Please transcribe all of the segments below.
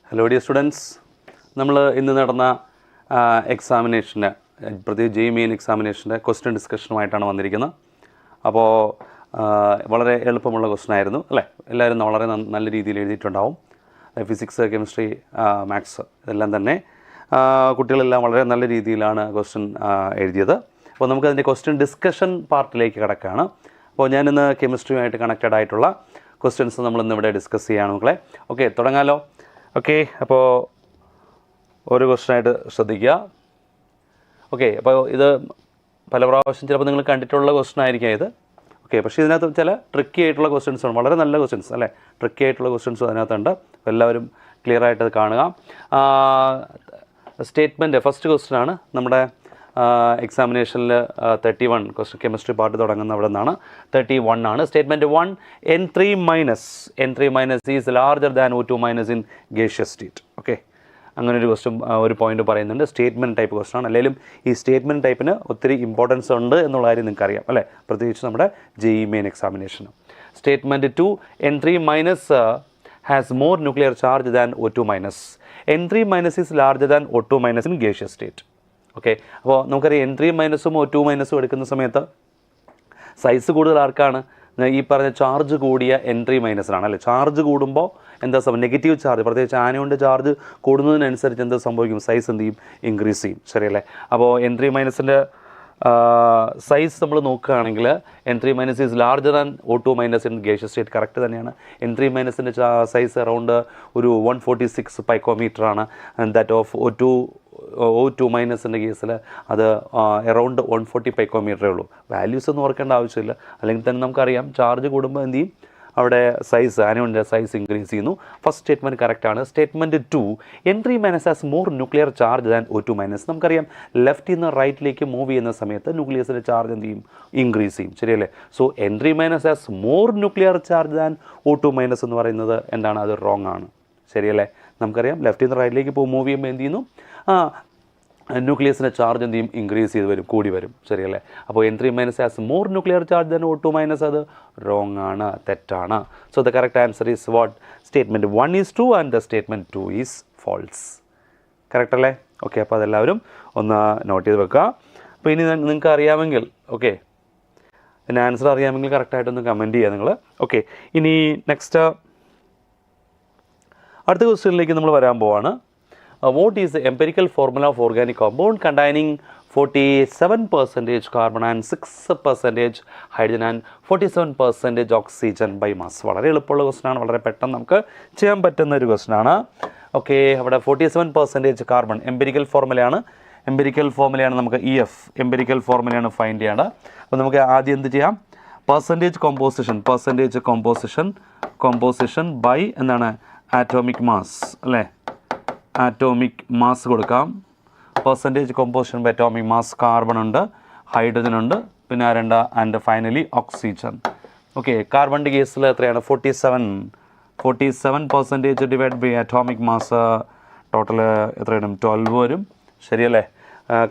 Hello dear students, നമ്മൾ ഇന്ന് നടന്ന എക്സാമിനേഷൻ്റെ പ്രത്യേകിച്ച് JEE മെയിൻ എക്സാമിനേഷൻ്റെ ക്വസ്റ്റ്യൻ ഡിസ്കഷനുമായിട്ടാണ് വന്നിരിക്കുന്നത്. അപ്പോൾ വളരെ എളുപ്പമുള്ള ക്വസ്റ്റ്യൻ ആയിരുന്നു അല്ലേ? എല്ലാവരും വളരെ നല്ല രീതിയിൽ എഴുതിയിട്ടുണ്ടാവും. ഫിസിക്സ്, കെമിസ്ട്രി, മാത്സ് ഇതെല്ലാം തന്നെ കുട്ടികളെല്ലാം വളരെ നല്ല രീതിയിലാണ് ക്വസ്റ്റ്യൻ എഴുതിയത്. അപ്പോൾ നമുക്കതിൻ്റെ ക്വസ്റ്റ്യൻ ഡിസ്കഷൻ പാർട്ടിലേക്ക് കിടക്കുകയാണ്. അപ്പോൾ ഞാനിന്ന് കെമിസ്ട്രിയുമായിട്ട് കണക്റ്റഡ് ആയിട്ടുള്ള ക്വസ്റ്റ്യൻസ് നമ്മളിന്നിവിടെ ഡിസ്കസ് ചെയ്യുകയാണ് മക്കളെ. ഓക്കെ, തുടങ്ങാമല്ലോ. ഓക്കെ, അപ്പോൾ ഒരു ക്വസ്റ്റ്യനായിട്ട് ശ്രദ്ധിക്കുക. ഓക്കെ, അപ്പോൾ ഇത് പല പ്രാവശ്യം ചിലപ്പോൾ നിങ്ങൾ കണ്ടിട്ടുള്ള ക്വസ്റ്റ്യൻ ആയിരിക്കാം ഇത്. ഓക്കെ, പക്ഷേ ഇതിനകത്ത് ചില ട്രിക്കി ആയിട്ടുള്ള ക്വസ്റ്റ്യൻസ് ആണ്, വളരെ നല്ല ക്വസ്റ്റ്യൻസ് അല്ലേ? ട്രിക്കി ആയിട്ടുള്ള ക്വസ്റ്റ്യൻസ് അതിനകത്തുണ്ട്. അപ്പോൾ എല്ലാവരും ക്ലിയർ ആയിട്ട് കാണുക. സ്റ്റേറ്റ്മെൻറ്റ് ഫസ്റ്റ് ക്വസ്റ്റ്യൻ ആണ് നമ്മുടെ എക്സാമിനേഷനിൽ 31 ക്വസ്റ്റ്യൻ കെമിസ്ട്രി പാർട്ട് തുടങ്ങുന്ന അവിടെ നിന്നാണ്. 31 ആണ്. Statement 1, N3 minus is larger than O2 minus in gaseous state. Okay, അങ്ങനെ ഒരു ക്വസ്റ്റ്യൻ ഒരു പോയിന്റ് പറയുന്നുണ്ട്. സ്റ്റേറ്റ്മെൻറ്റ് ടൈപ്പ് ക്വസ്റ്റ്യൻ ആണ്. അല്ലെങ്കിലും ഈ സ്റ്റേറ്റ്മെൻറ്റ് ടൈപ്പിന് ഒത്തിരി ഇമ്പോർട്ടൻസ് ഉണ്ട് എന്നുള്ള കാര്യം നിങ്ങൾക്ക് അറിയാം അല്ലേ? പ്രത്യേകിച്ച് നമ്മുടെ JEE മെയിൻ എക്സാമിനേഷന്. Statement 2, N3 minus has more nuclear charge than O2 minus. N3 minus is larger than O2 minus in gaseous state. Okay, അപ്പോൾ നമുക്കറിയാം N3 മൈനസും O2 മൈനസും എടുക്കുന്ന സമയത്ത് സൈസ് കൂടുതൽ ആർക്കാണ്? ഈ പറഞ്ഞ ചാർജ് കൂടിയ N3 മൈനസിനാണ് അല്ലേ? ചാർജ് കൂടുമ്പോൾ എന്താ സംഭവം? നെഗറ്റീവ് ചാർജ്, പ്രത്യേകിച്ച് ആനയോണ്ട് ചാർജ് കൂടുന്നതിനനുസരിച്ച് എന്താ സംഭവിക്കും? സൈസ് എന്ത് ചെയ്യും? ഇൻക്രീസ് ചെയ്യും. ശരിയല്ലേ? അപ്പോൾ N3 മൈനസിൻ്റെ സൈസ് നമ്മൾ നോക്കുകയാണെങ്കിൽ N3 minus is larger than O2 minus in gaseous state. Correct തന്നെയാണ്. N3 മൈനസിൻ്റെ സൈസ് അറൗണ്ട് ഒരു 146 പൈക്കോമീറ്റർ ആണ്. ദാറ്റ് ഓഫ് O2 മൈനസിൻ്റെ കേസിൽ അത് അറൗണ്ട് 140 പൈക്കോമീറ്ററേ ഉള്ളൂ. വാല്യൂസ് ഒന്നും ഓർക്കേണ്ട ആവശ്യമില്ല. അല്ലെങ്കിൽ തന്നെ നമുക്കറിയാം ചാർജ് കൂടുമ്പോൾ എന്ത് ചെയ്യും? അവിടെ സൈസ് ആനോണിൻ്റെ സൈസ് ഇൻക്രീസ് ചെയ്യുന്നു. ഫസ്റ്റ് സ്റ്റേറ്റ്മെൻറ്റ് കറക്റ്റാണ്. Statement 2, N3 minus has more nuclear charge than O2 minus. നമുക്കറിയാം ലെഫ്റ്റിൽ നിന്ന് റൈറ്റിലേക്ക് മൂവ് ചെയ്യുന്ന സമയത്ത് ന്യൂക്ലിയസിൻ്റെ ചാർജ് എന്ത് ചെയ്യും? ഇൻക്രീസ് ചെയ്യും. ശരിയല്ലേ? So N3 minus has more nuclear charge than O2 minus എന്ന് പറയുന്നത് എന്താണ്? അത് റോങ് ആണ്. ശരിയല്ലേ? നമുക്കറിയാം ലെഫ്റ്റിൽ നിന്ന് റൈറ്റിലേക്ക് മൂവ് ചെയ്യുമ്പോൾ എന്ത് ചെയ്യുന്നു? ന്യൂക്ലിയസിൻ്റെ ചാർജ് എന്ത് ചെയ്യും? ഇൻക്രീസ് ചെയ്ത് വരും, കൂടി വരും. ശരിയല്ലേ? അപ്പോൾ N3 minus has more nuclear charge than O2 minus, അത് റോങ് ആണ്, തെറ്റാണ്. So the correct answer is what? Statement 1 is true and the statement 2 is false. Correct അല്ലേ? ഓക്കെ, അപ്പോൾ അതെല്ലാവരും ഒന്ന് നോട്ട് ചെയ്ത് വെക്കുക. അപ്പോൾ ഇനി നിങ്ങൾക്ക് അറിയാമെങ്കിൽ, ഓക്കെ, പിന്നെ ആൻസർ അറിയാമെങ്കിൽ കറക്റ്റായിട്ടൊന്ന് കമൻറ്റ് ചെയ്യുക നിങ്ങൾ. ഓക്കെ, ഇനി നെക്സ്റ്റ് അടുത്ത ക്വസ്റ്റ്യനിലേക്ക് നമ്മൾ വരാൻ പോവാണ്. What is the empirical formula of organic compound containing 47% carbon and 6% hydrogen and 47% oxygen by mass? വളരെ എളുപ്പമുള്ള ക്വസ്റ്റ്യൻ ആണ്. വളരെ പെട്ടെന്ന് നമുക്ക് ചെയ്യാൻ പറ്റുന്ന ഒരു ക്വസ്റ്റ്യൻ ആണ്. ഓക്കെ, അവിടെ 47% കാർബൺ എംപിരിക്കൽ ഫോർമുലയാണ്. നമുക്ക് EF എംപിരിക്കൽ ഫോർമുലയാണ് ഫൈൻഡ് ചെയ്യേണ്ടത്. അപ്പോൾ നമുക്ക് ആദ്യം എന്ത് ചെയ്യാം? പെർസെൻറ്റേജ് കോമ്പോസിഷൻ ബൈ എന്താണ്? ആറ്റോമിക് മാസ് അല്ലേ? ആറ്റോമിക് മാസ് കൊടുക്കാം. Percentage composition by atomic mass. Carbon ഉണ്ട്, ഹൈഡ്രജൻ ഉണ്ട്, പിന്നെ ആരണ്ട ആൻഡ് ഫൈനലി ഓക്സിജൻ. ഓക്കെ, കാർബണിൻ്റെ കേസിൽ എത്രയാണ്? 47% divide by atomic mass total എത്രയാണ്? 12 വരും. ശരിയല്ലേ?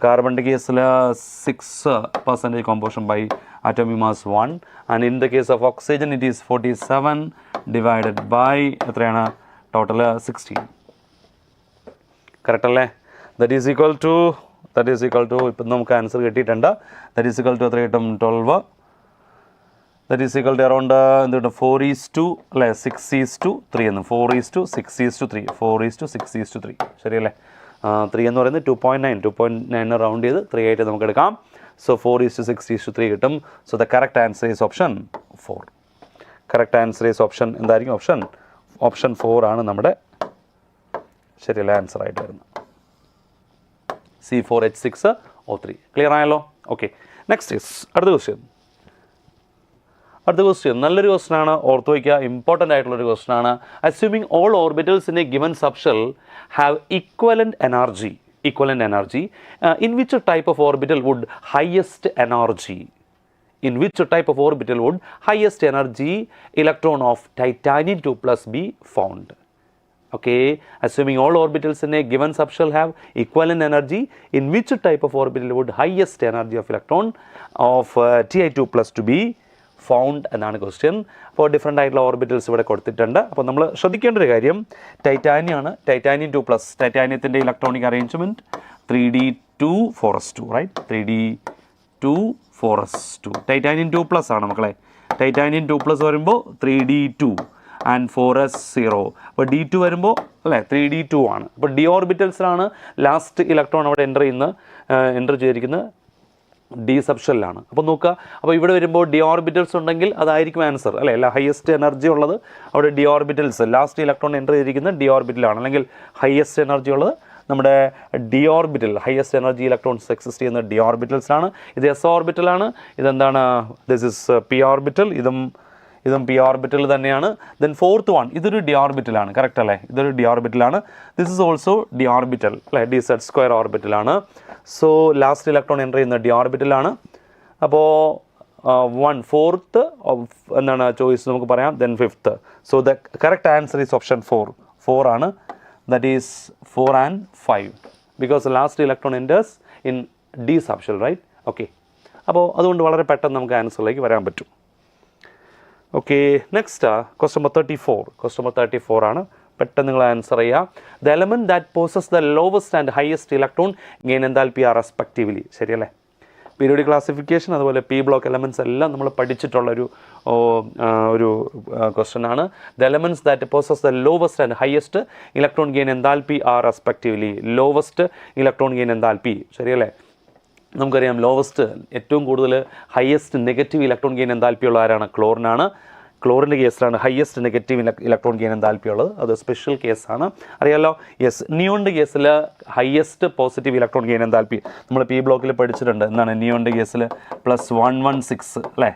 കാർബണിൻ്റെ കേസിൽ 6% composition by atomic mass 1 and in the case of oxygen it is 47 divided by എത്രയാണ്? ടോട്ടൽ 16. കറക്റ്റ് അല്ലേ? ദറ്റ് ഈസ് ഈക്വൽ ടു ഇപ്പം നമുക്ക് ആൻസർ കിട്ടിയിട്ടുണ്ട്. ദറ്റ് ഈസ് ഈക്വൽ ടു എത്ര കിട്ടും? 12. That is equal to around എന്ത് കിട്ടും? 4:2 അല്ലേ? 6:3 എന്ന്. 4:6:3 4:6:3. ശരിയല്ലേ? 3 എന്ന് പറയുന്നത് 2.9 റൗണ്ട് ചെയ്ത് 3 ആയിട്ട് നമുക്ക് എടുക്കാം. സോ 4:6:3 കിട്ടും. So the correct answer is option 4. Correct answer is option എന്തായിരിക്കും? ഓപ്ഷൻ 4 ആണ് നമ്മുടെ ശരിയല്ല ആൻസർ ആയിട്ട് വരുന്നത്. C4H6O3. ക്ലിയർ ആയല്ലോ? ഓക്കെ, നെക്സ്റ്റ് ഈസ് അടുത്ത ക്വസ്റ്റ്യൻ നല്ലൊരു ക്വസ്റ്റ്യൻ ആണ്. ഓർത്ത് വയ്ക്കുക, ഇമ്പോർട്ടൻ്റ് ആയിട്ടുള്ളൊരു ക്വസ്റ്റ്യൻ ആണ്. Assuming all orbitals in A given subshell have equivalent energy, in which type of orbital would highest energy electron of titanium 2 plus be found? Okay, assuming all orbitals in a given subshell have equivalent energy, in which type of orbital would highest energy of electron of Ti2 plus to be found എന്നാണ് question. അപ്പോൾ different ആയിട്ടുള്ള orbitals ഇവിടെ കൊടുത്തിട്ടുണ്ട്. അപ്പോൾ നമ്മൾ ശ്രദ്ധിക്കേണ്ട ഒരു കാര്യം ടൈറ്റാനിയാണ്, ടൈറ്റാനിയം 2+, ടൈറ്റാനിയത്തിൻ്റെ electronic arrangement 3d2 4s2, right, 3d2 4s2, titanium 2+ ആണ് മക്കളെ. ടൈറ്റാനിയം 2+ വരുമ്പോൾ 3d2 ആൻഡ് 4s0. അപ്പോൾ d2 വരുമ്പോൾ അല്ലേ 3d2 ആണ്. അപ്പോൾ ഡി ഓർബിറ്റൽസിലാണ് ലാസ്റ്റ് ഇലക്ട്രോൺ അവിടെ എൻ്റർ ചെയ്തിരിക്കുന്നത് ഡി സബ്ഷെല്ലാണ്. അപ്പോൾ നോക്കുക, അപ്പോൾ ഇവിടെ വരുമ്പോൾ ഡി ഓർബിറ്റൽസ് ഉണ്ടെങ്കിൽ അതായിരിക്കും ആൻസർ അല്ലേ. അല്ല, ഹയസ്റ്റ് എനർജി ഉള്ളത് അവിടെ D orbitals, last electron enter ചെയ്തിരിക്കുന്നത് ഡി ഓർബിറ്റലാണ്. അല്ലെങ്കിൽ ഹയസ്റ്റ് എനർജി ഉള്ളത് നമ്മുടെ D orbital, highest energy electrons exist ചെയ്യുന്ന ഡി ഓർബിറ്റൽസിലാണ്. ഇത് എസ് ഓർബിറ്റലാണ്. ഇതെന്താണ്, ദിസ് ഇസ് പി ഓർബിറ്റൽ, ഇതും പി ഓർബിറ്റൽ തന്നെയാണ്. ദെൻ ഫോർത്ത് വൺ, ഇതൊരു ഡി ഓർബിറ്റലാണ്, കറക്റ്റ് അല്ലേ, ഇതൊരു ഡി ഓർബിറ്റലാണ്. This is also D orbital അല്ലേ, ഡി സെഡ് സ്ക്വയർ ഓർബിറ്റലാണ്. സോ ലാസ്റ്റ് ഇലക്ട്രോൺ എൻ്റർ ചെയ്യുന്ന ഡി ഓർബിറ്റലാണ്. അപ്പോൾ 1/4 എന്താണ് ചോയ്സ് നമുക്ക് പറയാം, then 5th. So the correct answer is option 4 ആണ്. That is 4 and 5 because the last electron enters in D subshell, right? Okay. അപ്പോൾ അതുകൊണ്ട് വളരെ പെട്ടെന്ന് നമുക്ക് ആൻസറിലേക്ക് വരാൻ പറ്റും. Okay, next question number 34. Question number 34 ആണ്. പെട്ടെന്ന് നിങ്ങൾ ആൻസർ ചെയ്യുക. The element that possess the lowest and highest electron gain enthalpy are respectively. ശരിയല്ലേ? പീരിയോഡിക് ക്ലാസിഫിക്കേഷൻ അതുപോലെ പി ബ്ലോക്ക് എലമെൻറ്റ്സ് എല്ലാം നമ്മൾ പഠിച്ചിട്ടുള്ളൊരു ക്വസ്റ്റ്യൻ ആണ്. The elements that possess the lowest and highest electron gain enthalpy are respectively. Lowest electron gain enthalpy, ശരിയല്ലേ? നമുക്കറിയാം lowest, ഏറ്റവും കൂടുതൽ highest negative electron gain enthalpy ഉള്ള ആരാണ്? ക്ലോറിനാണ്. ക്ലോറിൻ്റെ കേസിലാണ് highest negative electron gain enthalpy ഉള്ളത്. അത് സ്പെഷ്യൽ കേസാണ്, അറിയാലോ. യെസ്, നിയോണിൻ്റെ കേസിൽ highest positive electron gain enthalpy നമ്മൾ പി ബ്ലോക്കിൽ പഠിച്ചിട്ടുണ്ട്. എന്താണ് നിയോണിൻ്റെ കേസിൽ +116 അല്ലേ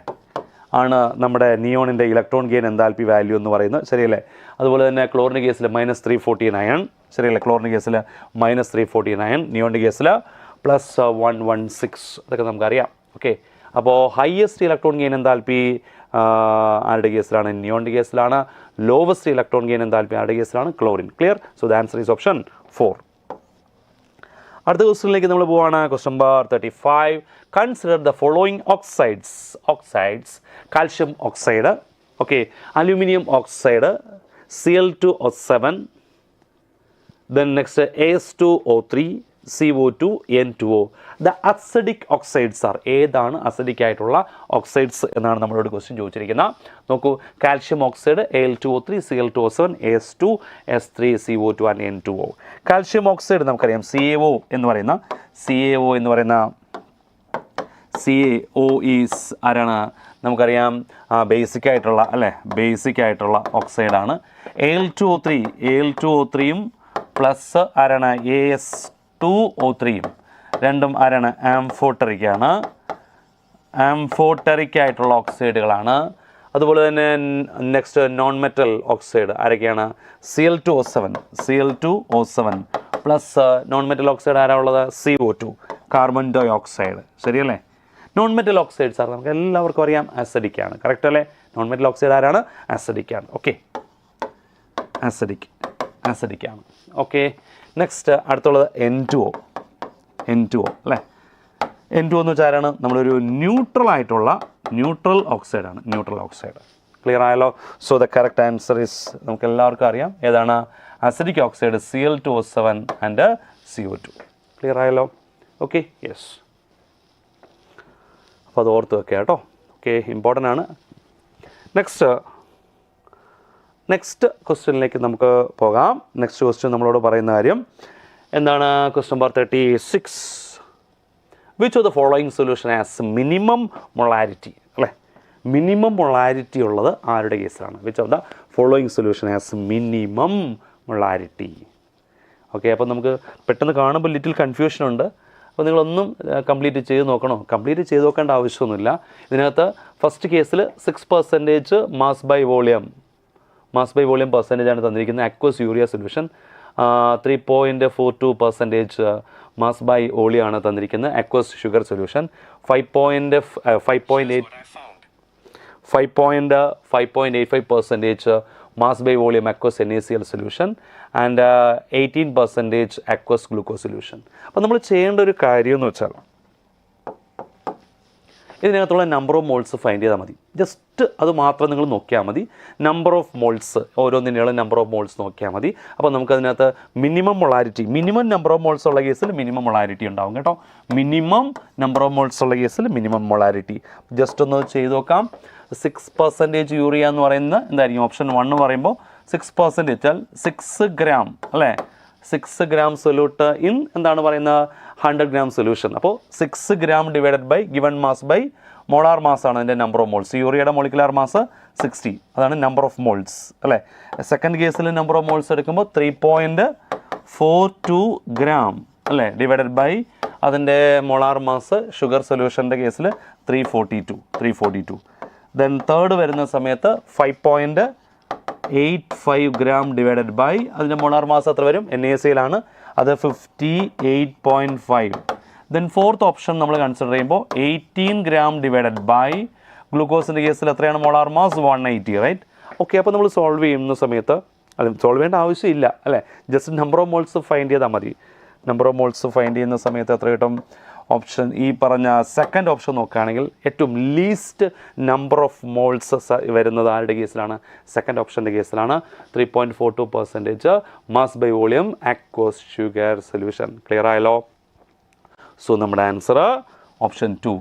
ആണ് നമ്മുടെ നിയോണിൻ്റെ ഇലക്ട്രോൺ ഗെയിൻ എൻതാൽപ്പി വാല്യൂ എന്ന് പറയുന്നത്, ശരിയല്ലേ? അതുപോലെ തന്നെ ക്ലോറിൻ്റെ കേസിൽ -349, ശരിയല്ലേ? ക്ലോറിൻ്റെ കേസിൽ -349, നിയോണിൻ്റെ കേസിൽ +116, അതൊക്കെ നമുക്കറിയാം. ഓക്കെ, അപ്പോൾ ഹയസ്റ്റ് ഇലക്ട്രോൺ ഗെയിൻ എൻതാൽപ്പി ആരുടെ കേസിലാണ്? നിയോണിൻ്റെ കേസിലാണ്. ലോവസ്റ്റ് ഇലക്ട്രോൺ ഗെയിൻ എൻതാൽപ്പി ആരുടെ കേസിലാണ്? Chlorine. Clear? So the answer is option 4. അടുത്ത ക്വസ്റ്റ്യനിലേക്ക് നമ്മൾ പോവാണ്. Question number 35. Consider the following oxides. Calcium oxide, okay, aluminium oxide, Cl2O7, then next AS2O3, CO2, N2O. The acidic oxides are. ഏതാണ് acidic ആയിട്ടുള്ള oxides എന്നാണ് നമ്മളോട് ക്വസ്റ്റ്യൻ ചോദിച്ചിരിക്കുന്നത്. നോക്കൂ, calcium oxide Al2O3, Cl2O7, AS2, S3, CO2 and N2O. Calcium oxide നമുക്കറിയാം CaO എന്ന് പറയുന്ന CaO is ആരാണ്? നമുക്കറിയാം ബേസിക് ആയിട്ടുള്ള അല്ലേ, ബേസിക് ആയിട്ടുള്ള ഓക്സൈഡാണ്. Al2O3യും പ്ലസ് ആരാണ്? AS2O3യും രണ്ടും ആരാണ്? ആംഫോട്ടറിക്കാണ്. ആംഫോട്ടറിക് ആയിട്ടുള്ള ഓക്സൈഡുകളാണ്. അതുപോലെ തന്നെ നെക്സ്റ്റ് നോൺ മെറ്റൽ ഓക്സൈഡ് ആരൊക്കെയാണ്? Cl2O7 plus non metal oxide ആരാ ഉള്ളത്? CO2, കാർബൺ ഡൈ ഓക്സൈഡ്, ശരിയല്ലേ? നോൺ മെറ്റൽ ഓക്സൈഡ്സ് ആണ് നമുക്ക് എല്ലാവർക്കും അറിയാം ആസിഡിക് ആണ്, കറക്റ്റ് അല്ലേ? നോൺ മെറ്റൽ ഓക്സൈഡ് ആരാണ്? ആസിഡിക് ആണ്. ഓക്കെ, ആസിഡിക് ആണ്. ഓക്കെ, നെക്സ്റ്റ് അടുത്തുള്ളത് N2O അല്ലേ? N2O എന്ന് വെച്ചാൽ ആരാണ്? നമ്മളൊരു ന്യൂട്രൽ ഓക്സൈഡാണ്. Neutral oxide. ക്ലിയർ ആയല്ലോ? So the correct answer is നമുക്ക് എല്ലാവർക്കും അറിയാം ഏതാണ്? Acidic oxide Cl2O7 and CO2. Clear ആയല്ലോ? Okay, yes. അപ്പോൾ അത് ഓർത്ത് വെക്കുക കേട്ടോ. ഓക്കെ, ഇമ്പോർട്ടൻ്റ് ആണ്. നെക്സ്റ്റ് ക്വസ്റ്റ്യനിലേക്ക് നമുക്ക് പോകാം. നെക്സ്റ്റ് ക്വസ്റ്റ്യൻ നമ്മളോട് പറയുന്ന കാര്യം എന്താണ്? Question number 36. Which of the following solution as minimum molarity അല്ലേ? മിനിമം മൊളാരിറ്റി ഉള്ളത് ആരുടെ കേസിലാണ്? Which of the following solution as minimum molarity. Okay, അപ്പോൾ നമുക്ക് പെട്ടെന്ന് കാണുമ്പോൾ ലിറ്റിൽ കൺഫ്യൂഷൻ ഉണ്ട്. അപ്പോൾ നിങ്ങളൊന്നും കംപ്ലീറ്റ് ചെയ്ത് നോക്കണോ? കംപ്ലീറ്റ് ചെയ്ത് നോക്കേണ്ട ആവശ്യമൊന്നുമില്ല. ഇതിനകത്ത് ഫസ്റ്റ് കേസിൽ 6% മാസ് ബൈ വോളിയം പെർസെൻറ്റേജ് ആണ് തന്നിരിക്കുന്നത്. Aqueous urea solution 3.42% mass by volume ആണ് തന്നിരിക്കുന്നത്. Aqueous sugar solution 5.85% mass by volume aqueous NaCl solution and 18% aqueous glucose solution. അപ്പോൾ നമ്മൾ ചെയ്യേണ്ട ഒരു കാര്യം എന്ന് വെച്ചാൽ ഇതിനകത്തുള്ള നമ്പർ ഓഫ് മോൾസ് ഫൈൻഡ് ചെയ്താൽ മതി. ജസ്റ്റ് അത് മാത്രം നിങ്ങൾ നോക്കിയാൽ മതി. നമ്പർ ഓഫ് മോൾസ്, ഓരോന്നിനുള്ള നമ്പർ ഓഫ് മോൾസ് നോക്കിയാൽ മതി. അപ്പോൾ നമുക്കതിനകത്ത് minimum molarity, minimum number of moles ഉള്ള കേസിൽ മിനിമം മൊളാരിറ്റി ഉണ്ടാവും കേട്ടോ. മിനിമം നമ്പർ ഓഫ് മോൾസ് ഉള്ള കേസിൽ മിനിമം മൊളാരിറ്റി. ജസ്റ്റ് ഒന്ന് ചെയ്ത് നോക്കാം. 6% യൂറിയ എന്ന് പറയുന്നത് എന്തായിരിക്കും? ഓപ്ഷൻ 1 പറയുമ്പോൾ 6% വെച്ചാൽ 6 ഗ്രാം അല്ലേ? 6 ഗ്രാം സൊല്യൂട്ട് ഇൻ എന്താണ് പറയുന്നത്? 100 ഗ്രാം സൊല്യൂഷൻ. അപ്പോൾ 6 gram divided by given mass by molar mass ആണ് അതിൻ്റെ നമ്പർ ഓഫ് മോൾസ്. യൂറിയയുടെ മോളിക്കുലാർ മാസ് 60, അതാണ് നമ്പർ ഓഫ് മോൾസ് അല്ലേ? സെക്കൻഡ് കേസിൽ നമ്പർ ഓഫ് മോൾസ് എടുക്കുമ്പോൾ 3.42 ഗ്രാം അല്ലേ? ഡിവൈഡഡ് ബൈ അതിൻ്റെ മോളാർ മാസ് ഷുഗർ സൊല്യൂഷൻ്റെ കേസിൽ 342. ദെൻ തേർഡ് വരുന്ന സമയത്ത് 5.85 ഗ്രാം ഡിവൈഡഡ് ബൈ അതിൻ്റെ മോളാർ മാസ് എത്ര വരും? NaCl അത് 58.5. ദെൻ ഫോർത്ത് ഓപ്ഷൻ നമ്മൾ കൺസിഡർ ചെയ്യുമ്പോൾ 18 ഗ്രാം ഡിവൈഡഡ് ബൈ ഗ്ലൂക്കോസിൻ്റെ കേസിൽ എത്രയാണ് മോളാർ മാസ്? 180, റൈറ്റ്? ഓക്കെ, അപ്പോൾ നമ്മൾ സോൾവ് ചെയ്യുന്ന സമയത്ത് അത് സോൾവ് ചെയ്യേണ്ട ആവശ്യമില്ല അല്ലേ? Just number of moles find ചെയ്താൽ മതി. നമ്പർ ഓഫ് മോൾസ് ഫൈൻഡ് ചെയ്യുന്ന സമയത്ത് എത്ര കിട്ടും? ഓപ്ഷൻ ഈ പറഞ്ഞ സെക്കൻഡ് ഓപ്ഷൻ നോക്കുകയാണെങ്കിൽ ഏറ്റവും ലീസ്റ്റ് നമ്പർ ഓഫ് മോൾസ് വരുന്നത് ആരുടെ കേസിലാണ്? സെക്കൻഡ് ഓപ്ഷൻ്റെ കേസിലാണ്. 3.42% mass by volume aqueous sugar solution. Clear ആയല്ലോ? സോ നമ്മുടെ answer option 2.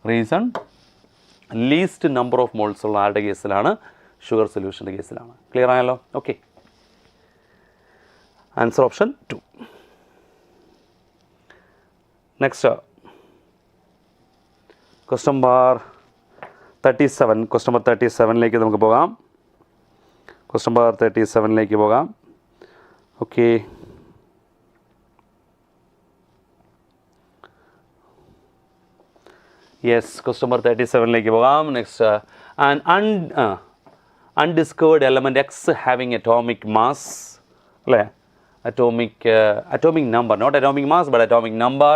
Reason least number of moles ഉള്ള ആരുടെ കേസിലാണ്? ഷുഗർ സൊല്യൂഷൻ്റെ കേസിലാണ്. ക്ലിയർ ആയല്ലോ? Okay, answer option 2. Next question number 37. Question number 37ലേക്ക് നമുക്ക് പോകാം. ക്വസ്റ്റ്യൻ നമ്പർ 37ലേക്ക് പോകാം. ഓക്കെ, യെസ്, ക്വസ്റ്റ്യൻ നമ്പർ 37ലേക്ക് പോകാം. Next undiscovered element X having atomic mass അല്ലേ? atomic number, not atomic mass but atomic number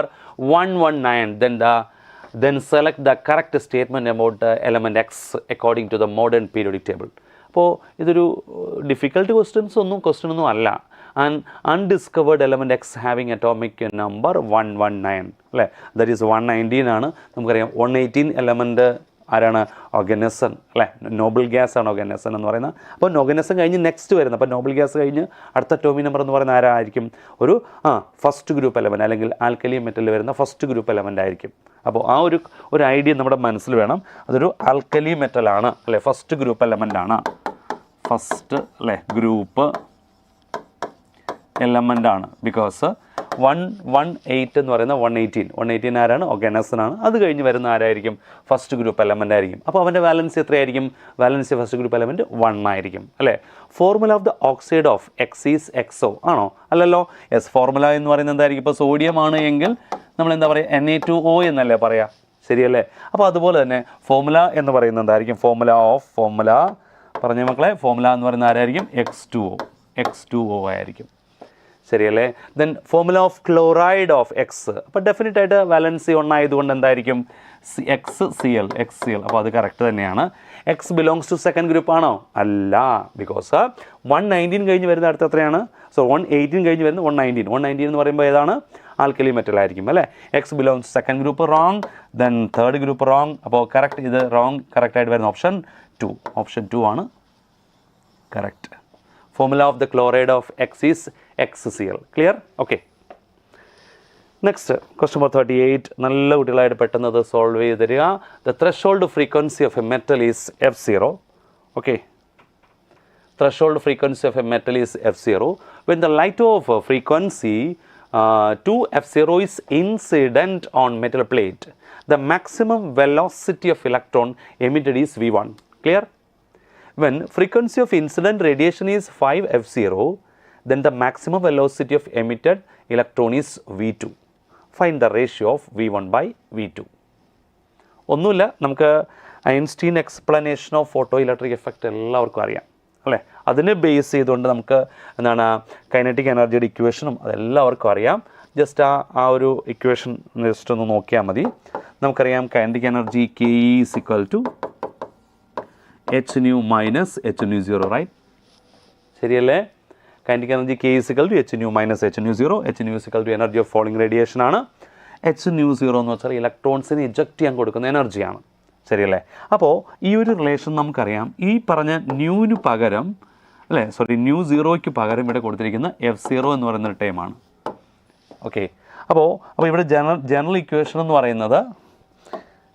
119. Then select the correct statement about the element X according to the modern periodic table. അപ്പോൾ ഇതൊരു difficult question ഒന്നും അല്ല. And undiscovered element X having atomic number 119 അല്ലേ? That is 119 ആണ്. നമുക്കറിയാം 118 element ആരാണ്? ഓർഗനസൺ അല്ലേ? Noble gas ആണ് ഓർഗനസൺ എന്ന് പറയുന്നത്. അപ്പോൾ ഓർഗനസൺ കഴിഞ്ഞ് നെക്സ്റ്റ് വരുന്നത്, അപ്പോൾ നോബിൾ ഗ്യാസ് കഴിഞ്ഞ് അടുത്ത അറ്റോമിക് നമ്പർ എന്ന് പറയുന്നത് ആരായിരിക്കും? ഒരു ഫസ്റ്റ് ഗ്രൂപ്പ് എലമെൻറ്റ് അല്ലെങ്കിൽ ആൽക്കലി മെറ്റലിൽ വരുന്ന ഫസ്റ്റ് ഗ്രൂപ്പ് എലമെൻ്റ് ആയിരിക്കും. അപ്പോൾ ആ ഒരു ഐഡിയ നമ്മുടെ മനസ്സിൽ വേണം. അതൊരു ആൽക്കലി മെറ്റലാണ് അല്ലേ? ഫസ്റ്റ് ഗ്രൂപ്പ് എലമെൻ്റ് ആണ്. ഫസ്റ്റ് അല്ലേ ഗ്രൂപ്പ് എലമെൻ്റ് ആണ്. ബിക്കോസ് 118 എന്ന് പറയുന്നത് 118 ആരാണ്? ഓർഗനസൺ ആണ്. അത് കഴിഞ്ഞ് വരുന്ന ആരായിരിക്കും? ഫസ്റ്റ് ഗ്രൂപ്പ് എലമെൻ്റ് ആയിരിക്കും. അപ്പോൾ അവൻ്റെ വാലൻസി എത്രയായിരിക്കും? വാലൻസി ഫസ്റ്റ് ഗ്രൂപ്പ് എലമെൻറ്റ് 1 ആയിരിക്കും അല്ലേ? Formula of the oxide of X is X O ആണോ? അല്ലല്ലോ. യെസ്, ഫോർമുല എന്ന് പറയുന്നത് എന്തായിരിക്കും? ഇപ്പോൾ സോഡിയം ആണ് എങ്കിൽ നമ്മൾ എന്താ പറയുക? Na2O എന്നല്ലേ പറയാം, ശരിയല്ലേ? അപ്പോൾ അതുപോലെ തന്നെ ഫോർമുല എന്ന് പറയുന്നത് എന്തായിരിക്കും? ഫോർമുല പറഞ്ഞ മക്കളെ, ഫോർമുല എന്ന് പറയുന്നത് ആരായിരിക്കും? X2O ആയിരിക്കും, ശരിയല്ലേ? Then formula of chloride of X, അപ്പോൾ ഡെഫിനറ്റ് ആയിട്ട് വാലൻസി 1 ആയതുകൊണ്ട് എന്തായിരിക്കും? XCl. അപ്പോൾ അത് കറക്റ്റ് തന്നെയാണ്. X belongs to second group ആണോ? അല്ല. ബിക്കോസ് 119 കഴിഞ്ഞ് വരുന്ന അടുത്ത് എത്രയാണ്? 118 കഴിഞ്ഞ് വരുന്ന 119 എന്ന് പറയുമ്പോൾ ഏതാണ്? ആൽക്കലി മെറ്റൽ ആയിരിക്കും അല്ലേ? X belongs second group wrong. Then third group wrong. അപ്പോൾ കറക്റ്റ് ഇത് റോങ്. കറക്റ്റായിട്ട് വരുന്ന ഓപ്ഷൻ 2 ആണ് correct. Formula of the chloride of X is XCl. Clear? Okay. Next, question number 38. നല്ല കുട്ടികളായിട്ട് പെട്ടെന്ന് അത് സോൾവ് ചെയ്ത് തരിക. The threshold frequency of a metal is F0. Okay. Threshold frequency of a metal is F0. When the light of frequency 2F0 is incident on metal plate, the maximum velocity of electron emitted is V1. Clear? When frequency of incident radiation is 5F0, then the maximum velocity of emitted electron is V2. Find the ratio of V1 by V2. ഒന്നുമില്ല, നമുക്ക് Einstein explanation of photo electric effect എല്ലാവർക്കും അറിയാം അല്ലേ? അതിനെ base ചെയ്തുകൊണ്ട് നമുക്ക് എന്താണ് kinetic എനർജിയുടെ ഇക്വേഷനും അതെല്ലാവർക്കും അറിയാം. ജസ്റ്റ് ആ ഒരു ഇക്വേഷൻ ജസ്റ്റ് ഒന്ന് നോക്കിയാൽ മതി. നമുക്കറിയാം kinetic energy Ke is equal to h nu minus h nu 0, right? ശരിയല്ലേ? Kinetic energy K is equal to h nu minus h nu 0. h nu is equal to energy of falling radiation ആണ്. H nu zero എന്ന് വെച്ചാൽ ഇലക്ട്രോൺസിന് eject ചെയ്യാൻ കൊടുക്കുന്ന എനർജിയാണ്. ശരിയല്ലേ? അപ്പോൾ ഈ ഒരു റിലേഷൻ നമുക്കറിയാം. ഈ പറഞ്ഞ ന്യൂവിന് പകരം അല്ലേ, ന്യൂ സീറോയ്ക്ക് പകരം ഇവിടെ കൊടുത്തിരിക്കുന്ന F0 എന്ന് പറയുന്ന ഒരു ടൈമാണ്. ഓക്കെ, അപ്പോൾ ഇവിടെ ജനറൽ ഇക്വേഷൻ എന്ന് പറയുന്നത്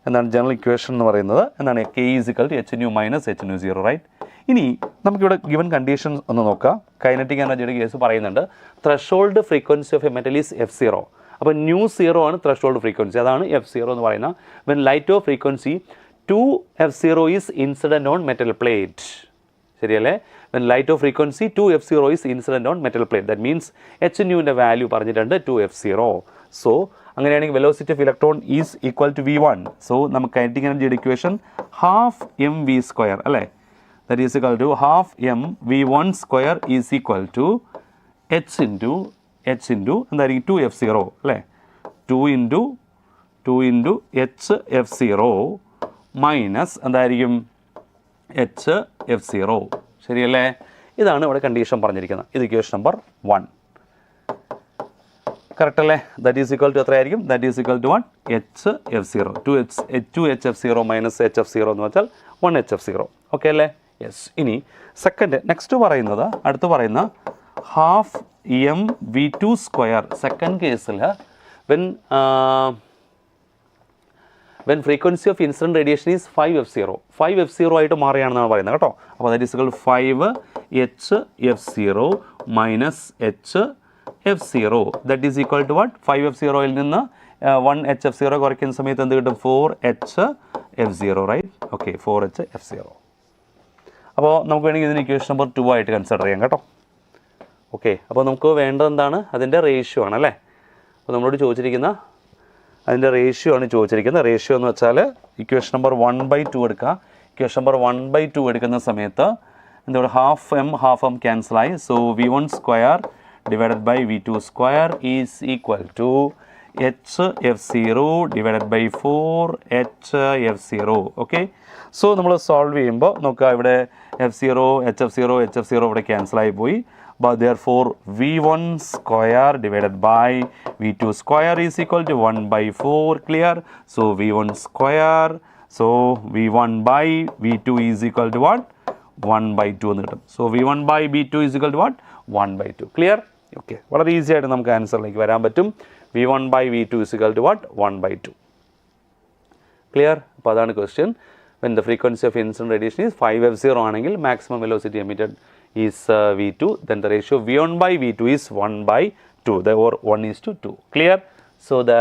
എന്താണ്? ജനറൽ ഇക്വേഷൻ എന്ന് പറയുന്നത് എന്താണ്? K = H nu - H nu 0, right? ഇനി നമുക്കിവിടെ ഗിവൻ കണ്ടീഷൻ ഒന്ന് നോക്കാം. കൈനറ്റിക് എനർജിയുടെ കേസ് പറയുന്നുണ്ട്. Threshold frequency of a metal is F0. അപ്പോൾ ന്യൂ സീറോ ആണ് ത്രഷോൾഡ് ഫ്രീക്വൻസി, അതാണ് F0 എന്ന് പറയുന്ന. When light of frequency 2F0 is incident on metal plate. ശരിയല്ലേ? When light of frequency 2F0 is incident on metal plate, that means H ന്യൂവിൻ്റെ value പറഞ്ഞിട്ടുണ്ട് 2F0. So അങ്ങനെയാണെങ്കിൽ velocity of electron is equal to V1. So നമുക്ക് kinetic എനർജിയുടെ equation half mv², അല്ലേ? That is equal to half mv1² is equal to h into എന്തായിരിക്കും? 2F0, അല്ലേ? 2 into HF0 minus എന്തായിരിക്കും? HF0. ശരിയല്ലേ? ഇതാണ് ഇവിടെ കണ്ടീഷൻ പറഞ്ഞിരിക്കുന്നത്. ഇത് ഇക്വേഷൻ നമ്പർ 1. കറക്റ്റ് അല്ലേ? ദാറ്റ് ഈസ് ഈക്വൽ ടു എത്രയായിരിക്കും? That is equal to 1 HF0. 2HF0 minus HF0 എന്ന് വെച്ചാൽ 1HF0. ഓക്കെ അല്ലേ? യെസ്. ഇനി സെക്കൻഡ് നെക്സ്റ്റ് പറയുന്നത്, അടുത്ത് പറയുന്ന ഹാഫ് mv2². സെക്കൻഡ് കേസിൽ when frequency of incident radiation is 5F0 ആയിട്ട് മാറുകയാണെന്നാണ് പറയുന്നത് കേട്ടോ. അപ്പോൾ that is equal to 5HF0 minus HF0. That is equal to what? 5F0യിൽ നിന്ന് 1HF0 കുറയ്ക്കുന്ന സമയത്ത് എന്ത് കിട്ടും? 4HF0, right? Okay, 4HF0. അപ്പോൾ നമുക്ക് വേണമെങ്കിൽ ഇതിന് ഇക്വേഷൻ നമ്പർ 2 ആയിട്ട് കൺസിഡർ ചെയ്യാം കേട്ടോ. ഓക്കെ, അപ്പോൾ നമുക്ക് വേണ്ടത് എന്താണ്? അതിൻ്റെ റേഷ്യോ ആണ്, അല്ലേ? അപ്പോൾ നമ്മളോട് ചോദിച്ചിരിക്കുന്ന അതിൻ്റെ റേഷ്യോ ആണ് ചോദിച്ചിരിക്കുന്നത്. റേഷ്യോ എന്ന് വെച്ചാൽ ഇക്വേഷൻ നമ്പർ 1/2 എടുക്കുക. ഇക്വേഷൻ നമ്പർ 1/2 എടുക്കുന്ന സമയത്ത് എന്താണ്? ഹാഫ് എം ക്യാൻസലായി. So V1² divided by V2² is equal to HF0 divided by 4HF0. Okay, so നമ്മൾ സോൾവ് ചെയ്യുമ്പോൾ നോക്കുക, ഇവിടെ F0 HF0 ഇവിടെ ക്യാൻസലായി പോയി. But therefore V1² divided by V2² is equal to 1/4. Clear? So V1², so V1 by V2 is equal to what? 1/2 എന്ന് കിട്ടും. So V1 by V2 is equal to what? 1/2. Clear? Okay, വളരെ easy ആയിട്ട് നമുക്ക് ആൻസറിലേക്ക് വരാൻ പറ്റും. V1 by V2 is equal to what? 1/2. Clear? അപ്പോൾ അതാണ് question. When the frequency of incident radiation is 5F0 ആണെങ്കിൽ maximum velocity emitted is V2, then the ratio V1 by V2 is 1/2, therefore 1:2. Clear? So the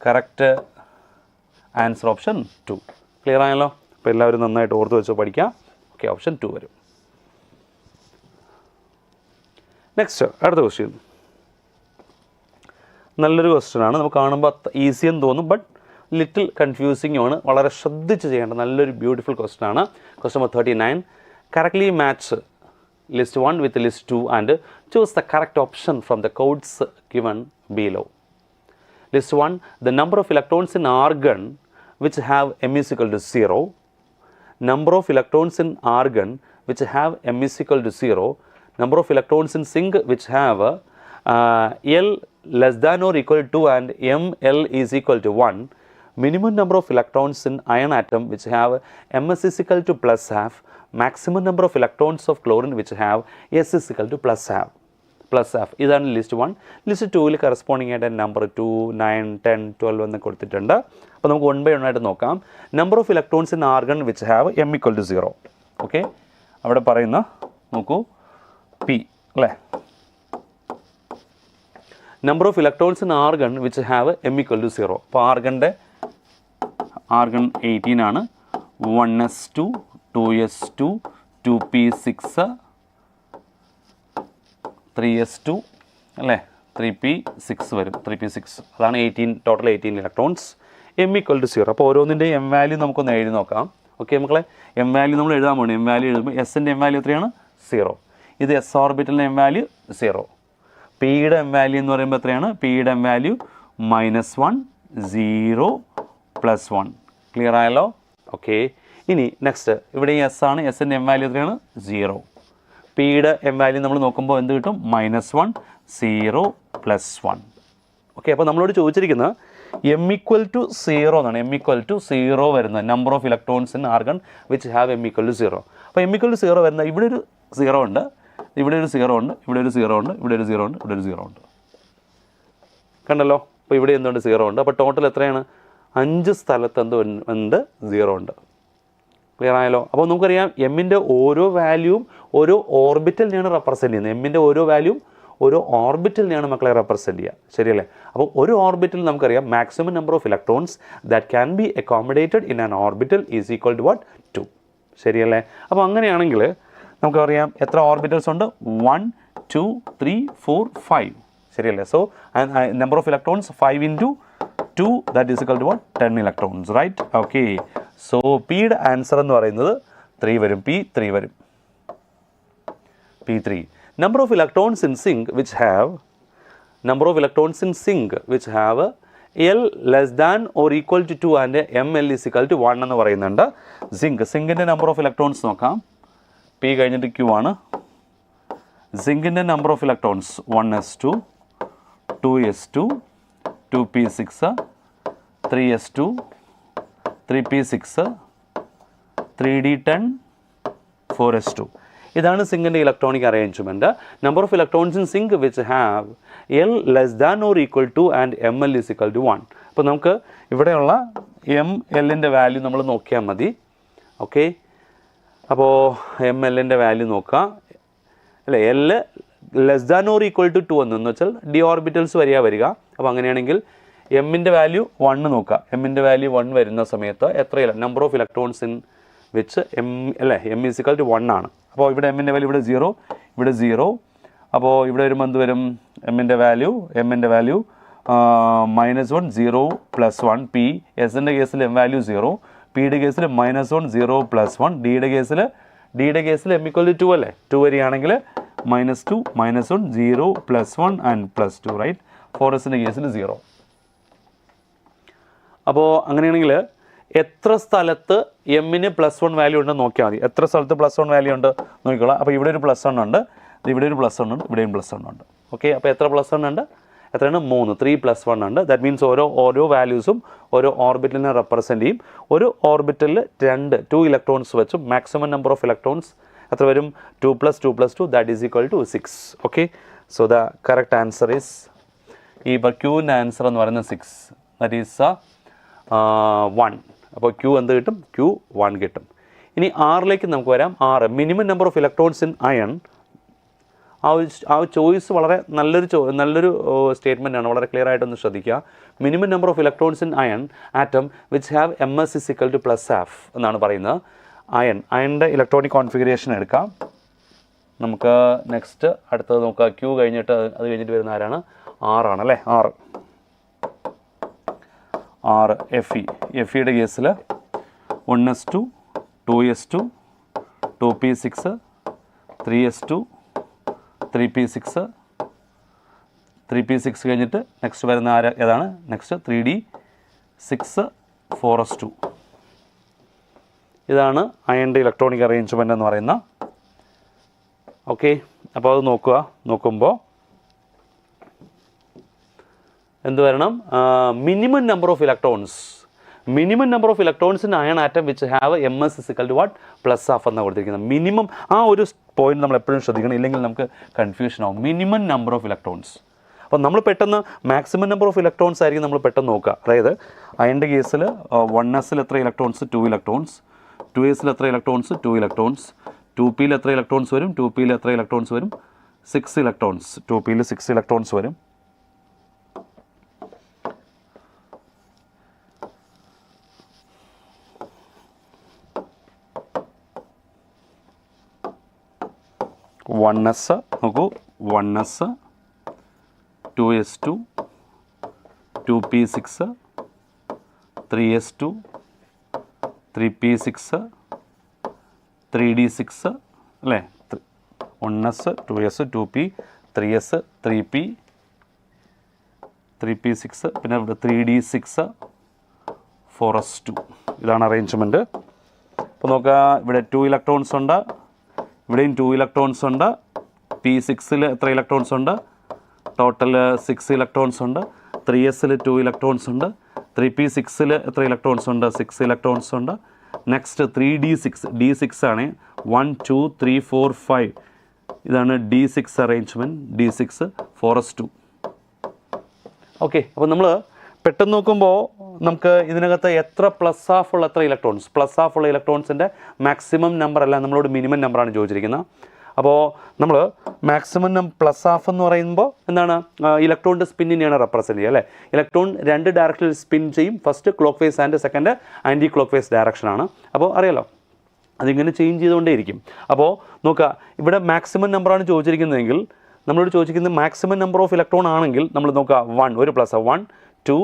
correct answer option 2. Clear ആയല്ലോ? അപ്പോൾ എല്ലാവരും നന്നായിട്ട് ഓർത്ത് വെച്ച് പഠിക്കാം. ഓക്കെ, ഓപ്ഷൻ 2 വരും. Next അടുത്ത ക്വസ്റ്റ്യൻ നല്ലൊരു ക്വസ്റ്റ്യൻ ആണ്. നമുക്ക് കാണുമ്പോൾ ഈസി എന്ന് തോന്നും, ബട്ട് ലിറ്റിൽ കൺഫ്യൂസിംഗ് ആണ്. വളരെ ശ്രദ്ധിച്ച് ചെയ്യേണ്ട നല്ലൊരു ബ്യൂട്ടിഫുൾ ക്വസ്റ്റ്യൻ ആണ്. Question number 39. Correctly match list 1 with list 2 and choose the correct option from the codes given below. List 1, the number of electrons in argon which have m is equal to 0. Number of electrons in argon which have m is equal to 0. Number of electrons in zinc which have L less than or equal to and ml is equal to 1. Minimum number of electrons in iron atom which have ms is equal to plus half. Maximum number of electrons of chlorine which have s is equal to plus half. ഇതാണ് list 1. List 2ൽ corresponding ആയിട്ട് number 2, 9, 10, 12 എന്ന് കൊടുത്തിട്ടുണ്ട്. അപ്പോൾ നമുക്ക് 1 by 1 ആയിട്ട് നോക്കാം. Number of electrons in argon which have m equal to 0. Okay, അവിടെ പറയുന്ന നോക്കൂ P, അല്ലേ? Number of electrons in argon which have m equal to 0. അപ്പോൾ ആർഗൺ 18 ആണ്. 1s2, 2s2, 2p6, 3s2 അല്ലേ? 3p6 വരും. 3p6 അതാണ് 18, total 18 electrons. m equal to 0. അപ്പോൾ ഓരോന്നിൻ്റെയും m വാല്യൂ നമുക്കൊന്ന് എഴുതി നോക്കാം. ഓക്കെ മക്കളെ, m വാല്യൂ നമ്മൾ എഴുതാൻ പോകണം. m വാല്യൂ എഴുതുമ്പോൾ എസിൻ്റെ m വാല്യൂ എത്രയാണ്? 0. ഇത് s ഓർബിറ്റലിൻ്റെ m വാല്യൂ 0. പിയുടെ m വാല്യൂ എന്ന് പറയുമ്പോൾ എത്രയാണ്? പിയുടെ m വാല്യൂ -1, 0, +1. ക്ലിയർ ആയല്ലോ? ഓക്കെ, ഇനി നെക്സ്റ്റ് ഇവിടെ എസ് ആണ്. എസിൻ്റെ m വാല്യൂ എത്രയാണ്? 0. പിയുടെ m വാല്യൂ നമ്മൾ നോക്കുമ്പോൾ എന്ത് കിട്ടും? -1, 0, +1. ഓക്കെ, അപ്പോൾ നമ്മളോട് ചോദിച്ചിരിക്കുന്നത് m equal to 0 എന്നാണ്. m equal to 0 വരുന്ന number of electrons in argon which have m equal to 0. അപ്പോൾ m equal to 0 വരുന്ന ഇവിടെ ഒരു 0 ഉണ്ട്, ഇവിടെ ഒരു 0 ഉണ്ട്, ഇവിടെ ഒരു 0 ഉണ്ട്, ഇവിടെ ഒരു 0 ഉണ്ട്, ഇവിടെ ഒരു 0 ഉണ്ട്. കണ്ടല്ലോ, അപ്പോൾ ഇവിടെ എന്തുകൊണ്ട് 0 ഉണ്ട്. അപ്പോൾ ടോട്ടൽ എത്രയാണ്? 5 സ്ഥലത്ത് എന്തുണ്ട്? 0 ഉണ്ട്. ക്ലിയർ ആയല്ലോ. അപ്പോൾ നമുക്കറിയാം എമ്മിൻ്റെ ഓരോ വാല്യൂവും ഓരോ ഓർബിറ്റലിനെയാണ് റെപ്രസെൻറ്റ് ചെയ്യുന്നത്. എമ്മിൻ്റെ ഓരോ വാല്യൂവും ഓരോ ഓർബിറ്റലിനെയാണ് മക്കളെ റെപ്രസെൻറ്റ് ചെയ്യുക. ശരിയല്ലേ? അപ്പോൾ ഒരു ഓർബിറ്റൽ നമുക്കറിയാം maximum number of electrons that can be accommodated in an orbital is equal to what? 2. ശരിയല്ലേ? അപ്പോൾ അങ്ങനെയാണെങ്കിൽ നമുക്കറിയാം എത്ര ഓർബിറ്റൽസ് ഉണ്ട്? 1 2 3 4 5. ശരിയല്ലേ? So number of electrons 5 into 2 that is equal to what? 10 electrons, right? Okay. So Pയുടെ answer എന്ന് പറയുന്നത് 3 വരും. P3 വരും. P3. Number of electrons in zinc which have L less than or equal to 2 and ML is equal to 1 എന്ന് പറയുന്നുണ്ട്. സിങ്കിൻ്റെ number of electrons നോക്കാം. P കഴിഞ്ഞിട്ട് Q ആണ്. സിങ്കിൻ്റെ number of electrons 1s2, 2s2, 2p6, 3s2, 3p6, 3d10, 4s2. ഇതാണ് സിങ്കിൻ്റെ electronic arrangement. Number of electrons in zinc which have L less than or equal to and M L is equal to 1. അപ്പോൾ നമുക്ക് ഇവിടെയുള്ള M എല്ലിൻ്റെ value നമ്മൾ നോക്കിയാൽ മതി. Okay, അപ്പോൾ എം എല്ലിൻ്റെ വാല്യൂ നോക്കാം അല്ലേ. L less than or equal to 2 എന്ന് വെച്ചാൽ ഡി ഓർബിറ്റൽസ് വരിക. അപ്പോൾ അങ്ങനെയാണെങ്കിൽ എമ്മിൻ്റെ വാല്യൂ 1 നോക്കുക. എമ്മിൻ്റെ വാല്യൂ 1 വരുന്ന സമയത്ത് എത്രയില്ല? Number of electrons in which M അല്ലേ എം ഈസ് ഈക്വൽ ടു 1 ആണ്. അപ്പോൾ ഇവിടെ എമ്മിൻ്റെ വാല്യൂ ഇവിടെ 0, ഇവിടെ 0. അപ്പോൾ ഇവിടെ വരുമ്പോൾ എന്ത് വരും? എമ്മിൻ്റെ വാല്യൂ -1 0 +1 പി. എസിൻ്റെ കേസിൽ എം വാല്യൂ 0, പിയുടെ കേസിൽ -1 0 +1, ഡിയുടെ കേസിൽ എം ഈക്വൽ ടു 2 അല്ലേ. 2 വരികയാണെങ്കിൽ -2 -1 0 +1 ആൻഡ് +2, റൈറ്റ്. 4എസിൻ്റെ കേസിൽ 0. അപ്പോൾ അങ്ങനെയാണെങ്കിൽ എത്ര സ്ഥലത്ത് എമ്മിന് +1 വാല്യൂ ഉണ്ടെന്ന് നോക്കിയാൽ മതി. എത്ര സ്ഥലത്ത് +1 വാല്യൂ ഉണ്ട് നോക്കിക്കോളാം. അപ്പോൾ ഇവിടെ ഒരു +1 ഉണ്ട്, ഇവിടെ ഒരു +1 ഉണ്ട്, ഇവിടെയും +1 ഉണ്ട്. ഓക്കെ, അപ്പോൾ എത്ര +1 ഉണ്ട്? എത്രയാണ്? 3. 3 + 1 ഉണ്ട്. ദാറ്റ് മീൻസ് ഓരോ വാല്യൂസും ഓരോ ഓർബിറ്റലിനെ റെപ്രസെൻറ്റ് ചെയ്യും. ഒരു ഓർബിറ്റലിൽ 2 ഇലക്ട്രോൺസ് വെച്ചും മാക്സിമം നമ്പർ ഓഫ് ഇലക്ട്രോൺസ് എത്ര വരും? 2 + 2 + 2 that is equal to 6. Okay, so the correct answer is ഈ ക്യൂവിൻ്റെ ആൻസർ എന്ന് പറയുന്നത് 6, ദാറ്റ് ഈസ് 1. അപ്പോൾ Q എന്ത് കിട്ടും? Q1 കിട്ടും. ഇനി ആറിലേക്ക് നമുക്ക് വരാം. 6 minimum number of electrons in iron. ആ ചോയ്സ് വളരെ നല്ലൊരു സ്റ്റേറ്റ്മെൻ്റ് ആണ്. വളരെ ക്ലിയർ ആയിട്ടൊന്ന് ശ്രദ്ധിക്കുക. Minimum number of electrons in iron atom which have MS is equal to +half എന്നാണ് പറയുന്നത്. അയണിൻ്റെ ഇലക്ട്രോണിക് കോൺഫിഗറേഷൻ എടുക്കാം. നമുക്ക് നെക്സ്റ്റ് അടുത്തത് നോക്കുക. Q കഴിഞ്ഞിട്ട് അത് കഴിഞ്ഞിട്ട് വരുന്ന ആരാണ്? 6 ആണല്ലേ. 6 എഫിയുടെ കേസിൽ 1s2, 2s2, 2p6, 3s2, 3p6, 3p6 കഴിഞ്ഞിട്ട് നെക്സ്റ്റ് വരുന്ന ഏതാണ്? Next 3d6, 4s2. ഇതാണ് അയണിൻ്റെ ഇലക്ട്രോണിക് അറേഞ്ച്മെൻ്റ് എന്ന് പറയുന്ന. ഓക്കെ, അപ്പോൾ അത് നോക്കുമ്പോൾ എന്ത് വരണം? Minimum number of electrons in iron atom which have MS is equal to what? +half എന്നാണ് കൊടുത്തിരിക്കുന്നത്. മിനിമം ആ ഒരു പോയിന്റ് നമ്മൾ എപ്പോഴും ശ്രദ്ധിക്കണം, ഇല്ലെങ്കിൽ നമുക്ക് കൺഫ്യൂഷൻ ആവും. Minimum number of electrons. അപ്പോൾ നമ്മൾ പെട്ടെന്ന് മാക്സിമം നമ്പർ ഓഫ് ഇലക്ട്രോൺസ് ആയിരിക്കും നമ്മൾ പെട്ടെന്ന് നോക്കുക. അതായത് അയണിൻ്റെ കേസിൽ 1s എത്ര ഇലക്ട്രോൺസ്? 2 ഇലക്ട്രോൺസ്. 2s എത്ര ഇലക്ട്രോൺസ്? 2 ഇലക്ട്രോൺസ്. 2p എത്ര ഇലക്ട്രോൺസ് വരും? 2p എത്ര ഇലക്ട്രോൺസ് വരും? 6 ഇലക്ട്രോൺസ്. 2p 6 ഇലക്ട്രോൺസ് വരും. നോക്കൂ, 1s, 2s2, 2p6, 3s2, 3p6, 3d6 അല്ലേ. 1s, 2s, 2p, 3s, 3p, 3p6, പിന്നെ 3d6, 4s2. ഇതാണ് അറേഞ്ച്മെൻറ്റ്. അപ്പോൾ നോക്കുക, ഇവിടെ 2 ഇലക്ട്രോൺസ് ഉണ്ട്, ഇവിടെയും 2 ഇലക്ട്രോൺസ് ഉണ്ട്. P6 എത്ര ഇലക്ട്രോൺസ് ഉണ്ട്? ടോട്ടൽ 6 ഇലക്ട്രോൺസ് ഉണ്ട്. 3s-ൽ 2 ഇലക്ട്രോൺസ് ഉണ്ട്. 3p6-ൽ എത്ര ഇലക്ട്രോൺസ് ഉണ്ട്? 6 ഇലക്ട്രോൺസ് ഉണ്ട്. നെക്സ്റ്റ് 3d6 ആണ്. 1 2 3 4 5 ഇതാണ് d6 arrangement. d6 4s2. Okay, അപ്പോൾ നമ്മൾ പെട്ടെന്ന് നോക്കുമ്പോൾ നമുക്ക് ഇതിനകത്ത് എത്ര പ്ലസ് ഹാഫ് ഉള്ള എത്ര ഇലക്ട്രോൺസ്, പ്ലസ് ഹാഫ് ഉള്ള ഇലക്ട്രോൺസിൻ്റെ മാക്സിമം നമ്പർ അല്ല, നമ്മളോട് മിനിമം നമ്പറാണ് ചോദിച്ചിരിക്കുന്നത്. അപ്പോൾ നമ്മൾ മാക്സിമം പ്ലസ് ഹാഫ് എന്ന് പറയുമ്പോൾ എന്താണ്? ഇലക്ട്രോണിൻ്റെ സ്പിന്നിനെയാണ് റെപ്രസെൻറ്റ് ചെയ്യുക അല്ലേ. ഇലക്ട്രോൺ 2 ഡയറക്ഷനിൽ സ്പിൻ ചെയ്യും. First clockwise and second anticlockwise ഡയറക്ഷനാണ്. അപ്പോൾ അറിയാലോ, അതിങ്ങനെ ചേഞ്ച് ചെയ്തുകൊണ്ടേയിരിക്കും. അപ്പോൾ നോക്കുക, ഇവിടെ മാക്സിമം നമ്പറാണ് ചോദിച്ചിരിക്കുന്നതെങ്കിൽ നമ്മളോട് ചോദിച്ചിരിക്കുന്നത് മാക്സിമം നമ്പർ ഓഫ് ഇലക്ട്രോൺ ആണെങ്കിൽ നമ്മൾ നോക്കുക 1 ഒരു പ്ലസ് 1 2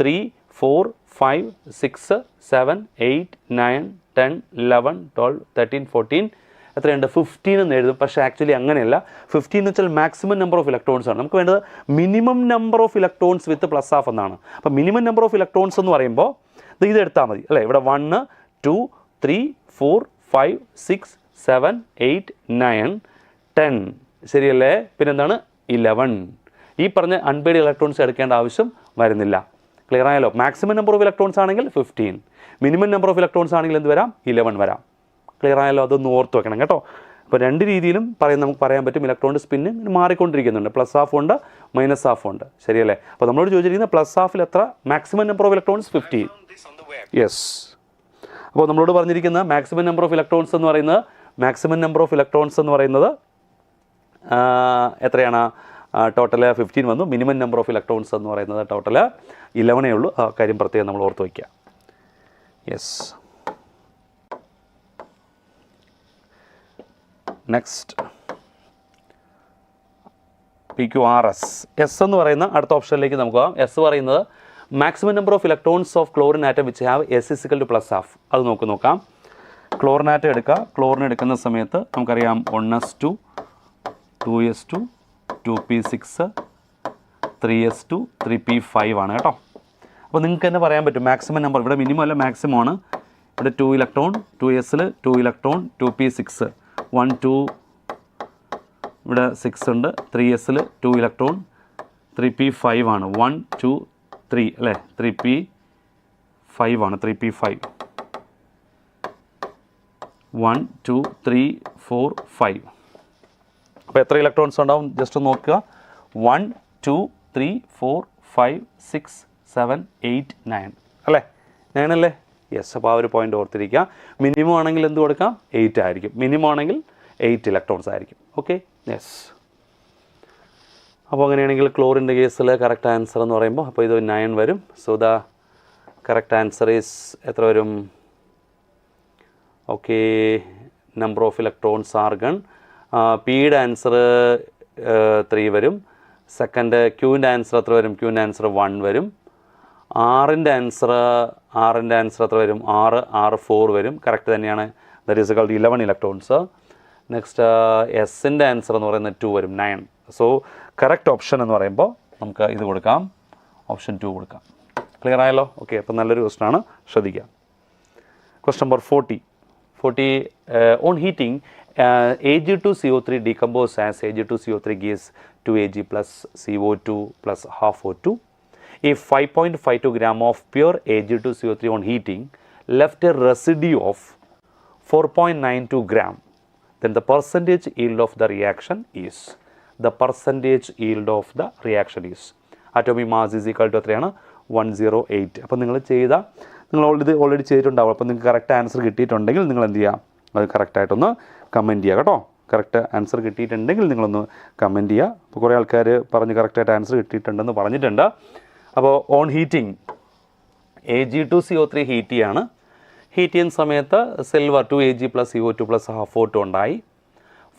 3 4 5 6 7 8 9 10 11 12 13 14 എത്രയുണ്ട്? 15 എന്ന് എഴുതും. പക്ഷേ ആക്ച്വലി അങ്ങനെയല്ല. 15 എന്ന് വെച്ചാൽ മാക്സിമം നമ്പർ ഓഫ് ഇലക്ട്രോൺസ് ആണ്. നമുക്ക് വേണ്ടത് minimum number of electrons with plus half എന്നാണ്. അപ്പോൾ മിനിമം നമ്പർ ഓഫ് ഇലക്ട്രോൺസ് എന്ന് പറയുമ്പോൾ ഇത് എടുത്താൽ മതി അല്ലേ. ഇവിടെ 1 2 3 4 5 6 7 8 9 10 ശരിയല്ലേ. പിന്നെന്താണ്? 11. ഈ പറഞ്ഞ അൺപെയ്ഡ് ഇലക്ട്രോൺസ് എടുക്കേണ്ട ആവശ്യം വരുന്നില്ല. ക്ലിയർ ആയല്ലോ. മാക്സിമം നമ്പർ ഓഫ് ഇലക്ട്രോൺസ് ആണെങ്കിൽ 15, മിനിമം നമ്പർ ഓഫ് ഇലക്ട്രോൺസ് ആണെങ്കിൽ എന്ത് വരാം? 11 വരാം. ക്ലിയർ ആയല്ലോ. അതൊന്ന് ഓർത്ത് വെക്കണം കേട്ടോ. അപ്പോൾ രണ്ട് രീതിയിലും നമുക്ക് പറയാൻ പറ്റും. ഇലക്ട്രോണിൻ്റെ സ്പിന്ന് മാറിക്കൊണ്ടിരിക്കുന്നുണ്ട്. പ്ലസ് ഹാഫ് ഉണ്ട്, മൈനസ് ഹാഫ് ഉണ്ട്. ശരിയല്ലേ. അപ്പോൾ നമ്മളോട് ചോദിച്ചിരിക്കുന്നത് പ്ലസ് ഹാഫിൽ എത്ര maximum number of electrons? 15. Yes. അപ്പോൾ നമ്മളോട് പറഞ്ഞിരിക്കുന്ന മാക്സിമം നമ്പർ ഓഫ് ഇലക്ട്രോൺസ് എന്ന് പറയുന്നത് എത്രയാണ്? ടോട്ടൽ 15 വന്നു. മിനിമം നമ്പർ ഓഫ് ഇലക്ട്രോൺസ് എന്ന് പറയുന്നത് ടോട്ടൽ 11 ഉള്ളൂ. ആ കാര്യം പ്രത്യേകം നമ്മൾ ഓർത്ത് വയ്ക്കുക. യെസ്. Next PQRS. എസ് എന്ന് പറയുന്ന അടുത്ത ഓപ്ഷനിലേക്ക് നമുക്ക് പോകാം. എസ് പറയുന്നത് maximum number of electrons of chlorine atom which have S is equal two plus half. അത് നോക്കാം. ക്ലോറിൻ ആറ്റം എടുക്കുക. ക്ലോറിൻ എടുക്കുന്ന സമയത്ത് നമുക്കറിയാം 1s2 2s2 2p6 3s2 3p5 ആണ് കേട്ടോ. അപ്പോൾ നിങ്ങൾക്ക് തന്നെ പറയാൻ പറ്റും മാക്സിമം നമ്പർ. ഇവിടെ മിനിമം അല്ല, മാക്സിമം ആണ്. ഇവിടെ 2 ഇലക്ട്രോൺ, 2sൽ 2 ഇലക്ട്രോൺ, 2p6 1 2 ഇവിടെ 6 ഉണ്ട്. 3sൽ 2 ഇലക്ട്രോൺ, 3p5 ആണ്. 1 2 3 അല്ലേ. 3p5 ആണ്. 3p5 1 2 3 4 5. അപ്പോൾ എത്ര ഇലക്ട്രോൺസ് ഉണ്ടാവും? ജസ്റ്റ് നോക്കുക. 1 2 3 4 5 6 7 8 9 അല്ലേ. 9 അല്ലേ. യെസ്. അപ്പോൾ ആ ഒരു പോയിൻ്റ് ഓർത്തിരിക്കുക. മിനിമം ആണെങ്കിൽ എന്ത് കൊടുക്കാം? 8 ആയിരിക്കും. മിനിമം ആണെങ്കിൽ 8 ഇലക്ട്രോൺസ് ആയിരിക്കും. ഓക്കെ. യെസ്. അപ്പോൾ അങ്ങനെയാണെങ്കിൽ ക്ലോറിൻ്റെ കേസിൽ കറക്റ്റ് ആൻസർ എന്ന് പറയുമ്പോൾ അപ്പോൾ ഇത് 9 വരും. So the correct answer is എത്ര വരും? Okay. Number of electrons argon. പിയുടെ ആൻസർ 3 വരും. സെക്കൻഡ് ക്യൂവിൻ്റെ ആൻസർ എത്ര വരും? ക്യൂവിൻ്റെ ആൻസർ 1 വരും. ആറിൻ്റെ ആൻസർ എത്ര വരും? 6 4 വരും. കറക്റ്റ് തന്നെയാണ്. That is equal to 11 electrons. Next എസിൻ്റെ ആൻസർ എന്ന് പറയുന്നത് 2 വരും, 9. സോ കറക്റ്റ് ഓപ്ഷൻ എന്ന് പറയുമ്പോൾ നമുക്ക് ഇത് കൊടുക്കാം, ഓപ്ഷൻ 2 കൊടുക്കാം. ക്ലിയർ ആയല്ലോ? ഓക്കെ. അപ്പോൾ നല്ലൊരു ക്വസ്റ്റനാണ്, ശ്രദ്ധിക്കുക. Question number 40. On heating Ag2CO3 decompose as Ag2CO3 gives 2Ag plus CO2 plus half O2. If 5.52 gram of pure Ag2CO3 on heating left a residue of 4.92 gram, then the percentage yield of the reaction is. Atomic mass is equal to എത്രയാണ്? 108. അപ്പോൾ നിങ്ങൾ already ചെയ്തിട്ടുണ്ടാവും. അപ്പോൾ നിങ്ങൾക്ക് correct answer കിട്ടിയിട്ടുണ്ടെങ്കിൽ നിങ്ങൾ എന്ത് ചെയ്യുക? അത് കറക്റ്റായിട്ടൊന്ന് കമൻറ്റ് ചെയ്യുക കേട്ടോ. കറക്റ്റ് ആൻസർ കിട്ടിയിട്ടുണ്ടെങ്കിൽ നിങ്ങളൊന്ന് കമൻറ്റ് ചെയ്യുക. അപ്പോൾ കുറേ ആൾക്കാർ പറഞ്ഞ് കറക്റ്റായിട്ട് ആൻസർ കിട്ടിയിട്ടുണ്ടെന്ന് പറഞ്ഞിട്ടുണ്ട്. അപ്പോൾ ഓൺ ഹീറ്റിംഗ് Ag2CO3 ഹീറ്റ് ചെയ്യാണ്. ഹീറ്റ് ചെയ്യുന്ന സമയത്ത് silver 2Ag plus CO2 plus half O2 ഉണ്ടായി.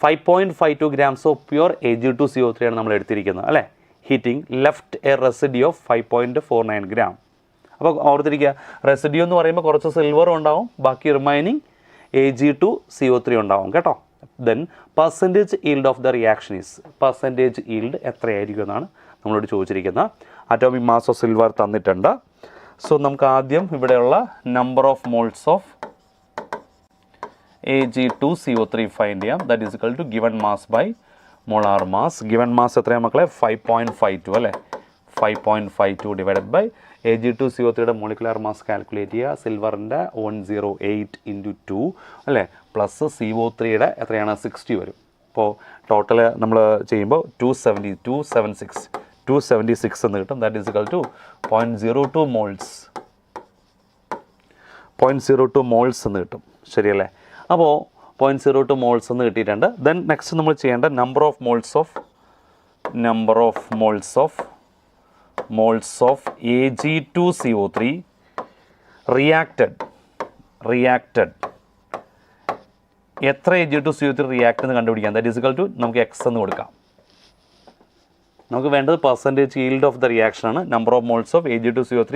5.52 grams ഓഫ് പ്യുവർ Ag2CO3 ആണ് നമ്മൾ എടുത്തിരിക്കുന്നത് അല്ലേ. Heating left A residue of 5.49 gram. അപ്പോൾ ഓർത്തിരിക്കുക, റെസിഡ്യൂ എന്ന് പറയുമ്പോൾ കുറച്ച് സിൽവറും ഉണ്ടാവും, ബാക്കി റിമൈനിങ് Ag2CO3 ഉണ്ടാവും കേട്ടോ. Then percentage yield of the reaction is. Percentage yield എത്രയായിരിക്കും എന്നാണ് നമ്മളോട് ചോദിച്ചിരിക്കുന്നത്. അറ്റോമിക് മാസ് ഓഫ് സിൽവർ തന്നിട്ടുണ്ട്. സോ നമുക്ക് ആദ്യം ഇവിടെയുള്ള number of moles of Ag2CO3 find ചെയ്യാം. That is equal to given mass by molar mass. Given mass എത്രയാണ് മക്കളെ? 5.52 അല്ലേ. 5.52 divided by Ag2CO3 molecular mass calculate ചെയ്യുക. സിൽവറിൻ്റെ 108 into 2 അല്ലേ, പ്ലസ് CO3 എത്രയാണ് 60 വരും. അപ്പോൾ ടോട്ടൽ നമ്മൾ ചെയ്യുമ്പോൾ 276 എന്ന് കിട്ടും. That is equal to 0.02 moles 0.02 moles എന്ന് കിട്ടും. ശരിയല്ലേ? അപ്പോൾ 0.02 മോൾസ് എന്ന് കിട്ടിയിട്ടുണ്ട്. ദെൻ നെക്സ്റ്റ് നമ്മൾ ചെയ്യേണ്ട number of moles of Ag2CO3 reacted എത്ര Ag2CO3 റിയാക്ട് എന്ന് കണ്ടുപിടിക്കാം. ദാറ്റ് ഈസ് ഇക്വൽ ടു നമുക്ക് എക്സ് എന്ന് കൊടുക്കാം. നമുക്ക് വേണ്ടത് percentage yield of the reaction ആണ്. Number of moles of Ag2CO3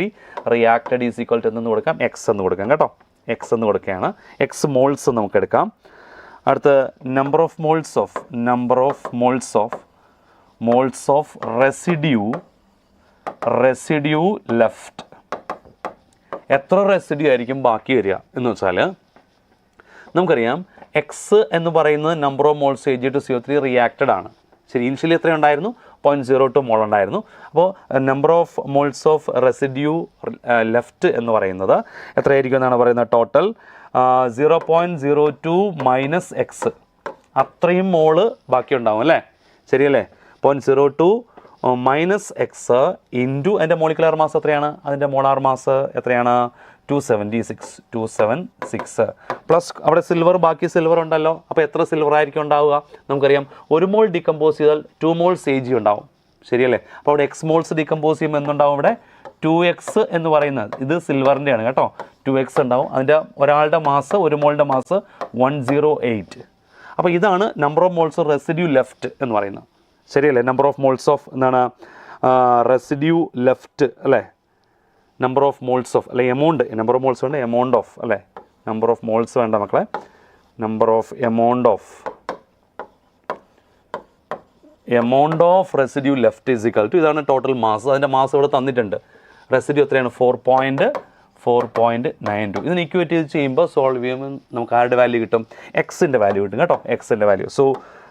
reacted is equal to എന്ന് കൊടുക്കാം, എക്സ് എന്ന് കൊടുക്കാം കേട്ടോ. എക്സ് എന്ന് കൊടുക്കുകയാണ്. എക്സ് മോൾസ് നമുക്ക് എടുക്കാം. അടുത്ത number of moles of residue left. എത്ര റെസിഡ്യൂ ആയിരിക്കും ബാക്കി വരിക എന്ന് വെച്ചാൽ നമുക്കറിയാം എക്സ് എന്ന് പറയുന്നത് number of moles Ag2CO3 reacted ആണ്. ശരി, ഇനിഷ്യലി എത്ര ഉണ്ടായിരുന്നു? 0.02 മോൾ ഉണ്ടായിരുന്നു. അപ്പോൾ number of moles of residue left എന്ന് പറയുന്നത് എത്രയായിരിക്കും എന്നാണ് പറയുന്നത്? ടോട്ടൽ 0.02 മൈനസ് എക്സ്, അത്രയും മോള് ബാക്കി ഉണ്ടാവും അല്ലേ? ശരിയല്ലേ? 0.02 മൈനസ് എക്സ് ഇൻറ്റു അതിൻ്റെ മോളിക്കുലർ മാസ് എത്രയാണ്? അതിൻ്റെ മോളാർ മാസ് എത്രയാണ്? 276 പ്ലസ് അവിടെ സിൽവർ, ബാക്കി സിൽവർ ഉണ്ടല്ലോ. അപ്പോൾ എത്ര സിൽവർ ആയിരിക്കും ഉണ്ടാവുക? നമുക്കറിയാം 1 മോൾ ഡിക്കമ്പോസ് ചെയ്താൽ 2 മോൾസ് Ag ഉണ്ടാവും. ശരിയല്ലേ? അപ്പോൾ അവിടെ എക്സ് മോൾസ് ഡിക്കമ്പോസ് ചെയ്യുമ്പോൾ എന്തുണ്ടാവും? ഇവിടെ 2x എന്ന് പറയുന്നത് ഇത് സിൽവറിൻ്റെയാണ് കേട്ടോ. 2x ഉണ്ടാവും. അതിൻ്റെ ഒരാളുടെ മാസ്, 1 മോളുടെ മാസ് 108. അപ്പോൾ ഇതാണ് number of moles of residue left എന്ന് പറയുന്നത്. ശരിയല്ലേ? നമ്പർ ഓഫ് മോൾസ് ഓഫ് എന്താണ് റെസിഡ്യൂ ലെഫ്റ്റ് അല്ലേ? നമ്പർ ഓഫ് മോൾസ് ഓഫ് അല്ലെ എമൗണ്ട്, നമ്പർ ഓഫ് മോൾസ് വേണ്ട, എമൗണ്ട് ഓഫ് അല്ലേ? നമ്പർ ഓഫ് മോൾസ് വേണ്ട മക്കളെ, number of amount of residue left is equal to, ഇതാണ് ടോട്ടൽ മാസ്. അതിൻ്റെ മാസ് ഇവിടെ തന്നിട്ടുണ്ട്. റെസിഡ്യൂ എത്രയാണ്? 4.92. ഇതിന് ഇക്വേറ്റ് ചെയ്ത് ചെയ്യുമ്പോൾ സോൾവ് ചെയ്യുമ്പോൾ നമുക്ക് ആരുടെ വാല്യൂ കിട്ടും? എക്സിൻ്റെ വാല്യൂ കിട്ടും കേട്ടോ, എക്സിൻ്റെ value. So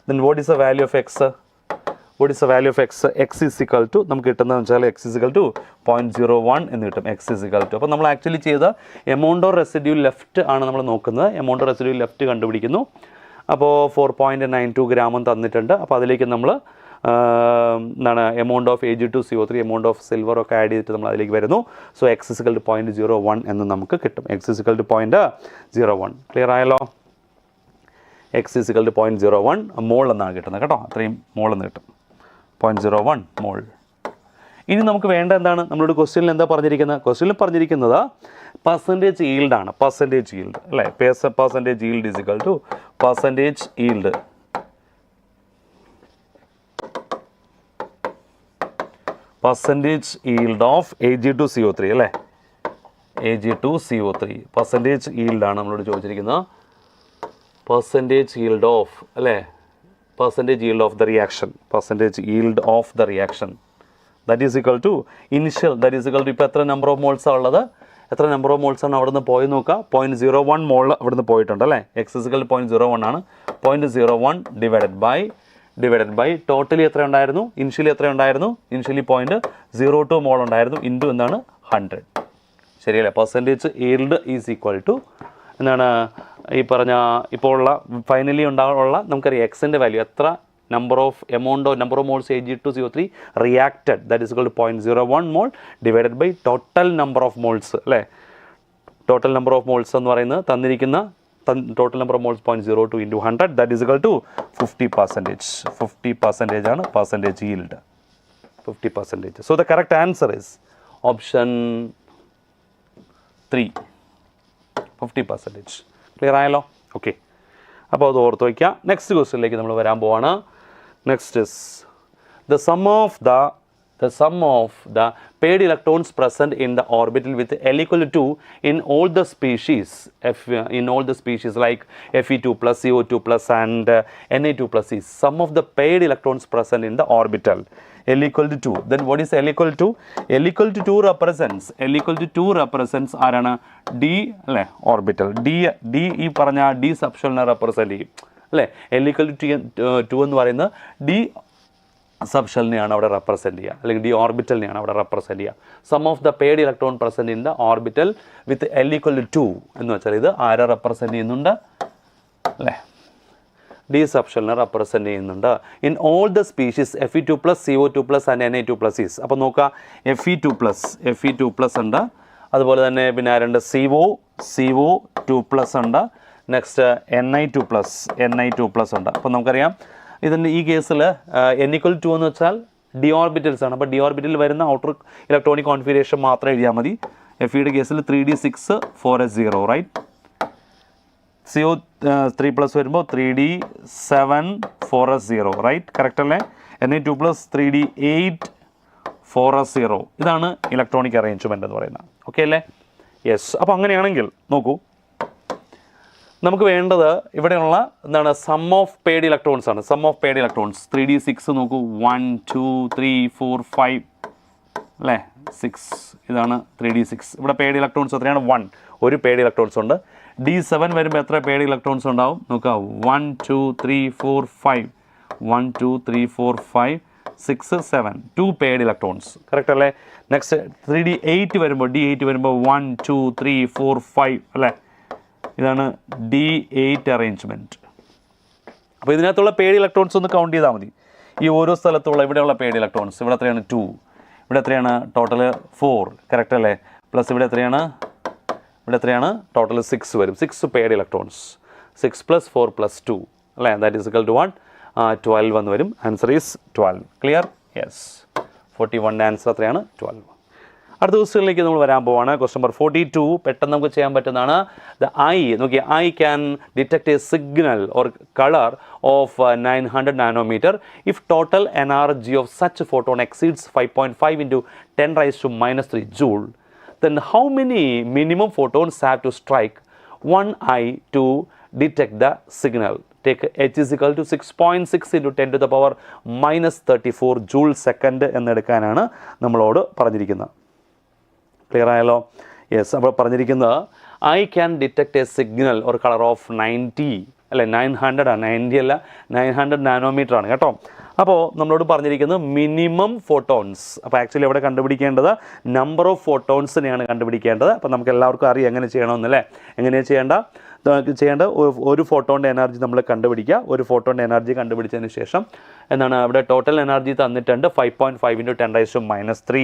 then what is the value of X? X is equal to നമുക്ക് കിട്ടുന്നതെന്ന് വെച്ചാൽ എക്സ് ഈസ് ഈക്വൽ ടു 0.01 എന്ന് കിട്ടും. എക്സ് ഈസ് ഈക്വൽ ടു, അപ്പോൾ നമ്മൾ ആക്ച്വലി ചെയ്ത എമൗണ്ട് ഓഫ് റെസിഡ്യൂ ലെഫ്റ്റ് ആണ് നമ്മൾ നോക്കുന്നത്. എമൗണ്ട് ഓഫ് റെസിഡ്യൂ ലെഫ്റ്റ് കണ്ടുപിടിക്കുന്നു. അപ്പോൾ 4.92 ഗ്രാമും തന്നിട്ടുണ്ട്. അപ്പോൾ അതിലേക്ക് നമ്മൾ എന്താണ് amount of Ag2CO3, amount of silver ഒക്കെ ആഡ് ചെയ്തിട്ട് നമ്മൾ അതിലേക്ക് വരുന്നു. So X is equal to 0.01 എന്ന് നമുക്ക് കിട്ടും. X is equal to 0.01. Clear ആയല്ലോ? X is equal to 0.01 mole എന്നാണ് കിട്ടുന്നത് കേട്ടോ. അത്രയും മോൾ എന്ന് കിട്ടും, 0.01 മോൾ. ഇനി നമുക്ക് വേണ്ട എന്താണ്? നമ്മളോട് ക്വസ്റ്റ്യനിൽ എന്താ പറഞ്ഞിരിക്കുന്നത്? ക്വസ്റ്റ്യനിൽ പറഞ്ഞിരിക്കുന്നത് പെർസെൻറ്റേജ് yield ആണ്. പെർസെൻറ്റേജ് yield അല്ലേ? Percentage yield is equal two percentage yield of Ag2CO3 അല്ലേ? Ag2CO3 പെർസെൻറ്റേജ് yield ആണ് നമ്മളോട് ചോദിച്ചിരിക്കുന്നത്. പെർസെൻറ്റേജ് yield ഓഫ് അല്ലേ? percentage yield of the reaction, that is equal to initial, that is equal to ഇപ്പോൾ എത്ര number of moles ആണ് ഉള്ളത്? എത്ര നമ്പർ ഓഫ് മോൾസ് ആണ് അവിടെ നിന്ന് പോയി നോക്കുക? 0.01 മോൾ അവിടെ നിന്ന് പോയിട്ടുണ്ട് അല്ലേ? എക്സ് ഇസിക്കൽ 0.01 ആണ്. 0.01 ഡിവൈഡഡ് ബൈ ടോട്ടലി എത്ര ഉണ്ടായിരുന്നു? ഇനിഷ്യലി എത്ര ഉണ്ടായിരുന്നു? ഇനിഷ്യലി 0.02 മോൾ ഉണ്ടായിരുന്നു. ഇൻറ്റു എന്താണ്? 100. ശരിയല്ലേ? Percentage yield is equal to എന്താണ് ഈ പറഞ്ഞ ഇപ്പോൾ ഉള്ള ഫൈനലി ഉണ്ടാകാനുള്ള നമുക്കറിയാം എക്സിൻ്റെ വാല്യൂ എത്ര number of moles Ag2CO3 reacted, that is equal to 0.01 mole divided by total number of moles അല്ലേ? ടോട്ടൽ നമ്പർ ഓഫ് മോൾസ് എന്ന് പറയുന്നത് തന്നിരിക്കുന്ന total number of moles 0.02 into 100, that is equal to 50% ആണ് percentage yield, 50%. So the correct answer is option 3, 50%. Clear ആയല്ലോ? Okay, അപ്പോൾ അത് ഓർത്ത് വയ്ക്കുക. നെക്സ്റ്റ് ക്വസ്റ്റ്യനിലേക്ക് നമ്മൾ വരാൻ പോവാണ്. Next is the sum of the paired electrons present in the orbital with L equal to 2 in all the species, like Fe2 plus CO2 plus and Na2 plus is sum of the paired electrons present in the orbital. L equal to 2. Then what is L equal to? L equal to 2 represents ആരാണ്? D അല്ലേ? Orbital. D ഈ പറഞ്ഞ D സബ്ഷെല്ലിനെ represent ചെയ്യും അല്ലേ? L equal to 2 എന്ന് പറയുന്നത് D സബ്ഷെല്ലിനെയാണ് അവിടെ represent ചെയ്യുക, അല്ലെങ്കിൽ ഡി ഓർബിറ്റലിനെയാണ് അവിടെ റെപ്രസെൻറ്റ് ചെയ്യുക. Sum of the paired electron present in the orbital with L = 2 എന്ന് വെച്ചാൽ ഇത് ആരെ റെപ്രസെൻറ്റ് ചെയ്യുന്നുണ്ട് അല്ലേ, ഡി സബ്ഷെല്ലിനെ റെപ്രസെൻറ്റ് ചെയ്യുന്നുണ്ട്. In all the species Fe2+, CO2+ and Na2+ is. അപ്പോൾ നോക്കുക, Fe2+ ഉണ്ട്, അതുപോലെ തന്നെ പിന്നെ ആരുണ്ട്, CO2+ ഉണ്ട്, നെക്സ്റ്റ് Na2+ ഉണ്ട്. അപ്പോൾ നമുക്കറിയാം ഇതിൻ്റെ ഈ കേസിൽ N = 2 എന്ന് വെച്ചാൽ ഡി ഓർബിറ്റൽസ് ആണ്. അപ്പോൾ ഡി ഓർബിറ്റലിൽ വരുന്ന ഔട്ടർ ഇലക്ട്രോണിക് കോൺഫിഗറേഷൻ മാത്രം എഴുതിയാൽ മതി. Feയുടെ കേസിൽ 3d6 4s0 റൈറ്റ്. CO3+ വരുമ്പോൾ 3d7 4s0 റൈറ്റ്, കറക്റ്റ് അല്ലേ. Na2+ 3d8 4s0. ഇതാണ് ഇലക്ട്രോണിക് അറേഞ്ച്മെൻറ്റ് എന്ന് പറയുന്നത്. ഓക്കെ അല്ലേ? യെസ്. അപ്പോൾ അങ്ങനെയാണെങ്കിൽ നോക്കൂ, നമുക്ക് വേണ്ടത് ഇവിടെയുള്ള എന്താണ്, സം ഓഫ് പെയ്ഡ് ഇലക്ട്രോൺസ് ആണ്. Sum of paired electrons 3d6 നോക്കൂ, 1 2 3 4 5 അല്ലേ, 6. ഇതാണ് 3d6. ഇവിടെ പെയ്ഡ് ഇലക്ട്രോൺസ് എത്രയാണ്, 1. ഒരു പെയ്ഡ് ഇലക്ട്രോൺസ് ഉണ്ട്. d7 വരുമ്പോൾ എത്ര പെയ്ഡ് ഇലക്ട്രോൺസ് ഉണ്ടാവും നോക്കുക, 1 2 3 4 5 1 2 3 4 5 6 7 2 പെയ്ഡ് ഇലക്ട്രോൺസ്, കറക്റ്റ് അല്ലേ. നെക്സ്റ്റ് 3d8 വരുമ്പോൾ d8 വരുമ്പോൾ 1 2 3 4 5 അല്ലേ, ഇതാണ് d8 അറേഞ്ച്മെൻറ്റ്. അപ്പോൾ ഇതിനകത്തുള്ള പെയ്ഡ് ഇലക്ട്രോൺസ് ഒന്ന് കൗണ്ട് ചെയ്താൽ മതി. ഈ ഓരോ സ്ഥലത്തുള്ള ഇവിടെയുള്ള പെയ്ഡ് ഇലക്ട്രോൺസ്, ഇവിടെ എത്രയാണ് 2, ഇവിടെ എത്രയാണ് ടോട്ടൽ 4, കറക്റ്റ് അല്ലേ. പ്ലസ് ഇവിടെ എത്രയാണ് ടോട്ടൽ 6 വരും. 6 പെയ്ഡ് ഇലക്ട്രോൺസ്, 6 + 4 + 2 അല്ലേ, ദാറ്റ് ഈസ് ഇക്വൽ ടു 1 12 എന്ന് വരും. Answer is 12. Clear? Yes. 41 answer എത്രയാണ്, 12. അടുത്ത ക്വസ്റ്റ്യനിലേക്ക് നമ്മൾ വരാൻ പോവാണ്. ക്വസ്റ്റ്യൻ നമ്പർ 42 പെട്ടെന്ന് നമുക്ക് ചെയ്യാൻ പറ്റുന്നതാണ്. ദ ഐ നോക്കി, eye can detect a signal or colour of 900 nanometre if total energy of such photon exceeds 5.5 × 10⁻³ joule. Then how many minimum photons have to strike one eye to detect the signal? Take H is equal to 6.6 × 10⁻34 joule second എന്നെടുക്കാനാണ് നമ്മളോട് പറഞ്ഞിരിക്കുന്നത്. Clear ആയല്ലോ? Yes. അപ്പോൾ പറഞ്ഞിരിക്കുന്നത് I can detect a signal ഒരു colour of 90 അല്ലെ, 900 ആണ്, 90 അല്ല 900 nanometre ആണ് കേട്ടോ. അപ്പോൾ നമ്മളോട് പറഞ്ഞിരിക്കുന്നത് മിനിമം ഫോട്ടോൺസ്. അപ്പോൾ ആക്ച്വലി അവിടെ കണ്ടുപിടിക്കേണ്ടത് നമ്പർ ഓഫ് ഫോട്ടോൺസിനെയാണ് കണ്ടുപിടിക്കേണ്ടത്. അപ്പോൾ നമുക്ക് എല്ലാവർക്കും അറിയാം എങ്ങനെ ചെയ്യണമെന്നല്ലേ. എങ്ങനെയാണ് ചെയ്യേണ്ട ഒരു ഫോട്ടോണിൻ്റെ എനർജി നമ്മൾ കണ്ടുപിടിക്കുക. ഒരു ഫോട്ടോണിൻ്റെ എനർജി കണ്ടുപിടിച്ചതിന് ശേഷം എന്താണ് അവിടെ ടോട്ടൽ എനർജി തന്നിട്ടുണ്ട് 5.5 × 10⁻³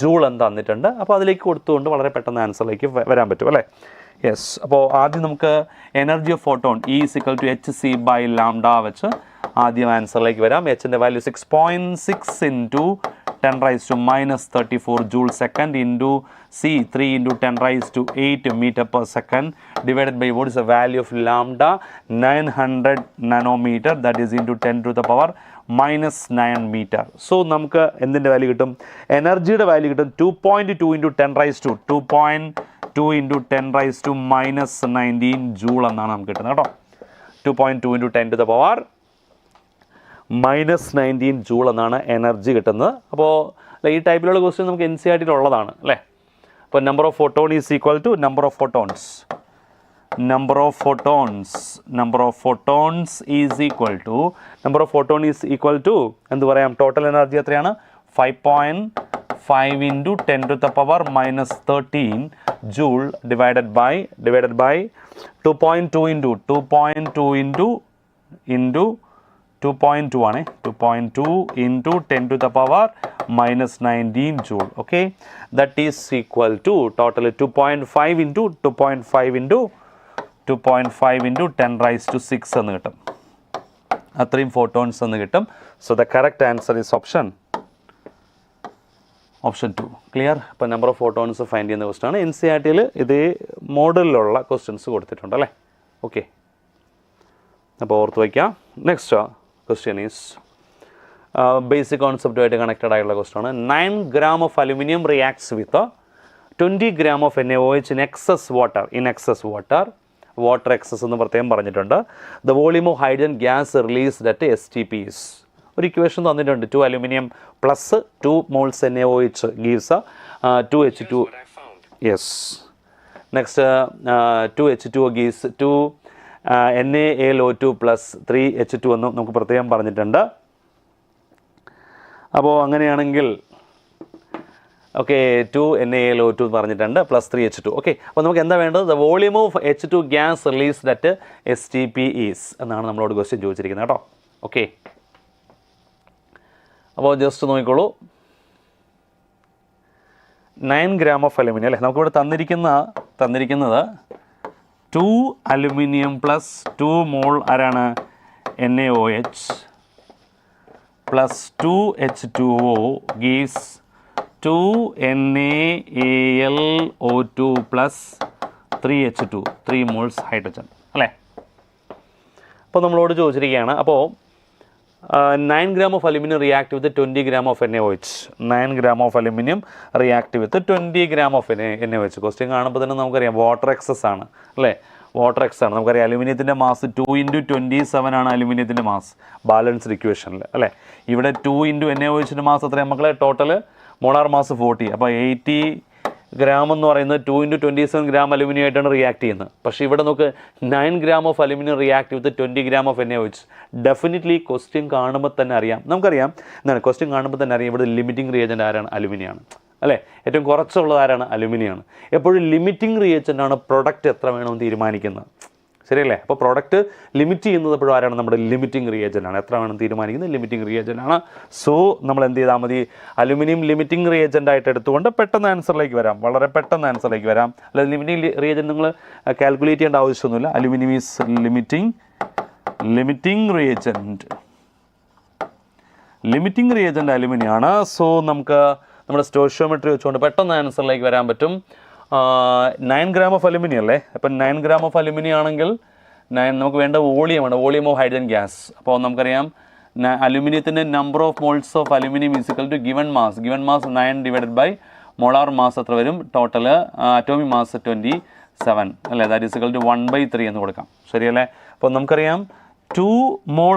ജൂൾ എന്ന് തന്നിട്ടുണ്ട്. അപ്പോൾ അതിലേക്ക് കൊടുത്തുകൊണ്ട് വളരെ പെട്ടെന്ന് ആൻസറിലേക്ക് വരാൻ പറ്റും അല്ലേ. യെസ്. അപ്പോൾ ആദ്യം നമുക്ക് energy of photon E = hc/λ വെച്ച് ആദ്യം ആൻസറിലേക്ക് വരാം. എച്ചിൻ്റെ value 6.6 × 10⁻34 joule second into C 3 × 10⁸ m/s divided by what is the value of lambda 900 nanometer, that is into 10⁻⁻9 meter. So നമുക്ക് എന്തിൻ്റെ വാല്യൂ കിട്ടും, എനർജിയുടെ വാല്യൂ കിട്ടും 2.2 × 10⁻⁻19 ജൂൾ എന്നാണ് നമുക്ക് കിട്ടുന്നത് കേട്ടോ. 2.2 × 10⁻⁻19 ജൂൾ എന്നാണ് എനർജി കിട്ടുന്നത്. അപ്പോൾ ഈ ടൈപ്പിലുള്ള ക്വസ്റ്റ്യൻ നമുക്ക് NCERT ഉള്ളതാണ് അല്ലേ. അപ്പോൾ number of photon is equal to number of photons is equal to എന്ത് പറയാം, ടോട്ടൽ എനർജി എത്രയാണ് 5.5 × 10⁻⁻13 ജൂൾ ഡിവൈഡഡ് ബൈ 2.2 ആണ് 2.2 × 10⁻⁻19 joule. Okay, that is equal to total 2.5 × 10⁻6 എന്ന് കിട്ടും. അത്രയും ഫോട്ടോൺസ് എന്ന് കിട്ടും. So the correct answer is option 2. Clear? ഇപ്പോൾ നമ്പർ ഓഫ് ഫോട്ടോൺസ് ഫൈൻഡ് ചെയ്യുന്ന ക്വസ്റ്റൻ ആണ്. NCERT-ൽ ഇതേ മോഡലിലുള്ള ക്വസ്റ്റ്യൻസ് കൊടുത്തിട്ടുണ്ട് അല്ലേ. ഓക്കെ, അപ്പോൾ ഓർത്ത് വയ്ക്കാം. Next question is basic concept ആയിട്ട് കണക്റ്റഡ് ആയിട്ടുള്ള ക്വസ്റ്റൻ ആണ്. 9 gram of aluminum reacts with 20 gram of NaOH in excess water. Water excess എന്ന് പ്രത്യേകം പറഞ്ഞിട്ടുണ്ട്. The volume of hydrogen gas released at STPs. ഒരു ഇക്വേഷൻ തന്നിട്ടുണ്ട്. 2 aluminum plus 2 moles NaOH gives 2H2. Yes. Next 2H2O gives 2 NaLO2 plus 3H2 എന്ന് നമുക്ക് പ്രത്യേകം പറഞ്ഞിട്ടുണ്ട്. അപ്പോൾ അങ്ങനെയാണെങ്കിൽ ഓക്കെ 2 NaLO2 പറഞ്ഞിട്ടുണ്ട് പ്ലസ് 3H2. ഓക്കെ, അപ്പോൾ നമുക്ക് എന്താ വേണ്ടത്? The volume of H2 gas released at STP is എന്നാണ് നമ്മളോട് ക്വസ്റ്റ്യൻ ചോദിച്ചിരിക്കുന്നത് കേട്ടോ. ഓക്കെ, അപ്പോൾ ജസ്റ്റ് നോക്കിക്കോളൂ. 9 gram ഓഫ് അലുമിനിയം അല്ലേ നമുക്കിവിടെ തന്നിരിക്കുന്നത് 2 അലുമിനിയം പ്ലസ് 2 മോൾ ആരാണ്? NaOH plus 2H2O gives 2 NaAlO2 plus 3H2 3 moles hydrogen അല്ലേ. അപ്പോൾ നമ്മളോട് ചോദിച്ചിരിക്കുകയാണ്, അപ്പോൾ 9 gram of aluminium react with 20 gram of NaOH. 9 gram of aluminium react with 20 gram of NaOH. Question കാണുമ്പോൾ തന്നെ നമുക്കറിയാം വാട്ടർ എക്സസ് ആണ് അല്ലേ, വാട്ടർ എക്സ് ആണ്. നമുക്കറിയാം അലുമിനിയത്തിൻ്റെ മാസ് 2 × 27 ആണ് അലുമിനിയത്തിൻ്റെ മാസ് ബാലൻസ്ഡ് ഇക്വേഷനിൽ അല്ലേ. ഇവിടെ 2 × NaOHൻ്റെ മാസ് എത്രയാണ് മക്കളെ? Total molar mass 40. അപ്പോൾ 80 gram എന്ന് പറയുന്നത് 2 × 27 gram അലുമിനിയം ആയിട്ടാണ് റിയാക്ട് ചെയ്യുന്നത്. പക്ഷേ ഇവിടെ നമുക്ക് 9 gram of aluminium react with 20 gram of NaOH. Definitely question കാണുമ്പോൾ തന്നെ അറിയാം, നമുക്കറിയാം എന്താണ് ക്വസ്റ്റ്യൻ കാണുമ്പോൾ തന്നെ അറിയാം ഇവിടെ ലിമിറ്റിംഗ് റിയേജൻ്റ് ആരാണ്? അലുമിനിയാണ് അല്ലേ. ഏറ്റവും കുറച്ചുള്ളത് ആരാണ്? അലുമിനിയാണ്. എപ്പോഴും ലിമിറ്റിംഗ് റിയേജൻ്റാണ് പ്രൊഡക്റ്റ് എത്ര വേണമെന്ന് തീരുമാനിക്കുന്നത്, ശരിയല്ലേ. അപ്പോൾ പ്രൊഡക്റ്റ് ലിമിറ്റ് ചെയ്യുന്നത് എപ്പോഴും ആരാണ്? നമ്മുടെ ലിമിറ്റിംഗ് റിയേജൻ്റാണ്. എത്ര വേണം തീരുമാനിക്കുന്നത് ലിമിറ്റിംഗ് റിയേജൻ്റാണ്. സോ നമ്മൾ എന്ത് ചെയ്താൽ മതി? അലുമിനിയം ലിമിറ്റിംഗ് റിയേജൻ്റായിട്ട് എടുത്തുകൊണ്ട് പെട്ടെന്ന് ആൻസറിലേക്ക് വരാം, വളരെ പെട്ടെന്ന് ആൻസറിലേക്ക് വരാം. അല്ലാതെ ലിമിറ്റിംഗ് റിയേജൻ്റ് നിങ്ങൾ കാൽക്കുലേറ്റ് ചെയ്യേണ്ട ആവശ്യമൊന്നുമില്ല. അലുമിനിയം ഈസ് ലിമിറ്റിംഗ് റിയേജൻ്റ് അലുമിനിയാണ്. സോ നമുക്ക് നമ്മുടെ സ്റ്റോയിഷ്യോമെട്രി വെച്ചുകൊണ്ട് പെട്ടെന്ന് ആൻസറിലേക്ക് വരാൻ പറ്റും. 9 gram ഓഫ് അലുമിനിയം അല്ലേ. അപ്പം 9 gram ഓഫ് അലുമിനിയം ആണെങ്കിൽ നമുക്ക് വേണ്ട വോളിയമാണ്, വോളിയം ഓഫ് ഹൈഡ്രജൻ ഗ്യാസ്. അപ്പോൾ നമുക്കറിയാം അലുമിനിയത്തിൻ്റെ number of moles of aluminium is equal to given mass 9 divided by molar mass എത്ര വരും? ടോട്ടൽ അറ്റോമിക് മാസ് 27 അല്ലേ. ദാറ്റ് ഈസിക്കൽ ടു 1/3 എന്ന് കൊടുക്കാം, ശരിയല്ലേ. അപ്പോൾ നമുക്കറിയാം 2 മോൾ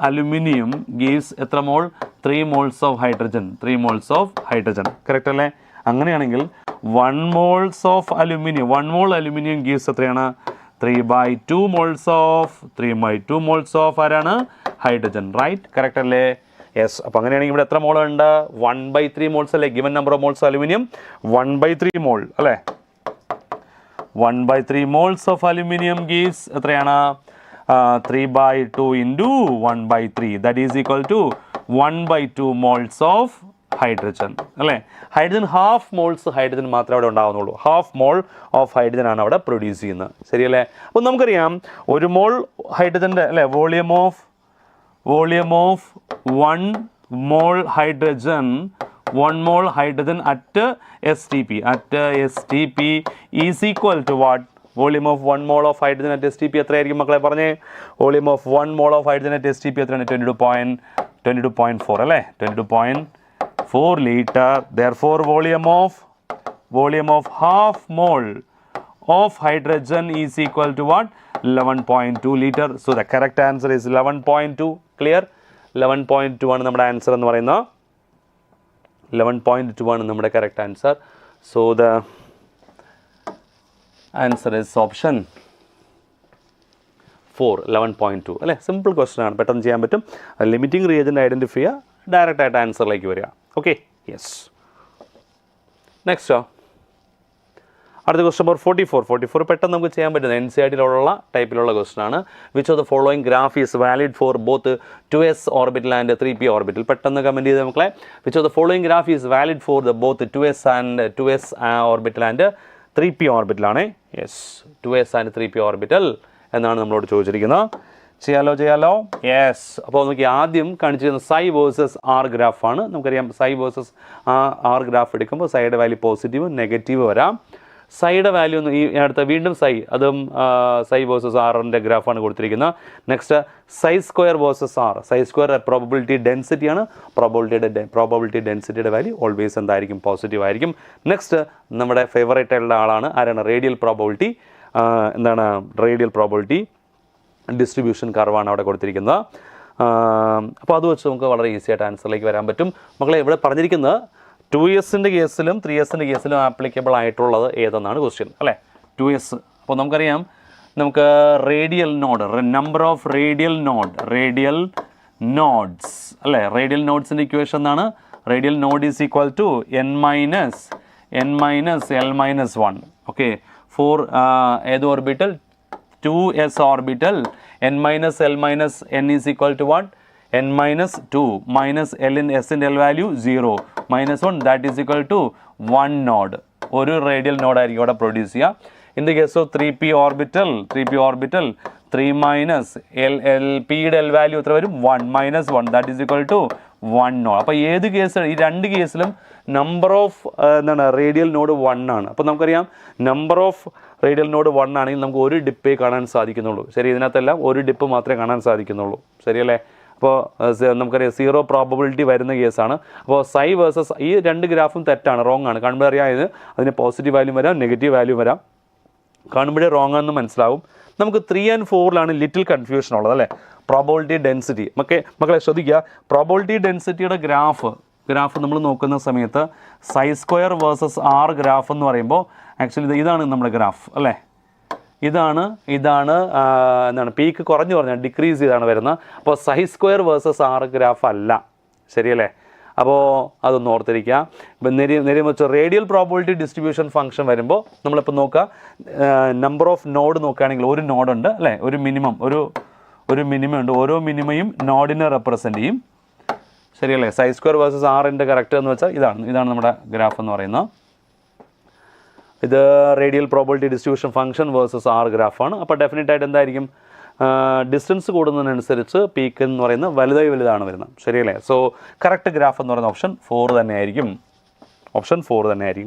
അലുമിനിയം ഗീവ്സ് എത്ര mole? 3 moles of hydrogen. Correct അല്ലേ. അങ്ങനെയാണെങ്കിൽ 1 മോൾസ് ഓഫ് അലുമിനിയം ഗീവ്സ് എത്രയാണ്? 3/2 മോൾസ് ഓഫ് ആരാണ്? Hydrogen, right. കറക്റ്റ് അല്ലേ? യെസ്. അപ്പോൾ അങ്ങനെയാണെങ്കിൽ ഇവിടെ എത്ര മോൾ ഉണ്ട്? 1/3 മോൾസ് അല്ലേ. Given number of moles aluminium 1/3 mole അല്ലേ. 1/3 മോൾസ് ഓഫ് അലുമിനിയം ഗീവ്സ് എത്രയാണ്? 3/2 into 1/3 that is equal to 1/2 moles of hydrogen അല്ലേ. ഹൈഡ്രജൻ ഹാഫ് മോൾസ് ഹൈഡ്രജൻ മാത്രമേ അവിടെ ഉണ്ടാകുന്നുള്ളൂ. ഹാഫ് മോൾ ഓഫ് ഹൈഡ്രജൻ ആണ് അവിടെ പ്രൊഡ്യൂസ് ചെയ്യുന്നത്, ശരിയല്ലേ. അപ്പോൾ നമുക്കറിയാം 1 മോൾ ഹൈഡ്രജൻ്റെ അല്ലേ volume of 1 mole hydrogen at STP is equal to what? Volume of 1 mole of hydrogen at STP എത്രയായിരിക്കും മക്കളെ? പറഞ്ഞേ. Volume of 1 mole of hydrogen at STP എത്രയാണ്? 22.4 അല്ലേ. 22.4 liter. Therefore volume of half mole of hydrogen is equal to what? 11.2 liter. So the correct answer is 11.2. Clear? 11.2 ആണ് നമ്മുടെ answer എന്ന് പറയുന്നത്. 11.2 ആണ് നമ്മുടെ correct answer. So the answer is option 4, 11.2 അല്ലേ. Simple question ആണ്, പെട്ടെന്ന് ചെയ്യാൻ പറ്റും. ലിമിറ്റിംഗ് റിയേജൻ്റ് ഐഡൻറ്റിഫൈ ചെയ്യുക, ഡയറക്റ്റ് ആയിട്ട് ആൻസറിലേക്ക് വരിക. Okay, yes. നെക്സ്റ്റോ അടുത്ത ക്വസ്റ്റൻ നമ്പർ 44 പെട്ടെന്ന് നമുക്ക് ചെയ്യാൻ പറ്റുന്നത് NCERT-യിലുള്ള ടൈപ്പിലുള്ള ക്വസ്റ്റൻ ആണ്. Which of the following graph is valid for both 2s orbital and 3p orbital? പെട്ടെന്ന് കമൻറ്റ് ചെയ്ത് മക്കളെ. Which of the following graph is valid for the both 2s orbital and 3p ഓർബിറ്റലാണ്. Yes, 2s and 3p orbital എന്നാണ് നമ്മളോട് ചോദിച്ചിരിക്കുന്നത്. ചെയ്യാലോ? Yes. അപ്പോൾ നമുക്ക് ആദ്യം കാണിച്ചിരുന്ന സൈ വേഴ്സസ് ആർ ഗ്രാഫാണ്. നമുക്കറിയാം സൈ വേഴ്സസ് ആർ ഗ്രാഫ് എടുക്കുമ്പോൾ സൈഡ് വാല്യൂ പോസിറ്റീവ് നെഗറ്റീവ് വരാം. സൈഡ് വാല്യൂ ഈ അടുത്ത വീണ്ടും അതും സൈ വേഴ്സസ് ആറിൻ്റെ ഗ്രാഫാണ് കൊടുത്തിരിക്കുന്നത്. Next psi square versus R. Psi square probability ഡെൻസിറ്റിയാണ്. പ്രോബബിലിറ്റി ഡെൻസിറ്റിയുടെ വാല്യൂ ഓൾവേസ് എന്തായിരിക്കും? പോസിറ്റീവ് ആയിരിക്കും. നെക്സ്റ്റ് നമ്മുടെ ഫേവറേറ്റ് ആയിട്ടുള്ള ആളാണ് ആരാണ്? Radial probability. Radial probability distribution കർവാണ് അവിടെ കൊടുത്തിരിക്കുന്നത്. അപ്പോൾ അത് വെച്ച് നമുക്ക് വളരെ ഈസി ആയിട്ട് ആൻസറിലേക്ക് വരാൻ പറ്റും. മക്കളെ ഇവിടെ പറഞ്ഞിരിക്കുന്നത് 2s കേസിലും 3s കേസിലും ആപ്ലിക്കബിൾ ആയിട്ടുള്ളത് ഏതെന്നാണ് ക്വസ്റ്റ്യൻ അല്ലേ. 2s അപ്പോൾ നമുക്കറിയാം നമുക്ക് radial node, number of radial nodes അല്ലേ റേഡിയൽ നോഡ്സിൻ്റെ ഇക്വേഷൻ എന്താണ് radial node is equal to n minus l മൈനസ് 1 ഓക്കെ ഫോർ ഏത് orbital 2s orbital n minus l minus n is equal to what n minus 2 minus l in s in l value 0 minus 1 that is equal to 1 node ഒരു radial node ആയിരിക്കും ഇവിടെ produce ചെയ്യുക in the case of 3p orbital 3 minus പിയുടെ L value എത്ര വരും 1 minus 1 that is equal to 1 node അപ്പോൾ ഏത് case ഈ രണ്ട് കേസിലും നമ്പർ ഓഫ് എന്താണ് റേഡിയൽ നോഡ് 1 ആണ് അപ്പോൾ നമുക്കറിയാം നമ്പർ ഓഫ് റേഡിയൽ നോഡ് 1 ആണെങ്കിൽ നമുക്ക് ഒരു ഡിപ്പേ കാണാൻ സാധിക്കുന്നുള്ളൂ ശരി ഇതിനകത്തെല്ലാം ഒരു ഡിപ്പ് മാത്രമേ കാണാൻ സാധിക്കുന്നുള്ളൂ ശരിയല്ലേ അപ്പോൾ നമുക്കറിയാം 0 പ്രോബബിലിറ്റി വരുന്ന കേസാണ് അപ്പോൾ സൈ വേഴ്സസ് ഈ രണ്ട് ഗ്രാഫും തെറ്റാണ് റോങ് ആണ് കാണുമ്പോൾ അറിയാം ഇത് അതിന് പോസിറ്റീവ് വാല്യൂ വരാം നെഗറ്റീവ് വാല്യൂ വരാം കാണുമ്പോഴേ റോങ് ആണെന്ന് മനസ്സിലാവും നമുക്ക് 3 and 4 ലിറ്റിൽ കൺഫ്യൂഷൻ ഉള്ളത് അല്ലേ പ്രോബബിലിറ്റി ഡെൻസിറ്റി മക്കളെ ശ്രദ്ധിക്കുക പ്രോബബിലിറ്റി ഡെൻസിറ്റിയുടെ ഗ്രാഫ് നമ്മൾ നോക്കുന്ന സമയത്ത് psi square versus R graph എന്ന് പറയുമ്പോൾ ആക്ച്വലി ഇതാണ് നമ്മുടെ ഗ്രാഫ് അല്ലേ ഇതാണ് എന്താണ് പീക്ക് കുറഞ്ഞു പറഞ്ഞാൽ ഡിക്രീസ് ചെയ്താണ് വരുന്നത് അപ്പോൾ psi square versus R graph അല്ല ശരിയല്ലേ അപ്പോൾ അതൊന്ന് ഓർത്തിരിക്കുക ഇപ്പം നേരെ വെച്ച് റേഡിയൽ പ്രോബബിലിറ്റി ഡിസ്ട്രിബ്യൂഷൻ ഫംഗ്ഷൻ വരുമ്പോൾ നമ്മളിപ്പോൾ നോക്കുക നമ്പർ ഓഫ് നോഡ് നോക്കുകയാണെങ്കിൽ ഒരു നോഡുണ്ട് അല്ലേ ഒരു മിനിമം ഉണ്ട് ഓരോ മിനിമയും നോഡിനെ റെപ്രസെൻറ്റ് ചെയ്യും ശരിയല്ലേ സൈ സ്ക്വയർ വേഴ്സസ് ആറിൻ്റെ കറക്റ്റ് എന്ന് വെച്ചാൽ ഇതാണ് നമ്മുടെ ഗ്രാഫ് എന്ന് പറയുന്നത് ഇത് radial probability distribution function versus R ഗ്രാഫാണ് അപ്പോൾ ഡെഫിനറ്റ് ആയിട്ട് എന്തായിരിക്കും ഡിസ്റ്റൻസ് കൂടുന്നതിനനുസരിച്ച് പീക്ക് എന്ന് പറയുന്നത് വലുതാണ് വരുന്നത് ശരിയല്ലേ സോ കറക്റ്റ് ഗ്രാഫ് എന്ന് പറയുന്ന ഓപ്ഷൻ 4 തന്നെ ആയിരിക്കും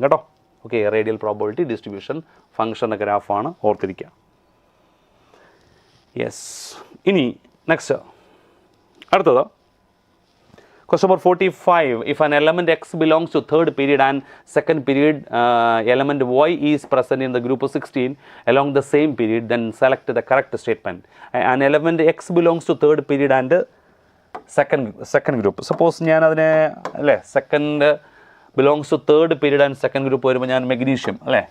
കേട്ടോ ഓക്കെ റേഡിയൽ പ്രോബബിലിറ്റി ഡിസ്ട്രിബ്യൂഷൻ ഫംഗ്ഷൻ്റെ ഗ്രാഫാണ് ഓർത്തിരിക്കുക യെസ് ഇനി നെക്സ്റ്റ് അടുത്തത് question number 45 if an element x belongs to third period and second period element y is present in the group of 16 along the same period then select the correct statement an element x belongs to third period and second group suppose ഞാൻ അതിനെ അല്ലേ second belongs to third period and second group വരുമ്പോൾ ഞാൻ magnesium അല്ലേ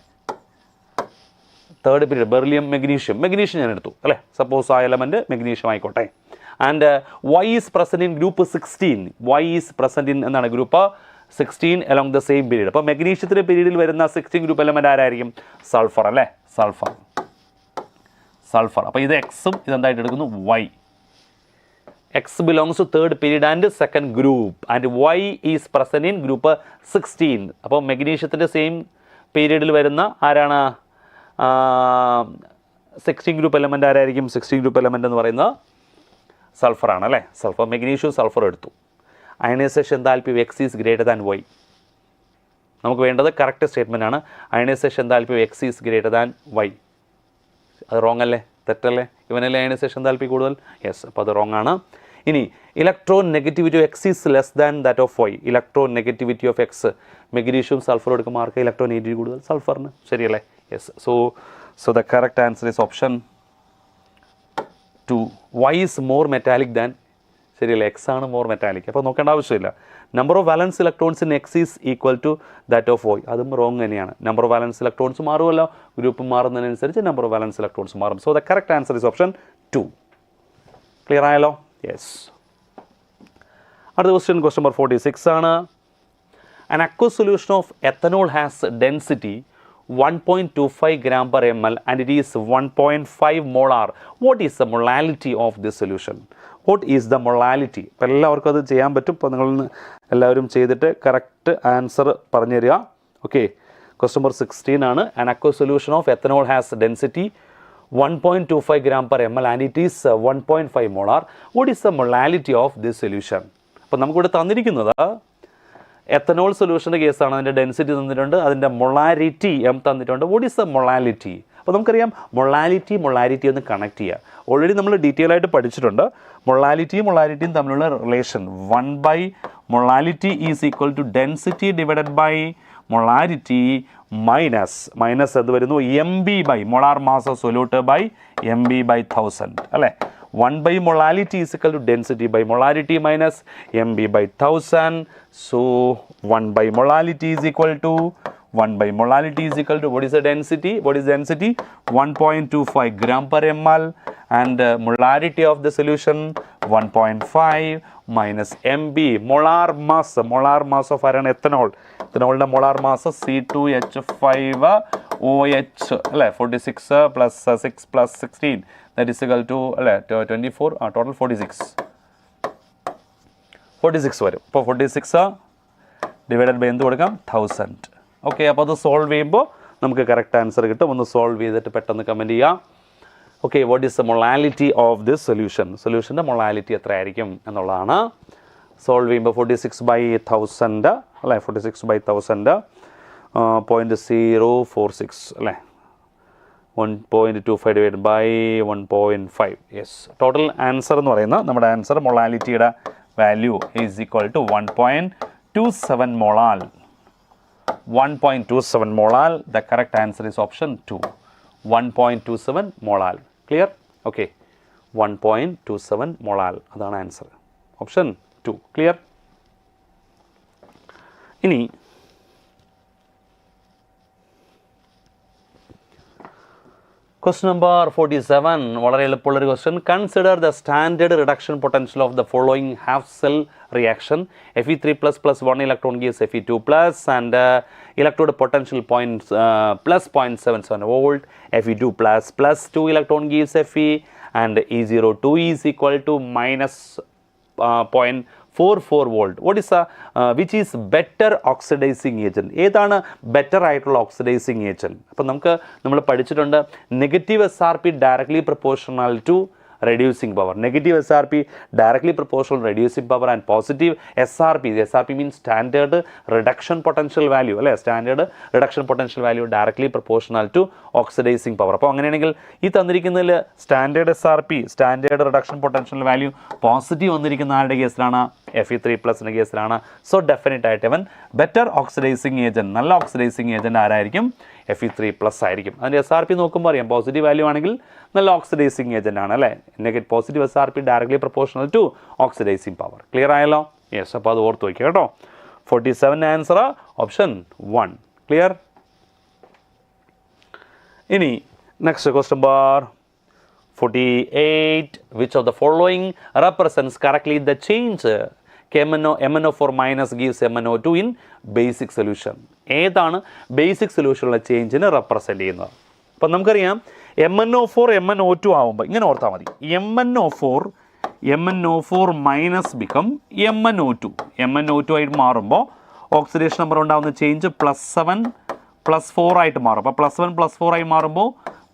third period beryllium magnesium ഞാൻ എടുത്തു അല്ലേ suppose ആ എലമെൻറ്റ് മെഗ്നീഷ്യം ആയിക്കോട്ടെ and y is present in group 16 y is present in എന്താണ് group 16 along the same period അപ്പോൾ മെഗ്നീഷ്യത്തിൻ്റെ പീരീഡിൽ വരുന്ന 16 ഗ്രൂപ്പ് എലമെൻ്റ് ആരായിരിക്കും സൾഫർ അല്ലേ സൾഫർ അപ്പോൾ ഇത് എക്സും ഇതെന്തായിട്ട് എടുക്കുന്നു y x belongs to third period and second group and y is present in group 16 അപ്പോൾ മെഗ്നീഷ്യത്തിൻ്റെ സെയിം പീരീഡിൽ വരുന്ന ആരാണ് 16 ഗ്രൂപ്പ് എലമെൻ്റ് ആരായിരിക്കും 16 ഗ്രൂപ്പ് എലമെൻ്റ് എന്ന് പറയുന്നത് സൾഫർ ആണ് അല്ലേ സൾഫർ മെഗ്നീഷ്യം സൾഫർ എടുത്തു ionisation enthalpy x is greater than y നമുക്ക് വേണ്ടത് കറക്റ്റ് സ്റ്റേറ്റ്മെൻ്റ് ആണ് ionisation enthalpy x is greater than y അത് റോങ് അല്ലേ തെറ്റല്ലേ ഇവനല്ലേ അയണൈസേഷൻ എൻതാൽപ്പി കൂടുതൽ യെസ് അപ്പോൾ അത് റോങ് ആണ് ഇനി electronegativity of X is less than that of y electronegativity of x മെഗ്നീഷ്യവും സൾഫറും എടുക്കുമ്പോൾ ആർക്ക് ഇലക്ട്രോൺ നെഗറ്റിവിറ്റി കൂടുതൽ സൾഫറിന് ശരിയല്ലേ yes so the correct answer is option 2 y is more metallic than ശരിയല്ലേ എക്സ് ആണ് മോർ മെറ്റാലിക് അപ്പോൾ നോക്കേണ്ട ആവശ്യമില്ല number of valence electrons in x is equal to that of y അതും റോങ് തന്നെയാണ് നമ്പർ ഓഫ് വാലൻസ് ഇലക്ട്രോൺസ് മാറുമല്ലോ group മാറുന്നതിനനുസരിച്ച് number of valence electrons മാറും so the correct answer is option 2 clear ആയല്ലോ yes അടുത്ത question number 46 ആണ് an aqueous solution of ethanol has density 1.25 gram per ml and it is 1.5 molar. What is the molality of this solution? What is the molality? അപ്പോൾ എല്ലാവർക്കും അത് ചെയ്യാൻ പറ്റും അപ്പോൾ നിങ്ങൾ എല്ലാവരും ചെയ്തിട്ട് കറക്റ്റ് ആൻസർ പറഞ്ഞു തരിക ഓക്കെ question number 16 ആണ് an aqueous solution of ethanol has density 1.25 gram per ml and it is 1.5 molar. What is the molality of this solution? അപ്പോൾ നമുക്കിവിടെ തന്നിരിക്കുന്നത് എത്തനോൾ സൊല്യൂഷൻ്റെ കേസാണ് അതിൻ്റെ ഡെൻസിറ്റി തന്നിട്ടുണ്ട് അതിൻ്റെ മൊളാരിറ്റി തന്നിട്ടുണ്ട് വോട്ട് ഈസ് ദ മൊളാലിറ്റി അപ്പോൾ നമുക്കറിയാം മൊളാലിറ്റി ഒന്ന് കണക്ട് ചെയ്യുക ഓൾറെഡി നമ്മൾ ഡീറ്റെയിൽ ആയിട്ട് പഠിച്ചിട്ടുണ്ട് മൊളാലിറ്റിയും തമ്മിലുള്ള relation 1 molality is equal to density divided by molarity minus എന്ത് വരുന്നു MB molar mass of solute by MB/1000 അല്ലേ 1 molality is equal to density by molarity minus MB/1000. So 1 molality is equal to 1 by molarity is equal to what is the density? What is density? 1.25 gram per ml, and molarity of the solution 1.5 minus mb, molar mass of iron ethanol. Ethanol molar mass C2H5OH, 46 plus 6 plus 16, that is equal to 24, total 46 വരും. അപ്പോൾ 46 divided by എന്ത് കൊടുക്കാം? 1000. Okay, അപ്പോൾ അത് solve ചെയ്യുമ്പോൾ നമുക്ക് correct answer കിട്ടും. ഒന്ന് സോൾവ് ചെയ്തിട്ട് പെട്ടെന്ന് കമൻറ്റ് ചെയ്യാം. Okay, what is the molality of this solution? സൊല്യൂഷൻ്റെ മൊളാലിറ്റി എത്രയായിരിക്കും എന്നുള്ളതാണ്. സോൾവ് ചെയ്യുമ്പോൾ 46 by 1000 അല്ലേ, 46 by 1000 0.046 അല്ലേ, 1.25 divide by 1.5. Yes, total answer എന്ന് പറയുന്നത് നമ്മുടെ ആൻസർ മൊളാലിറ്റിയുടെ value is equal to 1.27 molal. 1.27 molal. The correct answer is option 2. 1.27 molal. Clear? Okay. 1.27 molal. That's the answer. Option 2. Clear? Ini question number 47. വളരെ എളുപ്പമുള്ള question. Consider the standard reduction potential of the following half cell reaction. Fe3 plus 1 electron gives Fe2 plus, and electrode potential plus 0.77 volt. Fe2 plus 2 electron gives Fe, and E02 is equal to minus 0.44 volt. What is which is better oxidizing agent? ഏതാണ് better ആയിട്ടുള്ള oxidizing agent? അപ്പോൾ നമ്മൾ പഠിച്ചിട്ടുണ്ട് negative SRP directly proportional to reducing power. Negative SRP directly proportional reducing power, and positive SRP. SRP means standard reduction potential value. Standard reduction potential value directly proportional to oxidizing power. അപ്പോൾ അങ്ങനെയാണെങ്കിൽ ഈ തന്നിരിക്കുന്നതിൽ standard SRP standard reduction potential value positive വന്നിരിക്കുന്ന ആരുടെ കേസിലാണ്? Fe3 പ്ലസിൻ്റെ കേസിലാണ്. So definite ആയിട്ട് അവൻ ബെറ്റർ ഓക്സിഡൈസിങ് ഏജൻറ്റ്, നല്ല ഓക്സിഡൈസിങ് ഏജൻറ്റ് ആരായിരിക്കും? Fe3 പ്ലസ് ആയിരിക്കും. അതിൻ്റെ SRP നോക്കുമ്പോൾ അറിയാം, പോസിറ്റീവ് വാല്യൂ ആണെങ്കിൽ നല്ല ഓക്സിഡൈസിങ് ഏജൻറ്റ് ആണ് അല്ലേ. Negative positive SRP directly proportional to oxidising power. Clear ആയല്ലോ? യെസ്, അപ്പോൾ അത് ഓർത്ത് വയ്ക്കുക കേട്ടോ. 47 ആൻസർ ഓപ്ഷൻ 1. ക്ലിയർ? ഇനി next question number 48. Which of the following represents correctly the change? MnO4 minus gives MnO2 in basic solution. ഏതാണ് basic സൊല്യൂഷനുള്ള ചേഞ്ചിനെ represent ചെയ്യുന്നത്? അപ്പം നമുക്കറിയാം MnO4 MnO2 ആകുമ്പോൾ ഇങ്ങനെ ഓർത്താൽ മതി. MnO4 minus become MnO2. MnO2 ആയിട്ട് മാറുമ്പോൾ ഓക്സിഡേഷൻ നമ്പർ ഉണ്ടാകുന്ന ചേഞ്ച് +7 +4 ആയിട്ട് മാറും. അപ്പോൾ +1 +4 ആയി മാറുമ്പോൾ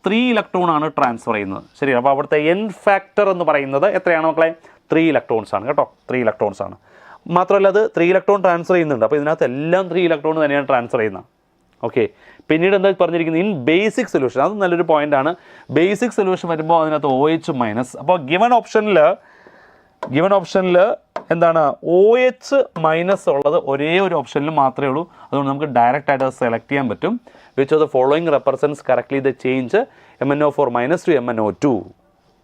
3 ഇലക്ട്രോൺ ആണ് ട്രാൻസ്ഫർ ചെയ്യുന്നത്. ശരി, അപ്പോൾ അവിടുത്തെ എൻ ഫാക്ടർ എന്ന് പറയുന്നത് എത്രയാണ് മക്കളെ? 3 ഇലക്ട്രോൺസ് ആണ് കേട്ടോ. 3 ഇലക്ട്രോൺസ് ആണ്. മാത്രമല്ല അത് 3 ഇലക്ട്രോൺ ട്രാൻസ്ഫർ ചെയ്യുന്നുണ്ട്. അപ്പോൾ ഇതിനകത്ത് എല്ലാം 3 ഇലക്ട്രോൺ തന്നെയാണ് ട്രാൻസ്ഫർ ചെയ്യുന്നത്. ഓക്കെ, പിന്നീട് എന്താ പറഞ്ഞിരിക്കുന്നത്? In basic solution. അത് നല്ലൊരു പോയിൻ്റാണ്. ബേസിക് സൊല്യൂഷൻ വരുമ്പോൾ അതിനകത്ത് OH മൈനസ്. അപ്പോൾ ഗിവൺ ഓപ്ഷനിൽ എന്താണ്? OH മൈനസ് ഉള്ളത് ഒരേ ഒരു ഓപ്ഷനിൽ മാത്രമേ ഉള്ളൂ. അതുകൊണ്ട് നമുക്ക് ഡയറക്റ്റ് ആയിട്ട് അത് സെലക്ട് ചെയ്യാൻ പറ്റും. Which of the following represents correctly the change MnO4 minus two MnO2.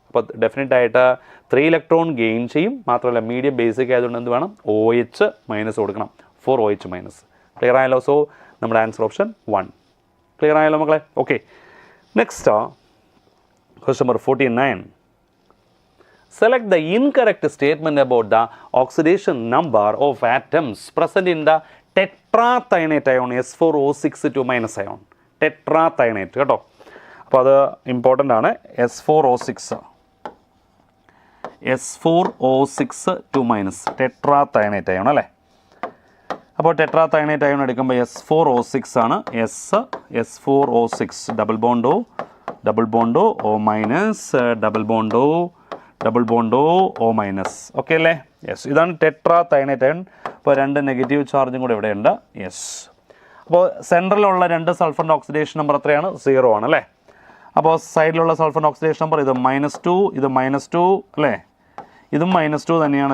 അപ്പോൾ ഡെഫിനറ്റ് ആയിട്ട് 3 ഇലക്ട്രോൺ ഗെയിൻ ചെയ്യും. മാത്രമല്ല മീഡിയം ബേസിക് ആയതുകൊണ്ട് എന്ത് വേണം? OH മൈനസ് കൊടുക്കണം. 4 OH മൈനസ്. ക്ലിയർ ആയല്ലോ? സോ നമ്മുടെ ആൻസർ ഓപ്ഷൻ 1. ക്ലിയർ ആയല്ലോ മക്കളെ? Okay, next question number 49. Select the incorrect statement about the oxidation number of atoms present in the tetrathionate ion S4O6 minus ion. Tetrathionate കേട്ടോ. അപ്പോൾ അത് important ആണ്. S4O6 minus ടെട്രാതയനേറ്റ് ion അല്ലേ. അപ്പോൾ ടെട്രാതയനേറ്റ് ion എടുക്കുമ്പോൾ S4O6 ആണ്. S4O6 ഡബിൾ ബോണ്ടോ O minus double ബോണ്ടോ O മൈനസ്. ഓക്കെ അല്ലേ? യെസ്, ഇതാണ് ടെട്രാതയനേറ്റ് അയോൺ. അപ്പോൾ 2 നെഗറ്റീവ് ചാർജും കൂടെ ഇവിടെയുണ്ട്. യെസ്, അപ്പോൾ സെൻട്രലിലുള്ള 2 സൾഫറിൻ്റെ ഓക്സിഡേഷൻ നമ്പർ എത്രയാണ്? 0 ആണ് അല്ലേ. അപ്പോൾ സൈഡിലുള്ള സൾഫറിൻ്റെ ഓക്സിഡേഷൻ നമ്പർ ഇത് -2, ഇത് -2 അല്ലേ. ഇതും -2 തന്നെയാണ്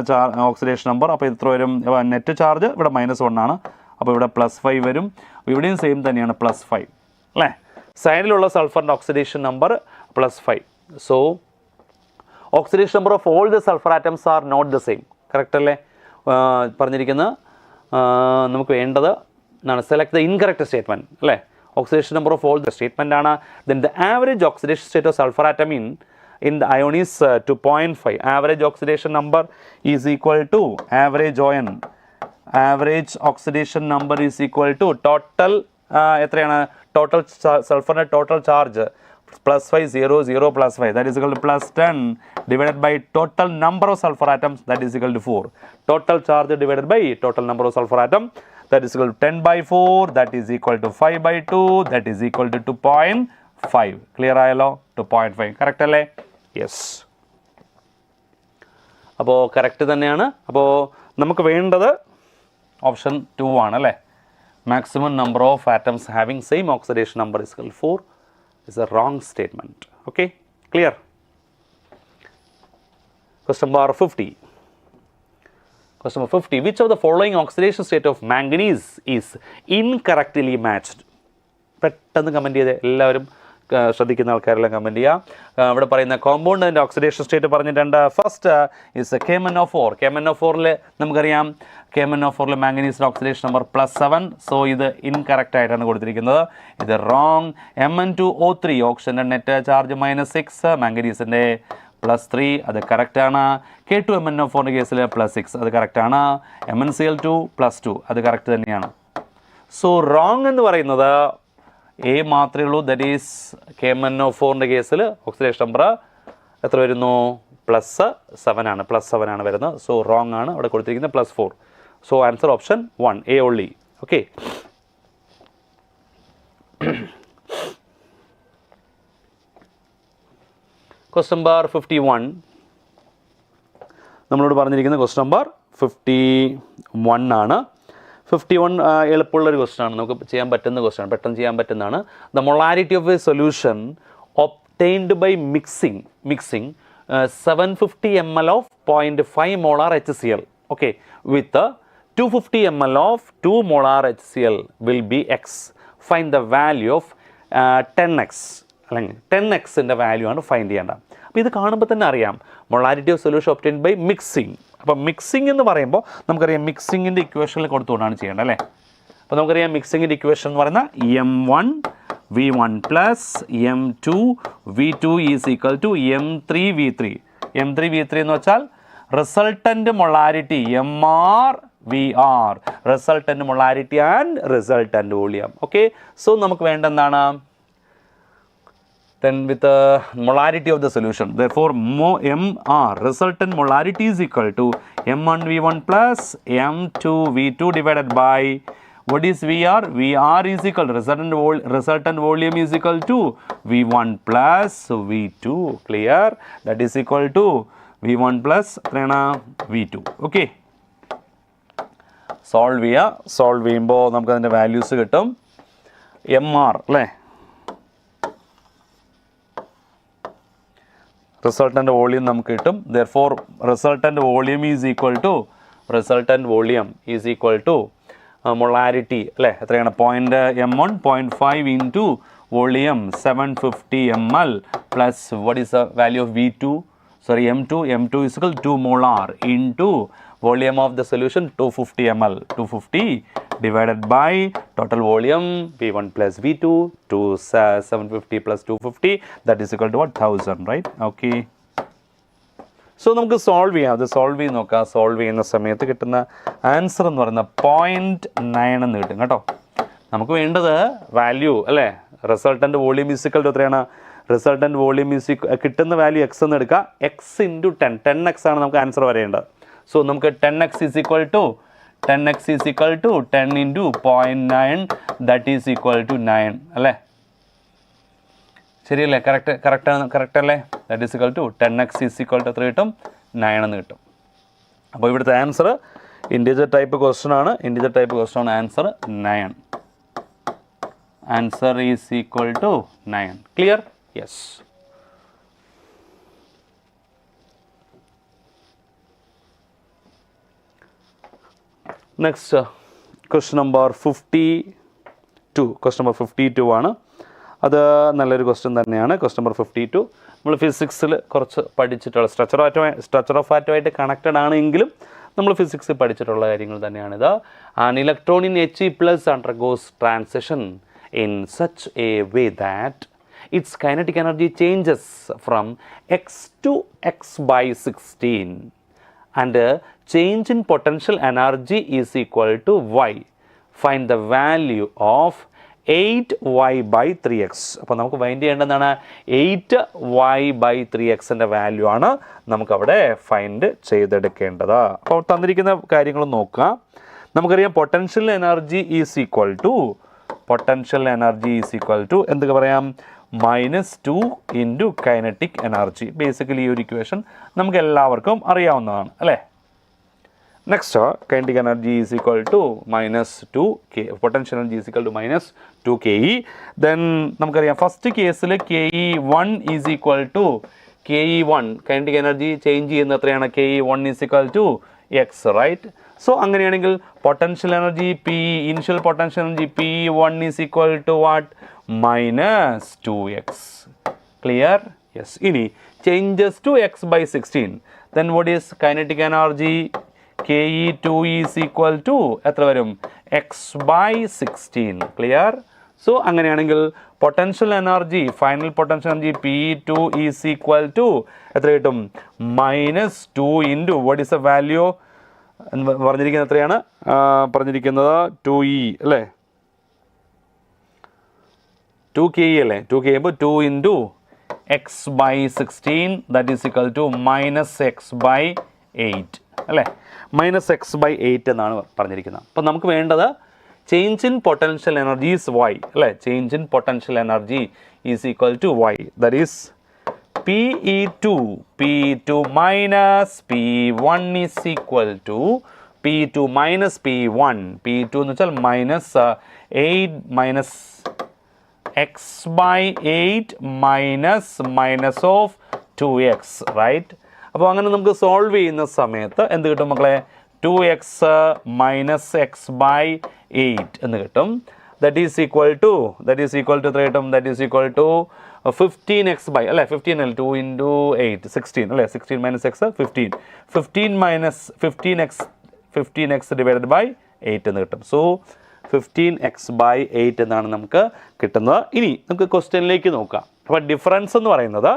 ഓക്സിഡേഷൻ നമ്പർ. അപ്പോൾ ഇത്ര വരും. നെറ്റ് ചാർജ് ഇവിടെ -1 ആണ്. അപ്പോൾ ഇവിടെ +5 വരും. ഇവിടെയും സെയിം തന്നെയാണ് +5 അല്ലേ. സൈഡിലുള്ള സൾഫറിൻ്റെ oxidation number +5. So oxidation number of all the sulphur atoms are not the same. Correct അല്ലേ പറഞ്ഞിരിക്കുന്നത്? നമുക്ക് വേണ്ടത് select the incorrect statement. Oxidation number of all the statement ആണ്. Then the average oxidation state of sulfur atom in the ion is 2.5. Average oxidation number is equal to average ion. Average oxidation number is equal to total എത്രയാണ് total sulfur total charge plus 5 0 0 plus 5 that is equal to plus 10 divided by total number of sulfur atoms that is equal to 4. Total charge divided by total number of sulfur atom that is equal to 10 by 4 that is equal to 5 by 2 that is equal to 2.5. Clear ആയല്ലോ? 2.5 correct അല്ലേ? Yes. അപ്പോൾ correct തന്നെയാണ്. അപ്പോൾ നമുക്ക് വേണ്ടത് option 2 ആണ് അല്ലേ? Maximum number of atoms having same oxidation number is equal to 4 is a wrong statement. Okay, clear? Question number 50. Question number 50. Which of the following oxidation state of manganese is incorrectly matched? പെട്ടെന്ന് comment ചെയ്ത് എല്ലാവരും ശ്രദ്ധിക്കുന്ന ആൾക്കാരെല്ലാം comment ചെയ്യുക. ഇവിടെ പറയുന്ന കോമ്പൗണ്ടിൻ്റെ oxidation state പറഞ്ഞിട്ടുണ്ട്. First is KMnO4. KMnO4ൽ നമുക്കറിയാം KMnO4ൽ മാംഗനീസിൻ്റെ ഓക്സിഡേഷൻ നമ്പർ +7. സോ ഇത് ഇൻകറക്റ്റ് ആയിട്ടാണ് കൊടുത്തിരിക്കുന്നത്. ഇത് റോങ്. Mn2O3 ഓക്സിജൻ്റെ നെറ്റ് ചാർജ് -6, മാംഗനീസിൻ്റെ +3 അത് കറക്റ്റാണ്. K2MnO4ൻ്റെ കേസിൽ +6 അത് കറക്റ്റാണ്. MnCl2 +2 അത് കറക്റ്റ് തന്നെയാണ്. സോ റോങ് എന്ന് പറയുന്നത് എ മാത്രമേ ഉള്ളൂ. ദറ്റ് ഈസ് KMnO4ൻ്റെ കേസിൽ ഓക്സിഡേഷൻ നമ്പർ എത്ര വരുന്നു? +7 ആണ്. +7 ആണ് വരുന്നത്. സോ റോങ് ആണ്. അവിടെ കൊടുത്തിരിക്കുന്നത് +4. So answer option 1 A only. Okay. Question number 51 നമ്മളോട് പറഞ്ഞിരിക്കുന്നത് ക്വസ്റ്റ്യൻ നമ്പർ 51 ആണ്. 51 എളുപ്പമുള്ളൊരു ക്വസ്റ്റ്യൻ ആണ്. നമുക്ക് ചെയ്യാൻ പറ്റുന്ന ക്വസ്റ്റ്യൻ ആണ്. പെട്ടെന്ന് ചെയ്യാൻ പറ്റുന്നതാണ്. The molarity of a solution obtained by mixing 750 ml of 0.5 molar HCl okay with 250 ml of 2 molar HCl will be x. Find the value of 10x അല്ലെങ്കിൽ 10xൻ്റെ വാല്യൂ ആണ് ഫൈൻഡ് ചെയ്യേണ്ടത്. അപ്പോൾ ഇത് കാണുമ്പോൾ തന്നെ അറിയാം molarity of solution obtained by mixing. അപ്പോൾ mixing എന്ന് പറയുമ്പോൾ നമുക്കറിയാം മിക്സിങ്ങിൻ്റെ ഇക്വേഷനിൽ കൊടുത്തുകൊണ്ടാണ് ചെയ്യേണ്ടത് അല്ലേ? അപ്പോൾ നമുക്കറിയാം മിക്സിങ്ങിൻ്റെ ഇക്വേഷൻ എന്ന് പറയുന്നത് M1 V1 plus M2 V2 is equal to M3 V3. M3 V3 എന്ന് വെച്ചാൽ resultant molarity MR VR, resultant molarity and resultant volume. Okay. So നമുക്ക് വേണ്ട എന്താണ്? Then with the molarity of the solution, therefore MR resultant molarity is equal to M1 V1 plus M2 V2 divided by what is VR? VR is equal to resultant volume is equal to V1 plus V2. Clear? That is equal to V1 plus V2. Okay. Solve ചെയ്യുമ്പോൾ നമുക്ക് അതിൻ്റെ values കിട്ടും. MR അല്ലേ? Resultant volume നമുക്ക് കിട്ടും. therefore resultant volume is equal to molarity അല്ലേ? എത്രയാണ്? M1 0.5 into volume 750 ml plus what is the value of V2? Sorry, M2 is equal to 2 molar into volume of the solution 250 ml. 250 divided by total volume V1 plus V2 to 750 plus 250 that is equal to what? 1000, right? Okay. So നമുക്ക് solve ചെയ്യാം. അത് solve ചെയ്ത് നോക്കാം. Solve ചെയ്യുന്ന സമയത്ത് കിട്ടുന്ന answer എന്ന് പറയുന്നത് 0.9 എന്ന് കിട്ടും കേട്ടോ. നമുക്ക് വേണ്ടത് വാല്യൂ അല്ലേ? റിസൾട്ടൻ്റ് വോളിയം ഈസിക്കൽ ടു എത്രയാണ്? റിസൾട്ടൻ്റ് വോളിയം കിട്ടുന്ന വാല്യൂ എക്സ് എന്ന് എടുക്കുക. എക്സ് ഇൻറ്റു 10x ആണ് നമുക്ക് ആൻസർ വരേണ്ടത്. സോ നമുക്ക് 10x is equal to 10 into 0.9 that is equal to 9 അല്ലേ? ശരിയല്ലേ? കറക്റ്റ് അല്ലേ? That is equal to 10x is equal to എത്ര കിട്ടും? 9 എന്ന് കിട്ടും. അപ്പോൾ ഇവിടുത്തെ ആൻസർ ഇൻറ്റിജർ ടൈപ്പ് ക്വസ്റ്റ്യൻ ആണ്. Answer 9. Answer is equal to 9. Clear? Yes. Next question number 52 ആണ്. അത് നല്ലൊരു ക്വസ്റ്റ്യൻ തന്നെയാണ്. ക്വസ്റ്റ്യൻ നമ്പർ 52 നമ്മൾ ഫിസിക്സിൽ കുറച്ച് പഠിച്ചിട്ടുള്ള സ്ട്രക്ചർ ഓഫ് ആറ്റമായിട്ട് കണക്റ്റഡ് ആണെങ്കിലും നമ്മൾ ഫിസിക്സിൽ പഠിച്ചിട്ടുള്ള കാര്യങ്ങൾ തന്നെയാണിത്. An electron in He plus undergoes transition in such a way that its kinetic energy changes from x to x by 16 and change in potential energy is equal to y. Find the value of 8y by 3x. അപ്പോൾ നമുക്ക് find ചെയ്യേണ്ടതാണ് 8y by 3xൻ്റെ value ആണ് നമുക്കവിടെ find ചെയ്തെടുക്കേണ്ടത്. അപ്പോൾ തന്നിരിക്കുന്ന കാര്യങ്ങൾ നോക്കുക. നമുക്കറിയാം potential energy is equal to എന്തൊക്കെ പറയാം, -2 ഇൻറ്റു കൈനറ്റിക് എനർജി. ബേസിക്കലി ഈ ഒരു ഇക്വേഷൻ നമുക്ക് എല്ലാവർക്കും അറിയാവുന്നതാണ് അല്ലേ. Next kinetic energy is equal to -2k, potential energy is equal to -2ke. then നമുക്കറിയാം ഫസ്റ്റ് കേസിൽ ke1 is equal to ke1 kinetic energy change ചെയ്യുന്ന എത്രയാണ്, ke1 is equal to x, right. So അങ്ങനെയാണെങ്കിൽ potential energy initial potential energy P1 is equal to what, -2x. Clear? Yes. ഇനി changes to x by 16, then what is kinetic energy, ke2 is equal to എത്ര വരും, x by 16. Clear? So അങ്ങനെയാണെങ്കിൽ potential energy, final potential energy P2 is equal to എത്ര കിട്ടും, -2 into what is A value പറഞ്ഞിരിക്കുന്നത്, എത്രയാണ് പറഞ്ഞിരിക്കുന്നത്, 2e അല്ലേ, 2ke അല്ലേ, 2ke ചെയ്യുമ്പോൾ 2 into x by 16 that is equal to -x by 8 അല്ലേ, -x by 8 എന്നാണ് പറഞ്ഞിരിക്കുന്നത്. അപ്പോൾ നമുക്ക് വേണ്ടത് change in potential energy is y അല്ലേ, change in potential energy is equal to y, that is P2 minus P1 is equal to P2 minus P1, P2 എന്ന് വെച്ചാൽ -8 minus x by 8 minus of 2x, right. അപ്പോൾ അങ്ങനെ നമുക്ക് solve ചെയ്യുന്ന സമയത്ത് എന്ത് കിട്ടും മക്കളെ, 2x minus x by 8 എന്ന് കിട്ടും. ദാറ്റ് ഈസ് ഈക്വൽ ടു എത്ര കിട്ടും, that is equal to 15x by അല്ലേ, 15 അല്ല, 2 ഇൻറ്റു 8 16 അല്ലേ, 16 minus x 15 minus 15x divided by 8 എന്ന് കിട്ടും. സോ 15x by 8 എന്നാണ് നമുക്ക് കിട്ടുന്നത്. ഇനി നമുക്ക് ക്വസ്റ്റ്യനിലേക്ക് നോക്കാം. അപ്പോൾ ഡിഫറൻസ് എന്ന് പറയുന്നത്,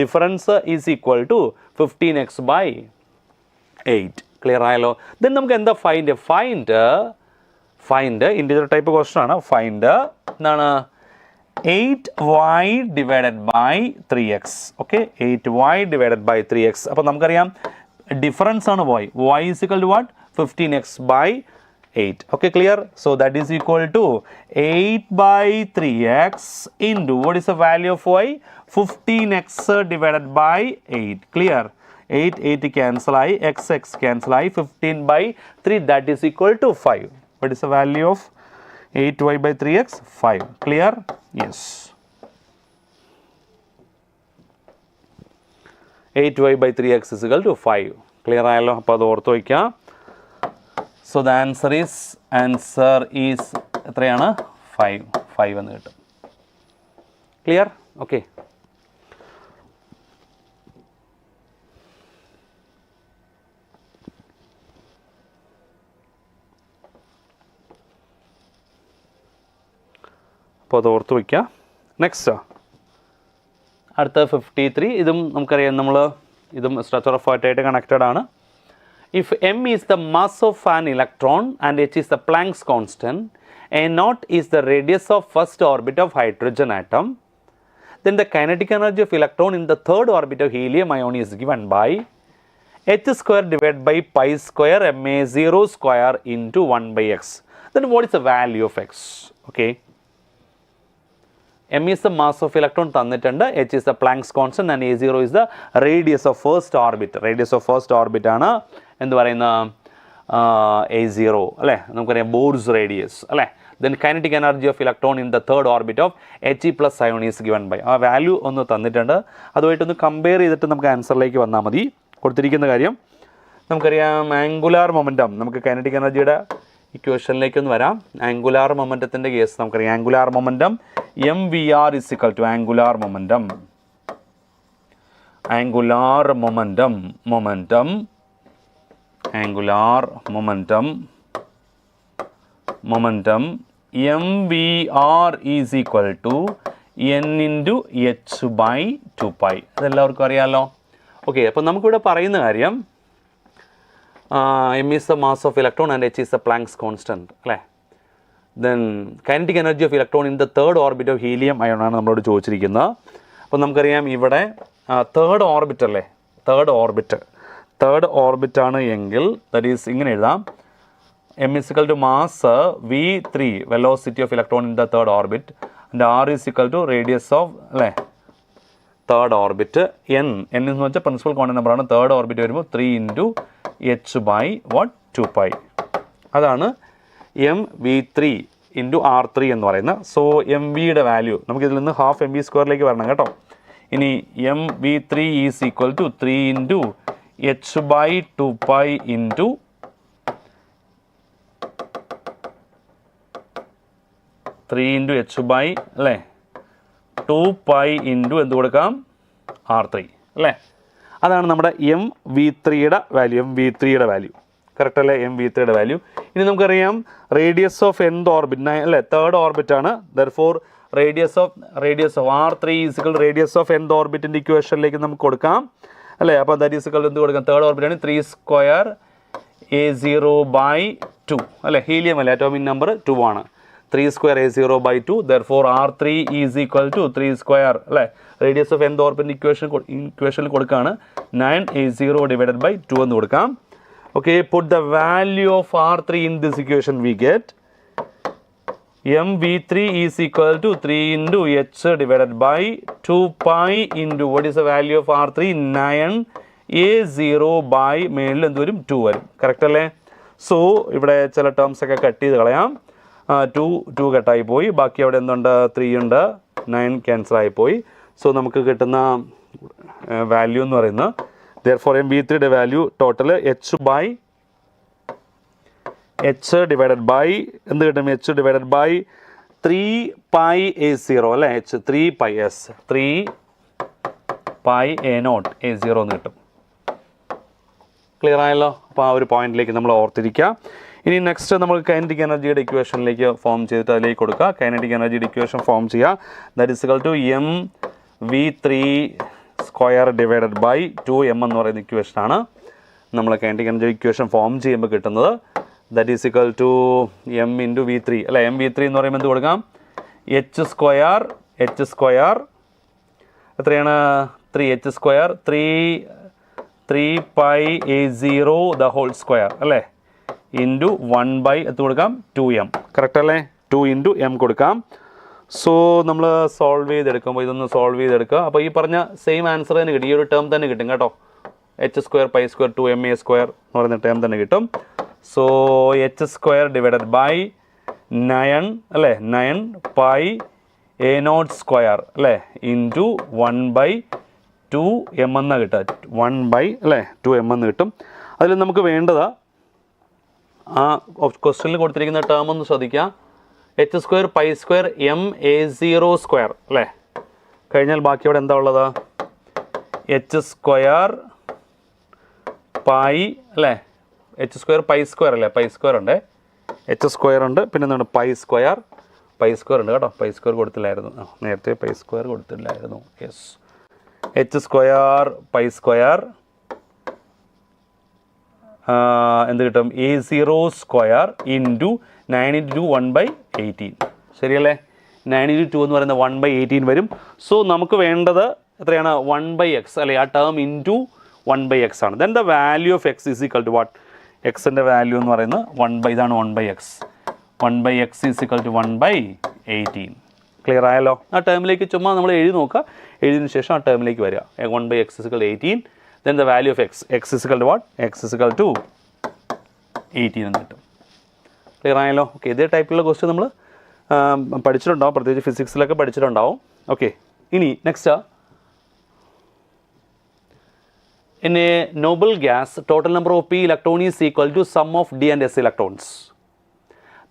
difference is equal to 15x by 8. Clear ആയല്ലോ. ദെൻ നമുക്ക് എന്താ ഫൈൻഡ് ഇൻറ്റിജർ ടൈപ്പ് ക്വസ്റ്റ്യൻ ആണ്. ഫൈൻഡ് എന്താണ്, 8y divided by 3x. Okay, 8y divided by 3x. അപ്പോൾ നമുക്കറിയാം ഡിഫറൻസ് ആണ് y is equal to what, 15x by 8. Okay, clear? So that is equal to 8 by 3x into what is the value of y, 15x divided by 8. Clear? 8 cancel I, x cancel I, 15 by 3, that is equal to 5. What is the value of 8y by 3x? 5. Clear? Yes. 8y by 3x is equal to 5. Clear ആയല്ലോ. അപ്പോൾ അത് ഓർത്ത് വയ്ക്കാം. So the answer is എത്രയാണ്, 5 എന്ന് കിട്ടും. Clear? Okay. അപ്പോൾ അത് ഓർത്ത് വയ്ക്കുക. നെക്സ്റ്റ് അടുത്ത 53. ഇതും നമുക്കറിയാം, ഇതും സ്ട്രക്ചർ ഓഫ് ആയിട്ട് കണക്റ്റഡ് ആണ്. If m is the mass of an electron and h is the Planck's constant and naught is the radius of first orbit of hydrogen atom, then the kinetic energy of electron in the third orbit of helium ion is given by h square divided by pi square ma0 square into 1 by x. Then what is the value of x? Okay. M is the mass of electron തന്നിട്ടുണ്ട്, h is the Planck's constant and a0 is the radius of first orbit. Radius of first orbit ആണ് എന്ത് പറയുന്ന a0 അല്ലേ, നമുക്കറിയാം Bohr's radius അല്ലേ. Then kinetic energy of electron in the third orbit of He plus ion is given by, ആ value ഒന്ന് തന്നിട്ടുണ്ട്. അതുമായിട്ടൊന്ന് compare ചെയ്തിട്ട് നമുക്ക് ആൻസറിലേക്ക് വന്നാൽ മതി. കൊടുത്തിരിക്കുന്ന കാര്യം നമുക്കറിയാം, ആംഗുലാർ മൊമെൻറ്റം, നമുക്ക് കൈനറ്റിക് എനർജിയുടെ ഇക്വേഷനിലേക്ക് ഒന്ന് വരാം. ആംഗുലാർ മൊമെൻറ്റത്തിൻ്റെ കേസ് നമുക്കറിയാം. Angular momentum MVR is equal to angular momentum angular momentum mvr is equal to n into h by 2 pi. അതെല്ലാവർക്കും അറിയാമല്ലോ. ഓക്കെ, അപ്പോൾ നമുക്കിവിടെ പറയുന്ന കാര്യം m is the mass of electron and h is the Planck's constant അല്ലേ. Then kinetic energy of electron in the third orbit of helium ion ആണ് നമ്മളോട് ചോദിച്ചിരിക്കുന്നത്. അപ്പോൾ നമുക്കറിയാം ഇവിടെ തേർഡ് ഓർബിറ്റ് അല്ലേ, തേർഡ് ഓർബിറ്റ് ആണ് എങ്കിൽ ദാറ്റ് ഈസ് ഇങ്ങനെ എഴുതാം, m is equal to mass v3 velocity of electron in the third orbit and r is equal to radius of അല്ലേ തേർഡ് ഓർബിറ്റ്. n എന്ന് വെച്ചാൽ പ്രിൻസിപ്പൽ ക്വാണ്ടം നമ്പറാണ്. തേർഡ് ഓർബിറ്റ് വരുമ്പോൾ 3 into h by what 2 pi. അതാണ് M V three into R three എന്ന് പറയുന്നത്. സോ എം വിയുടെ വാല്യൂ നമുക്കിതിൽ നിന്ന് ഹാഫ് എം വി സ്ക്വയറിലേക്ക് വരണം കേട്ടോ. ഇനി M V three is equal to 3 into h by 2 pi into 3 into h by അല്ലേ 2 pi into എന്ത് കൊടുക്കാം ആർ ത്രീ അല്ലേ. അതാണ് നമ്മുടെ എം വി ത്രീയുടെ വാല്യൂ, കറക്റ്റ് അല്ലേ, എം വി ത്രീയുടെ വാല്യൂ. ഇനി നമുക്കറിയാം റേഡിയസ് ഓഫ് എന്ത് ഓർബിറ്റ് അല്ലേ തേർഡ് ഓർബിറ്റ് ആണ്. Therefore radius of R three is equal radius of എന്ത് ഓർബിറ്റിൻ്റെ ഇക്വേഷനിലേക്ക് നമുക്ക് കൊടുക്കാം അല്ലേ. അപ്പോൾ ദാറ്റ് ഈസിക്കൽ എന്ത് കൊടുക്കാം, തേർഡ് ഓർബിറ്റ് ആണ് 3 square a0 by 2 അല്ലേ. ഹീലിയം അല്ലേ, അറ്റോമിക് നമ്പർ 2 ആണ്. 3 square a0 by 2. Therefore r3 is equal to 3 square അല്ലേ. റേഡിയസ് ഓഫ് എന്ത് ഓർബിറ്റിൻ്റെ ഇക്വേഷനിൽ കൊടുക്കുകയാണ് 9a0 divided by 2 എന്ന് കൊടുക്കാം. Okay, put the value of R3 in this equation, we get mv3 is equal to 3 into h divided by 2 pi into what is the value of R3? 9a0 by മേളിൽ എന്ത് വരും 2 വരും, correct അല്ലേ. So ഇവിടെ ചില terms ഒക്കെ cut ചെയ്ത് കളയാം. 2 കട്ടായി പോയി, ബാക്കി അവിടെ എന്തുണ്ട് 3 ഉണ്ട്, 9 ക്യാൻസൽ ആയിപ്പോയി. സോ നമുക്ക് കിട്ടുന്ന വാല്യൂ എന്ന് പറയുന്നത് therefore mv3 യുടെ value total h divided by എന്ത് കിട്ടും, h divided by 3 pi a0 അല്ലേ, h 3 pi s 3 pi a0 a0 എന്ന് കിട്ടും. ക്ലിയർ ആയല്ലോ. അപ്പോൾ ആ ഒരു പോയിന്റിലേക്ക് നമ്മൾ ഓർത്തിരിക്കുക. ഇനി നെക്സ്റ്റ് നമ്മൾ കൈനറ്റിക് എനർജിയുടെ ഇക്വേഷനിലേക്ക് ഫോം ചെയ്തിട്ട് അതിലേക്ക് കൊടുക്കുക. കൈനറ്റിക് എനർജിയുടെ ഇക്വേഷൻ ഫോം ചെയ്യുക. That is equal to M V three square divided by 2m എന്ന് പറയുന്ന ഇക്വേഷനാണ് നമ്മൾ കൈനറ്റിക് എനർജി ഇക്വേഷൻ ഫോം ചെയ്യുമ്പോൾ കിട്ടുന്നത്. That is equal to M into V three അല്ല, എം വി ത്രീ എന്ന് പറയുമ്പോൾ എന്ത് കൊടുക്കാം, എച്ച് സ്ക്വയർ എത്രയാണ് 3h square 3 pi a0 the whole square അല്ലേ ഇൻറ്റു 1 by എത്ര കൊടുക്കാം 2m, കറക്റ്റ് അല്ലേ. 2 into m കൊടുക്കാം. സോ നമ്മൾ സോൾവ് ചെയ്തെടുക്കുമ്പോൾ ഇതൊന്ന് സോൾവ് ചെയ്തെടുക്കുക. അപ്പോൾ ഈ പറഞ്ഞ സെയിം ആൻസർ തന്നെ കിട്ടും, ഈ ഒരു ടേം തന്നെ കിട്ടും കേട്ടോ. h square pi square 2ma square എന്ന് പറയുന്ന ടേം തന്നെ കിട്ടും. So h square divided by 9 അല്ലേ 9 pi a0 സ്ക്വയർ അല്ലേ ഇൻറ്റു 1 by 2m എന്ന് കിട്ടുക, 1 by അല്ലേ 2m എന്ന് കിട്ടും. അതിൽ നമുക്ക് വേണ്ടത് ആ ക്വസ്റ്റ്യനിൽ കൊടുത്തിരിക്കുന്ന ടേം ഒന്ന് ശ്രദ്ധിക്കുക. h square pi square ma0 square അല്ലേ കഴിഞ്ഞാൽ ബാക്കി അവിടെ എന്താ ഉള്ളത്, h സ്ക്വയർ പൈ അല്ലേ, h സ്ക്വയർ പൈ സ്ക്വയർ അല്ലേ, പൈ സ്ക്വയർ ഉണ്ട്, h സ്ക്വയർ ഉണ്ട്, പിന്നെ എന്താണ് പൈ സ്ക്വയർ ഉണ്ട് കേട്ടോ. പൈ സ്ക്വയർ കൊടുത്തില്ലായിരുന്നു, നേരത്തെ പൈ സ്ക്വയർ കൊടുത്തില്ലായിരുന്നു. Yes, h square pi square എന്ത് കിട്ടും, a0 square into 9 into 2 1 by 18 ശരിയല്ലേ. 9 into 2 എന്ന് പറയുന്നത് 1 by 18 വരും. സോ നമുക്ക് വേണ്ടത് എത്രയാണ് 1 by x അല്ലേ, ആ ടേം ഇൻറ്റു 1 by x ആണ്. Then the value of x is equal to what, എക്സിൻ്റെ വാല്യൂ എന്ന് പറയുന്നത് 1 by ഇതാണ് 1 by x. 1 by x is equal to 1 by 18. Clear ആയല്ലോ. ആ ടേമിലേക്ക് ചുമ്മാ നമ്മൾ എഴുതി നോക്കുക, എഴുതിയതിന് ശേഷം ആ ടേമിലേക്ക് വരിക. 1 by x is equal to 18. Then the value of x is equal to what, x is equal to 18 എന്ന് കിട്ടും. ക്ലിയർ ആയല്ലോ. ഓക്കെ, ഇതേ ടൈപ്പിലുള്ള ക്വസ്റ്റ്യൻ നമ്മൾ പഠിച്ചിട്ടുണ്ടാവും, പ്രത്യേകിച്ച് ഫിസിക്സിലൊക്കെ പഠിച്ചിട്ടുണ്ടാവും. ഓക്കെ, ഇനി next, in a noble gas total number of p electron is equal to sum of d and s electrons.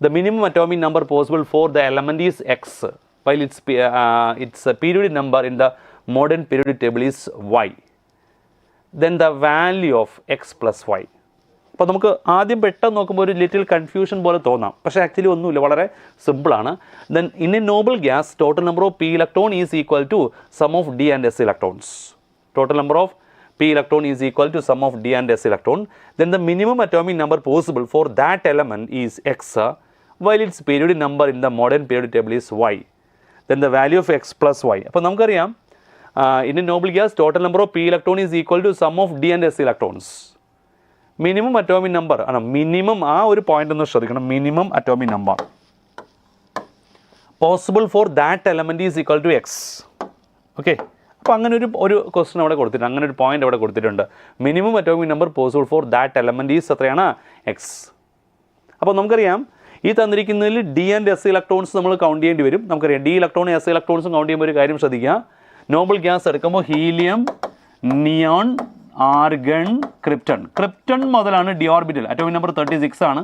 The minimum atomic number possible for the element is x, while its periodic number in the modern periodic table is y. Then the value of x plus y. അപ്പോൾ നമുക്ക് ആദ്യം പെട്ടെന്ന് നോക്കുമ്പോൾ ഒരു little confusion പോലെ തോന്നാം, പക്ഷേ actually ഒന്നുമില്ല, വളരെ സിമ്പിളാണ്. Then in a noble gas total number of P electron is equal to sum of D and S electrons. ടോട്ടൽ നമ്പർ ഓഫ് p electron is equal to sum of d and s electron. Then the minimum atomic number possible for that element is x, while its periodic number in the modern periodic table is y. Then the value of x plus y. അപ്പോൾ നമുക്കറിയാം in a noble gas total number of p electron is equal to sum of d and s electrons. Minimum atomic number ആണ്, minimum ആ ഒരു point ഒന്ന് ശ്രദ്ധിക്കണം, minimum atomic number possible for that element is equal to X. Okay, അപ്പോൾ അങ്ങനെ ഒരു question അവിടെ കൊടുത്തിട്ടുണ്ട്, അങ്ങനെ ഒരു പോയിന്റ് അവിടെ കൊടുത്തിട്ടുണ്ട്. Minimum atomic number possible for that element is എത്രയാണ്? എക്സ്. അപ്പോൾ നമുക്കറിയാം ഈ തന്നിരിക്കുന്നതിൽ ഡി ആൻഡ് എസ് ഇലക്ട്രോൺസ് നമ്മൾ കൗണ്ട് ചെയ്യേണ്ടി വരും. നമുക്കറിയാം ഡി ഇലക്ട്രോണും എസ് ഇലക്ട്രോൺസും കൗണ്ട് ചെയ്യുമ്പോൾ ഒരു കാര്യം ശ്രദ്ധിക്കുക, നോബിൾ ഗ്യാസ് എടുക്കുമ്പോൾ helium, neon, argon, krypton. Krypton മുതലാണ് ഡി ഓർബിറ്റൽ, അറ്റോമിക് നമ്പർ 36 ആണ്.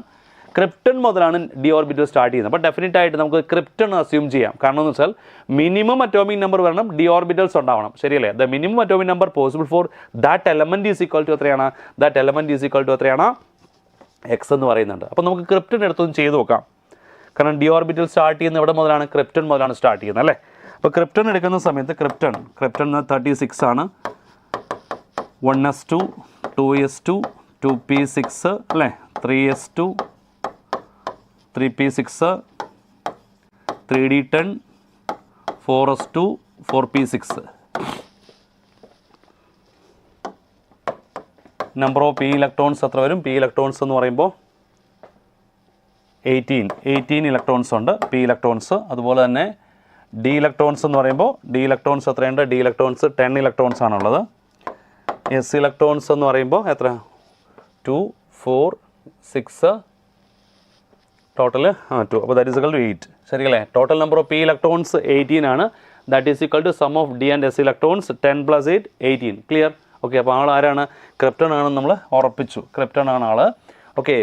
ക്രിപ്റ്റൺ മുതലാണ് ഡി ഓർബിറ്റൽ സ്റ്റാർട്ട് ചെയ്യുന്നത്. അപ്പോൾ ഡെഫിനറ്റ് ആയിട്ട് നമുക്ക് ക്രിപ്റ്റൺ അസ്യൂം ചെയ്യാം. കാരണം എന്ന് വെച്ചാൽ മിനിമം അറ്റോമിക് നമ്പർ വരണം, ഡി ഓർബിറ്റൽസ് ഉണ്ടാവണം, ശരിയല്ലേ? The minimum atomic number possible for that element is equal to എത്രയാണ്? That element is equal to എത്രയാണ്? എക്സ് എന്ന് പറയുന്നുണ്ട്. അപ്പോൾ നമുക്ക് ക്രിപ്റ്റൺ എടുത്തൊന്ന് ചെയ്ത് നോക്കാം. കാരണം ഡി ഓർബിറ്റൽ സ്റ്റാർട്ട് ചെയ്യുന്ന ഇവിടെ മുതലാണ്, ക്രിപ്റ്റൺ മുതലാണ് സ്റ്റാർട്ട് ചെയ്യുന്നത് അല്ലേ? അപ്പോൾ ക്രിപ്റ്റൺ എടുക്കുന്ന സമയത്ത് ക്രിപ്റ്റൺ 36 ആണ്. 1s2, 2s2, 2p6 അല്ലേ, 3s2, 3p6, 3d10, 4s2, 4p6. Number of P electrons എത്ര വരും? പി ഇലക്ട്രോൺസ് എന്ന് പറയുമ്പോൾ 18 ഇലക്ട്രോൺസ് ഉണ്ട് പി ഇലക്ട്രോൺസ്. അതുപോലെ തന്നെ ഡി ഇലക്ട്രോൺസ് എന്ന് പറയുമ്പോൾ ഡി ഇലക്ട്രോൺസ് എത്രയുണ്ട്? ഡി ഇലക്ട്രോൺസ് 10 ഇലക്ട്രോൺസ് ആണുള്ളത്. എസ് ഇലക്ട്രോൺസ് എന്ന് പറയുമ്പോൾ എത്ര? 2, 4, 6 ടോട്ടൽ 2. അപ്പോൾ ദാറ്റ് ഈസ് ഈക്വൽ ടു 8, ശരിയല്ലേ? Total number of P electrons 18 ആണ്. That is equal to sum of D and S electrons 10 + 8 18. Clear? Okay, അപ്പോൾ ആൾ ആരാണ്? ക്രിപ്റ്റൺ ആണെന്ന് നമ്മൾ ഉറപ്പിച്ചു, ക്രിപ്റ്റൺ ആണ് ആൾ. ഓക്കെ,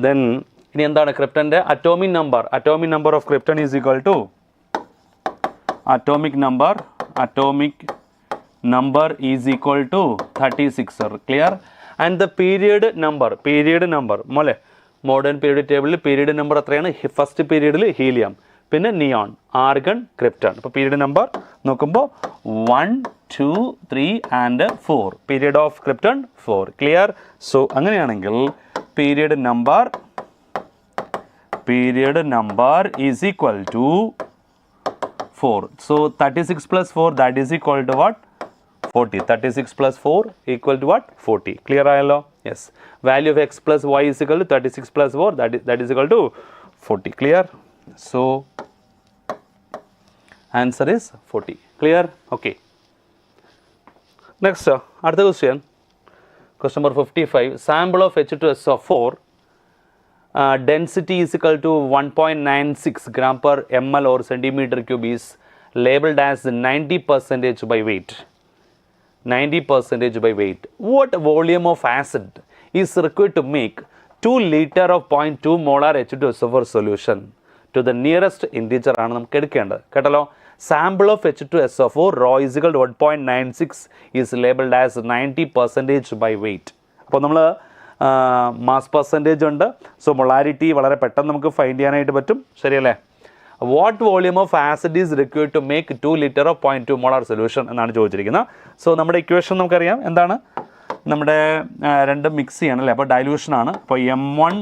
ദെൻ ഇനി എന്താണ് ക്രിപ്റ്റൻ്റെ atomic number? Atomic number of krypton is equal to atomic number is equal to 36. Clear? And the period number മോളെ മോഡേൺ പീരിയഡ് ടേബിളിൽ പീരിയഡ് നമ്പർ എത്രയാണ്? ഫസ്റ്റ് പീരിയഡിൽ ഹീലിയം, പിന്നെ നിയോൺ, ആർഗൺ, ക്രിപ്റ്റൺ. അപ്പോൾ പീരിയഡ് നമ്പർ നോക്കുമ്പോൾ 1, 2, 3 and 4. Period of krypton 4. Clear? So അങ്ങനെയാണെങ്കിൽ period number is equal to 4. So 36 + 4 that is equal to what? 40. 36 + 4 equal to what? 40. Clear ayallo? Yes. Value of x plus y is equal to 36 + 4 that is equal to 40. Clear? So answer is 40. Clear? Okay. Next, another question. Question number 55. Sample of H2SO4 density is equal to 1.96 gram per ml or centimeter cube is labeled as 90% by weight. 90% by weight. What volume of acid is required to make 2 liter of 0.2 molar H2SO4 solution? To the nearest integer ആണ് നമുക്ക് എടുക്കേണ്ടത് കേട്ടല്ലോ. Sample of H2SO4 rho is equal to 1.96 is labeled as 90% by weight. അപ്പോൾ നമ്മൾ mass percentage ഉണ്ട്. So molarity വളരെ പെട്ടെന്ന് നമുക്ക് ഫൈൻഡ് ചെയ്യാനായിട്ട് പറ്റും, ശരിയല്ലേ? What volume of acid is required to make 2 liter of 0.2 molar solution എന്നാണ് ചോദിച്ചിരിക്കുന്നത്. സോ നമ്മുടെ ഇക്വേഷൻ നമുക്കറിയാം എന്താണ്? നമ്മുടെ രണ്ടും മിക്സ് ചെയ്യണം അല്ലേ? അപ്പോൾ ഡൈലൂഷനാണ്. അപ്പോൾ M1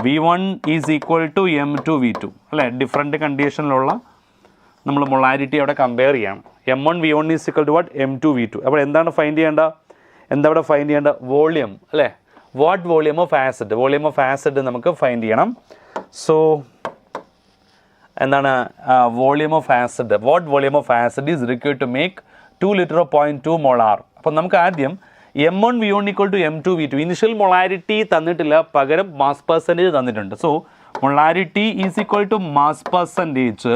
V1 is equal to M2 V2 അല്ലേ? ഡിഫറെൻറ്റ് കണ്ടീഷനിലുള്ള നമ്മൾ മൊളാരിറ്റി അവിടെ കമ്പയർ ചെയ്യണം. M1 V1 is equal to what? M2 V2. അപ്പോൾ എന്താണ് ഫൈൻഡ് ചെയ്യേണ്ടത്? എന്താ അവിടെ ഫൈൻഡ് ചെയ്യേണ്ടത്? വോളിയം അല്ലേ? What volume of acid? Volume of acid നമുക്ക് ഫൈൻഡ് ചെയ്യണം. സോ എന്താണ് volume of acid? What volume of acid is required to make 2 liter of 0.2 molar? അപ്പോൾ നമുക്ക് ആദ്യം M1 V1 equal to M2 V2. Initial molarity തന്നിട്ടില്ല, പകരം mass percentage തന്നിട്ടുണ്ട്. So molarity is equal to mass percentage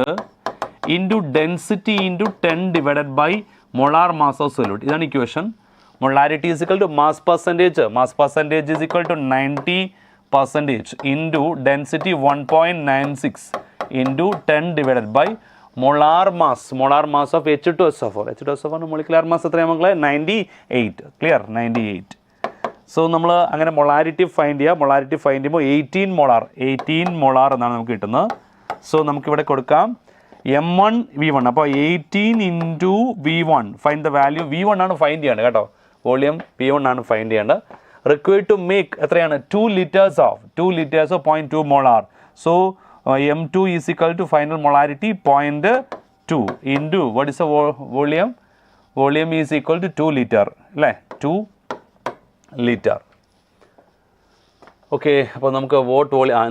into density into 10 divided by molar mass of solute. ഇതാണ് equation. Molarity is equal to mass percentage. Mass percentage is equal to 90% into density 1.96 into 10 divided by molar mass. Molar mass of H2SO4. H2SO4 molecular mass എത്രയാണ് മക്കളെ? 98. Clear? 98. So നമ്മൾ അങ്ങനെ molarity find ചെയ്യുക. Molarity find ചെയ്യുമ്പോൾ 18 molar എന്നാണ് നമുക്ക് കിട്ടുന്നത്. So നമുക്കിവിടെ കൊടുക്കാം M1 V1. അപ്പോൾ 18 into V1 find the value. V1 ആണ് ഫൈൻഡ് ചെയ്യേണ്ടത് കേട്ടോ. വോളിയം V1 ആണ് ഫൈൻഡ് ചെയ്യേണ്ടത്. റിക്വയർഡ് ടു മേക്ക് എത്രയാണ് 2 liters of 0.2 molar. So M2 is equal to final molarity 0.2 into what is a volume. Volume is equal to 2 liter അല്ലേ, 2 liter. Okay, അപ്പോൾ നമുക്ക്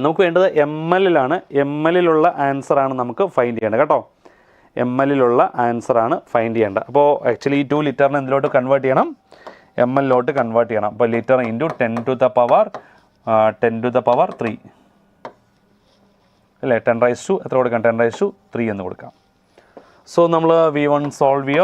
നമുക്ക് വേണ്ടത് ML-ലാണ്. ML-ലുള്ള ആൻസറാണ് നമുക്ക് ഫൈൻഡ് ചെയ്യേണ്ടത് കേട്ടോ. ML-ലുള്ള ആൻസറാണ് ഫൈൻഡ് ചെയ്യേണ്ടത്. അപ്പോൾ ആക്ച്വലി ഈ 2 ലിറ്ററിന് എന്തിലോട്ട് കൺവേർട്ട് ചെയ്യണം, ML-ലോട്ട് കൺവേർട്ട് ചെയ്യണം. അപ്പോൾ litre into 10 to the power 3 അല്ലേ, 10 raised to എത്ര കൊടുക്കാം, 10 raised to 3 എന്ന് കൊടുക്കാം. സോ നമ്മൾ V1 സോൾവ്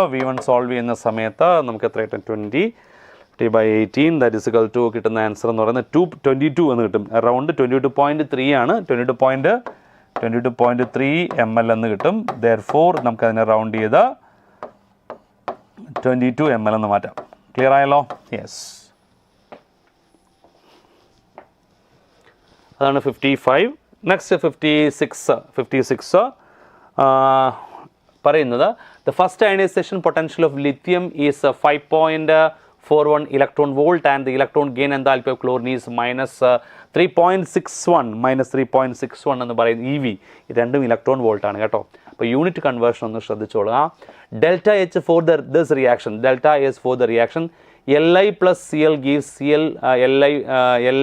ചെയ്യുന്ന സമയത്ത് നമുക്ക് എത്ര കിട്ടും, 20/18 ദാറ്റ് ഇസ് ഇക്വൽ ടു കിട്ടുന്ന ആൻസർ എന്ന് പറയുന്നത് 222 എന്ന് കിട്ടും. അറൗണ്ട് 22.3 ആണ്, 22.3 ml എന്ന് കിട്ടും. ദെയർഫോർ നമുക്കതിനെ റൗണ്ട് ചെയ്ത് 22 ml എന്ന് മാറ്റാം. ക്ലിയർ ആയല്ലോ? യെസ്, അതാണ് 55. നെക്സ്റ്റ് 56 പറയുന്നത് the first ionisation potential of lithium is 5.41 electron volt and the electron gain enthalpy of chlorine is -3.61 എന്ന് പറയുന്നത് EV. ഇത് രണ്ടും ഇലക്ട്രോൺ വോൾട്ട് ആണ് കേട്ടോ. അപ്പോൾ യൂണിറ്റ് കൺവേർഷൻ ഒന്ന് ശ്രദ്ധിച്ചോളുക. Delta H for this reaction, delta S for the reaction Li plus Cl gives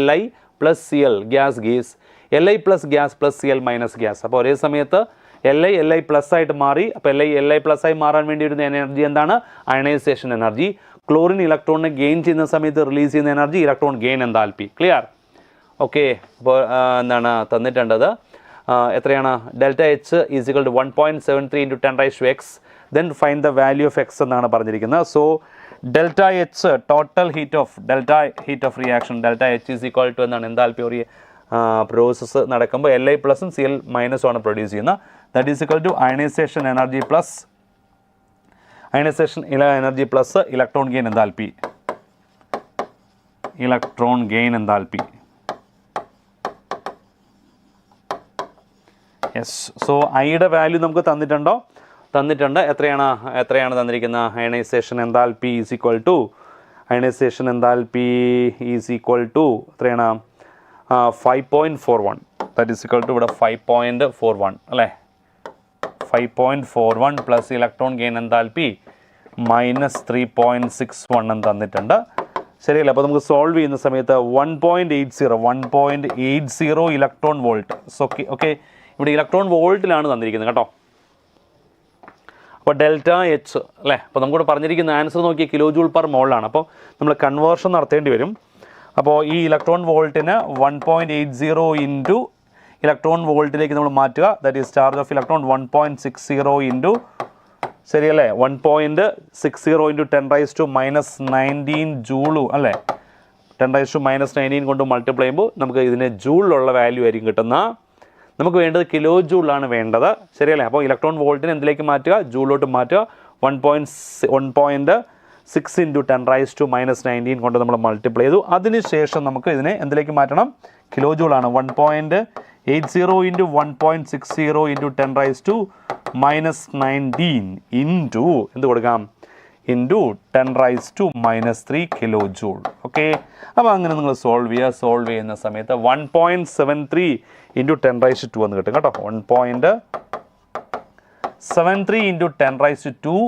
Li plus Cl gas gives Li plus gas plus Cl minus gas. അപ്പോൾ ഒരേ സമയത്ത് Li പ്ലസ് ആയിട്ട് മാറി. അപ്പോൾ Li പ്ലസ് ആയി മാറാൻ വേണ്ടി വരുന്ന എനർജി എന്താണ്, അയണൈസേഷൻ എനർജി. ക്ലോറിൻ ഇലക്ട്രോണിനെ ഗെയിൻ ചെയ്യുന്ന സമയത്ത് റിലീസ് ചെയ്യുന്ന energy electron gain enthalpy. Clear? Okay, അപ്പോൾ എന്താണ് തന്നിട്ടുണ്ടത്, എത്രയാണ്, delta H is equal to 1.73 into 10 raised to x. Then find the value of X എന്നാണ് പറഞ്ഞിരിക്കുന്നത്. So delta H total heat of reaction delta H is equal to എന്താണ്, enthalpy ഒരു process നടക്കുമ്പോൾ Li പ്ലസും Cl മൈനസും ആണ് produce ചെയ്യുന്നത്. That is equal to ionisation energy plus electron gain enthalpy. Yes, so ഐയുടെ വാല്യൂ നമുക്ക് തന്നിട്ടുണ്ട്. എത്രയാണ് തന്നിരിക്കുന്നത്, ionisation enthalpy is equal to എത്രയാണ് 5.41. ദാറ്റ് ഈസ് ഈക്വൽ ടു ഇവിടെ 5.41 അല്ലേ, 5.41 പ്ലസ് ഇലക്ട്രോൺ ഗെയിൻ എൻതാൽപ്പി -3.61 എന്ന് തന്നിട്ടുണ്ട്. ശരിയല്ല? അപ്പോൾ നമുക്ക് സോൾവ് ചെയ്യുന്ന സമയത്ത് 1.80 ഇലക്ട്രോൺ വോൾട്ട്. ഓക്കെ, ഇവിടെ ഇലക്ട്രോൺ വോൾട്ടിലാണ് തന്നിരിക്കുന്നത് കേട്ടോ. അപ്പോൾ ഡെൽറ്റ എച്ച് അല്ലേ, അപ്പോൾ നമുക്കിവിടെ പറഞ്ഞിരിക്കുന്ന ആൻസർ നോക്കിയാൽ കിലോ ജൂൾ പെർ മോളിലാണ്. അപ്പോൾ നമ്മൾ കൺവേർഷൻ നടത്തേണ്ടി വരും. അപ്പോൾ ഈ ഇലക്ട്രോൺ വോൾട്ടിന് 1.80 ഇൻറ്റു ഇലക്ട്രോൺ വോൾട്ടിലേക്ക് നമ്മൾ മാറ്റുക. That is charge of electron 1.60 into, ശരിയല്ലേ, 1.60 ഇൻറ്റു 10 raised to -19 ജൂളു അല്ലേ, 10 raised to -19 കൊണ്ട് മൾട്ടിപ്ലൈ ചെയ്യുമ്പോൾ നമുക്ക് ഇതിന് ജൂളിലുള്ള വാല്യൂ ആയിരിക്കും കിട്ടുന്ന. നമുക്ക് വേണ്ടത് കിലോ ജൂളാണ് വേണ്ടത്, ശരിയല്ലേ? അപ്പോൾ ഇലക്ട്രോൺ വോൾട്ടിന് എന്തിലേക്ക് മാറ്റുക, ജൂളിലോട്ട് മാറ്റുക. 1.6 ഇൻറ്റു 10 raised to -19 കൊണ്ട് നമ്മൾ മൾട്ടിപ്ലൈ ചെയ്തു. അതിനുശേഷം നമുക്ക് ഇതിനെ എന്തിലേക്ക് മാറ്റണം, കിലോ ജൂളാണ്. 1.80 into 1.60 into 10 raised to -19 into എന്ത് കൊടുക്കാം, into 10 raised to -3 kilo joule. Okay, അപ്പോൾ അങ്ങനെ നിങ്ങൾ സോൾവ് ചെയ്യുന്ന സമയത്ത് 1.73 ഇൻറ്റു 10 raised to 2 എന്ന് കിട്ടും കേട്ടോ. 1.73 into 10 raised to 2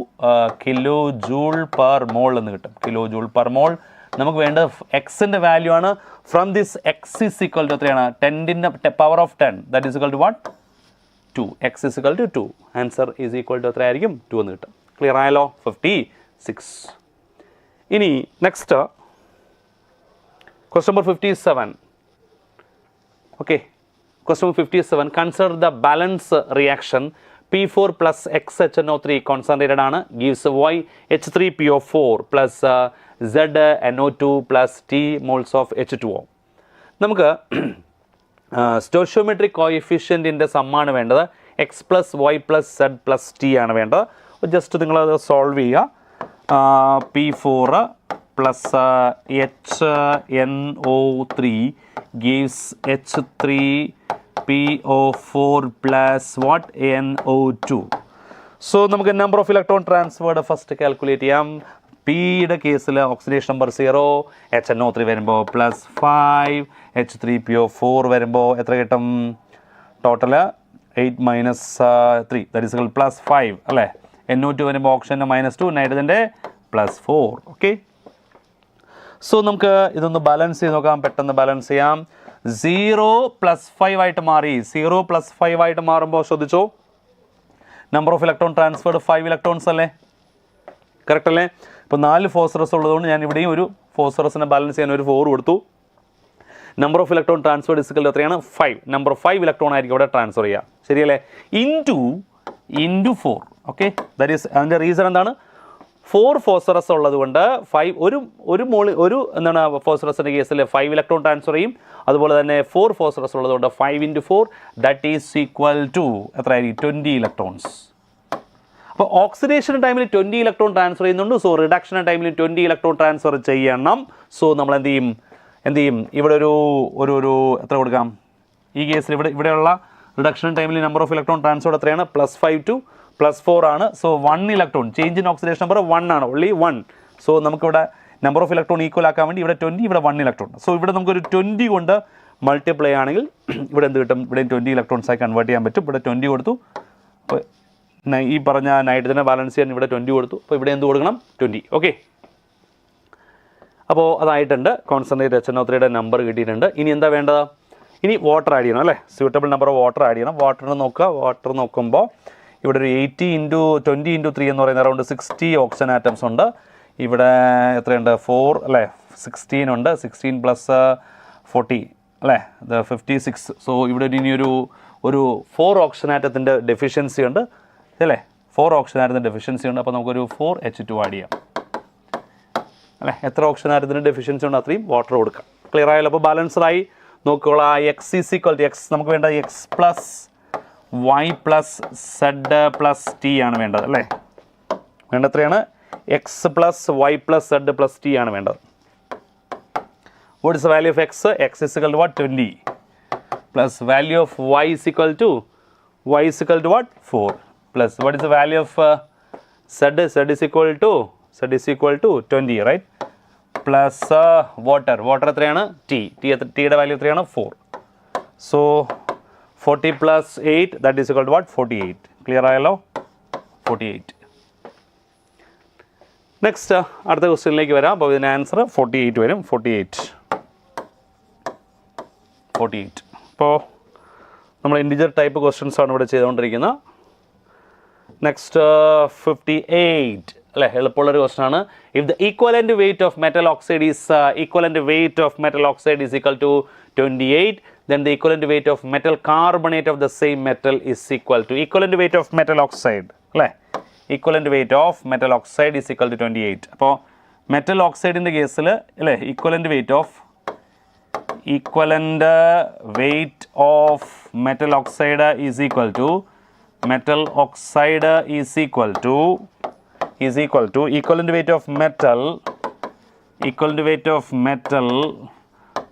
kilojoule per mole എന്ന് കിട്ടും. Kilojoule per mole. നമുക്ക് വേണ്ടത് എക്സിൻ്റെ വാല്യൂ ആണ്. From this X is equal to എത്രയാണ്, 10 power of 10 that is equal to what, 2. X is equal to 2. Answer is equal to എത്രയായിരിക്കും, 2 എന്ന് കിട്ടും. ക്ലിയർ ആയല്ലോ? 56. ഇനി next question number 57. Okay, question number 57. Consider the balance reaction P4 plus XHNO3 concentrated ആണ്, gives YH3PO4 plus ZNO2 plus T moles of H2O. നമുക്ക് stoichiometric കോയിഫിഷ്യൻറ്റിൻ്റെ സമ്മാണ് വേണ്ടത്. X plus Y plus Z plus T ആണ് വേണ്ടത്. Just നിങ്ങളത് solve ചെയ്യുക. P4 plus HNO3 gives H3PO4 plus what? NO2. So നമുക്ക് number of electron transferred first calculate ചെയ്യാം. P യുടെ കേസിൽ ഓക്സിഡേഷൻ നമ്പർ 0, HNO3 വരുമ്പോൾ +5, H3PO4 വരുമ്പോൾ എത്ര കിട്ടും? Total 8 minus 3 that is equal +5 അല്ലേ? NO2 വരുമ്പോൾ ഓക്സിജൻ്റെ -2, നൈട്രജൻ്റെ +4. ഓക്കെ, സോ നമുക്ക് ഇതൊന്ന് ബാലൻസ് ചെയ്ത് നോക്കാം. പെട്ടെന്ന് ബാലൻസ് ചെയ്യാം. 0 + 5 ആയിട്ട് മാറി. 0 + 5 ആയിട്ട് മാറുമ്പോൾ ശ്രദ്ധിച്ചോ, number of electron transferred 5 electrons അല്ലേ? കറക്റ്റ് അല്ലേ? ഇപ്പോൾ 4 ഫോസ്ഫറസ് ഉള്ളതുകൊണ്ട് ഞാൻ ഇവിടെയും ഒരു ഫോസ്ഫറസിനെ ബാലൻസ് ചെയ്യാൻ ഒരു 4 കൊടുത്തു. Number of electron transferred is equal എത്രയാണ്? 5. നമ്പർ 5 ഇലക്ട്രോൺ ആയിരിക്കും ഇവിടെ ട്രാൻസ്ഫർ ചെയ്യുക, ശരിയല്ലേ? ഇൻറ്റു 4. ഓക്കെ, ദാറ്റ് ഈസ് അതിൻ്റെ റീസൺ എന്താണ്? 4 ഫോസ്ഫറസ് ഉള്ളത് കൊണ്ട് 5 ഒരു എന്താണ് ഫോസ്ഫറസിൻ്റെ കേസിൽ 5 ഇലക്ട്രോൺ ട്രാൻസ്ഫർ ചെയ്യും. അതുപോലെ തന്നെ 4 ഫോസ്ഫറസ് ഉള്ളതുകൊണ്ട് 5 × 4 ദാറ്റ് ഈസ് ഈക്വൽ ടു എത്രയായിരിക്കും? 20 ഇലക്ട്രോൺസ്. അപ്പോൾ ഓക്സിഡേഷൻ ടൈമിൽ 20 ഇലക്ട്രോൺ ട്രാൻസ്ഫർ ചെയ്യുന്നുണ്ട്. സോ റിഡക്ഷൻ ടൈമിൽ 20 ഇലക്ട്രോൺ ട്രാൻസ്ഫർ ചെയ്യണം. സോ നമ്മൾ എന്ത് ചെയ്യും? ഇവിടെ ഒരു എത്ര കൊടുക്കാം? ഈ കേസിൽ ഇവിടെയുള്ള റിഡക്ഷൻ ടൈമിൽ നമ്പർ ഓഫ് ഇലക്ട്രോൺ ട്രാൻസ്ഫർ എത്രയാണ്? +5 to +4 ആണ്. So 1 electron change in oxidation number 1 ആണ്, ഓൺലി 1. സോ നമുക്കിവിടെ നമ്പർ ഓഫ് ഇലക്ട്രോൺ ഈക്വൽ ആക്കാൻ വേണ്ടി ഇവിടെ 20, ഇവിടെ 1 ഇലക്ട്രോൺ. സോ ഇവിടെ നമുക്കൊരു 20 കൊണ്ട് മൾട്ടിപ്ലൈ ആണെങ്കിൽ ഇവിടെ എന്ത് കിട്ടും? ഇവിടെ 20 ഇലക്ട്രോൺസായി കൺവേർട്ട് ചെയ്യാൻ പറ്റും. ഇവിടെ 20 കൊടുത്തു. അപ്പോൾ ഈ പറഞ്ഞ നൈട്രജനെ ബാലൻസ് ചെയ്യാൻ ഇവിടെ 20 കൊടുത്തു. അപ്പോൾ ഇവിടെ എന്ത് കൊടുക്കണം? 20. ഓക്കെ, അപ്പോൾ അതായിട്ടുണ്ട്. കോൺസെൻട്രേറ്റ് HNO3യുടെ നമ്പർ കിട്ടിയിട്ടുണ്ട്. ഇനി എന്താ വേണ്ടത്? ഇനി വാട്ടർ ആഡ് ചെയ്യണം അല്ലേ? Suitable number of water add ചെയ്യണം. വാട്ടർ നോക്കുമ്പോൾ ഇവിടെ ഒരു 80 × 20 × 3 എന്ന് പറയുന്ന അറൗണ്ട് 60 ഓക്സിജൻ ആറ്റംസ് ഉണ്ട്. ഇവിടെ എത്രയുണ്ട്? 4 അല്ലേ? 16 ഉണ്ട്. 16 + 40 അല്ലേ? 56. സോ ഇവിടെ ഇനി ഒരു 4 ഓക്സിജൻ ആറ്റത്തിൻ്റെ ഡെഫിഷ്യൻസി ഉണ്ട് അല്ലേ? 4 ഓക്സിജൻ ആറ്റത്തിൻ്റെ ഡെഫിഷ്യൻസി ഉണ്ട്. അപ്പോൾ നമുക്കൊരു 4H2 ആഡ് ചെയ്യാം അല്ലേ? എത്ര ഓക്സിജൻ ആറ്റത്തിൻ്റെ ഡെഫിഷ്യൻസി ഉണ്ട് അത്രയും വാട്ടർ കൊടുക്കാം. ക്ലിയർ ആയല്ലോ? അപ്പോൾ ബാലൻസ്ഡായി നോക്കിക്കോളാം. X = X നമുക്ക് വേണ്ട X + Y + Z + T ആണ് വേണ്ടത് അല്ലേ? വേണ്ട എത്രയാണ്? X + Y + Z + T ആണ് വേണ്ടത്. What is the value of X? X is equal to what? 20 plus value of Y is equal to what? 4 plus what is the value of Z? Z is equal to 20, right? Plus water എത്രയാണ്? T യുടെ value എത്രയാണ്? 4. So 40 + 8 that is equal to what? 48. Clear ആയല്ലോ? 48. Next അടുത്ത ക്വസ്റ്റ്യനിലേക്ക് വരാം. അപ്പോൾ ഇതിൻ്റെ answer 48 വരും. 48. ഇപ്പോൾ നമ്മൾ ഇൻറ്റിജർ ടൈപ്പ് ക്വസ്റ്റ്യൻസ് ആണ് ഇവിടെ ചെയ്തുകൊണ്ടിരിക്കുന്നത്. നെക്സ്റ്റ് 58 അല്ലേ? എളുപ്പമുള്ളൊരു ക്വസ്റ്റ്യൻ ആണ്. If the equivalent weight of metal oxide is equal to 28, then the equivalent weight of metal carbonate of the same metal is equal to equivalent weight of metal oxide അല്ലേ? equivalent weight of metal oxide is equal to 28. അപ്പോൾ metal ഓക്സൈഡിൻ്റെ കേസിൽ അല്ലേ equivalent weight of metal oxide is equal to equivalent weight of metal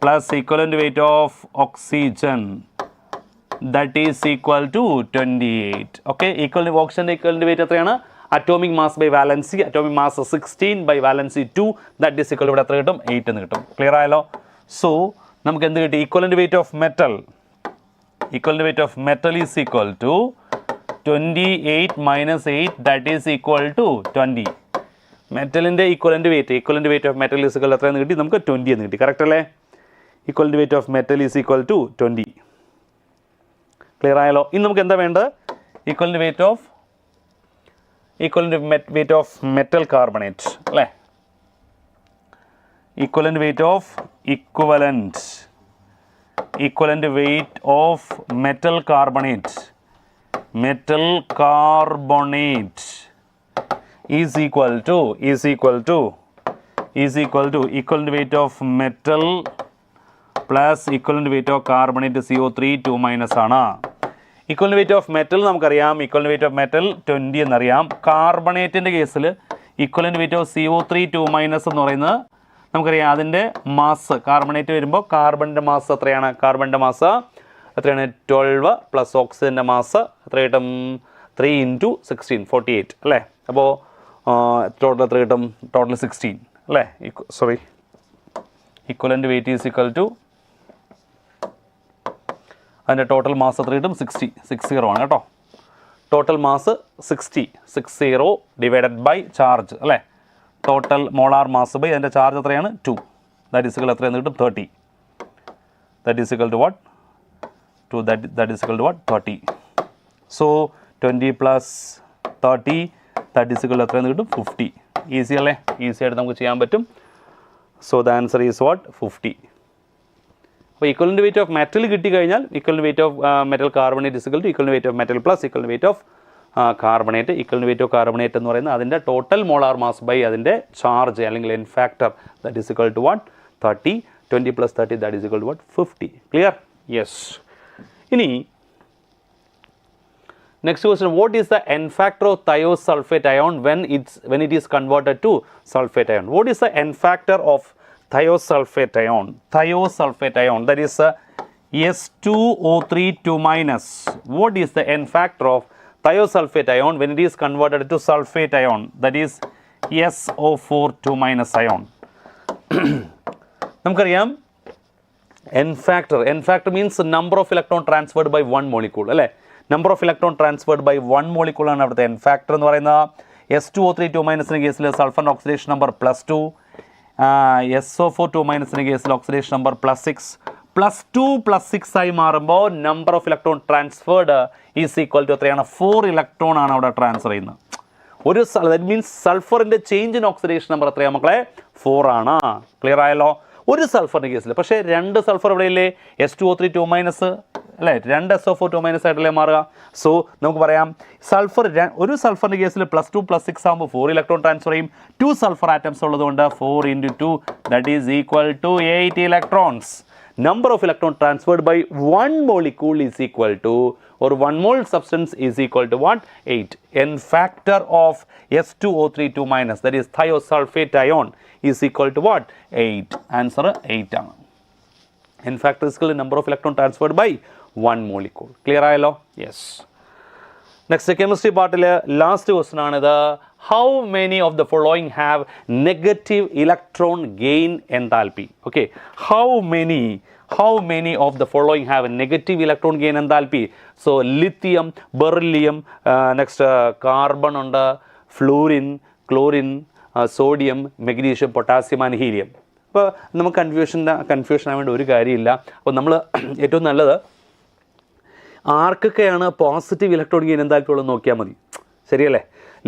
plus equivalent weight of oxygen that is equal to 28. Okay, equivalent weight എത്രയാണ്? atomic mass by valency, atomic mass 16 by valency 2, that is equal to ഇവിടെ എത്ര കിട്ടും? 8 എന്ന് കിട്ടും. Clear ആയല്ലോ? So നമുക്ക് എന്ത് കിട്ടി? equivalent weight of metal is equal to 28 minus 8, that is equal to 20. മെറ്റലിൻ്റെ equivalent weight of metal is equal എത്രയെന്ന് കിട്ടി? നമുക്ക് 20 എന്ന് കിട്ടി. കറക്റ്റ് അല്ലേ? equivalent weight of metal is equal to 20. Clear ആയല്ലോ? ഇനി നമുക്ക് എന്താ വേണ്ടത്? equivalent weight of metal carbonate അല്ലേ? equivalent weight of metal carbonate is equal to equivalent weight of metal plus equivalent weight of carbonate CO3 2- ആണ്. equivalent weight of metal നമുക്കറിയാം. equivalent weight of metal 20 എന്നറിയാം. കാർബണേറ്റിൻ്റെ കേസിൽ equivalent weight of CO3 2- എന്ന് പറയുന്നത് നമുക്കറിയാം അതിൻ്റെ mass carbonate വരുമ്പോൾ കാർബണിൻ്റെ mass എത്രയാണ്? കാർബണിൻ്റെ മാസ് എത്രയാണ്? 12 പ്ലസ് ഓക്സിജൻ്റെ മാസ് എത്ര കിട്ടും? 3 × 16 48 അല്ലേ? അപ്പോൾ ടോട്ടൽ എത്ര കിട്ടും? ടോട്ടൽ 16 അല്ലേ? Sorry, equivalent weight is equal to അതിൻ്റെ ടോട്ടൽ മാസ് എത്ര കിട്ടും? 60 ആണ് കേട്ടോ. Total mass 60 divided by charge അല്ലേ? ടോട്ടൽ മോളാർ മാസ് ബൈ അതിൻ്റെ ചാർജ് എത്രയാണ്? 2. ദാറ്റ് ഈസ് ഈക്വൽ എത്രയെന്ന് കിട്ടും? 30. That is equal to what? 2 that is equal to what? 30. So 20 plus 30 that is equal to എത്രയെന്ന് കിട്ടും? 50. ഈസി അല്ലേ? ഈസി ആയിട്ട് നമുക്ക് ചെയ്യാൻ പറ്റും. So the answer is what? 50. അപ്പോൾ ഇക്വലൻ്റ് വെയിറ്റ് ഓഫ് മെറ്റൽ കിട്ടിക്കഴിഞ്ഞാൽ equivalent weight of metal carbonate is equal to equivalent weight of metal plus equivalent weight of carbonate. Equivalent weight of carbonate എന്ന് പറയുന്നത് അതിൻ്റെ total molar mass by അതിൻ്റെ charge അല്ലെങ്കിൽ N factor that is equal to what? 30. 20 plus 30 that is equal to what? 50. Clear? Yes. ഇനി next question, what is the N factor of thiosulfate ion when it is converted to sulfate ion? What is the N factor of thiosulfate ion? Thiosulfate ion, that is S2O3 2-. What is the N factor of thiosulfate ion when it is converted to sulfate ion? That is SO4 2- ion. നമുക്കറിയാം N factor means number of electron transferred by one molecule അല്ലേ? number of electron transferred by one molecule ആണ് അവിടുത്തെ N factor എന്ന് പറയുന്നത്. S2O3 2- കേസിൽ സൾഫറിൻ്റെ oxidation number +2, SO4 2- കേസിൽ oxidation number +6. +2 +6 ആയി മാറുമ്പോൾ number of electron transferred is equal to എത്രയാണ്? 4 ഇലക്ട്രോൺ ആണ് അവിടെ ട്രാൻസ്ഫർ ചെയ്യുന്നത്. ഒരു ദാറ്റ് മീൻസ് സൾഫറിൻ്റെ ചേഞ്ച് ഇൻ ഓക്സിഡേഷൻ നമ്പർ എത്രയാണ് മക്കളെ? 4 ആണ്. ക്ലിയർ ആയല്ലോ? ഒരു സൾഫറിൻ്റെ കേസിൽ. പക്ഷേ 2 സൾഫർ ഇവിടെയില്ലേ? S2O3 2- അല്ലേ? 2 SO4 2- ആയിട്ടല്ലേ മാറുക? സോ നമുക്ക് പറയാം സൾഫർ ഒരു സൾഫറിൻ്റെ കേസിൽ +2 +6 ആകുമ്പോൾ 4 ഇലക്ട്രോൺ ട്രാൻസ്ഫർ ചെയ്യും. 2 സൾഫർ ആറ്റംസ് ഉള്ളതുകൊണ്ട് 4 × 2 that is equal to 8 electrons. number of electron transferred by one molecule is equal to, or 1 mole substance is equal to what? 8. N factor of S2O3 2-, that is thiosulfate ion, is equal to what? 8. Answer 8 ആണ്. N factor is equal to number of electron transferred by one molecule. Clear ആയല്ലോ? Yes. Next chemistry part last question ആണിത്. How many of the following have negative electron gain enthalpy? Okay, how many of the following have negative electron gain enthalpy? So lithium, beryllium, next carbon ഉണ്ട്, fluorine, chlorine, sodium, magnesium, potassium and helium. അപ്പോൾ നമുക്ക് confusion ആവേണ്ട ഒരു കാര്യമില്ല. അപ്പോൾ നമ്മൾ ഏറ്റവും നല്ലത് ആർക്കൊക്കെയാണ് പോസിറ്റീവ് ഇലക്ട്രോൺ ഗെയിൻ എന്താൽപ്പി ഉള്ളത് നോക്കിയാൽ മതി. ശരിയല്ലേ?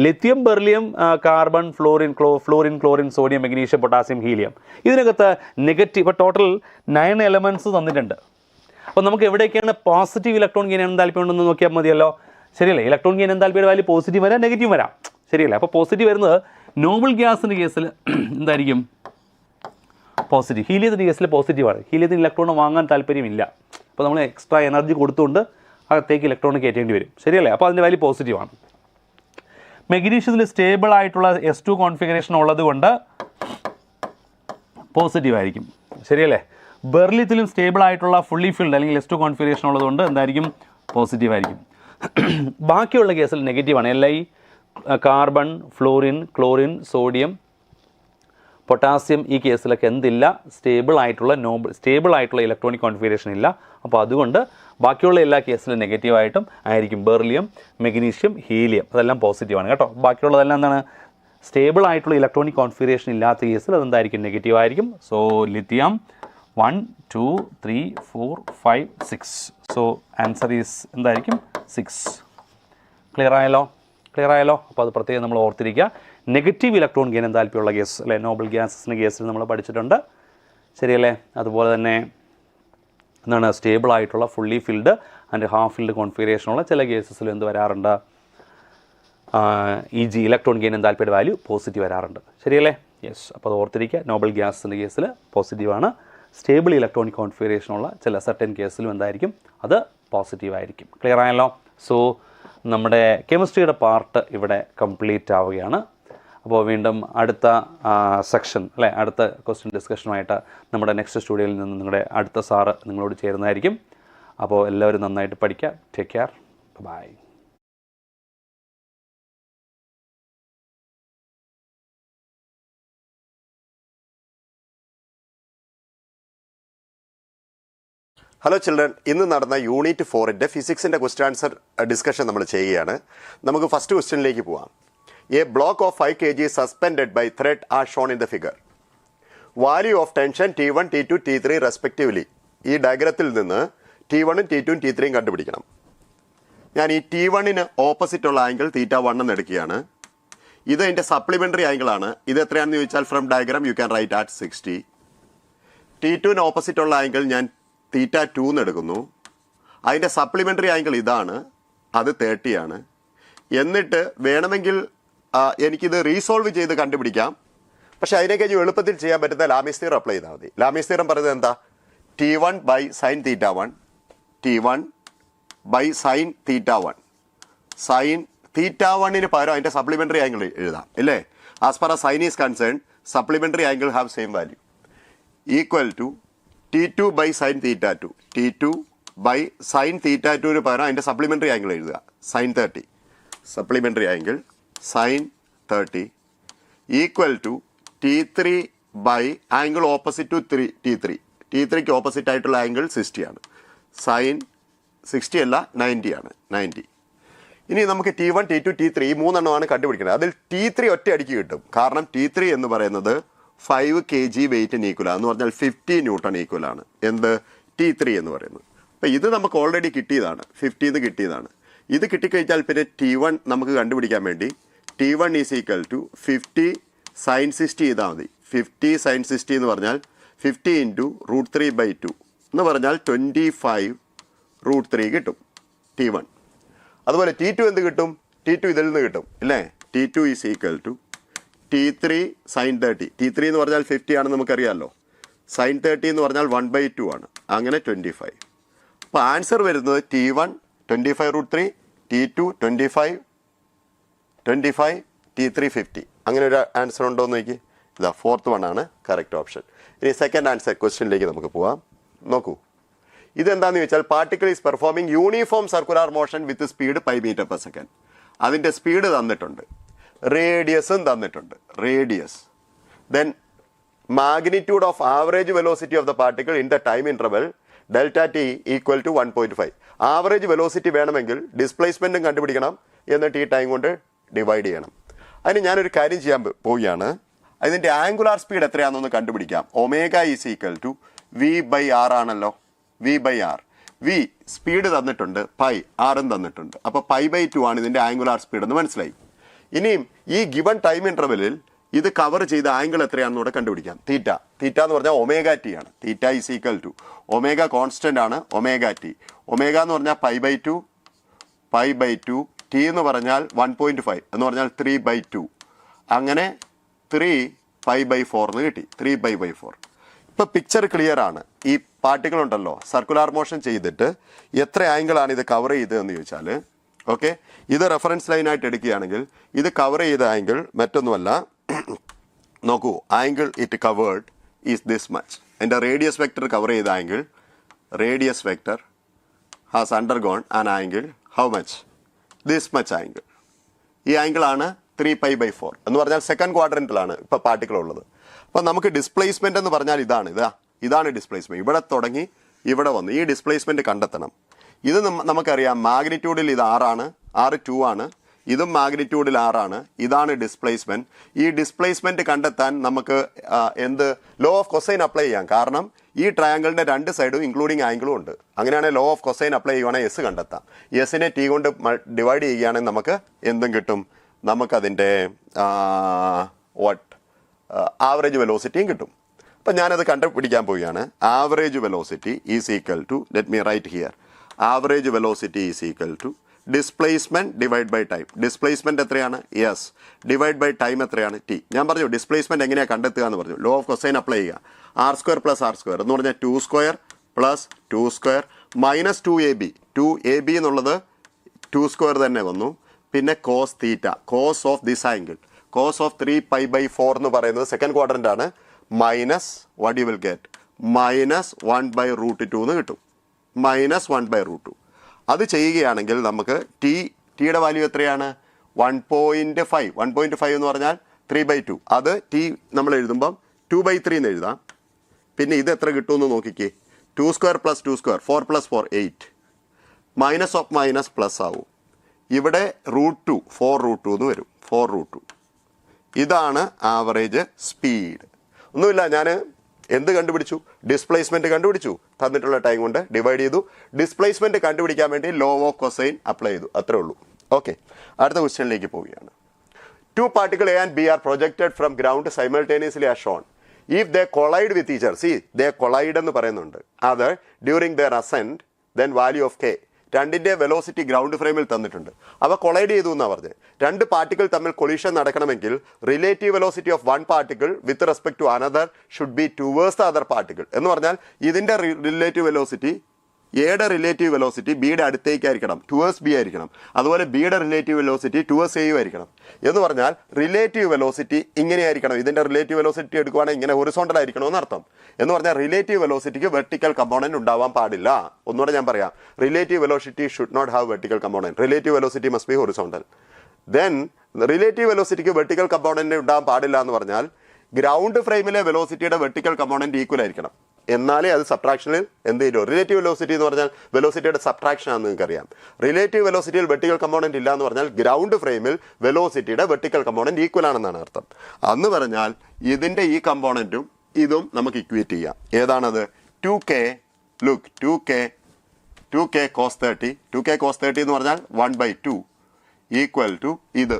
Lithium, beryllium, carbon, florin, chlorine, sodium, magnesium, potassium, helium. ഇതിനകത്ത് നെഗറ്റീവ്, ഇപ്പോൾ ടോട്ടൽ 9 എലമെൻറ്റ്സ് തന്നിട്ടുണ്ട്. അപ്പോൾ നമുക്ക് എവിടെയൊക്കെയാണ് പോസിറ്റീവ് ഇലക്ട്രോൺ ഗെയിൻ എന്താൽപ്പി ഉണ്ടെന്ന് നോക്കിയാൽ മതിയല്ലോ. ശരിയല്ലേ? ഇലക്ട്രോൺ ഗെയിൻ എന്താൽപ്പിയുടെ വാല്യൂ പോസിറ്റീവ് വരാം, നെഗറ്റീവ് വരാം. ശരിയല്ലേ? അപ്പോൾ പോസിറ്റീവ് വരുന്നത് നോബിൾ ഗ്യാസിൻ്റെ കേസിൽ എന്തായിരിക്കും? പോസിറ്റീവ്. ഹീലിയത്തിൻ്റെ കേസിൽ പോസിറ്റീവാണ്. ഹീലിയത്തിന് ഇലക്ട്രോൺ വാങ്ങാൻ താല്പര്യമില്ല. അപ്പോൾ നമ്മൾ എക്സ്ട്രാ എനർജി കൊടുത്തുകൊണ്ട് അകത്തേക്ക് ഇലക്ട്രോൺ കയറ്റേണ്ടി വരും. ശരിയല്ലേ? അപ്പോൾ അതിൻ്റെ വാല്യൂ പോസിറ്റീവാണ്. മെഗ്നീഷ്യത്തിൽ സ്റ്റേബിൾ ആയിട്ടുള്ള S2 കോൺഫിഗറേഷൻ ഉള്ളത് കൊണ്ട് പോസിറ്റീവ് ആയിരിക്കും. ശരിയല്ലേ? ബെർലിയത്തിലും സ്റ്റേബിൾ ആയിട്ടുള്ള ഫുള്ളി ഫിൽഡ് അല്ലെങ്കിൽ S2 കോൺഫിഗറേഷൻ ഉള്ളതുകൊണ്ട് എന്തായിരിക്കും? പോസിറ്റീവ് ആയിരിക്കും. ബാക്കിയുള്ള കേസിൽ നെഗറ്റീവാണ്. Li, carbon, florin, chlorine, sodium, potassium, ഈ കേസിലൊക്കെ എന്തില്ല? സ്റ്റേബിൾ ആയിട്ടുള്ള ഇലക്ട്രോണിക് കോൺഫിഗറേഷൻ ഇല്ല. അപ്പോൾ അതുകൊണ്ട് ബാക്കിയുള്ള എല്ലാ കേസിലും നെഗറ്റീവായിട്ടും ആയിരിക്കും. ബെർലിയം, മെഗ്നീഷ്യം, ഹീലിയം അതെല്ലാം പോസിറ്റീവാണ് കേട്ടോ. ബാക്കിയുള്ളതെല്ലാം എന്താണ്? സ്റ്റേബിൾ ആയിട്ടുള്ള ഇലക്ട്രോണിക് കോൺഫിഗറേഷൻ ഇല്ലാത്ത കേസിൽ അതെന്തായിരിക്കും? നെഗറ്റീവ് ആയിരിക്കും. So lithium 1 2 3 4 5 6. So answer is എന്തായിരിക്കും? 6. ക്ലിയർ ആയല്ലോ? അപ്പോൾ അത് പ്രത്യേകം നമ്മൾ ഓർത്തിരിക്കുക. നെഗറ്റീവ് ഇലക്ട്രോൺ ഗെയിൻ എന്താൽപ്പിയുള്ള കേസ് അല്ലേ? നോബിൾ ഗ്യാസസിൻ്റെ കേസിൽ നമ്മൾ പഠിച്ചിട്ടുണ്ട്. ശരിയല്ലേ? അതുപോലെ തന്നെ എന്താണ്? സ്റ്റേബിൾ ആയിട്ടുള്ള fully filled and half filled കോൺഫിഗറേഷനുള്ള ചില കേസസിൽ എന്ത് വരാറുണ്ട്? ഇലക്ട്രോൺ ഗെയിൻ എന്താൽപ്പിയുടെ വാല്യൂ പോസിറ്റീവ് വരാറുണ്ട്. ശരിയല്ലേ? യെസ്. അപ്പോൾ അത് ഓർത്തിരിക്കുക. നോബിൾ ഗ്യാസിൻ്റെ കേസിൽ പോസിറ്റീവാണ്. സ്റ്റേബിൾ ഇലക്ട്രോണിക് കോൺഫിഗറേഷനുള്ള ചില സർട്ടൻ കേസിലും എന്തായിരിക്കും? അത് പോസിറ്റീവ് ആയിരിക്കും. ക്ലിയർ ആയല്ലോ? സോ നമ്മുടെ കെമിസ്ട്രിയുടെ പാർട്ട് ഇവിടെ കംപ്ലീറ്റ് ആവുകയാണ്. അപ്പോൾ വീണ്ടും അടുത്ത സെക്ഷൻ അല്ലേ, അടുത്ത ക്വസ്റ്റ്യൻ ഡിസ്കഷനുമായിട്ട് നമ്മുടെ നെക്സ്റ്റ് സ്റ്റുഡിയോയിൽ നിന്ന് നിങ്ങളുടെ അടുത്ത സാറ് നിങ്ങളോട് ചേരുന്നതായിരിക്കും. അപ്പോൾ എല്ലാവരും നന്നായിട്ട് പഠിക്കുക. Take care. Bye. Hello children, ഇന്ന് നടന്ന യൂണിറ്റ് 4-ൻ്റെ ഫിസിക്സിൻ്റെ ക്വസ്റ്റ്യൻ ആൻസർ ഡിസ്കഷൻ നമ്മൾ ചെയ്യുകയാണ്. നമുക്ക് ഫസ്റ്റ് ക്വസ്റ്റ്യനിലേക്ക് പോവാം. A block of 5 kg suspended by thread are shown in the figure. Value of tension T1, T2, T3 respectively. ഈ ഡയഗ്രത്തിൽ നിന്ന് T1, T2, T3 കണ്ടുപിടിക്കണം. ഞാൻ ഈ T1-ന് ഓപ്പോസിറ്റുള്ള ആംഗിൾ θ1 എന്ന് എടുക്കുകയാണ്. ഇത് അതിൻ്റെ സപ്ലിമെൻ്ററി ആംഗിളാണ്. ഇത് എത്രയാണെന്ന് ചോദിച്ചാൽ from diagram you can write at 60. T2-ന് ഓപ്പോസിറ്റുള്ള ആംഗിൾ ഞാൻ θ2 എന്ന് എടുക്കുന്നു. അതിൻ്റെ സപ്ലിമെൻ്ററി ആംഗിൾ ഇതാണ്, അത് 30 ആണ്. എന്നിട്ട് വേണമെങ്കിൽ എനിക്കിത് റീസോൾവ് ചെയ്ത് കണ്ടുപിടിക്കാം. പക്ഷേ അതിനേക്കഴിഞ്ഞ് എളുപ്പത്തിൽ ചെയ്യാൻ പറ്റുന്ന ലാമീസ് തിയറം അപ്ലൈ ചെയ്താൽ മതി. ലാമീസ് തിയറം പറയുന്നത് എന്താ? T1 by sine θ1, T1 by sine θ1. Sine θ1-ന് പകരം അതിൻ്റെ സപ്ലിമെൻ്ററി ആംഗിൾ എഴുതാം ഇല്ലേ? As far sine is concern supplementary angle have same value equal to T2 by sine θ2. T2 by sine θ2-ന് പകരം അതിൻ്റെ സപ്ലിമെൻ്ററി ആംഗിൾ എഴുതുക sine 30. Supplementary angle sine 30 equal to T3 by angle opposite to T3. T3ക്ക് opposite ആയിട്ടുള്ള angle 60 ആണ്. Sign 60 അല്ല 90 ആണ്, 90. ഇനി നമുക്ക് T1, T2, T3 ഈ മൂന്നെണ്ണമാണ് കണ്ടുപിടിക്കുന്നത്. അതിൽ T3 ഒറ്റ അടിക്ക് കിട്ടും. കാരണം T3 എന്ന് പറയുന്നത് 5 kg വെയിറ്റിന് ഈക്വലാണ് എന്ന് പറഞ്ഞാൽ 50 ന്യൂട്ടൺ ഈക്വലാണ്. എന്ത്? T3 എന്ന് പറയുന്നത്. അപ്പോൾ ഇത് നമുക്ക് ഓൾറെഡി കിട്ടിയതാണ്, 50 കിട്ടിയതാണ്. ഇത് കിട്ടിക്കഴിഞ്ഞാൽ പിന്നെ T1 നമുക്ക് കണ്ടുപിടിക്കാൻ വേണ്ടി T1 is equal to 50 sign 60 ചെയ്താൽ മതി. 50 സൈൻ 60 എന്ന് പറഞ്ഞാൽ 50 ഇൻറ്റു √3/2 എന്ന് പറഞ്ഞാൽ 25 √3 കിട്ടും T1. അതുപോലെ T2 എന്ത് കിട്ടും? T2 ഇതിൽ നിന്ന് കിട്ടും ഇല്ലേ? T2 is equal to T3 sign 30. T3 എന്ന് പറഞ്ഞാൽ 50 ആണെന്ന് നമുക്കറിയാമല്ലോ. സൈൻ 30 എന്ന് പറഞ്ഞാൽ 1/2 ആണ്. അങ്ങനെ 25. അപ്പോൾ ആൻസർ വരുന്നത് T1 25 √3, T2 25, T3 50. അങ്ങനെ ഒരു ആൻസർ ഉണ്ടോ എന്ന് നോക്കി. ഇതാ 4th വൺ ആണ് കറക്റ്റ് ഓപ്ഷൻ. ഇനി സെക്കൻഡ് ആൻസർ ക്വസ്റ്റ്യനിലേക്ക് നമുക്ക് പോവാം. നോക്കൂ, ഇതെന്താണെന്ന് ചോദിച്ചാൽ particle is performing uniform circular motion with speed 5 m/s. അതിൻ്റെ സ്പീഡ് തന്നിട്ടുണ്ട്, റേഡിയസും തന്നിട്ടുണ്ട്. Radius then magnitude of average velocity of the particle in the time interval Δt equal to 1.5. Average velocity വേണമെങ്കിൽ ഡിസ്പ്ലേസ്മെൻറ്റും കണ്ടുപിടിക്കണം, എന്നിട്ട് ഈ ടൈം കൊണ്ട് ഡിവൈഡ് ചെയ്യണം. അതിന് ഞാനൊരു കാര്യം ചെയ്യാൻ പോവുകയാണ്. അതിൻ്റെ ആംഗുലാർ സ്പീഡ് എത്രയാണെന്നൊന്ന് കണ്ടുപിടിക്കാം. Omega is equal to V/r ആണല്ലോ. V/r. V സ്പീഡ് തന്നിട്ടുണ്ട്, പൈ ആറും തന്നിട്ടുണ്ട്. അപ്പോൾ π/2 ആണ് ഇതിൻ്റെ ആംഗുലാർ സ്പീഡ് എന്ന് മനസ്സിലായി. ഇനിയും ഈ ഗിവൺ ടൈം ഇൻ്റർവെല്ലിൽ ഇത് കവർ ചെയ്ത ആംഗിൾ എത്രയാണെന്ന് കൂടെ കണ്ടുപിടിക്കാം. തീറ്റ എന്ന് പറഞ്ഞാൽ ω/t ആണ്. Theta is equal to omega constant ആണ്, ω/t. ഒമേഗ എന്ന് പറഞ്ഞാൽ π/2, t എന്ന് പറഞ്ഞാൽ 1.5 എന്ന് പറഞ്ഞാൽ 3/2. അങ്ങനെ 3π/4 എന്ന് കിട്ടി. 3π/4. ഇപ്പോൾ പിക്ചർ ക്ലിയർ ആണ്. ഈ പാർട്ടിക്കിൾ ഉണ്ടല്ലോ സർക്കുലർ മോഷൻ ചെയ്തിട്ട് എത്ര ആംഗിളാണ് ഇത് കവർ ചെയ്തതെന്ന് ചോദിച്ചാൽ, ഓക്കെ, ഇത് റെഫറൻസ് ലൈനായിട്ട് എടുക്കുകയാണെങ്കിൽ ഇത് കവർ ചെയ്ത ആംഗിൾ മറ്റൊന്നുമല്ല. നോക്കൂ, angle it covered is this much. എൻ്റെ റേഡിയസ് വെക്ടർ കവർ ചെയ്ത angle, radius vector has undergone an angle how much? This much angle. ഈ ആംഗിളാണ് 3π/4 എന്ന് പറഞ്ഞാൽ സെക്കൻഡ് ക്വാഡ്രൻറ്റിലാണ് ഇപ്പോൾ പാർട്ടിക്കിൾ ഉള്ളത്. അപ്പോൾ നമുക്ക് ഡിസ്പ്ലേസ്മെൻ്റ് എന്ന് പറഞ്ഞാൽ ഇതാണ് ഡിസ്പ്ലേസ്മെൻറ്റ്. ഇവിടെ തുടങ്ങി ഇവിടെ വന്നു ഈ ഡിസ്പ്ലേസ്മെൻറ്റ് കണ്ടെത്തണം. ഇത് നമുക്കറിയാം മാഗ്നിറ്റ്യൂഡിൽ ഇത് 6 ആണ്, 2 ആണ്. ഇതും മാഗ്നിറ്റ്യൂഡിൽ 6 ആണ്. ഇതാണ് ഡിസ്പ്ലേസ്മെൻറ്റ്. ഈ ഡിസ്പ്ലേസ്മെൻറ്റ് കണ്ടെത്താൻ നമുക്ക് എന്ത് ലോ ഓഫ് കൊസൈൻ അപ്ലൈ ചെയ്യാം. കാരണം ഈ ട്രയാങ്കിളിൻ്റെ രണ്ട് സൈഡും ഇൻക്ലൂഡിങ് ആംഗിളും ഉണ്ട്. അങ്ങനെയാണെങ്കിൽ ലോ ഓഫ് കൊസൈൻ അപ്ലൈ ചെയ്യുവാണെങ്കിൽ എസ് കണ്ടെത്താം. എസിനെ ടി കൊണ്ട് ഡിവൈഡ് ചെയ്യുകയാണെങ്കിൽ നമുക്ക് എന്തും കിട്ടും. നമുക്കതിൻ്റെ ആവറേജ് വെലോസിറ്റിയും കിട്ടും. അപ്പം ഞാനത് കണ്ടുപിടിക്കാൻ പോവുകയാണ്. Average velocity is equal to, let me write here, average velocity is equal to displacement divide by time. Displacement എത്രയാണ്? യെസ്. ഡിവൈഡ് ബൈ ടൈം എത്രയാണ്? ടി. ഞാൻ പറഞ്ഞു ഡിസ്പ്ലേസ്മെൻറ്റ് എങ്ങനെയാണ് കണ്ടെത്തുക എന്ന് പറഞ്ഞു. ലോ ഓഫ് കൊസൈൻ അപ്ലൈ ചെയ്യുക. r² + r² എന്ന് പറഞ്ഞാൽ 2² + 2² - 2ab. 2ab എന്നുള്ളത് 2² തന്നെ വന്നു. പിന്നെ cos theta, cos of this angle. cos of 3 pi by 4 എന്ന് പറയുന്നത് സെക്കൻഡ് ക്വാഡ്രൻ്റ് ആണ്, minus what you will get minus 1 by root 2 എന്ന് കിട്ടും. Minus 1 by root 2. അത് ചെയ്യുകയാണെങ്കിൽ നമുക്ക് ടിയുടെ വാല്യൂ എത്രയാണ്? 1.5. 1.5 എന്ന് പറഞ്ഞാൽ 3/2. അത് ടി നമ്മൾ എഴുതുമ്പം 2/3 എന്ന് എഴുതാം. പിന്നെ ഇത് എത്ര കിട്ടുമെന്ന് നോക്കിക്കേ. 2 square plus 2 square 4 plus 4 8. Minus of minus plus ആവും. ഇവിടെ √2 4√2 എന്ന് വരും. 4√2. ഇതാണ് ആവറേജ് സ്പീഡ്. ഒന്നുമില്ല, ഞാൻ എന്ത് കണ്ടുപിടിച്ചു? ഡിസ്പ്ലേസ്മെൻറ്റ് കണ്ടുപിടിച്ചു. തന്നിട്ടുള്ള ടൈം കൊണ്ട് ഡിവൈഡ് ചെയ്തു. ഡിസ്പ്ലേസ്മെൻറ്റ് കണ്ടുപിടിക്കാൻ വേണ്ടി ലോ ഓഫ് കൊസൈൻ അപ്ലൈ ചെയ്തു. അത്രേ ഉള്ളൂ. ഓക്കെ, അടുത്ത ക്വസ്റ്റ്യനിലേക്ക് പോവുകയാണ്. 2 particles A and B are projected from ground simultaneously as shown. If they collide with each other, see, they collide എന്ന് പറയുന്നുണ്ട്. Other during their ascent, then value of K. രണ്ടിൻ്റെ velocity ground ഫ്രെയിമിൽ തന്നിട്ടുണ്ട്. അവ collide ചെയ്തു എന്നാണ് പറഞ്ഞത്. രണ്ട് പാർട്ടിക്കിൾ തമ്മിൽ കൊളീഷൻ നടക്കണമെങ്കിൽ relative velocity of one particle with respect to another should be towards the other particle. എന്ന് പറഞ്ഞാൽ ഇതിൻ്റെ റിലേറ്റീവ് വെലോസിറ്റി, എയുടെ റിലേറ്റീവ് വെലോസിറ്റി ബിയുടെ അടുത്തേക്കായിരിക്കണം, ടുവേഴ്സ് ബി ആയിരിക്കണം. അതുപോലെ ബിയുടെ റിലേറ്റീവ് വെലോസിറ്റി ടുവേഴ്സ് എയും ആയിരിക്കണം. എന്ന് പറഞ്ഞാൽ റിലേറ്റീവ് വെലോസിറ്റി ഇങ്ങനെയായിരിക്കണം. ഇതിൻ്റെ റിലേറ്റീവ് വെലോസിറ്റി എടുക്കുകയാണെങ്കിൽ ഇങ്ങനെ ഹൊറിസോണ്ടൽ ആയിരിക്കണമെന്ന് അർത്ഥം. എന്ന് പറഞ്ഞാൽ റിലേറ്റീവ് വെലോസിറ്റിക്ക് വെർട്ടിക്കൽ കമ്പോണൻറ്റ് ഉണ്ടാവാൻ പാടില്ല. ഒന്നുകൂടെ ഞാൻ പറയാം, relative velocity should not have vertical component. Relative velocity must be horizontal. Then relative വെലോസിറ്റിക്ക് വെർട്ടിക്കൽ കമ്പോണൻറ്റ് ഉണ്ടാവാൻ പാടില്ല എന്ന് പറഞ്ഞാൽ ഗ്രൗണ്ട് ഫ്രെയിമിലെ വെലോസിറ്റിയുടെ വെർട്ടിക്കൽ കമ്പോണൻറ്റ് ഈക്വൽ ആയിരിക്കണം. എന്നാലേ അത് സബ്ട്രാക്ഷനിൽ എന്ത് ചെയ്യും. റിലേറ്റീവ് വെലോസിറ്റി എന്ന് പറഞ്ഞാൽ വെലോസിറ്റിയുടെ സബ്ട്രാക്ഷൻ ആണെന്ന് നിങ്ങൾക്കറിയാം. റിലേറ്റീവ് വെലോസിറ്റിയിൽ വെർട്ടിക്കൽ കമ്പോണൻറ്റ് ഇല്ല എന്ന് പറഞ്ഞാൽ ഗ്രൗണ്ട് ഫ്രെയിമിൽ വെലോസിറ്റിയുടെ വെർട്ടിക്കൽ കമ്പോണൻറ്റ് ഈക്വൽ ആണെന്നാണ് അർത്ഥം. അന്ന് പറഞ്ഞാൽ ഇതിൻ്റെ ഈ കമ്പോണൻറ്റും ഇതും നമുക്ക് ഇക്വേറ്റ് ചെയ്യാം. ഏതാണത്? 2k look 2k cos 30. 2k cos 30 എന്ന് പറഞ്ഞാൽ 1/2 ഈക്വൽ ടു ഇത്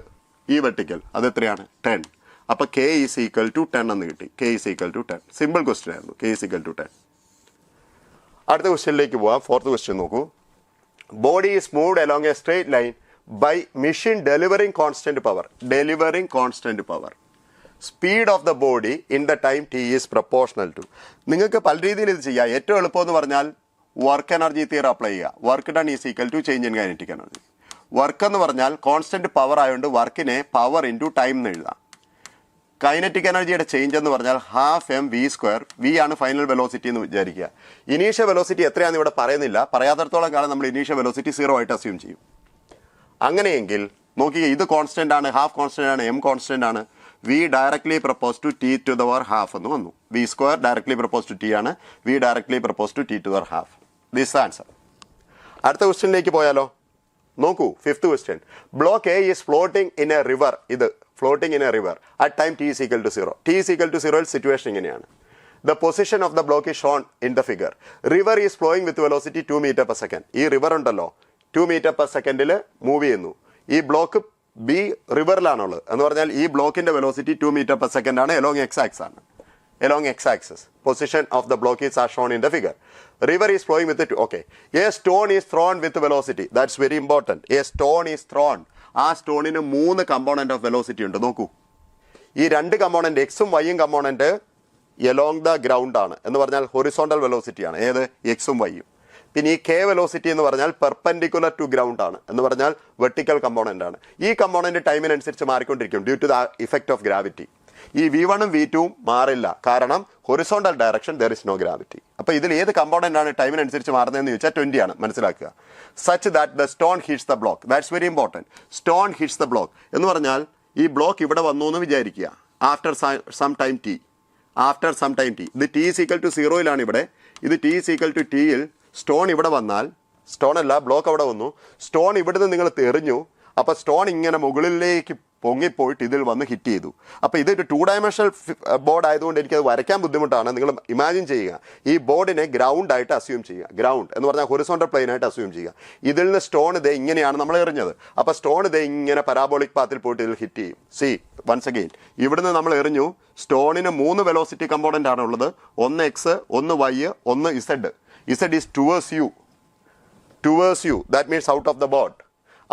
ഈ വെർട്ടിക്കൽ അത് എത്രയാണ്? 10. അപ്പോൾ k ഈസ് ഈക്വൽ ടു 10 എന്ന് കിട്ടി. k is equal to 10. Simple question ആയിരുന്നു. k is equal to 10. അടുത്ത ക്വസ്റ്റ്യനിലേക്ക് പോവാം. 4th ക്വസ്റ്റ്യൻ നോക്കൂ. Body is moved along a straight line by machine delivering constant power. Speed of the body in the time T is proportional to. നിങ്ങൾക്ക് പല രീതിയിൽ ഇത് ചെയ്യാം. ഏറ്റവും എളുപ്പം എന്ന് പറഞ്ഞാൽ വർക്ക് എനർജി തിയറി അപ്ലൈ ചെയ്യുക. Work done is equal to change in kinetic energy. Work എന്ന് പറഞ്ഞാൽ കോൺസ്റ്റന്റ് പവർ ആയതുകൊണ്ട് വർക്കിനെ പവർ ഇൻറ്റു ടൈം എന്ന് എഴുതാം. കൈനറ്റിക് എനർജിയുടെ ചേഞ്ച് എന്ന് പറഞ്ഞാൽ ½ mv². വി ആണ് ഫൈനൽ വെലോസിറ്റി എന്ന് വിചാരിക്കുക. ഇനീഷ്യൽ വെലോസിറ്റി എത്രയാണെന്ന് ഇവിടെ പറയുന്നില്ല. പറയാത്തടത്തോളം കാലം നമ്മൾ ഇനീഷ്യൽ വെലോസിറ്റി 0 ആയിട്ട് അസ്യൂം ചെയ്യും. അങ്ങനെയെങ്കിൽ നോക്കിക്കുക, ഇത് കോൺസ്റ്റന്റ് ആണ്, ഹാഫ് കോൺസ്റ്റന്റ് ആണ്, എം കോൺസ്റ്റന്റ് ആണ്. V directly proportional to T to the power half എന്ന് വന്നു. v² directly proportional to T ആണ്. V directly proportional to T to the power half. This answer. അടുത്ത ക്വസ്റ്റ്യനിലേക്ക് പോയാലോ? നോക്കൂ, 5th question. Block A is floating in a river. ഇത് floating in a river at time T is equal to 0. T is equal to 0 situation ഇങ്ങനെയാണ്. The position of the block is shown in the figure. River is flowing with velocity 2 m/s. ഈ river ഉണ്ടല്ലോ 2 m/s move ചെയ്യുന്നു. ഈ block B റിവറിലാണുള്ളത്. എന്ന് പറഞ്ഞാൽ ഈ ബ്ലോക്കിന്റെ velocity 2 m/s ആണ്. എലോങ് എക്സ് ആക്സിസ് ആണ്. Along x-axis, position of the block is as shown in the figure. River is flowing with it. Okay, a stone is thrown with velocity. That's very important. A stone is thrown. ആ സ്റ്റോണിന് 3 component of velocity ഉണ്ട്. നോക്കൂ, ഈ 2 component എക്സും വൈയും component along the ground ആണ്. എന്ന് പറഞ്ഞാൽ horizontal velocity ആണ്. ഏത്? എക്സും വൈയും. പിന്നെ ഈ കെ വെലോസിറ്റി എന്ന് പറഞ്ഞാൽ പെർപെൻഡിക്കുലർ ടു ഗ്രൗണ്ട് ആണ്. എന്ന് പറഞ്ഞാൽ വെർട്ടിക്കൽ കമ്പോണന്റ് ആണ്. ഈ കമ്പോണന്റ് ടൈമിനനുസരിച്ച് മാറിക്കൊണ്ടിരിക്കും due to the effect of gravity. ഈ v1 ഉം v2 ഉം മാറില്ല, കാരണം horizontal direction there is no gravity. അപ്പോൾ ഇതിൽ ഏത് കമ്പോണന്റ് ആണ് ടൈമിനനുസരിച്ച് മാറുന്നതെന്ന് ചോദിച്ചാൽ 20 ആണ്. മനസ്സിലാക്കുക. Such that the stone hits the block. That's very important. Stone hits the block എന്ന് പറഞ്ഞാൽ ഈ ബ്ലോക്ക് ഇവിടെ വന്നു എന്ന് വിചാരിക്കുക. After some time t. ഇത് ടി ഈസ് ഈക്വൽ ടു 0 ഇവിടെ. ഇത് ടി ഈസ് ഈക്വൽ ടു ടിയിൽ സ്റ്റോൺ ഇവിടെ വന്നാൽ, സ്റ്റോൺ അല്ല ബ്ലോക്ക് അവിടെ വന്നു, സ്റ്റോൺ ഇവിടുന്ന് നിങ്ങൾ എറിഞ്ഞു. അപ്പോൾ സ്റ്റോൺ ഇങ്ങനെ മുകളിലേക്ക് പൊങ്ങിപ്പോയിട്ട് ഇതിൽ വന്ന് ഹിറ്റ് ചെയ്തു. അപ്പോൾ ഇതൊരു 2 dimensional ബോർഡ് ആയതുകൊണ്ട് എനിക്കത് വരയ്ക്കാൻ ബുദ്ധിമുട്ടാണ്. നിങ്ങൾ ഇമാജിൻ ചെയ്യുക, ഈ ബോർഡിനെ ഗ്രൗണ്ട് ആയിട്ട് അസ്യൂം ചെയ്യുക. ഗ്രൗണ്ട് എന്ന് പറഞ്ഞാൽ ഹൊറിസോണ്ടൽ പ്ലെയിൻ ആയിട്ട് അസ്യൂം ചെയ്യുക. ഇതിൽ നിന്ന് സ്റ്റോൺ ഇതേ ഇങ്ങനെയാണ് നമ്മൾ എറിഞ്ഞത്. അപ്പോൾ സ്റ്റോൺ ഇതേ ഇങ്ങനെ പരാബോളിക് പാത്തിൽ പോയിട്ട് ഇതിൽ ഹിറ്റ് ചെയ്യും. സി വൺസ് അഗെയിൻ, ഇവിടുന്ന് നമ്മൾ എറിഞ്ഞു. സ്റ്റോണിന് 3 വെലോസിറ്റി കമ്പോണൻ്റ് ആണുള്ളത്. ഒന്ന് എക്സ്, ഒന്ന് വൈ, ഒന്ന് z. Z is towards you. That means out of the board.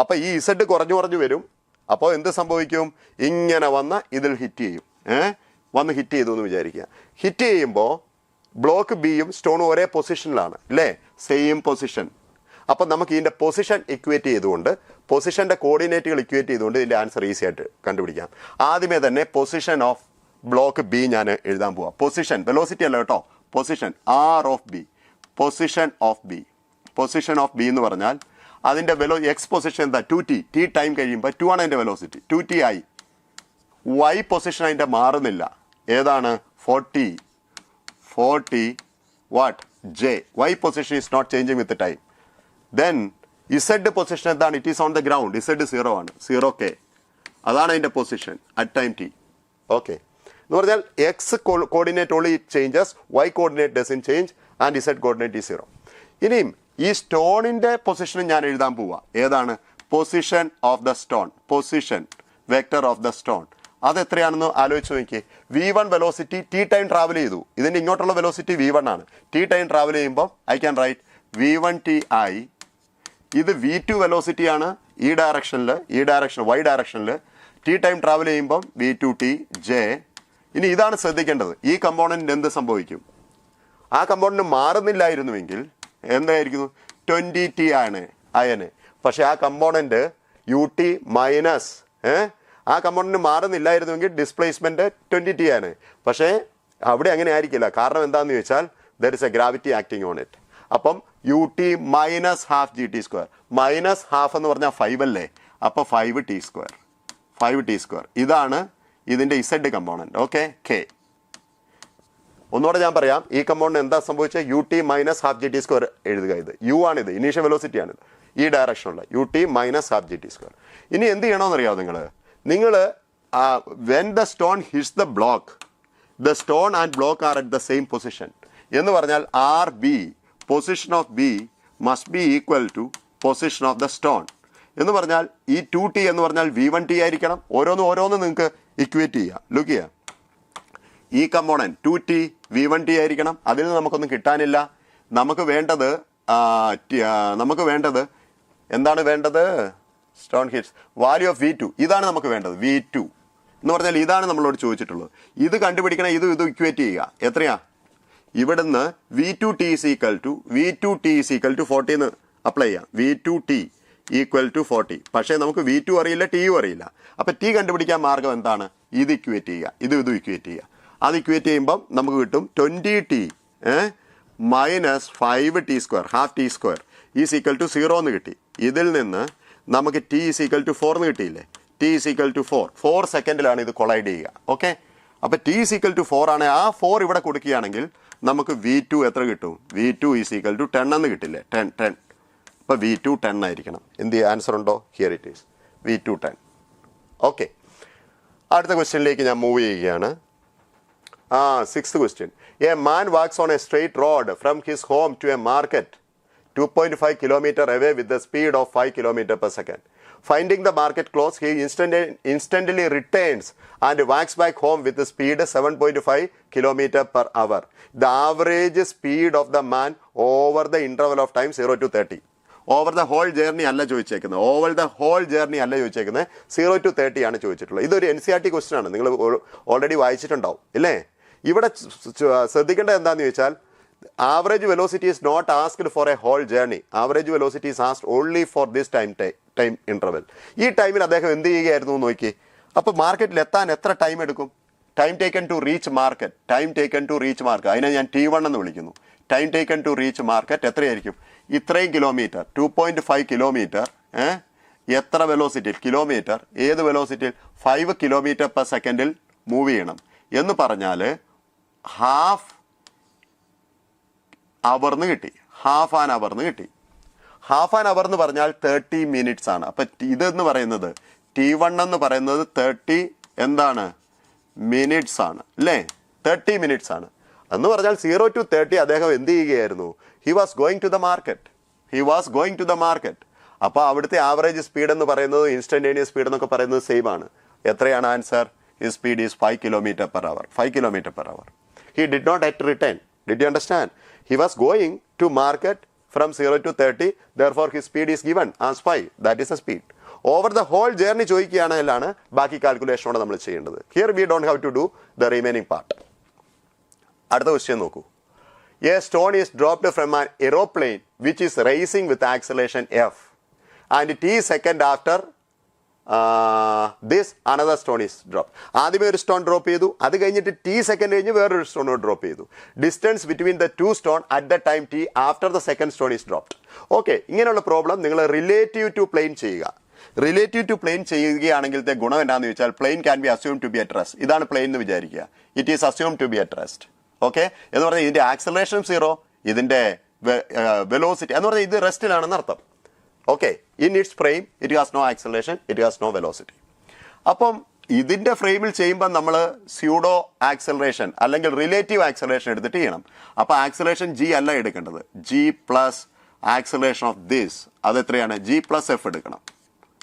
അപ്പോൾ ഈ ഇസഡ് കുറഞ്ഞു വരും. അപ്പോൾ എന്ത് സംഭവിക്കും? ഇങ്ങനെ വന്ന് ഇതിൽ ഹിറ്റ് ചെയ്യും. വന്ന് ഹിറ്റ് ചെയ്തു എന്ന് വിചാരിക്കുക. ഹിറ്റ് ചെയ്യുമ്പോൾ ബ്ലോക്ക് ബിയും സ്റ്റോണും ഒരേ പൊസിഷനിലാണ് അല്ലേ? Same position. അപ്പം നമുക്ക് ഇതിൻ്റെ പൊസിഷൻ ഇക്വേറ്റ് ചെയ്തുകൊണ്ട് പൊസിഷൻ്റെ കോർഡിനേറ്റുകൾ ഇക്വേറ്റ് ചെയ്തുകൊണ്ട് ഇതിൻ്റെ ആൻസർ ഈസി ആയിട്ട് കണ്ടുപിടിക്കാം. ആദ്യമേ തന്നെ പൊസിഷൻ ഓഫ് ബ്ലോക്ക് ബി ഞാൻ എഴുതാൻ പോവാം. പൊസിഷൻ വെലോസിറ്റി അല്ല കേട്ടോ, position r of b. Position of b, position of b എന്ന് പറഞ്ഞാൽ അതിൻ്റെ എക്സ് പൊസിഷൻ എന്താ 2t. ടി ടൈം കഴിയുമ്പോൾ 2 ആണ് അതിൻ്റെ വെലോസിറ്റി, 2t ആയി. വൈ പൊസിഷൻ അതിൻ്റെ മാറുന്നില്ല, ഏതാണ് 40 what J. Y position is not changing with time. Then z position എന്താണ്, it is on the ground. Z 0 ആണ്, 0k. അതാണ് അതിൻ്റെ position at time t. Okay, എന്ന് പറഞ്ഞാൽ x coordinate only it changes, y coordinate doesn't change and z coordinate is 0. ഇനിയും ഈ സ്റ്റോണിൻ്റെ പൊസിഷനും ഞാൻ എഴുതാൻ പോവാ. ഏതാണ് position of the stone, position vector of the stone. അത് എത്രയാണെന്ന് ആലോചിച്ച് നോക്കിയേ. V1 velocity T time travel ചെയ്തു, ഇതിൻ്റെ ഇങ്ങോട്ടുള്ള വെലോസിറ്റി V1 ആണ്. ടി ടൈം ട്രാവൽ ചെയ്യുമ്പോൾ ഐ ക്യാൻ റൈറ്റ് V1t ആയി. ഇത് V2 വെലോസിറ്റി ആണ് ഈ ഡയറക്ഷനിൽ, വൈ ഡയറക്ഷനിൽ. ടി ടൈം ട്രാവൽ ചെയ്യുമ്പം V2t j. ഇനി ഇതാണ് ശ്രദ്ധിക്കേണ്ടത്, ഈ കമ്പോണൻറ്റ് എന്ത് സംഭവിക്കും? ആ കമ്പോണൻറ്റ് മാറുന്നില്ലായിരുന്നുവെങ്കിൽ എന്തായിരിക്കുന്നു, 20t ആണ് അയന്. പക്ഷേ ആ കമ്പോണൻറ്റ് ut മൈനസ് ആ കമ്പോണൻറ്റ് മാറുന്നില്ലായിരുന്നുവെങ്കിൽ ഡിസ്പ്ലേസ്മെൻറ്റ് 20t ആണ്. പക്ഷേ അവിടെ അങ്ങനെ ആയിരിക്കില്ല. കാരണം എന്താണെന്ന് ചോദിച്ചാൽ there is A gravity acting on it. അപ്പം ut minus half GT². Minus half എന്ന് പറഞ്ഞാൽ 5 അല്ലേ, അപ്പോൾ 5t². ഇതാണ് ഇതിൻ്റെ ഇസഡ് കമ്പോണൻറ്റ്. Okay, k. ഒന്നുകൂടെ ഞാൻ പറയാം, ഈ കമ്പോണൻറ്റ് എന്താ സംഭവിച്ചത്, ut മൈനസ് ഹാഫ് GT² എഴുതുക. ഇത് u ആണിത്, ഇനീഷ്യൽ വെലോസിറ്റി ആണിത്, ഈ ഡയറക്ഷനുള്ള ut മൈനസ് ഹാഫ് GT². ഇനി എന്ത് ചെയ്യണമെന്നറിയാമോ നിങ്ങൾ when the stone hits the block, the stone and block are at the same position എന്ന് പറഞ്ഞാൽ RB, position of b must be equal to position of the stone എന്ന് പറഞ്ഞാൽ ഈ 2t എന്ന് പറഞ്ഞാൽ V1t ആയിരിക്കണം. ഓരോന്ന് നിങ്ങൾക്ക് ഇക്വേറ്റ് ചെയ്യാം. ലുക്ക് ചെയ്യാം, ഈ കമ്പോണൻറ്റ് 2t V1t ആയിരിക്കണം. അതിൽ നിന്ന് നമുക്കൊന്നും കിട്ടാനില്ല. നമുക്ക് വേണ്ടത് എന്താണ് വേണ്ടത്, stone hits value of V2. ഇതാണ് നമുക്ക് വേണ്ടത്, V2 എന്ന് പറഞ്ഞാൽ ഇതാണ് നമ്മളോട് ചോദിച്ചിട്ടുള്ളത്. ഇത് കണ്ടുപിടിക്കണം, ഇത് ഇക്വേറ്റ് ചെയ്യുക. എത്രയാ, ഇവിടുന്ന് V2t ഈസ് ഈക്വൽ ടു 40 എന്ന് അപ്ലൈ ചെയ്യാം. V2t equal to 40. പക്ഷേ നമുക്ക് V2 അറിയില്ല, ടിയും അറിയില്ല. അപ്പം ടി കണ്ടുപിടിക്കാൻ മാർഗം എന്താണ്, ഇത് ഇക്വേറ്റ് ചെയ്യുക, ഇത് ഇക്വേറ്റ് ചെയ്യുക. അത് ഇക്വേറ്റ് ചെയ്യുമ്പം നമുക്ക് കിട്ടും 20t minus 5t², half t² is equal to 0 എന്ന് കിട്ടി. ഇതിൽ നിന്ന് നമുക്ക് t ഈസ് ഈക്വൽ ടു 4 എന്ന് കിട്ടിയില്ലേ, t ഈസ് ഈക്വൽ ടു 4 സെക്കൻഡിലാണ് ഇത് കൊളൈഡ് ചെയ്യുക. ഓക്കെ, അപ്പോൾ t ഈസ് ഈക്വൽ ടു 4 ആണ്. ആ 4 ഇവിടെ കൊടുക്കുകയാണെങ്കിൽ നമുക്ക് V2 എത്ര കിട്ടും, V2 ഈസ് ഈക്വൽ ടു 10 എന്ന് കിട്ടില്ലേ, 10. അപ്പോൾ V2 10 ആയിരിക്കണം. എന്ത് ആൻസർ ഉണ്ടോ, here it is V2 10. Okay, അടുത്ത ക്വസ്റ്റ്യനിലേക്ക് ഞാൻ മൂവ് ചെയ്യുകയാണ്. 6th question. A man walks on a straight road from his home to a market 2.5 kilometer away with the speed of 5 kilometer per second. Finding the market close, he instantly returns and walks back home with the speed 7.5 kilometer per hour. The average speed of the man over the interval of time 0 to 30. Over the whole journey അല്ല ചോദിച്ചേക്കുന്നത്, 0 to 30 ആണ് ചോദിച്ചിട്ടുള്ളത്. ഇതൊരു NCERT question ആണ്, നിങ്ങൾ already വായിച്ചിട്ടുണ്ടാവും ഇല്ലേ. ഇവിടെ ശ്രദ്ധിക്കേണ്ടത് എന്താണെന്ന് ചോദിച്ചാൽ average velocity is not asked for a whole journey. Average velocity is asked only for this time interval. ഈ ടൈമിൽ അദ്ദേഹം എന്ത് ചെയ്യുകയായിരുന്നു നോക്കി. അപ്പോൾ മാർക്കറ്റിൽ എത്താൻ എത്ര ടൈം എടുക്കും, time taken to reach market, അതിനെ ഞാൻ T1 എന്ന് വിളിക്കുന്നു. Time taken to reach market എത്രയായിരിക്കും, ഇത്രയും കിലോമീറ്റർ, 2.5 കിലോമീറ്റർ. എത്ര വെലോസിറ്റിയിൽ, കിലോമീറ്റർ ഏത് വെലോസിറ്റിയിൽ, 5 കിലോമീറ്റർ പെർ സെക്കൻഡിൽ മൂവ് ചെയ്യണം എന്ന് പറഞ്ഞാൽ ഹാഫ് ആൻ അവർന്ന് കിട്ടി. ഹാഫ് ആൻ അവർ എന്ന് പറഞ്ഞാൽ 30 മിനിറ്റ്സ് ആണ്. അപ്പം ഇതെന്ന് പറയുന്നത് T1 എന്ന് പറയുന്നത് 30 എന്താണ് മിനിറ്റ്സ് ആണ് അല്ലേ, 30 മിനിറ്റ്സ് ആണ് എന്ന് പറഞ്ഞാൽ 0 to 30 അദ്ദേഹം എന്ത് ചെയ്യുകയായിരുന്നു, he was going to the market. അപ്പോൾ അവിടുത്തെ ആവറേജ് സ്പീഡ് എന്ന് പറയുന്നത് ഇൻസ്റ്റന്റേനിയസ് സ്പീഡ് എന്നൊക്കെ പറയുന്നത് സെയിം ആണ്. എത്രയാണ് answer, his speed is 5 kilometre per hour. He did not have to return. Did you understand? He was going to market from 0 to 30. Therefore, his speed is given as 5. That is the speed. Over the whole journey ചോദിക്കുകയാണെങ്കിലാണ് ബാക്കി കാൽക്കുലേഷനോടെ നമ്മൾ ചെയ്യേണ്ടത്. Here we don't have to do the remaining part. അടുത്ത question നോക്കൂ. A stone is dropped from an aeroplane which is rising with acceleration f, and t second after this another stone is dropped. ആദ്യമേ ഒരു stone drop ചെയ്തു, അത് കഴിഞ്ഞിട്ട് T second കഴിഞ്ഞ് വേറൊരു stone drop ചെയ്തു. Distance between the two stone at the time t after the second stone is dropped. Okay, ഇങ്ങനെയുള്ള problem നിങ്ങൾ റിലേറ്റീവ് ടു പ്ലെയിൻ ചെയ്യുക. റിലേറ്റീവ് ടു പ്ലെയിൻ ചെയ്യുകയാണെങ്കിലത്തെ ഗുണം എന്താണെന്ന് ചോദിച്ചാൽ plane can be assume to be at rest. ഇതാണ് plane എന്ന് വിചാരിക്കുക. It is assume to be at rest. Okay, എന്ന് പറഞ്ഞാൽ ഇതിന്റെ ആക്സലറേഷൻ സീറോ, ഇതിന്റെ വെലോസിറ്റി എന്ന് പറഞ്ഞാൽ ഇത് റെസ്റ്റിലാണെന്ന് അർത്ഥം. Okay, in its frame it has no acceleration, it has no velocity. അപ്പം ഇതിന്റെ ഫ്രെയിമിൽ ചെയ്യുമ്പോൾ നമ്മൾ സ്യൂഡോ ആക്സലറേഷൻ അല്ലെങ്കിൽ റിലേറ്റീവ് ആക്സലറേഷൻ എടുത്തിട്ട് ചെയ്യണം. അപ്പോൾ ആക്സലറേഷൻ ജി അല്ല എടുക്കേണ്ടത്, g plus acceleration of this, അത് എത്രയാണ്? ജി പ്ലസ് എഫ് എടുക്കണം.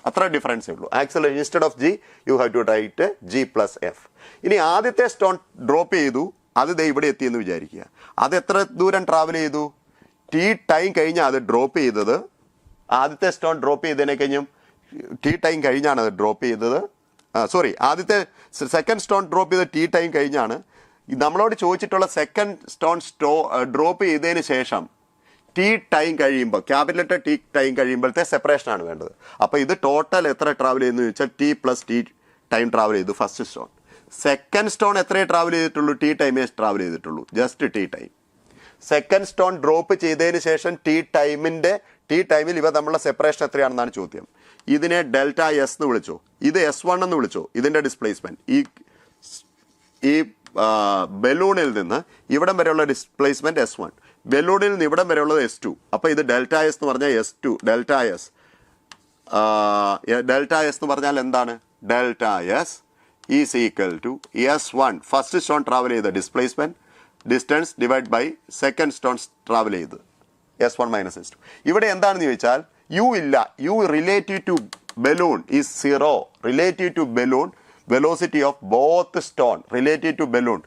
അത്ര ഡിഫറൻസേ ഉള്ളൂ. Acceleration instead of g you have to write g plus f. ഇനി ആദ്യത്തെ സ്റ്റോൺ ഡ്രോപ്പ് ചെയ്തു, അത് ദേ ഇവിടെ എത്തിയെന്ന് വിചാരിക്കുക. അത് എത്ര ദൂരം ട്രാവൽ ചെയ്തു? ടി ടൈം കഴിഞ്ഞാൽ അത് ഡ്രോപ്പ് ചെയ്തത്. ആദ്യത്തെ സ്റ്റോൺ ഡ്രോപ്പ് ചെയ്തതിനെ കഴിഞ്ഞും ടി ടൈം കഴിഞ്ഞാണ് അത് ഡ്രോപ്പ് ചെയ്തത്. സോറി, ആദ്യത്തെ സെക്കൻഡ് സ്റ്റോൺ ഡ്രോപ്പ് ചെയ്ത് ടി ടൈം കഴിഞ്ഞാണ്. നമ്മളോട് ചോദിച്ചിട്ടുള്ള സെക്കൻഡ് സ്റ്റോൺ ഡ്രോപ്പ് ചെയ്തതിന് ശേഷം ടി ടൈം കഴിയുമ്പോൾ, ക്യാപിറ്റൽ ലെറ്റർ ടി ടൈം കഴിയുമ്പോഴത്തെ സെപ്പറേഷനാണ് വേണ്ടത്. അപ്പോൾ ഇത് ടോട്ടൽ എത്ര ട്രാവൽ ചെയ്യുന്നു ചോദിച്ചാൽ T plus T time travel ചെയ്തു ഫസ്റ്റ് സ്റ്റോൺ. സെക്കൻഡ് സ്റ്റോൺ എത്രയേ ട്രാവൽ ചെയ്തിട്ടുള്ളൂ? ടി ടൈമേ ട്രാവൽ ചെയ്തിട്ടുള്ളൂ, just T time. Second stone drop ചെയ്തതിന് ശേഷം ടി ടൈമിൽ ഇവ തമ്മിലുള്ള സെപ്പറേഷൻ എത്രയാണെന്നാണ് ചോദ്യം. ഇതിനെ ഡെൽറ്റ എസ് എന്ന് വിളിച്ചോ, ഇത് S1 എന്ന് വിളിച്ചോ. ഇതിന്റെ ഡിസ്പ്ലേസ്മെന്റ് ഈ ബലൂണിൽ നിന്ന് ഇവിടം വരെയുള്ള ഡിസ്പ്ലേസ്മെന്റ് S1, ബലൂണിൽ നിന്ന് ഇവിടം വരെയുള്ളത് S2. അപ്പോൾ ഇത് ഡെൽറ്റ എസ് എന്ന് പറഞ്ഞാൽ S2 delta S. Delta S എന്ന് പറഞ്ഞാൽ എന്താണ്? Delta S is equal to S1 first stone travel ചെയ്ത displacement distance divide by second stone travel ചെയ്ത് S1 മൈനസ് S2. ഇവിടെ എന്താണെന്ന് ചോദിച്ചാൽ യു ഇല്ല, u relative to balloon is zero. Relative to balloon velocity of both stone, relative to balloon,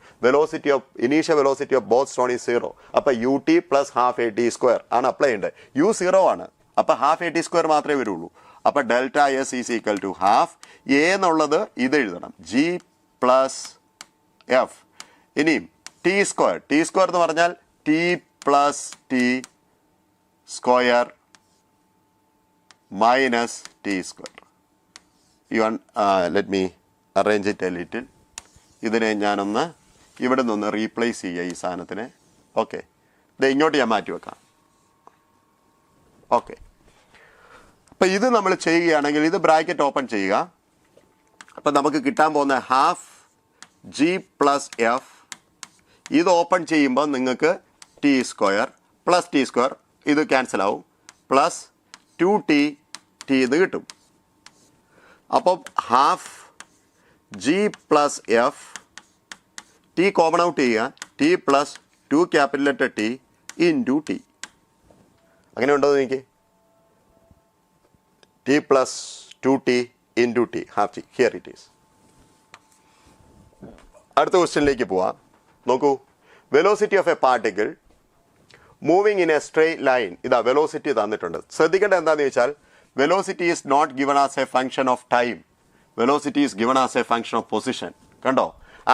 initial velocity of both stone is 0. അപ്പോൾ ut plus half at square ആണ് apply ചെയ്യേണ്ടത്. u 0 ആണ്, അപ്പോൾ half at square മാത്രമേ വരുള്ളൂ. അപ്പോൾ delta S is equal to half. A എന്നുള്ളത് ഇത് എഴുതണം, ജി പ്ലസ് എഫ്. ഇനിയും ടി സ്ക്വയർ എന്ന് പറഞ്ഞാൽ t plus T square minus t square. Let me arrange it a little. ഇതിനെ ഞാനൊന്ന് ഇവിടെ നിന്ന് റീപ്ലേസ് ചെയ്യുക ഈ സാധനത്തിനെ. ഓക്കെ, ഇത് ഇങ്ങോട്ട് ഞാൻ മാറ്റി വെക്കാം. ഓക്കെ, അപ്പം ഇത് നമ്മൾ ചെയ്യുകയാണെങ്കിൽ ഇത് ബ്രാക്കറ്റ് ഓപ്പൺ ചെയ്യുക. അപ്പം നമുക്ക് കിട്ടാൻ പോകുന്ന ഹാഫ് ജി പ്ലസ് എഫ്. ഇത് ഓപ്പൺ ചെയ്യുമ്പോൾ നിങ്ങൾക്ക് T square plus T square ഇത് ക്യാൻസൽ ആവും, പ്ലസ് 2t ഇത് കിട്ടും. അപ്പം half G plus F, T common out ചെയ്യുക, T plus 2 capital letter T into T. അങ്ങനെ ഉണ്ടോ എനിക്ക്? T plus 2t into T half T. Here it is. അടുത്ത ക്വസ്റ്റ്യനിലേക്ക് പോവാം. നോക്കൂ, velocity of a particle moving in a straight line. ഇതാ velocity തന്നിട്ടുണ്ട്. ശ്രദ്ധിക്കേണ്ടത് എന്താണെന്ന് ചോദിച്ചാൽ velocity is not given as a function of time, velocity is given as a function of position. കണ്ടോ,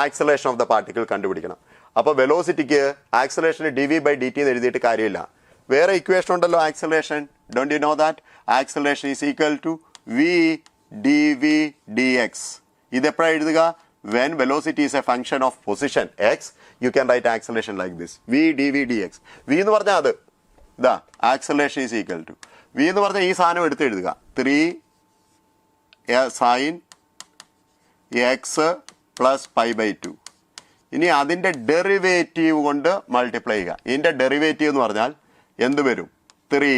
ആക്സലേഷൻ ഓഫ് ദ പാർട്ടിക്കിൾ കണ്ടുപിടിക്കണം. അപ്പോൾ വെലോസിറ്റിക്ക് ആക്സലേഷന് dv/dt എന്ന് എഴുതിയിട്ട് കാര്യമില്ല. വേറെ ഇക്വേഷൻ ഉണ്ടല്ലോ acceleration. Don't you know that acceleration is equal to v dv dx. ഇതെപ്പോഴാണ് എഴുതുക? when velocity is a function of position x, you can write acceleration like this, v dv dx. v എന്ന് പറഞ്ഞാൽ അത് ഇതാ acceleration is equal to v എന്ന് പറഞ്ഞാൽ ഈ സാധനം എടുത്ത് എഴുതുക 3 sin x പ്ലസ് π/2. ഇനി അതിൻ്റെ ഡെറിവേറ്റീവ് കൊണ്ട് മൾട്ടിപ്ലൈ ചെയ്യുക. ഇതിൻ്റെ ഡെറിവേറ്റീവ് എന്ന് പറഞ്ഞാൽ എന്ത് വരും? 3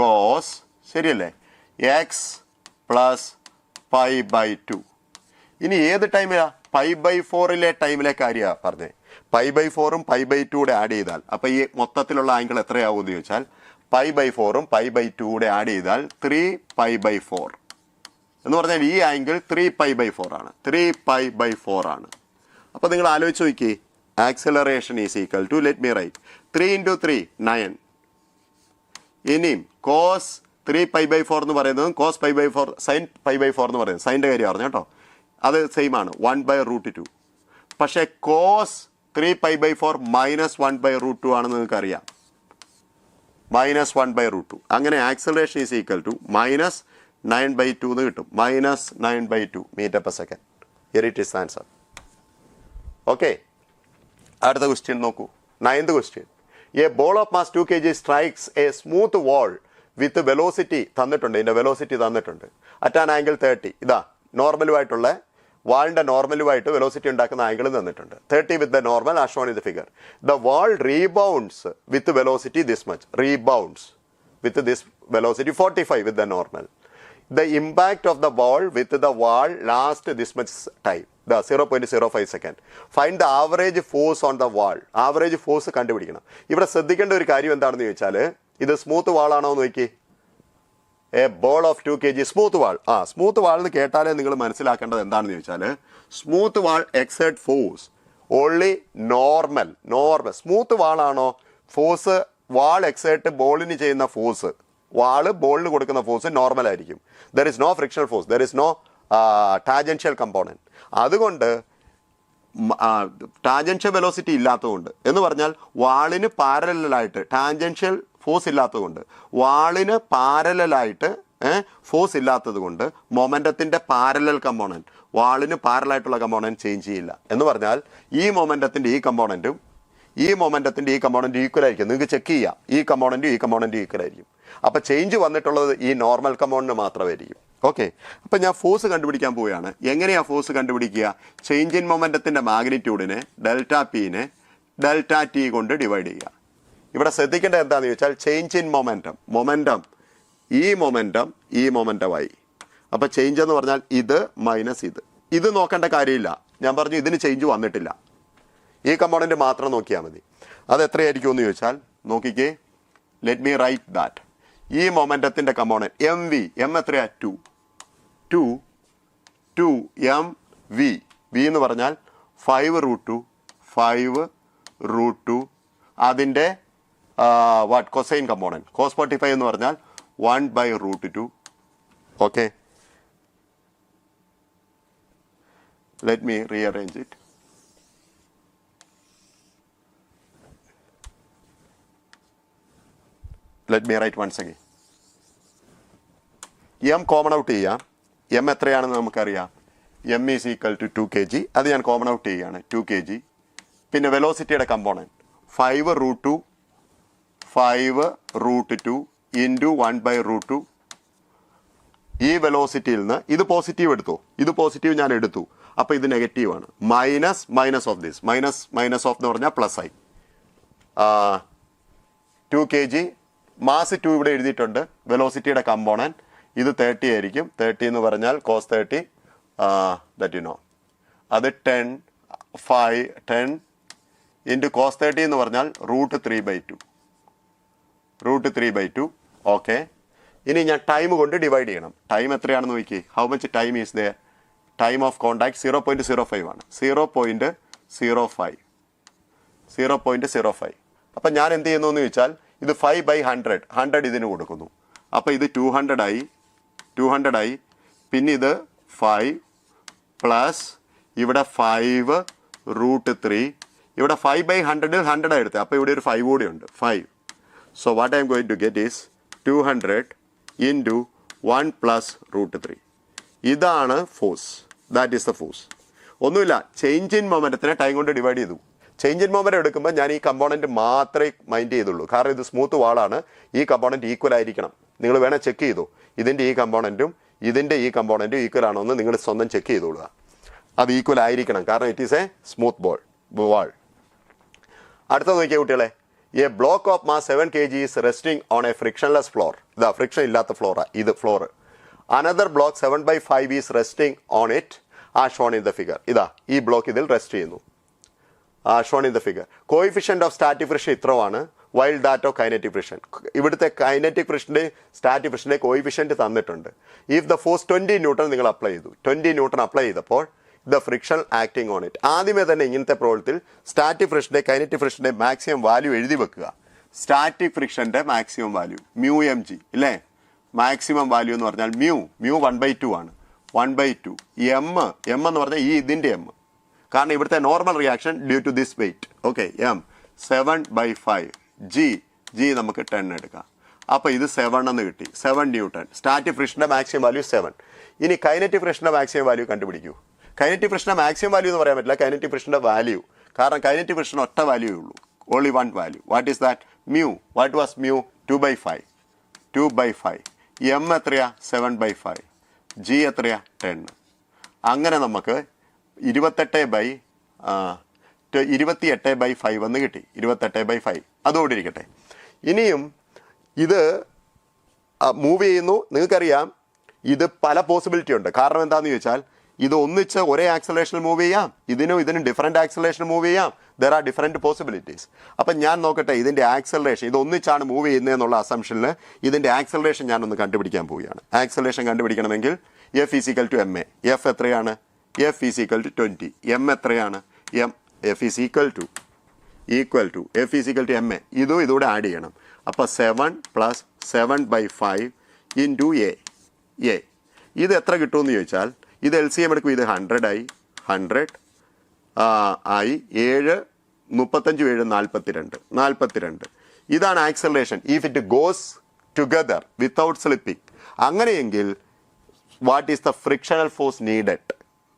cos, ശരിയല്ലേ, x പ്ലസ് π/2. ഇനി ഏത് ടൈമിലാണ്? π/4 ടൈമിലെ കാര്യമാണ് പറഞ്ഞത്. π/4 π/2 കൂടെ ആഡ് ചെയ്താൽ അപ്പോൾ ഈ മൊത്തത്തിലുള്ള ആംഗിൾ എത്രയാവും എന്ന് ചോദിച്ചാൽ π/4 π/2 കൂടെ ആഡ് ചെയ്താൽ 3π/4 എന്ന് പറഞ്ഞാൽ ഈ ആംഗിൾ 3π/4 ആണ്, 3π/4 ആണ്. അപ്പോൾ നിങ്ങൾ ആലോചിച്ച് നോക്കി, acceleration is equal to, let me write 3 × 3 9. ഇനിയും കോസ് 3π/4 എന്ന് പറയുന്നതും കോസ് π/4 സൈൻ π/4 എന്ന് പറയുന്നത് സൈൻ്റെ കാര്യം പറഞ്ഞു കേട്ടോ, അത് സെയിം ആണ് 1/√2. പക്ഷേ കോസ് 3π/4 മൈനസ് 1/√2 ആണെന്ന് നിങ്ങൾക്ക് അറിയാം. മൈനസ് 1/√2. അങ്ങനെ acceleration is equal to minus 9/2 എന്ന് കിട്ടും. Minus 9/2 metre per second. Here it is answer. Okay, അടുത്ത ക്വസ്റ്റ്യൻ നോക്കൂ. 9th question. A ball of mass 2 kg strikes a smooth wall with velocity തന്നിട്ടുണ്ട്. ഇതിൻ്റെ വെലോസിറ്റി തന്നിട്ടുണ്ട് അറ്റ് ആൻ ആംഗിൾ 30. ഇതാ നോർമലുമായിട്ടുള്ള വാളിൻ്റെ നോർമലുമായിട്ട് velocity ഉണ്ടാക്കുന്ന angle തന്നിട്ടുണ്ട്. 30 with the normal as shown in the figure. The wall rebounds with velocity this much. Rebounds with this velocity 45 with the normal. The impact of the ball with the wall lasts this much time. The 0.05 second. Find the average force on the wall. Average force കണ്ടുപിടിക്കണം. ഇവിടെ ശ്രദ്ധിക്കേണ്ട ഒരു കാര്യം എന്താണെന്ന് ചോദിച്ചാൽ, ഇത് smooth wall ആണോ എന്ന് നോക്കി. A ball of 2 kg smooth wall. Smooth wall എന്ന് കേട്ടാലേ നിങ്ങൾ മനസ്സിലാക്കേണ്ടത് എന്താണെന്ന് ചോദിച്ചാൽ, smooth wall exert force only normal. Smooth wall ആണോ ഫോഴ്സ്, വാൾ എക്സേർട്ട് ബോളിന് ചെയ്യുന്ന ഫോഴ്സ്, വാള് ബോളിന് കൊടുക്കുന്ന ഫോഴ്സ് നോർമൽ ആയിരിക്കും. There is no frictional force, there is no tangential component. അതുകൊണ്ട് ടാജൻഷ്യൽ വെലോസിറ്റി ഇല്ലാത്തതുകൊണ്ട് എന്ന് പറഞ്ഞാൽ വാളിന് പാരലായിട്ട് ടാജൻഷ്യൽ ഫോഴ്സ് ഇല്ലാത്തതുകൊണ്ട്, വാളിന് പാരലായിട്ട് ഫോഴ്സ് ഇല്ലാത്തത് കൊണ്ട് മൊമെൻറ്റത്തിൻ്റെ പാരലൽ കമ്പോണൻറ്റ്, വാളിന് പാരലായിട്ടുള്ള കമ്പോണൻറ്റ് ചേഞ്ച് ചെയ്യില്ല. എന്ന് പറഞ്ഞാൽ ഈ മൊമെൻറ്റത്തിൻ്റെ ഈ കമ്പോണൻറ്റും ഈ മൊമെൻറ്റത്തിൻ്റെ ഈ കമ്പോണൻറ്റ് ഈക്വൽ ആയിരിക്കും. നിങ്ങൾക്ക് ചെക്ക് ചെയ്യാം, ഈ കമ്പോണൻറ്റും ഈ കമ്പോണൻറ്റും ഈക്വൽ ആയിരിക്കും. അപ്പോൾ ചേഞ്ച് വന്നിട്ടുള്ളത് ഈ നോർമൽ കമ്പോണൻറ്റ് മാത്രമായിരിക്കും. ഓക്കെ, അപ്പം ഞാൻ ഫോഴ്സ് കണ്ടുപിടിക്കാൻ പോവുകയാണ്. എങ്ങനെയാണ് ഫോഴ്സ് കണ്ടുപിടിക്കുക? ചേഞ്ച് ഇൻ മൊമെൻറ്റത്തിൻ്റെ മാഗ്നിറ്റ്യൂഡിനെ ഡെൽറ്റ പിനെ ഡെൽറ്റ ടി കൊണ്ട് ഡിവൈഡ് ചെയ്യുക. ഇവിടെ ശ്രദ്ധിക്കേണ്ടത് എന്താണെന്ന് ചോദിച്ചാൽ, ചേഞ്ച് ഇൻ മൊമെൻറ്റം ഈ മൊമെൻറ്റമായി. അപ്പോൾ ചേഞ്ച് എന്ന് പറഞ്ഞാൽ ഇത് മൈനസ് ഇത് നോക്കേണ്ട കാര്യമില്ല. ഞാൻ പറഞ്ഞു ഇതിന് ചേഞ്ച് വന്നിട്ടില്ല, ഈ കമ്പോണൻറ്റ് മാത്രം നോക്കിയാൽ മതി. അത് എത്രയായിരിക്കും എന്ന് ചോദിച്ചാൽ നോക്കിക്കേ, ലെറ്റ് മീ റൈറ്റ് ദാറ്റ്. ഈ മൊമെൻറ്റത്തിൻ്റെ കമ്പോണൻറ്റ് എം വി, എം എത്രയാ? 2 എം വി. വി എന്ന് പറഞ്ഞാൽ 5√2 അതിൻ്റെ കൊസൈൻ കമ്പോണൻറ്റ് cos 45 എന്ന് പറഞ്ഞാൽ 1/√2. Okay, let me rearrange it. Let me write once again. M common out ചെയ്യാം. എം എത്രയാണെന്ന് നമുക്കറിയാം. M is equal to 2 kg. അത് ഞാൻ കോമൺ ഔട്ട് ചെയ്യുകയാണ്, 2 kg. പിന്നെ വെലോസിറ്റിയുടെ കമ്പോണൻറ്റ് 5√2 ഇൻറ്റു 1/√2. ഈ വെലോസിറ്റിയിൽ നിന്ന് ഇത് പോസിറ്റീവ് എടുത്തു, ഇത് പോസിറ്റീവ് ഞാൻ എടുത്തു, അപ്പോൾ ഇത് നെഗറ്റീവാണ്. Minus of this, minus of എന്ന് പറഞ്ഞാൽ പ്ലസ് ആയി. 2 kg മാസ് 2 ഇവിടെ എഴുതിയിട്ടുണ്ട്. വെലോസിറ്റിയുടെ കമ്പോണൻറ്റ് ഇത് 30 ആയിരിക്കും. 30 എന്ന് പറഞ്ഞാൽ cos 30 ദറ്റ് യു നോ, അത് 10 ഇൻറ്റു cos 30 എന്ന് പറഞ്ഞാൽ √3/2. ഓക്കെ, ഇനി ഞാൻ ടൈം കൊണ്ട് ഡിവൈഡ് ചെയ്യണം. ടൈം എത്രയാണെന്ന് നോക്കി. How much time is there? Time of contact 0.05 ആണ്. 0.05. അപ്പം ഞാൻ എന്ത് ചെയ്യുന്നു എന്ന് ചോദിച്ചാൽ, ഇത് 5/100 ഇതിന് കൊടുക്കുന്നു. അപ്പോൾ ഇത് 200 ആയി. പിന്നെ ഇത് 5 പ്ലസ് ഇവിടെ 5√3. ഇവിടെ 5/100 100 എടുത്തത്, അപ്പോൾ ഇവിടെ ഒരു 5 കൂടി ഉണ്ട്, 5. So what I'm going to get is 200 into 1 + √3. ഇതാണ് force. That is the force. ഒന്നുമില്ല, ചേഞ്ച് ഇൻ മൊമെൻറ്റത്തിനെ ടൈം കൊണ്ട് ഡിവൈഡ് ചെയ്തു. ചേഞ്ച് ഇൻ മൊമെൻറ്റ് എടുക്കുമ്പോൾ ഞാൻ ഈ കമ്പോണൻറ്റ് മാത്രമേ മൈൻഡ് ചെയ്തുള്ളൂ. കാരണം ഇത് സ്മൂത്ത് വാളാണ്, ഈ കമ്പോണൻറ്റ് ഈക്വൽ ആയിരിക്കണം. നിങ്ങൾ വേണേൽ ചെക്ക് ചെയ്തു, ഇതിൻ്റെ ഈ കമ്പോണൻറ്റും ഇതിൻ്റെ ഈ കമ്പോണൻറ്റും ഈക്വൽ ആണോ എന്ന് നിങ്ങൾ സ്വന്തം ചെക്ക് ചെയ്തോളുക. അത് ഈക്വൽ ആയിരിക്കണം, കാരണം it is a smooth wall. അടുത്തത് നോക്കിയ കുട്ടികളെ, a block of mass 7 kg is resting on a frictionless floor. ഇതാ ഫ്രിക്ഷൻ ഇല്ലാത്ത ഫ്ലോറാണ് ഇത് floor. Another block 7/5 is resting on it ആ ഷോൺ ഇൻ ദ ഫിഗർ. ഇതാ ഈ ബ്ലോക്ക് ഇതിൽ റെസ്റ്റ് ചെയ്യുന്നു, shown in the figure. Coefficient of static friction ഇത്രയാണ്, while that of kinetic friction. ഇവിടുത്തെ കൈനറ്റിക് ഫ്രിക്ഷൻ്റെ സ്റ്റാറ്റിക് ഫ്രിക്ഷൻ്റെ കോയിഫിഷ്യൻ്റ് തന്നിട്ടുണ്ട്. ഇഫ് ദ ഫോഴ്സ് 20 ന്യൂട്ടൺ നിങ്ങൾ അപ്ലൈ ചെയ്തു, 20 ന്യൂട്ടൺ അപ്ലൈ ചെയ്തപ്പോൾ the friction acting on it. ആദ്യമേ തന്നെ ഇങ്ങനത്തെ പ്രോബ്ലത്തിൽ സ്റ്റാറ്റിക് ഫ്രിക്ഷൻ്റെ കൈനറ്റിക് ഫ്രിക്ഷൻ്റെ മാക്സിമം വാല്യൂ എഴുതി വെക്കുക. സ്റ്റാറ്റിക് ഫ്രിക്ഷൻ്റെ മാക്സിമം വാല്യൂ μmg ഇല്ലേ? മാക്സിമം വാല്യൂ എന്ന് പറഞ്ഞാൽ μ 1/2 ആണ്. 1/2 എം എന്ന് പറഞ്ഞാൽ ഈ ഇതിൻ്റെ എം, കാരണം ഇവിടുത്തെ normal reaction due to this weight. Okay, M 7/5, G G നമുക്ക് 10 എടുക്കാം. അപ്പോൾ ഇത് 7 എന്ന് കിട്ടി. 7 ന്യൂട്ടൺ. സ്റ്റാറ്റിക് ഫ്രിക്ഷൻ്റെ മാക്സിമം വാല്യൂ 7. ഇനി കൈനറ്റിക് ഫ്രിക്ഷൻ്റെ മാക്സിമം വാല്യൂ കണ്ടുപിടിക്കൂ. കൈനറ്റിക് ഫ്രിക്ഷൻ്റെ മാക്സിമം വാല്യൂ എന്ന് പറയാൻ പറ്റില്ല, കൈനറ്റിക് ഫ്രിക്ഷൻ്റെ വാല്യൂ. കാരണം കൈനറ്റിക് ഫ്രിക്ഷൻ ഒറ്റ വാല്യൂ ഉള്ളൂ, only one value. What is that? Mu. What was mu? 2/5. 2/5. M എത്രയാ? 7/5. ജി എത്രയാ? 10. അങ്ങനെ നമുക്ക് 28/5 എന്ന് കിട്ടി. 28/5 അതോടെ ഇരിക്കട്ടെ. ഇനിയും ഇത് മൂവ് ചെയ്യുന്നു. നിങ്ങൾക്കറിയാം ഇത് പല പോസിബിലിറ്റി ഉണ്ട്. കാരണം എന്താണെന്ന് ചോദിച്ചാൽ ഇത് ഒന്നിച്ച് ഒരേ ആക്സലേഷനിൽ മൂവ് ചെയ്യാം, ഇതിനും ഡിഫറെൻറ്റ് ആക്സലേഷൻ മൂവ് ചെയ്യാം. There are different possibilities. അപ്പം ഞാൻ നോക്കട്ടെ ഇതിൻ്റെ ആക്സലറേഷൻ, ഇത് ഒന്നിച്ചാണ് മൂവ് ചെയ്യുന്നതെന്നുള്ള അസംഷനിൽ ഇതിൻ്റെ ആക്സലറേഷൻ ഞാനൊന്ന് കണ്ടുപിടിക്കാൻ പോവുകയാണ്. ആക്സലറേഷൻ കണ്ടുപിടിക്കണമെങ്കിൽ F = ma. F എത്രയാണ്? F = 20. M എത്രയാണ്? F = ma. ഇതൂടെ ആഡ് ചെയ്യണം. അപ്പോൾ 7 + 7/5 × a. ഇത് എത്ര കിട്ടുമെന്ന് ചോദിച്ചാൽ ഇത് LCM എടുക്കും. ഇത് 100 ആയി, 100 ആയി, 7 35 7 42. ഇതാണ് acceleration if it goes together without slipping. അങ്ങനെയെങ്കിൽ what is the frictional force needed?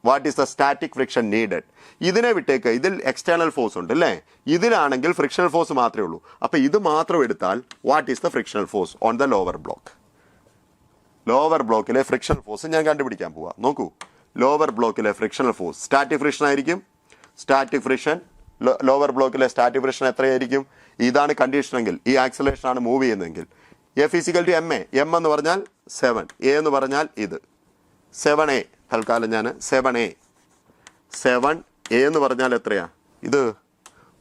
What is the static friction needed? ഇതിനെ വിട്ടേക്ക്. ഇതിൽ എക്സ്റ്റേണൽ ഫോഴ്സ് ഉണ്ട് അല്ലേ? ഇതിലാണെങ്കിൽ ഫ്രിക്ഷണൽ ഫോഴ്സ് മാത്രമേ ഉള്ളൂ. അപ്പോൾ ഇത് മാത്രം എടുത്താൽ what is the frictional force on the lower block? Lower ബ്ലോക്കിലെ ഫ്രിക്ഷണൽ ഫോഴ്സ് ഞാൻ കണ്ടുപിടിക്കാൻ പോവാം. നോക്കൂ, ലോവർ ബ്ലോക്കിലെ ഫ്രിക്ഷണൽ ഫോഴ്സ് സ്റ്റാറ്റിക് ഫ്രിക്ഷൻ ആയിരിക്കും. സ്റ്റാറ്റിക് ഫ്രിക്ഷൻ ലോവർ ബ്ലോക്കിലെ സ്റ്റാറ്റിക് ഫ്രിക്ഷൻ എത്രയായിരിക്കും? ഇതാണ് കണ്ടീഷനെങ്കിൽ, ഈ ആക്സലേഷൻ ആണ് മൂവ് ചെയ്യുന്നതെങ്കിൽ F = ma. M എന്ന് പറഞ്ഞാൽ 7, A എന്ന് പറഞ്ഞാൽ ഇത് 7a. തൽക്കാലം ഞാൻ 7a. 7a എന്ന് പറഞ്ഞാൽ എത്രയാ? ഇത്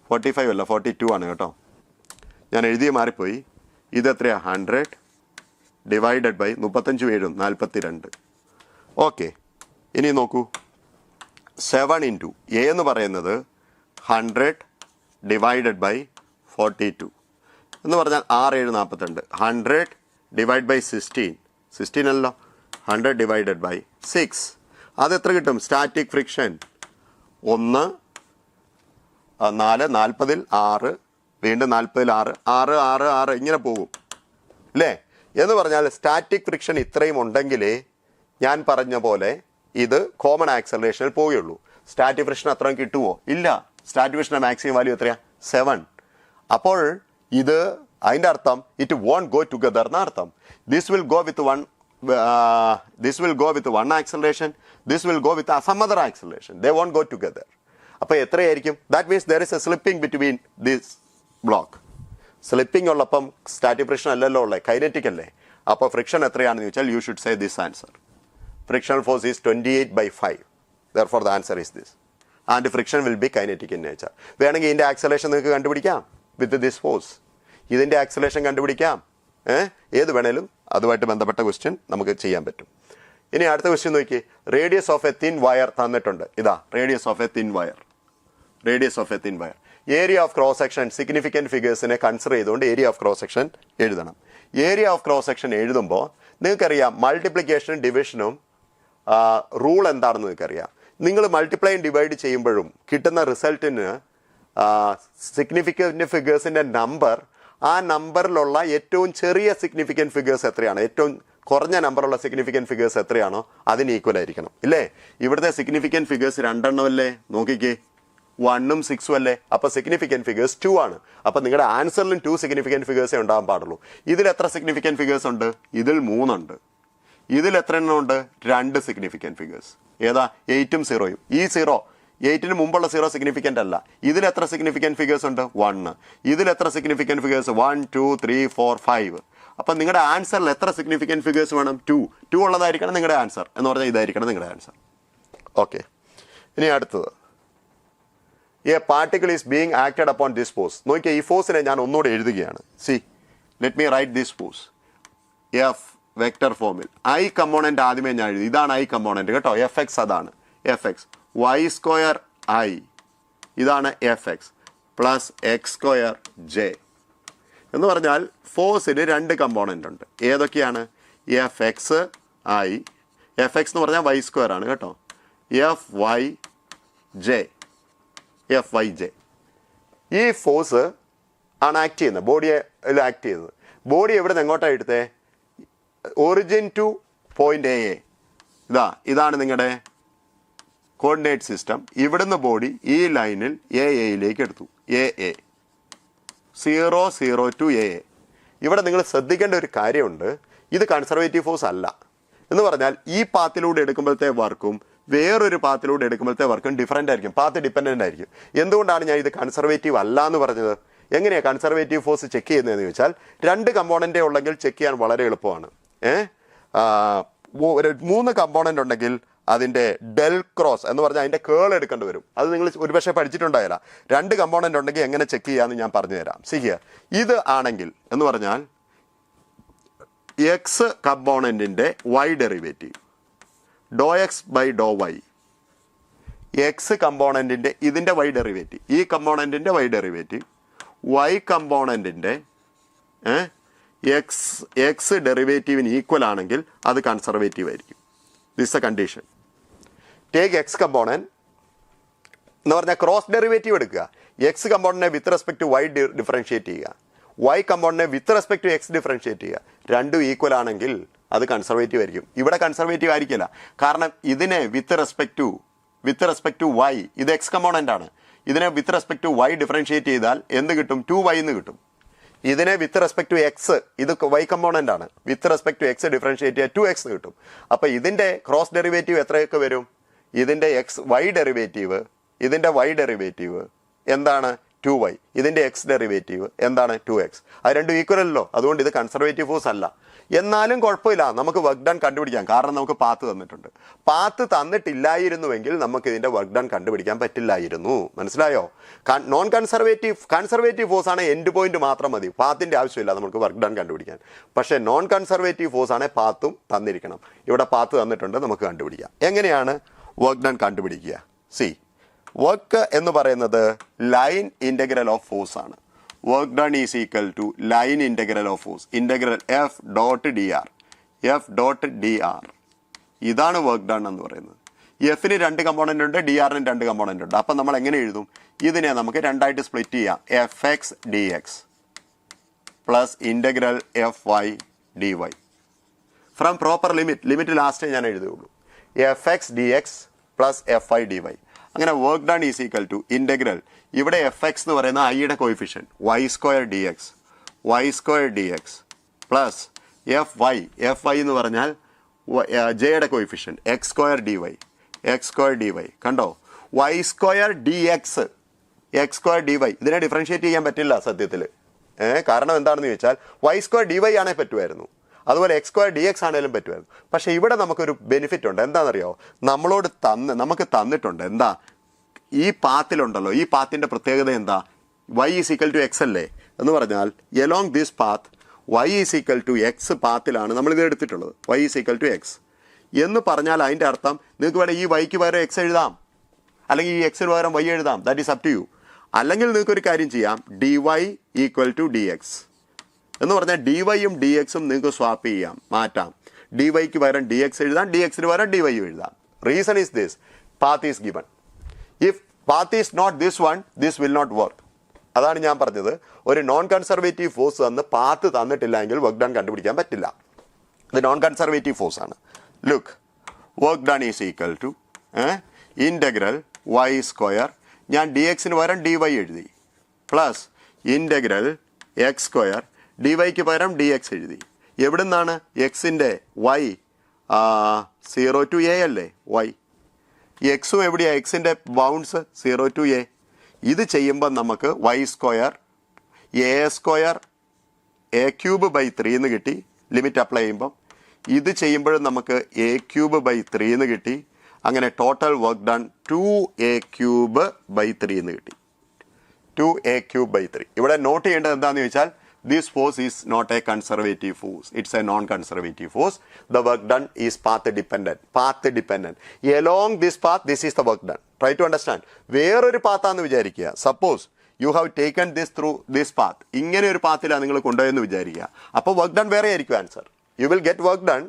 45 അല്ല 42 ആണ് കേട്ടോ, ഞാൻ എഴുതിയ മാറിപ്പോയി. ഇതെത്രയാ? 100 ഡിവൈഡഡ് ബൈ 35 7 42. ഓക്കെ, ഇനി നോക്കൂ, 7 × a എന്ന് പറയുന്നത് 100 ഡിവൈഡഡ് ബൈ 42 എന്ന് പറഞ്ഞാൽ 6 7 42. 100 ഡിവൈഡ് ബൈ 16 അല്ലോ, 100 ഡിവൈഡഡ് ബൈ 6. അതെത്ര കിട്ടും? സ്റ്റാറ്റിക് ഫ്രിക്ഷൻ 1 4 40 6 വീണ്ടും 40 6 6 6 6 ഇങ്ങനെ പോകും അല്ലേ? എന്ന് പറഞ്ഞാൽ സ്റ്റാറ്റിക് ഫ്രിക്ഷൻ ഇത്രയും ഉണ്ടെങ്കിലേ ഞാൻ പറഞ്ഞ പോലെ ഇത് കോമൺ ആക്സലറേഷനിൽ പോവുകയുള്ളൂ. സ്റ്റാറ്റിക് ഫ്രിക്ഷൻ അത്രയും കിട്ടുമോ? ഇല്ല. സ്റ്റാറ്റിക് ഫ്രിക്ഷൻ്റെ മാക്സിമം വാല്യൂ എത്രയാ? 7. അപ്പോൾ ഇത് അതിൻ്റെ അർത്ഥം ഇറ്റ് വോണ്ട് ഗോ ടുഗദർ എന്ന അർത്ഥം. This will go with one acceleration, this will go with some other acceleration. They won't go together. അപ്പോൾ എത്രയായിരിക്കും? That means there is a slipping between this block. Slipping ഉള്ളപ്പം static friction അല്ലല്ലോ ഉള്ളത്, kinetic അല്ലേ. അപ്പോൾ friction എത്രയാണെന്ന് ചോദിച്ചാൽ you should say this answer. Frictional force is 28/5. Therefore the answer is this. And friction will be kinetic in nature. വേണമെങ്കിൽ ഇതിൻ്റെ acceleration നിങ്ങൾക്ക് കണ്ടുപിടിക്കാം വിത്ത് ദിസ് ഫോഴ്സ്. ഇതിൻ്റെ ആക്സലേഷൻ കണ്ടുപിടിക്കാം. ഏത് വേണേലും അതുമായിട്ട് ബന്ധപ്പെട്ട ക്വസ്റ്റ്യൻ നമുക്ക് ചെയ്യാൻ പറ്റും. ഇനി അടുത്ത ക്വസ്റ്റ്യൻ നോക്കി. Radius of a thin wire തന്നിട്ടുണ്ട്. ഇതാ radius of a thin wire. Area of cross section significant ഫിഗേഴ്സിനെ കൺസിഡർ ചെയ്തുകൊണ്ട് ഏരിയ ഓഫ് ക്രോസ് സെക്ഷൻ എഴുതണം. ഏരിയ ഓഫ് ക്രോസ് സെക്ഷൻ എഴുതുമ്പോൾ നിങ്ങൾക്കറിയാം മൾട്ടിപ്ലിക്കേഷനും ഡിവിഷനും റൂൾ എന്താണെന്ന് നിങ്ങൾക്കറിയാം. നിങ്ങൾ മൾട്ടിപ്ലൈ ഡിവൈഡ് ചെയ്യുമ്പോഴും കിട്ടുന്ന റിസൾട്ടിന് സിഗ്നിഫിക്കൻറ്റ് ഫിഗേഴ്സിൻ്റെ നമ്പർ, ആ നമ്പറിലുള്ള ഏറ്റവും ചെറിയ സിഗ്നിഫിക്കൻറ്റ് ഫിഗേഴ്സ് എത്രയാണ്, ഏറ്റവും കുറഞ്ഞ നമ്പറുള്ള സിഗ്നിഫിക്കൻറ്റ് ഫിഗേഴ്സ് എത്രയാണോ അതിന് ഈക്വൽ ആയിരിക്കണം ഇല്ലേ? ഇവിടുത്തെ സിഗ്നിഫിക്കൻറ്റ് ഫിഗേഴ്സ് 2 അല്ലേ? നോക്കിക്കേ, 1 ഉം 6 അല്ലേ? അപ്പോൾ സിഗ്നിഫിക്കൻറ്റ് ഫിഗേഴ്സ് 2 ആണ്. അപ്പോൾ നിങ്ങളുടെ ആൻസറിലും 2 സിഗ്നിഫിക്കൻറ്റ് ഫിഗേഴ്സേ ഉണ്ടാകാൻ പാടുള്ളൂ. ഇതിൽ എത്ര സിഗ്നിഫിക്കൻറ്റ് ഫിഗേഴ്സ് ഉണ്ട്? ഇതിൽ 3 ഉണ്ട്. ഇതിൽ എത്ര എണ്ണം ഉണ്ട്? 2 സിഗ്നിഫിക്കൻറ്റ് ഫിഗേഴ്സ്. ഏതാ? 8ഉം 0യും. ഈ 0 8ന് മുമ്പുള്ള 0 സിഗ്നിഫിക്കൻ്റ് അല്ല. ഇതിൽ എത്ര സിഗ്നിഫിക്കൻറ്റ് ഫിഗേഴ്സ് ഉണ്ട്? 1. ഇതിൽ എത്ര സിഗ്നിഫിക്കൻറ്റ് ഫിഗേഴ്സ്? 1 2 3 4 5. അപ്പം നിങ്ങളുടെ ആൻസറിൽ എത്ര സിഗ്നിഫിക്കൻറ്റ് ഫിഗേഴ്സ് വേണം? 2 ഉള്ളതായിരിക്കണം നിങ്ങളുടെ ആൻസർ എന്ന് പറഞ്ഞാൽ ഇതായിരിക്കണം നിങ്ങളുടെ ആൻസർ. ഓക്കെ, ഇനി അടുത്തത്. A particle is being acted upon this force. നോക്കിയാൽ ഈ ഫോഴ്സിനെ ഞാൻ ഒന്നുകൂടെ എഴുതുകയാണ്. See, let me write this force. F vector ഫോമിൽ ഐ കമ്പോണൻറ്റ് ആദ്യമേ ഞാൻ എഴുതി. ഇതാണ് ഐ കമ്പോണൻറ്റ് കേട്ടോ. എഫ് എക്സ് അതാണ് F X. Y square I ഇതാണ് F X plus X square J എന്ന് പറഞ്ഞാൽ ഫോഴ്സിന് 2 കമ്പോണൻ്റ് ഉണ്ട്. ഏതൊക്കെയാണ്? F X I. F X എന്ന് പറഞ്ഞാൽ വൈ സ്ക്വയർ ആണ് കേട്ടോ. F Y j. ഈ ഫോഴ്സ് ആണ് ആക്ട് ചെയ്യുന്നത്, ബോഡിയെ ആക്ട് ചെയ്യുന്നത്. ബോഡി എവിടെ നിന്ന് എങ്ങോട്ടാണ് എടുത്തേ? Origin to point a. ഇതാണ് നിങ്ങളുടെ കോർഡിനേറ്റ് സിസ്റ്റം. ഇവിടുന്ന് ബോഡി ഈ ലൈനിൽ എയിലേക്ക് എടുത്തു. A 0 0 to a. ഇവിടെ നിങ്ങൾ ശ്രദ്ധിക്കേണ്ട ഒരു കാര്യമുണ്ട്, ഇത് കൺസർവേറ്റീവ് ഫോഴ്സ് അല്ല. എന്ന് പറഞ്ഞാൽ ഈ പാത്തിലൂടെ എടുക്കുമ്പോഴത്തെ വർക്കും വേറൊരു പാത്തിലൂടെ എടുക്കുമ്പോഴത്തെ വർക്കും ഡിഫറൻ്റ് ആയിരിക്കും, പാത്ത് ഡിപ്പെൻഡൻ്റ് ആയിരിക്കും. എന്തുകൊണ്ടാണ് ഞാൻ ഇത് കൺസർവേറ്റീവ് അല്ല എന്ന് പറഞ്ഞത്? എങ്ങനെയാണ് കൺസർവേറ്റീവ് ഫോഴ്സ് ചെക്ക് ചെയ്യുന്നതെന്ന് ചോദിച്ചാൽ, 2 കമ്പോണൻ്റേ ഉണ്ടെങ്കിൽ ചെക്ക് ചെയ്യാൻ വളരെ എളുപ്പമാണ്. 3 കമ്പോണൻ്റ് ഉണ്ടെങ്കിൽ അതിൻ്റെ ഡെൽ ക്രോസ് എന്ന് പറഞ്ഞാൽ അതിൻ്റെ കേൾ എടുക്കേണ്ടി വരും. അത് നിങ്ങൾ ഒരുപക്ഷെ പഠിച്ചിട്ടുണ്ടായില്ല. 2 കമ്പോണൻ്റ് ഉണ്ടെങ്കിൽ എങ്ങനെ ചെക്ക് ചെയ്യാമെന്ന് ഞാൻ പറഞ്ഞു തരാം. ശരിയാ, ഇത് ആണെങ്കിൽ എന്ന് പറഞ്ഞാൽ എക്സ് കമ്പോണൻറ്റിൻ്റെ Y derivative doh X by doh Y, X കമ്പോണൻറ്റിൻ്റെ ഇതിൻ്റെ വൈ ഡെറിവേറ്റീവ്, ഈ കമ്പോണൻറ്റിൻ്റെ വൈ ഡെറിവേറ്റീവ്, വൈ കമ്പോണൻറ്റിൻ്റെ എക്സ് ഡെറിവേറ്റീവിന് ഈക്വൽ ആണെങ്കിൽ അത് കൺസർവേറ്റീവ് ആയിരിക്കും. This a condition. Take X component എന്ന് പറഞ്ഞാൽ ക്രോസ് ഡെറിവേറ്റീവ് എടുക്കുക. എക്സ് കമ്പോണൻറ്റിനെ with respect to Y differentiate ചെയ്യുക, വൈ കമ്പോണൻറ്റിനെ with respect to X differentiate ചെയ്യുക. രണ്ടും ഈക്വൽ ആണെങ്കിൽ അത് കൺസർവേറ്റീവ് ആയിരിക്കും. ഇവിടെ കൺസർവേറ്റീവ് ആയിരിക്കില്ല, കാരണം ഇതിനെ വിത്ത് റെസ്പെക്ട് ടു വൈ, ഇത് എക്സ് കമ്പോണൻ്റ് ആണ്. ഇതിനെ with respect to Y differentiate ചെയ്താൽ എന്ത് കിട്ടും? 2y എന്ന് കിട്ടും. ഇതിനെ വിത്ത് റെസ്പെക്ട് ടു എക്സ്, ഇത് വൈ കമ്പോണൻ്റ് ആണ്, with respect to X differentiate ചെയ്യാൻ 2x കിട്ടും. അപ്പോൾ ഇതിൻ്റെ ക്രോസ് ഡെറിവേറ്റീവ് എത്രയൊക്കെ വരും? ഇതിൻ്റെ വൈ ഡെറിവേറ്റീവ്, ഇതിൻ്റെ വൈ ഡെറിവേറ്റീവ് എന്താണ്? 2y. ഇതിൻ്റെ എക്സ് ഡെറിവേറ്റീവ് എന്താണ്? 2x. അത് രണ്ടും ഈക്വൽ അല്ലോ, അതുകൊണ്ട് ഇത് കൺസർവേറ്റീവ് ഫോഴ്സ് അല്ല. എന്നാലും കുഴപ്പമില്ല, നമുക്ക് വർക്ക് ഡൺ കണ്ടുപിടിക്കാം, കാരണം നമുക്ക് പാത്ത് തന്നിട്ടുണ്ട്. പാത്ത് തന്നിട്ടില്ലായിരുന്നുവെങ്കിൽ നമുക്ക് ഇതിൻ്റെ വർക്ക് ഡൺ കണ്ടുപിടിക്കാൻ പറ്റില്ലായിരുന്നു. മനസ്സിലായോ? നോൺ കൺസർവേറ്റീവ് ഫോഴ്സ് ആണ് എൻഡ് പോയിന്റ് മാത്രം മതി, പാത്തിൻ്റെ ആവശ്യമില്ല നമുക്ക് വർക്ക് ഡൺ കണ്ടുപിടിക്കാൻ. പക്ഷേ നോൺ കൺസർവേറ്റീവ് ഫോഴ്സ് ആണ് പാത്തും തന്നിരിക്കണം. ഇവിടെ പാത്ത് തന്നിട്ടുണ്ട്, നമുക്ക് കണ്ടുപിടിക്കാം. എങ്ങനെയാണ് വർക്ക് ഡൺ കണ്ടുപിടിക്കുക? സി, വർക്ക് എന്ന് പറയുന്നത് ലൈൻ ഇൻ്റഗ്രൽ ഓഫ് ഫോഴ്സ് ആണ്. Work done is equal to line integral of force, integral f dot d r. ഇതാണ് വർക്ക് ഡൺ എന്ന് പറയുന്നത്. എഫിന് 2 കമ്പോണൻ്റ് ഉണ്ട്, ഡി ആറിന് 2 കമ്പോണൻ്റ് ഉണ്ട്. അപ്പം നമ്മൾ എങ്ങനെ എഴുതും? ഇതിനെ നമുക്ക് രണ്ടായിട്ട് സ്പ്ലിറ്റ് ചെയ്യാം. F X D X plus integral F Y D Y from proper limit ലാസ്റ്റേ ഞാൻ എഴുതുകയുള്ളൂ. F X D X plus F I D Y. അങ്ങനെ work done is equal to integral, ഇവിടെ എഫ് എക്സ് എന്ന് പറയുന്ന ഐയുടെ coefficient Y square D X plus F Y എന്ന് പറഞ്ഞാൽ ജെയുടെ coefficient X square D Y. കണ്ടോ? Y square D X D Y. ഇതിനെ ഡിഫറൻഷിയേറ്റ് ചെയ്യാൻ പറ്റില്ല സത്യത്തിൽ. കാരണം എന്താണെന്ന് ചോദിച്ചാൽ വൈ സ്ക്വയർ ഡി വൈ ആണെങ്കിൽ പറ്റുമായിരുന്നു, അതുപോലെ എക്സ് സ്ക്വയർ ഡി എക്സ് ആണെങ്കിലും പറ്റുമായിരുന്നു. പക്ഷേ ഇവിടെ നമുക്കൊരു ബെനിഫിറ്റ് ഉണ്ട്. എന്താണെന്നറിയോ? നമുക്ക് തന്നിട്ടുണ്ട് എന്താ? ഈ പാത്തിലുണ്ടല്ലോ, ഈ പാത്തിൻ്റെ പ്രത്യേകത എന്താ? Y is equal to X അല്ലേ? എന്ന് പറഞ്ഞാൽ along this path Y is equal to X പാത്തിലാണ് നമ്മളിത് എടുത്തിട്ടുള്ളത്. Y is equal to X എന്ന് പറഞ്ഞാൽ അതിൻ്റെ അർത്ഥം നിങ്ങൾക്ക് വേണം ഈ വൈക്ക് പകരം എക്സ് എഴുതാം, അല്ലെങ്കിൽ ഈ എക്സിന് പകരം വൈ എഴുതാം. That is up to you. അല്ലെങ്കിൽ നിങ്ങൾക്കൊരു കാര്യം ചെയ്യാം, d y equal to d x എന്ന് പറഞ്ഞാൽ ഡി വൈയും ഡി എക്സും നിങ്ങൾക്ക് സ്വാപ്പ് ചെയ്യാം, മാറ്റാം. ഡി വൈക്ക് പകരം ഡി എക്സ് എഴുതാം, ഡി എക്സിന് പകരം ഡി വൈ എഴുതാം. Reason is this, path is given. If path is not this one, this will not work. അതാണ് ഞാൻ പറഞ്ഞത്, ഒരു നോൺ കൺസർവേറ്റീവ് ഫോഴ്സ് തന്ന് പാത്ത് തന്നിട്ടില്ലെങ്കിൽ വർക്ക് ഡൺ കണ്ടുപിടിക്കാൻ പറ്റില്ല. ഇത് നോൺ കൺസർവേറ്റീവ് ഫോഴ്സ് ആണ്. Look, work done is equal to integral y square, ഞാൻ ഡി എക്സിന് പകരം ഡി വൈ എഴുതി, plus integral x square, d വൈക്ക് പകരം ഡി എക്സ് എഴുതി. എവിടെ നിന്നാണ്? എക്സിൻ്റെ വൈ 0 ടു എ അല്ലേ വൈ. എക്സും എവിടെയാണ്? എക്സിൻ്റെ ബൗണ്ട്സ് 0 ടു എ. ഇത് ചെയ്യുമ്പോൾ നമുക്ക് y square square a cube by 3 എന്ന് കിട്ടി, ലിമിറ്റ് അപ്ലൈ ചെയ്യുമ്പം. ഇത് ചെയ്യുമ്പോഴും നമുക്ക് എ ക്യൂബ് ബൈ 3 എന്ന് കിട്ടി. അങ്ങനെ total work done 2a cube by 3 എന്ന് കിട്ടി. 2a cube by 3. ഇവിടെ നോട്ട് ചെയ്യേണ്ടത് എന്താണെന്ന് ചോദിച്ചാൽ, this force is not a conservative force, it's a non-conservative force. The work done is path dependent. Along this path, this is the work done. Try to understand. വേറൊരു പാത്താന്ന് വിചാരിക്കുക. Suppose you have taken this through this path, ഇങ്ങനെ ഒരു പാത്തിലാണ് നിങ്ങൾ കൊണ്ടുപോയെന്ന് വിചാരിക്കുക. അപ്പോൾ work done വേറെ ആയിരിക്കും answer. You will get work done,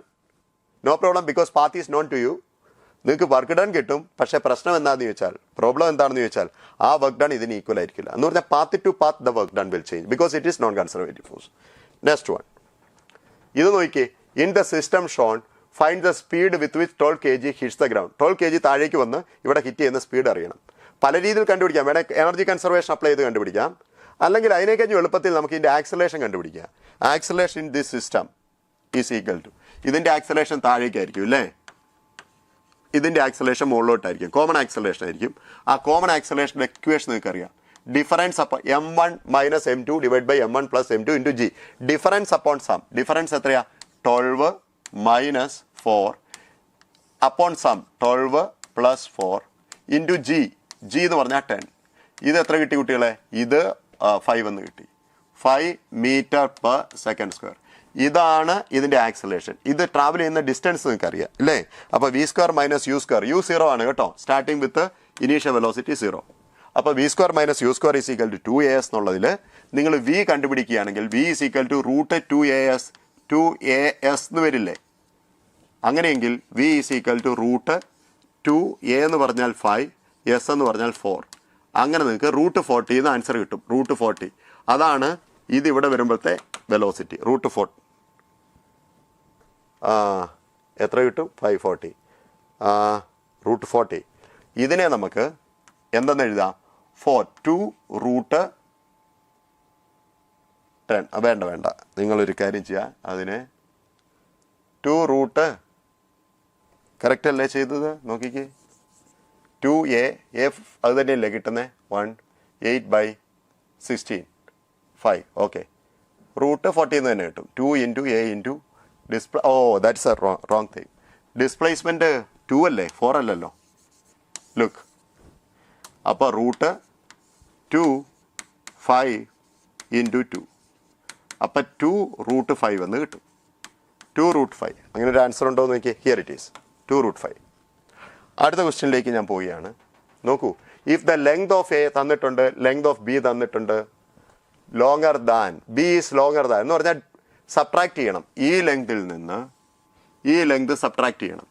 no problem, because path is known to you. നിങ്ങൾക്ക് വർക്ക് ഡൺ കിട്ടും. പക്ഷേ പ്രശ്നം എന്താണെന്ന് ചോദിച്ചാൽ, പ്രോബ്ലം എന്താണെന്ന് ചോദിച്ചാൽ, ആ വർക്ക് ഡൺ ഇതിന് ഈക്വൽ ആയിരിക്കില്ല. എന്ന് പറഞ്ഞാൽ path to path the work done will change because it is non conservative force. Next one, ഇത് നോക്കിയേ. In the system shown find the speed with which 12 kg hits the ground. 12 kg താഴേക്ക് വന്ന് ഇവിടെ hit ചെയ്യുന്ന speed അറിയണം. പല രീതിയിൽ കണ്ടുപിടിക്കാം. വേണേൽ എനർജി കൺസർവേഷൻ അപ്ലൈ ചെയ്ത് കണ്ടുപിടിക്കാം, അല്ലെങ്കിൽ അതിനേക്കഴിഞ്ഞ് എളുപ്പത്തിൽ നമുക്ക് ഇതിൻ്റെ ആക്സലേഷൻ കണ്ടുപിടിക്കാം. Acceleration in this system is equal to, ഇതിൻ്റെ ആക്സലേഷൻ താഴേക്കായിരിക്കും അല്ലേ, ഇതിൻ്റെ ആക്സലേഷൻ മുകളിലോട്ടായിരിക്കും, കോമൺ ആക്സലേഷൻ ആയിരിക്കും. ആ കോമൺ ആക്സലേഷൻ്റെ ഇക്വേഷൻ നിങ്ങൾക്ക് അറിയാം. ഡിഫറൻസ് അപ്പോൾ m1 minus m2 divide by m1 plus m2 into g. Difference upon sum. Difference എത്രയാ? 12 minus 4 upon sum 12 plus 4 into g. G എന്ന് പറഞ്ഞാൽ 10. ഇത് എത്ര കിട്ടി കുട്ടികളെ? ഇത് 5 എന്ന് കിട്ടി. 5 മീറ്റർ പെർ സെക്കൻഡ് സ്ക്വയർ. ഇതാണ് ഇതിൻ്റെ ആക്സലേഷൻ. ഇത് ട്രാവൽ ചെയ്യുന്ന ഡിസ്റ്റൻസ് നിങ്ങൾക്ക് അറിയാം അല്ലേ. അപ്പോൾ V square minus U square, U 0 ആണ് കേട്ടോ, സ്റ്റാർട്ടിങ് വിത്ത് ഇനീഷ്യൽ വെലോസിറ്റി 0. അപ്പോൾ V square minus U square is equal to 2as എന്നുള്ളതിൽ നിങ്ങൾ വി കണ്ടുപിടിക്കുകയാണെങ്കിൽ V is equal to root 2as എന്ന് വരില്ലേ. അങ്ങനെയെങ്കിൽ V is equal to root 2a എന്ന് പറഞ്ഞാൽ 5, എസ് എന്ന് പറഞ്ഞാൽ 4. അങ്ങനെ നിങ്ങൾക്ക് റൂട്ട് 40 എന്ന് ആൻസർ കിട്ടും. റൂട്ട് 40 അതാണ് ഇതിവിടെ വരുമ്പോഴത്തെ വെലോസിറ്റി. റൂട്ട് 40 എത്ര കിട്ടും? 540. റൂട്ട് 40 ഇതിനെ നമുക്ക് എന്തെന്ന് എഴുതാം? 2 റൂട്ട് 10. വേണ്ട, നിങ്ങളൊരു കാര്യം ചെയ്യുക, അതിനെ 2 റൂട്ട് കറക്റ്റ് അല്ലേ ചെയ്തത്? നോക്കിക്കേ, 2a അത് തന്നെയല്ലേ കിട്ടുന്നത്? 8/16 5. ഓക്കെ, റൂട്ട് 40 എന്ന് തന്നെ കിട്ടും. 2 into a into that's A wrong thing. Displacement 2 അല്ലേ, 4 അല്ലല്ലോ. ലുക്ക്, അപ്പോൾ റൂട്ട് 2 5 ഇൻറ്റു 2, അപ്പം 2 റൂട്ട് 5 എന്ന് കിട്ടും. 2 റൂട്ട് 5. അങ്ങനെ ഒരു ആൻസർ ഉണ്ടോ എന്ന് നോക്കിയേ. Here it is 2 root 5. അടുത്ത ക്വസ്റ്റ്യനിലേക്ക് ഞാൻ പോവുകയാണ്. നോക്കൂ, if the length of a തന്നിട്ടുണ്ട്, ലെങ്ത് ഓഫ് ബി തന്നിട്ടുണ്ട്, longer than b is longer than എന്ന് പറഞ്ഞാൽ സബ്ട്രാക്ട് ചെയ്യണം. ഈ ലെങ്തിൽ നിന്ന് ഈ ലെങ്ത് സബ്ട്രാക്ട് ചെയ്യണം.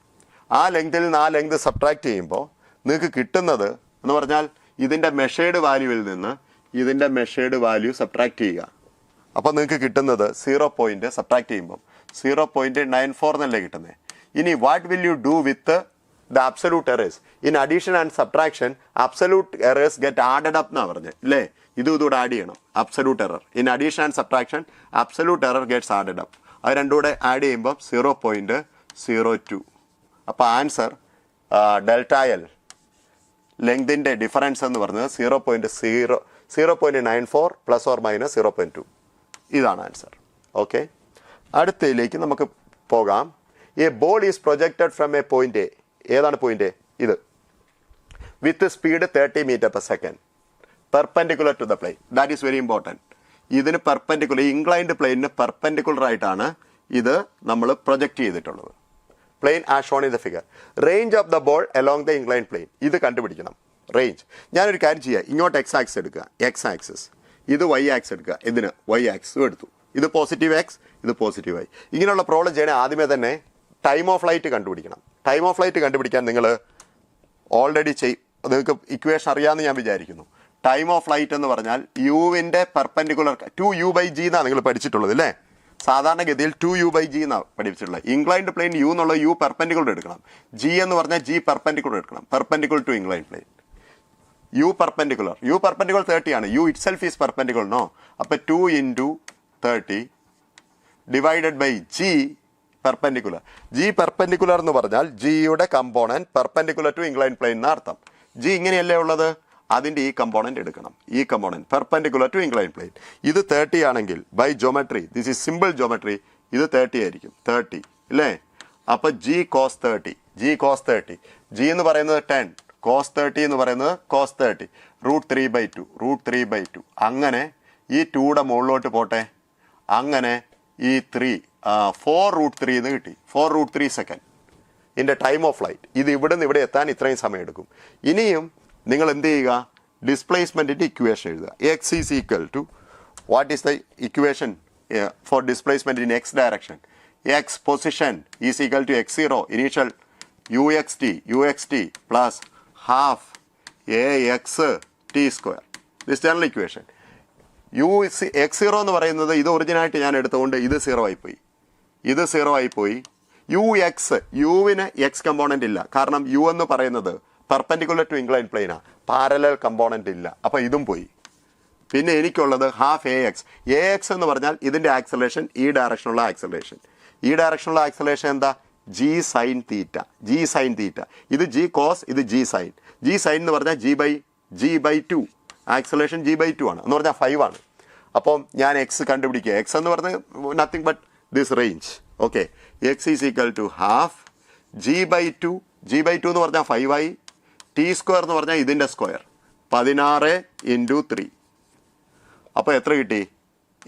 ആ ലെങ്തിൽ നിന്ന് ആ ലെങ്ത് സബ്ട്രാക്ട് ചെയ്യുമ്പോൾ നിങ്ങൾക്ക് കിട്ടുന്നത് എന്ന് പറഞ്ഞാൽ ഇതിൻ്റെ മെഷേർഡ് വാല്യൂവിൽ നിന്ന് ഇതിൻ്റെ മെഷേർഡ് വാല്യൂ സബ്ട്രാക്ട് ചെയ്യുക. അപ്പോൾ നിങ്ങൾക്ക് കിട്ടുന്നത് 0. സബ്ട്രാക്ട് ചെയ്യുമ്പോൾ 0.94 എന്നല്ലേ കിട്ടുന്നത്. ഇനി what will you do with the absolute errors? In addition and subtraction absolute errors get added up എന്നാണ് പറഞ്ഞത് അല്ലേ. ഇതുകൂടെ ആഡ് ചെയ്യണം. Absolute error in addition and subtraction absolute error gets added up. അത് രണ്ടും കൂടെ ആഡ് ചെയ്യുമ്പോൾ 0.02. അപ്പോൾ ആൻസർ ഡെൽറ്റ എൽ ലെങ്തിൻ്റെ ഡിഫറൻസ് എന്ന് പറഞ്ഞത് 0.94 പ്ലസ് ഓർ മൈനസ് 0.2. ഇതാണ് ആൻസർ. ഓക്കെ, അടുത്തതിലേക്ക് നമുക്ക് പോകാം. A ball is projected from a point A. ഏതാണ് പോയിന്റ് എ? ഇത് with speed 30 metre per second perpendicular to the plane. That is very important. ഇതിന് പെർപെൻഡിക്കുലർ, ഇൻക്ലൈൻഡ് പ്ലെയിനിന് പെർപെൻഡിക്കുലർ ആയിട്ടാണ് ഇത് നമ്മൾ പ്രൊജക്റ്റ് ചെയ്തിട്ടുള്ളത്. Plane as shown in the figure. Range of the ball along the inclined plane. ഇത് കണ്ടുപിടിക്കണം range. ഞാനൊരു കാര്യം ചെയ്യാം, ഇങ്ങോട്ട് എക്സ് ആക്സിസ് എടുക്കുക, എക്സ് ആക്സിസ്. ഇത് വൈ ആക്സിസ് എടുക്കുക, ഇതിന് വൈ ആക്സിസും എടുത്തു. ഇത് പോസിറ്റീവ് എക്സ്, ഇത് പോസിറ്റീവ് വൈ. ഇങ്ങനെയുള്ള പ്രോബ്ലം ചെയ്യണേ ആദ്യമേ തന്നെ ടൈം ഓഫ് ഫ്ലൈറ്റ് കണ്ടുപിടിക്കണം. ടൈം ഓഫ് ഫ്ലൈറ്റ് കണ്ടുപിടിക്കാൻ നിങ്ങൾ ഓൾറെഡി നിങ്ങൾക്ക് ഇക്വേഷൻ അറിയാമെന്ന് ഞാൻ വിചാരിക്കുന്നു. ടൈം ഓഫ് ഫ്ലൈറ്റ് എന്ന് പറഞ്ഞാൽ യുവിൻ്റെ പെർപെൻഡിക്കുലർ 2u/g എന്നാണ് നിങ്ങൾ പഠിച്ചിട്ടുള്ളത് അല്ലേ. സാധാരണഗതിയിൽ 2u/g എന്നാണ് പഠിപ്പിച്ചിട്ടുള്ളത്. ഇൻക്ലൈൻഡ് പ്ലെയിൻ യു എന്നുള്ള യു പെർപെൻഡിക്കുലർ എടുക്കണം. ജി എന്ന് പറഞ്ഞാൽ ജി പെർപെൻഡിക്കുലർ എടുക്കണം. Perpendicular to inclined plane. U perpendicular 30 ആണ്. U itself is perpendicular no. അപ്പോൾ 2 × 30 divided by g perpendicular. G perpendicular എന്ന് പറഞ്ഞാൽ ജിയുടെ component perpendicular to inclined plane എന്ന അർത്ഥം. ജി ഇങ്ങനെയല്ലേ ഉള്ളത്, അതിൻ്റെ ഈ കമ്പോണൻറ്റ് എടുക്കണം. ഈ component perpendicular to inclined plane. ഇത് 30 ആണെങ്കിൽ by geometry, this is simple geometry, ഇത് 30 ആയിരിക്കും. 30 അല്ലേ. അപ്പോൾ ജി കോസ് 30. ജി എന്ന് പറയുന്നത് 10, കോസ് 30 എന്ന് പറയുന്നത് കോസ് 30. √3/2. അങ്ങനെ ഈ 2യുടെ മുകളിലോട്ട് പോട്ടെ. അങ്ങനെ ഈ 4√3 എന്ന് കിട്ടി. 4√3 സെക്കൻഡ് ഇതിൻ്റെ ടൈം ഓഫ് ഫ്ലൈറ്റ്. ഇത് ഇവിടെ നിന്ന് ഇവിടെ എത്താൻ ഇത്രയും സമയം എടുക്കും. ഇനിയും നിങ്ങൾ എന്ത് ചെയ്യുക, ഡിസ്പ്ലേസ്മെൻറ്റിൻ്റെ ഇക്വേഷൻ എഴുതുക. X is equal to what is the equation for displacement in x direction? X position is equal to x0 initial uxt plus half ax t square. This general equation. x0 എന്ന് പറയുന്നത് ഇത് ഒറിജിനായിട്ട് ഞാൻ എടുത്തുകൊണ്ട് ഇത് 0 ആയിപ്പോയി, ഇത് 0 ആയിപ്പോയി. യുവിന് എക്സ് കമ്പോണൻ്റ് ഇല്ല, കാരണം യു എന്ന് പറയുന്നത് പെർപെൻഡിക്കുലർ ടു ഇൻക്ലൈൻ പ്ലെയിനാ, പാരലൽ കമ്പോണൻ്റ് ഇല്ല, അപ്പോൾ ഇതും പോയി. പിന്നെ എനിക്കുള്ളത് ഹാഫ് എ എക്സ് എന്ന് പറഞ്ഞാൽ ഇതിൻ്റെ ആക്സലേഷൻ ഈ ഡയറക്ഷനുള്ള ആക്സലേഷൻ. ഈ ഡയറക്ഷനുള്ള ആക്സലേഷൻ എന്താ? G sine theta. ഇത് ജി കോസ്, ഇത് ജി സൈൻ. ജി സൈൻ എന്ന് പറഞ്ഞാൽ g by 2, acceleration g by 2 ആണ്, എന്ന് പറഞ്ഞാൽ 5 ആണ്. അപ്പം ഞാൻ എക്സ് കണ്ടുപിടിക്കുക. എക്സ് എന്ന് പറഞ്ഞാൽ nothing but this range. Okay, x is equal to half g by 2 എന്ന് പറഞ്ഞാൽ 5 ആയി. ടി സ്ക്വയർ എന്ന് പറഞ്ഞാൽ ഇതിൻ്റെ സ്ക്വയർ 16 × 3. അപ്പോൾ എത്ര കിട്ടി?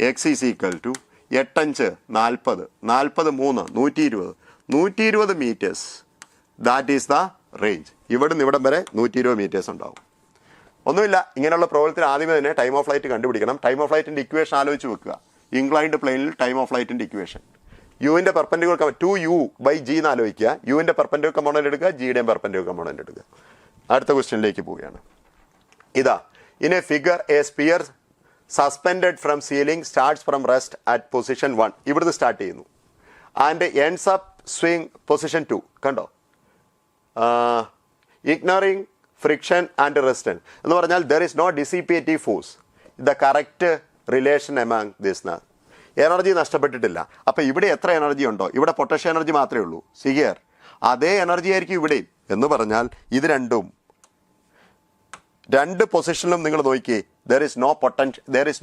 X is equal to 8×5 40, 43 120 metres. That is the range. ഇവിടുന്ന് ഇവിടം വരെ 120 മീറ്റേഴ്സ് ഉണ്ടാവും. ഒന്നുമില്ല, ഇങ്ങനെയുള്ള പ്രോബ്ലത്തിന് ആദ്യമേ തന്നെ ടൈം ഓഫ് ഫ്ലൈറ്റ് കണ്ടുപിടിക്കണം. ടൈം ഓഫ് ഫ്ലൈറ്റിൻ്റെ ഇക്വേഷൻ ആലോചിച്ച് വെക്കുക. ഇൻക്ലൈൻഡ് പ്ലെയിനിൽ ടൈം ഓഫ് ഫ്ലൈറ്റിൻ്റെ ഇക്വേഷൻ യുവിൻ്റെ പെർപെൻഡിക്കുലർ 2u/g എന്ന് ആലോചിക്കുക. യുവിൻ്റെ പെർപെൻഡിക്കുലർ കമ്പോണൻ്റ് എടുക്കുക, ജിയുടെയും പെർപെൻഡിക്കുലർ കമ്പോണൻ്റ് എടുക്കുക. അടുത്ത ക്വസ്റ്റ്യനിലേക്ക് പോവുകയാണ്. ഇതാ, in a figure a sphere suspended from ceiling starts from rest at position 1. ഇവിടുന്ന് സ്റ്റാർട്ട് ചെയ്യുന്നു. And ends up swing position 2. കണ്ടോ? ഇഗ്നോറിങ് ഫ്രിക്ഷൻ ആൻഡ് റെസിസ്റ്റൻസ് എന്ന് പറഞ്ഞാൽ there is no dissipative force. The correct relation among this. Energy നഷ്ടപ്പെട്ടിട്ടില്ല. അപ്പോൾ ഇവിടെ എത്ര energy ഉണ്ടോ? ഇവിടെ പൊട്ടൻഷ്യൽ എനർജി മാത്രമേ ഉള്ളൂ. സിഗിയർ അതേ എനർജി ആയിരിക്കും ഇവിടെയും. എന്ന് പറഞ്ഞാൽ ഇത് രണ്ട് പൊസിഷനിലും നിങ്ങൾ നോക്കിയേ, there is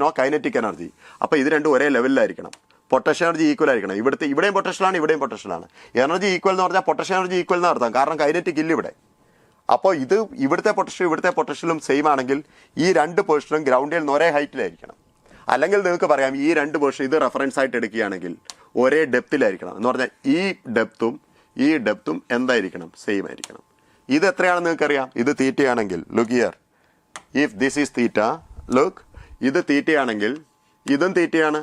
no kinetic energy. അപ്പോൾ ഇത് രണ്ടും ഒരേ ലെവലിലായിരിക്കണം. പൊട്ടൻഷ്യൽ എനർജി ഈക്വൽ ആയിരിക്കണം. ഇവിടെയും പൊട്ടൻഷ്യലാണ്, ഇവിടെയും പൊട്ടൻഷ്യലാണ്. എനർജി ഈക്വൽ എന്ന് പറഞ്ഞാൽ പൊട്ടൻഷ്യൽ എനർജി ഈക്വൽ എന്ന് അർത്ഥം, കാരണം കൈനറ്റിക് ഇല്ല ഇവിടെ. അപ്പോൾ ഇവിടുത്തെ പൊട്ടൻഷ്യലും സെയിം ആണെങ്കിൽ ഈ രണ്ട് പൊസിഷനും ഗ്രൗണ്ടിൽ നിന്ന് ഒരേ ഹൈറ്റിലായിരിക്കണം. അല്ലെങ്കിൽ നിങ്ങൾക്ക് പറയാം ഈ രണ്ട് പൊസിഷൻ ഇത് റെഫറൻസ് ആയിട്ട് എടുക്കുകയാണെങ്കിൽ ഒരേ ഡെപ്തിലായിരിക്കണം. എന്ന് പറഞ്ഞാൽ ഈ ഡെപ്തും എന്തായിരിക്കണം? സെയിം ആയിരിക്കണം. ഇത് എത്രയാണെന്ന് നിങ്ങൾക്കറിയാം. ഇത് തീറ്റയാണെങ്കിൽ look here, if this is theta, look, ഇത് തീറ്റയാണെങ്കിൽ ഇതും തീറ്റയാണ്.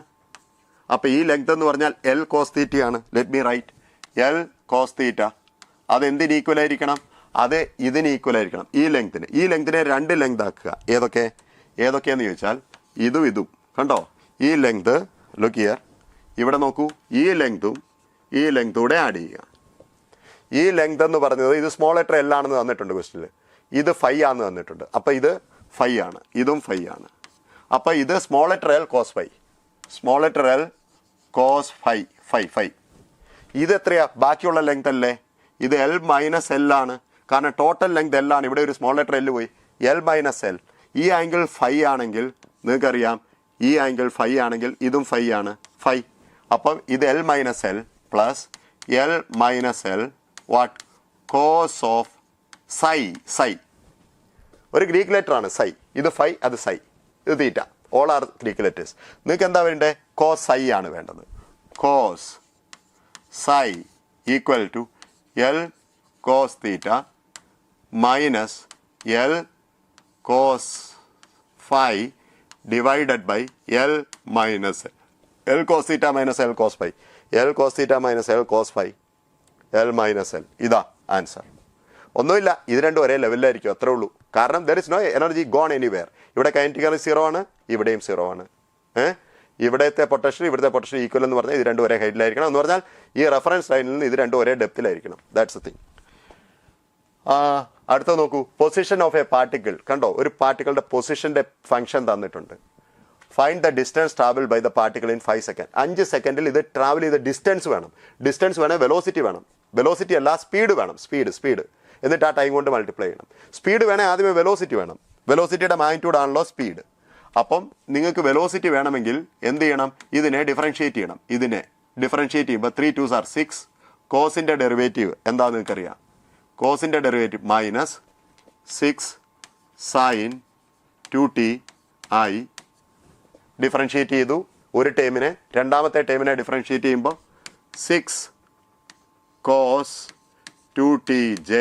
അപ്പോൾ ഈ ലെങ്ത് എന്ന് പറഞ്ഞാൽ എൽ കോസ് തീറ്റയാണ്. Let me write L cos theta. അത് എന്തിന് ഈക്വൽ ആയിരിക്കണം? അത് ഇതിന് ഈക്വൽ ആയിരിക്കണം. ഈ ലെങ്തിനെ രണ്ട് ലെങ്ത് ആക്കുക. ഏതൊക്കെയെന്ന് ചോദിച്ചാൽ ഇതും കണ്ടോ? ഈ ലെങ്ത് ലുക്ക് ഹിയർ, ഇവിടെ നോക്കൂ, ഈ ലെങ്തും കൂടെ ആഡ് ചെയ്യുക. ഈ ലെങ്ത് എന്ന് പറഞ്ഞത് ഇത് സ്മോൾ ലെറ്റർ എൽ ആണെന്ന് തന്നിട്ടുണ്ട് ക്വസ്റ്റ്യനിൽ. ഇത് 5 ആണെന്ന് തന്നിട്ടുണ്ട്. അപ്പോൾ ഇത് 5 ആണ്, ഇതും 5 ആണ്. അപ്പോൾ ഇത് സ്മോൾ ലെറ്റർ എൽ കോസ് 5. ഇത് എത്രയാ? ബാക്കിയുള്ള ലെങ്ത് അല്ലേ? ഇത് എൽ മൈനസ് എൽ ആണ്, കാരണം ടോട്ടൽ ലെങ്ത് എൽ ആണ്. ഇവിടെ ഒരു സ്മോൾ ലെറ്റർ എൽ പോയി, എൽ മൈനസ് എൽ. ഈ ആംഗിൾ 5 ആണെങ്കിൽ നിങ്ങൾക്കറിയാം, ഈ ആംഗിൾ 5 ആണെങ്കിൽ ഇതും 5 ആണ്, 5. അപ്പം ഇത് L minus L plus L minus L what cos of psi. ഒരു ഗ്രീക്ക് ലെറ്റർ ആണ് സൈ. ഇത് 5, അത് സൈ, ഇത് theta. All are Greek letters. നിങ്ങൾക്ക് എന്താ വേണ്ടത്? കോസ് സൈ ആണ് വേണ്ടത്. Cos psi equal to L cos theta minus L cos 5 divided by L minus L cos theta minus L cos phi. L cos theta minus L cos phi. L minus L. ഇതാ answer. ഒന്നുമില്ല, ഇത് രണ്ടും ഒരേ ലെവലിലായിരിക്കും, അത്രേ ഉള്ളൂ. കാരണം there is no energy gone anywhere. ഇവിടെ കൈനറ്റിക് എനർജി 0 ആണ്, ഇവിടെയും 0 ആണ്. ഇവിടത്തെ പൊട്ടൻഷ്യൽ ഇവിടുത്തെ പൊട്ടൻഷ്യൽ ഈക്വൽ എന്ന് പറഞ്ഞാൽ ഇത് രണ്ടും ഒരേ ഹൈറ്റിലായിരിക്കണം. എന്ന് പറഞ്ഞാൽ ഈ റെഫറൻസ് ലൈനിൽ നിന്ന് ഇത് രണ്ടും ഒരേ ഡെപ്തിലായിരിക്കണം. That's A thing. അടുത്ത നോക്കൂ, പൊസിഷൻ ഓഫ് എ പാർട്ടിക്കിൾ. കണ്ടോ? ഒരു പാർട്ടിക്കിളുടെ പൊസിഷന്റെ ഫംഗ്ഷൻ തന്നിട്ടുണ്ട്. Find the distance travel by the particle in 5 second. 5 സെക്കൻഡിൽ ഇത് ട്രാവൽ ചെയ്ത ഡിസ്റ്റൻസ് വേണം. വെലോസിറ്റി വേണം. വെലോസിറ്റി അല്ല, സ്പീഡ് വേണം. സ്പീഡ് എന്നിട്ട് ആ ടൈം കൊണ്ട് മൾട്ടിപ്ലൈ ചെയ്യണം. സ്പീഡ് വേണേൽ ആദ്യമേ വെലോസിറ്റി വേണം. വെലോസിറ്റിയുടെ മാഗ്നിറ്റ്യൂഡ് ആണല്ലോ സ്പീഡ്. അപ്പം നിങ്ങൾക്ക് വെലോസിറ്റി വേണമെങ്കിൽ എന്ത് ചെയ്യണം? ഇതിനെ ഡിഫറൻഷിയേറ്റ് ചെയ്യണം. ഇതിനെ ഡിഫറൻഷിയേറ്റ് ചെയ്യുമ്പോൾ 3 2s are 6. കോസിൻ്റെ ഡെറിവേറ്റീവ് എന്താണെന്ന് നിങ്ങൾക്കറിയാം. കോസിൻ്റെ ഡെറിവേറ്റീവ് മൈനസ് 6 സൈൻ 2t ആയി. ഡിഫറൻഷിയേറ്റ് ചെയ്തു ഒരു ടേമിനെ. രണ്ടാമത്തെ ടേമിനെ ഡിഫറൻഷിയേറ്റ് ചെയ്യുമ്പോൾ 6 കോസ് 2tj.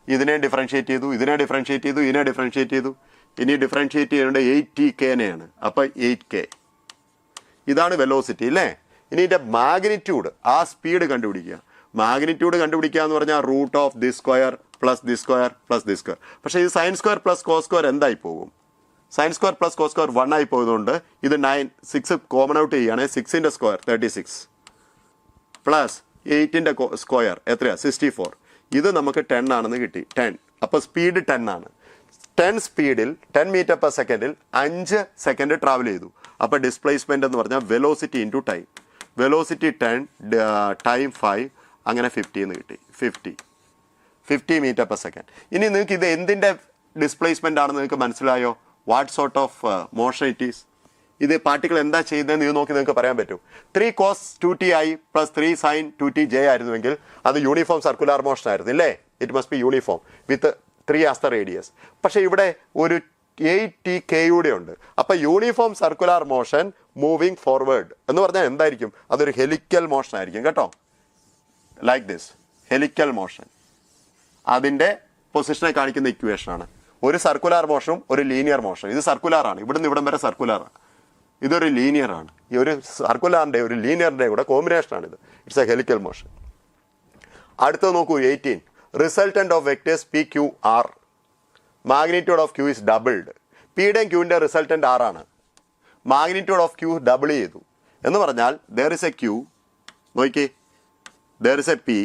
ഇതിനെ ഡിഫറൻഷിയേറ്റ് ചെയ്തു, ഇതിനെ ഡിഫറൻഷിയേറ്റ് ചെയ്തു. ഇനി ഡിഫറൻഷിയേറ്റ് ചെയ്യേണ്ടത് 8tk-നെയാണ്. അപ്പോൾ 8k. ഇതാണ് വെലോസിറ്റി അല്ലേ? ഇനി ഇതിൻ്റെ മാഗ്നിറ്റ്യൂഡ്, ആ സ്പീഡ് കണ്ടുപിടിക്കുക. മാഗ്നിറ്റ്യൂഡ് കണ്ടുപിടിക്കുക എന്ന് പറഞ്ഞാൽ root of this square plus this square plus this square. പക്ഷേ ഇത് sine square plus cos square എന്തായി പോകും? Sine square plus cos square 1 ആയി പോകുന്നതുകൊണ്ട് ഇത് 9 6 കോമൺ ഔട്ട് ചെയ്യുകയാണെങ്കിൽ 6ന്റെ സ്ക്വയർ 36 പ്ലസ് 8ന്റെ സ്ക്വയർ എത്രയാണ് 64. ഇത് നമുക്ക് 10 ആണെന്ന് കിട്ടി 10. അപ്പോൾ സ്പീഡ് 10 ആണ്. 10 സ്പീഡിൽ 10 മീറ്റർ പെർ സെക്കൻഡിൽ 5 സെക്കൻഡ് ട്രാവൽ ചെയ്തു. അപ്പോൾ ഡിസ്പ്ലേസ്മെന്റ് എന്ന് പറഞ്ഞാൽ velocity into time. Velocity 10 time 5 അങ്ങനെ 50 എന്ന് കിട്ടി. 50 മീറ്റർ പെർ സെക്കൻഡ്. ഇനി നിങ്ങൾക്ക് ഇത് എന്തിൻ്റെ ഡിസ്പ്ലേസ്മെന്റ് ആണെന്ന് നിങ്ങൾക്ക് മനസ്സിലായോ? What sort of motion it is? ഇത് പാർട്ടിക്കിൾ എന്താ ചെയ്യുന്നതെന്ന് ഇത് നോക്കി നിങ്ങൾക്ക് പറയാൻ പറ്റും. 3 cos 2ti plus 3 sin 2tj ആയിരുന്നുവെങ്കിൽ അത് യൂണിഫോം സർക്കുലാർ മോഷൻ ആയിരുന്നു ഇല്ലേ? It must be uniform with 3 as the radius. പക്ഷേ ഇവിടെ ഒരു 8tk ഉണ്ട്. അപ്പോൾ uniform circular motion moving forward എന്ന് പറഞ്ഞാൽ എന്തായിരിക്കും? അതൊരു ഹെലിക്കൽ മോഷൻ ആയിരിക്കും കേട്ടോ. Like this helical motion. അതിൻ്റെ പൊസിഷനെ കാണിക്കുന്ന ഇക്വേഷനാണ്. ഒരു സർക്കുലാർ മോഷനും ഒരു ലീനിയർ മോഷൻ. ഇത് സർക്കുലാർ ആണ്, ഇവിടുന്ന് ഇവിടം വരെ സർക്കുലാറാണ്. ഇതൊരു ലീനിയർ ആണ്. ഈ ഒരു സർക്കുലാറിൻ്റെ ഒരു ലീനിയറിൻ്റെ കൂടെ കോമ്പിനേഷനാണിത്. It's a helical motion. അടുത്തത് നോക്കൂ 18. Resultant of vectors P Q R. Magnitude of Q is doubled. പിയുടെയും ക്യൂവിൻ്റെ റിസൾട്ടന്റ് ആർ ആണ്. മാഗ്നിറ്റ്യൂഡ് ഓഫ് ക്യൂ ഡബിൾ ചെയ്തു എന്ന് പറഞ്ഞാൽ ദർ ഇസ് എ ക്യൂ, നോക്കി ദർ ഇസ് എ പി.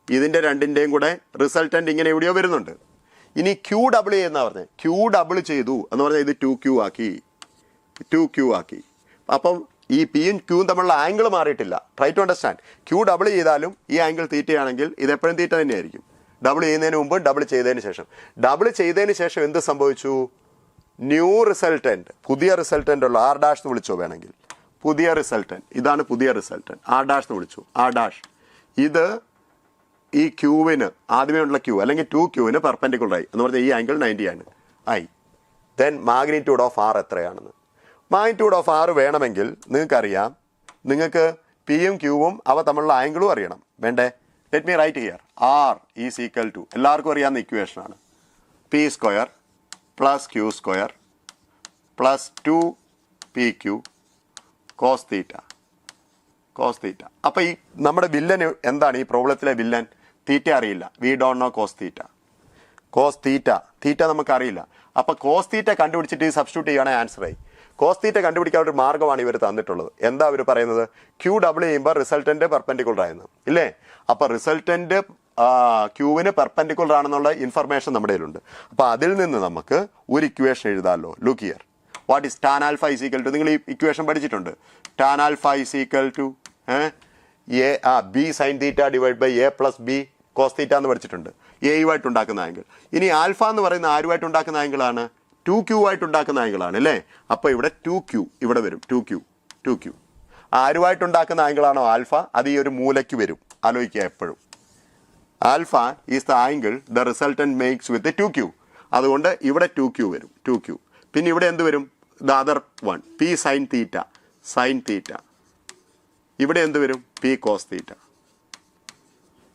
ഇതിൻ്റെ രണ്ടിൻ്റെയും കൂടെ റിസൾട്ടന്റ് ഇങ്ങനെ എവിടെയോ വരുന്നുണ്ട്. ഇനി ക്യൂ ഡബിൾ ചെയ്യുന്ന പറഞ്ഞത്, ക്യൂ ഡബിൾ ചെയ്തു എന്ന് പറഞ്ഞാൽ ഇത് 2q ആക്കി. അപ്പം ഈ പിയും ക്യൂവും തമ്മിലുള്ള ആംഗിൾ മാറിയിട്ടില്ല. Try to understand. Q double ചെയ്താലും ഈ ആംഗിൾ തീറ്റയാണെങ്കിൽ ഇത് എപ്പോഴും തീറ്റ തന്നെയായിരിക്കും. ഡബിൾ ചെയ്യുന്നതിന് മുമ്പ് ഡബിൾ ചെയ്തതിന് ശേഷം. ഡബിൾ ചെയ്തതിന് ശേഷം എന്ത് സംഭവിച്ചു? ന്യൂ റിസൾട്ടന്റ്, പുതിയ റിസൾട്ടന്റ് ഉള്ള ആർ ഡാഷ് എന്ന് വിളിച്ചോ വേണമെങ്കിൽ. പുതിയ റിസൾട്ടന്റ്, ഇതാണ് പുതിയ റിസൾട്ടന്റ്. ആർ ഡാഷ് എന്ന് വിളിച്ചു. ആർ ഡാഷ് ഇത് ഈ ക്യൂവിന് ആദ്യമേ ഉള്ള ക്യൂ അല്ലെങ്കിൽ 2qന് പെർപെൻഡിക്കുലർ ആയി എന്ന് പറഞ്ഞാൽ ഈ ആംഗിൾ 90 ആണ് ആയി. ദെൻ മാഗ്നിറ്റ്യൂഡ് ഓഫ് ആർ എത്രയാണെന്ന്. മാഗ്നിറ്റ്യൂഡ് ഓഫ് ആർ വേണമെങ്കിൽ നിങ്ങൾക്കറിയാം, നിങ്ങൾക്ക് പിയും ക്യൂവും അവ തമ്മിലുള്ള ആംഗിളും അറിയണം വേണ്ടേ? Let me write here. R is equal to എല്ലാവർക്കും അറിയാവുന്ന ഇക്വേഷനാണ്. P square plus Q square plus 2pq cos theta. അപ്പോൾ ഈ നമ്മുടെ വില്ലൻ എന്താണ്? ഈ പ്രോബ്ലത്തിലെ വില്ലൻ തീറ്റ അറിയില്ല. We don't know cos theta നമുക്കറിയില്ല. അപ്പോൾ കോസ് തീറ്റ കണ്ടുപിടിച്ചിട്ട് ഈ സബ്സ്റ്റിറ്റ്യൂട്ട് ചെയ്യുകയാണെങ്കിൽ ആൻസർ ആയി. കോസ് തീറ്റ കണ്ടുപിടിക്കാൻ ഒരു മാർഗ്ഗമാണ് ഇവർ തന്നിട്ടുള്ളത്. എന്താ അവർ പറയുന്നത്? ക്യൂ ഡബിൾ ചെയ്യുമ്പോൾ റിസൾട്ടന്റ് പെർപെൻഡിക്കുലർ ആയിരുന്നു ഇല്ലേ? അപ്പോൾ റിസൾട്ടന്റ് ക്യൂവിന് പെർപെൻഡിക്കുലർ ആണെന്നുള്ള ഇൻഫർമേഷൻ നമ്മുടെ കയ്യിലുണ്ട്. അപ്പോൾ അതിൽ നിന്ന് നമുക്ക് ഒരു ഇക്വേഷൻ എഴുതാമല്ലോ. Look here. What is tan alpha is equal to, നിങ്ങൾ ഈ ഇക്വേഷൻ പഠിച്ചിട്ടുണ്ട്. Tan alpha is equal to B sine theta divide by A plus B cos theta എന്ന് പഠിച്ചിട്ടുണ്ട്. എയുമായിട്ട് ഉണ്ടാക്കുന്ന ആംഗിൾ. ഇനി ആൽഫ എന്ന് പറയുന്ന ആരുമായിട്ട് ഉണ്ടാക്കുന്ന ആംഗിളാണ്? 2q ആയിട്ട് ഉണ്ടാക്കുന്ന ആംഗിളാണ് അല്ലേ? അപ്പോൾ ഇവിടെ 2q ഇവിടെ വരും. 2q ആരുമായിട്ടുണ്ടാക്കുന്ന ആംഗിളാണോ ആൽഫ, അത് ഈ ഒരു മൂലയ്ക്ക് വരും. ആലോചിക്കുക എപ്പോഴും. Alpha is the angle the resultant makes with 2q. അതുകൊണ്ട് ഇവിടെ 2q വരും. 2q. പിന്നെ ഇവിടെ എന്ത് വരും? The other one p sine theta. ഇവിടെ എന്ത് വരും? P cos theta.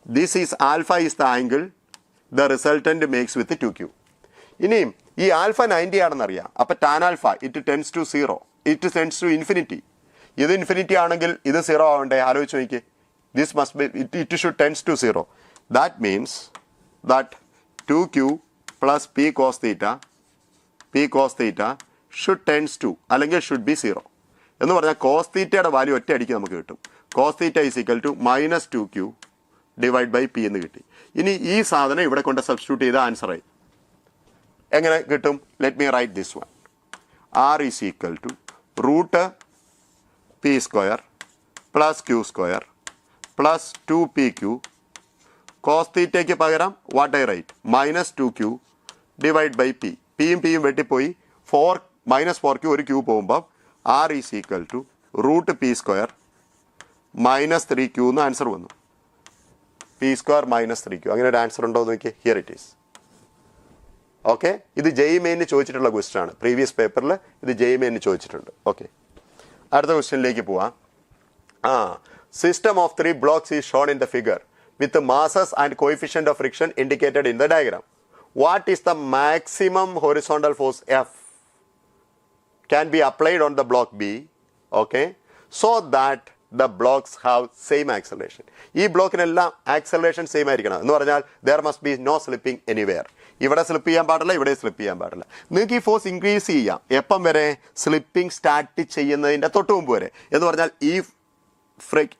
This is alpha is the angle the resultant makes with 2q. ഇനിയും ഈ ആൽഫ 90 ആണെന്നറിയാം. അപ്പം tan alpha it tends to 0, it tends to infinity. ഇത് ഇൻഫിനിറ്റി ആണെങ്കിൽ ഇത് 0 ആവണ്ടേ? ആലോചിച്ച് നോക്കി. This must be it should tends to 0. That means that 2q plus p cos theta should tends to അല്ലെങ്കിൽ ഷുഡ് ബി 0 എന്ന് പറഞ്ഞാൽ കോസ് തീറ്റയുടെ വാല്യൂ ഒറ്റ അടിക്ക് നമുക്ക് കിട്ടും. Cos theta is equal to -2q divide by p എന്ന് കിട്ടി. ഇനി ഈ സാധനം ഇവിടെ കൊണ്ട് സബ്സ്റ്റിറ്റ്യൂട്ട് ചെയ്ത ആൻസറായി. എങ്ങനെ കിട്ടും? Let me write this one. R is equal to root P square plus Q square plus 2pq cos തീറ്റയ്ക്ക് പകരം what I write -2q divide by P. പിയും വെട്ടിപ്പോയി. -4q ഒരു ക്യൂ പോകുമ്പോൾ R is equal to root P square -3q എന്ന് answer വന്നു. P square -3q അങ്ങനെ ഒരു ആൻസർ ഉണ്ടോ എന്ന് നോക്കിയേ. Here it is. ഓക്കെ, ഇത് JEE മെയിനിന് ചോദിച്ചിട്ടുള്ള ക്വസ്റ്റ്യൻ ആണ്. പ്രീവിയസ് പേപ്പറിൽ ഇത് JEE മെയിനിന് ചോദിച്ചിട്ടുണ്ട്. ഓക്കെ, അടുത്ത ക്വസ്റ്റ്യനിലേക്ക് പോവാം. System of 3 blocks is shown in the figure with masses and coefficient of friction indicated in the diagram. What is the maximum horizontal force F can be applied on the block B, okay, so that the blocks have same acceleration. ഈ ബ്ലോക്കിനെല്ലാം acceleration same ആയിരിക്കണം എന്ന് പറഞ്ഞാൽ there must be no slipping anywhere. ഇവിടെ slip ചെയ്യാൻ പാടില്ല, ഇവിടെ slip ചെയ്യാൻ പാടില്ല. നിങ്ങൾക്ക് ഈ ഫോഴ്സ് ഇൻക്രീസ് ചെയ്യാം എപ്പം വരെ? സ്ലിപ്പിംഗ് സ്റ്റാർട്ട് ചെയ്യുന്നതിൻ്റെ തൊട്ട് മുമ്പ് വരെ. എന്ന് പറഞ്ഞാൽ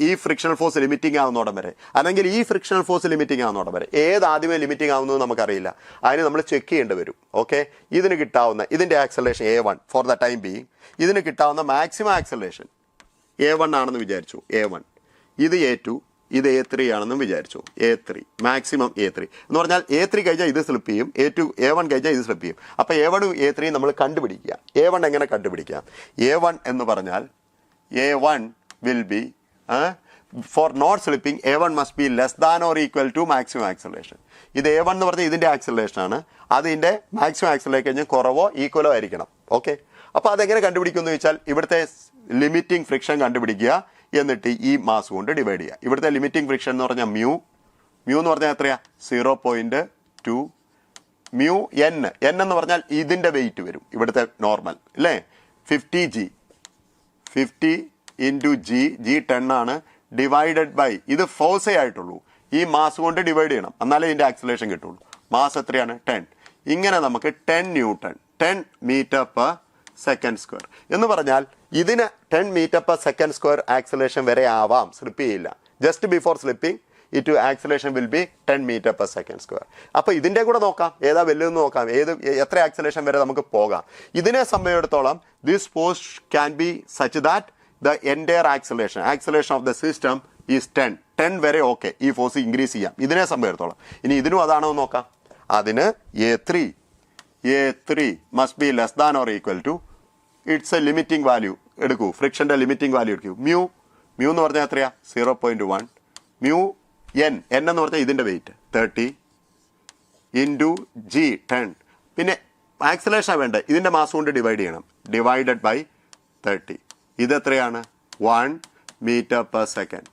ഈ ഫ്രിക്ഷണൽ ഫോഴ്സ് ലിമിറ്റിംഗ് ആവുന്നോടം വരെ, അല്ലെങ്കിൽ ഈ ഫ്രിക്ഷണൽ ഫോഴ്സ് ലിമിറ്റിംഗ് ആവുന്നോടം വരെ. ഏത് ആദ്യമേ ലിമിറ്റിംഗ് ആവുന്നത് നമുക്കറിയില്ല, അതിന് നമ്മൾ ചെക്ക് ചെയ്യേണ്ടി വരും. ഓക്കെ, ഇതിന് കിട്ടാവുന്ന ഇതിൻ്റെ acceleration A1 for the time being. ഇതിന് കിട്ടാവുന്ന മാക്സിമം ആക്സലറേഷൻ A1 ആണെന്ന് വിചാരിച്ചു. A1 ഇത് A2 ഇത് A3 ആണെന്നും വിചാരിച്ചു. A3 മാക്സിമം A3 എന്ന് പറഞ്ഞാൽ A3 കഴിഞ്ഞാൽ ഇത് സ്ലിപ്പ് ചെയ്യും, A1 കഴിഞ്ഞാൽ ഇത് സ്ലിപ്പ് ചെയ്യും. അപ്പോൾ A1 A3 നമ്മൾ കണ്ടുപിടിക്കുക. A1 എങ്ങനെ കണ്ടുപിടിക്കാം? A1 എന്ന് പറഞ്ഞാൽ A1 will be for not slipping A1 must be less than or equal to maximum acceleration. ഇത് A1 എന്ന് പറഞ്ഞാൽ ഇതിൻ്റെ ആക്സലറേഷൻ ആണ്, അതിൻ്റെ മാക്സിമം ആക്സലറേഷൻ കഴിഞ്ഞാൽ കുറവോ ഈക്വലോ ആയിരിക്കണം. ഓക്കെ, അപ്പോൾ അതെങ്ങനെ കണ്ടുപിടിക്കുമെന്ന് വെച്ചാൽ ഇവിടുത്തെ ലിമിറ്റിംഗ് ഫ്രിക്ഷൻ കണ്ടുപിടിക്കുക, എന്നിട്ട് ഈ മാസ് കൊണ്ട് ഡിവൈഡ് ചെയ്യുക. ഇവിടുത്തെ ലിമിറ്റിംഗ് ഫ്രിക്ഷൻ എന്ന് പറഞ്ഞാൽ മ്യൂ എന്ന് പറഞ്ഞാൽ എത്രയാ? 0.2 മ്യൂ എൻ എന്ന് പറഞ്ഞാൽ ഇതിൻ്റെ വെയിറ്റ് വരും, ഇവിടുത്തെ നോർമൽ അല്ലേ? 50 ഇൻറ്റു ജി 10 ആണ്, ഡിവൈഡഡ് ബൈ ഇത് ഫോഴ്സേ ആയിട്ടുള്ളൂ, ഈ മാസ് കൊണ്ട് ഡിവൈഡ് ചെയ്യണം, എന്നാലേ ഇതിൻ്റെ ആക്സലേഷൻ കിട്ടുള്ളൂ. മാസ് എത്രയാണ്? 10. ഇങ്ങനെ നമുക്ക് 10 newton 10 metre per second square എന്ന് പറഞ്ഞാൽ ഇതിന് 10 metre per second square acceleration വരെ ആവാം, സ്ലിപ്പ് ചെയ്യില്ല. Just before slipping it acceleration will be 10 metre per second square. അപ്പോൾ ഇതിൻ്റെ കൂടെ നോക്കാം, ഏതാ വലുതെന്ന് നോക്കാം, എത്ര ആക്സലേഷൻ വരെ നമുക്ക് പോകാം. ഇതിനെ സംബന്ധിച്ചിടത്തോളം this force can be such that the entire acceleration of the system is 10 വരെ ഓക്കെ, ഈ ഫോഴ്സ് ഇൻക്രീസ് ചെയ്യാം ഇതിനെ സംബന്ധിച്ചിടത്തോളം. ഇനി ഇതിനും അതാണോ നോക്കാം. അതിന് A3 must be less than or equal to, it's A limiting value എടുക്കൂ, ഫ്രിക്ഷൻ്റെ ലിമിറ്റിംഗ് വാല്യൂ എടുക്കൂ. മ്യൂ എന്ന് പറഞ്ഞാൽ എത്രയാ? 0.1 മ്യൂ എൻ എന്ന് പറഞ്ഞാൽ ഇതിൻ്റെ വെയിറ്റ് 30 ഇൻറ്റു ജി 10. പിന്നെ ആക്സലേഷൻ വേണ്ട, ഇതിൻ്റെ മാസ് കൊണ്ട് ഡിവൈഡ് ചെയ്യണം, ഡിവൈഡഡ് ബൈ 30. ഇതെത്രയാണ്? 1 മീറ്റർ പെർ സെക്കൻഡ്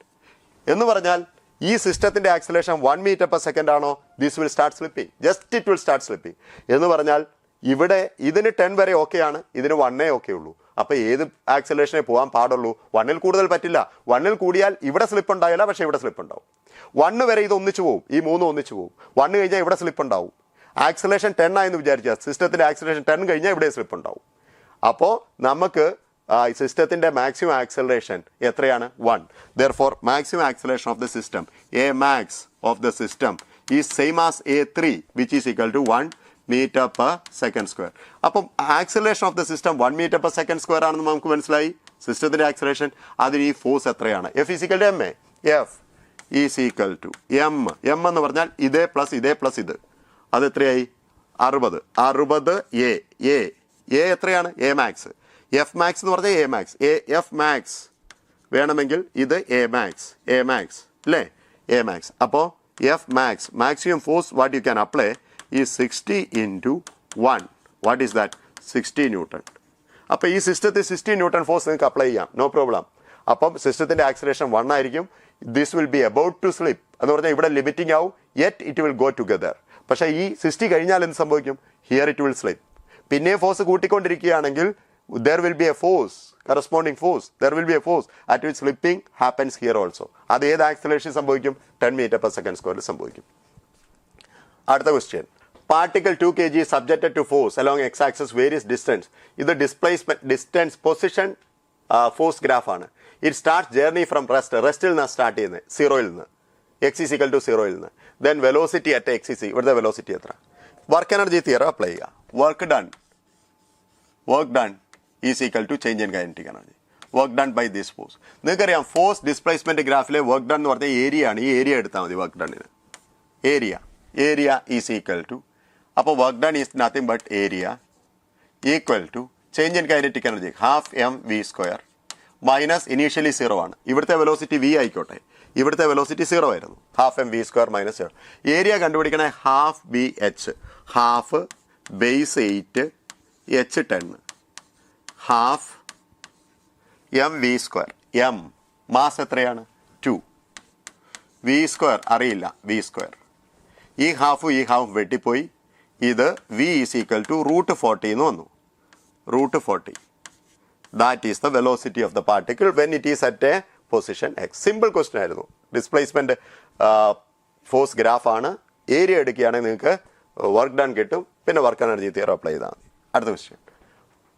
എന്ന് പറഞ്ഞാൽ ഈ സിസ്റ്റത്തിൻ്റെ ആക്സലേഷൻ 1 മീറ്റർ പെർ സെക്കൻഡ് ആണോ? This will start slipping, just it will start slipping എന്ന് പറഞ്ഞാൽ ഇവിടെ ഇതിന് 10 വരെ ഓക്കെ ആണ്, ഇതിന് 1 ഓക്കെ ഉള്ളൂ. അപ്പോൾ ഏത് ആക്സലേഷനെ പോകാൻ പാടുള്ളൂ? 1 കൂടുതൽ പറ്റില്ല. 1 കൂടിയാൽ ഇവിടെ സ്ലിപ്പ് ഉണ്ടാവില്ല, പക്ഷേ ഇവിടെ സ്ലിപ്പ് ഉണ്ടാവും. 1 വരെ ഇത് ഒന്നിച്ചു പോകും, ഈ 3 ഒന്നിച്ചു പോകും. 1 കഴിഞ്ഞാൽ ഇവിടെ സ്ലിപ്പ് ഉണ്ടാവും. ആക്സലേഷൻ 10 ആയെന്ന് വിചാരിച്ചാൽ സിസ്റ്റത്തിൻ്റെ ആക്സലേഷൻ 10 കഴിഞ്ഞാൽ ഇവിടെ സ്ലിപ്പ് ഉണ്ടാവും. അപ്പോൾ നമുക്ക് സിസ്റ്റത്തിൻ്റെ മാക്സിമം ആക്സലറേഷൻ എത്രയാണ്? 1. Therefore maximum acceleration of the system, A max of the system is same as A3 which is equal to 1 meter per second square. അപ്പം acceleration of the system 1 meter per second square ആണെന്ന് നമുക്ക് മനസ്സിലായി. സിസ്റ്റത്തിൻ്റെ acceleration, അതിന് ഈ force എത്രയാണ്? F is equal to ma. F is equal to m എന്ന് പറഞ്ഞാൽ ഇതേ പ്ലസ് ഇത്, അത് എത്രയായി? 60 A എത്രയാണ്? A max. എഫ് മാക്സ് എന്ന് പറഞ്ഞാൽ എഫ് മാക്സ് വേണമെങ്കിൽ ഇത് എ മാക്സ് അല്ലേ? A max. അപ്പോൾ F max maximum force what you can apply ഈ 60 into 1. What is that? 60 newton. അപ്പോൾ ഈ സിസ്റ്റത്തിൽ 60 ന്യൂട്ടൺ ഫോഴ്സ് നിങ്ങൾക്ക് അപ്ലൈ ചെയ്യാം, നോ പ്രോബ്ലം. അപ്പം സിസ്റ്റത്തിൻ്റെ ആക്സലേഷൻ 1 ആയിരിക്കും. This will be about to slip എന്ന് പറഞ്ഞാൽ ഇവിടെ ലിമിറ്റിംഗ് ആവും, yet it will go together. പക്ഷേ ഈ 60 കഴിഞ്ഞാൽ എന്ത് സംഭവിക്കും? Here it will slip. പിന്നെ ഫോഴ്സ് കൂട്ടിക്കൊണ്ടിരിക്കുകയാണെങ്കിൽ there will be a force, corresponding force, there will be a force at which slipping happens here also. അത് ഏത് ആക്സലേഷൻ സംഭവിക്കും? 10 meter per second square സംഭവിക്കും. അടുത്ത question, particle 2 kg subjected to force along x-axis various distance. ഇത് displacement distance position force graph ആണ്. It start journey from റെസ്റ്റിൽ നിന്ന് start ചെയ്യുന്നത്, 0-ൽ നിന്ന്, x is equal to 0-ൽ നിന്ന്. Then velocity at x is, ഇവിടുത്തെ velocity എത്ര? വർക്ക് എനർജി തിയറം അപ്ലൈ ചെയ്യുക. Work done is equal to change in kinetic energy. Work done by this force. നിങ്ങൾക്കറിയാം force displacement ഗ്രാഫിലെ work done എന്ന് പറഞ്ഞാൽ area ആണ്. ഈ ഏരിയ എടുത്താൽ മതി വർക്ക് ഡണ്ണിന്. ഏരിയ ഈസ് ഈക്വൽ ടു, അപ്പോൾ work done is nothing but area equal to change in kinetic energy ½ minus initially 0 ആണ്. ഇവിടുത്തെ വെലോസിറ്റി v ആയിക്കോട്ടെ, ഇവിടുത്തെ വെലോസിറ്റി 0 ആയിരുന്നു. ½ മൈനസ് 0. ഏരിയ കണ്ടുപിടിക്കണേ ½ half base 8 h10 ½ mv². m mass എത്രയാണ്? 2. v² അറിയില്ല, v². ഈ ഹാഫ് വെട്ടിപ്പോയി. ഇത് v is equal to √40 എന്ന് വന്നു. √40. That is the velocity of the particle when it is at a position X. Simple question ആയിരുന്നു. Displacement force ഗ്രാഫാണ്. Area എടുക്കുകയാണെങ്കിൽ നിങ്ങൾക്ക് വർക്ക് ഡൺ കിട്ടും. പിന്നെ വർക്ക് എനർജി തിയറം അപ്ലൈ ചെയ്താൽ മതി. അടുത്ത ക്വസ്റ്റ്യൻ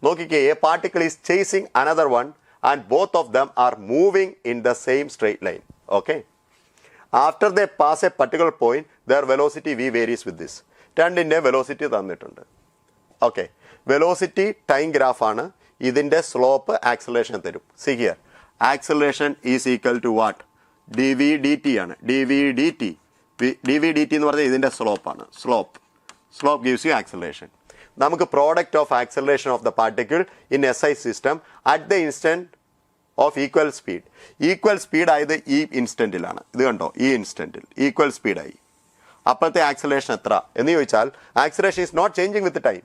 നോക്കിക്കേ. A particle is chasing another one and both of them are moving in the same straight line. Okay, after they pass a particular point their velocity V varies with this. രണ്ടിൻ്റെ velocity തന്നിട്ടുണ്ട്. Okay, velocity time ഗ്രാഫാണ്. ഇതിൻ്റെ slope acceleration തരും. See here, acceleration is equal to what? D V D T ആണ്. D V D T എന്ന് പറഞ്ഞാൽ ഇതിൻ്റെ സ്ലോപ്പാണ്. Slope gives you acceleration. നമുക്ക് product of acceleration of the particle in S I system at the instant of equal speed. Equal speed ആയത് ഈ ഇൻസ്റ്റൻറ്റിലാണ്. ഇത് കണ്ടോ, ഈ ഇൻസ്റ്റൻറ്റിൽ ഈക്വൽ സ്പീഡായി. അപ്പോഴത്തെ ആക്സലറേഷൻ എത്ര എന്ന് ചോദിച്ചാൽ acceleration is not changing with time.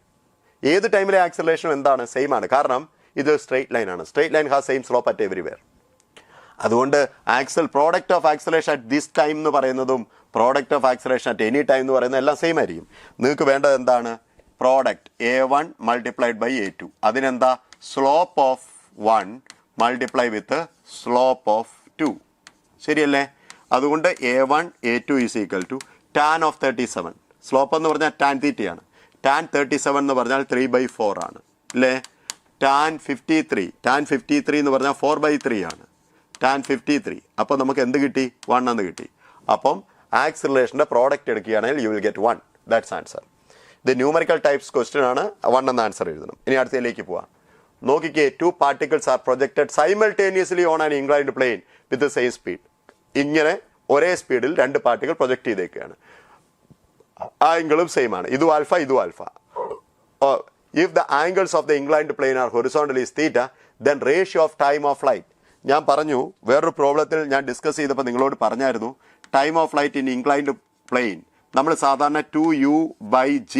ഏത് ടൈമിലെ ആക്സലറേഷൻ എന്താണ്? സെയിം ആണ്. കാരണം ഇത് സ്ട്രെയിറ്റ് ലൈൻ ആണ്. Straight line has same slope at everywhere. അതുകൊണ്ട് product of acceleration at this time എന്ന് പറയുന്നതും product of acceleration at any time എന്ന് പറയുന്നത് എല്ലാം സെയിം ആയിരിക്കും. നിങ്ങൾക്ക് വേണ്ടത് എന്താണ്? Product A1 multiplied by A2. അതിനെന്താ? Slope of 1 multiply with slope of 2. ശരിയല്ലേ? അതുകൊണ്ട് A1 A2 is equal to tan of 37. Slope എന്ന് പറഞ്ഞാൽ ടാൻ തീറ്റയാണ്. ടാൻ 37 എന്ന് പറഞ്ഞാൽ 3/4 ആണ് അല്ലേ? ടാൻ 53 എന്ന് പറഞ്ഞാൽ 4/3 ആണ്. ടാൻ 53. അപ്പോൾ നമുക്ക് എന്ത് കിട്ടി? 1 എന്ന് കിട്ടി. അപ്പം ആക്സിലറേഷൻ്റെ പ്രോഡക്റ്റ് എടുക്കുകയാണെങ്കിൽ U will get 1. That's answer. ഇത് ന്യൂമറിക്കൽ ടൈപ്സ് ക്വസ്റ്റ്യൻ ആണ്. 1 എന്ന ആൻസർ എഴുതണം. ഇനി അടുത്തതിലേക്ക് പോവാം. നോക്കിക്കേ, 2 particles R projected simultaneously on an inclined plane with the same speed. ഇങ്ങനെ ഒരേ സ്പീഡിൽ 2 പാർട്ടിക്കിൾ പ്രൊജക്റ്റ് ചെയ്തേക്കുകയാണ്. ആംഗിളും സെയിം ആണ്. ഇതും ആൽഫ, ഇതും alpha. If the angles of the inclined plane are horizontal is theta, then ratio of time of flight. ഞാൻ പറഞ്ഞു, വേറൊരു പ്രോബ്ലത്തിൽ ഞാൻ ഡിസ്കസ് ചെയ്തപ്പോൾ നിങ്ങളോട് പറഞ്ഞായിരുന്നു, time of flight in inclined plane നമ്മൾ സാധാരണ 2u/g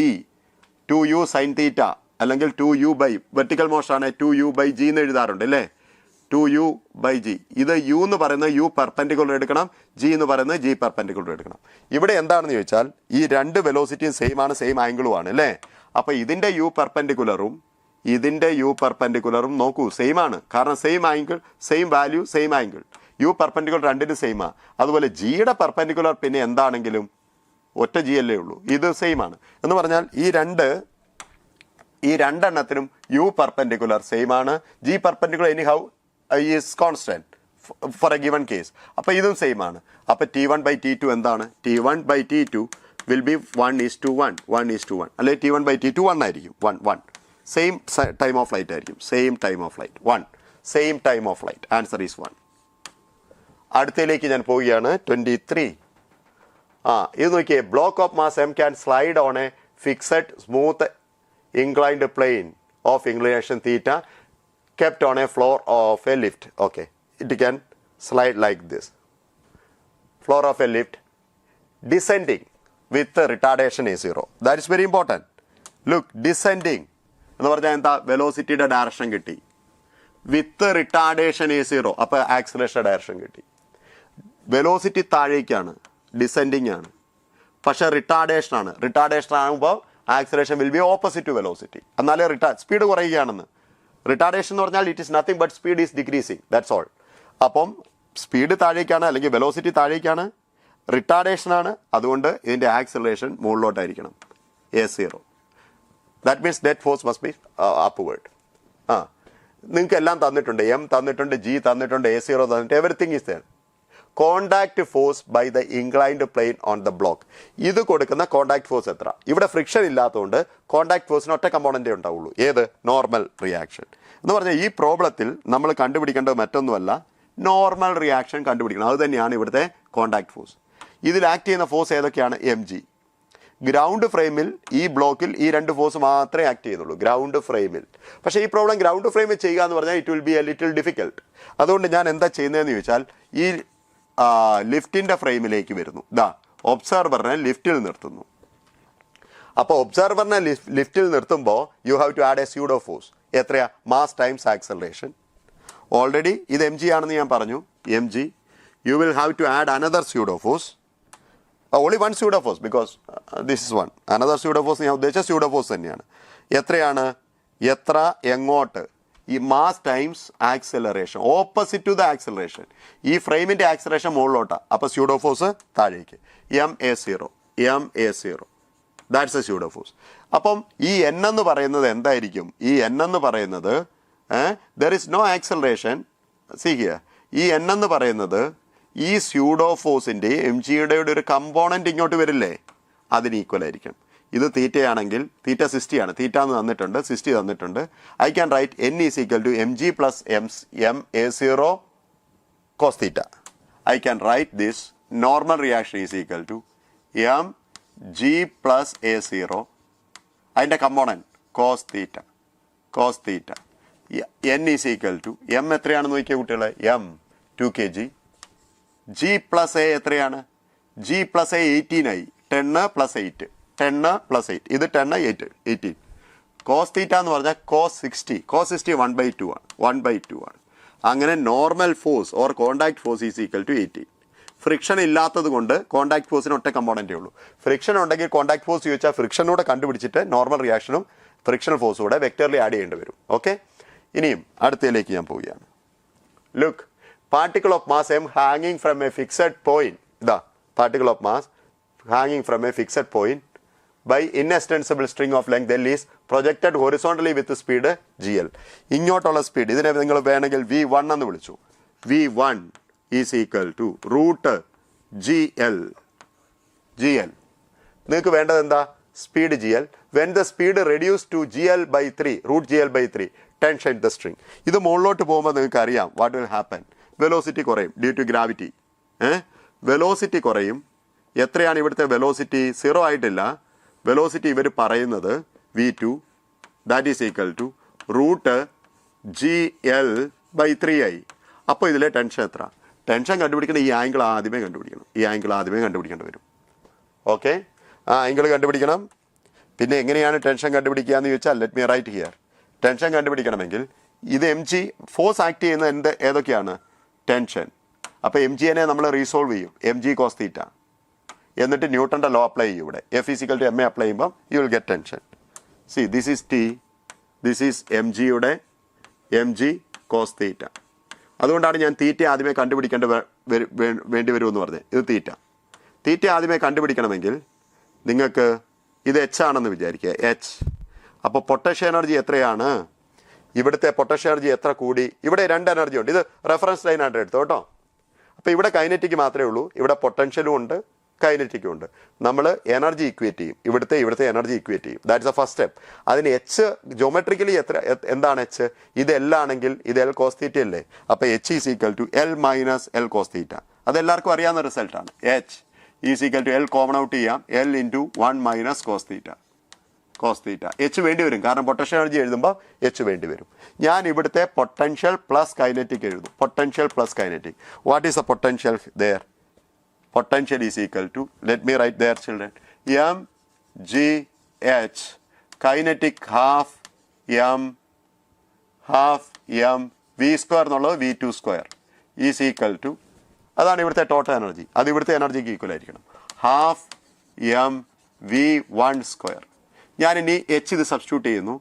2u സൈൻ തീറ്റ അല്ലെങ്കിൽ 2u ബൈ വെർട്ടിക്കൽ മോഷനാണ് 2u/g എന്ന് എഴുതാറുണ്ട് അല്ലേ? 2u/g. ഇത് u എന്ന് പറയുന്നത് u പെർപെൻഡിക്കുലർ എടുക്കണം, g എന്ന് പറയുന്നത് g പെർപെൻഡിക്കുലർ എടുക്കണം. ഇവിടെ എന്താണെന്ന് ചോദിച്ചാൽ ഈ രണ്ട് വെലോസിറ്റിയും സെയിം ആണ്, സെയിം ആംഗിളും ആണ് അല്ലേ? അപ്പോൾ ഇതിൻ്റെ u പെർപെൻഡിക്കുലറും ഇതിൻ്റെ u പെർപെൻഡിക്കുലറും നോക്കൂ സെയിം ആണ്. കാരണം same angle, same value, same angle. u perpendicular രണ്ടിനും സെയിമാണ്. അതുപോലെ ജിയുടെ പെർപെൻഡിക്കുലർ പിന്നെ എന്താണെങ്കിലും ഒറ്റ ജി അല്ലേ ഉള്ളൂ. ഇത് സെയിം ആണ് എന്ന് പറഞ്ഞാൽ ഈ രണ്ടെണ്ണത്തിനും യു പെർപെൻഡിക്കുലർ സെയിം ആണ്. G perpendicular anyhow is constant for a given case. അപ്പോൾ ഇതും സെയിം ആണ്. അപ്പോൾ T1/T2 എന്താണ്? T1/T2 വിൽ ബി 1:1 1:1 അല്ലെങ്കിൽ T1/T2 1 ആയിരിക്കും. 1 സെയിം ടൈം ഓഫ് ലൈറ്റ് ആയിരിക്കും. Same time of light 1 same time of light. Answer is 1. അടുത്തതിലേക്ക് ഞാൻ പോവുകയാണ്. 23. ഇത് നോക്കിയേ. Block of mass M can slide on A fixed smooth inclined plane of inclination theta kept on a floor of a lift. Okay, it can slide like this. Floor of a lift descending with the retardation A0. That is very important. Look, descending എന്ന് പറഞ്ഞാൽ എന്താ? വെലോസിറ്റിയുടെ direction കിട്ടി. With retardation A0. അപ്പോൾ acceleration direction കിട്ടി. Velocity താഴേക്കാണ്, descending ആണ്. പക്ഷേ റിട്ടാർഡേഷൻ ആണ്. റിട്ടാർഡേഷൻ ആകുമ്പോൾ acceleration will be opposite to velocity. എന്നാലേ സ്പീഡ് കുറയുകയാണെന്ന്. റിട്ടാർഡേഷൻ എന്ന് പറഞ്ഞാൽ it is nothing but speed is decreasing. That's all. അപ്പം സ്പീഡ് താഴേക്കാണ് അല്ലെങ്കിൽ വെലോസിറ്റി താഴേക്കാണ്, റിട്ടാർഡേഷൻ ആണ്. അതുകൊണ്ട് ഇതിൻ്റെ ആക്സിലറേഷൻ മുകളിലോട്ടായിരിക്കണം, A0. That means net force must be upward. നിങ്ങൾക്ക് എല്ലാം തന്നിട്ടുണ്ട്. M തന്നിട്ടുണ്ട്, G തന്നിട്ടുണ്ട്, A0 തന്നിട്ടുണ്ട്. Everything is there. Contact force by the inclined plane on the block. ഇത് കൊടുക്കുന്ന കോണ്ടാക്ട് ഫോഴ്സ് എത്ര? ഇവിടെ ഫ്രിക്ഷൻ ഇല്ലാത്തതുകൊണ്ട് കോണ്ടാക്ട് ഫോഴ്സിന് ഒറ്റ കമ്പോണൻറ്റേ ഉണ്ടാവുള്ളൂ. ഏത്? Normal reaction. എന്ന് പറഞ്ഞാൽ ഈ പ്രോബ്ലത്തിൽ നമ്മൾ കണ്ടുപിടിക്കേണ്ടത് മറ്റൊന്നുമല്ല, നോർമൽ റിയാക്ഷൻ കണ്ടുപിടിക്കണം. അത് തന്നെയാണ് ഇവിടുത്തെ കോണ്ടാക്ട് ഫോഴ്സ്. ഇതിൽ ആക്ട് ചെയ്യുന്ന ഫോഴ്സ് ഏതൊക്കെയാണ്? mg. ഗ്രൗണ്ട് ഫ്രെയിമിൽ ഈ ബ്ലോക്കിൽ ഈ രണ്ട് ഫോഴ്സ് മാത്രമേ ആക്ട് ചെയ്യുന്നുള്ളൂ, ഗ്രൗണ്ട് ഫ്രെയിമിൽ. പക്ഷേ ഈ പ്രോബ്ലം ഗ്രൗണ്ട് ഫ്രെയിമിൽ ചെയ്യുക എന്ന് പറഞ്ഞാൽ it will be A little difficult. അതുകൊണ്ട് ഞാൻ എന്താ ചെയ്യുന്നതെന്ന് ചോദിച്ചാൽ ഈ ലിഫ്റ്റിൻ്റെ ഫ്രെയിമിലേക്ക് വരുന്നു. ഒബ്സർവറിനെ ലിഫ്റ്റിൽ നിർത്തുന്നു. അപ്പോൾ ഒബ്സർവറിനെ ലിഫ്റ്റിൽ നിർത്തുമ്പോൾ you have to add a pseudo force. എത്രയാ? Mass times acceleration. ഓൾറെഡി ഇത് mg ആണെന്ന് ഞാൻ പറഞ്ഞു. mg. You will have to add another pseudo force. Only one pseudo force because this is one. Another pseudo force ഞാൻ ഉദ്ദേശിച്ച pseudo force തന്നെയാണ്. എത്രയാണ്? എത്ര, എങ്ങോട്ട് ഈ mass times acceleration, opposite to the acceleration. ഈ ഫ്രെയിമിൻ്റെ ആക്സലറേഷൻ മുകളിലോട്ടാണ്, അപ്പോൾ സ്യൂഡോ ഫോഴ്സ് താഴേക്ക്. MA0 that's A pseudo force. അപ്പം ഈ എൻ എന്ന് പറയുന്നത് എന്തായിരിക്കും? ഈ എൻ എന്ന് പറയുന്നത് there is no acceleration. See here, ഈ എൻ എന്ന് പറയുന്നത് ഈ സ്യൂഡോ ഫോഴ്സിൻ്റെ എം ജിയുടെ ഒരു കമ്പോണൻറ്റ് ഇങ്ങോട്ട് വരില്ലേ, അതിന് ഈക്വൽ ആയിരിക്കും. ഇത് തീറ്റയാണെങ്കിൽ തീറ്റ 60 ആണ്, തീറ്റ എന്ന് തന്നിട്ടുണ്ട്, 60 തന്നിട്ടുണ്ട്. I can write N is equal to mg plus MA0 cos theta. I can write this normal reaction is equal to mg plus A0, അതിൻ്റെ component cos theta. N is equal to m എത്രയാണെന്ന് നോക്കിയ കുട്ടികളെ, m 2 kg. G plus a എത്രയാണ്? G plus a 18 ആയി. 10 plus 8, 10 plus 8, ഇത് 10 8 18. Cos theta എന്ന് പറഞ്ഞാൽ cos 60 1/2 ആണ്, 1/2 ആണ്. അങ്ങനെ normal force or contact force is equal to 18. Friction ഇല്ലാത്തത് കൊണ്ട് കോണ്ടാക്ട് ഫോഴ്സിന് ഒറ്റ കമ്പോണൻറ്റേ ഉള്ളൂ. ഫ്രിക്ഷൻ ഉണ്ടെങ്കിൽ കോണ്ടാക്ട് ഫോഴ്സ് ചോദിച്ചാൽ ഫ്രിക്ഷനൂടെ കണ്ടുപിടിച്ചിട്ട് നോർമൽ റിയാക്ഷനും ഫ്രിക്ഷണൽ ഫോഴ്സും കൂടെ വെക്ടറിൽ ആഡ് ചെയ്യേണ്ടി വരും. ഓക്കെ, ഇനിയും അടുത്തതിലേക്ക് ഞാൻ പോവുകയാണ്. Look, particle of mass m hanging from a fixed point, the particle of mass hanging from a fixed point by inextensible string of length L is projected horizontally with speed gl. ഇങ്ങോട്ടുള്ള speed ഇതിനെ നിങ്ങൾ വേണമെങ്കിൽ v1 എന്ന് വിളിച്ചു. v1 is equal to root gl. നിങ്ങൾക്ക് വേണ്ടത് എന്താ? Speed gl. when the speed reduced to gl by 3, root gl by 3, tension the string. ഇത് മുകളിലോട്ട് പോകുമ്പോൾ നിങ്ങൾക്ക് അറിയാം what will happen. വെലോസിറ്റി കുറയും ഡ്യൂ ടു ഗ്രാവിറ്റി. വെലോസിറ്റി കുറയും. എത്രയാണ് ഇവിടുത്തെ വെലോസിറ്റി? 0 ആയിട്ടില്ല. വെലോസിറ്റി ഇവർ പറയുന്നത് v2 that is equal to root gl by 3 ആയി. അപ്പോൾ ഇതിലെ ടെൻഷൻ എത്ര? ടെൻഷൻ കണ്ടുപിടിക്കണം, ഈ ആംഗിൾ ആദ്യമേ കണ്ടുപിടിക്കേണ്ടി വരും. ഓക്കെ, ആ ആംഗിൾ കണ്ടുപിടിക്കണം. പിന്നെ എങ്ങനെയാണ് ടെൻഷൻ കണ്ടുപിടിക്കുക എന്ന് ചോദിച്ചാൽ let me write here. Tension കണ്ടുപിടിക്കണമെങ്കിൽ ഇത് എം ജി ഫോഴ്സ് ആക്ട് ചെയ്യുന്ന ഏതൊക്കെയാണ്? ടെൻഷൻ. അപ്പോൾ എം ജിനെ നമ്മൾ റീസോൾവ് ചെയ്യും, mg കോസ് തീറ്റ. എന്നിട്ട് ന്യൂട്ടൻ്റെ ലോ അപ്ലൈ ചെയ്യും. ഇവിടെ F = ma അപ്ലൈ ചെയ്യുമ്പോൾ you will get tension. See this is T, this is mg cos theta. അതുകൊണ്ടാണ് ഞാൻ തീറ്റ ആദ്യമേ വേണ്ടി വരുമെന്ന് പറഞ്ഞത്. ഇത് തീറ്റ ആദ്യമേ കണ്ടുപിടിക്കണമെങ്കിൽ നിങ്ങൾക്ക് ഇത് H ആണെന്ന് വിചാരിക്കുക, H. അപ്പോൾ പൊട്ടൻഷ്യൽ എനർജി എത്രയാണ്? ഇവിടുത്തെ പൊട്ടൻഷ്യൽ എനർജി എത്ര കൂടി? ഇവിടെ 2 എനർജി ഉണ്ട്. ഇത് റെഫറൻസ് ലൈനായിട്ട് എടുത്തോ കേട്ടോ. അപ്പോൾ ഇവിടെ കൈനറ്റിക് മാത്രമേ ഉള്ളൂ, ഇവിടെ പൊട്ടൻഷ്യലും ഉണ്ട്, കൈനറ്റിക്കും ഉണ്ട്. നമ്മൾ എനർജി ഇക്വേറ്റ് ചെയ്യും, ഇവിടുത്തെ എനർജി ഇക്വേറ്റ് ചെയ്യും. That's A first step. അതിന് എച്ച് ജോമെട്രിക്കലി എന്താണ് എച്ച്? ഇത് L ആണെങ്കിൽ ഇത് L കോസ് തീറ്റ അല്ലേ? അപ്പോൾ H is equal to L minus L cos theta. അതെല്ലാവർക്കും അറിയാവുന്ന റിസൾട്ടാണ്. H is equal to L common out ചെയ്യാം, L into 1 minus cos theta. H വേണ്ടി വരും, കാരണം പൊട്ടൻഷ്യൽ എനർജി എഴുതുമ്പോൾ എച്ച് വേണ്ടി വരും. ഞാൻ ഇവിടുത്തെ പൊട്ടൻഷ്യൽ പ്ലസ് കൈനറ്റിക് എഴുതും. Potential plus kinetic. What is A potential there? Potential is equal to, let me write there children, mgh, kinetic half m v square എന്നുള്ളത് v2 square is equal to, അതാണ് ഇവിടുത്തെ total energy. അത് ഇവിടുത്തെ എനർജിക്ക് equal ആയിരിക്കണം. Half m v1 square. ഞാനിനി H ഇത് substitute ചെയ്യുന്നു.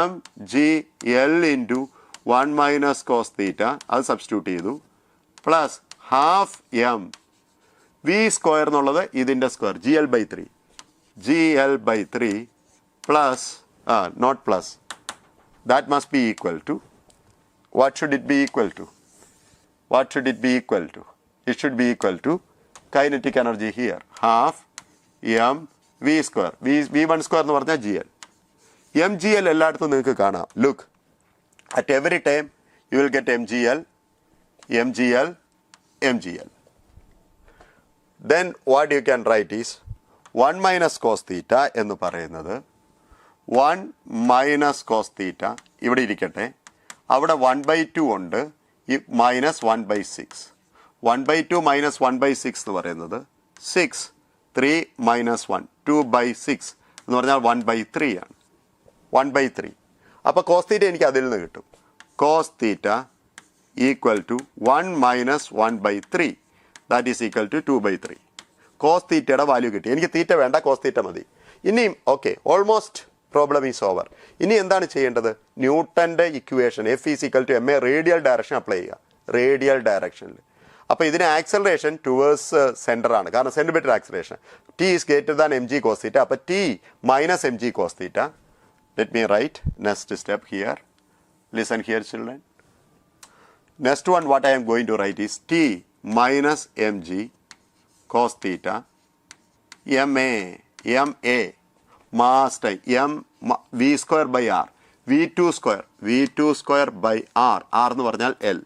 mgl into 1 minus cos theta, അത് സബ്സ്റ്റിറ്റ്യൂട്ട് ചെയ്തു, plus half m v square എന്നുള്ളത് ഇതിൻ്റെ square gl by 3 plus not plus, that must be equal to, what should it be equal to? It should be equal to kinetic energy here, half m v square, v1 square എന്ന് പറഞ്ഞാൽ gl. mgl എല്ലായിടത്തും നിങ്ങൾക്ക് കാണാം. Look, at every time you will get mgl. Then what you can write is 1 minus cos theta എന്ന് പറയുന്നത് 1 minus cos theta ഇവിടെ ഇരിക്കട്ടെ, അവിടെ 1/2 ഉണ്ട്, ഈ മൈനസ് 1/6. 1/2 മൈനസ് 1/6 എന്ന് പറയുന്നത് 6, 3 മൈനസ് 1, 2/6 എന്ന് പറഞ്ഞാൽ 1/3 ആണ്. 1/3. അപ്പോൾ കോസ് തീറ്റ എനിക്ക് അതിൽ നിന്ന് കിട്ടും. Cos theta equal to 1 minus 1/3, that is equal to 2/3. Cos തീറ്റയുടെ വാല്യൂ കിട്ടി. എനിക്ക് തീറ്റ വേണ്ട, കോസ് തീറ്റ മതി. ഇനിയും okay, almost problem is over. ഇനി എന്താണ് ചെയ്യേണ്ടത്? ന്യൂട്ടൻ്റെ equation F is equal to M A radial direction apply ചെയ്യുക. റേഡിയൽ ഡയറക്ഷനിൽ. അപ്പോൾ ഇതിന് ആക്സലറേഷൻ ടുവേഴ്സ് സെൻറ്റർ ആണ്, കാരണം centimetre acceleration. T is greater than M G cos theta. അപ്പോൾ T minus M G cos theta. Let me write next step here. Listen here children. Next one what I am going to write is T minus mg cos theta ma mass time m v square by r v2 square by r എന്ന് പറഞ്ഞാൽ L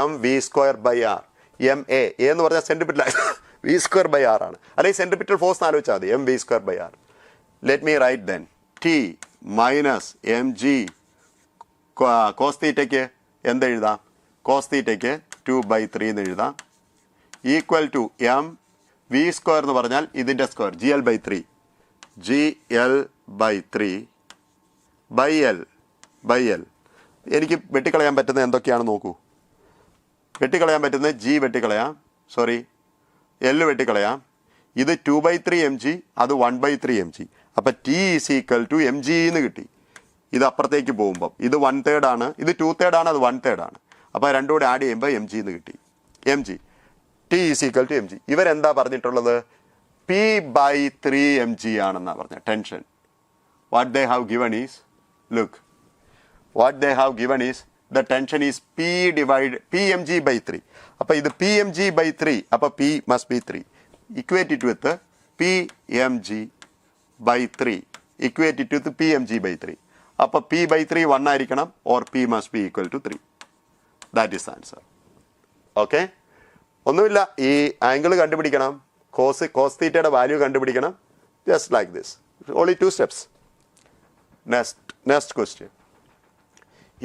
m v square by r m a എന്ന് പറഞ്ഞാൽ centimetre v square by r ആണ്. അല്ലെങ്കിൽ centimetre force ആലോചിച്ചാൽ മതി. m v square by r. Let me write then T minus mg cos തീറ്റയ്ക്ക് എന്തെഴുതാം? കോസ് തീറ്റയ്ക്ക് 2/3 എന്ന് എഴുതാം. Equal to M V square എന്ന് പറഞ്ഞാൽ ഇതിൻ്റെ square GL/3 GL/3 by L. എനിക്ക് വെട്ടിക്കളയാൻ പറ്റുന്നത് എന്തൊക്കെയാണെന്ന് നോക്കൂ. വെട്ടിക്കളയാൻ പറ്റുന്നത് G വെട്ടിക്കളയാം, സോറി L വെട്ടിക്കളയാം. ഇത് 2/3 mg, അത് 1/3 mg. അപ്പം T is equal to mg എന്ന് കിട്ടി. ഇത് അപ്പുറത്തേക്ക് പോകുമ്പം ഇത് 1/3 ആണ്, ഇത് 2/3 ആണ്, അത് 1/3 ആണ്. അപ്പോൾ രണ്ടും കൂടെ ആഡ് ചെയ്യുമ്പോൾ mg എന്ന് കിട്ടി. mg T is equal to mg. ഇവരെന്താ പറഞ്ഞിട്ടുള്ളത്? P/3 mg ആണെന്നാണ് പറഞ്ഞത്. Tension what they have given is, look what they have given is the tension is Pmg/3. അപ്പോൾ ഇത് Pmg/3, അപ്പോൾ P must be 3. Equate it with Pmg/3 equate it with Pmg/3. അപ്പോൾ P/3 1 ആയിരിക്കണം, or P must be equal to 3. That is answer. Okay, ഒന്നുമില്ല. ഈ angle കണ്ടുപിടിക്കണം, cos തീറ്റയുടെ value കണ്ടുപിടിക്കണം. Just like this, only 2 steps. Next question.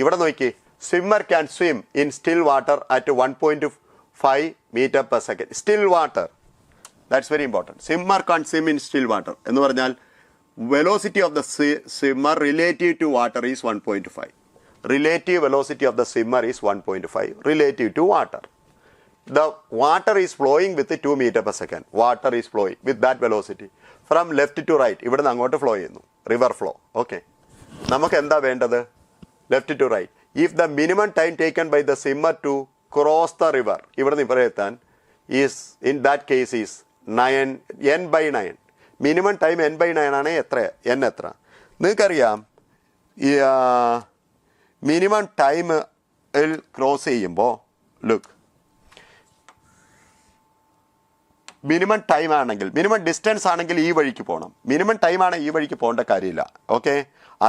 ഇവിടെ നോക്കി. Swimmer can swim in still water at 1.5 metre per second. Still water, that's very important. Swimmer can swim in still water എന്ന് പറഞ്ഞാൽ velocity of the swimmer relative to water is 1.5. Relative velocity of the swimmer is 1.5 relative to water. The water is flowing with 2 meter per second. Water is flowing with that velocity from left to right. ഇവിടെ നിന്ന് അങ്ങോട്ട് flow ചെയ്യുന്നു, river flow. Okay, നമുക്ക് എന്താ വേണ്ടത്? Left to right. If the minimum time taken by the swimmer to cross the river, ഇവിടെ നിന്ന് ഇവിടെ എത്താൻ, is in that case is n/9. Minimum time n/9 ആണ്. എത്ര n എത്ര നിങ്ങൾക്കറിയാം? ഈ മിനിമം ടൈമിൽ ക്രോസ് ചെയ്യുമ്പോൾ, ലുക്ക്, മിനിമം ടൈം ആണെങ്കിൽ, മിനിമം ഡിസ്റ്റൻസ് ആണെങ്കിൽ ഈ വഴിക്ക് പോകണം. മിനിമം ടൈം ആണ്, ഈ വഴിക്ക് പോകേണ്ട കാര്യമില്ല. ഓക്കെ,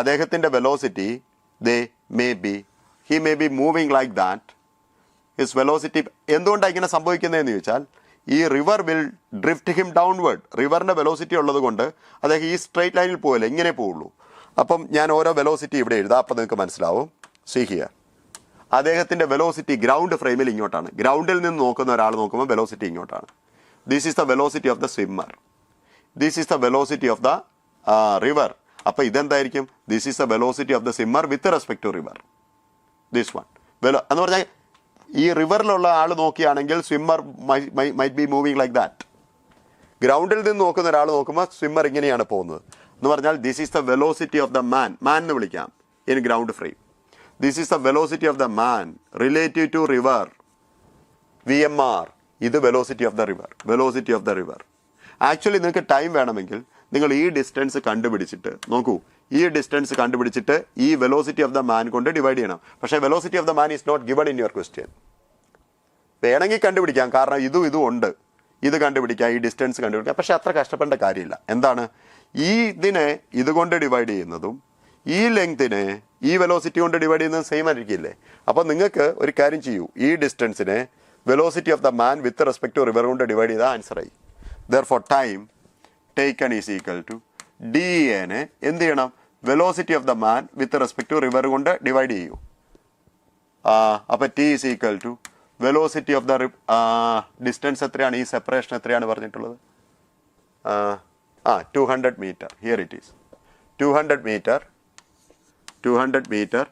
അദ്ദേഹത്തിൻ്റെ velocity he may be moving like that. His velocity എന്തുകൊണ്ടാണ് ഇങ്ങനെ സംഭവിക്കുന്നതെന്ന് ചോദിച്ചാൽ, ഈ river will drift him downward. റിവറിൻ്റെ വെലോസിറ്റി ഉള്ളത് കൊണ്ട് അദ്ദേഹം ഈ സ്ട്രെയിറ്റ് ലൈനിൽ പോകില്ല, ഇങ്ങനെ പോവുള്ളൂ. അപ്പം ഞാൻ ഓരോ വെലോസിറ്റി ഇവിടെ എഴുതാം, അപ്പം നിങ്ങൾക്ക് മനസ്സിലാവും. സീ ഹിയർ, അദ്ദേഹത്തിൻ്റെ വെലോസിറ്റി ഗ്രൗണ്ട് ഫ്രെയിമിൽ ഇങ്ങോട്ടാണ്. ഗ്രൗണ്ടിൽ നിന്ന് നോക്കുന്ന ഒരാൾ നോക്കുമ്പോൾ വെലോസിറ്റി ഇങ്ങോട്ടാണ്. This is the velocity of the swimmer. This is the velocity of the river. അപ്പോൾ ഇതെന്തായിരിക്കും? This is the velocity of the swimmer with respect to river. This one എന്ന് പറഞ്ഞാൽ ഈ റിവറിലുള്ള ആൾ നോക്കിയാണെങ്കിൽ swimmer might be moving like that. ഗ്രൗണ്ടിൽ നിന്ന് നോക്കുന്ന ഒരാൾ നോക്കുമ്പോൾ സ്വിമ്മർ ഇങ്ങനെയാണ് പോകുന്നത് എന്ന് പറഞ്ഞാൽ this is the velocity of the man എന്ന് വിളിക്കാം in ground frame. This is the velocity of the man relative to river VMR. ഇത് velocity of the river. Actually നിങ്ങൾക്ക് ടൈം വേണമെങ്കിൽ നിങ്ങൾ ഈ ഡിസ്റ്റൻസ് കണ്ടുപിടിച്ചിട്ട് നോക്കൂ. ഈ ഡിസ്റ്റൻസ് കണ്ടുപിടിച്ചിട്ട് ഈ വെലോസിറ്റി ഓഫ് ദ മാൻ കൊണ്ട് ഡിവൈഡ് ചെയ്യണം. പക്ഷേ velocity of the man is not given in your question. വേണമെങ്കിൽ കണ്ടുപിടിക്കാം, കാരണം ഇതും ഉണ്ട്. ഇത് കണ്ടുപിടിക്കാം, ഈ ഡിസ്റ്റൻസ് കണ്ടുപിടിക്കാം. പക്ഷേ അത്ര കഷ്ടപ്പെടേണ്ട കാര്യമില്ല. എന്താണ്, ഇതിനെ ഇതുകൊണ്ട് ഡിവൈഡ് ചെയ്യുന്നതും ഈ ലെങ്തിനെ ഈ വെലോസിറ്റി കൊണ്ട് ഡിവൈഡ് ചെയ്യുന്നതും സെയിം ആയിരിക്കില്ലേ? അപ്പോൾ നിങ്ങൾക്ക് ഒരു കാര്യം ചെയ്യൂ, ഈ ഡിസ്റ്റൻസിനെ velocity of the man with respect to river കൊണ്ട് ഡിവൈഡ് ചെയ്താൽ ആൻസറായി. Therefore time taken is equal to DAനെ എന്ത് ചെയ്യണം? Velocity of the man with respect to river കൊണ്ട് ഡിവൈഡ് ചെയ്യൂ. അപ്പോൾ T is equal to velocity of the distance എത്രയാണ്? ഈ സെപ്പറേഷൻ എത്രയാണ് പറഞ്ഞിട്ടുള്ളത്? 200 meter. Here it is 200 meter.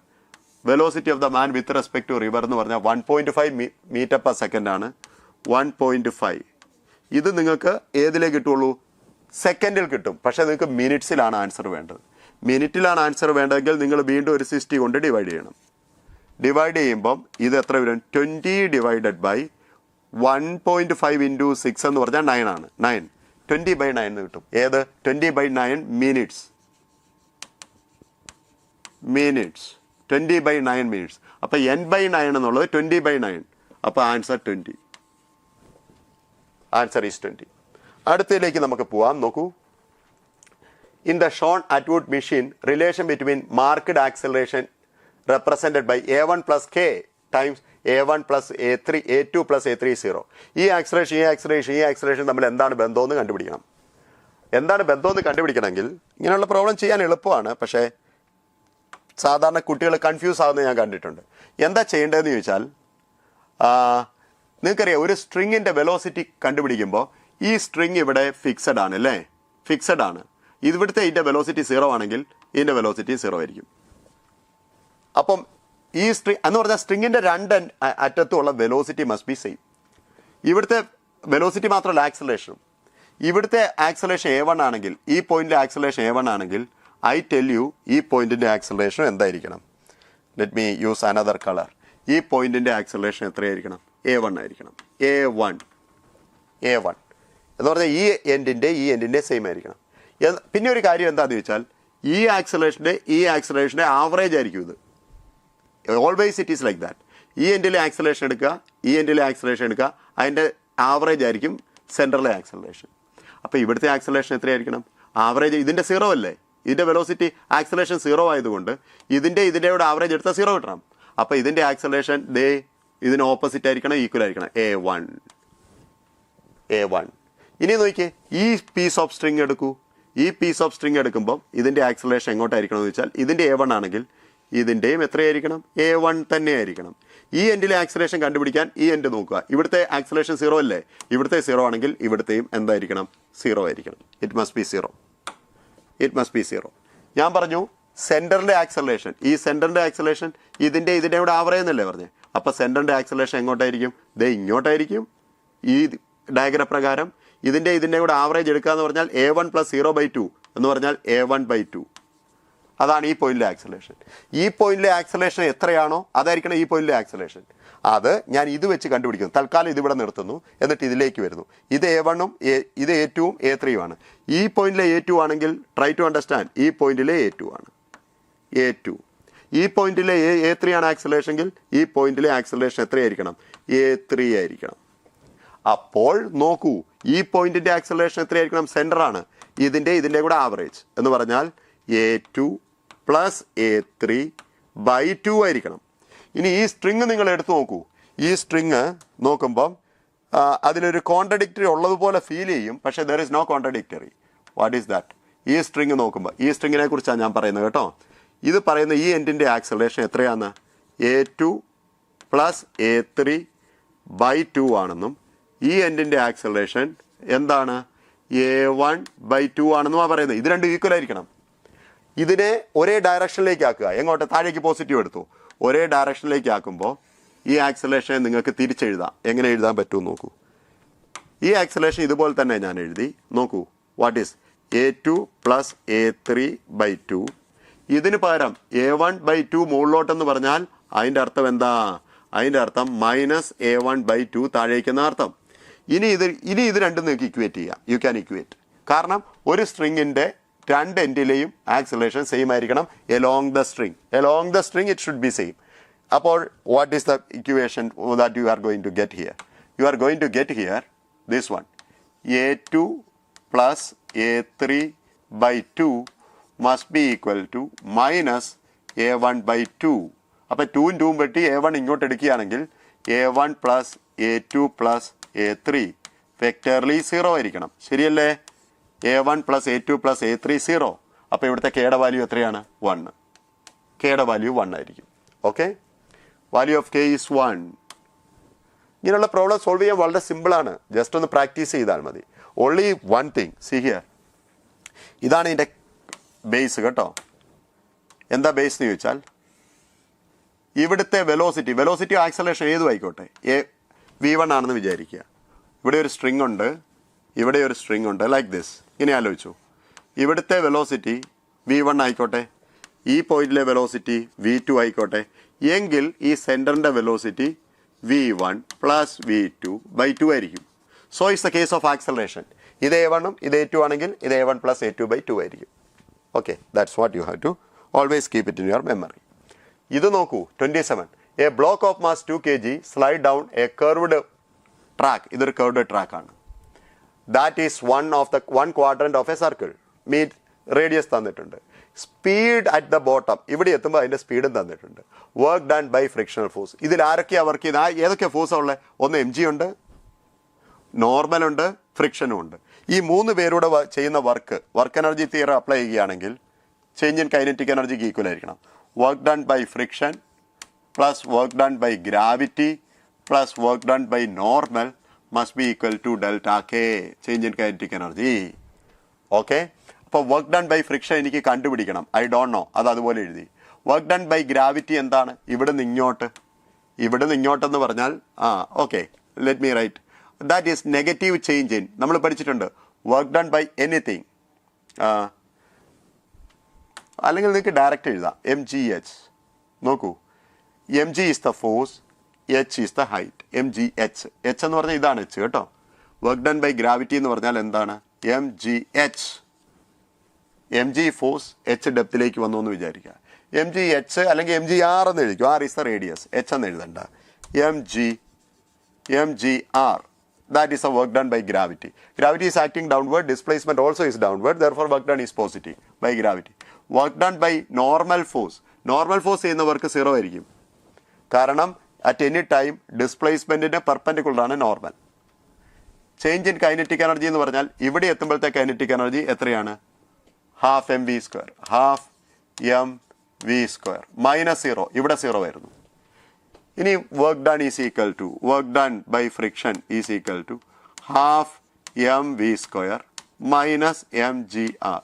Velocity of the man with respect to river എന്ന് പറഞ്ഞാൽ 1.5 metre per second ആണ്. 1.5 ഇത് നിങ്ങൾക്ക് ഏതിലേ കിട്ടുള്ളൂ? സെക്കൻഡിൽ കിട്ടും. പക്ഷേ നിങ്ങൾക്ക് മിനിറ്റ്സിലാണ് ആൻസർ വേണ്ടത്. മിനിറ്റിലാണ് ആൻസർ വേണ്ടതെങ്കിൽ നിങ്ങൾ വീണ്ടും ഒരു 60 കൊണ്ട് ഡിവൈഡ് ചെയ്യണം. ഡിവൈഡ് ചെയ്യുമ്പം ഇത് എത്ര വരും? 20 ഡിവൈഡഡ് ബൈ 1.5 ഇൻറ്റു 6 എന്ന് പറഞ്ഞാൽ 9 ആണ്. 9 20/9 എന്ന് കിട്ടും. ഏത്? 20/9 മിനിറ്റ്സ്. 20/9 മിനിറ്റ്സ്. അപ്പോൾ n/9 എന്നുള്ളത് 20/9. അപ്പോൾ ആൻസർ 20. Answer is 20. അടുത്തതിലേക്ക് നമുക്ക് പോവാം. നോക്കൂ. In the shown Atwood machine relation between marked acceleration represented by a1 plus k times a1 plus a3 a2 plus a3 is 0. ഈ ആക്സലറേഷൻ തമ്മിൽ എന്താണ് ബന്ധമെന്ന് കണ്ടുപിടിക്കണം. എന്താണ് ബന്ധമെന്ന് കണ്ടുപിടിക്കണമെങ്കിൽ ഇങ്ങനെയുള്ള പ്രോബ്ലം ചെയ്യാൻ എളുപ്പമാണ്. പക്ഷേ സാധാരണ കുട്ടികൾ കൺഫ്യൂസ് ആകുന്നത് ഞാൻ കണ്ടിട്ടുണ്ട്. എന്താ ചെയ്യേണ്ടതെന്ന് ചോദിച്ചാൽ, നിങ്ങൾക്കറിയാം ഒരു സ്ട്രിങ്ങിൻ്റെ വെലോസിറ്റി കണ്ടുപിടിക്കുമ്പോൾ ഈ സ്ട്രിങ് ഇവിടെ ഫിക്സഡ് ആണ് അല്ലേ? ഫിക്സഡ് ആണ്. ഇവിടുത്തെ ഇതിൻ്റെ വെലോസിറ്റി 0 ആണെങ്കിൽ ഇതിൻ്റെ വെലോസിറ്റി 0 ആയിരിക്കും. അപ്പം ഈ സ്ട്രിങ് എന്ന് പറഞ്ഞാൽ സ്ട്രിങ്ങിൻ്റെ രണ്ട് അറ്റത്തുള്ള വെലോസിറ്റി മസ്റ്റ് ബി സെയിം. ഇവിടുത്തെ വെലോസിറ്റി മാത്രമല്ല ആക്സലേഷനും. ഇവിടുത്തെ ആക്സലേഷൻ a1 ആണെങ്കിൽ ഈ പോയിന്റിലെ ആക്സലേഷൻ a1 ആണെങ്കിൽ ഐ ടെൽ യു ഈ പോയിന്റിൻ്റെ ആക്സലേഷൻ എന്തായിരിക്കണം? Let me use another colour. ഈ പോയിന്റിൻ്റെ ആക്സലേഷൻ എത്രയായിരിക്കണം? a1 ആയിരിക്കണം. a1 എന്ന് പറഞ്ഞാൽ ഈ എൻഡിൻ്റെ സെയിം ആയിരിക്കണം. പിന്നെ ഒരു കാര്യം എന്താണെന്ന് ചോദിച്ചാൽ, ഈ ആക്സലേഷൻ്റെ ആവറേജ് ആയിരിക്കും ഇത്. Always it is like that. ഈ എൻഡിലെ ആക്സലേഷൻ എടുക്കുക, ഈ എൻഡിലെ ആക്സലേഷൻ എടുക്കുക, അതിൻ്റെ ആവറേജ് ആയിരിക്കും സെൻറ്ററിലെ ആക്സലറേഷൻ. അപ്പോൾ ഇവിടുത്തെ ആക്സലറേഷൻ എത്രയായിരിക്കണം? ആവറേജ് ഇതിൻ്റെ 0 അല്ലേ? ഇതിൻ്റെ വെലോസിറ്റി ആക്സലറേഷൻ 0 ആയതുകൊണ്ട് ഇതിൻ്റെ കൂടെ ആവറേജ് എടുത്താൽ 0 കിട്ടണം. അപ്പോൾ ഇതിൻ്റെ ആക്സലറേഷൻ ഇതിന് ഓപ്പോസിറ്റ് ആയിരിക്കണം, ഈക്വൽ ആയിരിക്കണം. a1. ഇനി നോക്കിയേ, ഈ പീസ് ഓഫ് സ്ട്രിങ് എടുക്കൂ. ഈ പീസ് ഓഫ് സ്ട്രിങ് എടുക്കുമ്പോൾ ഇതിൻ്റെ ആക്സലറേഷൻ എങ്ങോട്ടായിരിക്കണം എന്ന് വെച്ചാൽ, ഇതിൻ്റെ a1 ആണെങ്കിൽ ഇതിൻ്റെയും എത്രയായിരിക്കണം? a1 തന്നെ ആയിരിക്കണം. ഈ എൻഡിലെ ആക്സലേഷൻ കണ്ടുപിടിക്കാൻ ഈ എൻഡ് നോക്കുക. ഇവിടുത്തെ ആക്സലേഷൻ 0 അല്ലേ? ഇവിടുത്തെ 0 ആണെങ്കിൽ ഇവിടുത്തെയും എന്തായിരിക്കണം? 0 ആയിരിക്കണം. It must be 0. ഞാൻ പറഞ്ഞു സെൻറ്ററിൻ്റെ ആക്സലേഷൻ, ഈ സെൻറ്ററിൻ്റെ ആക്സലേഷൻ ഇതിൻ്റെ കൂടെ ആവറേജ് എന്നല്ലേ പറഞ്ഞേ? അപ്പോൾ സെൻറ്ററിൻ്റെ ആക്സലേഷൻ എങ്ങോട്ടായിരിക്കും? ഇങ്ങോട്ടായിരിക്കും. ഈ ഡയഗ്രം പ്രകാരം ഇതിൻ്റെ കൂടെ ആവറേജ് എടുക്കുക എന്ന് പറഞ്ഞാൽ a1 + 0/2 എന്ന് പറഞ്ഞാൽ a1/2. അതാണ് ഈ പോയിന്റിലെ ആക്സലേഷൻ. ഈ പോയിന്റിലെ ആക്സലേഷൻ എത്രയാണോ അതായിരിക്കണം ഈ പോയിന്റിലെ ആക്സലേഷൻ. അത് ഞാൻ ഇത് വെച്ച് കണ്ടുപിടിക്കുന്നു. തൽക്കാലം ഇതിവിടെ നിർത്തുന്നു, എന്നിട്ട് ഇതിലേക്ക് വരുന്നു. ഇത് a1ഉം ഇത് a2ഉം a3ഉം ആണ്. ഈ പോയിന്റിലെ a2 ആണെങ്കിൽ ട്രൈ ടു അണ്ടർസ്റ്റാൻഡ്, ഈ പോയിന്റിലെ a2 ആണ്. a2. ഈ പോയിന്റിലെ a3 ആണ് ആക്സലേഷൻ എങ്കിൽ ഈ പോയിന്റിലെ ആക്സലേഷൻ എത്രയായിരിക്കണം? a3 ആയിരിക്കണം. അപ്പോൾ നോക്കൂ, ഈ പോയിന്റിന്റെ ആക്സലറേഷൻ എത്രയായിരിക്കണം? സെൻറ്റർ ആണ്. ഇതിൻ്റെ കൂടെ ആവറേജ് എന്ന് പറഞ്ഞാൽ a2 + a3/2 ആയിരിക്കണം. ഇനി ഈ സ്ട്രിങ് നിങ്ങൾ എടുത്തു നോക്കൂ. ഈ സ്ട്രിങ് നോക്കുമ്പം അതിലൊരു കോൺട്രഡിക്ടറി ഉള്ളതുപോലെ ഫീൽ ചെയ്യും, പക്ഷേ there is no contradictory. What is that? ഈ സ്ട്രിങ് നോക്കുമ്പോൾ, ഈ സ്ട്രിങ്ങിനെ കുറിച്ചാണ് ഞാൻ പറയുന്നത് കേട്ടോ. ഇത് പറയുന്ന ഈ എൻഡിൻ്റെ ആക്സലറേഷൻ എത്രയാണ്? a2 + a3/2 ആണെന്നും ഈ എൻഡിൻ്റെ ആക്സലറേഷൻ എന്താണ്? a1/2 ആണെന്നുമാണ് പറയുന്നത്. ഇത് രണ്ടും ഈക്വൽ ആയിരിക്കണം. ഇതിനെ ഒരേ ഡയറക്ഷനിലേക്ക് ആക്കുക. എങ്ങോട്ട്? താഴേക്ക് പോസിറ്റീവ് എടുത്തു. ഒരേ ഡയറക്ഷനിലേക്ക് ആക്കുമ്പോൾ ഈ ആക്സലറേഷൻ നിങ്ങൾക്ക് തിരിച്ചെഴുതാം. എങ്ങനെ എഴുതാൻ പറ്റും നോക്കൂ. ഈ ആക്സലറേഷൻ ഇതുപോലെ തന്നെ ഞാൻ എഴുതി. നോക്കൂ, വാട്ട് ഈസ് a2 + a3/2. ഇതിന് പകരം a1/2 മുകളിലോട്ടെന്ന് പറഞ്ഞാൽ അതിൻ്റെ അർത്ഥം എന്താ? അതിൻ്റെ അർത്ഥം -a1/2 താഴേക്കെന്ന അർത്ഥം. ഇനി ഇത് രണ്ടും നിങ്ങൾക്ക് ഇക്വേറ്റ് ചെയ്യാം. You can equate. കാരണം ഒരു സ്ട്രിങ്ങിൻ്റെ രണ്ട് എൻഡിലെയും ആക്സലറേഷൻ സെയിം ആയിരിക്കണം. Along the string it should be same. അപ്പോൾ what is the equation that you are going to get here? You are going to get here this one. a2 + a3/2 must be equal to -a1/2. അപ്പോൾ 2ഉം 2ഉം വെട്ടി a1 ഇങ്ങോട്ട് എടുക്കുകയാണെങ്കിൽ a1 + a2 + a3 വെക്ടർലി 0 ആയിരിക്കണം. ശരിയല്ലേ? a1 + a2 + a3 0. അപ്പോൾ ഇവിടുത്തെ കെയുടെ value എത്രയാണ്? 1. കെയുടെ വാല്യൂ 1 ആയിരിക്കും. Okay, value of K is 1. ഇങ്ങനെയുള്ള പ്രോബ്ലം സോൾവ് ചെയ്യാൻ വളരെ സിമ്പിളാണ്. ജസ്റ്റ് ഒന്ന് പ്രാക്ടീസ് ചെയ്താൽ മതി. Only one thing, C here. ഇതാണ് ഇതിൻ്റെ ബേസ് കേട്ടോ. എന്താ ബേസ് എന്ന് ചോദിച്ചാൽ, ഇവിടുത്തെ വെലോസിറ്റി ആക്സലറേഷൻ ഏതും ആയിക്കോട്ടെ, v1 ആണെന്ന് വിചാരിക്കുക. ഇവിടെ ഒരു സ്ട്രിങ് ഉണ്ട്, ഇവിടെ ഒരു സ്ട്രിങ് ഉണ്ട് ലൈക്ക് ദിസ്. ഇങ്ങനെ ആലോചിച്ചു, ഇവിടുത്തെ വെലോസിറ്റി v1 ആയിക്കോട്ടെ, ഈ പോയിന്റിലെ വെലോസിറ്റി v2 ആയിക്കോട്ടെ, എങ്കിൽ ഈ സെൻറ്ററിൻ്റെ velocity v1 plus v2 by 2 ആയിരിക്കും. So it's the case of acceleration. ഇത് a1 ഇത് a2 ആണെങ്കിൽ ഇത് a1 പ്ലസ് a2 ബൈ 2 ആയിരിക്കും. Okay, that's what you have to always keep it in your memory. ഇത് നോക്കൂ 27. A block of mass 2 kg slide down a curved track. ഇതൊരു curved ട്രാക്കാണ്. That is one quadrant of a circle. മീറ്റ് radius തന്നിട്ടുണ്ട്. Speed at the bottom, ഇവിടെ എത്തുമ്പോൾ അതിൻ്റെ സ്പീഡും തന്നിട്ടുണ്ട്. Work done by frictional force. ഇതിൽ ആരൊക്കെയാണ് വർക്ക് ചെയ്യുന്നത്? ഏതൊക്കെയാണ് ഫോഴ്സാണ് ഉള്ളത്? ഒന്ന് mg ഉണ്ട്, നോർമൽ ഉണ്ട്, ഫ്രിക്ഷനും ഉണ്ട്. ഈ 3 പേരുടെ ചെയ്യുന്ന വർക്ക് എനർജി തിയറി അപ്ലൈ ചെയ്യുകയാണെങ്കിൽ ചേഞ്ച് ഇൻ കൈനറ്റിക് എനർജിക്ക് ഈക്വൽ ആയിരിക്കണം. Work done by friction plus work done by gravity plus work done by normal must be equal to delta K, change in kinetic energy. Okay, അപ്പോൾ work done by friction എനിക്ക് കണ്ടുപിടിക്കണം. I don't know, അത് അതുപോലെ എഴുതി. Work done by gravity എന്താണ്? ഇവിടെ നിന്ന് ഇങ്ങോട്ടെന്ന് പറഞ്ഞാൽ okay, let me write. That is negative change in. നമ്മൾ പഠിച്ചിട്ടുണ്ട് വർക്ക് ഡൺ ബൈ എനിത്തിങ്. അല്ലെങ്കിൽ നിങ്ങൾക്ക് ഡയറക്റ്റ് എഴുതാം mgh. നോക്കൂ, mg is the force, h is the height. mgh എന്ന് പറഞ്ഞാൽ ഇതാണ് h കേട്ടോ. വർക്ക് ഡൺ ബൈ ഗ്രാവിറ്റി എന്ന് പറഞ്ഞാൽ എന്താണ്? mgh. mg ഫോഴ്സ്, h ഡെപ്തിലേക്ക് വന്നു എന്ന് വിചാരിക്കുക. mgh അല്ലെങ്കിൽ mgr എന്ന് എഴുതിക്കും. r is the radius, h എന്ന് എഴുതണ്ട. mgr, that is a work done by gravity. Gravity is acting downward, displacement also is downward, therefore work done is positive by gravity. Work done by normal force. Normal force ചെയ്യുന്നവർക്ക് 0 ആയിരിക്കും. കാരണം at any time ഡിസ്പ്ലേസ്മെൻറ്റിന് perpendicular ആണ് normal. Change in kinetic energy എന്ന് പറഞ്ഞാൽ ഇവിടെ എത്തുമ്പോഴത്തെ kinetic energy എത്രയാണ്? Half mv², half mv², -0. ഇവിടെ 0 ആയിരുന്നു. ഇനി work done is equal to, work done by friction is equal to half mv² minus mgr.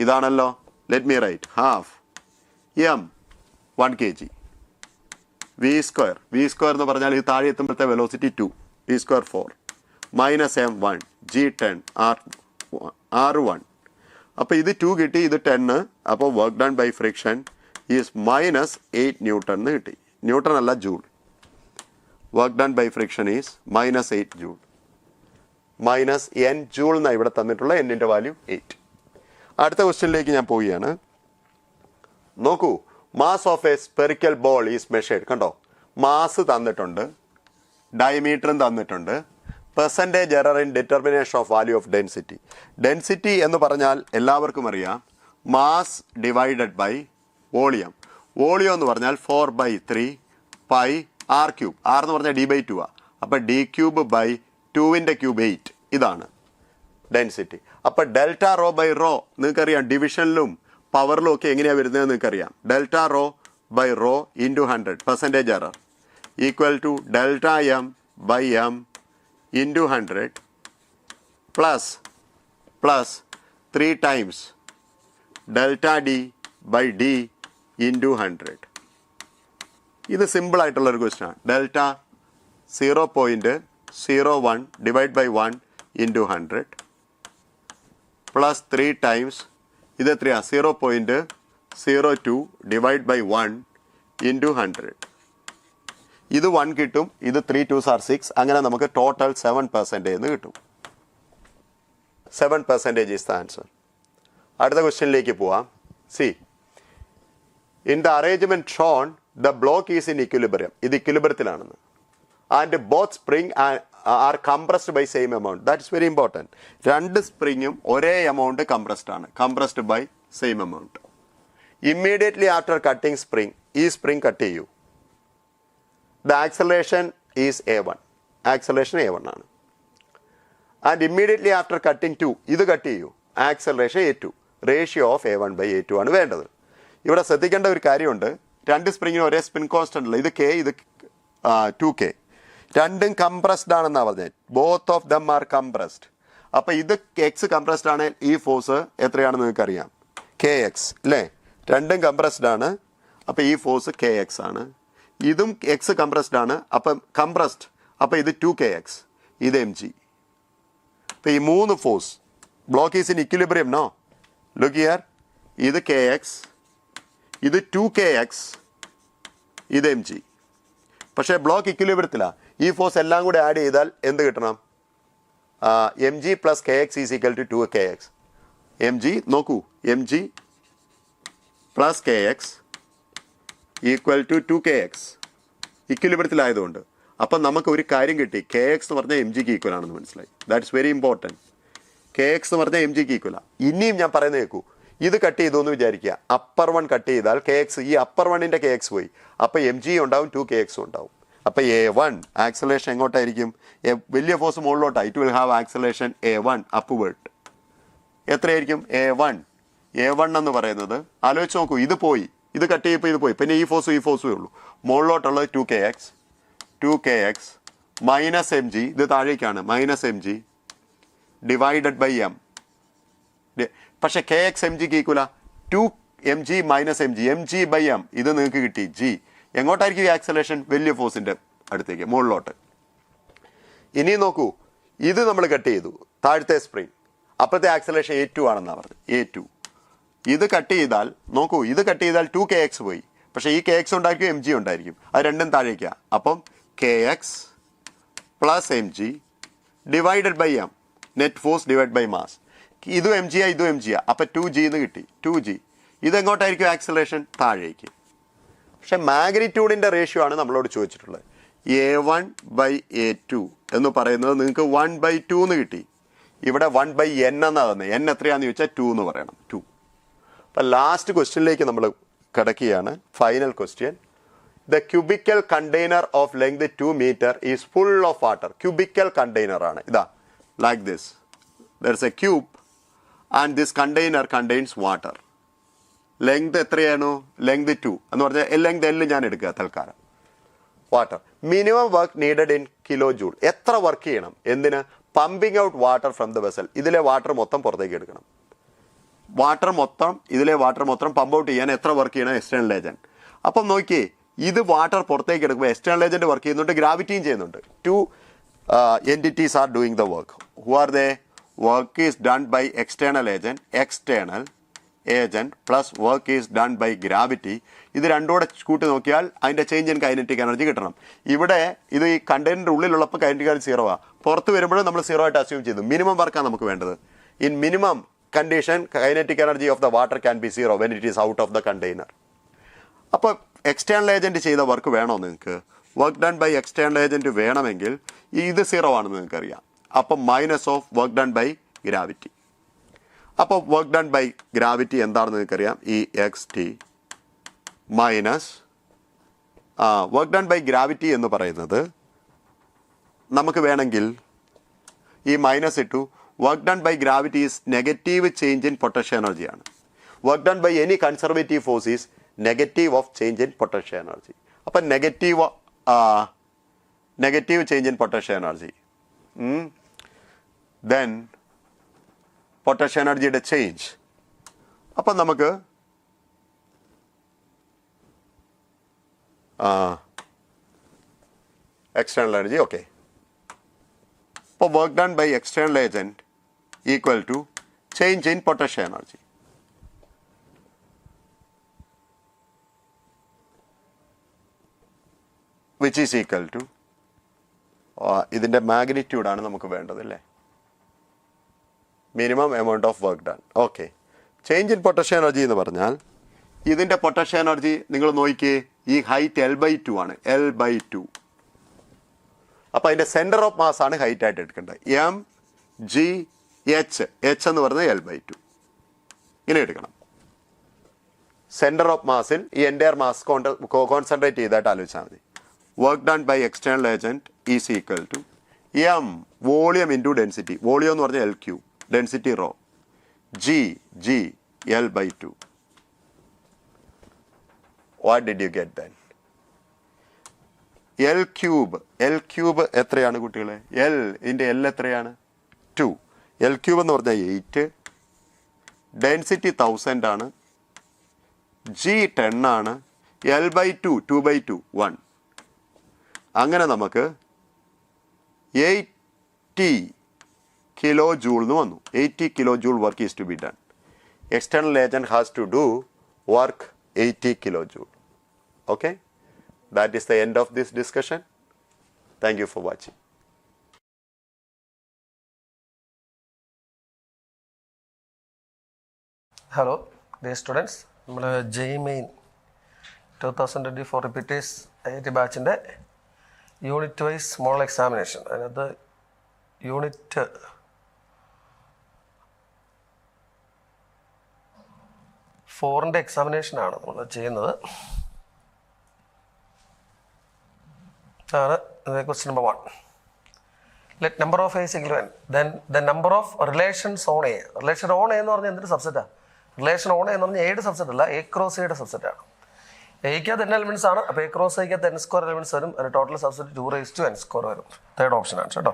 ഇതാണല്ലോ. Let me write. Half m 1 kg v² എന്ന് പറഞ്ഞാൽ ഇത് താഴെ എത്തുമ്പോഴത്തെ velocity 2, v² 4 minus m1 g10 r1. അപ്പോൾ ഇത് 2 കിട്ടി, ഇത് 10. അപ്പോൾ work done by friction is minus 8 newton എന്ന് കിട്ടി. ന്യൂട്ടൺ അല്ല, joule. Work done by friction is minus 8 joule. Minus n joule എന്നാണ് ഇവിടെ തന്നിട്ടുള്ള എന്നിൻ്റെ വാല്യൂ 8. അടുത്ത ക്വസ്റ്റ്യനിലേക്ക് ഞാൻ പോവുകയാണ്. നോക്കൂ, mass of a spherical ball is measured. കണ്ടോ, മാസ് തന്നിട്ടുണ്ട്, ഡയമീറ്ററും തന്നിട്ടുണ്ട്, percentage error in determination of value of density. Density എന്ന് പറഞ്ഞാൽ എല്ലാവർക്കും അറിയാം, mass divided by volume. Volume എന്ന് പറഞ്ഞാൽ 4/3 പൈ r³. r എന്ന് പറഞ്ഞാൽ d/2 ആണ്. അപ്പോൾ d³ 2ൻ്റെ ക്യൂബ് 8. ഇതാണ് ഡെൻസിറ്റി. അപ്പോൾ ഡെൽറ്റ റോ ബൈ റോ നിങ്ങൾക്കറിയാം, ഡിവിഷനിലും പവറിലും ഒക്കെ എങ്ങനെയാണ് വരുന്നത് നിങ്ങൾക്കറിയാം. Delta rho by rho into 100 percentage error equal to delta m by m into 100 plus 3 times delta d by d into 100. ഇത് സിമ്പിളായിട്ടുള്ളൊരു ക്വസ്റ്റ്യനാണ്. Delta 0.01 divide by 1 into 100 plus 3 times ഇത് എത്രയാണ്? 0.02 ഡിവൈഡ് ബൈ 1 ഇൻറ്റു 100. ഇത് 1 കിട്ടും, ഇത് 3 2s are 6. അങ്ങനെ നമുക്ക് ടോട്ടൽ 7% എന്ന് കിട്ടും. 7% ഈസ് ദ ആൻസർ. അടുത്ത ക്വസ്റ്റ്യനിലേക്ക് പോവാം. C, in the arrangement shown the block is in equilibrium. ഇത് ഇക്വിലിബ്രിയത്തിലാണെന്ന്. And both spring are compressed by same amount. That is very important. 2 സ്പ്രിങ്ങും ഒരേ എമൗണ്ട് കംപ്രസ്ഡ് ആണ്. Compressed by same amount. Immediately after cutting spring, ഈ spring cut ചെയ്യൂ. The acceleration is a1. Acceleration a1 ആണ്. And immediately after cutting 2, ഇത് cut ചെയ്യൂ. Acceleration a2. Ratio of a1/a2 ആണ് വേണ്ടത്. ഇവിടെ ശ്രദ്ധിക്കേണ്ട ഒരു കാര്യമുണ്ട്, 2 സ്പ്രിങ്ങിന് ഒരേ സ്പിൻ കോൺസ്റ്റന്റ് അല്ല. ഇത് k, ഇത് 2k. രണ്ടും കംപ്രസ്ഡ് ആണെന്നാണ് പറഞ്ഞത്. Both of them R compressed. അപ്പോൾ ഇത് എക്സ് കംപ്രസ്ഡ് ആണ്, ഈ ഫോഴ്സ് എത്രയാണെന്ന് നിങ്ങൾക്കറിയാം, kx അല്ലേ? രണ്ടും കംപ്രസ്ഡ് ആണ്, അപ്പോൾ ഈ ഫോഴ്സ് kx ആണ്. ഇതും എക്സ് കംപ്രസ്ഡ് ആണ്, അപ്പം കംപ്രസ്ഡ്, അപ്പോൾ ഇത് 2kx, ഇത് mg. ഇപ്പോൾ ഈ 3 force block is in equilibrium no. Look here, ഇത് kx, ഇത് 2kx, ഇത് mg. പക്ഷേ ബ്ലോക്ക് ഇക്വിലിബ്രിയത്തിലാണ്. ഈ ഫോഴ്സ് എല്ലാം കൂടെ ആഡ് ചെയ്താൽ എന്ത് കിട്ടണം? mg plus kx is equal to 2kx. mg നോക്കൂ, mg plus kx equal to 2kx ഇക്വിലിബ്രിയത്തിലായതുകൊണ്ട്. അപ്പം നമുക്ക് ഒരു കാര്യം കിട്ടി, kx എന്ന് പറഞ്ഞാൽ mg ക്ക് ഈക്വൽ ആണെന്ന് മനസ്സിലായി. That's very important. kx എന്ന് പറഞ്ഞാൽ mg ക്ക് ഈക്വലാണ്. ഇനിയും ഞാൻ പറയുന്നത് കേൾക്കൂ, ഇത് കട്ട് ചെയ്തു എന്ന് വിചാരിക്കുക. അപ്പർ വൺ കട്ട് ചെയ്താൽ kx, ഈ അപ്പർ വണ്ണിൻ്റെ kx പോയി, അപ്പോൾ mg ഉണ്ടാവും, 2kx ഉണ്ടാവും. അപ്പോൾ a1 ആക്സലേഷൻ എങ്ങോട്ടായിരിക്കും? വലിയ ഫോഴ്സ് മുകളിലോട്ടാണ്. It will have acceleration a1 upward. എത്രയായിരിക്കും? a1 എന്ന് പറയുന്നത് ആലോചിച്ച് നോക്കൂ, ഇത് പോയി, ഇത് കട്ട് ചെയ്യപ്പോൾ ഇത് പോയി, പിന്നെ ഈ ഫോഴ്സും ഉള്ളൂ. മുകളിലോട്ടുള്ളത് 2kx മൈനസ് mg, ഇത് താഴേക്കാണ്, minus mg divided by m. പക്ഷേ kx mg ക്ക് equal 2mg minus mg by m. ഇത് നിങ്ങൾക്ക് കിട്ടി g. എങ്ങോട്ടായിരിക്കും ഈ ആക്സലേഷൻ? വലിയ ഫോഴ്സിൻ്റെ അടുത്തേക്ക്, മുകളിലോട്ട്. ഇനി നോക്കൂ, ഇത് നമ്മൾ കട്ട് ചെയ്തു, താഴത്തെ സ്പ്രിങ്, അപ്പോഴത്തെ ആക്സലേഷൻ a2 ആണെന്നാണ് പറഞ്ഞത്. a2 ഇത് കട്ട് ചെയ്താൽ നോക്കൂ, ഇത് കട്ട് ചെയ്താൽ 2kx പോയി, പക്ഷേ ഈ kx ഉണ്ടായിരിക്കും, mg ഉണ്ടായിരിക്കും, അത് രണ്ടും താഴേക്കാണ്. അപ്പം kx plus mg divided by m, net force divide by mass. ഇതും mg ആ, ഇതും mg ആ, അപ്പം 2g എന്ന് കിട്ടി. 2g ഇതെങ്ങോട്ടായിരിക്കും acceleration? താഴേക്ക്. പക്ഷെ മാഗ്നിറ്റ്യൂഡിൻ്റെ റേഷ്യോ ആണ് നമ്മളോട് ചോദിച്ചിട്ടുള്ളത്. a1 ബൈ a2 എന്ന് പറയുന്നത് നിങ്ങൾക്ക് 1/2 എന്ന് കിട്ടി. ഇവിടെ 1/n എന്നാണ് തന്നെ. n എത്രയാണെന്ന് ചോദിച്ചാൽ 2 എന്ന് പറയണം, 2. അപ്പം ലാസ്റ്റ് ക്വസ്റ്റ്യനിലേക്ക് നമ്മൾ കിടക്കുകയാണ്. Final question. The cubical container of length 2 metre is full of water. Cubical container ആണ്. ഇതാ like this, there is a cube and this container contains water. Length എത്രയാണോ? ലെങ്ത് 2 എന്ന് പറഞ്ഞാൽ ലെങ്ത് L ഞാൻ എടുക്കുക തൽക്കാലം. Water minimum work needed in kilo joule. എത്ര work ചെയ്യണം? എന്തിന്? Pumping out water from the vessel. ഇതിലെ വാട്ടർ മൊത്തം പുറത്തേക്ക് എടുക്കണം. ഇതിലെ വാട്ടർ മൊത്തം പമ്പ് ഔട്ട് ചെയ്യാൻ എത്ര വർക്ക് ചെയ്യണം? External agent. അപ്പം നോക്കിയേ, ഇത് വാട്ടർ പുറത്തേക്ക് എടുക്കുമ്പോൾ എക്സ്റ്റേണൽ ഏജന്റ് വർക്ക് ചെയ്യുന്നുണ്ട്, ഗ്രാവിറ്റിയും ചെയ്യുന്നുണ്ട്. 2 entities are doing the work. Who are they? Work is done by external agent plus work is done by gravity. ഇത് രണ്ടോടെ കൂട്ടി നോക്കിയാൽ അതിൻ്റെ ചേഞ്ച് ഇൻ കൈനറ്റിക് എനർജി കിട്ടണം. ഇവിടെ ഇത് ഈ കണ്ടെയ്നറിൻ്റെ ഉള്ളിലുള്ളപ്പോൾ കൈനറ്റിക് എനർജി 0 ആണ്. പുറത്ത് വരുമ്പോഴും നമ്മൾ 0 ആയിട്ട് അസ്യൂം ചെയ്തു. മിനിമം വർക്കാണ് നമുക്ക് വേണ്ടത്. In minimum condition kinetic energy of the water can be 0 when it is out of the container. അപ്പോൾ എക്സ്റ്റേണൽ ഏജൻറ്റ് ചെയ്ത വർക്ക് വേണോ നിങ്ങൾക്ക്? Work done by external agent വേണമെങ്കിൽ ഇത് 0 ആണെന്ന് നിങ്ങൾക്കറിയാം. അപ്പം minus of work done by gravity. അപ്പോൾ വർക്ക് ഡൺ ബൈ ഗ്രാവിറ്റി എന്താണെന്ന് നിങ്ങൾക്കറിയാം, ഈ xt minus work done by gravity എന്ന് പറയുന്നത് നമുക്ക് വേണമെങ്കിൽ ഈ മൈനസ് ഇട്ടു. Work done by gravity is negative change in potential എനർജിയാണ്. Work done by any conservative force is negative of change in potential energy. അപ്പം negative change in potential energy, then potential എനർജിയുടെ change. അപ്പം നമുക്ക് external energy, okay. For work done by external agent equal to change in potential energy. Which is equal to ഇതിൻ്റെ magnitude ആണ് നമുക്ക് വേണ്ടത് അല്ലേ, minimum amount of work done. Okay, change in potential energy എന്ന് പറഞ്ഞാൽ ഇതിൻ്റെ പൊട്ടൻഷ്യൽ എനർജി നിങ്ങൾ നോക്കിയേ, ഈ ഹൈറ്റ് L/2 ആണ്, L/2. അപ്പോൾ അതിൻ്റെ സെൻറ്റർ ഓഫ് മാസ് ആണ് ഹൈറ്റ് ആയിട്ട് എടുക്കേണ്ടത്. mgh എന്ന് പറയുന്നത് L/2 ഇങ്ങനെ എടുക്കണം. സെൻറ്റർ ഓഫ് മാസിൽ ഈ എൻ്റയർ മാസ് കോൺസെൻട്രേറ്റ് ചെയ്തായിട്ട് ആലോചിച്ചാൽ മതി. Work done by external agent is equal to m volume into density. Volume എന്ന് പറഞ്ഞാൽ L3, density rho, g L/2. What did you get then? L cube എത്രയാണ് കുട്ടികളെ? ഇതിൻ്റെ L എത്രയാണ്? 2. L cube എന്ന് പറഞ്ഞാൽ 8, ഡെൻസിറ്റി 1000 ആണ്, g 10 ആണ്, L/2 2/2 1. അങ്ങനെ നമുക്ക് 80 kilojoule എന്ന് വന്നു. 80 kilojoule work is to be done. External agent has to do work 80 kilojoule. Okay, that is the end of this discussion. Thank you for watching. Hello dear students, നമ്മൾ JEE main 2024 repeaters IIT batchൻ്റെ unit wise model examination, അതിനകത്ത് unit 4ൻ്റെ എക്സാമിനേഷനാണ് നമ്മൾ ചെയ്യുന്നത്. അതാണ് question number 1. Let number of A is equivalent, then the number of relations on A. Relation on A എന്ന് പറഞ്ഞാൽ എന്തൊരു സബ്സെറ്റാണ്? റിലേഷൻ ഓൺ എന്ന് പറഞ്ഞാൽ എയുടെ സബ്സെറ്റ് അല്ല, എ ക്രോസ് എയുടെ സബ്സെറ്റാണ്. എയ്ക്കകത്ത് എൻ എലിമെന്റ്സ് ആണ്. അപ്പോൾ എ ക്രോസ് എയ്ക്കകത്ത് എൻ സ്ക്വയർ എലിമെന്റ്സ് വരും. അതിന് ടോട്ടൽ സബ്സെറ്റ് 2n സ്ക്വയർ വരും. തേർഡ് ഓപ്ഷൻ ആണ് കേട്ടോ.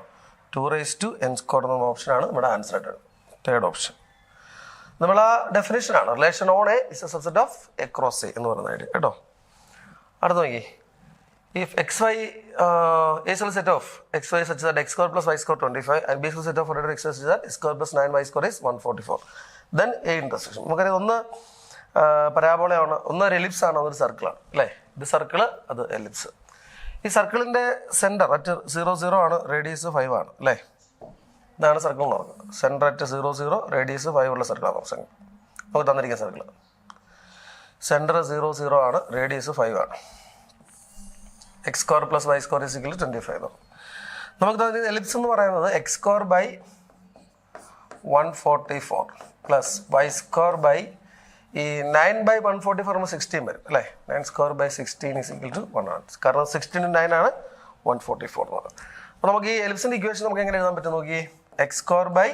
2n സ്ക്വയർ എന്ന ഓപ്ഷനാണ് നമ്മുടെ ആൻസർ ആയിട്ട്. തേർഡ് ഓപ്ഷൻ നമ്മൾ ആ ഡെഫിനേഷനാണ്. Relation on A is a subset of A cross A എന്ന് പറയുന്നതായിട്ട് കേട്ടോ. അടുത്ത് നോക്കി, if xy is a set of xy such that x square plus y square 25 and b is a set of order x such that x square plus 9y square is 144, then A intersection. നമുക്കറിയാം, ഒന്ന് പരാബോളയാണ്, ഒന്ന് ഒരു ellipse ആണ്, അതൊരു സർക്കിളാണ് അല്ലേ. ഇത് circle, അത് ellipse. ഈ സർക്കിളിൻ്റെ സെൻറ്റർ അറ്റ് 0 0 ആണ്, റേഡിയസ് 5 ആണ് അല്ലേ. ഇതാണ് സർക്കിൾ എന്ന് പറയുന്നത്. സെൻറ്റർ അറ്റ് 0 0, റേഡിയസ് 5 ഉള്ള സർക്കിളാണ് നമുക്ക് തന്നിരിക്കുന്ന സർക്കിൾ. സെൻറ്റർ 0 0 ആണ്, റേഡിയസ് 5 ആണ്. X square plus y square is equal to 25. നമുക്ക് തന്നെ എലിപ്സ് എന്ന് പറയുന്നത് x square by 144 plus y square by ഈ 9/144 16 വരും അല്ലേ. 9 square by 16 is equal to 1 ആണ്. കാരണം 16 × 9 ആണ് 144 എന്ന് പറയുന്നത്. അപ്പോൾ നമുക്ക് ഈ എലിപ്സിൻ്റെ ഇക്വേഷൻ നമുക്ക് എങ്ങനെ എഴുതാൻ പറ്റും നോക്കി. X square by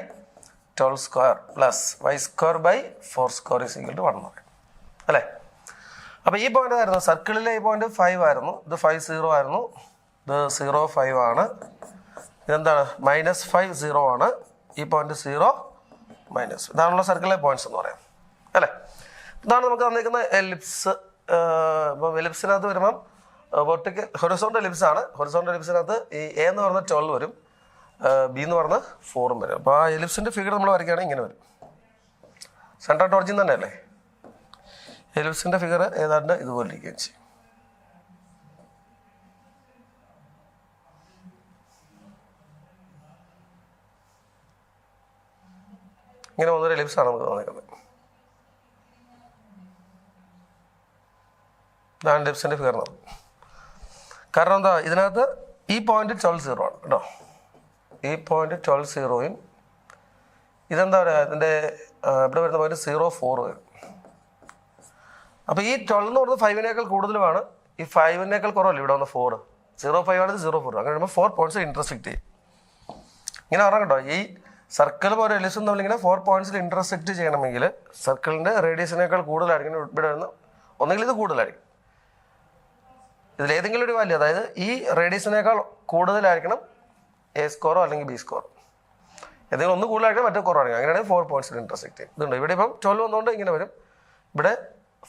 12 square plus y square by 4 square is equal to 1 എന്ന് പറയും അല്ലേ. അപ്പോൾ ഈ പോയിന്റ് ആയിരുന്നു, സർക്കിളിലെ ഈ പോയിന്റ് 5 ആയിരുന്നു, ഇത് 5 0 ആയിരുന്നു, ഇത് 0 5 ആണ്, ഇതെന്താണ് -5 0 ആണ്, ഈ പോയിന്റ് 0 -. ഇതാണുള്ള സർക്കിളിലെ പോയിന്റ്സ് എന്ന് പറയാം അല്ലേ. ഇതാണ് നമുക്ക് തന്നിരിക്കുന്ന എലിപ്സ്. ഇപ്പം എലിപ്സിനകത്ത് വരുമ്പം വെർട്ടിക്കൽ ഹൊറിസോണ്ടൽ എലിപ്സ് ആണ്. ഹൊറിസോണ്ടൽ എലിപ്സിനകത്ത് ഈ എ എന്ന് പറഞ്ഞാൽ 12 വരും, ബി എന്ന് പറഞ്ഞാൽ 4 വരും. അപ്പോൾ ആ എലിപ്സിൻ്റെ ഫിഗർ നമ്മൾ വരയ്ക്കുകയാണെങ്കിൽ ഇങ്ങനെ വരും. സെൻട്രൽ ഓറിജിൻ തന്നെ അല്ലേ. എലിപ്സിൻ്റെ ഫിഗർ ഏതാണ്ട് ഇതുപോലെ ഇരിക്കുകയും ചെയ്യും. ഇങ്ങനെ ഒന്നൊരു എലിപ്സാണ് നമുക്ക് തോന്നിക്കുന്നത്. ഇതാണ് എലിപ്സിൻ്റെ ഫിഗർ എന്ന് പറയുന്നത്. കാരണം എന്താ, ഇതിനകത്ത് ഈ പോയിന്റ് 12 0 ആണ് കേട്ടോ. ഈ പോയിന്റ് 12 0യും ഇതെന്താ പറയുക, ഇതിൻ്റെ ഇവിടെ വരുന്ന പോയിന്റ് 0 4 വരും. അപ്പോൾ ഈ 12 എന്ന് പറയുന്നത് 5-നേക്കാൾ കൂടുതലുമാണ്, ഈ 5-നേക്കാൾ കുറവല്ല ഇവിടെ വന്ന 4. 0 5 ആണ്, 0 4. അങ്ങനെ വരുമ്പോൾ 4 പോയിന്റ്സ് ഇന്റർസെക്ട് ചെയ്യും. ഇങ്ങനെ പറയാം കേട്ടോ. ഈ സർക്കിളും ഒരു എലിപ്സും നമ്മളിങ്ങനെ 4 പോയിന്റ്സിൽ ഇന്റർസെക്ട് ചെയ്യണമെങ്കിൽ സർക്കിളിൻ്റെ റേഡിയസിനേക്കാൾ കൂടുതലായിരിക്കും ഇവിടെ വരുന്ന, ഒന്നുകിൽ ഇത് കൂടുതലായിരിക്കും, ഇതിലേതെങ്കിലും ഒരു വാല്യൂ, അതായത് ഈ റേഡിയസിനേക്കാൾ കൂടുതലായിരിക്കണം എ സ്കോറോ അല്ലെങ്കിൽ ബി സ്കോറോ. ഏതെങ്കിലും ഒന്ന് കൂടുതലായിരിക്കണം, മറ്റേ കുറവായിരിക്കും. അങ്ങനെയാണെങ്കിൽ 4 പോയിന്റ്സിൽ ഇന്റർസെക്ട് ചെയ്യും. ഇതുണ്ട് ഇവിടെ ഇപ്പം 12 വന്നുകൊണ്ട് ഇങ്ങനെ വരും. ഇവിടെ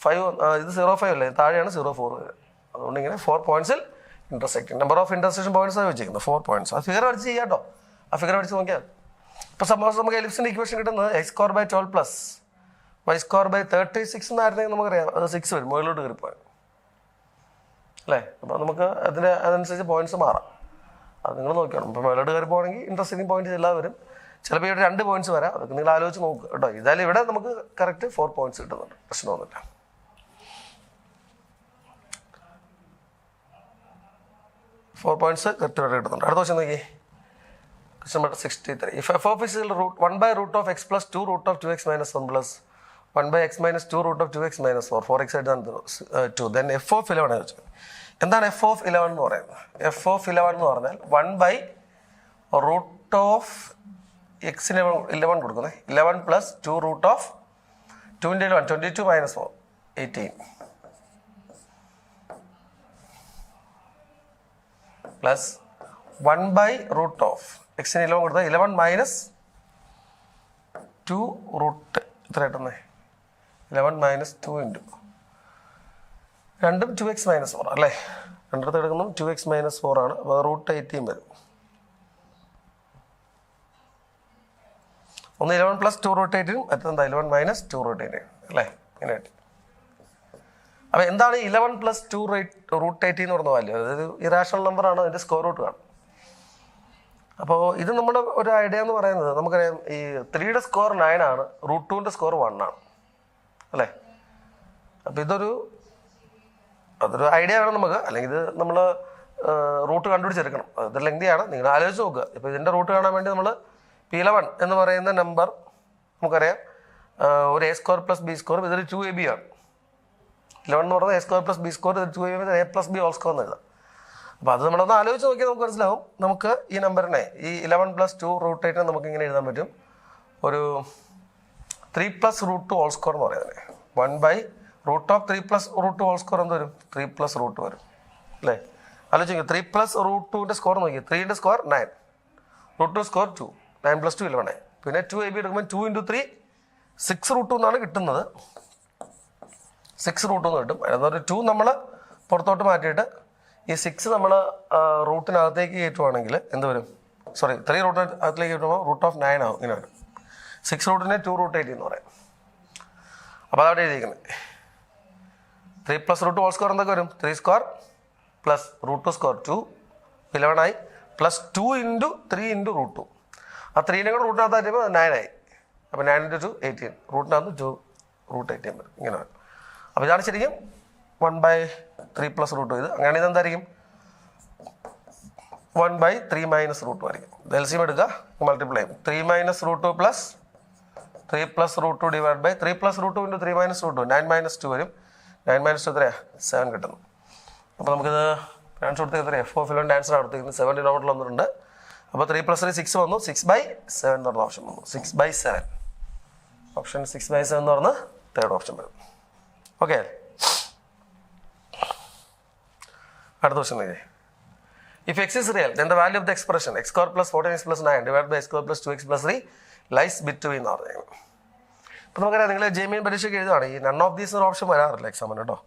5 ഇത് 0 5 അല്ലേ, താഴെയാണ് 0 4 വരും. അതുകൊണ്ട് ഇങ്ങനെ 4 പോയിന്റ്സിൽ intersecting. Number of intersection points ആണ് വെച്ചിരിക്കുന്നത് 4 പോയിന്റ്സ്. ആ ഫിഗർ അടിച്ച് ചെയ്യാം കേട്ടോ. ആ ഫിഗർ അടിച്ച് നോക്കിയാൽ ഇപ്പോൾ സപ്പോസ് നമുക്ക് എലിപ്സിൻ്റെ ഇക്വേഷൻ കിട്ടുന്നത് x square by 12 plus y square by 36 എന്നായിരുന്നെങ്കിൽ നമുക്കറിയാം അത് 6 വരും, മുകളിലോട്ട് കയറിപ്പോയി അല്ലേ. അപ്പോൾ നമുക്ക് അതനുസരിച്ച് പോയിന്റ്സ് മാറാം. അത് നിങ്ങൾ നോക്കണം. ഇപ്പോൾ മുകളിലോട്ട് കയറി പോകണമെങ്കിൽ ഇൻട്രസ്റ്റിംഗ് പോയിന്റ്സ് എല്ലാം വരും. ചിലപ്പോൾ ഇവിടെ 2 പോയിന്റ്സ് വരാം. അതൊക്കെ നിങ്ങൾ ആലോചിച്ച് നോക്കുക കേട്ടോ. ഇതായാലും ഇവിടെ നമുക്ക് കറക്റ്റ് 4 പോയിന്റ്സ് കിട്ടുന്നുണ്ട്, പ്രശ്നമൊന്നുമില്ല. 4 പോയിന്റ്സ് കറക്റ്റ് കിട്ടുന്നുണ്ട്. അടുത്ത ക്വസ്റ്റ്യൻ നോക്കി, question number 63. If f of x is 1/root of x plus 2 root of 2x minus 1 plus 1/x minus 2 root of 2x minus 4, 4x ആയിട്ടാണ് 2, then f of 11 ആണ് വെച്ചത്. എന്താണ് f of 11 എന്ന് പറയുന്നത്? f of 11 എന്ന് പറഞ്ഞാൽ 1/root of x-ന് 11 കൊടുക്കുന്നത്, 11 plus 2 root of 2 × 11 22 minus 4 18 plus 1/root of x-ന് 11 കൊടുത്താൽ 11 minus 2 root ഇത്ര കിട്ടുന്നേ 11 minus 2 into രണ്ടും 2x minus 4 അല്ലേ. രണ്ടിടത്ത് എടുക്കുന്നത് 2x minus 4 ആണ്. അപ്പോൾ റൂട്ട് 18 വരും. ഒന്ന് 11 പ്ലസ് 2 റൂട്ട് 18 മറ്റൊന്ന് 11 മൈനസ് 2 റൂട്ട് 18 അല്ലേ, ഇങ്ങനെ കിട്ടി. അപ്പോൾ എന്താണ് 11 പ്ലസ് 2 റൂട്ട് 18 എന്ന് പറഞ്ഞ വാല്യൂ? അതൊരു ഇറാഷണൽ നമ്പറാണ്, അതിൻ്റെ സ്ക്വയർ റൂട്ട് കാണും. അപ്പോൾ ഇത് നമ്മുടെ ഒരു ഐഡിയ എന്ന് പറയുന്നത്, നമുക്കറിയാം ഈ 3യുടെ സ്ക്വയർ 9 ആണ്, റൂട്ട് 2ൻ്റെ സ്ക്വയർ 1 ആണ് അല്ലേ. അപ്പോൾ അതൊരു ഐഡിയ വേണം നമുക്ക്, അല്ലെങ്കിൽ ഇത് നമ്മൾ റൂട്ട് കണ്ടുപിടിച്ചെടുക്കണം. അത് ലെങ്തിയാണ്, നിങ്ങൾ ആലോചിച്ച് നോക്കുക. ഇപ്പോൾ ഇതിൻ്റെ റൂട്ട് കാണാൻ വേണ്ടി നമ്മൾ P11 എന്ന് പറയുന്ന നമ്പർ നമുക്കറിയാം ഒരു A square plus B square, ഇതൊരു 2AB ആണ്. 11 എന്ന് പറയുന്നത് A square plus B square, ഇത് 2AB A പ്ലസ് B ഹോൾ സ്ക്വയർ എന്ന് എഴുതാം. അപ്പോൾ അത് നമ്മളൊന്ന് ആലോചിച്ച് നോക്കിയാൽ നമുക്ക് മനസ്സിലാവും. നമുക്ക് ഈ നമ്പറിനെ ഈ 11 പ്ലസ് 2 റൂട്ട് 8 നമുക്ക് ഇങ്ങനെ എഴുതാൻ പറ്റും, ഒരു 3 പ്ലസ് റൂട്ട് 2 ഹോൾ സ്ക്വയർ എന്ന് പറയുന്നത് 1 by root of 3 plus root 2 whole square എന്ത് വരും? 3 പ്ലസ് റൂട്ട് വരും അല്ലേ. ആലോചിക്കുക, 3 പ്ലസ് റൂട്ട് 2ൻ്റെ സ്ക്വയർ നോക്കി, 3ൻ്റെ സ്ക്വയർ 9, റൂട്ട് 2 സ്ക്വയർ 2, 9 പ്ലസ് 2 11 ആയി. പിന്നെ 2AB എടുക്കുമ്പോൾ 2 × 3 6 റൂട്ട് 2 എന്നാണ് കിട്ടുന്നത്. 6 റൂട്ട് 2 എന്ന് കിട്ടും. അതൊരു 2 നമ്മൾ പുറത്തോട്ട് മാറ്റിയിട്ട് ഈ 6 നമ്മൾ റൂട്ടിനകത്തേക്ക് കയറ്റുവാണെങ്കിൽ എന്ത് വരും? 3 റൂട്ടിനകത്തേക്ക് കയറ്റുമ്പോൾ റൂട്ട് ഓഫ് 9 ആവും, ഇങ്ങനെ വരും. 6 റൂട്ടിനെ 2 റൂട്ട് 18 എന്ന് പറയാം. അപ്പോൾ അതവിടെ എഴുതിയിരിക്കുന്നത് 3 പ്ലസ് റൂട്ട് ഹോൾ സ്ക്വയർ എന്തൊക്കെ വരും? 3 സ്ക്വയർ പ്ലസ് റൂട്ട് 2 സ്ക്വയർ 2 11 ആയി, പ്ലസ് 2 × 3 × റൂട്ട് 2. ആ 3നെ കൂടെ റൂട്ടിനകത്ത് ആറ്റുമ്പോൾ 9 ആയി. അപ്പോൾ 9 × 2 18, റൂട്ടിനകത്ത് 2 റൂട്ട് 18 വരും, ഇങ്ങനെ വരും. അപ്പോൾ ഇതാണ് ശരിക്കും 1/3 പ്ലസ് റൂട്ട് 2. ഇത് അങ്ങനെ ഇതെന്തായിരിക്കും? 1/3 മൈനസ് റൂട്ട് 2 ആയിരിക്കും. എൽസിയം എടുക്കുക, മൾട്ടിപ്ലൈ ചെയ്യും. 3 minus root 2 plus 3 plus root 2 divide by 3 plus root 2 × 3 minus root 2, 9 minus 2 വരും. 9 മൈനസ് 2 എത്രയാണ്? 7 കിട്ടുന്നു. അപ്പോൾ നമുക്കിത് ആൻസർ കൊടുത്തത് എത്രയാണ്? F(11) ആൻസർ കൊടുത്തിരിക്കുന്നത് 7 ഡിനോമിനേറ്ററിൽ വന്നിട്ടുണ്ട്. അപ്പോൾ 3 പ്ലസ് 3 6 വന്നു, 6/7 എന്ന് പറഞ്ഞ ഓപ്ഷൻ വന്നു. 6/7 ഓപ്ഷൻ 6/7 എന്ന് പറഞ്ഞ് തേർഡ് ഓപ്ഷൻ വരും. ഓക്കെ, അടുത്ത ക്വസ്റ്റ്യൻ നോക്കിയേ. If x is real, then the value of the expression x square plus 14x plus 9 divided by x square plus 2x plus 3 lies between എന്ന് പറഞ്ഞു. ഇപ്പോൾ നമുക്കറിയാം, നിങ്ങൾ JEE പരീക്ഷയ്ക്ക് എഴുതുകയാണ്, ഈ നൺ ഓഫ് ദീസ് ഒരു ഓപ്ഷൻ വരാറില്ല എക്സാമിന് കേട്ടോ.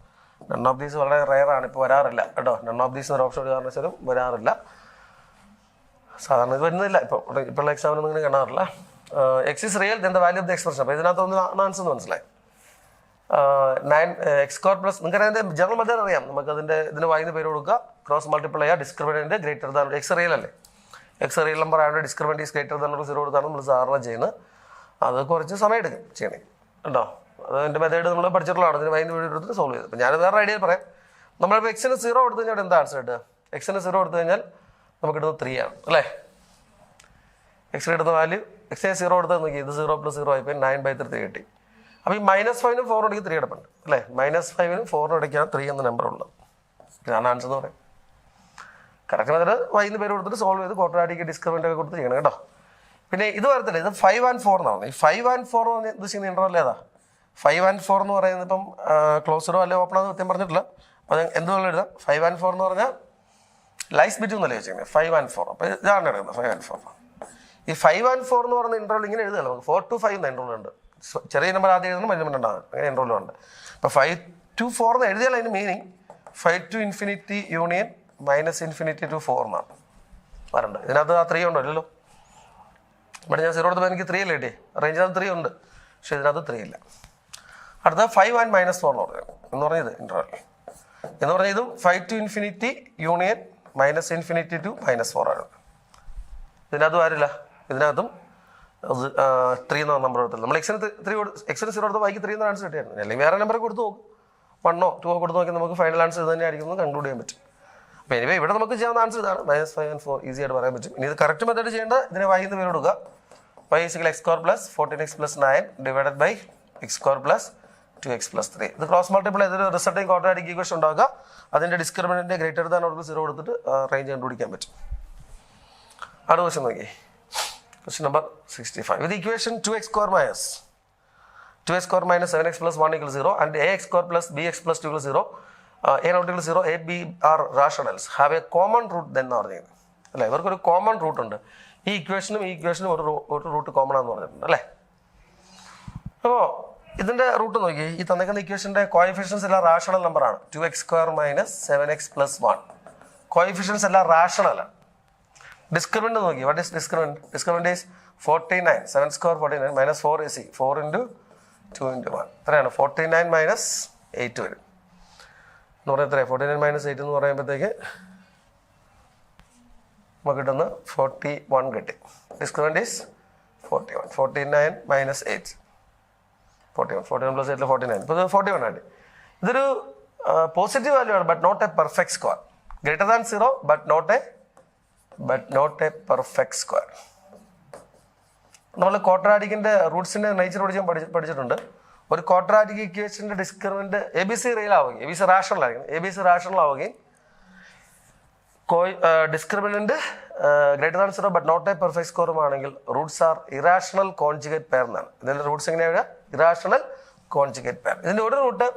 നൺ ഓഫ് ദീസ് വളരെ റെയറാണ്, ഇപ്പോൾ വരാറില്ല കേട്ടോ. നൺ ഓഫ് ദീസ് ഒരു ഓപ്ഷൻ ഒരു കാരണവശാലും വരാറില്ല, സാധാരണ ഇത് വരുന്നില്ല. ഇപ്പോഴുള്ള എക്സാമിനൊന്നും ഇങ്ങനെ കാണാറില്ല. X is real then the value of the expression. അപ്പോൾ ഇതിനകത്തൊന്ന് ആൻസർ എന്ന് മനസ്സിലായി. 9x² പ്ലസ്, നിങ്ങൾക്ക് അതിൻ്റെ ജനറൽ മെത്തേഡ് അറിയാം. നമുക്ക് ഇതിന് വായിന്ന് പേര് കൊടുക്കുക, ക്രോസ് മൾട്ടിപ്ലൈ ചെയ്യുക, discriminant greater than X real അല്ലേ. എക്സ് റിയൽ നമ്പർ ആയതുകൊണ്ട് ഡിസ്ക്രിമിനൻ്റ് ഈസ് ഗ്രേറ്റർ ദാൻ 0 കൊടുത്താണ് നമ്മൾ സാധാരണ ചെയ്യുന്നത്. അത് കുറച്ച് സമയം എടുക്കും ചെയ്യണേ കേട്ടോ. അത് എൻ്റെ മെത്തേഡ് നമ്മൾ പഠിച്ചിട്ടുള്ളതാണ്. ഇതിന് വായിന്ന് പേര് കൊടുത്തിട്ട് സോൾവ് ചെയ്ത്. അപ്പോൾ ഞാൻ വേറെ ഐഡിയ പറയാം. നമ്മളിപ്പോൾ എക്സിന് 0 കൊടുത്തു കഴിഞ്ഞാൽ എന്താ ആൻസർ കിട്ടുക? എക്സിന് 0 കൊടുത്തു കഴിഞ്ഞാൽ നമുക്ക് കിട്ടുന്നത് 3 ആണ് അല്ലേ. എക്സിന് കിട്ടുന്ന വാല്യൂ, എക്സിന് 0 കൊടുത്താൽ നോക്കി, ഇത് 0 + 0 ആയിപ്പോയി 9/3 കിട്ടി. അപ്പോൾ ഈ -5നും 4 ഇടയ്ക്ക് 3 കിടപ്പുണ്ട് അല്ലേ. -5നും 4 ഇടയ്ക്കാണ് 3 എന്ന നമ്പർ ഉള്ളത്. ഇതാണ് ആൻസർ എന്ന് പറയാം. കറക്റ്റ് മെത്തേഡ് വൈന്ന് പേര് കൊടുത്തിട്ട് സോൾവ് ചെയ്ത് ക്വാഡ്രാറ്റിക് ഡിസ്ക്രിമിനൻ്റ് ഒക്കെ കൊടുത്ത് ചെയ്യണം കേട്ടോ. പിന്നെ ഇത് വരത്തില്ല, ഇത് 5 and 4 എന്നാണ്. ഈ 5 and 4 എന്ന് പറഞ്ഞാൽ ഉദ്ദേശിക്കുന്ന ഇൻ്റർവെൽ ഏതാ? 5 and 4 എന്ന് പറയുന്നത് ഇപ്പം ക്ലോസറോ അല്ലെ ഓപ്പണോ കൃത്യം പറഞ്ഞിട്ടില്ല. അപ്പോൾ അത് എന്തുകൊണ്ടും എഴുതാം. 5 and 4 എന്ന് പറഞ്ഞാൽ ലൈസ് ബിറ്റ്വീൻ എന്നല്ലേ വെച്ചിരിക്കുന്നത്, 5 and 4. അപ്പോൾ ഇതാണ് എടുക്കുന്നത് 5 and 4. ഈ 5 and 4 എന്ന് പറയുന്ന ഇൻ്റർവെൽ ഇങ്ങനെ എഴുതുകയല്ലോ, നമുക്ക് 4 to 5 എന്ന ഇൻ്റർവെൽ ഉണ്ട്. ചെറിയ നമ്പർ ആദ്യം എഴുതണം, വലിയ നമ്പർ ഉണ്ടാകും, അങ്ങനെ ഇൻ്റർവെലും ഉണ്ട്. അപ്പോൾ 5 to 4 എന്ന് എഴുതിയാൽ അതിന് meaning 5 to infinity union -infinity to 4 എന്നാണ് വരേണ്ടത്. ഇതിനകത്ത് ആ 3 ഉണ്ടോ? ഇല്ലല്ലോ. ഇവിടെ ഞാൻ 0 എടുത്തപ്പോൾ എനിക്ക് 3 അല്ലേ കിട്ടി. റേഞ്ചിനകത്ത് 3 ഉണ്ട്, പക്ഷേ ഇതിനകത്ത് 3 ഇല്ല. അടുത്ത 5 and -4 എന്ന് പറഞ്ഞത് ഇൻ്റർവെൽ എന്ന് പറഞ്ഞാൽ ഇതും 5 to infinity union -infinity to -4 ആണ്. ഇതിനകത്തും ആരില്ല, ഇതിനകത്തും 3 എന്ന നമ്പർ കൊടുത്തില്ല. നമ്മൾ എക്സിന് 0 എടുത്ത് വായിക്ക് 3 എന്ന ആൻസർ കിട്ടിയായിരുന്നു. അല്ലെങ്കിൽ വേറെ നമ്പർ കൊടുത്ത് നോക്കും, 1 or 2 കൊടുത്ത് നോക്കി നമുക്ക് ഫൈനൽ ആൻസർ ഇത് തന്നെ ആയിരിക്കും എന്ന് കൺക്ലൂഡ് ചെയ്യാൻ പറ്റും. അപ്പോൾ എനിവേ ഇവിടെ നമുക്ക് ചെയ്യാവുന്ന ആൻസർ ഇതാണ്, -5 and 4 ഈസി ആയിട്ട് പറയാൻ പറ്റും. ഇനി ഇത് കറക്റ്റ് മെത്തേഡ് ചെയ്യേണ്ട, ഇതിനെ വായിന്ന് പേര് കൊടുക്കുക. y = x² + 14x + 9 divided by x² + 2x + 3. ഇത് ക്രോസ് മൾട്ടിപ്ലൈ ചെയ്തൊരു റിസൾട്ടിങ് ക്വാഡ്രാറ്റിക് ഇക്വേഷൻ ഉണ്ടാക്കുക. അതിൻ്റെ ഡിസ്ക്രിമിനൻ്റ് ഗ്രേറ്റർ ദാൻ ഓർ 0 കൊടുത്തിട്ട് റേഞ്ച് കണ്ടുപിടിക്കാൻ പറ്റും. അടുത്ത ക്വസ്റ്റ്യൻ നോക്കി, question number 65. With equation 2x² - 7x + 1 = 0 and ax² + bx + 2 = 0, a not equal to 0, a, b are rationals, have a common root then എന്ന് പറഞ്ഞിരുന്നത് അല്ലേ. ഇവർക്കൊരു കോമൺ റൂട്ട് ഉണ്ട്. ഈ ഇക്വേഷനും ഒരു റൂട്ട് കോമൺ ആണെന്ന് പറഞ്ഞിട്ടുണ്ട് അല്ലേ. അപ്പോൾ ഇതിൻ്റെ റൂട്ട് നോക്കി, ഈ തന്നിരിക്കുന്ന ഇക്വേഷൻ്റെ കോഎഫിഷ്യൻസ് എല്ലാം റാഷണൽ നമ്പറാണ്. 2x² - 7x + 1 കോഎഫിഷ്യൻസ് എല്ലാം റാഷണലാണ്. ഡിസ്ക്രിമിനൻ്റ് നോക്കി, what is discriminant? Discriminant is 49. 7 square 49 minus 4 AC. 4 into 2 into 1. എത്രയാണ് 49 minus 8 വരും എന്ന് പറഞ്ഞാൽ എത്രയാണ് 49 minus 8 എന്ന് പറയുമ്പോഴത്തേക്ക് നമുക്ക് കിട്ടുന്ന 41 കിട്ടി. Discriminant is 41. 49 minus 8. 41 plus 8 49. ഇപ്പോൾ ഇത് 41 ആയിട്ട്. ഇതൊരു പോസിറ്റീവ് വാല്യൂ ആണ്, but not a perfect square. Greater than 0 but not a perfect square. നമ്മൾ ക്വാഡ്രാറ്റിക്കിന്റെ റൂട്ട്സിന്റെ നേച്ചർ പഠിച്ചിട്ടുണ്ട്. ഒരു ക്വാഡ്രാറ്റിക് ഇക്വേഷന്റെ discriminant A B C real ആവുകയും ABC റാഷണൽ ആയിരിക്കും. ABC റാഷണൽ ആവുകയും discriminant greater than 0 but not a perfect സ്ക്വയറും ആണെങ്കിൽ roots are irrational conjugate pair എന്നാണ്. ഇതിന്റെ റൂട്ട്സ് എങ്ങനെയാണ്? Irrational conjugate pair. ഇതിന്റെ ഒരു root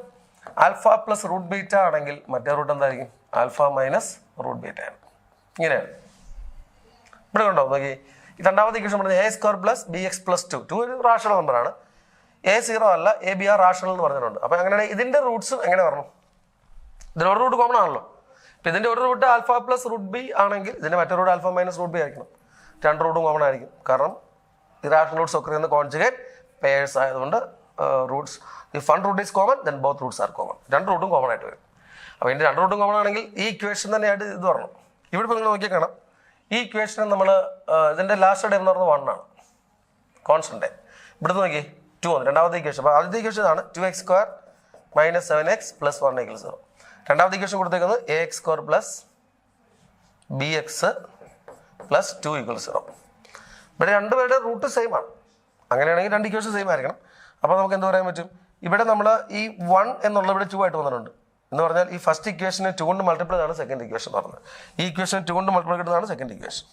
alpha plus root beta ആണെങ്കിൽ മറ്റേ റൂട്ട് എന്തായിരിക്കും? ആൽഫ മൈനസ് റൂട്ട് ബീറ്റ ആണ്. ഇങ്ങനെയാണ്. ഇവിടെ കണ്ടോ നോക്കി, ഈ രണ്ടാമത്തെ ഇക്വേഷൻ പറഞ്ഞത് A square plus B X plus 2 ഒരു റാഷണൽ നമ്പറാണ്. A 0 അല്ല, AB ആർ റാഷണൽ എന്ന് പറഞ്ഞിട്ടുണ്ട്. അപ്പോൾ അങ്ങനെയാണെങ്കിൽ ഇതിന്റെ റൂട്ട്സ് എങ്ങനെ പറഞ്ഞു? ഇതിന് ഒരു റൂട്ട് കോമൺ ആണല്ലോ. ഇപ്പം ഇതിന്റെ ഒരു root alpha plus root B ആണെങ്കിൽ ഇതിന്റെ മറ്റൊരു root alpha minus root B ആയിരിക്കണം. രണ്ട് റൂട്ടും കോമൺ ആയിരിക്കും. കാരണം ഇറാഷണൽ റൂട്ട്സ് ഒക്കെ ചെയ്യുന്ന കോൺജുഗേറ്റ് പെയർസ് ആയതുകൊണ്ട് roots if one root is common then both roots are common. രണ്ട് റൂട്ടും കോമൺ ആയിട്ട് വരും. അപ്പോൾ ഇതിന്റെ രണ്ട് റൂട്ടും കോമൺ ആണെങ്കിൽ ഈ ഇക്വേഷൻ തന്നെയായിട്ട് ഇത് പറഞ്ഞു. ഇവിടെ ഇപ്പോൾ നിങ്ങൾ നോക്കിയാൽ കാണാം, ഈ ഇക്വേഷൻ നമ്മൾ ഇതിന്റെ ലാസ്റ്റ് ഡേ എന്ന് പറഞ്ഞത് 1 ആണ്, കോൺസ്റ്റന്റ്. ഇവിടുന്ന് നോക്കി 2 ആണ് രണ്ടാമത്തെ ഇക്വേഷൻ. അപ്പോൾ ആദ്യത്തെ ഇക്വേഷൻ ആണ് 2x square minus 7x plus 1 = 0. രണ്ടാമത്തെ ഇക്വേഷൻ കൊടുത്തേക്കുന്നത് ax square plus bx plus 2 = 0. ഇവിടെ രണ്ടുപേരുടെ റൂട്ട് സെയിം ആണ്. അങ്ങനെയാണെങ്കിൽ രണ്ട് ഇക്വേഷൻ സെയിം ആയിരിക്കണം. അപ്പോൾ നമുക്ക് എന്ത് പറയാൻ പറ്റും? ഇവിടെ നമ്മൾ ഈ 1 എന്നുള്ള ഇവിടെ 2 ആയിട്ട് വന്നിട്ടുണ്ട് എന്ന് പറഞ്ഞാൽ ഈ ഫസ്റ്റ് ഇക്വേഷനെ 2 കൊണ്ട് മൾട്ടിപ്ലൈ ആണ് സെക്കൻഡ് ഇക്വേഷൻ പറഞ്ഞത്. ഈ ഇക്വേഷൻ 2 കൊണ്ട് മൾട്ടിപ്ലൈ കിട്ടുന്നതാണ് സെക്കൻഡ് ഇക്വേഷൻ.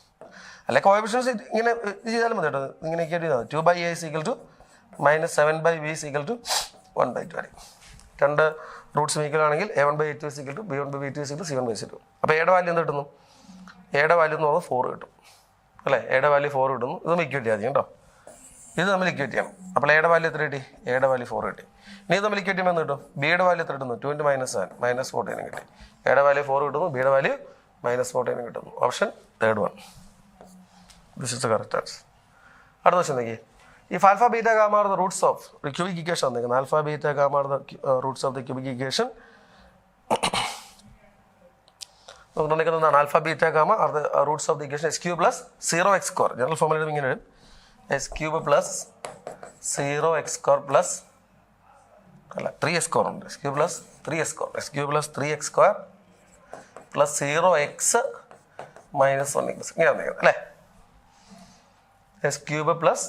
അല്ലെ കോഎഫിഷ്യൻസ് ഇങ്ങനെ ഇത് ചെയ്താലും മതി കേട്ടോ. ഇങ്ങനെ ചെയ്താൽ 2/a = മൈനസ് 7/b = 1/2 ആയിരിക്കും. രണ്ട് റൂട്ട്സ് ഈക്വൽ ആണെങ്കിൽ a1/a2 = b1/b2 = c1/c2. അപ്പോൾ എയുടെ വാല്യൂ എന്ത് കിട്ടുന്നു? എയുടെ വാല്യൂ എന്ന് പറഞ്ഞാൽ 4 കിട്ടും അല്ലേ? എയുടെ വാല്യൂ 4 കിട്ടുന്നു. ഇത് നമ്മൾ ഇക്വേറ്റ് ചെയ്യാം കേട്ടോ. ഇത് നമ്മൾ ഇക്വേറ്റ് ചെയ്യണം. അപ്പോൾ എയുടെ വാല്യൂ എത്ര കിട്ടി? എയുടെ വാല്യൂ 4 കിട്ടി. ഇനി ഇത് നമ്മൾ ഇക്വേറ്റ് ചെയ്യുമ്പോൾ എന്ത് കിട്ടും? ബിയുടെ വാല്യൂ എത്ര കിട്ടുന്നു? 2 × -7 -14 കിട്ടി. എയുടെ വാല്യൂ 4 കിട്ടുന്നു, ബിയുടെ വാല്യൂ -14 കിട്ടുന്നു. Option third one. This is the correct answer. അടുത്ത ക്വസ്റ്റ്യൻ നോക്കി. If alpha beta gamma are the roots of the cubic equation, alpha beta gamma are the roots of the cubic equation. Alpha beta gamma are the roots of the equation s cube plus 0x square. General formula s cube plus 0x square plus 3x square. S cube plus 3x square. S cube plus 3x square plus 0x minus 1 = s cube plus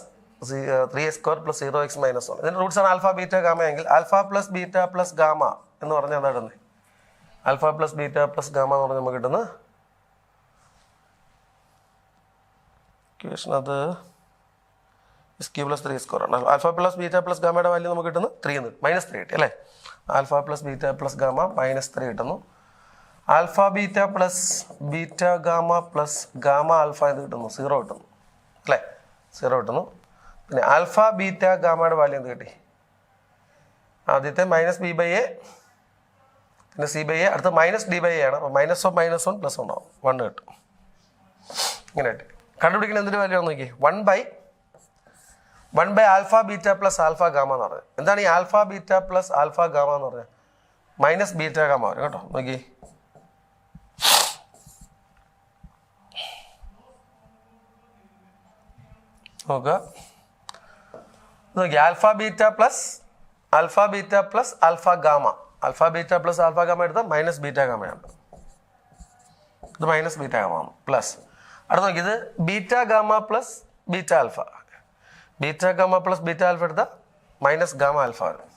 3x square plus 0x minus 1. ഇതിന്റെ roots ആണ് alpha beta gamma എങ്കിൽ alpha plus beta plus gamma എന്ന് പറഞ്ഞാൽ എന്താ കിട്ടുന്നത്? Alpha plus beta plus gamma എന്ന് പറഞ്ഞാൽ നമുക്ക് കിട്ടുന്നത് ഇക്വേഷൻ അത് ക്യൂ പ്ലസ് 3 സ്ക്വയർ ആണ്. ആൽഫ പ്ലസ് ബീറ്റ പ്ലസ് ഗാമയുടെ വാല്യൂ നമുക്ക് കിട്ടുന്നത് 3 -3 കിട്ടി അല്ലേ? Alpha plus beta plus gamma -3 കിട്ടുന്നു. Alpha beta plus beta gamma plus gamma alpha എന്ത് കിട്ടുന്നു? 0 കിട്ടുന്നു അല്ലേ? 0 കിട്ടുന്നു. പിന്നെ ആൽഫ ബീറ്റ ഗാമയുടെ വാല്യൂ എന്ത് കിട്ടി? ആദ്യത്തെ -b/a പിന്നെ c/a, അടുത്ത -d/a ആണ്. അപ്പോൾ -1 + 1 ആവും, 1 കിട്ടും. ഇങ്ങനെ കിട്ടി. കണ്ടുപിടിക്കുന്ന എന്തിൻ്റെ വാല്യൂ ആണ് നോക്കി? 1/1 alpha beta plus alpha gamma എന്ന് പറഞ്ഞത്. എന്താണ് ഈ alpha beta plus alpha gamma എന്ന് പറഞ്ഞത്? മൈനസ് ബീറ്റ ഗാമ വരും കേട്ടോ. നോക്കി നോക്കുക, alpha beta plus alpha gamma. Alpha beta plus alpha gamma എടുത്താൽ മൈനസ് ബീറ്റ ഗാമയാണ്. ഇത് മൈനസ് ബീറ്റ ഗാമ പ്ലസ്. അടുത്ത് നോക്കി, ഇത് beta gamma plus beta alpha. Beta gamma plus beta alpha എടുത്താൽ മൈനസ് ഗാമ ആൽഫ വരും,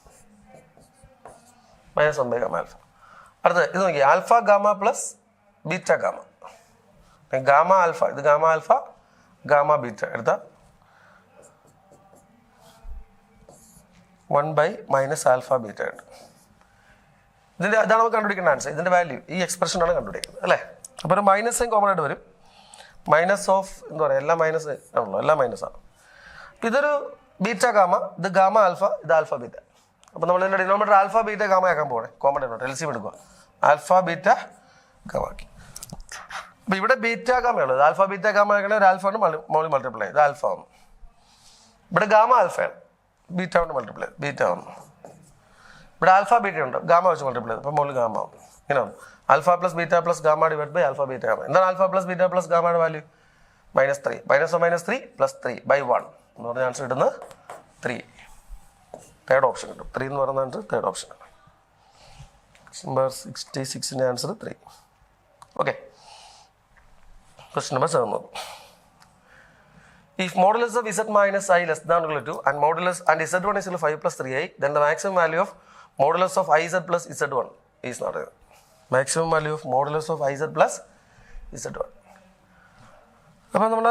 -1 ഗാമ ആൽഫ. അടുത്ത് ഇത് നോക്കി, alpha gamma plus beta gamma. Gamma alpha, ഇത് ഗാമ ആൽഫ ഗാമ ബീറ്റ എടുത്താൽ 1/- ആൽഫ ബീറ്റ കിട്ടും. ഇതിൻ്റെ അതാണ് നമുക്ക് കണ്ടുപിടിക്കേണ്ട ആൻസർ. ഇതിൻ്റെ വാല്യൂ ഈ എക്സ്പ്രഷനാണ് കണ്ടുപിടിക്കുന്നത് അല്ലേ? അപ്പോൾ ഒരു മൈനസ് സൈൻ കോമൺ ആയിട്ട് വരും. മൈനസ് ഓഫ് എന്താ പറയുക, എല്ലാം മൈനസ് ആണല്ലോ, എല്ലാം മൈനസാണ്. അപ്പോൾ ഇതൊരു ബീറ്റ ഗാമ, ഇത് ഗാമ ആൽഫ, ഇത് ആൽഫ ബീറ്റ. അപ്പോൾ നമ്മൾ ഇതിൻ്റെ ഡിനോമിനേറ്റർ ആൽഫ ബീറ്റ ഗാമ ആക്കാൻ പോകണേ. കോമൺ ഡിനോമിനേറ്റർ LCM എടുക്കുക, ആൽഫ ബീറ്റ ഗാമ ആക്കി. അപ്പോൾ ഇവിടെ ബീറ്റ ഗാമയുള്ളത്, ആൽഫ ബീറ്റ ഗാമ ആക്കണേ ഒരു ആൽഫ ആണ് മോളിൽ മൾട്ടിപ്ലൈ, ഇത് ആൽഫ ആണ്. ഇവിടെ ഗാമ ആൽഫയാണ്, ബീറ്റ കൊണ്ട് മൾട്ടിപ്ലൈ ബീറ്റ വന്നു. ഇവിടെ ആൽഫ ബീറ്റ ഉണ്ട്, ഗാമ വെച്ച് മൾട്ടിപ്ലൈ ചെയ്തു, അപ്പോൾ മുകളിൽ ഗാമ ആവും. ഇങ്ങനെ വന്നു. Alpha plus beta plus gamma divide by alpha beta gamma. എന്താണ് ആൽഫ പ്ലസ് ബീറ്റ പ്ലസ് ഗാമയുടെ വാല്യൂ? -3. -3 പ്ലസ് 3 ബൈ 1 എന്ന് പറഞ്ഞ ആൻസർ കിട്ടുന്നത് 3. തേർഡ് ഓപ്ഷൻ കിട്ടും. 3 എന്ന് പറയുന്ന ആൻസർ തേർഡ് ഓപ്ഷൻ. നമ്പർ 66ന്റെ answer 3. Okay, question number 7. If modulus of z minus I less than or equal to and modulus and z1 is equal to 5 plus 3i, then the maximum value of modulus of iz plus z1 is not given. Maximum value of modulus of iz plus z1. അപ്പോൾ നമ്മൾ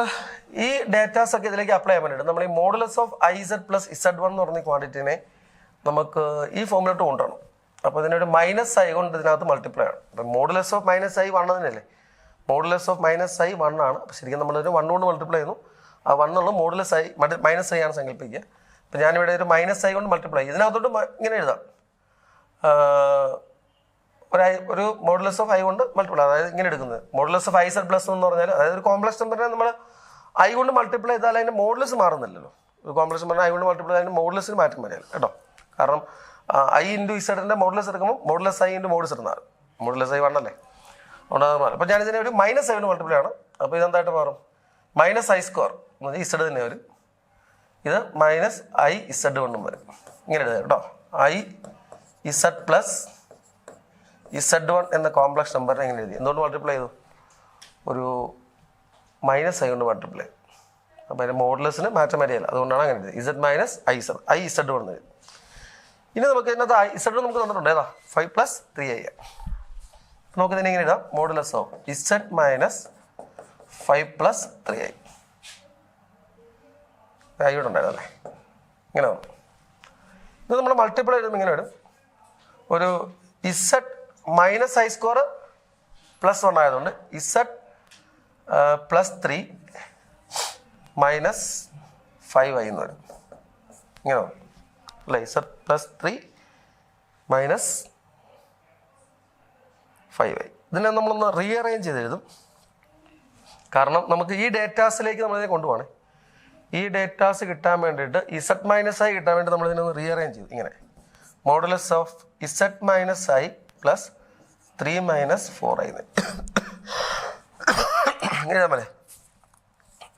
ഈ datas ഒക്കെ ഇതിലേക്ക് apply ചെയ്യാൻ വേണ്ടിയിട്ട് നമ്മൾ ഈ modulus of IZ plus Z1 എന്ന് പറഞ്ഞ ക്വാണ്ടിറ്റിനെ നമുക്ക് ഈ ഫോമിലോട്ട് കൊണ്ടുവരണം. അപ്പോൾ ഇതിനൊരു -i കൊണ്ട് ഇതിനകത്ത് മൾട്ടിപ്ലൈ ആണ്. അപ്പം മോഡുലസ് ഓഫ് -i 1 തന്നെയല്ലേ, മോഡുലസ് ഓഫ് -i 1 ആണ്. അപ്പോൾ ശരിക്കും നമ്മളൊരു 1 കൊണ്ട് മൾട്ടിപ്ലൈ ചെയ്യുന്നു. ആ 1 ഉള്ള മോഡുലസ് i -i ആണ് സങ്കല്പിക്കുക. അപ്പം ഞാനിവിടെ ഒരു -i കൊണ്ട് മൾട്ടിപ്ലൈ ചെയ്യും. ഇതിനകത്തോട്ട് ഇങ്ങനെ എഴുതാം, ഒരു മോഡുലസ് ഓഫ് i കൊണ്ട് മൾട്ടിപ്ലൈ, അതായത് ഇങ്ങനെ എടുക്കുന്നത് മോഡുലസ് ഓഫ് IZ പ്ലസ് എന്ന് പറഞ്ഞാൽ, അതായത് ഒരു കോംപ്ലക്സ് നമ്പറിനെ നമ്മൾ i കൊണ്ട് മൾട്ടിപ്ലൈ ചെയ്താൽ അതിൻ്റെ മോഡുലസ് മാറുന്നില്ലല്ലോ. ഒരു കോംപ്ലക്സ് നമ്പറിനെ i കൊണ്ട് മൾട്ടിപ്ലൈ അതിൻ്റെ മോഡുലസിന് മാറ്റം വരില്ല കേട്ടോ. കാരണം i ഇൻറ്റു ഇസഡിൻ്റെ മോഡുലസ് എടുക്കുമ്പോൾ മോഡുലസ് i ഇൻറ്റു മോഡുലസ് ഇടുന്നതാണ്, മോഡുലസ് i 1 അല്ലേ, അതുകൊണ്ട് അത് മാറും. അപ്പോൾ ഞാനിതിനെ ഒരു -i കൊണ്ട് മൾട്ടിപ്ലൈ ആണ്. അപ്പോൾ ഇതെന്തായിട്ട് മാറും? -i² എന്ന് പറഞ്ഞാൽ ഇസഡ് തന്നെ വരും. ഇത് -i z കൊണ്ടും വരും. ഇങ്ങനെ എഴുതാം കേട്ടോ, IZ പ്ലസ് Z1 എന്ന കോംപ്ലക്സ് നമ്പറിനെ എങ്ങനെ എഴുതി? എന്തുകൊണ്ട് മൾട്ടിപ്ലൈ ചെയ്തു? ഒരു -i കൊണ്ട് മൾട്ടിപ്ലൈ. അപ്പോൾ അതിൻ്റെ മോഡുലസിന് മാറ്റം വരികയില്ല, അതുകൊണ്ടാണ് അങ്ങനെ എഴുതിയത്. Z - IZ കൊണ്ട് എഴുതി. ഇനി നമുക്ക് ഇതിനകത്ത് Z നമുക്ക് തന്നിട്ടുണ്ട്, ഏതാ 5 പ്ലസ് 3i. നമുക്ക് ഇതിനെ എങ്ങനെ എഴുതാം? Modulus of Z minus 5 plus 3i. ഇവിടെ ഉണ്ടായിരുന്നല്ലേ, ഇങ്ങനെ വന്നു. ഇത് നമ്മൾ മൾട്ടിപ്ലൈ ചെയ്തുമ്പോൾ ഇങ്ങനെ വരും, ഒരു Z -i² പ്ലസ് 1 ആയതുകൊണ്ട് Z പ്ലസ് 3 മൈനസ് 5i എന്ന് വരും. ഇങ്ങനെ വന്നു അല്ലേ, Z പ്ലസ് 3 മൈനസ് 5i. ഇതിനെ നമ്മളൊന്ന് റീഅറേഞ്ച് ചെയ്ത് എഴുതും, കാരണം നമുക്ക് ഈ ഡേറ്റാസിലേക്ക് നമ്മളിതിനെ കൊണ്ടുപോകണേ. ഈ ഡേറ്റാസ് കിട്ടാൻ വേണ്ടിയിട്ട് Z മൈനസ് i കിട്ടാൻ വേണ്ടി നമ്മളിതിനൊന്ന് റീഅറേഞ്ച് ചെയ്തു. ഇങ്ങനെ modulus of Z minus i plus 3 minus 4i. ഇങ്ങനെ നമ്മളെ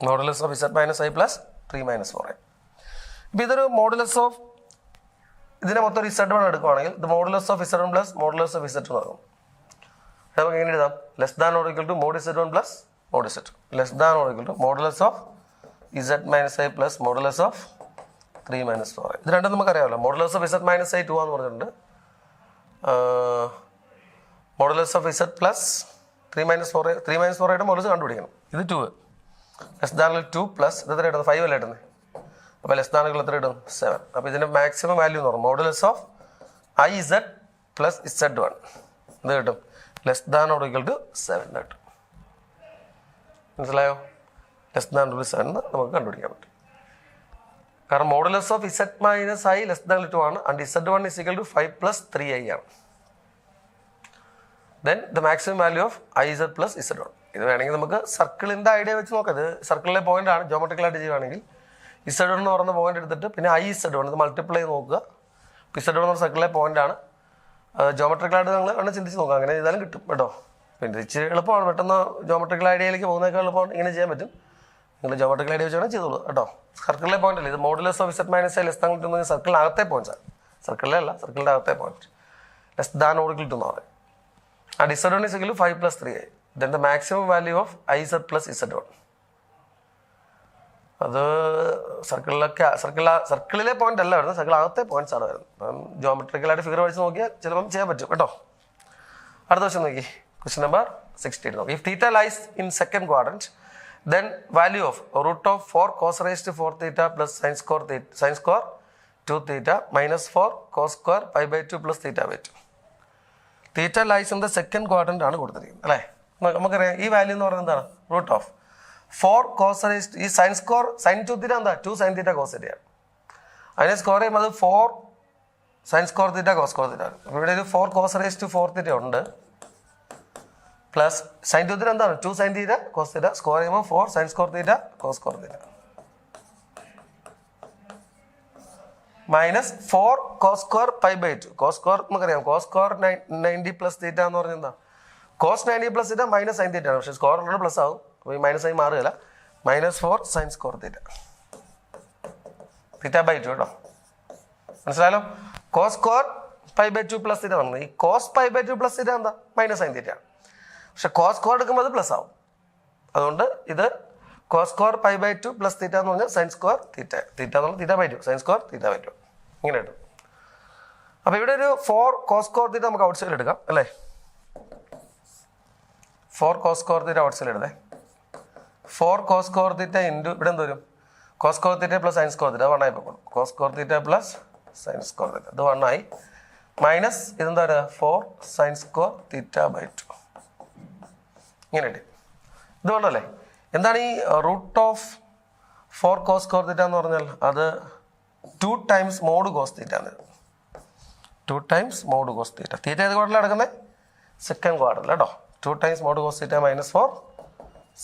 modulus of Z minus i plus 3 minus 4i. ഇപ്പം ഇതൊരു മോഡുലസ് ഓഫ് ഇതിനെ മൊത്തം ഒരു Z1 എടുക്കുകയാണെങ്കിൽ ഇത് modulus of Z1 plus modulus of Z2 നടക്കും. നമുക്ക് എങ്ങനെ എഴുതാം? Less than or equal to mod Z1 plus mod Z2, less than or equal to modulus of Z minus i plus modulus of 3 minus 4i. ഇത് രണ്ടും നമുക്കറിയാമല്ലോ. Modulus of Z minus i 2 എന്ന് പറഞ്ഞിട്ടുണ്ട്. Modulus of Z plus 3 minus 4i modulus കണ്ടുപിടിക്കണം. ഇത് 2 less than 2 plus ഇത് എത്ര ഇടുന്നത്? 5 അല്ലേ ഇടുന്നത്. അപ്പോൾ ലെസ് ദാൻ എത്ര ഇടും? 7. അപ്പോൾ ഇതിൻ്റെ മാക്സിമം വാല്യൂ എന്ന് പറയുന്നത് modulus of IZ plus Z1 ഇത് കിട്ടും less than or equal to 7 കിട്ടും. മനസ്സിലായോ? ലെസ് ദാൻ 7 നമുക്ക് കണ്ടുപിടിക്കാൻ പറ്റും. കാരണം modulus of Z minus i less than 2 ആണ്, and Z1 is equal to 5 plus 3i ആണ്. Then the maximum value of IZ plus Z1. ഇത് വേണമെങ്കിൽ നമുക്ക് സർക്കിളിൻ്റെ ഐഡിയ വെച്ച് നോക്കാം. ഇത് സർക്കിളിലെ പോയിന്റ് ആണ്, ജോമെട്രിക്കലായിട്ട് ചെയ്യുകയാണെങ്കിൽ Z1 എന്ന് പറയുന്ന പോയിന്റ് എടുത്തിട്ട് പിന്നെ IZ1 ഇത് മൾട്ടിപ്ലൈ ചെയ്ത് നോക്കുക. Z1 എന്ന് പറഞ്ഞ സർക്കിളിലെ പോയിന്റ് ആണ്. ജോമെട്രിക്കലായിട്ട് നിങ്ങൾ വേണം ചിന്തിച്ച് നോക്കുക, അങ്ങനെ ചെയ്താലും കിട്ടും കേട്ടോ. പിന്നെ ഇച്ചിരി എളുപ്പമാണ്, പെട്ടെന്ന് ജോമെട്രിക്കൽ ഐഡിയയിലേക്ക് പോകുന്നതിനേക്കാൾ എളുപ്പമാണ് ഇങ്ങനെ ചെയ്യാൻ പറ്റും. നിങ്ങൾ ജോമെട്രിക്കൽ ഐഡിയ വെച്ചാൽ ചെയ്തോളൂ കേട്ടോ. സർക്കിളിലെ പോയിന്റ് അല്ലേ ഇത്. Modulus of Z minus i less than 2 സർക്കിളിനകത്തെ പോയിന്റ്സ് ആണ്, സർക്കിളിലെ അല്ല, സർക്കിളിൻ്റെ അകത്തെ point less than or equal to എന്ന് പറയും. And Z1 is equal to 5 plus 3i. Then the maximum value of IZ plus Z1. അത് സർക്കിളിലെ പോയിന്റ് അല്ല വരുന്നത്, സർക്കിളിനകത്തെ പോയിന്റ്സ് ആണ് വരുന്നത്. അപ്പം ജോമെട്രിക്കലായിട്ട് ഫിഗർ പഠിച്ച് നോക്കിയാൽ ചിലപ്പം ചെയ്യാൻ പറ്റും കേട്ടോ. അടുത്ത ക്വസ്റ്റ്യൻ നോക്കി, ക്വസ്റ്റ്യൻ നമ്പർ 16 നോക്കി. If theta lies in second quadrant, then value of root of 4 cos raised to 4 theta plus sin square 2 theta minus 4 cos square pi by 2 plus theta by 2. Theta lies in the second quadrant ആണ് കൊടുത്തിരിക്കുന്നത് അല്ലേ. നമുക്കറിയാം ഈ value എന്ന് പറയുന്നത് എന്താണ്? Root of 4 cos raised, ഈ sin square sin 2 theta എന്താ? 2 sin theta cos theta ആണ്. അതിനെ സ്കോർ ചെയ്യുമ്പോൾ അത് 4 sin square theta cos square theta ആണ്. ഇവിടെ ഒരു 4 cos raised to 4 theta ഉണ്ട്, പ്ലസ് സൈൻ 2 theta എന്താണ്? 2 sin theta cos theta. Square ചെയ്യുമ്പോൾ 4 sin square theta cos square theta. Minus 4 cos square pi by 2. Cos square നമുക്കറിയാം, cos square 90 plus theta എന്ന് പറഞ്ഞാൽ എന്താ? Cos 90 plus theta minus sine theta ആണ്. പക്ഷേ square ഉള്ളത് plus ആവും, അപ്പോൾ ഈ മൈനസ് ആയി മാറുകയില്ല. Minus 4 sine square theta, theta by 2 കേട്ടോ. മനസ്സിലായാലോ? Cos square pi by 2 plus theta വന്നത്. ഈ cos pi by 2 plus theta എന്താ? മൈനസ് സൈൻ തീറ്റ ആണ്. പക്ഷെ കോസ് സ്ക്വയർ എടുക്കുമ്പോൾ അത് പ്ലസ് ആവും. അതുകൊണ്ട് ഇത് cos square pi by 2 plus theta എന്ന് പറഞ്ഞാൽ സൈൻ സ്ക്വയർ തീറ്റ. തീറ്റ എന്നുള്ള theta by 2, sine square theta by 2 ഇങ്ങനെ കിട്ടും. അപ്പോൾ ഇവിടെ ഒരു 4 കോസ് സ്ക്വയർ തീറ്റ നമുക്ക് ഔട്ട് സൈഡ് എടുക്കാം അല്ലേ? 4 cos square theta outside എടുത്തേ. 4 കോസ് സ്ക്വയർ തീറ്റ ഇൻറ്റു ഇവിടെ എന്ത് വരും? Cos square theta plus sine square theta 1 ആയി പോകണം. Cos square theta plus sine square theta ഇത് 1 ആയി. മൈനസ് ഇതെന്താ പറയുക? 4 സൈൻ സ്ക്വയർ തീറ്റ ബൈ 2 ഇങ്ങനെ കിട്ടി. ഇതുകൊണ്ടല്ലേ എന്താണ് ഈ root of 4 cos square theta എന്ന് പറഞ്ഞാൽ അത് 2 ടൈംസ് മോഡ് കോസ് തീറ്റ ആണ്. 2 times mod cos theta. Theta ഏത് ക്വാഡ്രന്റിലാണ് നടക്കുന്നത്? സെക്കൻഡ് ക്വാഡ്രന്റ് കേട്ടോ. 2 times mod cos theta minus 4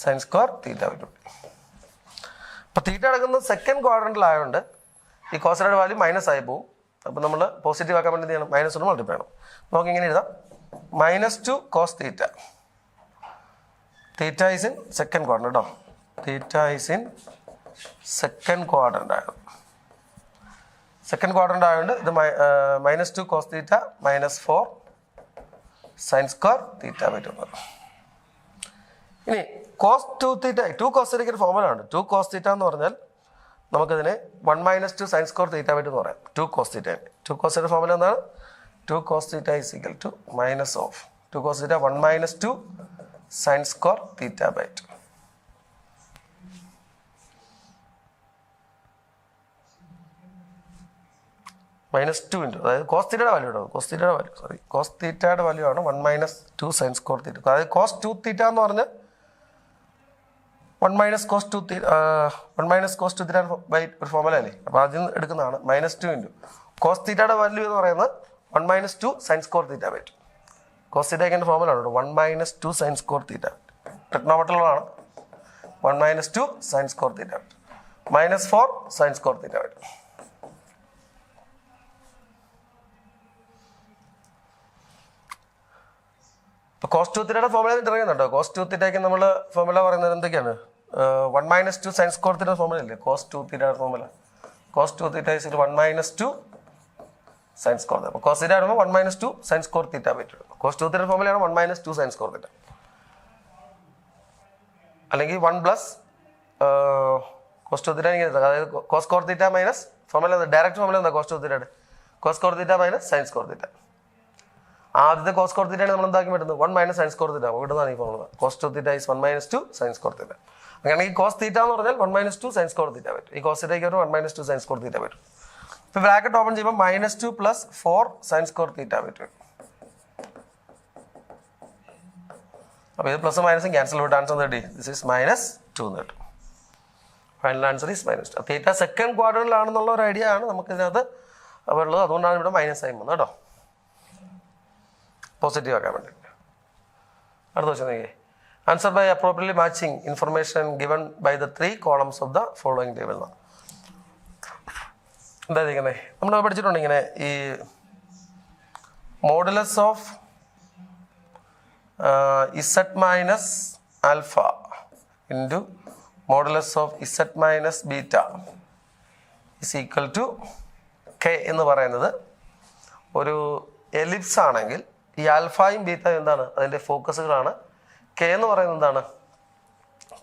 sine square theta by 2. അപ്പോൾ തീറ്റ നടക്കുന്നത് സെക്കൻഡ് ക്വാഡ്രന്റിലായതുകൊണ്ട് ഈ കോസിൻ്റെ വാല്യൂ മൈനസ് ആയി പോകും. അപ്പോൾ നമ്മൾ പോസിറ്റീവ് ആക്കാൻ വേണ്ടി ചെയ്യണം, മൈനസ് കൊണ്ട് മൾട്ടിപ്ലൈ ചെയ്യണം. നമുക്ക് ഇങ്ങനെ എഴുതാം, -2 cos theta. Theta is in second quadrant കേട്ടോ. Theta is in second quadrant ആയത്. സെക്കൻഡ് ക്വാഡ്രന്റ് ആയതുകൊണ്ട് ഇത് -2 cos theta minus 4 sine square theta by 2. ഇനി കോസ് 2 തീറ്റ, 2 കോസ് തീറ്റയ്ക്ക് ഒരു ഫോർമുല ഉണ്ട്. 2 കോസ് തീറ്റ എന്ന് പറഞ്ഞാൽ നമുക്കതിനെ 1 - 2 സൈൻ സ്ക്വയർ തീറ്റ ബൈ 2 എന്ന് പറയാം. 2 cos theta. 2 cos theta formula എന്താണ്? 2 cos theta is equal to minus of 2 cos theta 1 - 2 sine square theta by 2. -2 into, അതായത് കോസ് തീറ്റയുടെ വാല്യൂ കേട്ടോ. കോസ് തീറ്റയുടെ വാല്യൂ കോസ് തീറ്റയുടെ വാല്യൂ ആണ് 1 - 2 സൈൻ സ്ക്വയർ തീറ്റ. അതായത് കോസ് 2 തീറ്റ എന്ന് പറഞ്ഞാൽ 1 - cos 2 തീറ്റ ബൈ ഒരു ഫോർമുല അല്ലേ? അപ്പോൾ അതിൽ നിന്ന് എടുക്കുന്നതാണ്. -2 ഇൻറ്റു കോസ് തീറ്റയുടെ വാല്യൂ എന്ന് പറയുന്നത് 1 - 2 sine square theta by 2. Cos തീറ്റയ്ക്ക് ഫോർമുല ആണ് 1 - 2 സൈൻ സ്ക്വയർ തീറ്റ. ടെക്നോമെട്രിയിലാണ് 1 - 2 sine square theta -4 sine square theta by 2. Cos 2 തീറ്റയുടെ ഫോർമുല അറിയുന്നുണ്ടോ? കോസ് 2 തീറ്റയ്ക്ക് നമ്മൾ ഫോർമുല പറയുന്നത് എന്തൊക്കെയാണ്? 1 - 2 സൈൻ സ്ക്വയർ തീറ്റ ഫോർമുല ഇല്ലേ? കോസ് 2 തീറ്റയുടെ formula cos 2 theta is 1 - 2 sine square theta. അപ്പോൾ കോസ് തീറ്റ ആകുമ്പോൾ 1 - 2 sine square theta by 2. Cos 2 തീറ്റയുടെ ഫോർമുലയാണ് 1 - 2 സൈൻ സ്ക്വയർ തീറ്റ. അല്ലെങ്കിൽ 1 പ്ലസ് കോസ് 2 തീറ്റ ഇങ്ങനെ, അതായത് cos square theta minus formula direct formula എന്താ? Cos 2 തീറ്റയുടെ cos square theta minus sine square theta. ആദ്യത്തെ cos square തീറ്റയാണ് നമ്മൾ എന്താക്കി പറ്റുന്നത്? 1 - സൈൻ സ്ക്വയർ തീറ്റ. ഇവിടുന്നാണ് ഈ formula. Cos 2 theta is 1 - 2 sine square theta. അങ്ങനെയാണെങ്കിൽ കോസ് തീറ്റ എന്ന് പറഞ്ഞാൽ 1 - 2 സൈൻ സ്ക്വയർ തീറ്റ പറ്റും. ഈ കോസ് തീറ്റയ്ക്ക് ഒരു 1 - 2 സൈൻ സ്ക്വയർ തീറ്റ പറ്റും. ഇപ്പോൾ ബ്രാക്കറ്റ് ഓപ്പൺ ചെയ്യുമ്പോൾ -2 പ്ലസ് 4 സൈൻ സ്ക്വയർ തീറ്റ പറ്റും. അപ്പോൾ ഇത് പ്ലസ് മൈനസും ക്യാൻസൽ ചെയ്തിട്ട് ആൻസർ നേടി. ദിസ് ഈസ് -2 എന്ന് കിട്ടും. Final answer is -2. Theta second ക്വാഡ്രന്റിലാണെന്നുള്ള ഒരു ഐഡിയ ആണ് നമുക്കിതിനകത്ത് ഉള്ളത്. അതുകൊണ്ടാണ് ഇവിടെ മൈനസ് ആയി വന്നത് കേട്ടോ, പോസിറ്റീവ് ആക്കാൻ വേണ്ടി. അടുത്ത ക്വസ്റ്റ്യൻ നോക്കിയേ. Answer by appropriately matching information given by the 3 columns of the following table. എന്താ ഇരിക്കുന്നത്? നമ്മൾ പഠിച്ചിട്ടുണ്ട് ഇങ്ങനെ ഈ modulus of Z minus alpha into modulus of Z minus beta is equal to K എന്ന് പറയുന്നത് ഒരു എലിപ്സ് ആണെങ്കിൽ ഈ ആൽഫയും ബീറ്റയും എന്താണ്? അതിൻ്റെ ഫോക്കസുകളാണ്. കെ എന്ന് പറയുന്നത് എന്താണ്?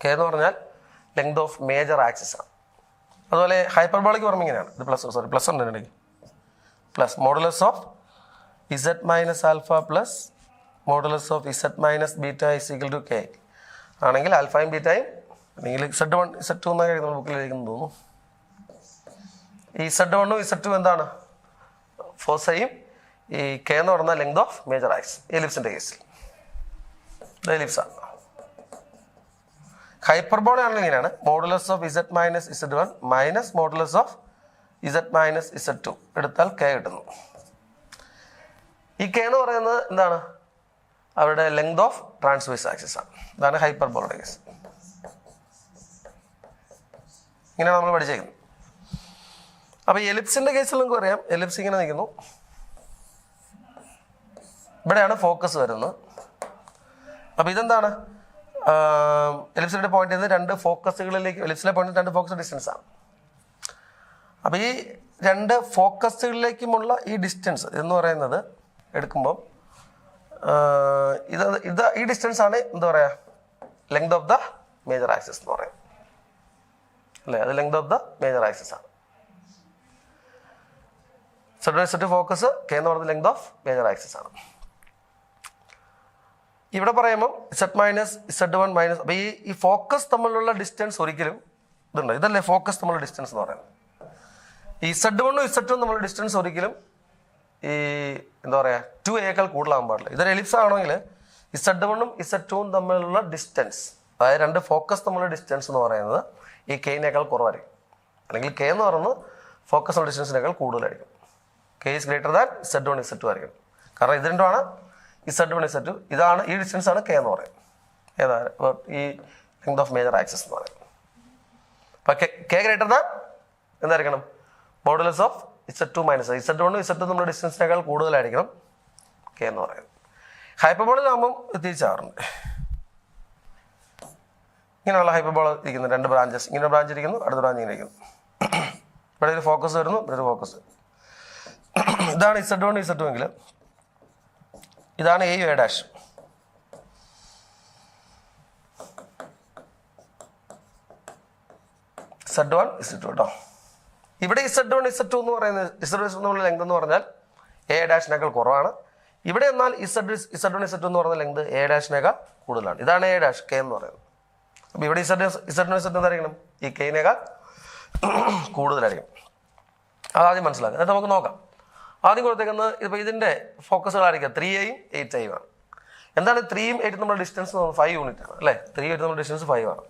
കെ എന്ന് പറഞ്ഞാൽ ലെങ്ത് ഓഫ് മേജർ ആക്സിസ് ആണ്. അതുപോലെ ഹൈപ്പർബോളിക് പറയുമ്പോൾ ഇങ്ങനെയാണ്. ഇത് പ്ലസ് ഉണ്ട് ഇതിനിടയ്ക്ക്. Plus modulus of Z minus alpha plus modulus of Z minus beta is equal to K ആണെങ്കിൽ ആൽഫയും ബീറ്റയും അല്ലെങ്കിൽ Z1 Z2 എന്നൊക്കെ നമ്മൾ ബുക്കിൽ എഴുതിക്കുന്നു തോന്നുന്നു. ഈ Z1ഉം Z2 എന്താണ്? ഫോസയും ഈ കെ എന്ന് പറയുന്ന ലെങ്ത് ഓഫ് മേജർ ആക്സിസ് എലിപ്സിന്റെ കേസിൽ എലിപ്സാണ്. ഹൈപ്പർബോള ആണെങ്കിൽ ഇങ്ങനെയാണ്. Modulus of Z minus Z1 minus modulus of Z minus Z2 എടുത്താൽ കെ കിട്ടുന്നു. ഈ കെ എന്ന് പറയുന്നത് എന്താണ്? അവരുടെ ലെങ്ത് ഓഫ് ട്രാൻസ്വേഴ്സ് ആക്സിസ് ആണ്. ഇതാണ് ഹൈപ്പർബോളയുടെ കേസ്. ഇങ്ങനെയാണ് നമ്മൾ പഠിച്ചേക്കുന്നത്. അപ്പോൾ എലിപ്സിൻ്റെ കേസിൽ നിങ്ങൾക്ക് പറയാം, എലിപ്സ് ഇങ്ങനെ നിൽക്കുന്നു, ഇവിടെയാണ് ഫോക്കസ് വരുന്നത്. അപ്പോൾ ഇതെന്താണ്, എലിപ്സിൻ്റെ പോയിന്റിൽ നിന്ന് രണ്ട് ഫോക്കസുകളിലേക്ക്, എലിപ്സിലെ പോയിന്റ് രണ്ട് ഫോക്കസ് ഡിസ്റ്റൻസ് ആണ്. അപ്പോൾ ഈ രണ്ട് ഫോക്കസുകളിലേക്കുമുള്ള ഈ ഡിസ്റ്റൻസ് എന്ന് പറയുന്നത് എടുക്കുമ്പോൾ ഈ ഡിസ്റ്റൻസ് ആണ് എന്താ പറയുക, length of the major axis എന്ന് പറയും അല്ലേ. അത് length of the major axis ആണ്. സെറ്റ് ഫോക്കസ് കെ എന്ന് പറയുന്നത് ലെങ്ത് ഓഫ് മേജർ ആക്സിസ് ആണ്. ഇവിടെ പറയുമ്പോൾ Z-1 മൈനസ്, അപ്പോൾ ഈ ഫോക്കസ് തമ്മിലുള്ള ഡിസ്റ്റൻസ് ഒരിക്കലും ഇതുണ്ട്, ഇതല്ലേ ഫോക്കസ് തമ്മിലുള്ള ഡിസ്റ്റൻസ് എന്ന് പറയുന്നത്. ഈ Z1ഉം Z2ഉം തമ്മിലുള്ള ഡിസ്റ്റൻസ് ഒരിക്കലും ഈ എന്താ പറയുക 2a കൂടുതലാകാൻ പാടില്ല. ഇതൊരു എലിപ്സ് ആണെങ്കിൽ Z1ഉം Z2ഉം തമ്മിലുള്ള ഡിസ്റ്റൻസ്, അതായത് രണ്ട് ഫോക്കസ് തമ്മിലുള്ള ഡിസ്റ്റൻസ് എന്ന് പറയുന്നത് ഈ കെയിനേക്കാൾ കുറവായിരിക്കും. അല്ലെങ്കിൽ കെ എന്ന് പറയുന്നത് ഫോക്കസ് ഉള്ള ഡിസ്റ്റൻസിനേക്കാൾ കൂടുതലായിരിക്കും. K is greater than Z1 Z2 ആയിരിക്കും. കാരണം ഇത് രണ്ടുമാണ് Z1 Z2, ഇതാണ് ഈ ഡിസ്റ്റൻസ് ആണ് കെ എന്ന് പറയുന്നത്. ഏതാണ് ഈ ലെങ്ത് ഓഫ് മേജർ ആക്സിസ് എന്ന് പറയുന്നത്. അപ്പോൾ കെ ഗ്രേറ്റർ ദാൻ എന്തായിരിക്കണം, modulus of Z2 minus Z1 Z2 നമ്മുടെ ഡിസ്റ്റൻസിനേക്കാൾ കൂടുതലായിരിക്കണം കെ എന്ന് പറയുന്നത്. ഹൈപ്പർബോളയിലാകുമ്പം തിരിച്ചാറുണ്ട്. ഇങ്ങനെയുള്ള ഹൈപ്പർബോള ഇരിക്കുന്നു, രണ്ട് ബ്രാഞ്ചസ്, ഇങ്ങനെ ബ്രാഞ്ച് ഇരിക്കുന്നു, അടുത്ത ബ്രാഞ്ച് ഇങ്ങനെ ഇരിക്കുന്നു. ഇവിടെ ഒരു ഫോക്കസ് വരുന്നു, ഇവിടെ ഒരു ഫോക്കസ്. ഇതാണ് Z1 Z2 എങ്കിൽ ഇതാണ് A A dash. Z1 Z2 കേട്ടോ. ഇവിടെ Z1 Z2 എന്ന് പറയുന്നത് Z1 ലെങ്ത് എന്ന് പറഞ്ഞാൽ A ഡാഷിനേക്കാൾ കുറവാണ്. ഇവിടെ എന്നാൽ Z1 Z2 എന്ന് പറയുന്ന ലെങ്ത് A ഡാഷിനേക്കാൾ കൂടുതലാണ്. ഇതാണ് A ഡാഷ് കെ എന്ന് പറയുന്നത്. അപ്പോൾ ഇവിടെ Z1 Z2 എന്തായിരിക്കണം, ഈ കെയിനേക്കാൾ കൂടുതലായിരിക്കും. അതാദ്യം മനസ്സിലാക്കുക. എന്നിട്ട് നമുക്ക് നോക്കാം. ആദ്യം കൊടുത്തേക്കുന്നത് ഇപ്പോൾ ഇതിൻ്റെ ഫോക്കസുകളായിരിക്കും 3A-യും 8A-യും ആണ്. എന്താണ് 3യും 8ഉം നമ്മുടെ ഡിസ്റ്റൻസ് 5 യൂണിറ്റ് ആണ് അല്ലേ. 3 8 നമ്മുടെ ഡിസ്റ്റൻസ് 5 ആണ്.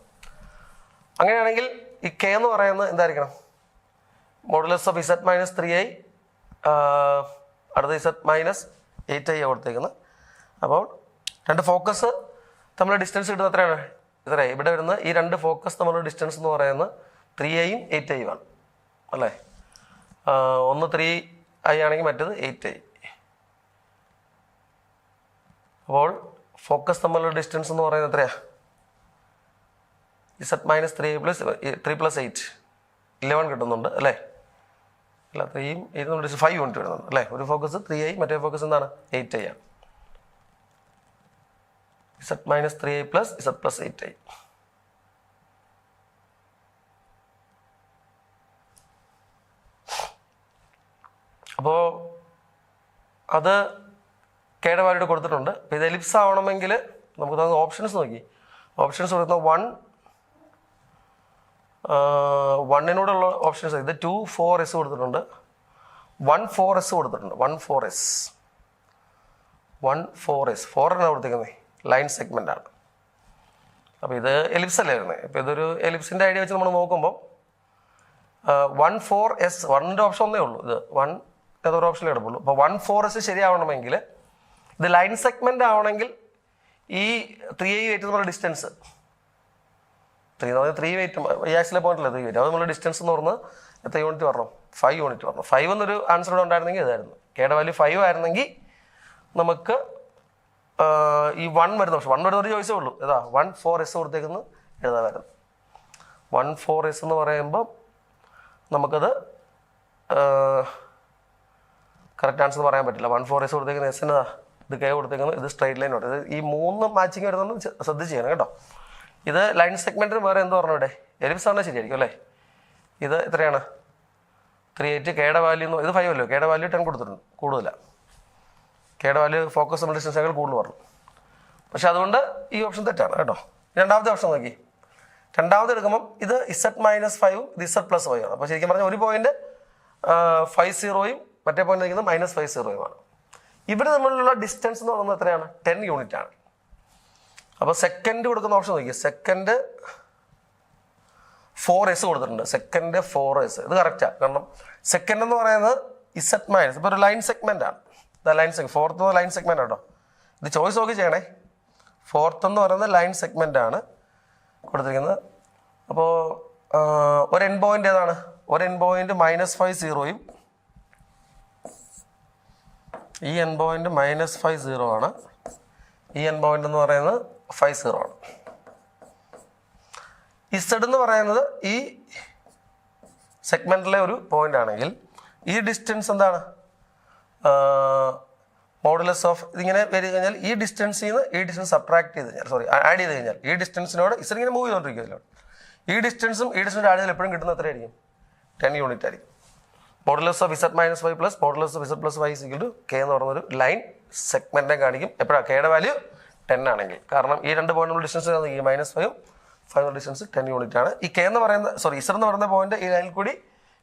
അങ്ങനെയാണെങ്കിൽ ഈ കെ എന്ന് പറയുന്നത് എന്തായിരിക്കണം, modulus of Z minus 3A, അടുത്ത Z മൈനസ് 8A കൊടുത്തേക്കുന്നത്. അപ്പോൾ രണ്ട് ഫോക്കസ് തമ്മിലുള്ള ഡിസ്റ്റൻസ് കിട്ടുന്നത് എത്രയാണ്, ഇത്രയാണ്. ഇവിടെ വരുന്ന ഈ രണ്ട് ഫോക്കസ് തമ്മിലുള്ള ഡിസ്റ്റൻസ് എന്ന് പറയുന്നത് 3A-യും 8A-യും ആണ് അല്ലേ. ഒന്ന് 3I ആണെങ്കിൽ മറ്റേത് 8I. അപ്പോൾ ഫോക്കസ് തമ്മിലുള്ള ഡിസ്റ്റൻസ് എന്ന് പറയുന്നത് എത്രയാണ്, Z മൈനസ് 3 + 8 11 കിട്ടുന്നുണ്ട് അല്ലേ. അല്ല 3യും 8ഉം 5 യൂണിറ്റ് വരുന്നുണ്ട് അല്ലേ. ഒരു ഫോക്കസ് 3I, മറ്റേ ഫോക്കസ് എന്താണ് 8I ആണ്. Z minus 3I + Z + 8I. അപ്പോൾ അത് കെയുടെ വാല്യൂ കൊടുത്തിട്ടുണ്ട്. അപ്പോൾ ഇത് എലിപ്സ് ആവണമെങ്കിൽ നമുക്ക് തന്ന ഓപ്ഷൻസ് നോക്കി. ഓപ്ഷൻസ് കൊടുക്കുന്ന 1-നോടുള്ള ഓപ്ഷൻസ് ഇത് 2 4S കൊടുത്തിട്ടുണ്ട്, 1 4S കൊടുത്തിട്ടുണ്ട്. 1 4S 4 എന്നാണ് കൊടുത്തിരിക്കുന്നത്, ലൈൻ സെഗ്മെൻ്റ് ആണ്. അപ്പോൾ ഇത് എലിപ്സ് അല്ലേ വരുന്നത്. ഇപ്പോൾ ഇതൊരു എലിപ്സിൻ്റെ ഐഡിയ വെച്ച് നമ്മൾ നോക്കുമ്പോൾ 1 4S 1ൻ്റെ ഓപ്ഷൻ ഒന്നേ ഉള്ളൂ. ഇത് 1 ഏതൊരു ഓപ്ഷനിൽ കിടപ്പുള്ളൂ. അപ്പോൾ 1 4S ശരിയാവണമെങ്കിൽ ഇത് ലൈൻ സെഗ്മെൻ്റ് ആവണമെങ്കിൽ ഈ 3A 8 എന്നുള്ള ഡിസ്റ്റൻസ് 3 എന്ന് പറഞ്ഞാൽ 3 വെയിറ്റ് ഈ ആക്സിലെ പോയിന്റില്ല 3 വെയിറ്റ്, അത് നമ്മൾ ഡിസ്റ്റൻസ് എന്ന് പറഞ്ഞാൽ എത്ര യൂണിറ്റ് പറഞ്ഞു, 5 യൂണിറ്റ് പറഞ്ഞു. 5 എന്നൊരു ആൻസർ ഇവിടെ ഉണ്ടായിരുന്നെങ്കിൽ ഇതായിരുന്നു. കെയുടെ വാല്യൂ 5 ആയിരുന്നെങ്കിൽ നമുക്ക് ഈ 1 വരുന്ന ഓപ്ഷൻ 1 വരുന്ന ഒരു ചോയ്സേ ഉള്ളൂ. ഏതാ 1 4S കൊടുത്തേക്കുന്നത് എഴുതാമായിരുന്നു. 1 4S എന്ന് പറയുമ്പോൾ നമുക്കത് കറക്റ്റ് ആൻസർ പറയാൻ പറ്റില്ല. 1 4S കൊടുത്തേക്കുന്നത് എസ് എന്നതാ, ഇത് കെ കൊടുത്തേക്കുന്നത്, ഇത് സ്ട്രൈറ്റ് ലൈൻ ഉണ്ട്. ഇത് ഈ 3 മാച്ചിങ് വരുന്നത് ശ്രദ്ധിച്ച് ചെയ്യണം കേട്ടോ. ഇത് ലൈൻ സെഗ്മെൻറ്റിന് വേറെ എന്തോ പറഞ്ഞു, ഇവിടെ എലിപ്സ് ആണ് ശരിയായിരിക്കും അല്ലേ. ഇത് എത്രയാണ് 3 8, കെയുടെ വാല്യൂ ഇത് 5 അല്ലോ, കെയുടെ വാല്യൂ 10 കൊടുത്തിട്ടുണ്ട്, കൂടുതലാണ്. കെയുടെ വാല്യൂ ഫോക്കസ് നമ്മൾ ഡിസ്റ്റൻസേക്കാൾ കൂടുതൽ പറഞ്ഞു. പക്ഷെ അതുകൊണ്ട് ഈ ഓപ്ഷൻ തെറ്റാണ് കേട്ടോ. രണ്ടാമത്തെ ഓപ്ഷൻ നോക്കി, രണ്ടാമത് എടുക്കുമ്പം ഇത് Z മൈനസ് 5ഉം ഇത് Z + 5 ആണ്. അപ്പോൾ ശരിക്കും പറഞ്ഞാൽ ഒരു പോയിന്റ് 5 0യും മറ്റേ പോയിന്റ് നിൽക്കുന്നത് -5 0യുമാണ്. ഇവിടെ തമ്മിലുള്ള ഡിസ്റ്റൻസ് എന്ന് പറയുന്നത് എത്രയാണ്, 10 യൂണിറ്റ് ആണ്. അപ്പോൾ സെക്കൻഡ് കൊടുക്കുന്ന ഓപ്ഷൻ നോക്കി, സെക്കൻഡ് 4S കൊടുത്തിട്ടുണ്ട്. സെക്കൻഡ് 4S ഇത് കറക്റ്റാണ്. കാരണം സെക്കൻഡ് എന്ന് പറയുന്നത് Z മൈനസ്, ഇപ്പോൾ ഒരു ലൈൻ സെഗ്മെൻ്റ് ആണ്. Line segment fourth line segment കേട്ടോ. ഇത് ചോയ്സ് നോക്കി ചെയ്യണേ. ഫോർത്ത് എന്ന് പറയുന്നത് ലൈൻ സെഗ്മെന്റ് ആണ് കൊടുത്തിരിക്കുന്നത്. അപ്പോൾ ഒരു എൻ പോയിന്റ് ഏതാണ്, ഒരു എൻ പോയിന്റ് -5 ഈ എൻ പോയിന്റ് -5 ആണ്. ഈ എൻ പോയിന്റ് എന്ന് പറയുന്നത് 50 ആണ്. ഇസഡ് എന്ന് പറയുന്നത് ഈ സെഗ്മെന്റിലെ ഒരു പോയിന്റ് ആണെങ്കിൽ ഈ ഡിസ്റ്റൻസ് എന്താണ്? മോഡുലസ് ഓഫ് ഇതിങ്ങനെ വരിക കഴിഞ്ഞാൽ ഈ ഡിസ്റ്റൻസിൽ നിന്ന് ഈ ഡിസ്റ്റൻസ് സബ്ട്രാക്ട് ചെയ്ത് കഴിഞ്ഞാൽ ആഡ് ചെയ്ത് കഴിഞ്ഞാൽ ഈ ഡിസ്റ്റൻസിനോട് ഇസഡ് ഇങ്ങനെ മൂവ് ചെയ്തുകൊണ്ടിരിക്കുമല്ലോ. ഈ ഡിസ്റ്റൻസും ഈ ഡിസ്റ്റൻസ് ആഡ് ചെയ്താൽ എപ്പോഴും കിട്ടുന്ന എത്രയായിരിക്കും? 10 യൂണിറ്റ് ആയിരിക്കും. Modulus of Z - Y plus modulus of Z + Y = K എന്ന് പറഞ്ഞൊരു ലൈൻ സെഗ്മെന്റിനെ കാണിക്കും. എപ്പോഴാണ് Kയുടെ വാല്യൂ 10 ആണെങ്കിൽ. കാരണം ഈ രണ്ട് പോയിന്റിനുള്ള ഡിസ്റ്റൻസ് ഈ -5 5 ഡിസ്റ്റൻസ് 10 യൂണിറ്റ് ആണ്. ഈ K എന്ന് പറയുന്ന Z എന്ന് പറയുന്ന പോയിന്റ് ഈ ലൈനിൽ കൂടി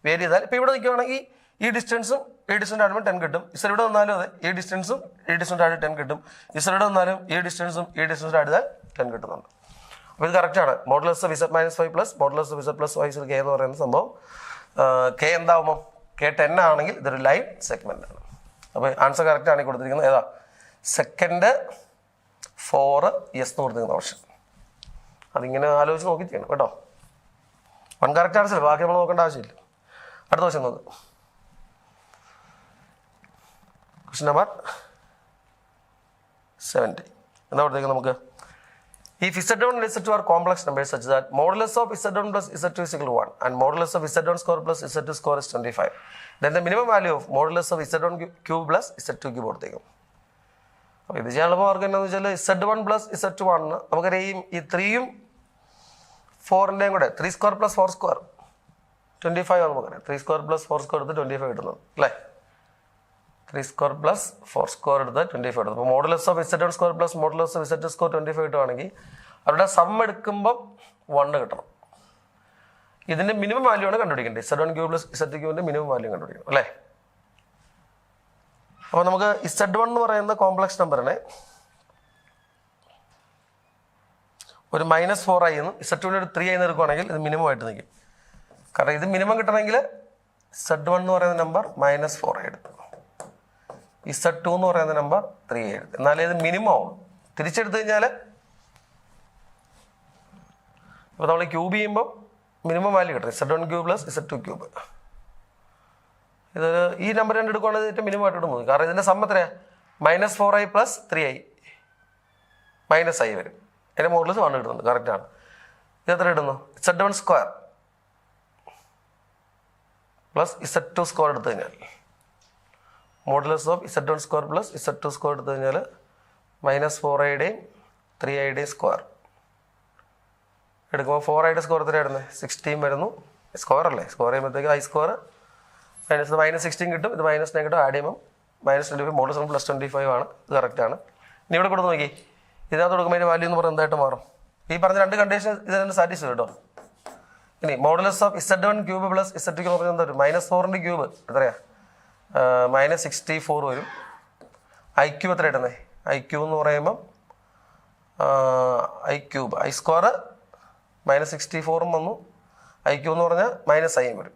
വേരി ചെയ്താൽ ഇപ്പോൾ ഇവിടെ നിൽക്കുകയാണെങ്കിൽ ഈ ഡിസ്റ്റൻസും ഈ ഡിസ്റ്റൻസ് ആടുമ്പോൾ 10 കിട്ടും. Z ഇവിടെ വന്നാലും അതെ ഈ ഡിസ്റ്റൻസും ഈ ഡിസ്റ്റൻസ് ആഡ് 10 കിട്ടും. Z ഇവിടെ വന്നാലും ഈ ഡിസ്റ്റൻസും ഈ ഡിസ്റ്റൻസ് ആഡ് ചെയ്താൽ 10 കിട്ടുന്നുണ്ട്. അപ്പോൾ ഇത് കറക്റ്റാണ്. Modulus of Z - Y plus modulus of Z + Y = K എന്ന് പറയുന്ന സംഭവം K എന്താവുമ്പോൾ K 10 ആണെങ്കിൽ ഇതൊരു ലൈൻ സെഗ്മെന്റ് ആണ്. അപ്പോൾ ആൻസർ കറക്റ്റ് ആണ് കൊടുത്തിരിക്കുന്നത്. ഏതാ? സെക്കൻഡ് 4 യെസ് എന്ന് കൊടുത്തിരിക്കുന്ന ഓപ്ഷൻ. അതിങ്ങനെ ആലോചിച്ച് നോക്കി ചെയ്യണം കേട്ടോ. 1 കറക്റ്റ് ആൻസർ, ബാക്കി നമ്മൾ നോക്കേണ്ട ആവശ്യമില്ല. അടുത്ത ക്വസ്റ്റ്യൻ നോക്ക്. ക്വസ്റ്റ്യൻ നമ്പർ 70 എന്താ കൊടുത്തേക്കുന്നത് നമുക്ക്? If Z1 and Z2 are complex numbers such that modulus of Z1 plus Z2 is equal to 1 and modulus of Z1 square plus Z2 square is 25, then the minimum value of modulus of Z1 cube plus Z2 cube കൊടുത്തേക്കും. അപ്പോൾ ഇത് ചെയ്യാനുള്ള മാർഗം എന്താണെന്ന് വെച്ചാൽ Z1 plus Z1 നമുക്കറിയാം ഈ 3യും 4ൻ്റെയും കൂടെ 3 square plus 4 square 25 ആണ് നമുക്കറിയാം. 3 സ്ക്വയർ പ്ലസ് 4 സ്ക്വയർ എടുത്ത് 25 കിട്ടുന്നത് അല്ലേ? 3 സ്ക്വയർ പ്ലസ് 4 സ്ക്വയർ എടുത്ത് 25 എടുത്തു. അപ്പോൾ modulus of Z1 square plus modulus of Z2 square 25 കിട്ടുവാണെങ്കിൽ അവരുടെ സം എടുക്കുമ്പം 1 കിട്ടണം. ഇതിൻ്റെ മിനിമം വാല്യൂ ആണ് കണ്ടുപിടിക്കേണ്ടത്. Z1 ക്യൂബ് പ്ലസ് Z2 ക്യൂബിൻ്റെ മിനിമം വാല്യൂ കണ്ടുപിടിക്കണം അല്ലേ? അപ്പോൾ നമുക്ക് Z1 എന്ന് പറയുന്ന കോംപ്ലക്സ് നമ്പറിനെ ഒരു -4 ആയി എന്നും Z2 ഒരു 3 ആയി എടുക്കുകയാണെങ്കിൽ ഇത് മിനിമം ആയിട്ട് നിൽക്കും. കാരണം ഇത് മിനിമം കിട്ടണമെങ്കിൽ Z1 എന്ന് പറയുന്ന നമ്പർ -4 ആയി എടുക്കും. Z2 എന്ന് പറയുന്ന നമ്പർ 3 ആയി എടുക്കും. എന്നാലേ ഇത് മിനിമം ആവും. തിരിച്ചെടുത്തു കഴിഞ്ഞാൽ അപ്പോൾ നമ്മൾ ക്യൂബ് ചെയ്യുമ്പോൾ മിനിമം വാല്യൂ കിട്ടും. Z1 cube plus Z2 cube. ഇത് ഈ നമ്പർ രണ്ട് എടുക്കുകയാണെങ്കിൽ ഏറ്റവും മിനിമം ആയിട്ട് പോകും. കാരണം ഇതിൻ്റെ സം എത്രയാണ്? -4i പ്ലസ് 3i -i വരും. അതിൻ്റെ മോഡൽസ് 1 കിട്ടുന്നുണ്ട്. കറക്റ്റാണ്. ഇത് എത്ര ഇടുന്നു? Z1 square plus Z2 square എടുത്തു കഴിഞ്ഞാൽ modulus of Z1 square plus Z2 square എടുത്തു കഴിഞ്ഞാൽ -4iയുടെയും 3iയുടെയും സ്ക്വയർ എടുക്കുമ്പോൾ 4iയുടെ സ്ക്വയർ എത്രയായിരുന്നു? 16 വരുന്നു. സ്ക്വയർ അല്ലേ? സ്ക്വയർ ചെയ്യുമ്പോഴത്തേക്ക് i സ്ക്വയർ -16 കിട്ടും. ഇത് -9 കിട്ടും. ആഡ് ചെയ്യുമ്പോൾ -25 മോഡുലസ് പ്ലസ് 25 ആണ്. ഇത് കറക്റ്റാണ്. ഇനി ഇവിടെ കൊടുത്ത് നോക്കി ഇതിനകത്ത് കൊടുക്കുമ്പോൾ അതിൻ്റെ വാല്യൂ എന്ന് പറയുന്നത് എന്തായിട്ട് മാറും? ഈ പറഞ്ഞ രണ്ട് കണ്ടീഷൻ ഇതിനെ സാറ്റിസ്ഫൈ കേട്ടോ. ഇനി modulus of Z1 cube plus Z2 cube പറയുന്നത് ഒരു -4ൻ്റെ ക്യൂബ് എത്രയാണ്? -64 വരും. ഐ ക്യൂബ് എത്ര ഇടുന്നത്? ഐ ക്യൂബ് എന്ന് പറയുമ്പം ഐ ക്യൂബ് ഐ സ്ക്വയർ -64 വന്നു. ഐ ക്യൂബ് എന്ന് പറഞ്ഞാൽ -i വരും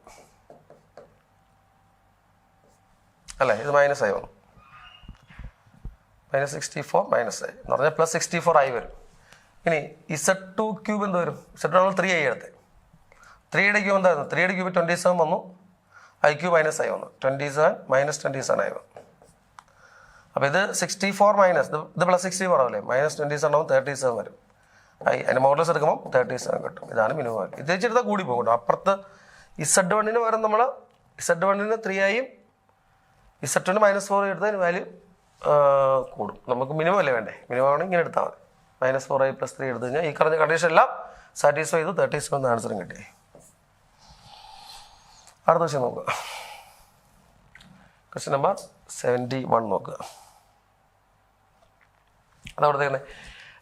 അല്ലേ? ഇത് -i വന്നു. -64 -i എന്ന് പറഞ്ഞാൽ +64i വരും. ഇനി Z2 ക്യൂബ് എന്ത് വരും? Z2 നമ്മൾ 3i എടുത്തത്. 3യുടെ ക്യൂബ് എന്തായിരുന്നു? 3യുടെ ക്യൂബ് 27 വന്നു. ഐ ക്യൂബ് -i വന്നു. 27 -27 ആയി വന്നു. അപ്പോൾ ഇത് 64 മൈനസ് ഇത് +64 ആവില്ലേ? -27 ആവും 37 വരും. അതിൻ്റെ മോഡൽസ് എടുക്കുമ്പോൾ 37 കിട്ടും. ഇതാണ് മിനിമം വാല്യൂ. ഇത് വെച്ചെടുത്താൽ കൂടി പോകും കേട്ടോ. അപ്പുറത്ത് Z1 പകരം നമ്മൾ Z1 3iയും Z2 -4 എടുത്താൽ വാല്യൂ കൂടും. നമുക്ക് മിനിമം അല്ലേ വേണ്ടേ? മിനിമം ആണെങ്കിൽ ഇങ്ങനെ എടുത്താൽ മതി. -4i + 3 എടുത്തു കഴിഞ്ഞാൽ ഈ പറഞ്ഞ കണ്ടീഷൻ എല്ലാം സാറ്റിസ്ഫൈ ചെയ്തു. 37 ആൻസറും കിട്ടി. അടുത്ത ക്വസ്റ്റ്യൻ നോക്കുക. ക്വസ്റ്റ്യൻ നമ്പർ 71 നോക്കുക. അതവിടെ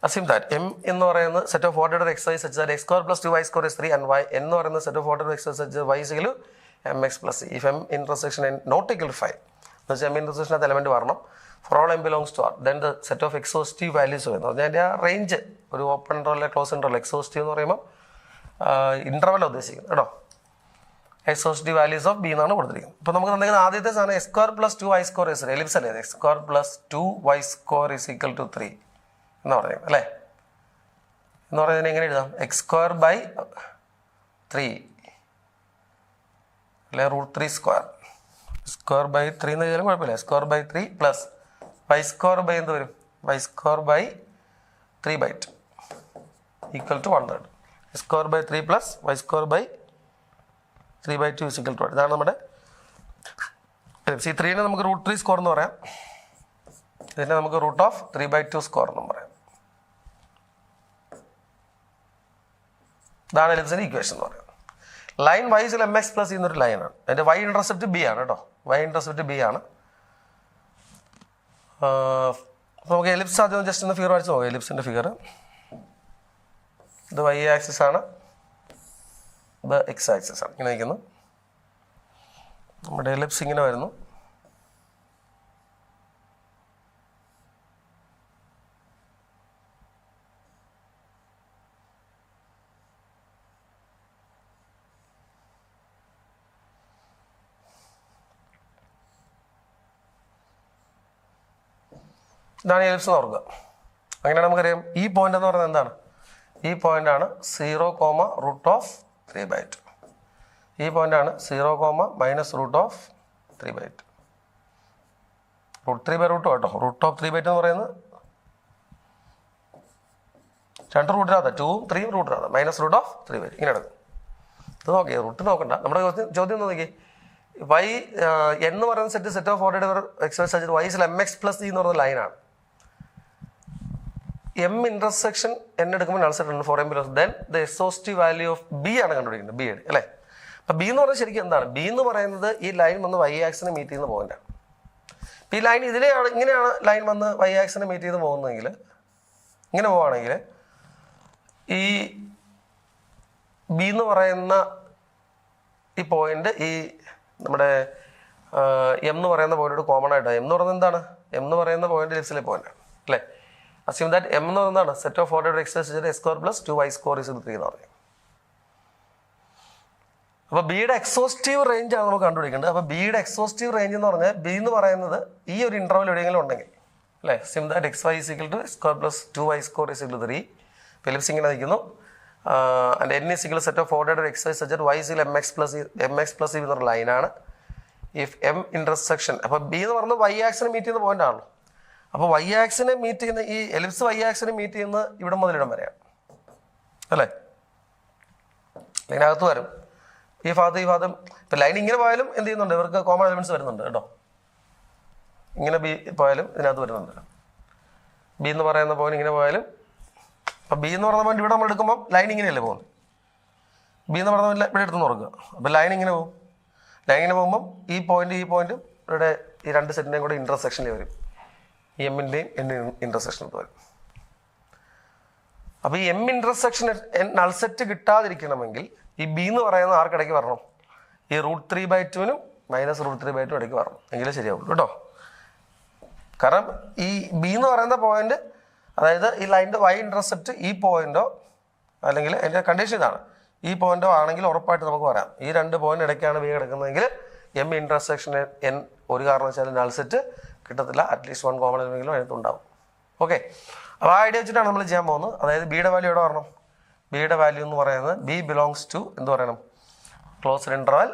assume that M എന്ന് പറയുന്ന set of order exercise such that x² + 2y² is 3 and y എന്ന് പറയുന്ന set of order exercise such that y is equal to mx + c. if M intersection n not equal to 5 എന്ന് വെച്ചാൽ M intersection അത് element വരണം. for all M belongs to R then the set of exhaustive values വരുന്നത് പറഞ്ഞാൽ അതിൻ്റെ ആ range ഒരു open interval close interval exhaustive എന്ന് പറയുമ്പോൾ ഇൻ്റർവൽ ഉദ്ദേശിക്കുന്നത് കേട്ടോ. എക്സോസ്റ്റീവ് വാല്യൂസ് ഓഫ് ബി എന്നാണ് കൊടുത്തിരിക്കുന്നത്. ഇപ്പോൾ നമുക്ക് തന്നിരിക്കുന്ന ആദ്യത്തെ സാധനം x² + 2y² is എലിപ്സ് അല്ലേ? x² + 2y² is equal to 3 എന്ന് പറയുന്നത് അല്ലേ? എന്ന് പറയുന്നതിന് എങ്ങനെ എഴുതാം? x² / 3 അല്ലെ √3 സ്ക്വയർ. സ്ക്വയർ ബൈ 3 എന്ന് ചെയ്താലും കുഴപ്പമില്ല. Square by 3 plus y square by എന്ത് വരും? Y square by 3/2 equal to 1/3. Square by 3 plus y square by 3/2 is equal to 1. ഇതാണ് നമ്മുടെ C3നെ നമുക്ക് √3 സ്ക്വയർ എന്ന് പറയാം. ഇതിനെ നമുക്ക് √3/2 സ്ക്വയർ എന്നും പറയാം. ഇതാണ് എലിപ്സിന്റെ ഇക്വേഷൻ എന്ന് പറയുന്നത്. ലൈൻ വൈസിൽ mx പ്ലസ് ചെയ്യുന്നൊരു ലൈനാണ്. അതിന്റെ y ഇന്റർസെപ്റ്റ് ബി ആണ് കേട്ടോ. y ഇന്റർസെപ്റ്റ് ബി ആണ്. നമുക്ക് എലിപ്സ് ആദ്യം ജസ്റ്റ് ഒന്ന് ഫിഗർ വരച്ച് നോക്കാം. എലിപ്സിന്റെ ഫിഗർ ഇത് y ആക്സിസ് ആണ്, ഇത് x ആക്സിസ് ആണ്. ഇങ്ങനെ നിൽക്കുന്നു. നമ്മുടെ എലിപ്സ് ഇങ്ങനെ വരുന്നു. ഇതാണ് എലിപ്സ് എന്ന് ഓർക്കുക. അങ്ങനെയാണ് നമുക്കറിയാം ഈ പോയിന്റ് എന്ന് പറയുന്നത് എന്താണ്? ഈ പോയിന്റ് ആണ് 0,√3/2. ഈ പോയിന്റ് ആണ് 0,-√3/2. √3/√2 കേട്ടോ. √3/2 എന്ന് പറയുന്നത് രണ്ട് റൂട്ടിനകത്ത് 2ഉം 3ഉം റൂട്ടിനകത്ത് -√3/2 ഇങ്ങനെ എടുക്കും. ഇത് നോക്കിയേ, റൂട്ട് നോക്കണ്ട. നമ്മുടെ ചോദ്യം നോക്കി, y എന്ന് പറയുന്ന set of order express y mx plus എന്ന് പറയുന്ന ലൈനാണ്. m ഇന്റർസെക്ഷൻ n എടുക്കുമ്പോൾ നൾ സെറ്റ് ഉണ്ട് for m plus then the exhaustive value of B ആണ് കണ്ടുപിടിക്കുന്നത്. ബി അല്ലേ? അപ്പം ബി എന്ന് പറഞ്ഞാൽ ശരിക്കും എന്താണ്? ബി എന്ന് പറയുന്നത് ഈ ലൈൻ വന്ന് y ആക്സിനെ മീറ്റ് ചെയ്യുന്ന പോയിന്റാണ്. ഈ ലൈൻ ഇതിലെയാണ്, ഇങ്ങനെയാണ് ലൈൻ വന്ന് y ആക്സിനെ മീറ്റ് ചെയ്ത് പോകുന്നതെങ്കിൽ, ഇങ്ങനെ പോവുകയാണെങ്കിൽ ഈ ബി എന്ന് പറയുന്ന ഈ പോയിന്റ് ഈ നമ്മുടെ എം എന്ന് പറയുന്ന പോയിന്റ് കോമൺ ആയിട്ട്, എം എന്ന് പറയുന്നത് എന്താണ്? എം എന്ന് പറയുന്ന പോയിന്റ് എലിപ്സിലെ പോയിന്റാണ് അല്ലേ? അസ്യൂം ദാറ്റ് എം എന്ന് പറയുന്നതാണ് set of order X square plus 2y square is 3 എന്ന് പറയും. അപ്പോൾ ബിയുടെ എക്സോസ്റ്റീവ് റേഞ്ച് ആണ് നമുക്ക് കണ്ടുപിടിക്കേണ്ടത്. അപ്പോൾ ബിയുടെ എക്സോസ്റ്റീവ് റേഞ്ച് എന്ന് പറഞ്ഞാൽ ബി എന്ന് പറയുന്നത് ഈ ഒരു ഇന്റർവൽ എവിടെയെങ്കിലും ഉണ്ടെങ്കിൽ അല്ലേ, assume that xy is equal to square plus 2y square is equal to 3. Ellipse ഇങ്ങനെ നിൽക്കുന്നു. And n is equal set of order x y such y is mx plus ഈ എന്നൊരു ലൈനാണ്. ഇഫ് എം ഇന്റർസെക്ഷൻ, അപ്പോൾ b എന്ന് പറയുന്നത് y ആക്സിനെ meet ചെയ്യുന്ന പോയിന്റ് ആണല്ലോ. അപ്പോൾ y ആക്സിനെ മീറ്റ് ചെയ്യുന്ന ഈ എലിപ്സ് y ആക്സിനെ മീറ്റ് ചെയ്യുന്ന ഇവിടെ മുതൽ ഇടം വരെയാണ് അല്ലേ? ഇതിനകത്ത് വരും ഈ ഭാഗം. ഇപ്പം ലൈൻ ഇങ്ങനെ പോയാലും എന്ത് ചെയ്യുന്നുണ്ട്? ഇവർക്ക് കോമൺ എലിമെന്റ്സ് വരുന്നുണ്ട് കേട്ടോ. ഇങ്ങനെ ബി പോയാലും ഇതിനകത്ത് വരുന്നുണ്ട്. ബി എന്ന് പറയുന്ന പോയിന്റ് ഇങ്ങനെ പോയാലും, അപ്പം ബി എന്ന് പറയുന്ന പോയിന്റ് ഇവിടെ നമ്മൾ എടുക്കുമ്പോൾ ലൈൻ ഇങ്ങനെയല്ലേ പോകുന്നത്. ബി എന്ന് പറയുന്ന ഇവിടെ എടുത്ത് നോക്കുക. അപ്പം ലൈൻ ഇങ്ങനെ പോകും. ലൈൻ ഇങ്ങനെ പോകുമ്പം ഈ പോയിന്റും ഇവിടെ ഈ രണ്ട് സെറ്റിൻ്റെയും കൂടെ ഇന്റർസെക്ഷനിൽ വരും. ഈ എമ്മിൻ്റെയും ഇന്റർസെക്ഷൻ വരും. അപ്പോൾ ഈ എം ഇന്റർസെക്ഷൻ നൾ സെറ്റ് കിട്ടാതിരിക്കണമെങ്കിൽ ഈ ബി എന്ന് പറയുന്ന ആർക്കിടയ്ക്ക് വരണം? ഈ √3/2 -√3/2 ഇടയ്ക്ക് വരണം, എങ്കിലേ ശരിയാവുള്ളൂ കേട്ടോ. കാരണം ഈ ബി എന്ന് പറയുന്ന പോയിന്റ്, അതായത് ഈ ലൈനിൻ്റെ y ഇന്റർസെപ്റ്റ് ഈ പോയിന്റോ അല്ലെങ്കിൽ അതിൻ്റെ കണ്ടീഷൻ ഇതാണ്, ഈ പോയിന്റോ ആണെങ്കിൽ ഉറപ്പായിട്ട് നമുക്ക് പറയാം ഈ രണ്ട് പോയിന്റ് ഇടയ്ക്കാണ് ബി കിടക്കുന്നതെങ്കിൽ എം ഇന്റർസെക്ഷൻ n ഒരു കാരണവശാലും നൾ സെറ്റ് കിട്ടത്തില്ല. അറ്റ്ലീസ്റ്റ് 1 കോമൺ എലിമെന്റെങ്കിലും അതിനകത്തുണ്ടാവും. ഓക്കെ, അപ്പോൾ ആ ഐഡിയ വെച്ചിട്ടാണ് നമ്മൾ ചെയ്യാൻ പോകുന്നത്. അതായത് ബിയുടെ വാല്യൂ എവിടെ വരണം? ബിയുടെ വാല്യൂ എന്ന് പറയുന്നത് ബി ബിലോങ്സ് ടു എന്ത് പറയണം? ക്ലോസ്ഡ് ഇന്റർവൽ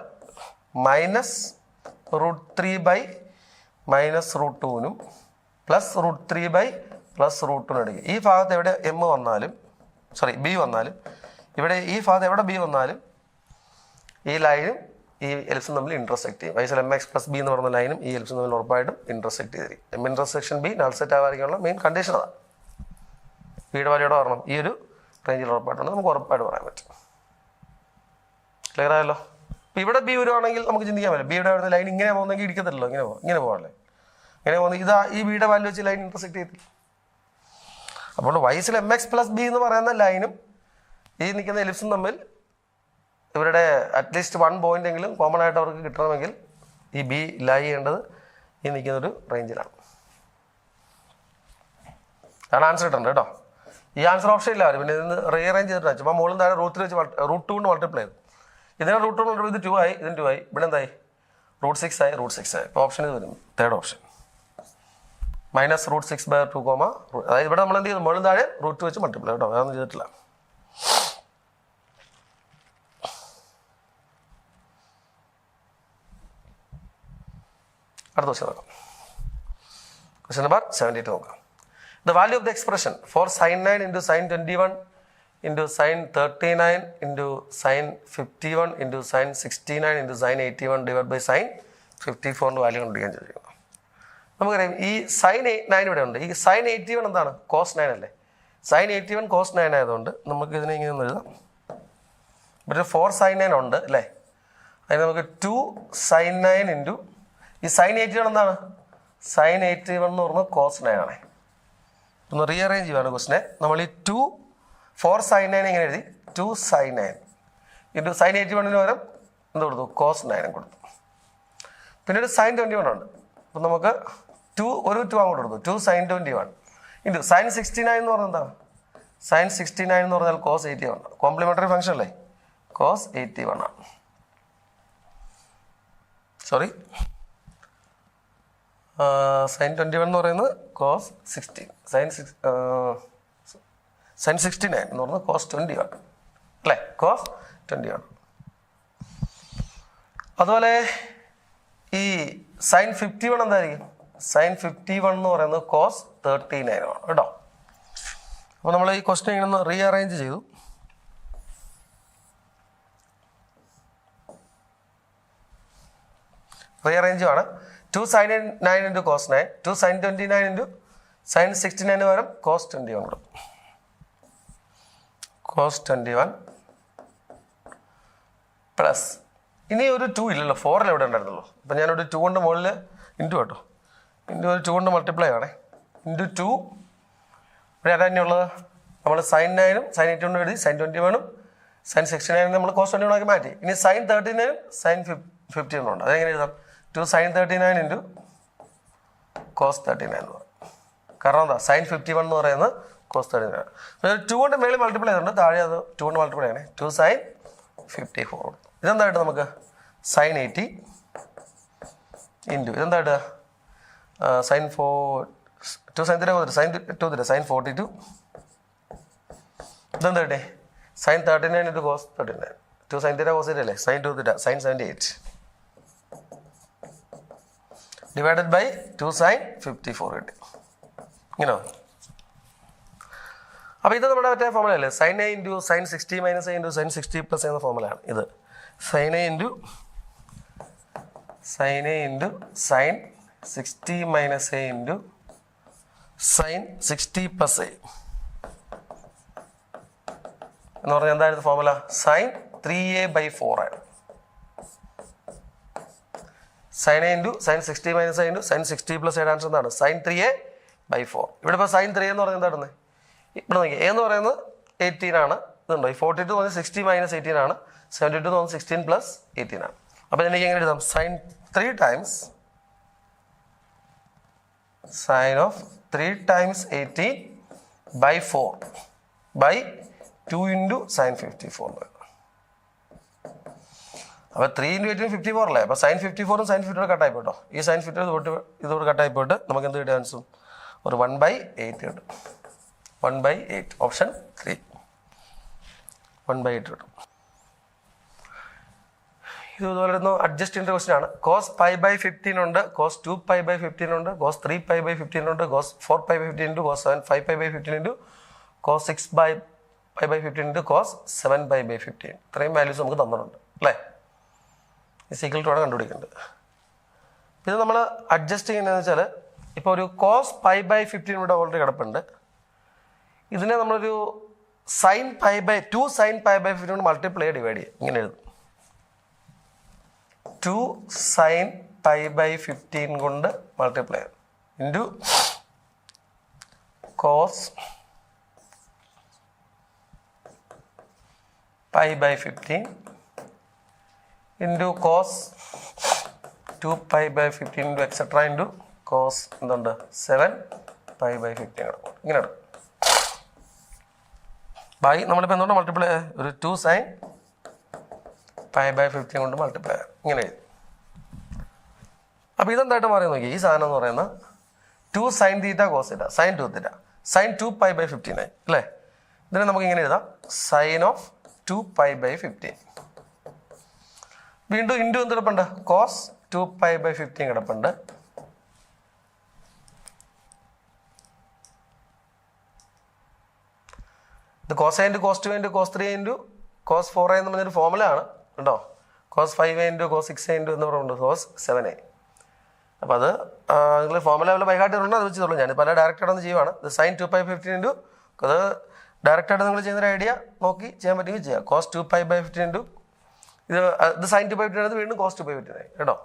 -√3/-√2നും +√3/+√2നും ഇടയ്ക്ക്. ഈ ഭാഗത്ത് എവിടെ എം വന്നാലും ബി വന്നാലും, ഇവിടെ ഈ ഭാഗത്ത് എവിടെ ബി വന്നാലും ഈ ലൈനും ഈ എലിപ്സും തമ്മിൽ ഇന്റർസെക്ട് ചെയ്യും. വൈസൽ mx പ്ലസ് ബി എന്ന് പറയുന്ന ലൈനും ഈ എലിപ്സും തമ്മിൽ ഉറപ്പായിട്ടും ഇന്റർസെക്ട് ചെയ്തിരിക്കും. M intersection B null set ആവാതിരിക്കാനുള്ള മെയിൻ കണ്ടീഷൻ അതാണ്. ബിയുടെ വാല്യൂടെ വരണം ഈ ഒരു റേഞ്ചിൽ ഉറപ്പായിട്ടുണ്ട്, നമുക്ക് ഉറപ്പായിട്ട് പറയാൻ പറ്റും. ക്ലിയർ ആയല്ലോ? ഇപ്പം ഇവിടെ ബി വരുവാണെങ്കിൽ നമുക്ക് ചിന്തിക്കാൻ പറ്റില്ല. ബിയുടെ അവിടെ ലൈൻ ഇങ്ങനെ പോകുന്നെങ്കിൽ ഇരിക്കത്തില്ലല്ലോ, ഇങ്ങനെ പോകാനല്ലേ. ഇങ്ങനെ പോകുന്നത് ഇതാ ഈ ബിയുടെ വാല്യൂ വെച്ച് ലൈൻ ഇന്റർസെക്ട് ചെയ്തില്ല. അപ്പോൾ വൈസിൽ mx പ്ലസ് ബി എന്ന് പറയുന്ന ലൈനും ഈ നിൽക്കുന്ന എലിപ്സും തമ്മിൽ ഇവരുടെ അറ്റ്ലീസ്റ്റ് 1 പോയിന്റ് എങ്കിലും കോമൺ ആയിട്ട് അവർക്ക് കിട്ടണമെങ്കിൽ ഈ ബി ലൈ ചെയ്യേണ്ടത് ഈ നിൽക്കുന്നൊരു റേഞ്ചിലാണ്. അതാണ് ആൻസർ കിട്ടുന്നത് കേട്ടോ. ഈ ആൻസർ ഓപ്ഷൻ ഇല്ല, പിന്നെ ഇതിന് റീഅറേഞ്ച് ചെയ്തിട്ട് ചുമ്മാ മുകളിൽ താഴെ √3 വെച്ച് √2 കൊണ്ട് മൾട്ടിപ്ലൈ ചെയ്തു. ഇതിനെ √2 കൊണ്ട് ഇത് 2 ആയി, ഇതിന് 2 ആയി, ഇവിടെ എന്തായി √6 ആയി. ഇപ്പോൾ ഓപ്ഷൻ ഇത് വരും, തേർഡ് ഓപ്ഷൻ -√6/2, അതായത് ഇവിടെ നമ്മൾ എന്ത് ചെയ്യുന്നു? മുകളിൽ താഴെ √2 വെച്ച് മൾട്ടിപ്ലൈ കേട്ടോ, അതൊന്നും ചെയ്തിട്ടില്ല. അടുത്ത ക്വസ്റ്റ്യൻ നോക്കാം. ക്വസ്റ്റ്യൻ നമ്പർ 72 നോക്കാം. The value of the expression for sin 9 into sin 21 into sin 39 into sin 51 into sin 69 into sin 81 divided by sin 54 value കണ്ടുപിടിക്കാൻ ചോദിക്കുന്നു. നമുക്കറിയാം ഈ sin 9 ഇവിടെ ഉണ്ട്. ഈ sin 81 എന്താണ്? cos 9 അല്ലേ? sin 81 cos 9 ആയതുകൊണ്ട് നമുക്ക് ഇതിനെ ഇങ്ങനെ ഒന്ന് എഴുതാം. ഇവിടെ 4 sin 9 ഉണ്ട് അല്ലേ? അതിന് നമുക്ക് 2 sin 9 ഇൻറ്റു ഈ sin 81 എന്താണ്? sin 81 എന്ന് പറഞ്ഞാൽ cos 9 ആണ്. ഒന്ന് റീഅറേഞ്ച് ചെയ്യുകയാണ് ക്വസ്റ്റിനെ. നമ്മൾ ഈ 4 sin 9 എങ്ങനെ എഴുതി? 2 sin 9 ഇൻറ്റു sin 81 പകരം എന്ത് കൊടുത്തു? cos 9 കൊടുത്തു. പിന്നെ ഒരു sin 21 ഉണ്ട്. അപ്പം നമുക്ക് ഒരു 2 അങ്ങോട്ട് കൊടുത്തു. 2 sin 21 ഇൻറ്റു sin 69 എന്ന് പറഞ്ഞാൽ എന്താണ്? sin 69 എന്ന് പറഞ്ഞാൽ cos 81 ആണ്. കോംപ്ലിമെൻ്ററി ഫംഗ്ഷൻ അല്ലേ? cos 81 ആണ്. സോറി, sin 21 എന്ന് പറയുന്നത് cos 16, sin 69 എന്ന് പറയുന്നത് cos 21 അല്ലേ? cos 21. അതുപോലെ ഈ sin 51 എന്തായിരിക്കും? sin 51 എന്ന് പറയുന്നത് cos 39 ആണ് കേട്ടോ. അപ്പോൾ നമ്മൾ ഈ ക്വസ്റ്റ്യൻ ഇങ്ങനെ ഒന്ന് റീഅറേഞ്ച് ചെയ്തു. റീഅറേഞ്ച് ആണ്. 2 sin 9 into cos 9, 2 sin 29 into sin 69 പകരം cos 21 കൊടുക്കും. cos 21 പ്ലസ് ഇനി ഒരു 2 ഇല്ലല്ലോ, 4 എവിടെ ഉണ്ടായിരുന്നുള്ളൂ. അപ്പം ഞാനൊരു 2 കൊണ്ട് മുകളിൽ ഇൻറ്റു കേട്ടോ, ഇൻറ്റു ഒരു 2 കൊണ്ട് മൾട്ടിപ്ലൈ ആണേ. ഇൻറ്റു 2 ഇവിടെ ആരാ തന്നെയുള്ളത്? നമ്മൾ sin 9 sin 81 എഴുതി, sin 21 sin 69 നമ്മൾ cos 21 ആക്കി മാറ്റി. ഇനി sin 39 sin 51 ഉണ്ട്. അതെങ്ങനെ എഴുതാം? 2 sin 39 ഇൻറ്റു cos 39 എന്ന് പറയും. കാരണം എന്താ? sin 51 എന്ന് പറയുന്നത് cos 39. 2 കൊണ്ട് മേളിൽ മൾട്ടിപ്ലൈ ചെയ്തിട്ടുണ്ട്, താഴെ അത് 2 കൊണ്ട് മൾട്ടിപ്ലൈ ചെയ്യണേ. 2 sin 54 കൊടുക്കും. ഇതെന്തായിട്ട് നമുക്ക് sin 80 ഇൻറ്റു ഇതെന്തായിട്ട് sin 2 sin 3 sin 2 sin 42. ഇതെന്തായിട്ടേ sin 39 into cos 39. 2 sin 3 cos 8 അല്ലേ? sin 2 sin 78 divided by 2 sin 54 കിട്ടി. ഇങ്ങനെ. അപ്പോൾ ഇത് നമ്മുടെ മറ്റേ ഫോർമുല അല്ലേ? sin a into sin 60 minus a into sin 60 plus എന്ന ഫോർമുലയാണ് ഇത്. sin a into sin 60 minus a into sin 60 plus a എന്ന് പറഞ്ഞാൽ എന്തായിരുന്നു ഫോർമുല? sin 3a/4 ആണ്. sin a into sin 60 minus a into sin 60 plus എയുടെ answer എന്താണ്? sin 3a/4. ഇവിടെ ഇപ്പോൾ sin 3 എന്ന് പറയുന്നത് എന്തായിരുന്നു? ഇവിടെ നോക്കി, a എന്ന് പറയുന്നത് 18 ആണ്. ഇതുണ്ടോ? ഈ 42 എന്ന് പറഞ്ഞാൽ 60 മൈനസ് 18 ആണ്. 72 എന്ന് പറഞ്ഞാൽ 16 പ്ലസ് 18 ആണ്. അപ്പോൾ എനിക്ക് എങ്ങനെ എഴുതാം? sin 3 times sin of 3 times 18/4 by 2 into sin 54. അപ്പോൾ 3 into 18 54 അല്ലേ? അപ്പോൾ sin 54 sin 54 കട്ടായി പോട്ടോ. ഈ sin 54 ഇതോട് കട്ടായി പോയിട്ട് നമുക്ക് എന്ത് കിട്ടിയ ആൻസർ? ഒരു 1/8 കിട്ടും. 1/8 ഓപ്ഷൻ 3 1/8 കിട്ടും. ഇത് ഇതുപോലെ ഒന്ന് അഡ്ജസ്റ്റ് ചെയ്യേണ്ട ക്വസ്റ്റ്യൻ ആണ്. cos π/15 ഉണ്ട്, cos 2π/15 ഉണ്ട്, cos 3π/15 ഉണ്ട്, cos 4π/15 ഉണ്ട്, cos 5π/15 ഉണ്ട്, cos 6π/15 ഉണ്ട്, cos 7π/15. ഇത്രയും വാല്യൂസ് നമുക്ക് തന്നിട്ടുണ്ട് അല്ലേ? ഈ സീക്വൽ ആണ് കണ്ടുപിടിക്കേണ്ടത്. ഇത് നമ്മൾ അഡ്ജസ്റ്റ് ചെയ്യുന്നതെന്ന് വെച്ചാൽ ഇപ്പോൾ ഒരു cos π/15 ഇവിടെ ഓൾറെഡി കിടപ്പുണ്ട്. ഇതിനെ നമ്മളൊരു sin π/2 sin π/15 കൊണ്ട് മൾട്ടിപ്ലൈ ഡിവൈഡ് ചെയ്യും. ഇങ്ങനെ എഴുതും. 2 sin π/15 കൊണ്ട് multiply into cos π/15 into cos 2π/15 into etcetera into cos എന്തുണ്ട് 7π/15 കിടക്കും. ഇങ്ങനെ കിടക്കും. ബൈ നമ്മളിപ്പോൾ എന്തുകൊണ്ട് മൾട്ടിപ്ലൈ ഒരു 2 sin π/15 കൊണ്ട് മൾട്ടിപ്ലൈ ഇങ്ങനെ എഴുതി. അപ്പോൾ ഇതെന്തായിട്ട് മാറി നോക്കി? ഈ സാധനം എന്ന് പറയുന്നത് 2 sin θ cos θ sin 2θ sin 2π/15 ആയി അല്ലേ? ഇതിനെ നമുക്ക് ഇങ്ങനെ എഴുതാം sin of 2π/15. വീണ്ടും ഇൻറ്റു എന്ത് കിടപ്പുണ്ട്? cos 2π/15 കിടപ്പുണ്ട്. ഇത് cos A into cos 2 into cos 3 into cos 4A എന്ന് പറഞ്ഞൊരു ഫോർമുല ആണ് കേട്ടോ. cos 5A into cos 6A into എന്ന് പറയുന്നത് cos 7A. അപ്പോൾ അത് നിങ്ങൾ ഫോർമുല ലെവൽ ബൈഹാർട്ട് അത് വെച്ചിട്ടുള്ളൂ. ഞാൻ പല ഡയറക്റ്റായിട്ടൊന്ന് ചെയ്യുവാണ്. ഇത് sin 2π/15 into അത് ഡയറക്റ്റായിട്ട് നിങ്ങൾ ചെയ്യുന്നൊരു ഐഡിയ നോക്കി ചെയ്യാൻ പറ്റുമെങ്കിൽ ചെയ്യാം. cos 2π/15 into ഇത് sin 2π/15 ആണ്, വീണ്ടും cos 2π/15 ആയി കേട്ടോ.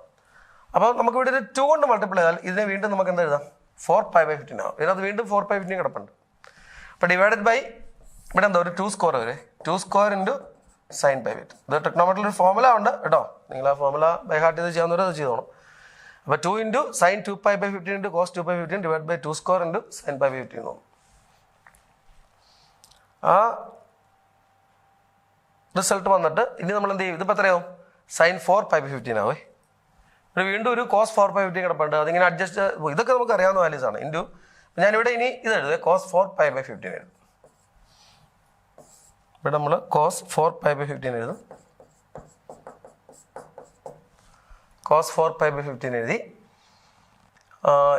അപ്പോൾ നമുക്ക് ഇവിടെ ഒരു 2 കൊണ്ട് മൾട്ടിപ്ലൈ ചെയ്താൽ ഇതിനെ വീണ്ടും നമുക്ക് എന്താ എഴുതാം? 4π/15 ആവും. ഇതിനകത്ത് വീണ്ടും 4π/15 കിടപ്പുണ്ട്. അപ്പോൾ ഡിവൈഡഡ് ബൈ ഇവിടെ എന്താ ഒരു 2 സ്ക്വയർ വരെ 2 സ്ക്വയർ ഇൻറ്റു sin π/15. ഇത് ടെക്നോമെട്രിയിൽ ഒരു ഫോർമുല ഉണ്ട് കേട്ടോ. നിങ്ങൾ ആ ഫോർമുല ബൈഹാർട്ട് ചെയ്ത് ചെയ്യാവുന്നവർ അത് ചെയ്തോണം. അപ്പോൾ 2 into sin 2π/15 into cos 2π/15 divide by 2 square into sin π/15 തോന്നും. ആ റിസൾട്ട് വന്നിട്ട് ഇനി നമ്മൾ എന്ത് ചെയ്യും? ഇതിപ്പോൾ എത്രയാവും? sin 4π/15 ആവേ. ഇവിടെ വീണ്ടും ഒരു cos 4π/15 കിടപ്പുണ്ട്. അതിങ്ങനെ അഡ്ജസ്റ്റ്, ഇതൊക്കെ നമുക്ക് അറിയാവുന്ന വാല്യൂസ് ആണ്. ഇൻറ്റു ഞാനിവിടെ ഇനി ഇത് എഴുതുക cos 4π/15 എഴുതും. ഇവിടെ നമ്മൾ cos 4π/15 എഴുതും. cos 4π/15 എഴുതി.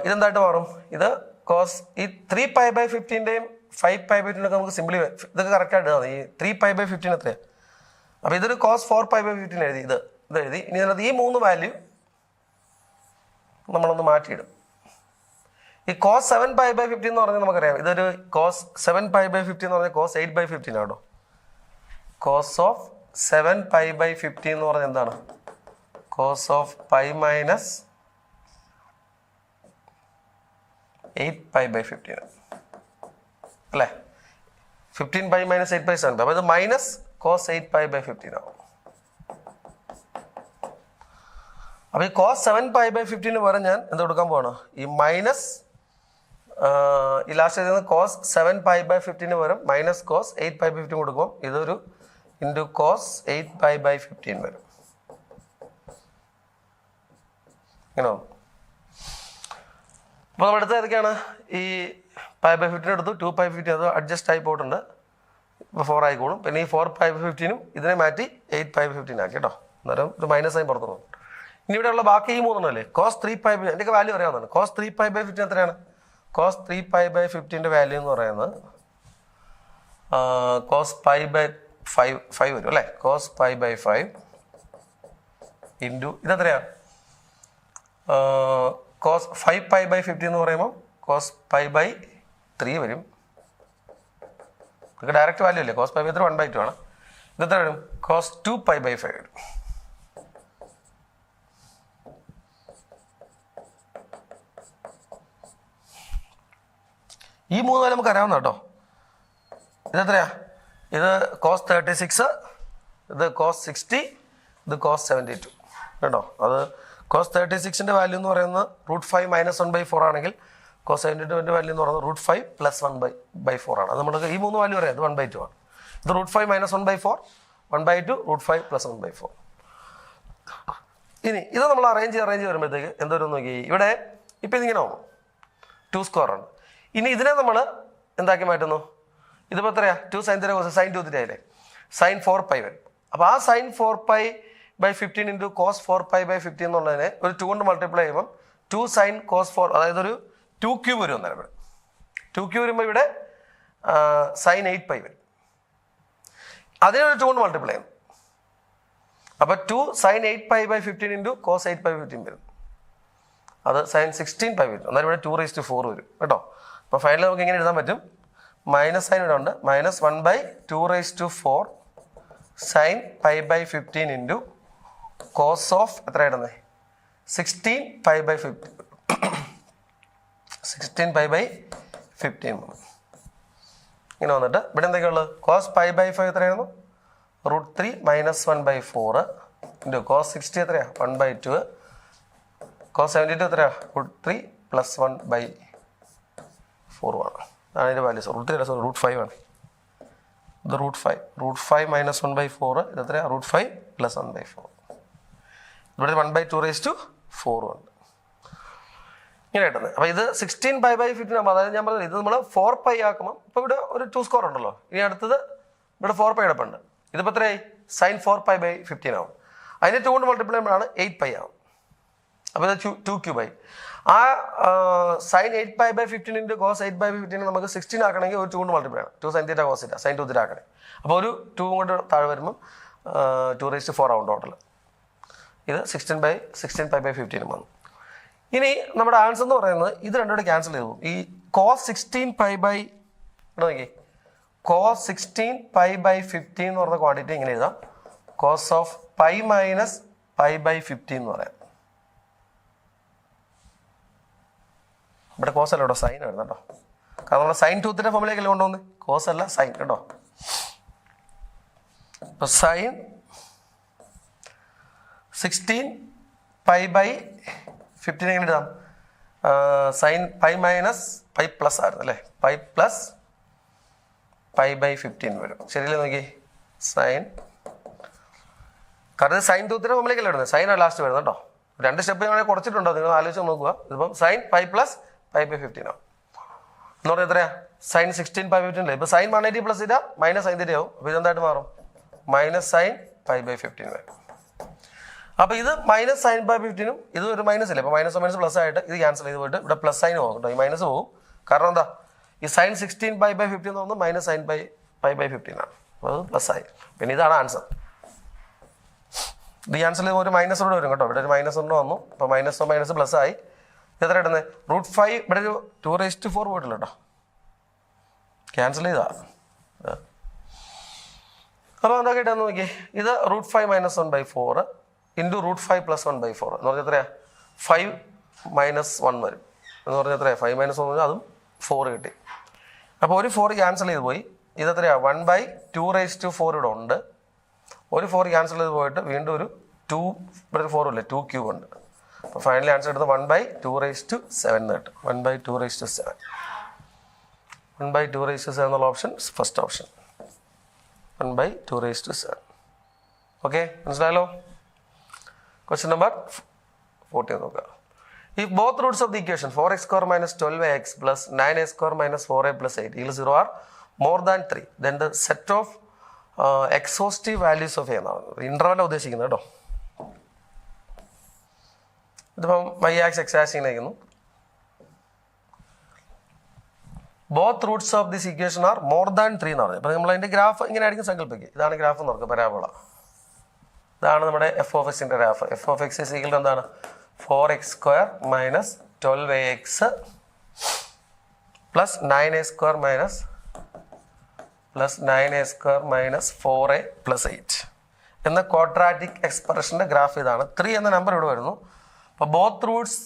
ഇതെന്തായിട്ട് മാറും? ഇത് cos ഈ 3π/15ൻ്റെയും 5π/15 ഒക്കെ നമുക്ക് സിംപ്ലി ഇതൊക്കെ കറക്റ്റായിട്ട് എഴുതാം. ഈ 3π/15 എത്രയാണ്? അപ്പോൾ ഇതൊരു cos 4π/15 എഴുതി. ഇത് എഴുതി. ഇനി ഇതിനകത്ത് ഈ 3 വാല്യൂ നമ്മളൊന്ന് മാറ്റിയിടും. ഈ cos 7π/15 എന്ന് പറഞ്ഞാൽ നമുക്കറിയാം ഇതൊരു cos 7π/15 എന്ന് പറഞ്ഞാൽ cos 8/15 ആണോ? cos ഓഫ് 7π/15 എന്ന് പറഞ്ഞാൽ എന്താണ്? cos ഓഫ് π മൈനസ് 8π/15 അല്ലേ? 15π മൈനസ് 8π/7. അപ്പോൾ ഇത് മൈനസ് cos 8π/15 ആവും. അപ്പോൾ ഈ cos 7π/15 വരെ ഞാൻ എന്ത് കൊടുക്കാൻ പോവാണ്? ഈ മൈനസ് ഈ ലാസ്റ്റ് എഴുതുന്നത് cos 7π/15 വരും മൈനസ് cos 8π/15 കൊടുക്കും. ഇതൊരു ഇൻറ്റു cos 8π/15 വരും. ഇങ്ങനെ. അപ്പോൾ നമ്മുടെ അടുത്ത് ഏതൊക്കെയാണ്? ഈ π/15 എടുത്തു, 2π/15 അത് അഡ്ജസ്റ്റ് ആയി പോയിട്ടുണ്ട്. ഇപ്പോൾ 4 ആയിക്കോളും. പിന്നെ ഈ 4π/15 ഇതിനെ മാറ്റി 8π/15 ആക്കി കേട്ടോ. അന്നേരം ഒരു മൈനസ് ആയി പുറത്തു പോകും. ഇനി ഇവിടെയുള്ള ബാക്കി ഈ 3 അല്ലേ? cos 3π എൻ്റെ വാല്യൂ അറിയാവുന്നതാണ്. cos 3π/15 എത്രയാണ്? cos 3π/15 വാല്യൂ എന്ന് പറയുന്നത് cos π/5 വരും അല്ലേ? cos π/5 into ഇതെത്രയാണ്? cos 5π/15 എന്ന് പറയുമ്പോൾ cos π/3 വരും. ഇതൊക്കെ ഡയറക്റ്റ് വാല്യൂ അല്ലേ? cos π/3 1/2 ആണ്. ഇതെത്ര വരും? cos 2π/5 വരും. ഈ 3 വാല്യൂ നമുക്ക് അറിയാവുന്ന കേട്ടോ. ഇതെത്രയാ? ഇത് cos 36, ഇത് cos 60, ഇത് cos 72 കേട്ടോ. അത് cos 36ൻ്റെ വാല്യൂ എന്ന് പറയുന്നത് √5 - 1/4 ആണെങ്കിൽ cos 72ൻ്റെ വാല്യൂ എന്ന് പറയുന്നത് √5 + 1/4 ആണ്. അത് നമുക്ക് ഈ 3 വാല്യൂ അറിയാം. ഇത് 1/2 ആണ്. ഇത് √5 - 1/4, 1/2, √5 + 1/4. ഇനി ഇത് നമ്മൾ അറേഞ്ച് വരുമ്പോഴത്തേക്ക് എന്തോരം നോക്കി, ഇവിടെ ഇപ്പം ഇതിങ്ങനെ ആവും 2 സ്ക്വയർ ആണ്. ഇനി ഇതിനെ നമ്മൾ എന്താക്കി മാറ്റുന്നു? ഇതിപ്പോൾ എത്രയാ? 2 sin 3 cos sin 2 ആയില്ലേ? sin 4π വരും. അപ്പോൾ ആ sin 4π/15 ഇൻറ്റു cos 4π/15 എന്നുള്ളതിനെ ഒരു 2 കൊണ്ട് മൾട്ടിപ്ലൈ ചെയ്യുമ്പം 2 sin cos 4, അതായത് ഒരു 2³ വരും. അന്നേരം ഇവിടെ 2³ വരുമ്പോൾ ഇവിടെ sin 8π വരും. അതിനെ ഒരു 2 കൊണ്ട് മൾട്ടിപ്ലൈ ചെയ്യും. അപ്പോൾ 2 sin 8π/15 ഇൻറ്റു cos 8π/15 വരും. അത് sin 16π വരും. അന്നേരം ഇവിടെ 2⁴ വരും കേട്ടോ. അപ്പോൾ ഫൈനൽ നമുക്ക് ഇങ്ങനെ എഴുതാൻ പറ്റും. മൈനസ് സൈൻ ഇവിടെ ഉണ്ട്. -1/2⁴ sin π/15 ഇൻറ്റു cos ഓഫ് എത്ര ഇടുന്നത്? 16π/15. 16π/15 ഇങ്ങനെ വന്നിട്ട് ഇവിടെ എന്തൊക്കെയുള്ളത്? cos π/5 എത്രയായിരുന്നു? √3 - 1/4 ഇൻറ്റു cos 60 എത്രയാ? 1/2. cos 72 എത്രയാ? √3 + 1/4 ആണ്. അതാണ് ഇതിൻ്റെ വാല്യൂസ്. √3 ആണ്. ഇത് √5 - 1/4 ഇതെത്രയാ? √5 + 1/4. ഇവിടെ 1/2⁴ ഉണ്ട്. ഇങ്ങനെ കിട്ടുന്നത്. അപ്പോൾ ഇത് 16π/15 ആകുമ്പോൾ, അതായത് ഞാൻ പറഞ്ഞത് ഇത് നമ്മൾ 4π ആക്കുമ്പോൾ ഇപ്പോൾ ഇവിടെ ഒരു 2 സ്ക്വയർ ഉണ്ടല്ലോ. ഇനി അടുത്തത് ഇവിടെ 4π കിടപ്പുണ്ട്. ഇതിപ്പോൾ എത്രയായി? sin 4π/15 ആവും. അതിനെ 2 കൊണ്ട് മൾട്ടിപ്ലൈ ചെയ്യുമ്പോഴാണ് 8π ആവും. അപ്പോൾ ഇത് 2 ക്യൂബായി. ആ സൈൻ 8π/15 ഇൻറ്റു കോസ് 8/15 നമുക്ക് 16 ആക്കണമെങ്കിൽ ഒരു 2 കൊണ്ട് മൾട്ടിപ്ലൈ ചെയ്യണം. 2 sin θ cos θ sin 2θ ആക്കണേ. അപ്പോൾ ഒരു 2 കൊണ്ട് താഴെ വരുമ്പോൾ 2⁴ ആവും ടോട്ടൽ. ഇത് 16π/15 വന്നു. ഇനി നമ്മുടെ ആൻസർ എന്ന് പറയുന്നത് ഇത് രണ്ടുകൂടെ ക്യാൻസൽ ചെയ്തു. ഈ കോസ് 16π നോക്കി, കോസ് 16π/15 എന്ന് പറഞ്ഞ ക്വാണ്ടിറ്റി ഇങ്ങനെ എഴുതാം. കോസ് ഓഫ് π മൈനസ് π/15 എന്ന് പറയാം. ഇവിടെ കോസ് അല്ല കേട്ടോ, സൈൻ ആയിരുന്നു കേട്ടോ. കാരണം നമ്മൾ സൈൻ 2θ ഫോമിലേക്കല്ലേ കൊണ്ടുവന്ന്, കോസ് അല്ല സൈൻ കേട്ടോ. അപ്പൊ സൈൻ 16π/15 എങ്ങനെ എഴുതാം? സൈൻ π മൈനസ് π പ്ലസ് ആയിരുന്നു അല്ലേ, π പ്ലസ് π/15 വരും. ശരിയല്ലേ നോക്കി, സൈൻ, കാരണം സൈൻ 2θ ഫോമിലേക്കല്ലേ വരുന്നത്, സൈൻ ലാസ്റ്റ് വരുന്നത് കേട്ടോ. 2 സ്റ്റെപ്പ് ഞങ്ങളെ കുറച്ചിട്ടുണ്ടോ, നിങ്ങൾ ആലോചിച്ച് നോക്കുക. ഇതിപ്പം സൈൻ π പ്ലസ് π/15 ആവും എന്ന് പറഞ്ഞാൽ എത്രയാ, സൈൻ 16π/15 അല്ലേ. ഇപ്പൊ സൈൻ 180 പ്ലസ് θ മൈനസ് സൈൻ θ ആവും. അപ്പൊ ഇതെന്തായിട്ട് മാറും, മൈനസ് സൈൻ π/15 വരും. അപ്പൊ ഇത് മൈനസ് സൈൻ π/15 ഇത് ഒരു മൈനസ് അല്ലേ, അപ്പൊ മൈനസ് മൈനസ് പ്ലസ് ആയിട്ട് ഇത് ക്യാൻസൽ ചെയ്ത് പോയിട്ട് ഇവിടെ പ്ലസ് സൈൻ പോകും കേട്ടോ, ഈ മൈനസ് പോകും. കാരണം എന്താ, ഈ സൈൻ 16π/15 എന്ന് പറഞ്ഞാൽ മൈനസ് സൈൻ π/15 ആണ്. അപ്പോൾ അത് പ്ലസ് ആയി. പിന്നെ ഇതാണ് ആൻസർ. ഇത് ക്യാൻസൽ ചെയ്ത് ഒരു മൈനസോട് വരും കേട്ടോ. ഇവിടെ ഒരു മൈനസ് ഒന്ന് വന്നു, അപ്പോൾ മൈനസ് മൈനസ് പ്ലസ് ആയി. എത്ര ഇടുന്നത്, √5. ഇവിടെ ഒരു 2⁴ പോയിട്ടില്ല കേട്ടോ, ക്യാൻസൽ ചെയ്താ. അപ്പോൾ എന്താ കിട്ടാന്ന് നോക്കി, ഇത് √5 - 1/4 ഇൻറ്റു √5 + 1/4 എന്ന് പറഞ്ഞാൽ എത്രയാ, 5 - 1 വരും. എന്ന് പറഞ്ഞാൽ എത്രയാ, 5 - 1 പറഞ്ഞാൽ അതും 4 കിട്ടി. അപ്പോൾ ഒരു 4 ക്യാൻസൽ ചെയ്ത് പോയി. ഇതെത്രയാ, 1/2⁴ ഇവിടെ ഉണ്ട്. ഒരു 4 ക്യാൻസൽ ചെയ്ത് പോയിട്ട് വീണ്ടും ഒരു 2, ഇവിടെ ഒരു 4 ഇല്ലേ, 2 ക്യൂബ് ഉണ്ട്. അപ്പോൾ ഫൈനലി ആൻസർ എടുത്ത് 1/2⁷ എന്ന് കിട്ടും. 1/2⁷. 1/2⁷ എന്നുള്ള ഓപ്ഷൻ ഫസ്റ്റ് ഓപ്ഷൻ, 1/2⁷. ഓക്കെ, മനസ്സിലായല്ലോ. ക്വസ്റ്റ്യൻ നമ്പർ 14 നോക്കുക. If both roots of the equation 4x² - 12x + 9a² - 4a + 8 equals 0 are more than 3, then the set of exhaustive values of a എന്നാണ് interval ഉദ്ദേശിക്കുന്നത് കേട്ടോ. ഇതിപ്പം y ആക്സ് x ആക്സ് ഇരിക്കുന്നു. Both Roots of this equation are more than 3 എന്ന് പറഞ്ഞു. അപ്പോൾ നമ്മൾ അതിന്റെ ഗ്രാഫ് ഇങ്ങനെ ആയിരിക്കും സങ്കല്പിക്കുക. ഇതാണ് ഗ്രാഫ് എന്ന് നോക്കുക, പരാബോള. ഇതാണ് നമ്മുടെ f(x)ന്റെ ഗ്രാഫ്. f(x) = എന്താണ്, 4x² - 12ax + 9a² - 4a + 8 എന്ന ക്വാഡ്രാറ്റിക് എക്സ്പ്രഷന്റെ ഗ്രാഫ് ഇതാണ്. 3 എന്ന നമ്പർ ഇവിടെ വരുന്നു. അപ്പോൾ ബോത്ത് റൂട്ട്സ്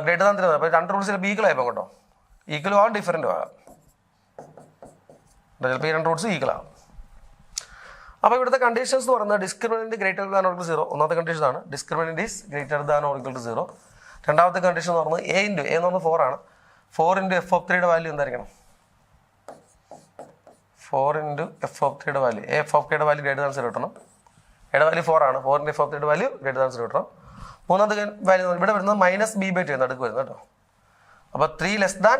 ഗ്രേറ്റർ ദാൻ 3. അപ്പോൾ 2 റൂട്ട്സ് ചിലപ്പോൾ ഈക്വൽ ആയിപ്പോൾ കേട്ടോ, ഈക്വലും ആവും ഡിഫറൻറ്റും ആകാം. ചിലപ്പോൾ ഈ 2 റൂട്ട്സ് ഈക്വൽ ആകും. അപ്പോൾ ഇവിടുത്തെ കണ്ടീഷൻസ് എന്ന് പറയുന്നത് discriminant greater than or equal 0. ഒന്നാമത്തെ കണ്ടീഷൻ ആണ്, discriminant is greater than or equal 0. രണ്ടാമത്തെ കണ്ടീഷൻ എന്ന് പറയുന്നത് a എന്ന് പറയുന്നത് 4 ആണ്. 4 × f(3)യുടെ വാല്യൂ എന്തായിരിക്കണം, 4 × f(3)യുടെ വാല്യൂ, f(k)യുടെ വാല്യൂ ഗ്രേറ്റർ ദാൻ 0 കിട്ടണം. എയുടെ വാല്യൂ 4 ആണ്. 4 × f(3)യുടെ വാല്യൂ ഗ്രേറ്റർ ദാൻ 0 കിട്ടണം. മൂന്നാമത്തെ വാല്യൂ ഇവിടെ വരുന്നത് -b/2 എന്ന് അടുക്ക് വരുന്നത് കേട്ടോ. അപ്പോൾ 3 ലെസ് ദാൻ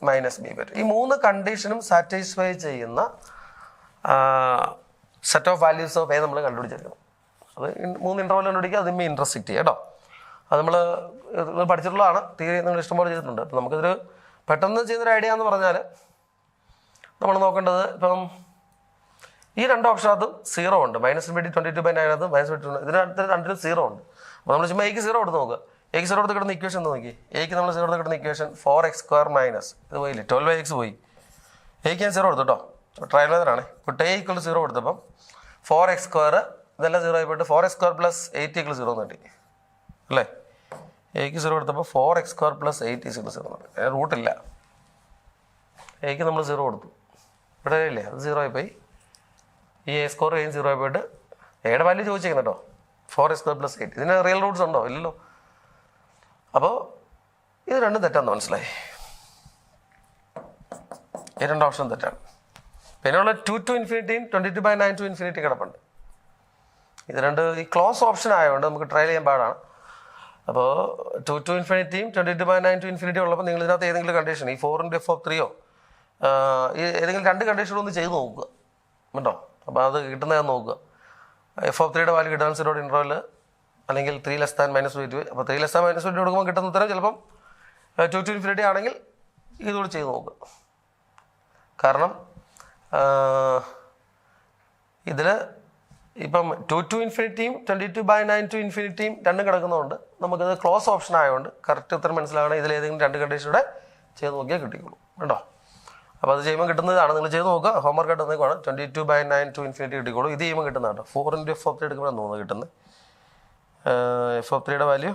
-b/2. ഈ 3 കണ്ടീഷനും സാറ്റിസ്ഫൈ ചെയ്യുന്ന set of values of A നമ്മൾ കണ്ടുപിടിച്ചെടുക്കണം. അത് 3 ഇൻ്റർവെൽ കണ്ടുപിടിക്കുക, അതിന്മേ ഇൻട്രസ്റ്റ് ചെയ്യുക കേട്ടോ. അത് നമ്മൾ പഠിച്ചിട്ടുള്ളതാണ്, തിയറി നിങ്ങൾ ഇഷ്ടംപോലെ ചെയ്തിട്ടുണ്ട്. അപ്പം നമുക്കിതൊരു പെട്ടെന്ന് ചെയ്യുന്നൊരു ഐഡിയ എന്ന് പറഞ്ഞാൽ നമ്മൾ നോക്കേണ്ടത്, ഇപ്പം ഈ 2 ഓപ്ഷനകത്ത് 0 ഉണ്ട്. -22/9 -22 ഇതിനകത്ത് 2 0 ഉണ്ട്. അപ്പോൾ നമ്മൾ ചുമ്മാ എക്ക് 0 കൊടുത്ത് നോക്കുക. എക്ക് 0 കൊടുത്ത് കിട്ടുന്ന ഇക്വേഷൻ നോക്കി, എക്ക് നമ്മൾ 0 കൊടുത്ത് കിട്ടുന്ന ഇക്വേഷൻ 4x² - ഇത് പോയില്ലേ, 12x പോയി. എക്ക് ഞാൻ 0 കൊടുത്തു കേട്ടോ, ട്രയൽ മെത്തേഡാണ്. ഇപ്പോൾ a = 0 കൊടുത്തപ്പം 4x² ഇതെല്ലാം 0 ആയിപ്പോയിട്ട് 4x² + 8 = 0 എന്ന് കിട്ടി അല്ലേ. എക്ക് 0 കൊടുത്തപ്പോൾ 4x² + 8 = 0 എന്ന് കിട്ടി. റൂട്ടില്ല, എക്ക് നമ്മൾ 0 കൊടുത്തു, ഇവിടെ ഇല്ലേ, അത് 0 ആയിപ്പോയി. ഈ a സ്കോർ 0 ആയിപ്പോയിട്ട് എയുടെ വാല്യൂ ചോദിച്ചേക്കുന്നു കേട്ടോ, 4x² + 8. ഇതിന് റിയൽ റൂട്ട്സ് ഉണ്ടോ, ഇല്ലല്ലോ. അപ്പോൾ ഇത് രണ്ടും തെറ്റാന്ന് മനസ്സിലായി, ഈ 2 ഓപ്ഷൻ തെറ്റാണ്. പിന്നെയുള്ള 2 to ∞, 22/9 to ∞ കിടപ്പുണ്ട്. ഇത് 2 ഈ ക്ലോസ് ഓപ്ഷൻ ആയതുകൊണ്ട് നമുക്ക് ട്രയൽ ചെയ്യാൻ പാടാണ്. അപ്പോൾ 2 to ∞, 22/9 to ∞ ഉള്ളപ്പോൾ നിങ്ങൾ ഇതിനകത്ത് ഏതെങ്കിലും കണ്ടീഷൻ, ഈ 4 × f(3) ഈ ഏതെങ്കിലും 2 കണ്ടീഷനൊന്ന് ചെയ്ത് നോക്കുക കേട്ടോ. അപ്പോൾ അത് കിട്ടുന്നതെന്ന് നോക്കുക. f(3)യുടെ വാല്യൂ > 0 ഇൻ്റർവെൽ അല്ലെങ്കിൽ 3 ലെസ് ദാൻ -2. അപ്പോൾ 3 ലെസ് ദാൻ -2 കൊടുക്കുമ്പോൾ കിട്ടുന്ന ഉത്തരം ചിലപ്പം 2 to infinity ആണെങ്കിൽ ഇതുകൂടി ചെയ്ത് നോക്കുക. കാരണം ഇതിൽ ഇപ്പം 2 to infinity-യും 22/9 to infinity-യും രണ്ടും കിടക്കുന്നതുകൊണ്ട് നമുക്കിത് ക്ലോസ് ഓപ്ഷൻ ആയതുകൊണ്ട് കറക്റ്റ് ഉത്തരം മനസ്സിലാകണം. ഇതിൽ ഏതെങ്കിലും 2 കണ്ടീഷനൂടെ ചെയ്ത് നോക്കിയാൽ കിട്ടിക്കോളൂ കേട്ടോ. അപ്പോൾ അത് ചെയ്യുമ്പോൾ കിട്ടുന്നതാണ്, നിങ്ങൾ ചെയ്ത് നോക്കുക. ഹോംവർക്ക് ആയിട്ട് തന്നേക്കുവാണ്. 22/9 to infinity കിട്ടിക്കോളൂ. ഇത് ചെയ്യുമ്പോൾ കിട്ടുന്നതാണ്. 4 into f(3) എടുക്കുമ്പോഴാണ് തോന്നുന്നത് കിട്ടുന്നത്. f(3)യുടെ വാല്യൂ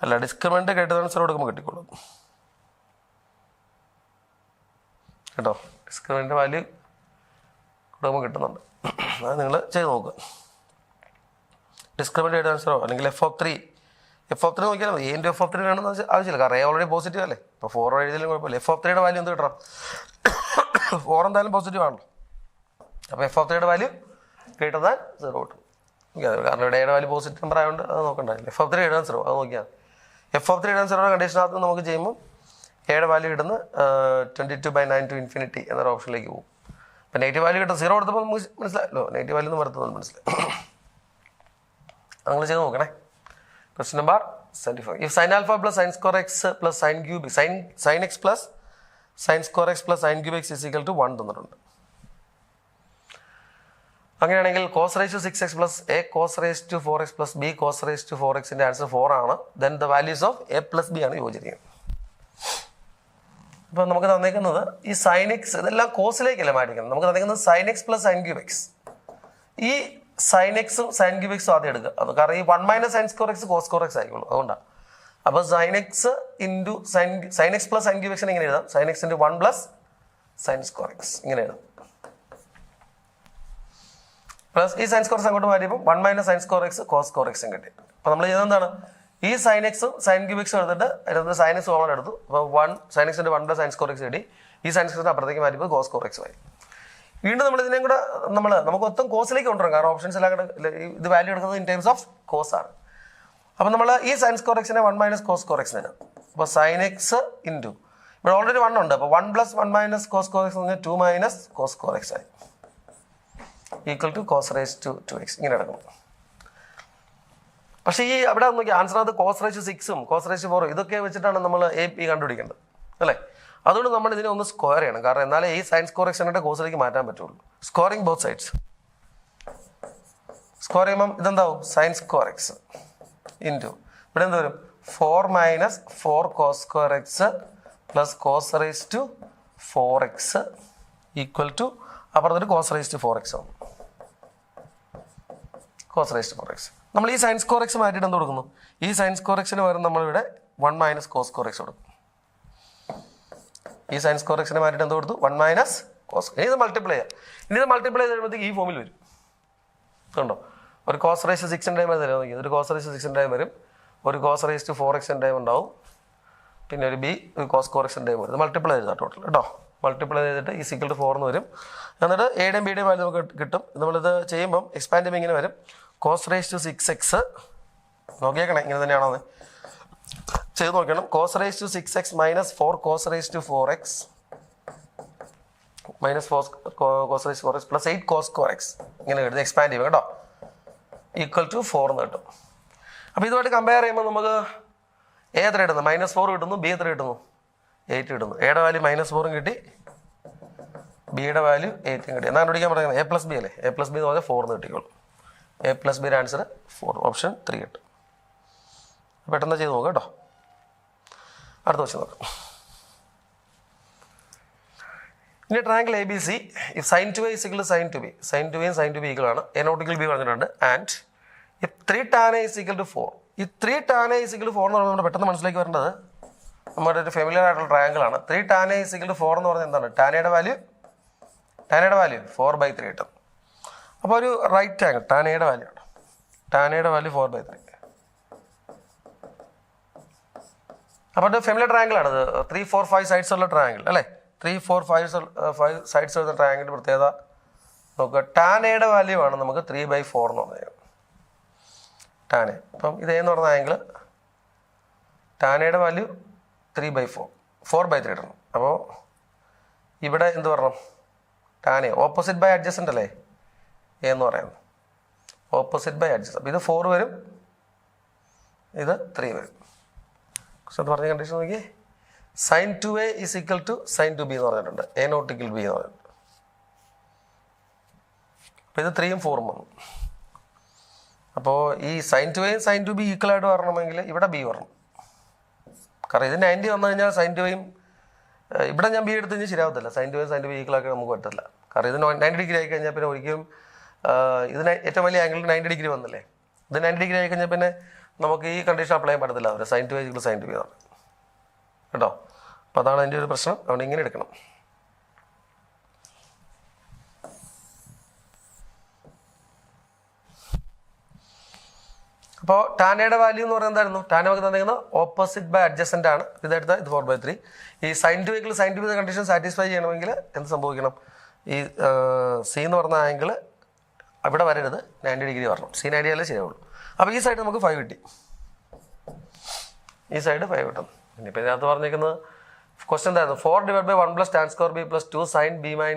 അല്ല, ഡിസ്ക്രിമിനൻ്റ് കേട്ടതനുസരിച്ച് കൊടുക്കുമ്പോൾ കിട്ടിക്കോളൂ കേട്ടോ. ഡിസ്ക്രിമിനൻ്റ് വാല്യൂ കൊടുക്കുമ്പോൾ കിട്ടുന്നുണ്ട്. അത് നിങ്ങൾ ചെയ്ത് നോക്കുക. ഡിസ്ക്രിമിനൻ്റ് കേട്ടതനുസരിച്ചോ അല്ലെങ്കിൽ f(3) നോക്കിയാൽ മതി. a f(3) വേണമെന്ന് ആവശ്യമില്ല, കാരണം a ഓൾറെഡി പോസിറ്റീവ് അല്ലേ. ഇപ്പോൾ 4 എഴുതിയാലും കുഴപ്പമില്ല. f(3)യുടെ വാല്യൂ എന്ത് കിട്ടണം? 4 എന്തായാലും പോസിറ്റീവ് ആണല്ലോ. അപ്പോൾ f(3)യുടെ വാല്യൂ ഗ്രേറ്റർ ദാൻ 0 കിട്ടും. കാരണം ഇവിടെ എയുടെ വാല്യൂ പോസിറ്റീവ് നമ്പർ ആയതുകൊണ്ട് അത് നോക്കണ്ടാവില്ല. f(3) എഴുതാൻ 0 അത് നോക്കിയാൽ f(3) എഴുതാൻ 0 കണ്ടീഷനകത്ത് നമുക്ക് ചെയ്യുമ്പോൾ എയുടെ വാല്യൂ കിട്ടുന്ന 22/9 to infinity എന്നൊരു ഓപ്ഷനിലേക്ക് പോകും. അപ്പോൾ നെഗറ്റീവ് വാല്യൂ കിട്ടും. 0 കൊടുത്തപ്പോൾ നമുക്ക് മനസ്സിലായല്ലോ നെഗറ്റീവ് വാല്യൂ എന്ന് വരുന്നത് മനസ്സിലായി. അങ്ങനെ ചെയ്ത് നോക്കണേ. Question number 75. If sin alpha plus sin square x plus sin cube sin x plus sin square x plus sin cube x is equal to 1 തന്നിട്ടുണ്ട്. അങ്ങനെയാണെങ്കിൽ cos raised to 6x plus a cos raised to 4x plus b cos raised to 4x-ന്റെ answer 4 ആണ്. Then the values of a plus b ആണ് യോജിക്കുന്നത്. അപ്പോൾ നമുക്ക് തന്നേക്കുന്നത് ഈ sin x ഇതെല്ലാം കോസിലേക്കല്ലേ മാറ്റിക്കുന്നത്. നമുക്ക് തന്നേക്കുന്നത് sin x plus sin cube x. ഈ sin എക്സും sin cube x ആദ്യം എടുക്കുക. അത് കാരണം ഈ 1 - sin square x cos square x ആയിക്കോളൂ, അതുകൊണ്ടാണ്. അപ്പോൾ sin x into sin x plus sin cube x ഇങ്ങനെ എഴുതാം. sin x into 1 plus sin square x ഇങ്ങനെ എഴുതാം. പ്ലസ് ഈ sin square x അങ്ങോട്ട് മാറ്റിയപ്പോൾ 1 - sin square x cos square x കിട്ടി. അപ്പോൾ നമ്മൾ ചെയ്തത് എന്താണ്? ഈ sin x ഉം sin cube x എടുത്തിട്ട് അതിനകത്ത് sin x കോമൺ എടുത്തു. അപ്പോൾ sin x into 1 plus sin square x കിട്ടി. ഈ sin square x അപ്പുറത്തേക്ക് മാറ്റിയപ്പോൾ cos square x ആയി. വീണ്ടും നമ്മൾ ഇതിനെയും കൂടെ നമുക്ക് മൊത്തം കോസിലേക്ക് കൊണ്ടുവരാം. കാരണം ഓപ്ഷൻസ് എല്ലാം ഇത് വാല്യൂ എടുക്കുന്നത് ഇൻ ടേംസ് ഓഫ് കോസ് ആണ്. അപ്പം നമ്മൾ ഈ sin square x-നെ 1 - cos square x ആണ്. അപ്പോൾ sin x ഇൻറ്റു ഇവിടെ ഓൾറെഡി 1 ഉണ്ട്. അപ്പോൾ 1 + 1 - cos square x എന്ന് പറഞ്ഞാൽ 2 - cos square x ആയി equal to cos raised to 2x ഇങ്ങനെ എടുക്കണം. പക്ഷേ ഈ അവിടെ നോക്കി ആൻസർ അത് cos raised to 6-ഉം cos raised to 4 ഇതൊക്കെ വെച്ചിട്ടാണ് നമ്മൾ AP കണ്ടുപിടിക്കേണ്ടത് അല്ലേ. അതുകൊണ്ട് നമ്മൾ ഇതിനെ ഒന്ന് സ്ക്വയർ ചെയ്യണം. കാരണം എന്നാലേ ഈ sin square x എന്നിട്ട് കോസിലേക്ക് മാറ്റാൻ പറ്റുള്ളൂ. Squaring both sides. സ്ക്വയർ ചെയ്യുമ്പം ഇതെന്താവും? sin square x ഇൻറ്റു ഇവിടെ എന്ത് വരും? 4 - 4 cos square x plus cos raised to 4x equal to അപ്പുറത്തൊരു cos raised to 4x ആവും. cos raised to 4x. നമ്മൾ ഈ sin square x മാറ്റിയിട്ട് എന്ത് കൊടുക്കുന്നു? ഈ sin square x-ന് പകരം നമ്മളിവിടെ 1 - cos square x കൊടുക്കും. ഈ sin square x-നെ മാറ്റിയിട്ട് എന്ത് കൊടുത്തു? 1 - cos. ഇനി ഇത് മൾട്ടിപ്ലൈ ചെയ്യാം. ഇനി ഇത് മൾട്ടിപ്ലൈ ചെയ്ത് കഴിയുമ്പോഴത്തേക്ക് ഈ ഫോമിൽ വരും. കണ്ടോ? ഒരു cos raised to 6-ൻ്റെ ടൈം തരാം. ഒരു cos raised to 6-ൻ്റെ ടൈം വരും. ഒരു cos raised to 4x-ൻ്റെ ടൈം ഉണ്ടാവും. പിന്നെ ഒരു ഒരു cos square x-ൻ്റെ ടൈം വരും. ഇത് മൾട്ടിപ്ലൈ ചെയ്താൽ ടോട്ടൽ കേട്ടോ. മൾട്ടിപ്ലൈ ചെയ്തിട്ട് ഈ ഈക്വൽ ടു 4 എന്ന് വരും. എന്നിട്ട് എയുടെയും ബിയുടെയും വാല്യൂ നമുക്ക് കിട്ടും. നമ്മളിത് ചെയ്യുമ്പം എക്സ്പാൻഡ് ചെയ്യുമ്പോൾ ഇങ്ങനെ വരും. cos raised to 6x നോക്കിയേക്കണേ ഇങ്ങനെ തന്നെയാണോ ചെയ്ത് നോക്കണം. cos raised to 6x minus 4 cos raised to 4x minus 4 cos raised to 4x plus 8 cos square x ഇങ്ങനെ കിട്ടും. എക്സ്പാൻഡ് ചെയ്യുമ്പോൾ കേട്ടോ ഈക്വൽ ടു 4 എന്ന് കിട്ടും. അപ്പോൾ ഇതുമായിട്ട് കമ്പയർ ചെയ്യുമ്പോൾ നമുക്ക് എ എത്ര കിട്ടുന്നു? -4 കിട്ടുന്നു. ബി എത്ര കിട്ടുന്നു? 8 കിട്ടുന്നു. എയുടെ വാല്യൂ -4 കിട്ടി, ബിയുടെ വാല്യൂ 8 കിട്ടി. എന്നാൽ കണ്ടുപിടിക്കാൻ പറയുന്നത് a plus b അല്ലേ. a plus b എന്ന് പറഞ്ഞാൽ 4 എന്ന് കിട്ടിക്കോളും. a plus ബിയുടെ ആൻസർ 4 ഓപ്ഷൻ 3 കിട്ടും. പെട്ടെന്ന് ചെയ്ത് നോക്കാം കേട്ടോ. അടുത്ത ക്വസ്റ്റ്യൻ നോക്കാം. ഇനി triangle ABC if sin 2a is equal to sin 2b, sin 2a sin 2b equal ആണ്. a not equal b പറഞ്ഞിട്ടുണ്ട്. And if 3 tan a is equal to 4, ഈ 3 tan a is equal to 4 എന്ന് പറഞ്ഞാൽ പെട്ടെന്ന് മനസ്സിലേക്ക് വരേണ്ടത് നമ്മുടെ ഒരു ഫെമിലിയർ ആയിട്ടുള്ള ട്രയാങ്കിൾ ആണ്. 3 tan a is equal to 4 എന്ന് പറഞ്ഞാൽ എന്താണ്? tan യുടെ വാല്യൂ 4/3 കിട്ടും. അപ്പോൾ ഒരു റൈറ്റ് ആംഗിൾ tan യുടെ വാല്യൂ ആണ്. tan യുടെ വാല്യൂ 4/3. അപ്പോൾ ഒരു ഫെമിലിയർ ട്രയാങ്കിൾ ആണ്. 3, 4, 5 സൈഡ്സ് ഉള്ള ട്രയാങ്കിൾ അല്ലേ. 3, 4, 5 സൈഡ്സ് ഉള്ള ട്രയാങ്കിളിൻ്റെ പ്രത്യേകത നോക്കുക. tan യുടെ വാല്യൂ ആണ് നമുക്ക് 3/4 എന്ന് പറഞ്ഞാൽ tan a. അപ്പം ഇതേന്ന് പറഞ്ഞ ആംഗിൾ tan യുടെ വാല്യൂ 3/4 4/3 ഇടണം. അപ്പോൾ ഇവിടെ എന്ത് പറയണം? tan a opposite by adjacent അല്ലേ എന്ന് പറയുന്നത്. Opposite by adjacent. അപ്പോൾ ഇത് 4 വരും, ഇത് 3 വരും. പക്ഷെ പറഞ്ഞ കണ്ടീഷൻ നോക്കി, sin 2a is equal to sin 2b എന്ന് പറഞ്ഞിട്ടുണ്ട്, a not equal to b എന്ന് പറഞ്ഞിട്ടുണ്ട്. അപ്പോൾ ഇത് 3 ഉം 4 ഉം വന്നു. അപ്പോൾ ഈ sin 2a sin 2b equal ആയിട്ട് വരണമെങ്കിൽ ഇവിടെ b വരണം. കാരണം ഇത് 90 വന്നു കഴിഞ്ഞാൽ sin 2a ഇവിടെ ഞാൻ b എടുത്ത് കഴിഞ്ഞാൽ ശരിയാവത്തില്ല. sin 2a sin 2b equal ആക്കി നമുക്ക് പറ്റില്ല. കാരണം ഇത് 90 ഡിഗ്രി ആയി കഴിഞ്ഞാൽ പിന്നെ ഒരിക്കലും ഇതിന് ഏറ്റവും വലിയ ആംഗിൾ 90 ഡിഗ്രി വന്നല്ലേ, ഇത് 90 ഡിഗ്രി ആയി കഴിഞ്ഞാൽ പിന്നെ നമുക്ക് ഈ കണ്ടീഷൻ അപ്ലൈ ചെയ്യാൻ പറ്റത്തില്ല. അവർ sin 2a sin 2b ആണ് കേട്ടോ. അപ്പോൾ അതാണ് അതിൻ്റെ ഒരു പ്രശ്നം. അതുകൊണ്ട് ഇങ്ങനെ എടുക്കണം. അപ്പോൾ ടാനയുടെ വാല്യൂ എന്ന് പറയുന്നത് എന്തായിരുന്നു? ടാന നമുക്ക് തന്നിരിക്കുന്നത് ഓപ്പോസിറ്റ് ബൈ അഡ്ജസൻ്റ് ആണ്. ഇതെടുത്താൽ ഇത് 4/3. ഈ sin 2 sin 2 കണ്ടീഷൻ സാറ്റിസ്ഫൈ ചെയ്യണമെങ്കിൽ എന്ത് സംഭവിക്കണം? ഈ സി എന്ന് പറഞ്ഞ ആംഗിൾ അവിടെ വരരുത്, 90 ഡിഗ്രി വരണം. സി 90 ആയാലേ ശരിയാവുള്ളൂ. അപ്പോൾ ഈ സൈഡ് നമുക്ക് 5 കിട്ടി, ഈ സൈഡ് 5 കിട്ടും. ഇനിയിപ്പോൾ ഇതിനകത്ത് പറഞ്ഞിരിക്കുന്നത് ക്വസ്റ്റൻ എന്തായിരുന്നു? 4/1 + tan square b + 2 sin b - a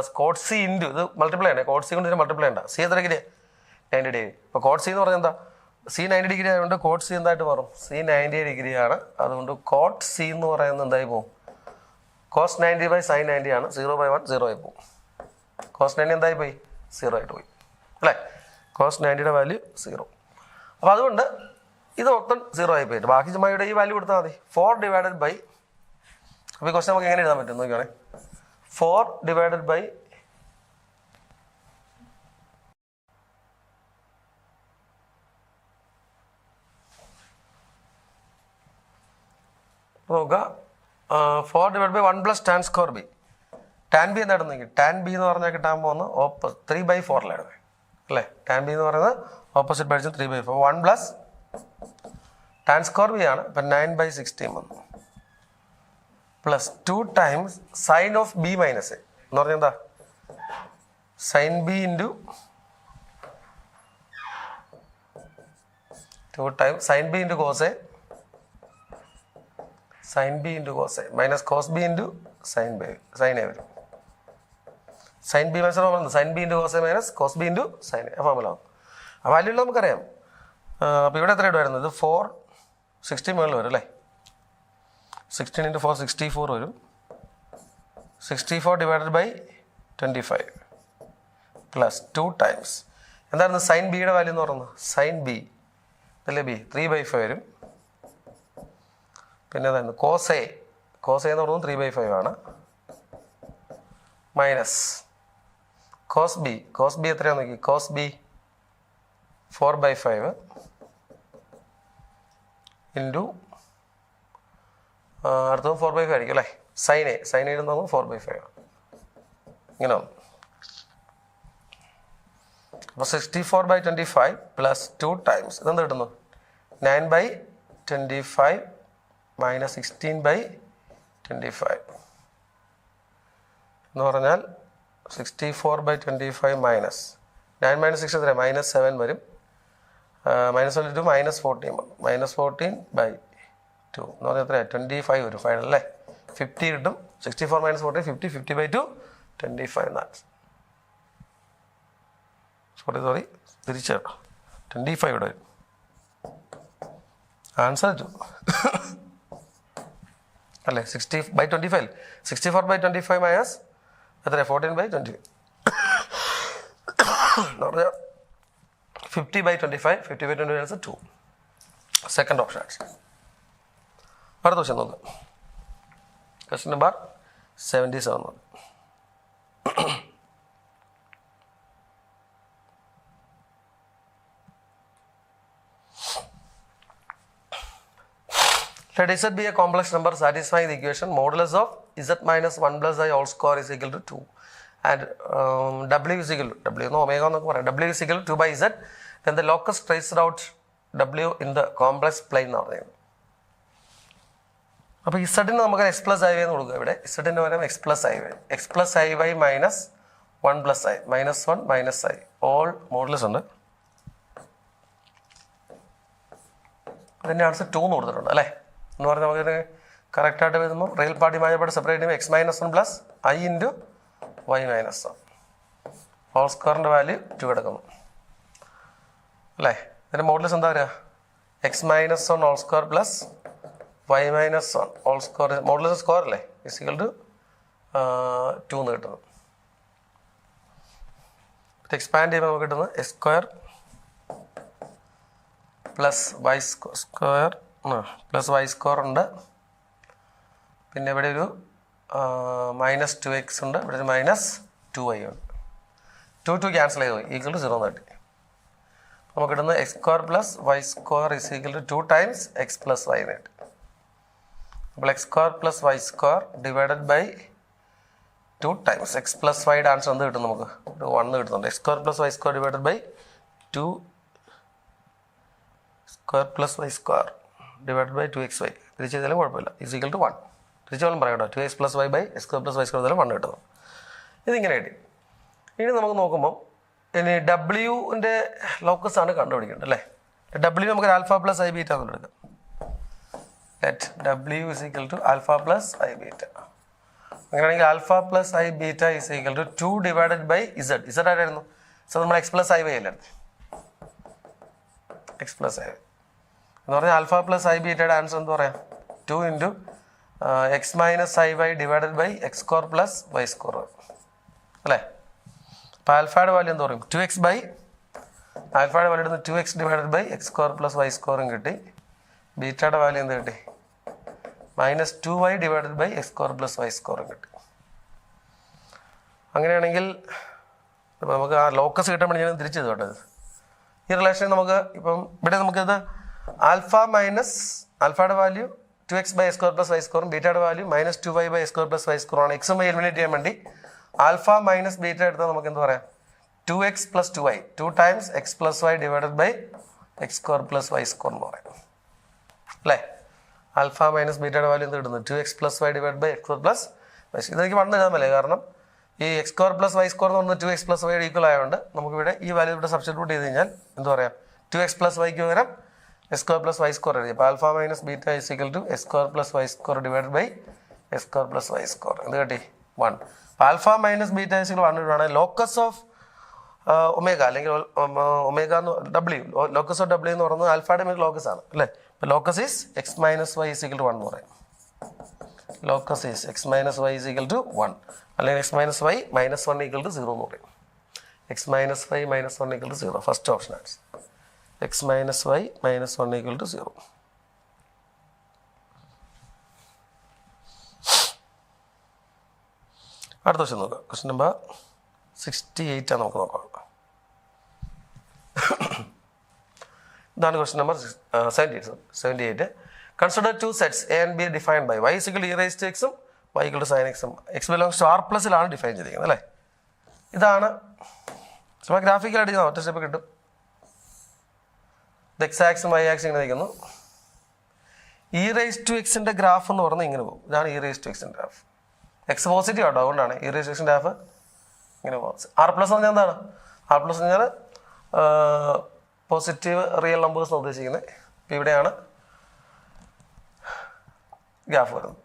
+ cot c into ഇത് മൾട്ടിപ്ലൈ ആണ്. കോട്ട് സി കൊണ്ട് ഇതിന് മൾട്ടിപ്ലൈ ഉണ്ട്. സി എത്ര ഡിഗ്രി? 90 ഡിഗ്രി. അപ്പോൾ കോട്ട് സി എന്ന് പറഞ്ഞാൽ എന്താ? സി 90 ഡിഗ്രി ആയതുകൊണ്ട് കോട്ട് സി എന്തായിട്ട് മാറും? സി 90 ഡിഗ്രിയാണ്. അതുകൊണ്ട് കോട്ട് സി എന്ന് പറയുന്നത് എന്തായി പോകും? കോസ് 90 / sin 90 ആണ്. 0/1 0 ആയി പോകും. കോസ് 90 എന്തായി പോയി? 0 ആയിട്ട് പോയി അല്ലേ? കോസ് 90യുടെ വാല്യൂ 0. അപ്പോൾ അതുകൊണ്ട് ഇത് മൊത്തം 0 ആയി പോയിട്ട് ബാക്കി ചുമ്മായുടെ ഈ വാല്യൂ കൊടുത്താൽ മതി. 4/, അപ്പോൾ ഈ ക്വസ്റ്റൻ നമുക്ക് എങ്ങനെ എഴുതാൻ പറ്റും നോക്കിയാണേ. 4/, നോക്കുക 4/1 + tan square b. tan b എന്തായിട്ട് നോക്കി? tan b എന്ന് പറഞ്ഞാൽ കിട്ടാൻ പോകുന്ന 3/4 അല്ലേ? tan b എന്ന് പറയുന്നത് opposite by 3/4. 1 + tan square b ആണ്. അപ്പം 9/16 വന്നു plus 2 times sine of b - a എന്ന് പറഞ്ഞാൽ എന്താ? Sine b into 2 times sine b into cos a, sine b into cos a minus cos b into sine a വരും. Sine b മനസ്സിലാവുന്നത് sine b into cos a minus cos b into sine a formula ആവും. ആ value നമുക്കറിയാം. അപ്പോൾ ഇവിടെ എത്ര ഇടുമായിരുന്നു? ഇത് 460 മുകളിൽ വരും അല്ലേ? 16 × 4 64 വരും. 64/25 പ്ലസ് 2 ടൈംസ് എന്തായിരുന്നു സൈൻ ബിയുടെ വാല്യൂ എന്ന് പറയുന്നത്? സൈൻ ബി അല്ലേ ബി 3/5 വരും. പിന്നെ അതായിരുന്നു കോസ് എ എന്ന് പറയുന്നത് 3/5 ആണ്. മൈനസ് കോസ് ബി എത്രയാണെന്ന് നോക്കി? കോസ് ബി 4/5 ഇൻറ്റു അടുത്തത് 4/5 ആയിരിക്കും അല്ലേ? സൈൻ എ എന്ന് പറയുന്നത് 4/5 ആണ്. ഇങ്ങനെ വന്നു. അപ്പോൾ 64/25 പ്ലസ് 2 ടൈംസ് ഇതെന്ത് കിട്ടുന്നു? 9/25 മൈനസ് 16/25 എന്ന് പറഞ്ഞാൽ 64/25 മൈനസ് 9 - 6 എത്ര? -7 വരും. -22 -14 വന്നു. -14/2 എന്ന് പറഞ്ഞാൽ എത്രയാണ്? 25 വരും ഫൈനൽ അല്ലേ? 50 കിട്ടും. 64 - 14 50 50/2 25 എന്നാണ്. സോറി തിരിച്ചേട്ടോ 25 ഇവിടെ വരും. ആൻസർ ടു അല്ലേ? 60/25 64/25 മൈനസ് എത്ര? 14/25 എന്ന് പറഞ്ഞാൽ 50/25 50/25 ആൻസർ 2. Second option answer. അടുത്ത ക്വസ്റ്റ്യൻ നോക്കാം. Question number 77. Let Z be a complex number satisfying the equation modulus of Z minus 1 plus I all square is equal to 2 and W is equal to W no omega എന്നൊക്കെ പറയാം. W is equal to 2 by Z. Then the locus traced out W in the complex plane എന്ന് പറയുന്നത്. അപ്പോൾ ഇസഡിന് നമുക്ക് X plus i y എന്ന് കൊടുക്കുക. ഇവിടെ ഇസഡിന് പകരം x plus i y minus 1 plus i -1 minus i all modulus ഉണ്ട്. അതിൻ്റെ ആൻസർ 2 എന്ന് കൊടുത്തിട്ടുണ്ട് അല്ലേ? എന്ന് പറഞ്ഞാൽ നമുക്കിത് കറക്റ്റായിട്ട് വരുമ്പോൾ റിയൽ പാർട്ടി മായപ്പാട് സെപ്പറേറ്റ് ചെയ്യുമ്പോൾ x - 1 plus i into y - 1 whole സ്ക്വയറിൻ്റെ വാല്യൂ 2 കിടക്കുന്നു. അല്ലേ? ഇതിൻ്റെ മോഡുലസ് എന്താ വരിക? X minus 1 whole square plus y minus 1 whole square. Modulus square അല്ലേ? ഇസിക്കൽ ടു 2 എന്ന് കിട്ടുന്നത്. എക്സ്പാൻഡ് ചെയ്യുമ്പോൾ നമുക്ക് കിട്ടുന്നത് x square plus y square plus y square ഉണ്ട്. പിന്നെ ഇവിടെ ഒരു മൈനസ് 2x ഉണ്ട്. ഇവിടെ ഒരു മൈനസ് 2y ഉണ്ട്. 2 ക്യാൻസൽ ചെയ്ത് പോയി. ഈക്വൽ ടു 0 എന്ന് കിട്ടി. നമുക്ക് കിട്ടുന്നത് x square plus y square is equal to 2 times x plus y എന്ന് കിട്ടി. അപ്പോൾ x square plus y square divided by 2 times x plus വൈയുടെ ആൻസർ എന്ത് കിട്ടും? നമുക്ക് ഒരു 1 കിട്ടുന്നുണ്ട്. X square plus y square divided by 2 square plus y square divided by 2xy. തിരിച്ച് ചെയ്താലും കുഴപ്പമില്ല. Is equal to 1. തിരിച്ച് പോലും പറയാം കേട്ടോ. 2x plus y by x square plus y square ചെയ്താലും 1 കിട്ടുന്നു. ഇതിങ്ങനെ കിട്ടി. ഇനി നമുക്ക് നോക്കുമ്പോൾ ഇനി ഡബ്ല്യുവിൻ്റെ ലോക്കസ് ആണ് കണ്ടുപിടിക്കേണ്ടത് അല്ലേ? ഡബ്ല്യു നമുക്ക് ആൽഫ പ്ലസ് ഐ ബീറ്റ എന്ന് എടുക്കാം. Let W is equal to alpha plus i beta. അങ്ങനെയാണെങ്കിൽ alpha plus i beta is equal to 2 divided by Z. Z ആരായിരുന്നു? സോ നമ്മൾ എക്സ് പ്ലസ് ഐ വൈ അല്ലായിരുന്നു. എക്സ് പ്ലസ് ഐ വൈ എന്ന് പറഞ്ഞാൽ alpha plus i ബീറ്റയുടെ answer എന്ന് പറയാം 2 into x minus i y divided by x square plus y square അല്ലേ? അപ്പോൾ ആൽഫയുടെ വാല്യൂ എന്ത് പറയും? 2x ബൈ ആൽഫയുടെ വാല്യൂ എടുത്ത് 2x divided by x square plus y സ്ക്വയറും കിട്ടി. ബീറ്റയുടെ വാല്യൂ എന്ത് കിട്ടി? Minus 2y divided by x square plus y സ്ക്വയറും കിട്ടി. അങ്ങനെയാണെങ്കിൽ നമുക്ക് ആ ലോക്കസ് കിട്ടാൻ വേണ്ടി ഞാൻ തിരിച്ചു കേട്ടത്. ഈ റിലേഷൻ നമുക്ക് ഇപ്പം ഇവിടെ നമുക്കിത് ആൽഫ മൈനസ് ആൽഫയുടെ value 2x by x square plus y സ്ക്വയറും ബീറ്റയുടെ value minus 2y by x square plus y square ആണ്. എക്സും വൈ എലിമിനേറ്റ് ചെയ്യാൻ വേണ്ടി ആൽഫ മൈനസ് ബീറ്റ എടുത്താൽ നമുക്ക് എന്ത് പറയാം? 2x plus 2y 2 times x plus y divided by x square plus y square എന്ന് പറയാം അല്ലേ? ആൽഫ മൈനസ് ബീറ്റയുടെ വാല്യൂ എന്ത് കിട്ടുന്നു? 2x plus y divide by x square plus y. ഇതെനിക്ക് 1 എഴുതാൻ പറ്റില്ല, കാരണം ഈ x square plus y square എന്ന് പറഞ്ഞാൽ 2x പ്ലസ് വൈയുടെ ഈക്വൽ ആയതുകൊണ്ട് നമുക്കിവിടെ ഈ വാല്യൂ ഇവിടെ സബ്സ്റ്റിറ്റ്യൂട്ട് ചെയ്ത് കഴിഞ്ഞാൽ എന്ത് പറയാം? 2x പ്ലസ് വൈക്ക് പകരം x square plus y square എഴുതി. അപ്പോൾ alpha minus beta is equal to x square plus y square divide by x square plus y square. എന്ത് കിട്ടി? 1. Alpha minus beta is equal 1 ആണ്. ലോക്കസ് ഓഫ് ഒമേഗ അല്ലെങ്കിൽ omega എന്ന് ഡബ്ല്യു, locus of ഡബ്ല്യു എന്ന് പറയുന്നത് ആൽഫയുടെ മേൽ ലോക്കസ് ആണ് അല്ലേ? അപ്പോൾ locus is x minus y is equal to 1 എന്ന് പറയും. Locus is x minus y is equal to 1 അല്ലെങ്കിൽ x minus y minus 1 equal to 0 എന്ന് പറയും. X minus y minus 1 equal to 0. First option ആണ് x minus y minus 1 equal to 0. അടുത്ത question നോക്കാം. Question number 68 ആണ് നമുക്ക് നോക്കാം. ഇതാണ് question number 78. Consider 2 sets A and B defined by y equal to e raise to എക്സും y equal to sine എക്സും. X belongs to R പ്ലസിലാണ് define ചെയ്തിരിക്കുന്നത് അല്ലേ? ഇതാണ് ഗ്രാഫിക്കലായിട്ട് ഒറ്റ സ്റ്റെപ്പ് കിട്ടും. എക്സ് ആക്സും വൈ ആക്സും ഇങ്ങനെ നിൽക്കുന്നു. ഇ റൈസ് ടു എക്സിൻ്റെ ഗ്രാഫ് എന്ന് പറഞ്ഞാൽ ഇങ്ങനെ പോകും. ഇതാണ് ഇ റൈസ് ടു എക്സിൻ്റെ ഗ്രാഫ്. എക്സ് പോസിറ്റീവ് ആട്ടോ, അതുകൊണ്ടാണ് ഇ റൈസ് ടു എക്സിൻ്റെ ഗ്രാഫ് ഇങ്ങനെ പോകുന്നത്. ആർ പ്ലസ് എന്ന് പറഞ്ഞാൽ എന്താണ്? ആർ പ്ലസ് എന്ന് പറഞ്ഞാൽ പോസിറ്റീവ് റിയൽ നമ്പേഴ്സ് ഉദ്ദേശിക്കുന്നത്. ഇപ്പം ഇവിടെയാണ് ഗ്രാഫ് വരുന്നത്.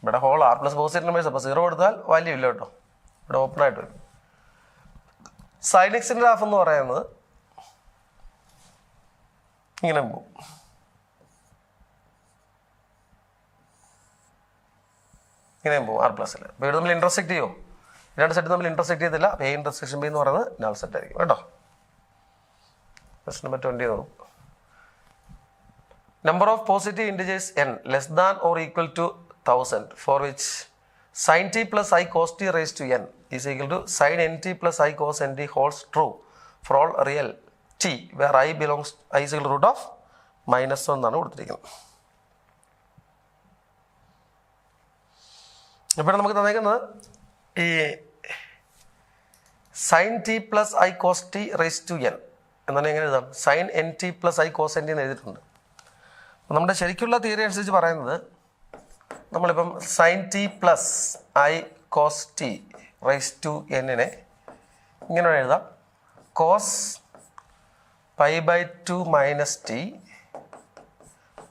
ഇവിടെ whole R plus positive numbers. അപ്പോൾ 0 കൊടുത്താൽ വാല്യൂ ഇല്ല കേട്ടോ, ഇവിടെ ഓപ്പൺ ആയിട്ട് വരും. സൈൻ എക്സിൻ്റെ ഗ്രാഫ് എന്ന് പറയുന്നത് ഇങ്ങനെ പോകും. ഇങ്ങനെയും പോകും ആർ പ്ലസ്സിൽ. അപ്പോൾ ഇവിടെ നമ്മൾ ഇൻറ്റർസെക്ട് ചെയ്യുമോ? രണ്ട് സെറ്റ് നമ്മൾ ഇൻറ്റർസെക്ട് ചെയ്തില്ല. എ ഇൻറ്റർസെക്ഷൻ ബി എന്ന് പറയുന്നത് നൾ സെറ്റ് ആയിരിക്കും കേട്ടോ. ക്വസ്റ്റ്യൻ നമ്പർ 20 നോക്കും. Number of positive integers n less than or equal to 1000 for which sin t plus I cos t raised to n is equal to sin nt plus I cos nt holds true for all real t where I belongs I is equal to root of -1 എന്നാണ് കൊടുത്തിരിക്കുന്നത്. ഇവിടെ നമുക്ക് തന്നേക്കുന്നത് ഈ sin t plus I cos t raised to n എന്നാണ്. എങ്ങനെ എഴുതാം? sin nt plus I cos nt എന്ന് എഴുതിയിട്ടുണ്ട്. നമ്മുടെ ശരിക്കുള്ള തിയറി അനുസരിച്ച് പറയുന്നത് നമ്മളിപ്പം sin t plus I cos t raise to എന്നിനെ ഇങ്ങനെ എഴുതാം. cos π/2 minus t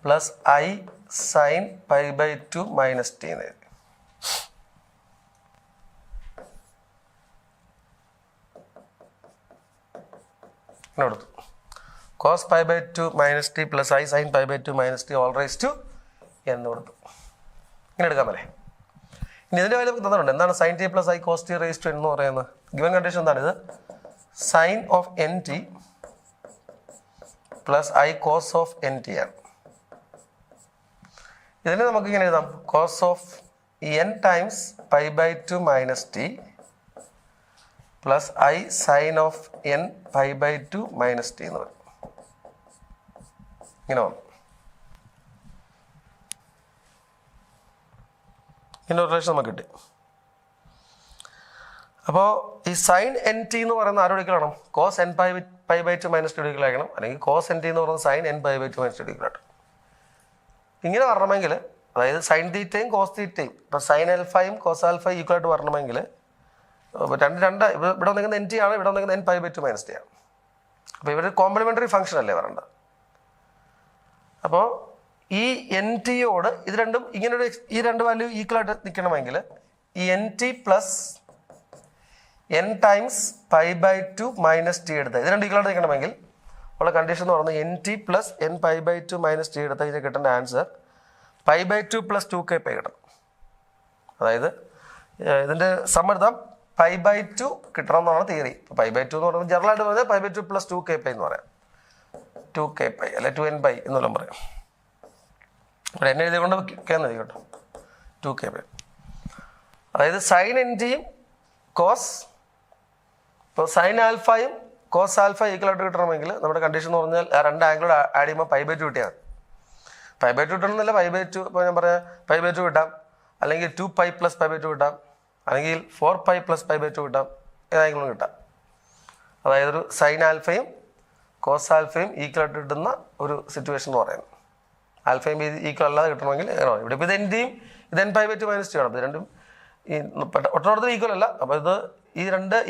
plus I sin π/2 minus t എന്ന് എഴുതി. ഇങ്ങനെ കൊടുത്തു. cos pi by 2 minus t plus I sin pi by 2 minus t all raised to എന്ന് കൊടുത്തു. ഇങ്ങനെ എടുക്കാൻ പറ്റേ. ഇനി ഇതിൻ്റെ കാര്യം നമുക്ക് തന്നിട്ടുണ്ട്. എന്താണ് sin t plus I cos t raised to എന്ന് പറയുന്നത്? ഗിവൻ കണ്ടീഷൻ എന്താണ്? ഇത് sin of nt plus I cos of nt ആണ്. ഇതിനെ നമുക്ക് ഇങ്ങനെ എഴുതാം, cos of n times pi by 2 minus t plus I sin of n pi by 2 minus t എന്ന് പറയും. ഇങ്ങനെ വന്നു. ഇങ്ങനെ റിലേഷൻ നമുക്ക് കിട്ടി. അപ്പോൾ ഈ സൈൻ എൻ ടി എന്ന് പറയുന്ന ആരോട് ഇക്വലാണ്? Cos N pi by 2 minus T ഇക്വലാക്കണം, അല്ലെങ്കിൽ കോസ് എൻ ടി എന്ന് പറയുന്നത് sine N pi by 2 minus T ഇക്വലായിട്ട്. ഇങ്ങനെ വരണമെങ്കിൽ, അതായത് സൈൻ തീറ്റയും കോസ് തീറ്റയും ഇപ്പോൾ സൈൻ ആൽഫയും കോസ് ആൽഫ ഈക്വലായിട്ട് വരണമെങ്കിൽ രണ്ട് ഇവിടെ വന്നിരിക്കുന്ന എൻ ടി ആണ്, ഇവിടെ വന്നിരിക്കുന്ന N pi by 2 minus T ആണ്. അപ്പോൾ ഇവർ കോംപ്ലിമെൻ്ററി ഫംഗ്ഷൻ അല്ലേ വരേണ്ടത്. അപ്പോൾ ഈ എൻ ടിയോട് ഇത് രണ്ടും ഇങ്ങനൊരു ഈ രണ്ട് വാല്യൂ ഈക്വലായിട്ട് നിൽക്കണമെങ്കിൽ ഈ n T plus n times pi by 2 minus t എടുത്ത് ഇത് രണ്ട് ഈക്വലായിട്ട് നിൽക്കണമെങ്കിൽ ഉള്ള കണ്ടീഷൻ എന്ന് പറയുന്നത് n T plus N pi by 2 minus t എടുത്ത് ഇതിന് കിട്ടേണ്ട answer pi by 2 plus 2k pi കിട്ടണം. അതായത് ഇതിൻ്റെ സം എടുത്താൽ പൈ ബൈ 2 കിട്ടണം എന്നാണ് തിയറി. പൈ ബൈ 2 എന്ന് പറയുന്നത് ജനറലായിട്ട് പറഞ്ഞാൽ pi by 2 plus 2k pi എന്ന് പറയാം. 2k പൈ അല്ലെ 2n പൈ എന്നെല്ലാം പറയാം. ഇവിടെ എന്നെ എഴുതിക്കൊണ്ട് കേന്ന് എഴുതിക്കോട്ടോ 2k പൈ. അതായത് സൈൻ എൻ ടിയും കോസ് ഇപ്പോൾ സൈൻ ആൽഫയും കോസ് ആൽഫ ഈക്വലായിട്ട് കിട്ടണമെങ്കിൽ നമ്മുടെ കണ്ടീഷൻ എന്ന് പറഞ്ഞാൽ ആ രണ്ട് ആംഗിൾ ആഡ് ചെയ്യുമ്പോൾ പൈ ബൈ 2 കിട്ടിയാൽ മതി. പൈ ബൈ 2 കിട്ടണമെന്നില്ല, പൈ ബൈ 2 ഇപ്പോൾ ഞാൻ പറയാം പൈ ബൈ 2 കിട്ടാം, അല്ലെങ്കിൽ 2 പൈ പ്ലസ് പൈ ബൈ 2 കിട്ടാം, അല്ലെങ്കിൽ 4 പൈ പ്ലസ് പൈ ബൈ 2 കിട്ടാം, ഏതായെങ്കിലും കിട്ടാം. അതായത് ഒരു സൈൻ ആൽഫയും കോസ് ആൽഫയും ഈക്വലായിട്ട് കിട്ടുന്ന ഒരു സിറ്റുവേഷൻ എന്ന് പറയുന്നത്. ആൽഫയും ഈക്വൽ അല്ലാതെ കിട്ടണമെങ്കിൽ ഇവിടെ ഇപ്പോൾ ഇത് എൻ്റെയും ഇത് എൻ പൈ ബൈ 2 മൈനസ് 2 ആണ്. ഇത് രണ്ടും ഈ ഒട്ടോടത്തും ഈക്വൽ അല്ല. അപ്പോൾ ഇത്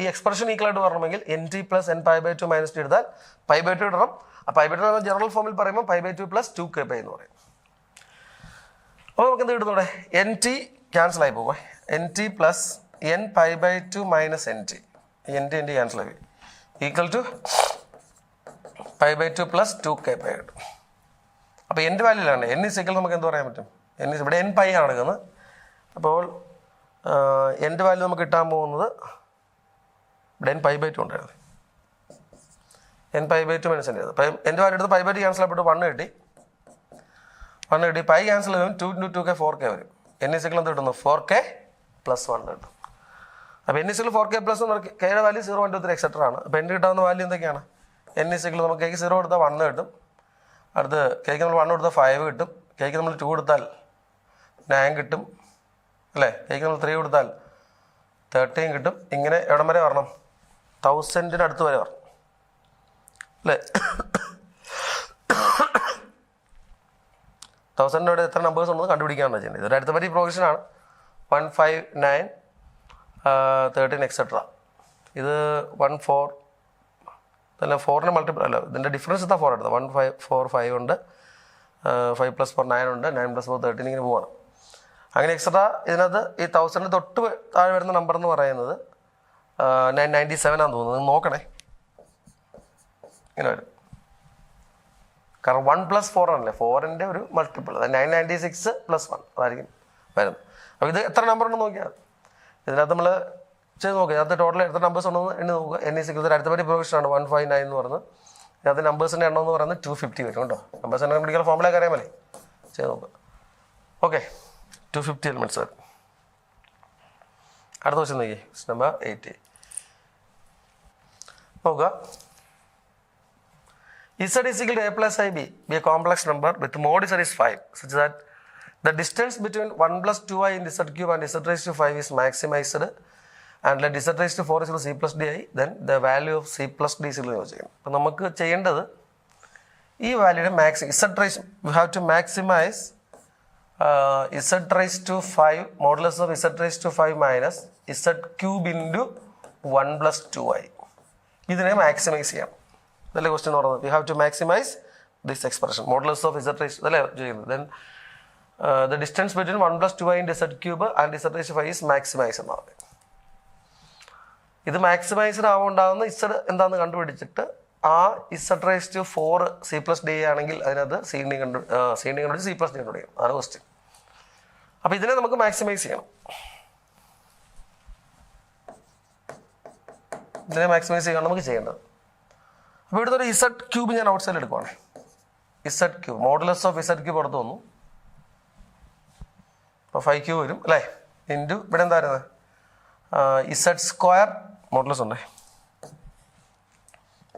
ഈ എക്സ്പ്രഷൻ ഈക്വലായിട്ട് വരണമെങ്കിൽ n T plus N pi by 2 minus 2 എടുത്താൽ പൈ ബൈ 2 ഇടണം. ആ പൈ ബൈ 2 ജനറൽ ഫോമിൽ പറയുമ്പോൾ pi by 2 plus 2k pi എന്ന് പറയും. അപ്പോൾ നമുക്ക് എന്ത് കിട്ടുന്നൂടെ? എൻ ടി ക്യാൻസൽ ആയി പോകും. N T plus N pi by 2 minus N T, N T cancel ആയി equal to pi by 2 plus 2k pi കിട്ടും. അപ്പോൾ എൻ്റെ വാല്യൂലാണ് എൻ ഇസ് ഈക്വൽ നമുക്ക് എന്ത് പറയാൻ പറ്റും? എൻ ഇസ് ഇവിടെ എൻ പൈ ആണ് എടുക്കുന്നത്. അപ്പോൾ എൻ്റെ വാല്യൂ നമുക്ക് കിട്ടാൻ പോകുന്നത് ഇവിടെ എൻ പൈ ബൈ 2 ഉണ്ടായിരുന്നു. N pi by 2 minus n അപ്പം എൻ്റെ വാല്യൂ എടുത്ത് പൈ ബൈ 2 ക്യാൻസൽ ആയിട്ട് 1 കിട്ടി. പൈ ക്യാൻസൽ ആകും 2 × 2k 4k വരും. എൻ ഇസ് ഈക്വൽ എന്ത് കിട്ടുന്നു? 4k പ്ലസ് 1 കിട്ടും. അപ്പോൾ N is equal 4k plus 1 കെയുടെ വാല്യൂ 0, 1, 2, 3 എക്സെട്ര ആണ്. അപ്പോൾ എൻ്റെ കിട്ടാവുന്ന വാല്യൂ എന്തൊക്കെയാണ്? എൻ ഇസ് ഈക്വൽ നമുക്ക് കേക്ക് 0 കൊടുത്താൽ 1 കിട്ടും. അടുത്ത് കേക്ക് നമ്മൾ 1 കൊടുത്താൽ 5 കിട്ടും. കേക്ക് നമ്മൾ 2 കൊടുത്താൽ 9 കിട്ടും അല്ലേ? കേക്ക് നമ്മൾ 3 കൊടുത്താൽ 13 കിട്ടും. ഇങ്ങനെ എവിടം വരെ വരണം? 1000 അടുത്ത് വരെ വരണം അല്ലേ? 1000 എത്ര നമ്പേഴ്സ് ഉണ്ടെന്ന് കണ്ടുപിടിക്കാനാണ് ചെയ്യുന്നത്. ഇതൊരു അടുത്ത പറ്റി പ്രോഗ്രഷനാണ്. 1, 5, 9, 13 എക്സെട്ര. ഇത് 1, 4 അല്ല 4ന് മൾട്ടിപ്പിൾ അല്ല, ഇതിൻ്റെ ഡിഫറൻസ് എന്താ 4 എടുത്തത്. 1, 5, 4, 5 ഉണ്ട്, 5 + 4 9 ഉണ്ട്, 9 + 4 13 ഇങ്ങനെ പോവാണ്. അങ്ങനെ എക്സെട്ര. ഇതിനകത്ത് ഈ 1000 തൊട്ട് താഴെ വരുന്ന നമ്പർ എന്ന് പറയുന്നത് 997 ആണെന്ന് തോന്നുന്നത്. നോക്കണേ, ഇങ്ങനെ വരും. കാരണം 1 + 4 ആണല്ലേ, 4ൻ്റെ ഒരു മൾട്ടിപ്പിൾ, അതായത് 996 + 1 അതായിരിക്കും വരുന്നത്. അപ്പോൾ ഇത് എത്ര നമ്പർ ഉണ്ടെന്ന് നോക്കിയാൽ ഇതിനകത്ത് നമ്മൾ ചെയ്ത് നോക്കുക. ഇതിനകത്ത് ടോട്ടൽ എത്ര നമ്പേഴ്സ് ഉണ്ടെന്ന് എണ്ണി നോക്കുക. എൻ ഇസ് ഈക്വൽ അടുത്ത പറ്റി പ്രൊവിഷനാണ് 159 എന്ന് പറയുന്നത്. ഇതിനകത്ത് നമ്പേഴ്സിൻ്റെ എണ്ണം എന്ന് പറയുന്നത് 250 വരും കേട്ടോ. നമ്പേഴ്സ് എണ്ണം പിടിക്കുന്ന ഫോമിലേക്ക് അറിയാമല്ലേ, ചെയ്ത് നോക്കുക. ഓക്കെ, 250 എലിമെൻറ്റ്സ് വരും. അടുത്ത ക്വസ്റ്റ്യൻ നോക്കി, നമ്പർ 80 നോക്കുക. Z is equal to a plus ib be a complex number with mod z is 5 such that the distance between 1 + 2i in z cube and z raised to 5 is maximized and let z raised to 4 is equal to c plus di, then the value of c plus d is equal to ചോദിക്കണം. അപ്പം നമുക്ക് ചെയ്യേണ്ടത് ഈ വാല്യൂയുടെ we have to maximize z raised to 5 modulus of z raised to 5 minus z cube into 1 + 2i. ഇതിനെ maximise ചെയ്യാം. അതല്ലേ question എന്ന് പറയുന്നത്. We have to maximise this expression modulus of z raise അതല്ലേ ചെയ്യുന്നത്. Then the distance between 1 + 2i in z cube and z raise 5 is maximise എന്നാണ് പറയുന്നത്. ഇത് മാക്സിമൈസ്ഡ് ആവുണ്ടാകുന്ന ഇസഡ് എന്താണെന്ന് കണ്ടുപിടിച്ചിട്ട് ആ z raise to 4 c plus d ആണെങ്കിൽ അതിനകത്ത് സി കണ്ടുപിടിച്ച് സി പ്ലസ് ഡി കണ്ടുപിടിക്കും. അതാണ് ക്വസ്റ്റ്യൻ. അപ്പോൾ ഇതിനെ നമുക്ക് മാക്സിമൈസ് ചെയ്യണം. ഇതിനെ മാക്സിമൈസ് ചെയ്യണം നമുക്ക് ചെയ്യേണ്ടത്. അപ്പോൾ ഇവിടുത്തെ ഒരു ഇസഡ് ക്യൂബ് ഞാൻ ഔട്ട് സൈഡിൽ എടുക്കുവാണ്. Z cube modulus of Z cube പുറത്ത് വന്നു. അപ്പോൾ 5 ക്യൂബ് വരും അല്ലേ. ഇൻറ്റു ഇവിടെ എന്താ വരുന്നത്, ഇസഡ് സ്ക്വയർ മോഡുലസ് ഉണ്ടേ,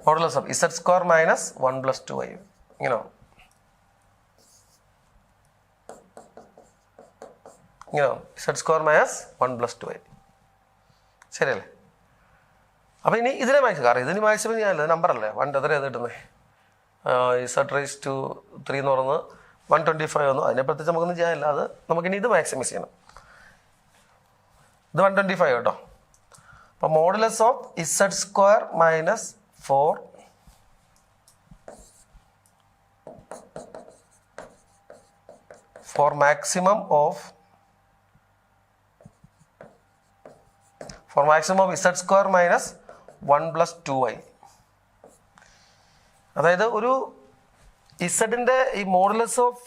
modulus of z square minus 1 + 2i ഇങ്ങനെ ഇസഡ് സ്ക്വയർ മൈനസ് 1 + 2i. ശരിയല്ലേ? അപ്പോൾ ഇനി ഇതിനെ മാക്സിമം, കാരണം ഇതിന് മാക്സിമം ചെയ്യാനല്ലേ, നമ്പർ അല്ലേ, 1 എത്ര ഏത് കിട്ടുന്നത്, ഇസഡ് റൈസ് ടു 3 എന്ന് പറയുന്നത് 125 വന്നു. അതിനെ പ്രത്യേകിച്ച് നമുക്കൊന്നും ചെയ്യാനില്ല. അത് നമുക്കിനി ഇത് മാക്സിമൈസ് ചെയ്യണം. ഇത് 125 കേട്ടോ. അപ്പോൾ modulus of z square minus 4 for maximum of z square minus 1 + 2i. അതായത് ഒരു ഇസഡിൻ്റെ ഈ മോഡുലസ് ഓഫ്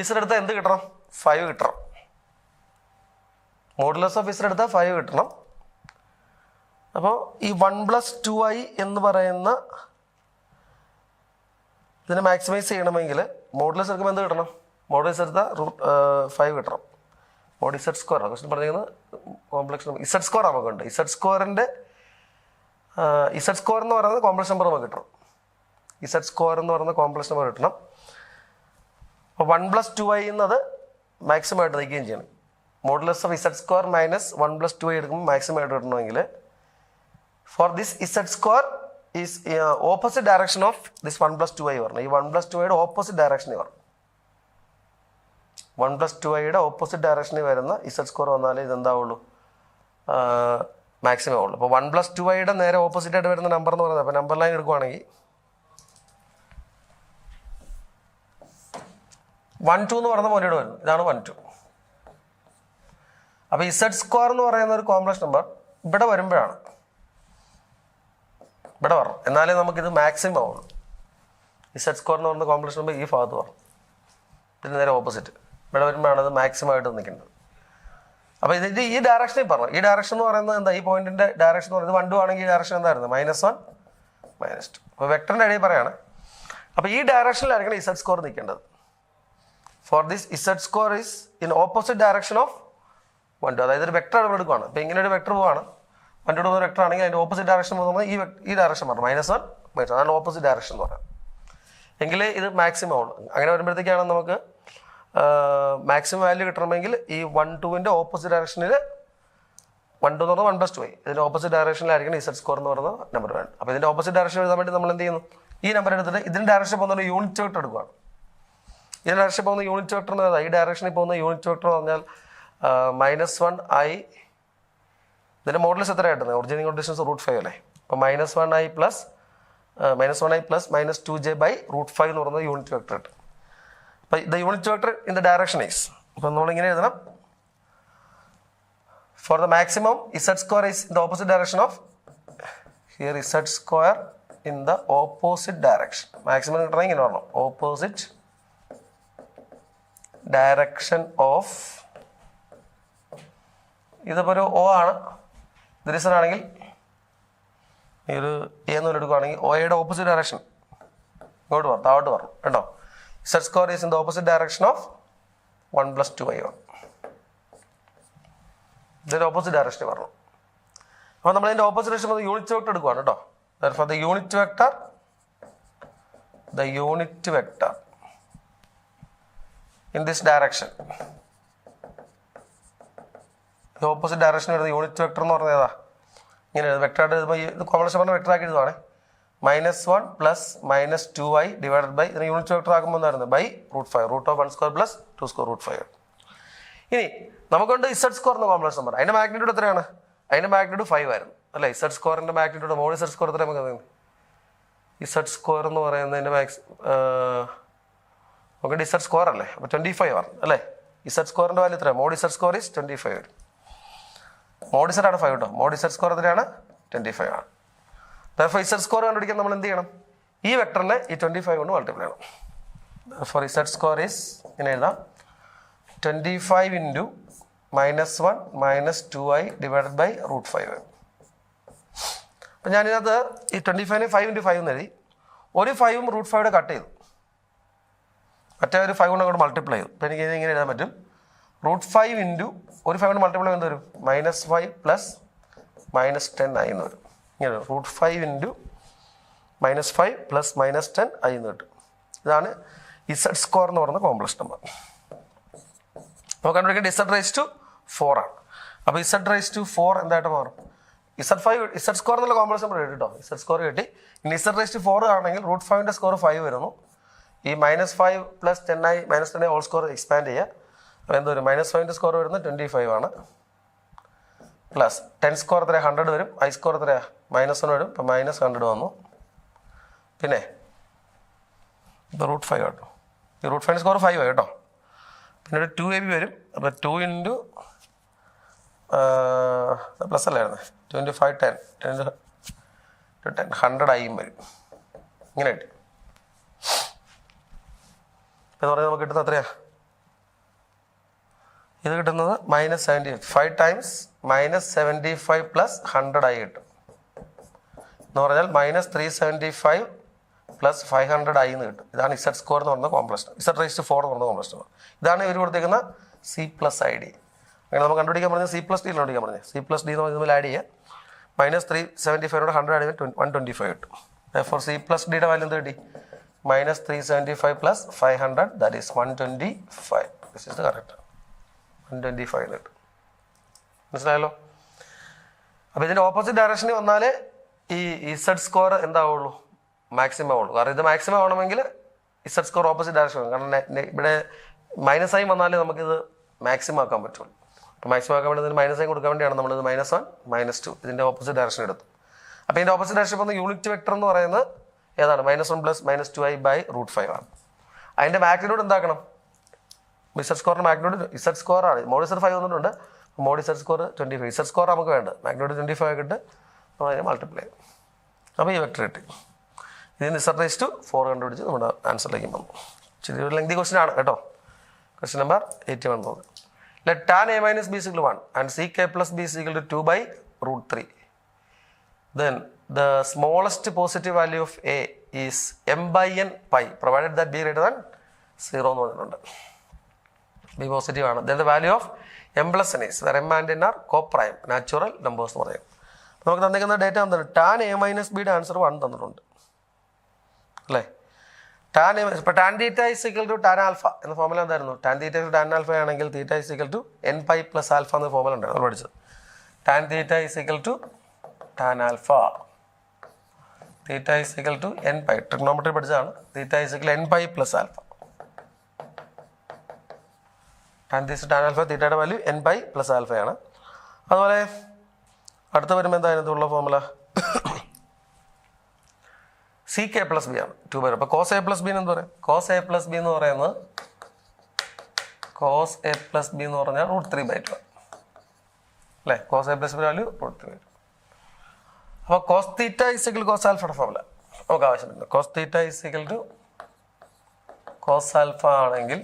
ഇസഡ് എടുത്താൽ എന്ത് കിട്ടണം, 5 കിട്ടണം. മോഡുലസ് ഓഫ് ഇസഡ് എടുത്താൽ 5 കിട്ടണം. അപ്പോൾ ഈ 1 + 2i എന്ന് പറയുന്ന ഇതിനെ മാക്സിമൈസ് ചെയ്യണമെങ്കിൽ മോഡുലസ് എടുക്കുമ്പോൾ എന്ത് കിട്ടണം, മോഡുലസ് എടുത്താൽ 5 കിട്ടണം. മോഡ് ഇസഡ് സ്ക്വയർ ക്വസ്റ്റ്യൻ പറഞ്ഞിരിക്കുന്നത് കോംപ്ലക്സ് ഇസഡ് സ്ക്വയർ നമുക്കുണ്ട്. ഇസഡ് സ്ക്വയർ എന്ന് പറയുന്നത് കോംപ്ലക്സ് നമ്പർ നമുക്ക് കിട്ടണം. ഇസഡ് സ്ക്വയർ എന്ന് പറയുന്ന കോംപ്ലക്സ് നമ്പർ കിട്ടണം. അപ്പോൾ 1 + 2i എന്നത് മാക്സിമം ആയിട്ട് നിൽക്കുകയും ചെയ്യണം. Modulus of z square minus 1 + 2i എടുക്കുമ്പോൾ മാക്സിമം ആയിട്ട് കിട്ടണമെങ്കിൽ for this Z square is opposite direction of this 1 + 2i പറഞ്ഞു. ഈ 1 + 2iയുടെ ഓപ്പോസിറ്റ് ഡയറക്ഷനിൽ പറഞ്ഞു. 1 + 2iയുടെ ഓപ്പോസിറ്റ് ഡയറക്ഷനിൽ വരുന്ന ഇസഡ് സ്ക്വയർ വന്നാലേ ഇതെന്താവുള്ളൂ, മാക്സിമം ആവുള്ളൂ. അപ്പോൾ 1 + 2iയുടെ നേരെ ഓപ്പോസിറ്റ് ആയിട്ട് വരുന്ന നമ്പർ എന്ന് പറയുന്നത്, അപ്പോൾ നമ്പർ ലൈൻ എടുക്കുവാണെങ്കിൽ 1 2 എന്ന് പറയുന്ന പോലെയോട് വരുന്നു. ഇതാണ് 1 2. അപ്പോൾ ഇസഡ് സ്ക്വയർ എന്ന് പറയുന്ന ഒരു കോംപ്ലക്സ് നമ്പർ ഇവിടെ വരുമ്പോഴാണ്, ഇവിടെ പറഞ്ഞു എന്നാലേ നമുക്കിത് മാക്സിമം ആവുള്ളൂ. ഇസഡ് സ്ക്വയർ എന്ന് പറയുന്ന കോംപ്ലക്സ് നമ്പർ ഈ ഭാഗത്ത് പറഞ്ഞു, ഇതിന് നേരെ ഓപ്പോസിറ്റ് ഇവിടെ വരുമ്പോഴാണ് അത് മാക്സിമം ആയിട്ട് നിൽക്കുന്നത്. അപ്പോൾ ഇതിൻ്റെ ഈ ഡയറക്ഷനിൽ പറഞ്ഞു. ഈ ഡയറക്ഷൻ എന്ന് പറയുന്നത് എന്താ, ഈ പോയിന്റിൻ്റെ ഡയറക്ഷൻ എന്ന് പറയുന്നത് 1 2 ആണെങ്കിൽ ഈ ഡയറക്ഷൻ എന്തായിരുന്നു, -1 -2. അപ്പോൾ വെക്ടറിൻ്റെ ഇടയിൽ പറയാണ്. അപ്പോൾ ഈ ഡയറക്ഷനിലായിരിക്കണം ഇസഡ് സ്ക്വയർ നിൽക്കേണ്ടത്. For this Z square is in opposite direction of 1 2. അതായത് ഒരു വെക്ടർ ഇവിടെ എടുക്കുകയാണ്. അപ്പോൾ ഇങ്ങനെ ഒരു വെക്ടർ പോവാണ്, 1 2 പോകുന്ന വെക്ടർ ആണെങ്കിൽ അതിൻ്റെ ഓപ്പോസിറ്റ് ഡയറക്ഷൻ പോകുന്നത് ഈ ഡയറക്ഷൻ പറഞ്ഞു, -1 -2. അതാണ് ഓപ്പോസിറ്റ് ഡയറക്ഷൻ എന്ന് പറയാം. എങ്കിലേ ഇത് മാക്സിമം ആവുള്ളൂ. അങ്ങനെ വരുമ്പോഴത്തേക്കാണ് നമുക്ക് മാക്സിമം വാല്യൂ കിട്ടണമെങ്കിൽ ഈ 1 2ൻ്റെ ഓപ്പോസിറ്റ് ഡയറക്ഷനിൽ 1 2 എന്ന് പറഞ്ഞാൽ 1 + 2i ഇതിൻ്റെ ഓപ്പോസിറ്റ് ഡയറക്ഷനിലായിരിക്കണം ഇസഡ് സ്ക്വയർ എന്ന് പറയുന്ന നമ്പർ വേണം. അപ്പോൾ ഇതിൻ്റെ ഓപ്പോസിറ്റ് ഡയറക്ഷൻ എഴുതാൻ വേണ്ടി നമ്മൾ എന്ത് ചെയ്യുന്നു, ഈ നമ്പർ എടുത്തിട്ട് ഇതിൻ്റെ ഡയറക്ഷൻ പോകുന്ന യൂണിറ്റ് വെക്ടർ എടുക്കുകയാണ്. ഇതിൻ്റെ ഡയറക്ഷൻ പോകുന്ന യൂണിറ്റ് വെക്ടർ എന്ന് പറയുന്നത്, ഈ ഡയറക്ഷനിൽ പോകുന്ന യൂണിറ്റ് വെക്ടർ എന്ന് പറഞ്ഞാൽ -1i, ഇതിൻ്റെ മോഡുലസ് എത്ര ആയിട്ടുണ്ട്, ഒറിജിനൽ ഡിസ്റ്റൻസ് √5 അല്ലേ. അപ്പോൾ -1i പ്ലസ് -2j/√5 എന്ന് പറയുന്നത് യൂണിറ്റ് വെക്ടർ ആയിട്ട്. അപ്പോൾ the unit vector in the direction is, അപ്പോൾ നമ്മളിങ്ങനെ എഴുതണം, for the maximum Z square is in the opposite direction of, here Z square in the opposite direction. Maximum കിട്ടണമെങ്കിൽ ഇങ്ങനെ പറഞ്ഞു, ഓപ്പോസിറ്റ് ഡയറക്ഷൻ ഓഫ്, ഇതിപ്പോൾ ഒരു O ആണ്, ദിരിസനാണെങ്കിൽ ഈ ഒരു A എന്ന് എടുക്കുകയാണെങ്കിൽ OAയുടെ ഓപ്പോസിറ്റ് ഡയറക്ഷൻ ഇങ്ങോട്ട് പറഞ്ഞു, താഴോട്ട് പറഞ്ഞു കേട്ടോ. Z square is in the opposite direction of 1 + 2i. ഇതിൻ്റെ ഓപ്പോസിറ്റ് ഡയറക്ഷനിൽ പറഞ്ഞു. അപ്പോൾ നമ്മൾ ഇതിൻ്റെ ഓപ്പോസിറ്റ് ഡയറക്ഷൻ യൂണിറ്റ് വെക്ടർ എടുക്കുകയാണ് കേട്ടോ. For the unit vector in this direction, ഈ ഓപ്പോസിറ്റ് ഡയറക്ഷൻ വരുന്ന യൂണിറ്റ് വെക്ടർ എന്ന് പറഞ്ഞാൽ ഏതാ, ഇങ്ങനെ വെക്ടർ ആയിട്ട് എഴുതുമ്പോൾ ഈ കോംപ്ലക്സ് നമ്പറിനെ വെക്ടർ ആക്കി എഴുതുവാണ്, -1 + -2i ഡിവൈഡഡ് ബൈ, ഇതിന് യൂണിറ്റ് വെക്ടർ ആക്കുമ്പോൾ എന്തായിരുന്നു, √5, √1² + 2² √5. ഇനി നമുക്കുണ്ട് ഇസഡ് സ്ക്വയർ എന്ന കോംപ്ലക്സ് നമ്പർ. അതിൻ്റെ മാഗ്നിറ്റ്യൂഡ് എത്രയാണ്, അതിൻ്റെ മാഗ്നിറ്റ്യൂഡ് 5 ആയിരുന്നു അല്ലേ. ഇസഡ് സ്ക്വയറിൻ്റെ മാഗ്നിറ്റ്യൂഡ് മോഡ് ഇസഡ് സ്ക്വയർ എത്ര നമുക്ക് അറിയുന്നത്, ഇസഡ് സ്ക്വയർ എന്ന് പറയുന്നതിൻ്റെ നമുക്ക് ഇസഡ് സ്ക്വയർ അല്ലേ, അപ്പോൾ 25 ആണ് അല്ലേ. ഇസഡ് സ്ക്വയറിൻ്റെ വാല്യൂ എത്രയാണ്, മോഡ് ഇസഡ് സ്ക്വയർ ഈസ് 25 വരും. മോഡ് ഇസഡ് ആണ് 5 കേട്ടോ, മോഡ് ഇസഡ് സ്ക്വയർ എത്രയാണ് 25 ആണ്. Therefore, Z score കണ്ടുപിടിക്കാൻ നമ്മൾ എന്ത് ചെയ്യണം? ഈ വെക്ടറിനെ ഈ 25 കൊണ്ട് മൾട്ടിപ്ലൈ ചെയ്യണം. Therefore, Z score is ഇങ്ങനെ എഴുതാം 25 into -1 minus 2i divided by √5. അപ്പം ഞാനിതിനകത്ത് ഈ 25നെ 5 into 5 എന്ന് എഴുതി. ഒരു 5ഉം √5 കട്ട് ചെയ്തു, മറ്റേ ഒരു 5 കൊണ്ട് അങ്ങോട്ട് മൾട്ടിപ്ലൈ ചെയ്തു. അപ്പം എനിക്ക് ഇങ്ങനെ എഴുതാൻ പറ്റും √5 into ഒരു 5 കൊണ്ട് മൾട്ടിപ്ലൈ എന്ത് വരും? -5 plus -10 i എന്ന് വരും. ഇങ്ങനെ √5 into -5 plus -10 i എന്ന് കിട്ടും. ഇതാണ് Z സ്കോർ എന്ന് പറയുന്ന കോംപ്ലക്സ് നമ്പർ. അപ്പോൾ കണ്ടുപിടിക്കേണ്ട Z റൈസ് ടു 4 ആണ്. അപ്പോൾ Z റൈസ് ടു 4 എന്തായിട്ട് മാറും? Z സ്കോർ എന്നുള്ള കോംപ്ലക്സ് നമ്പർ കിട്ടി കേട്ടോ. Z സ്കോർ കിട്ടി. ഇനി Z റൈസ് ടു 4 ആണെങ്കിൽ √5ന്റെ സ്കോർ 5 വരുന്നു. ഈ -5 plus 10i -10i whole score expand ചെയ്യുക. അപ്പോൾ എന്ത് വരും? -5ന്റെ സ്കോർ വരുന്നത് 25 ആണ്. പ്ലസ് 10 സ്കോർ എത്രയാണ്? 100 വരും. I സ്കോർ എത്രയാണ്? -1 വരും. അപ്പോൾ -100 വന്നു. പിന്നെ ഇപ്പോൾ √5 കേട്ടോ. ഈ √5ന്റെ സ്കോർ 5 കേട്ടോ. പിന്നെ ഒരു 2ab വരും. അപ്പോൾ 2 into പ്ലസ് അല്ലായിരുന്നു 25 10 100 i വരും. ഇങ്ങനെ കിട്ടും. എന്ന് പറഞ്ഞാൽ നമുക്ക് കിട്ടുന്നത് എത്രയാ? ഇത് കിട്ടുന്നത് -75 ടൈംസ് -75 പ്ലസ് 100 i കിട്ടും. എന്ന് പറഞ്ഞാൽ -375 പ്ലസ് 500 i എന്ന് കിട്ടും. ഇതാണ് Z സ്കോർ എന്ന് പറയുന്ന complex number. Z raise to 4 എന്ന് പറയുന്ന കോംപ്ലക്സ് നമ്പർ. ഇതാണ് ഇവർ കൊടുത്തേക്കുന്ന C+id. അങ്ങനെ നമുക്ക് കണ്ടുപിടിക്കാൻ പറഞ്ഞാൽ C+d കണ്ടുപിടിക്കാൻ പറഞ്ഞത്. C+d എന്ന് പറയുന്നത് ആഡ് ചെയ്യുക. -375 100 ആഡ് ചെയ്യുമ്പോൾ 125 കിട്ടും. Therefore C+d യുടെ വാല്യൂ എന്ത് കിട്ടി? -375 plus 500, that is 125. This is the correct 125 കിട്ടും. മനസ്സിലായല്ലോ? അപ്പോൾ ഇതിൻ്റെ ഓപ്പോസിറ്റ് ഡയറക്ഷനിൽ വന്നാലേ ഈ Z സ്കോർ എന്താവുള്ളൂ? മാക്സിമം ആവുള്ളൂ. കാരണം ഇത് മാക്സിമം ആവണമെങ്കിൽ Z സ്കോർ ഓപ്പോസിറ്റ് ഡയറക്ഷൻ ആണ്. കാരണം ഇവിടെ -i വന്നാലേ നമുക്കിത് മാക്സിമം ആക്കാൻ പറ്റുള്ളൂ. അപ്പോൾ മാക്സിമം ആക്കാൻ വേണ്ടി -i കൊടുക്കാൻ വേണ്ടിയാണ് നമ്മളിത് -1 -2 ഇതിൻ്റെ ഓപ്പോസിറ്റ് ഡയറക്ഷൻ എടുത്തു. അപ്പോൾ ഇതിൻ്റെ ഓപ്പോസിറ്റ് ഡയറക്ഷൻ പോകുന്ന യൂണിറ്റ് വെക്ടർ എന്ന് പറയുന്നത് ഏതാണ്? -1 plus -2i by √5 ആണ്. അതിൻ്റെ മാഗ്നിറ്റ്യൂഡ് എന്താക്കണം? Z സ്കോറിൻ്റെ മാഗ്നിറ്റ്യൂഡ് Z സ്കോർ ആണ്. മോഡ് Z 5 വന്നിട്ടുണ്ട്. Mod Z square 25. Z square നമുക്ക് വേണ്ട. മാഗ്നിറ്റ്യൂഡ് 25 ആക്കിയിട്ട് നമ്മൾ അതിനെ മൾട്ടിപ്ലൈ ചെയ്യും. അപ്പോൾ ഈ വെക്ടർ കിട്ടി. ഇതിന് Z റൈസ് ടു 4 കണ്ടുപിടിച്ച് നമ്മുടെ ആൻസറിലേക്ക് വന്നു. ശരി, ഒരു ലെങ്തി ക്വസ്റ്റൻ ആണ് കേട്ടോ. ക്വസ്റ്റൻ നമ്പർ 81 തോന്നുന്നു. Let tan a minus b is equal to 1 and ck plus b is equal to 2 by √3. Then the smallest positive value of a is m by n pi provided that b greater than 0 എന്ന് പറഞ്ഞിട്ടുണ്ട്. b positive ആണ്. Then the value of m plus n is where m and n are co-prime natural numbers എന്ന് പറയും. നമുക്ക് തന്നിരിക്കുന്ന data എന്താണ്? tan a minus b യുടെ answer 1 തന്നിട്ടുണ്ട് അല്ലേ? ഇപ്പോൾ tan theta is equal to tan alpha എന്ന ഫോർമുല എന്തായിരുന്നു? ടാൻ തീറ്റ ടാൻ ആൽഫ ആണെങ്കിൽ theta is equal to n pi plus alpha എന്ന ഫോർമുല ഉണ്ടായിരുന്നു നമ്മൾ പഠിച്ചത്. Tan theta is equal to tan alpha, theta is equal to n pi. Trigonometry പഠിച്ചതാണ്. Theta is equal n pi plus alpha. Tan theta tan alpha തീറ്റയുടെ value n pi plus ആൽഫയാണ്. അതുപോലെ അടുത്ത വരുമ്പോൾ എന്തായിരുന്നു ഉള്ള ഫോർമുല? CK പ്ലസ് ബി ആണ് 2 by. അപ്പോൾ കോസ് എ പ്ലസ് ബി എന്ന് പറയാം. കോസ് എ പ്ലസ് ബി എന്ന് പറയുന്നത് കോസ് എ പ്ലസ് ബി എന്ന് പറഞ്ഞാൽ √3/2 അല്ലേ? Cos A plus B value √3/2. അപ്പോൾ കോസ് തീറ്റ ഇസിക്കൽ കോസ് ആൽഫയുടെ ഫോർമുല നമുക്ക് ആവശ്യമില്ല. Cos theta is equal to cos alpha ആണെങ്കിൽ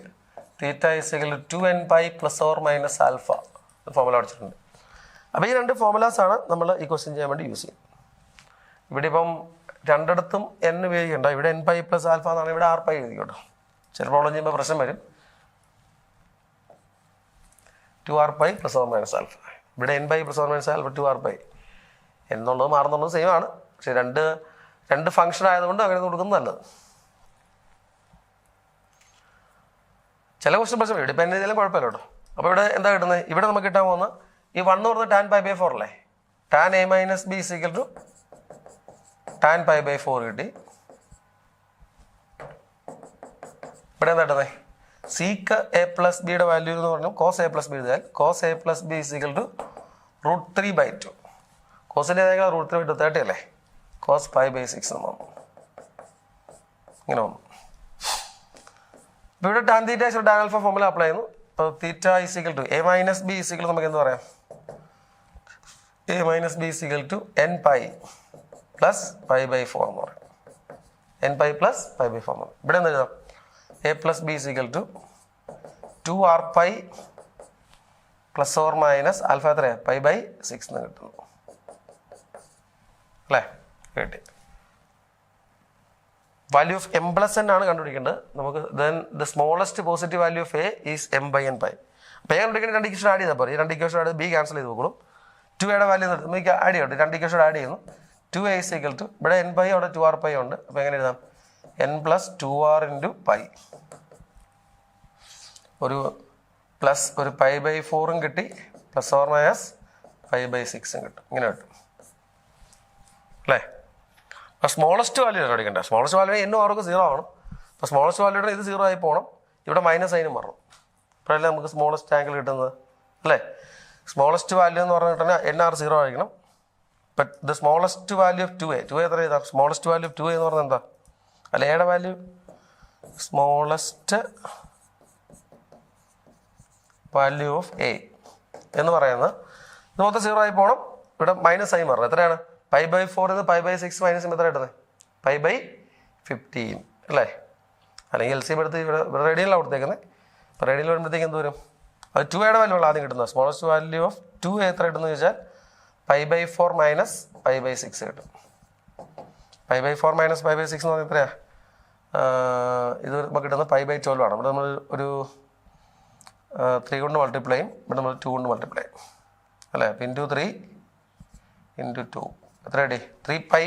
theta is equal to 2n pi plus or minus alpha formula പഠിച്ചിട്ടുണ്ട്. അപ്പോൾ ഈ രണ്ട് ഫോർമുലാസ് ആണ് നമ്മൾ ഈ ക്വസ്റ്റ്യൻ ചെയ്യാൻ വേണ്ടി യൂസ് ചെയ്യുന്നത്. ഇവിടെ ഇപ്പം രണ്ടിടത്തും n ഉപയോഗിക്കണ്ട. ഇവിടെ n pi പ്ലസ് ആൽഫ എന്നാണ്, ഇവിടെ r pi എഴുതി കേട്ടോ. ചില പ്രോബ്ലം ചെയ്യുമ്പോൾ പ്രശ്നം വരും. 2r pi plus or minus alpha. ഇവിടെ n pi plus or minus alpha 2r pi എന്നുള്ളത് മാറുന്നുള്ളത് സെയിം ആണ്. പക്ഷെ രണ്ട് ഫംഗ്ഷൻ ആയതുകൊണ്ട് അങ്ങനെ കൊടുക്കുന്നത് നല്ലത്. ചില ക്വസ്റ്റ്യൻ പ്രശ്നം ഇവിടെ ഇപ്പം n ചെയ്താലും കുഴപ്പമില്ല കേട്ടോ. അപ്പോൾ ഇവിടെ എന്താ കിട്ടുന്നത്? ഇവിടെ നമുക്ക് കിട്ടാൻ പോകുന്ന ഈ 1 എന്ന് പറഞ്ഞാൽ tan pi/4 അല്ലേ? tan a minus b is equal to tan pi/4 കിട്ടി. ഇവിടെ എന്താ കിട്ടുന്നത്? സിക്ക് എ പ്ലസ് ബിയുടെ വാല്യൂ എന്ന് പറഞ്ഞു കോസ് എ പ്ലസ് ബി എഴുതിയാൽ cos A plus b is equal to √3/2. കോസിൻ്റെ ഏതെങ്കിലും √3/2 30 അല്ലേ? കോസ് pi/6 എന്ന് വന്നു. ഇങ്ങനെ വന്നു. ഇപ്പോൾ ഇവിടെ tan theta tan alpha formula apply ചെയ്യുന്നു. ഇപ്പോൾ theta is equal to a minus b is equal നമുക്ക് എന്ത് പറയാം? A minus b is equal to n pi plus pi by 4 എന്ന് പറയും. N pi plus pi by 4 എന്ന് പറയും. ഇവിടെ എന്ത് എഴുതാം? A plus b is equal to 2r pi plus or minus alpha എത്രയാണ്? പൈ ബൈ 6 എന്ന് കിട്ടുന്നു അല്ലേ? കിട്ടി. Value of m plus n ആണ് കണ്ടുപിടിക്കേണ്ടത് നമുക്ക്. Then the smallest positive value of a is m by N pi. അപ്പോൾ a കണ്ടുപിടിക്കേണ്ട 2 ഇക്വേഷൻ ആഡ് ചെയ്താൽ പോയി. 2 ഇക്വേഷൻ ആഡ് ബി ക്യാൻസൽ ചെയ്ത് നോക്കണം. 2a വാല്യൂ നമുക്ക് ആഡ് ചെയ്യട്ടെ. 2 ഇക്വേഷൻ ആഡ് ചെയ്യുന്നു. 2a ഈസ് ഈക്വൽ ടു ഇവിടെ എൻ പൈ അവിടെ 2r പൈ ഉണ്ട്. അപ്പോൾ എങ്ങനെ എഴുതാം? N plus 2r into pi. ഒരു പ്ലസ് ഒരു പൈ ബൈ 4ഉം കിട്ടി, plus or minus pi by 6ഉം കിട്ടും. ഇങ്ങനെ കിട്ടും അല്ലേ? അപ്പോൾ സ്മോളസ്റ്റ് വാല്യൂ കണ്ടുപിടിക്കണ്ടേ? സ്മോളസ്റ്റ് വാല്യൂ എന്നും ആർക്ക് 0 ആവണം. അപ്പോൾ സ്മോളസ്റ്റ് വാല്യൂടെ ഇത് 0 ആയി പോകണം. ഇവിടെ മൈനസ് സൈനും മാറണം. അപ്പോഴല്ലേ നമുക്ക് സ്മോളസ്റ്റ് ആംഗിൾ കിട്ടുന്നത് അല്ലേ? സ്മോളസ്റ്റ് വാല്യൂ എന്ന് പറഞ്ഞിട്ടുണ്ടെങ്കിൽ NR 0 ആയിരിക്കണം. But the smallest value of 2a എത്ര ചെയ്താൽ? സ്മോളസ്റ്റ് വാല്യൂ ഓഫ് 2a എന്ന് പറഞ്ഞാൽ എന്താ? അല്ല എയുടെ value smallest value of A എന്ന് പറയുന്നത് ഇത് മൊത്തം 0 ആയി പോകണം. ഇവിടെ മൈനസ് ആയി മാറണം. എത്രയാണ്? പൈ ബൈ 4 ഇത് പൈ ബൈ 6 മൈനസ് എത്ര കിട്ടുന്നത്? പൈ ബൈ 15 അല്ലേ? അല്ലെങ്കിൽ LCM എടുത്ത് ഇവിടെ റേഡിയലാണ് കൊടുത്തേക്കുന്നത്. അപ്പോൾ റേഡിയൽ വരുമ്പോഴത്തേക്ക് എന്ത് വരും? അത് 2a വാല്യൂ ഉള്ള ആദ്യം കിട്ടുന്നത്. സ്മോളസ്റ്റ് വാല്യൂ ഓഫ് 2a എത്ര കിട്ടുന്നു ചോദിച്ചാൽ pi by 4 minus pi by 6 കിട്ടും. Pi by 4 minus pi by 6 എന്ന് പറഞ്ഞാൽ എത്രയാണ്? ഇത് നമുക്ക് കിട്ടുന്നത് പൈ ബൈ 12 ആണ്. ഇവിടെ നമ്മൾ ഒരു 3 കൊണ്ട് മൾട്ടിപ്ലൈ ചെയ്യും. ഇവിടെ നമ്മൾ 2 കൊണ്ട് മൾട്ടിപ്ലൈ ചെയ്യും അല്ലേ? അപ്പോൾ ഇൻറ്റു 3 ഇൻറ്റു 2 എത്ര കിട്ടി? 3 pi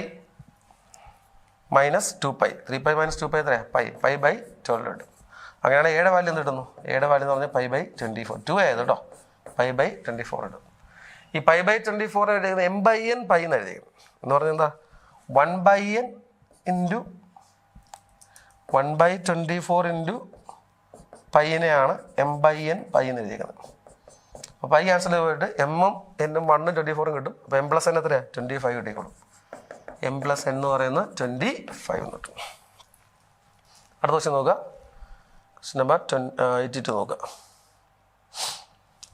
minus 2 pi. 3 pi minus 2 pi എത്രയാണ്? പൈ ബൈ 12 കിട്ടും. അങ്ങനെയാണ് എയുടെ വാല്യൂ എന്ത് കിട്ടുന്നു? എയുടെ വാല്യൂ എന്ന് പറഞ്ഞാൽ പൈ ബൈ 24. 2 ആയത് കേട്ടോ. പൈ ബൈ 24 കിട്ടും. ഈ പൈ ബൈ 24 എഴുതിയത് എം ബൈ എൻ പൈ എന്ന് എഴുതിയത് എന്ന് പറഞ്ഞാൽ എന്താ? 1 by N into 1 by 24 into പൈനെയാണ് എം ബൈ എൻ പൈ എന്ന് എഴുതിയിരിക്കുന്നത്. അപ്പോൾ പൈ ക്യാൻസൽ ചെയ്ത് പോയിട്ട് എമ്മും എന്നും 1ഉം 24ഉം കിട്ടും. അപ്പോൾ എം പ്ലസ് എൻ എത്രയാണ്? 25 കിട്ടിക്കോളും. എം പ്ലസ് എൻ എന്ന് പറയുന്നത് 25 എന്ന് കിട്ടും. അടുത്ത ക്വസ്റ്റ്യൻ നോക്കുക. ക്വസ്റ്റ്യൻ നമ്പർ 82 നോക്കുക.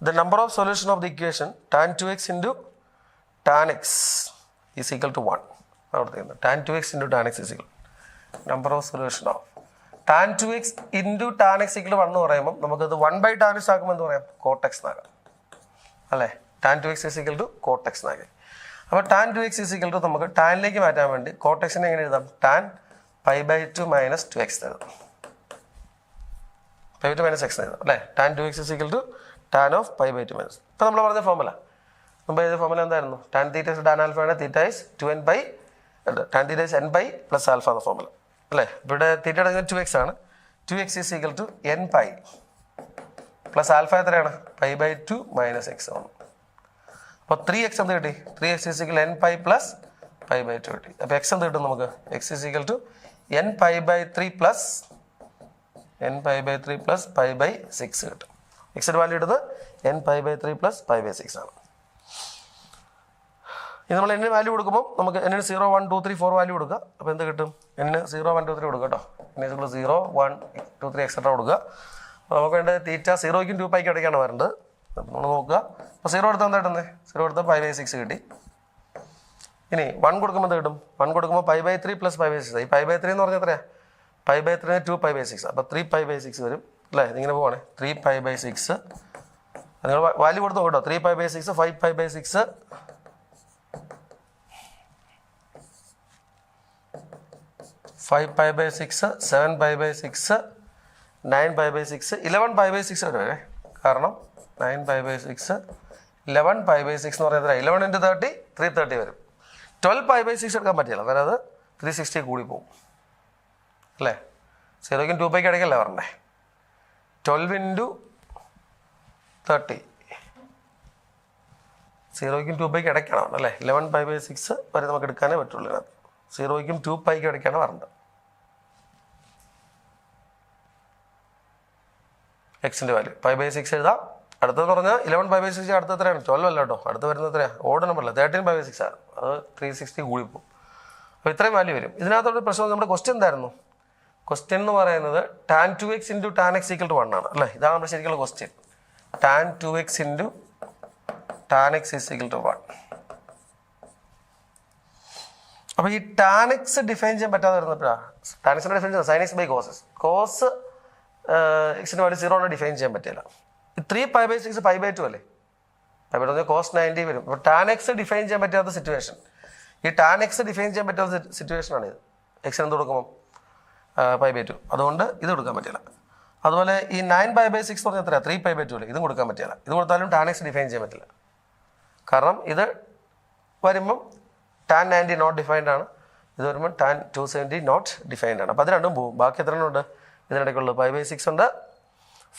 The number of solution of the equation tan 2x into tan x is equal to 1. Tan 2x into tan x is equal. Number of solution of tan 2x into tan x equal to 1 എന്ന് പറയുമ്പോൾ നമുക്കത് 1 by tan x ആക്കുമ്പോൾ എന്ത് പറയാം? cot x എന്നാകാം അല്ലേ? tan 2x is equal to cot x എന്നാകാം. അപ്പോൾ tan 2x is equal to നമുക്ക് ടാനിലേക്ക് മാറ്റാൻ വേണ്ടി cot x നെ എങ്ങനെ എഴുതാം? tan pi by 2 minus 2x എഴുതാം. pi by 2 minus x എഴുതാം അല്ലേ? tan 2x is equal to tan of pi by 2 minus. ഇപ്പോൾ നമ്മൾ പറഞ്ഞ ഫോർമുല മുമ്പ് ഏത് ഫോർമുല എന്തായിരുന്നു? tan theta is tan alpha ആണ്. theta is 2n by tan theta is n by plus alpha എന്ന ഫോർമുല അല്ലേ? ഇവിടെ തീറ്റ എടുക്കുന്നത് 2x ആണ്. 2x is equal to n pi plus alpha എത്രയാണ്? പൈ ബൈ 2 മൈനസ് എക്സ് ആണ്. അപ്പോൾ 3x എന്ത് കിട്ടി? 3x is equal to n pi plus pi by 2 കിട്ടി. അപ്പോൾ x എന്ത് കിട്ടും നമുക്ക്? x is equal to n pi by 3 പ്ലസ് n pi by 3 plus pi by 6 കിട്ടും. എക്സിൻ്റെ വാല്യൂ എടുത്ത് n pi by 3 plus pi by 6 ആണ്. ഇനി നമ്മൾ n വാല്യൂ കൊടുക്കുമ്പോൾ നമുക്ക് n 0 1 2 3 4 വാല്യൂ കൊടുക്കുക. അപ്പോൾ എന്ത് കിട്ടും? n 0 1 2 3 കൊടുക്കുക കേട്ടോ. n 0 1 2 3 എക്സെട്ര കൊടുക്കുക. അപ്പോൾ നമുക്ക് വേണ്ടത് തീറ്റ 0ക്കും 2 പൈക്കും ഇടയ്ക്കാണ് വരേണ്ടത്. അപ്പോൾ നമ്മൾ നോക്കുക. അപ്പോൾ 0 എടുത്താൽ എന്താ കിട്ടുന്നത്? 0 എടുത്താൽ പൈ ബൈ 6 കിട്ടി. ഇനി 1 കൊടുക്കുമ്പോൾ എന്ത് കിട്ടും? 1 കൊടുക്കുമ്പോൾ pi by 3 plus pi by 6. ഈ പൈ ബൈ 3 എന്ന് പറഞ്ഞാൽ എത്രയാണ്? Pi by 3 2 pi by 6. അപ്പോൾ 3 പൈ ബൈ 6 വരും അല്ലേ? ഇതിങ്ങനെ പോവാണ്. 3 പൈ ബൈ 6 നിങ്ങൾ വാല്യൂ കൊടുത്ത് നോക്കട്ടോ. 3 pi by 6 5 pi by 6 5 pi by 6 7 pi by 6 9 pi by 6 11 pi by 6 വരെ. കാരണം 9 പൈ ബൈ 6 11 പൈ ബൈ 6 എന്ന് പറയുന്നത് 11 into 30 330 വരും. 12 പൈ ബൈ 6 എടുക്കാൻ പറ്റില്ല. അതായത് അത് 360 കൂടി പോകും അല്ലേ? 0ക്കും 2 പൈക്ക് ഇടയ്ക്കല്ലേ പറഞ്ഞേ? 12 into 30 0ക്കും 2 പൈക്ക് ഇടയ്ക്കാണ് അല്ലേ? 11 പൈ ബൈ 6 വരെ നമുക്ക് എടുക്കാനേ പറ്റുള്ളൂ. 0ക്കും 2 പൈക്ക് ഇടയ്ക്കാണ് വരേണ്ടത്. എക്സിൻ്റെ വാല്യൂ പൈ ബൈ 6 എഴുതാം. അടുത്തെന്ന് പറഞ്ഞാൽ 11 പൈ ബൈ 6 അടുത്ത എത്രയാണ്? 12 അല്ല കേട്ടോ. അടുത്ത് വരുന്നത് എത്രയാണ്? ഓഡ് നമ്പറല്ല. 13 പൈ ബൈ 6 ആണ്. അത് 360 കൂടി പോകും. അപ്പോൾ ഇത്രയും വാല്യൂ വരും. ഇതിനകത്തൊരു പ്രശ്നം. നമ്മുടെ ക്വസ്റ്റ്യൻ എന്തായിരുന്നു? ക്വസ്റ്റ്യൻ എന്ന് പറയുന്നത് tan 2x into tan x equal to 1 ആണ് അല്ലേ? ഇതാണ് നമ്മുടെ ശരിക്കുള്ള question. tan 2x into tan x is equal to 1. അപ്പോൾ ഈ ടാൻ എക്സ് ഡിഫൈൻ ചെയ്യാൻ പറ്റാതെ വരുന്നപ്പോഴാണ് ടാൻ എക്സിൻ്റെ ഡിഫൈൻ ചെയ്യുന്നത് sine x by cos cos എക്സിന് വേണ്ടി 0 കൊണ്ട് ഡിഫൈൻ ചെയ്യാൻ പറ്റില്ല. ഈ 3π/6 π/2 അല്ലേ, π/2 cos 90 വരും. അപ്പോൾ ടാൻ എക്സ് ഡിഫൈൻ ചെയ്യാൻ പറ്റാത്ത സിറ്റുവേഷൻ, ഈ ടാൻ എക്സ് ഡിഫൈൻ ചെയ്യാൻ പറ്റാത്ത സിറ്റുവേഷനാണ് ഇത്. എക്സിന് എന്ത് കൊടുക്കുമ്പോൾ π/2, അതുകൊണ്ട് ഇത് കൊടുക്കാൻ പറ്റില്ല. അതുപോലെ ഈ 9π/6 പറഞ്ഞാൽ എത്രയാണ് 3π/2 അല്ലേ, ഇതും കൊടുക്കാൻ പറ്റില്ല. ഇത് കൊടുത്താലും ടാൻ എക്സ് ഡിഫൈൻ ചെയ്യാൻ പറ്റില്ല, കാരണം ഇത് വരുമ്പം ടാൻ 90 നോട്ട് ഡിഫൈൻഡ് ആണ്, ഇത് വരുമ്പോൾ ടാൻ 270 നോട്ട് ഡിഫൈൻഡ് ആണ്. അപ്പോൾ അത് രണ്ടും പോകും. ബാക്കി എത്ര എണ്ണം ഉണ്ട് ഇതിനിടയ്ക്കുള്ളത്? π/6 ഉണ്ട്,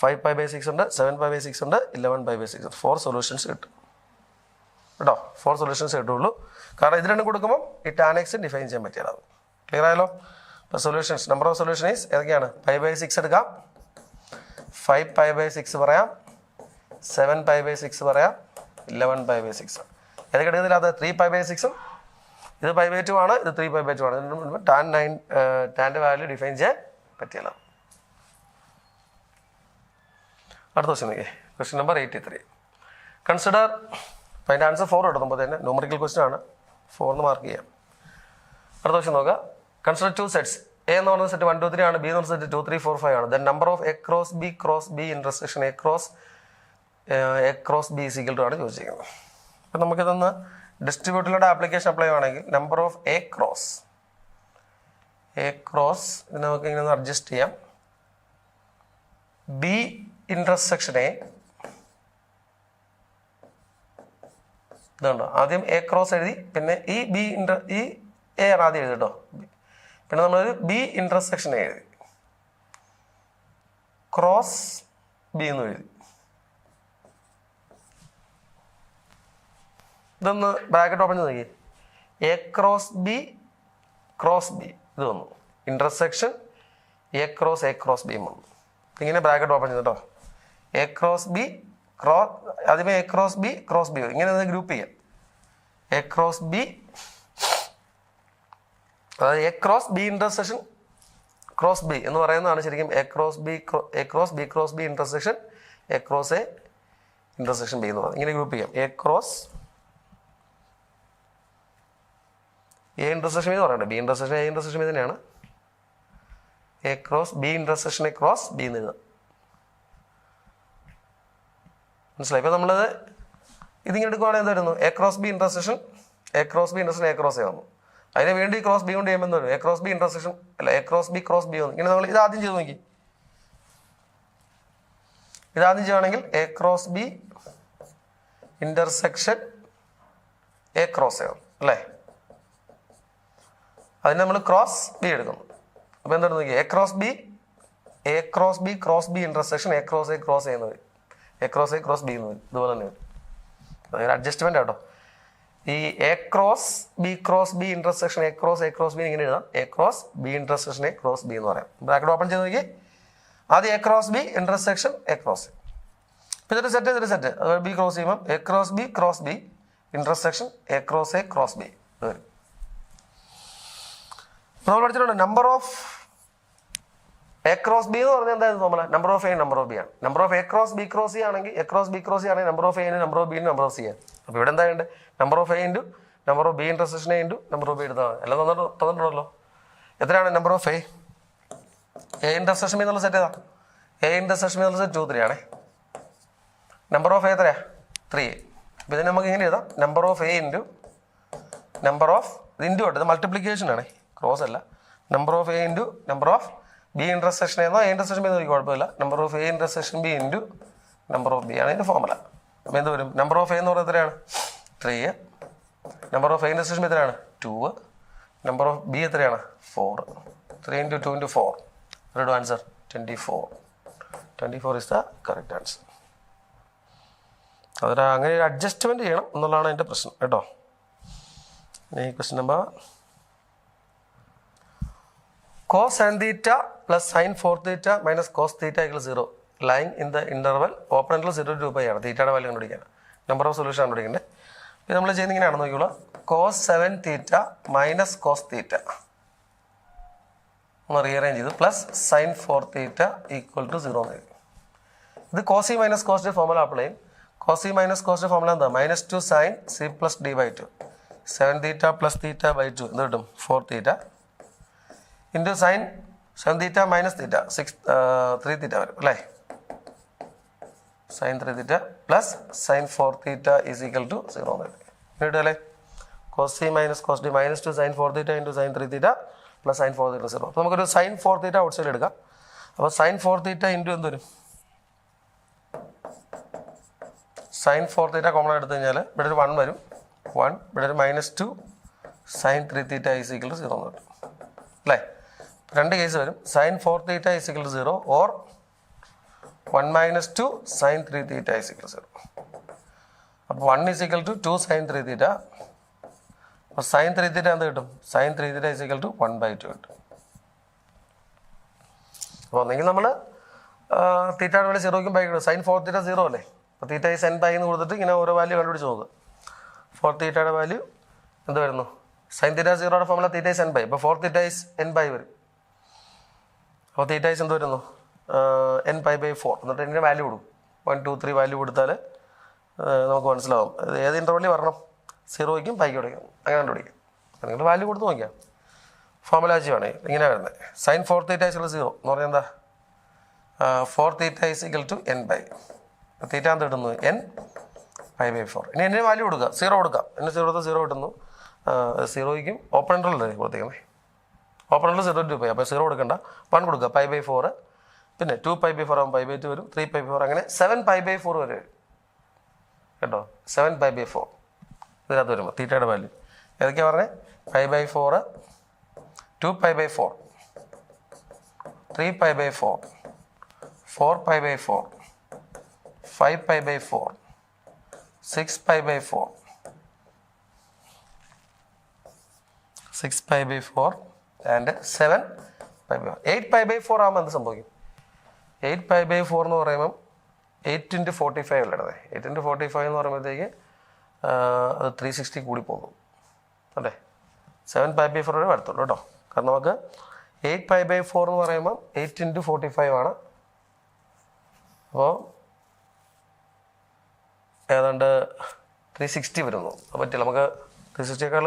5π/6 ഉണ്ട്, 7π/6 ഉണ്ട്, 11π/6 ഉണ്ട്. 4 സൊല്യൂഷൻസ് കിട്ടും കേട്ടോ. 4 സൊല്യൂഷൻസ് കിട്ടുള്ളൂ, കാരണം ഇത് രണ്ടും കൊടുക്കുമ്പോൾ ഈ ടാൻ എക്സ് ഡിഫൈൻ ചെയ്യാൻ പറ്റില്ല. ക്ലിയർ ആയല്ലോ? അപ്പോൾ solutions, number of solution is ഏതൊക്കെയാണ്? π/6 എടുക്കാം, 5π/6 പറയാം, 7π/6 പറയാം, 11π/6. ഏതൊക്കെ എടുക്കുന്നില്ല? അത് 3π/6 ഇത് π/2 ആണ്, ഇത് 3π/2 ആണ്. ടാൻ്റെ വാല്യൂ ഡിഫൈൻ ചെയ്യാൻ പറ്റില്ല. അടുത്ത ക്വസ്റ്റ്യൻ നോക്കിയേ, ക്വസ്റ്റ്യൻ നമ്പർ 83. കൺസിഡർ, അപ്പോൾ അതിൻ്റെ ആൻസർ 4 ഇടുമ്പോൾ തന്നെ ന്യൂമറിക്കൽ ക്വസ്റ്റ്യൻ ആണ്, 4 എന്ന് മാർക്ക് ചെയ്യാം. അടുത്ത ക്വസ്റ്റ്യൻ നോക്കുക. Consider 2 sets. എ എന്ന് പറയുന്ന സെറ്റ് 1 2 3 ആണ്, ബി എന്ന് പറയുന്ന സെറ്റ് 2 3 4 5 ആണ്. Then number of A cross B intersection A cross b equal to ആണ് ചോദിച്ചിരിക്കുന്നത്. അപ്പം നമുക്കിതൊന്ന് ഡിസ്ട്രിബ്യൂട്ടറിലൂടെ ആപ്ലിക്കേഷൻ അപ്ലൈ ചെയ്യുകയാണെങ്കിൽ നമ്പർ ഓഫ് എ ക്രോസ് ഇത് നമുക്ക് ഇങ്ങനെ ഒന്ന് അഡ്ജസ്റ്റ് ചെയ്യാം. ബി ഇന്റർസെക്ഷൻ എ, ഇതുണ്ടോ, ആദ്യം എ ക്രോസ് എഴുതി, പിന്നെ ഈ എ ആണ് ആദ്യം എഴുതി കേട്ടോ, പിന്നെ നമ്മളൊരു ബി ഇന്റർസെക്ഷൻ എ എഴുതി, ക്രോസ് ബി എന്ന് എഴുതി. ഇതൊന്ന് ബ്രാക്കറ്റ് ഓപ്പൺ ചെയ്ത് നോക്കി, എ ക്രോസ് ബി ഇത് വന്നു, ഇന്റർസെക്ഷൻ എ ക്രോസ് ബി വന്നു. ഇങ്ങനെ ബ്രാക്കറ്റ് ഓപ്പൺ ചെയ്തിട്ടോ, എ ക്രോസ് ബി ആദ്യമേ എ ക്രോസ് ബി ഇങ്ങനെ ഗ്രൂപ്പ് ചെയ്യാം. എ ക്രോസ് ബി, അതായത് A cross B intersection cross B എന്ന് പറയുന്നതാണ് ശരിക്കും A cross B intersection A cross A intersection B എന്ന് പറയുന്നത്. ഇങ്ങനെ ഗ്രൂപ്പ് ചെയ്യാം. A cross A intersection B എന്ന് പറയണ്ടേ, B intersection A intersection B തന്നെയാണ്. A cross B intersection A cross B എന്ന് എഴുതാം. മനസ്സിലായി? ഇപ്പം നമ്മളത് ഇതിങ്ങനെ എടുക്കുവാണെങ്കിൽ എന്തായിരുന്നു? A cross B intersection A cross A വന്നു. അതിനെ വേണ്ടി ക്രോസ് ബി കൊണ്ട് ചെയ്യുമ്പോൾ എന്താ വരും? എ ക്രോസ് ബി ഇന്റർസെക്ഷൻ അല്ല, എ ക്രോസ് ബി വന്നു. ഇങ്ങനെ നമ്മൾ ഇതാദ്യം ചെയ്ത് നോക്കി, ഇതാദ്യം ചെയ്യുകയാണെങ്കിൽ A cross B intersection A cross A വന്നു അല്ലേ. അതിന് നമ്മൾ ക്രോസ് ബി എടുക്കുന്നു. അപ്പോൾ എന്താ നോക്കി, A cross B intersection A cross A എന്ന് വരും, എ ക്രോസ് ബി എന്ന് വരും. ഇതുപോലെ തന്നെ വരും. അതൊരു അഡ്ജസ്റ്റ്മെന്റ് ആട്ടോ. ഈ A cross B intersection A cross B ഇങ്ങനെ എഴുതാം, A cross B intersection A cross B എന്ന് പറയാം. ബ്രാക്കറ്റ് ഓപ്പൺ ചെയ്ത് നോക്കി, ആദ്യം A cross B intersection A cross, ഇപ്പം ഇതൊരു സെറ്റ് അതുപോലെ ബി ക്രോസ് ചെയ്യുമ്പോൾ A cross B intersection A cross B വരും. നമ്മൾ പഠിച്ചിട്ടുണ്ട് number of A cross B എന്ന് പറഞ്ഞാൽ എന്തായാലും formula number of A number of B ആണ്. Number of A cross B cross C ആണെങ്കിൽ number of A number of B number of C ആണ്. അപ്പോൾ ഇവിടെ എന്താ വേണ്ടത്? Number of A into number of B intersection A into number of B എടുത്താൽ മതി. എല്ലാം തന്നിട്ടുണ്ടല്ലോ. എത്രയാണ് number of A intersection B എന്നുള്ള സെറ്റ് ഏതാ? എ ഇന്റർസെക്ഷൻ ബി എന്നുള്ള സെറ്റ് 2 3 ആണേ. നമ്പർ ഓഫ് എ എത്രയാ? 3. അപ്പോൾ ഇതിന് നമുക്ക് ഇങ്ങനെ എഴുതാം, number of A into number of ഇത് മൾട്ടിപ്ലിക്കേഷൻ ആണേ, ക്രോസ് അല്ല. Number of A into number of B intersection എന്നോ എ ഇന്റർസെക്ഷൻ ബി എന്നോ കുഴപ്പമില്ല. Number of A intersection B into number of B ആണ് ഇതിൻ്റെ ഫോർമുല. അപ്പോൾ എന്ത് വരും? നമ്പർ ഓഫ് എ എന്ന് പറയുന്നത് എത്രയാണ്? 3. Number of A intersection B എത്രയാണ്? 2. നമ്പർ ഓഫ് ബി എത്രയാണ്? 4. 3 × 2 × 4. Red answer 24. 24 is the correct answer. അതിൽ അങ്ങനെ ഒരു അഡ്ജസ്റ്റ്മെന്റ് ചെയ്യണം എന്നുള്ളതാണ് എൻ്റെ പ്രശ്നം കേട്ടോ. ഈ question number cos sin theta plus sin 4 theta minus cos theta equals 0 lying in the interval open interval 0 to 2π ആണ്. തീറ്റയുടെ വാല്യൂ കണ്ടുപിടിക്കാൻ നമ്പർ ഓഫ് സൊല്യൂഷൻ കണ്ടുപിടിക്കണ്ടേ. ഇത് നമ്മൾ ചെയ്യുന്നത് ഇങ്ങനെയാണ് നോക്കിയോളൂ. cos 7 theta minus cos theta ഒന്ന് റീഅറേഞ്ച് ചെയ്തു plus sin 4 theta equal to 0 എന്ന് എഴുതി. ഇത് cos c minus cos d formula apply ചെയ്യും. cos c minus cos d formula എന്താ? -2 sin c plus d/2. 7 theta plus theta by 2 എന്ത് കിട്ടും 4 theta into sine 7 theta minus theta 3 theta വരും അല്ലേ sine 3 theta plus sine 4 theta is equal to 0 എന്ന് കിട്ടും കിട്ടും അല്ലേ cos c minus cos d minus 2 sine 4 theta into sine 3 theta plus sine 4 theta 0. അപ്പോൾ നമുക്കൊരു സൈൻ 4 theta ഔട്ട് സൈഡ് എടുക്കാം. അപ്പോൾ സൈൻ 4 theta ഇൻറ്റു എന്ത് വരും സൈൻ 4 theta കോമൺ എടുത്തു കഴിഞ്ഞാൽ ഇവിടെ ഒരു 1 വരും 1 ഇവിടെ ഒരു -2 sine 3 theta is equal to 0 എന്ന് കിട്ടും അല്ലേ രണ്ട് കേസ് വരും sine 4 theta is equal to 0 or 1 - 2 sine 3 theta is equal to 0. അപ്പോൾ 1 is equal to 2 sine 3 theta. അപ്പോൾ സൈൻ 3 theta എന്ത് കിട്ടും sine 3 theta is equal to 1/2 കിട്ടും. അപ്പോൾ ഒന്നെങ്കിൽ നമ്മൾ തീറ്റയുടെ വാല്യൂ 0ക്കും ബൈ കിട്ടും സൈൻ 4 theta 0 അല്ലേ അപ്പോൾ തീറ്റ ഈസ് n ബൈ എന്ന് കൊടുത്തിട്ട് ഇങ്ങനെ ഓരോ വാല്യൂ കണ്ടുപിടിച്ച് നോക്കുക 4 theta വാല്യൂ എന്ത് വരുന്നു സൈൻ തീറ്റ 0യുടെ formula theta is n by അപ്പോൾ 4 theta ഈസ് n ബൈ വരും അപ്പോൾ തീറ്റ ഈസ് എന്ത് വരുന്നു n π/4 എന്നിട്ട് ഇതിൻ്റെ വാല്യൂ കൊടുക്കും 1 2 3 വാല്യൂ കൊടുത്താൽ നമുക്ക് മനസ്സിലാവും അത് ഏത് ഇൻ്റർവെല്ലിൽ വരണം 0ക്കും പൈക്ക് കൊടുക്കണം അങ്ങനെ കണ്ടുപിടിക്കാം നിങ്ങൾ വാല്യൂ കൊടുത്ത് നോക്കിയാൽ ഫോമുല ചെയ്യുവാണ് ഇങ്ങനെ വരുന്നത് സൈൻ 4 theta ഈസ് 0 എന്ന് പറഞ്ഞാൽ എന്താ 4 theta is equal to n by theta എന്ത് കിട്ടുന്നു n π/4 ഇനി എൻ്റെ വാല്യൂ കൊടുക്കുക 0 കൊടുക്കാം എന്നെ 0 കൊടുത്താൽ 0 കിട്ടുന്നു 0ക്കും ഓപ്പൺ ഇൻ്റർവെൽ കൊടുത്തേക്കുന്നത് ഓപ്പൺ ഇൻ്റർവെൽ 0 to π അപ്പോൾ 0 കൊടുക്കണ്ട 1 കൊടുക്കുക π/4 പിന്നെ 2π/4 ആകുമ്പോൾ π/2 വരും 3π/4 അങ്ങനെ 7π/4 വരെ വരും കേട്ടോ 7π/4 ഇതിനകത്ത് വരുമ്പോൾ തീറ്റയുടെ വാല്യൂ ഏതൊക്കെയാണ് പറഞ്ഞത് π/4 2π/4 3π/4 4π/4 5π/4 6π/4 6π/4 and 7π/4 8π/4 ആകുമ്പോൾ എന്ത് സംഭവിക്കും 8π/4 എന്ന് പറയുമ്പം 8 × 45 അല്ലേ 8 × 45 എന്ന് പറയുമ്പോഴത്തേക്ക് അത് 360 കൂടി പോകും അല്ലേ 7π/4 വരെ വരത്തുള്ളൂ കേട്ടോ കാരണം നമുക്ക് 8π/4 എന്ന് പറയുമ്പം 8 × 45 ആണ് അപ്പോൾ ഏതാണ്ട് 360 വരുന്നു അത് പറ്റില്ല നമുക്ക് 360യേക്കാൾ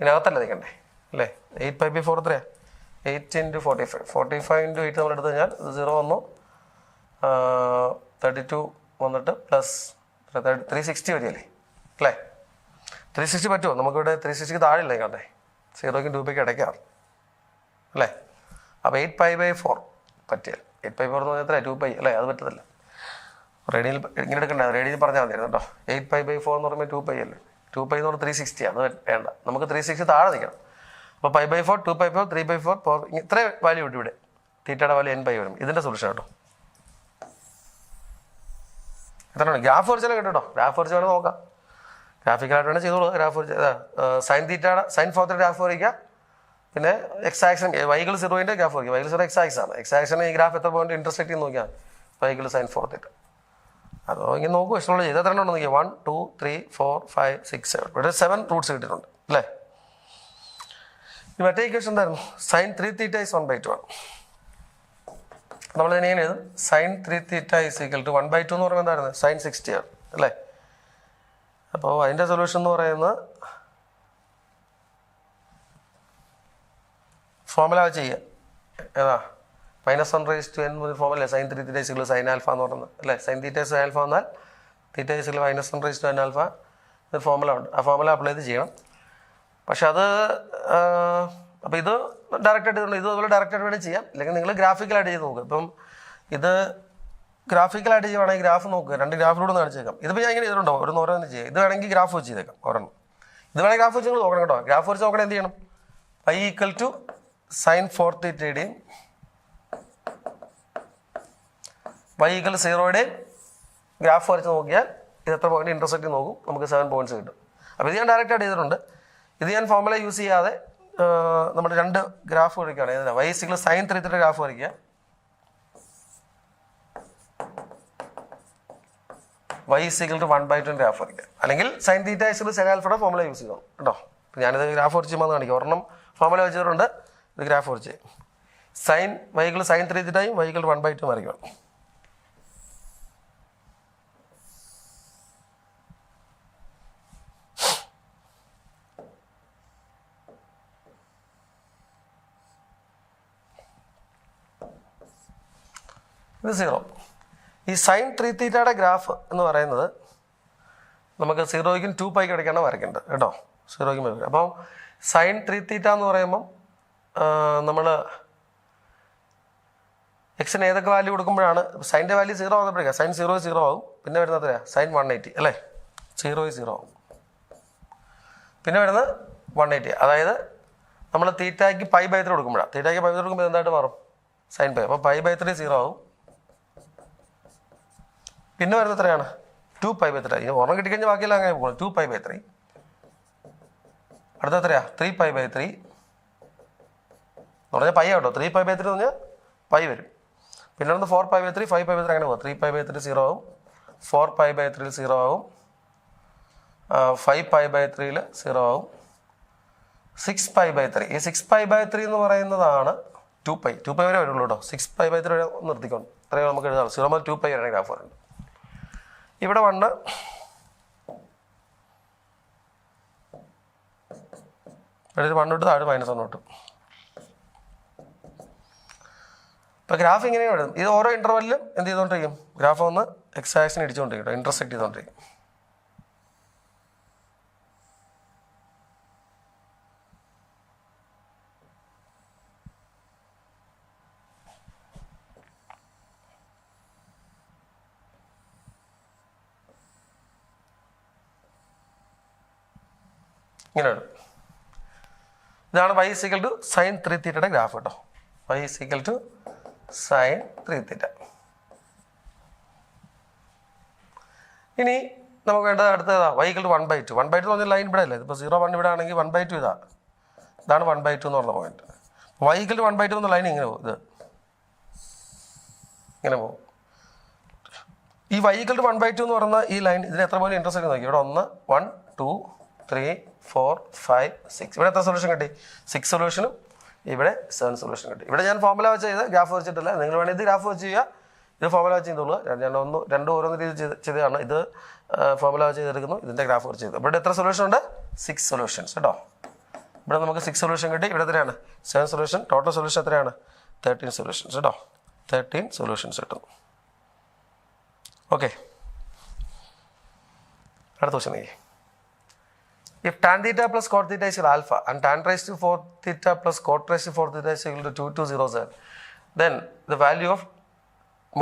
ഇതിനകത്തല്ല നിൽക്കണ്ടേ അല്ലേ 8π/4 എത്രയാണ് 8 × 45 45 × 8 നമ്മൾ എടുത്തു കഴിഞ്ഞാൽ 0 വന്നു 32 വന്നിട്ട് പ്ലസ് 360 വരികയല്ലേ അല്ലേ 360 പറ്റുമോ നമുക്കിവിടെ 360ക്ക് താഴെ ഇല്ല കണ്ടേ 0ക്കും 2π ഇടയ്ക്കാറ് അല്ലേ അപ്പോൾ 8π/4 പറ്റിയാൽ 8π/4 എന്ന് പറഞ്ഞാൽ എത്ര 2π അല്ലേ അത് പറ്റത്തില്ല റേഡിയൽ ഇങ്ങനെ എടുക്കണ്ട റേഡിയൽ പറഞ്ഞാൽ മതിയായിരുന്നു കേട്ടോ 8π/4 എന്ന് പറയുമ്പോൾ 2π അല്ലേ 2π എന്ന് പറഞ്ഞാൽ 360 ആണ് അത് വേണ്ട നമുക്ക് 360 താഴെ നിൽക്കണം അപ്പോൾ π/4 2π/4 3π/4 ഇത്ര വാല്യൂ കിട്ടും ഇവിടെ തീറ്റയുടെ വാല്യൂ n π വരും ഇതിൻ്റെ സൊല്യൂഷൻ കേട്ടോ എത്രയാണ് ഗ്രാഫ് വരച്ചാലും കേട്ടോ ഗ്രാഫ് വരച്ച് വേണം നോക്കാം ഗ്രാഫിക്കലായിട്ട് വേണം ചെയ്തോളൂ ഗ്രാഫ് വരച്ച് സൈൻ തീറ്റയുടെ സൈൻ 4 ഗ്രാഫ് വരയ്ക്കുക പിന്നെ എക്സ് ആക്ഷൻ വൈകൾ 0ൻ്റെ ഗ്രാഫ് വരയ്ക്കുക വൈകൾ 0 എക്സ് ആക്സ് ആണ് എക്സ് ആക്ഷന് ഈ ഗ്രാഫ് എത്ര പോയിന്റ് ഇന്റർസെക്ട് ചെയ്ത് നോക്കിയാൽ വൈകൾ സൈൻ 4 തീറ്റ അതോ ഇങ്ങനെ നോക്കൂ ഇഷ്ടമുള്ള ചെയ്ത് എത്ര ഉണ്ടെന്ന് നോക്കിയാൽ 1 2 3 4 5 6 7 ഇവിടെ 7 റൂട്ട്സ് കിട്ടിയിട്ടുണ്ട് അല്ലേ മറ്റേ ഇക്വേഷൻ എന്തായിരുന്നു സൈൻ 3 തീറ്റ ഈസ് 1/2 ആണ് നമ്മൾ ഇതിനെ എഴുതും sine 3 theta is equal to 1/2 എന്ന് പറയുമ്പോൾ എന്തായിരുന്നു സൈൻ 60 ആണ് അല്ലേ അപ്പോൾ അതിൻ്റെ സൊല്യൂഷൻ എന്ന് പറയുന്നത് ഫോമുല ചെയ്യുക ഏതാ -1/n formula sine 3 theta is equal sine alpha എന്ന് പറയുന്നത് അല്ലേ സൈൻ തീറ്റ സൈൻ ആൽഫ എന്നാൽ theta is equal -1/n alpha ഇത് ഫോമുല ഉണ്ട് ആ ഫോമുല അപ്ലൈ ചെയ്ത് ചെയ്യണം പക്ഷെ അത് അപ്പോൾ ഇത് ഡയറക്റ്റായിട്ട് ഇത് അതുപോലെ ഡയറക്റ്റായിട്ട് വേണമെങ്കിൽ ചെയ്യാം അല്ലെങ്കിൽ നിങ്ങൾ ഗ്രാഫിക്കലായിട്ട് ചെയ്ത് നോക്കുക ഇപ്പം ഇത് ഗ്രാഫിക്കലായിട്ട് ചെയ്യുവാണെങ്കിൽ ഗ്രാഫ് നോക്കുക 2 ഗ്രാഫിലൂടെ ഒന്ന് കാണിച്ചേക്കാം ഇതിപ്പോൾ ഞാൻ ഇങ്ങനെ ചെയ്തിട്ടുണ്ടോ ഓരോന്ന് ചെയ്യാം ഇത് വേണമെങ്കിൽ ഗ്രാഫ് വെച്ച് ചെയ്തേക്കാം ഒരെണ്ണം ഇത് വേണമെങ്കിൽ ഗ്രാഫ് വെച്ച് നിങ്ങൾ നോക്കണം കേട്ടോ ഗ്രാഫ് വെച്ച് നോക്കണം എന്ത് ചെയ്യണം π = സൈൻ 4 തീറ്റയുടെയും y = 0യുടെയും ഗ്രാഫ് വരച്ച് നോക്കിയാൽ ഇത് എത്ര പോയിന്റ് ഇന്റർസെക്റ്റ് നോക്കും നമുക്ക് 7 പോയിന്റ്സ് കിട്ടും അപ്പോൾ ഇത് ഞാൻ ഡയറക്റ്റായിട്ട് ചെയ്തിട്ടുണ്ട് ഇത് ഞാൻ ഫോമുല യൂസ് ചെയ്യാതെ നമ്മുടെ 2 ഗ്രാഫ് വരയ്ക്കുകയാണ് ഏതാണ് y = സൈൻ 3 തീറ്റയുടെ ഗ്രാഫ് വരയ്ക്കുക y = 1/2 ഗ്രാഫ് വരയ്ക്കുക അല്ലെങ്കിൽ സൈൻ തീറ്റ = സൈൻ ആൽഫയുടെ ഫോമുല യൂസ് ചെയ്യണം കേട്ടോ ഞാനിത് ഗ്രാഫ് വരച്ച് ചെയ്യുമ്പോൾ കാണിക്കാം ഒരെണ്ണം ഫോമുല വെച്ചിട്ടുണ്ട് ഇത് ഗ്രാഫ് വരച്ച് സൈൻ y = സൈൻ 3 തീറ്റയും y = 1/2 വരയ്ക്കണം ഇത് 0. ഈ സൈൻ 3 തീറ്റയുടെ ഗ്രാഫ് എന്ന് പറയുന്നത് നമുക്ക് 0ക്കും 2π ഇടയ്ക്കാണ് വരയ്ക്കേണ്ടത് കേട്ടോ. 0ക്കും വരയ്ക്കുക. അപ്പം സൈൻ 3 തീറ്റ എന്ന് പറയുമ്പം നമ്മൾ എക്സിന് ഏതൊക്കെ വാല്യൂ കൊടുക്കുമ്പോഴാണ് സൈൻ്റെ വാല്യൂ 0 ആകുമ്പോഴേക്കാം സൈൻ 0 ആവും. പിന്നെ വരുന്നത് എത്രയാണ്? സൈൻ 180 അല്ലേ? 0 ആവും. പിന്നെ വരുന്നത് 180. അതായത് നമ്മൾ തീറ്റയ്ക്ക് π/3 കൊടുക്കുമ്പോഴാണ്. തീറ്റയ്ക്ക് π/3 കൊടുക്കുമ്പോൾ എന്തായിട്ട് മാറും? സൈൻ π. അപ്പോൾ π/3 0 ആവും. പിന്നെ വരുന്നത് എത്രയാണ്? 2π/3. ഇനി ഓർമ്മ കിട്ടിക്കഴിഞ്ഞാൽ ബാക്കിയെല്ലാം അങ്ങനെ പോകണം. 2π/3. അടുത്ത എത്രയാ? 3π/3 എന്ന് പറഞ്ഞാൽ π ആട്ടോ. 3π/3 എന്ന് പറഞ്ഞാൽ π വരും. പിന്നെ വന്ന് 4π/3, 5π/3 അങ്ങനെ പോകും. 3π/3 0 ആവും, 4π/3 0 ആവും, 5π/3 0 ആവും, 6π/3. ഈ 6π/3 എന്ന് പറയുന്നതാണ് 2π. 2π വരെ വരുള്ളൂ കേട്ടോ. 6π/3 വരെ നിർത്തിക്കൊണ്ട് അത്രയും നമുക്ക് എഴുതാം. 0 മുതൽ 2π വരെ ഗ്രാഫ് വരുന്നുണ്ട്. ഇവിടെ വന്ന് ഒരു 1 തൊട്ട് താഴെ -1 തൊട്ട്. ഇപ്പോൾ ഗ്രാഫ് ഇങ്ങനെയാണ് എഴുതും. ഇത് ഓരോ ഇൻ്റർവെല്ലിലും എന്ത് ചെയ്തുകൊണ്ടിരിക്കും? ഗ്രാഫ് ഒന്ന് എക്സ് ആക്സിന് ഇടിച്ചുകൊണ്ടിരിക്കും, ഇൻ്റർസെക്ട് ചെയ്തുകൊണ്ടിരിക്കും. ഇങ്ങനെയാണ്. ഇതാണ് y = sin 3 തീറ്റയുടെ ഗ്രാഫ് കേട്ടോ. y = sin 3 തീറ്റ. ഇനി നമുക്ക് വേണ്ടത് അടുത്തതാ y = 1/2. 1/2 എന്ന് പറഞ്ഞാൽ ലൈൻ ഇവിടെ അല്ലേ? ഇപ്പോൾ 0, 1 ഇവിടെ ആണെങ്കിൽ 1/2 ഇതാണ് 1/2 എന്ന് പറഞ്ഞ പോയിന്റ്. y = 1/2 എന്ന ലൈൻ ഇങ്ങനെ പോകും. ഇത് ഇങ്ങനെ പോകും. ഈ y = 1/2 എന്ന് പറയുന്ന ഈ ലൈൻ ഇതിന് എത്ര പോലെ ഇൻട്രസ്റ്റ് നോക്കി. ഇവിടെ 1, 1, 2, 3, 4, 5, 6. ഇവിടെ എത്ര സൊല്യൂഷൻ കിട്ടി? 6 സൊല്യൂഷനും ഇവിടെ 7 സൊല്യൂഷൻ കിട്ടി. ഇവിടെ ഞാൻ ഫോർമുല വെച്ച് ചെയ്ത് ഗ്രാഫ് വെച്ചിട്ടില്ല. നിങ്ങൾ വേണമെങ്കിൽ ഇത് ഗ്രാഫ് വെച്ച് ചെയ്യുക, ഇത് ഫോർമുല വെച്ച് ചെയ്തോളൂ. ഞാൻ രണ്ടും ഓരോന്ന് രീതി ചെയ്തതാണ്. ഇത് ഫോർമുല വെച്ച് ചെയ്തെടുക്കുന്നു, ഇതിൻ്റെ ഗ്രാഫ് വെച്ച് ചെയ്തു. ഇവിടെ എത്ര സൊല്യൂഷൻ ഉണ്ട്? 6 സൊല്യൂഷൻസ് കേട്ടോ. ഇവിടെ നമുക്ക് 6 സൊല്യൂഷൻ കിട്ടി. ഇവിടെ എത്രയാണ്? 7 സൊല്യൂഷൻ. ടോട്ടൽ സൊല്യൂഷൻ എത്രയാണ്? 13 സൊല്യൂഷൻസ് കേട്ടോ. 13 സൊല്യൂഷൻസ് കിട്ടും. ഓക്കെ, അടുത്ത ക്വസ്റ്റ്യൻ നോക്കി. If tan theta plus cot theta is equal to alpha and tan raised to 4 theta plus cot raised to 4 theta is equal to 2207, then the value of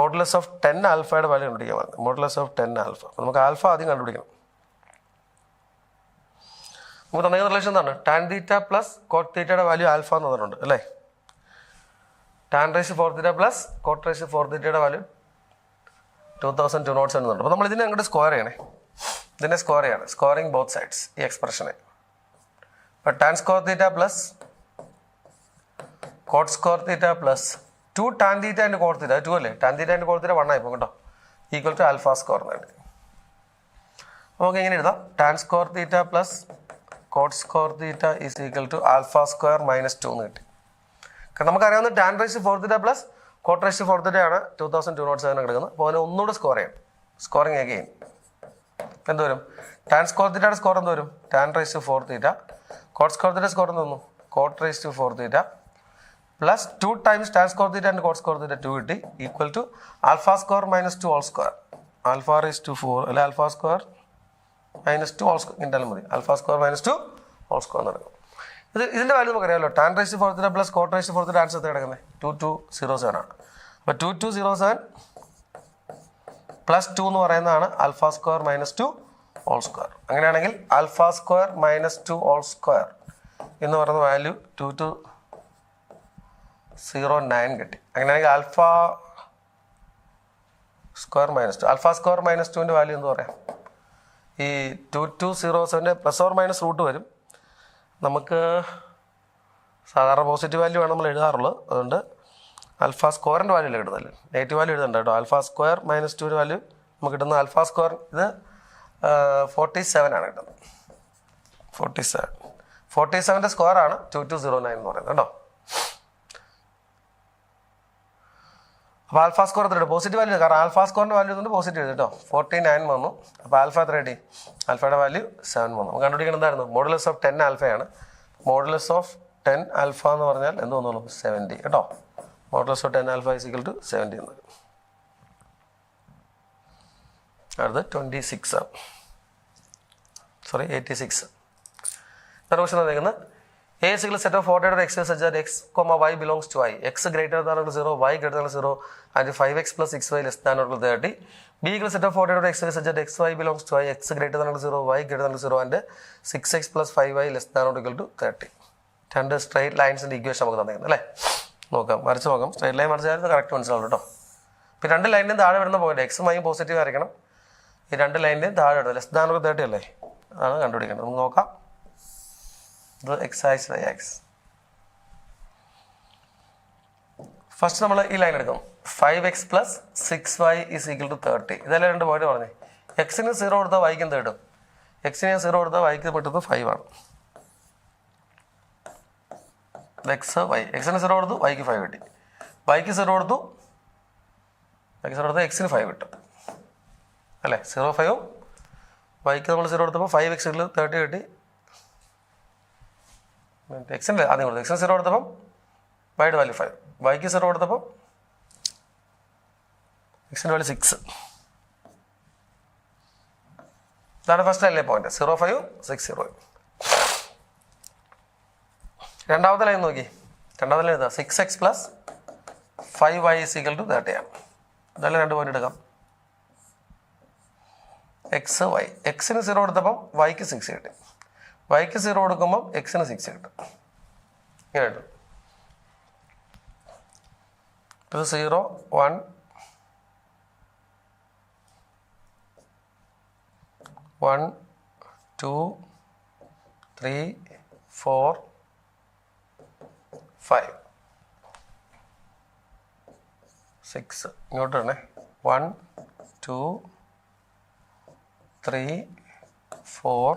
modulus of 10 alpha value കണ്ടുപിടിക്കാൻ. modulus of 10 alpha. അപ്പോൾ നമുക്ക് alpha ആദ്യം കണ്ടുപിടിക്കണം. നമുക്ക് തന്നിരിക്കുന്ന relation എന്താണ്? tan theta plus cot theta value alpha എന്ന് തന്നിട്ടുണ്ട് അല്ലേ? tan raised to 4 theta plus cot raised to 4 theta value 2207 എന്നുണ്ട്. അപ്പോൾ നമ്മൾ ഇതിനെ അങ്ങോട്ട് സ്ക്വയർ ചെയ്യണേ. ഇതിനെ സ്കോർ ചെയ്യാണ്. സ്കോറിങ് ബോത്ത് സൈഡ്സ് ഈ എക്സ്പ്രഷനെ. അപ്പോൾ tan square theta plus cot square theta plus 2 tan theta and cot theta 2 അല്ലേ? Tan theta and cot theta 1 ആയിപ്പോൾ കേട്ടോ. ഈക്വൽ ടു ആൽഫ സ്ക്വയർ എന്നാണ്. നമുക്ക് എങ്ങനെ എഴുതാം? Tan square theta plus cot square theta is equal to alpha square -2 എന്ന് കിട്ടി. കാരണം നമുക്കറിയാവുന്ന tan raise 4 theta plus cot raise 4 theta ആണ് 2207 കിടക്കുന്നത്. അപ്പോൾ അതിനെ ഒന്നുകൂടെ സ്കോർ ചെയ്യണം. സ്കോറിങ് അഗെയിൻ എന്ത് വരും? ടാൻ സ്ക്വയർ തീറ്റയുടെ സ്കോർ എന്ത് വരും? Tan raise to 4 theta. Cot square theta square എന്ത് വന്നു? Cot raise to 4 theta plus 2 times tan square theta and cot square theta 2 കിട്ടി. Equal to alpha square -2 whole square. Alpha raise to 4 അല്ലെ alpha square -2 whole square ഇൻറ്റാലും മതി. Alpha square -2 whole square എന്ന് നടക്കും. ഇതിൻ്റെ value നമുക്കറിയാമല്ലോ. Tan raise to 4 theta plus cot raise to 4 theta answer കിടക്കുന്നത് 2207 ആണ്. അപ്പോൾ 2207 പ്ലസ് 2 എന്ന് പറയുന്നതാണ് ആൽഫ സ്ക്വയർ -2 ഹോൾ സ്ക്വയർ. അങ്ങനെയാണെങ്കിൽ ആൽഫ സ്ക്വയർ -2 ഹോൾ സ്ക്വയർ എന്ന് പറയുന്ന വാല്യൂ 2209 കിട്ടി. അങ്ങനെയാണെങ്കിൽ ആൽഫ സ്ക്വയർ -2 ആൽഫ സ്ക്വയർ -2ൻ്റെ വാല്യൂ എന്ന് പറയാം. ഈ 2207 പ്ലസ് ഓർ മൈനസ് റൂട്ട് വരും. നമുക്ക് സാധാരണ പോസിറ്റീവ് വാല്യൂ ആണ് നമ്മൾ എഴുതാറുള്ളത്. അതുകൊണ്ട് ആൽഫ സ്ക്വയറിൻ്റെ വാല്യൂ അല്ല കിട്ടുന്നതല്ലേ, നെഗറ്റീവ് വാല്യൂ എഴുതണ്ട കേട്ടോ. ആൽഫ സ്ക്വയർ -2 വാല്യൂ നമുക്ക് കിട്ടുന്ന ആൽഫ സ്ക്വയർ ഇത് 47 ആണ് കിട്ടുന്നത്. 47ൻ്റെ സ്ക്വയർ ആണ് 2209 എന്ന് പറയുന്നത് കേട്ടോ. അപ്പോൾ ആൽഫ സ്കോർ എത്ര കിട്ടും? പോസിറ്റീവ് വാല്യൂ, കാരണം ആൽഫ സ്കോറിൻ്റെ വാല്യൂ കൊണ്ട് പോസിറ്റീവ് കേട്ടോ. 49 വന്നു. അപ്പോൾ ആൽഫ എത്ര കിട്ടി? ആൽഫയുടെ വാല്യൂ 7 വന്നു. നമുക്ക് കണ്ടുപിടിക്കണം എന്തായിരുന്നു? മോഡുലസ് ഓഫ് 10 ആൽഫയാണ്. മോഡുലസ് ഓഫ് 10 ആൽഫ എന്ന് പറഞ്ഞാൽ എന്ത് വന്നോളൂ? 70 കേട്ടോ. Modulus of 10 alpha is equal to 70 എന്ന് വരും. അടുത്ത് 26. സോറി 86. അടുത്ത ക്വസ്റ്റൻ തന്നിരിക്കുന്നത് A is equal to set of ordered x such that x, y belongs to I. X greater than or equal to 0, y greater than or 0, and 5x plus 6y less than or equal to 30. B equal to set of ordered x such that x, y belongs to I. X greater than or equal to 0, y greater than or 0, and 6x plus 5y less than or equal to 30. രണ്ട് straight ലൈൻസിൻ്റെ equation നമുക്ക് തന്നിരിക്കുന്നത് അല്ലേ? നോക്കാം, വരച്ച് നോക്കാം. Straight line വരച്ചാൽ correct മനസ്സിലാവും കേട്ടോ. ഇപ്പോൾ രണ്ട് ലൈനിൻ്റെയും താഴെ വരുന്ന പോയിന്റ് എക്സും വൈയും പോസിറ്റീവ് ആയിരിക്കണം. ഈ രണ്ട് ലൈനിൻ്റെയും താഴെ വരുന്നത് ലെസ് ദാൻ or 30 അല്ലേ? അതാണ് കണ്ടുപിടിക്കേണ്ടത്. നമുക്ക് നോക്കാം. ഇത് x axis y axis. First നമ്മൾ ഈ ലൈൻ എടുക്കും. 5x plus 6y is equal to 30. ഇതെല്ലാം രണ്ട് പോയിന്റ് പറഞ്ഞേ. എക്സിന് 0 കൊടുത്താൽ വൈക്ക് എന്ത് കിട്ടും? എക്സിന് 0 കൊടുത്താൽ വൈക്ക് കിട്ടുന്നത് 5 ആണ്. എക്സ് വൈ, എക്സിന് 0 കൊടുത്തു വൈക്ക് 5 കിട്ടി. വൈക്ക് 0 കൊടുത്തു, വൈക്ക് 0 കൊടുത്താൽ എക്സിന് 5 കിട്ടും അല്ലേ? 0 5ഉം വൈക്ക് നമ്മൾ 0 കൊടുത്തപ്പോൾ 5x 30 കിട്ടി. എക്സിൻ്റെ ആദ്യം കൊടുത്തു, എക്സിന് 0 കൊടുത്തപ്പം വൈയുടെ വാല്യൂ 5, വൈക്ക് 0 കൊടുത്തപ്പം എക്സിൻ്റെ വാല്യൂ 6. ഇതാണ് ഫസ്റ്റ് ലൈനിലെ പോയിന്റ്. 0 5 6 0. രണ്ടാമത്തെ ലൈൻ നോക്കി. രണ്ടാമത്തെ ലൈൻ ഇതാ 6x plus 5y is equal to 30 ആണ്. ഇതെല്ലാം രണ്ട് പോയിന്റ് എടുക്കാം. എക്സ് വൈ, എക്സിന് 0 കൊടുത്തപ്പം വൈക്ക് 6 കിട്ടി. വൈക്ക് 0 കൊടുക്കുമ്പം എക്സിന് 6 കിട്ടും. ഇങ്ങനെ കിട്ടും. ഇത് 0 1 1 2 3 4 5 6. ഇങ്ങോട്ട് വരണേ. 1 2 3 4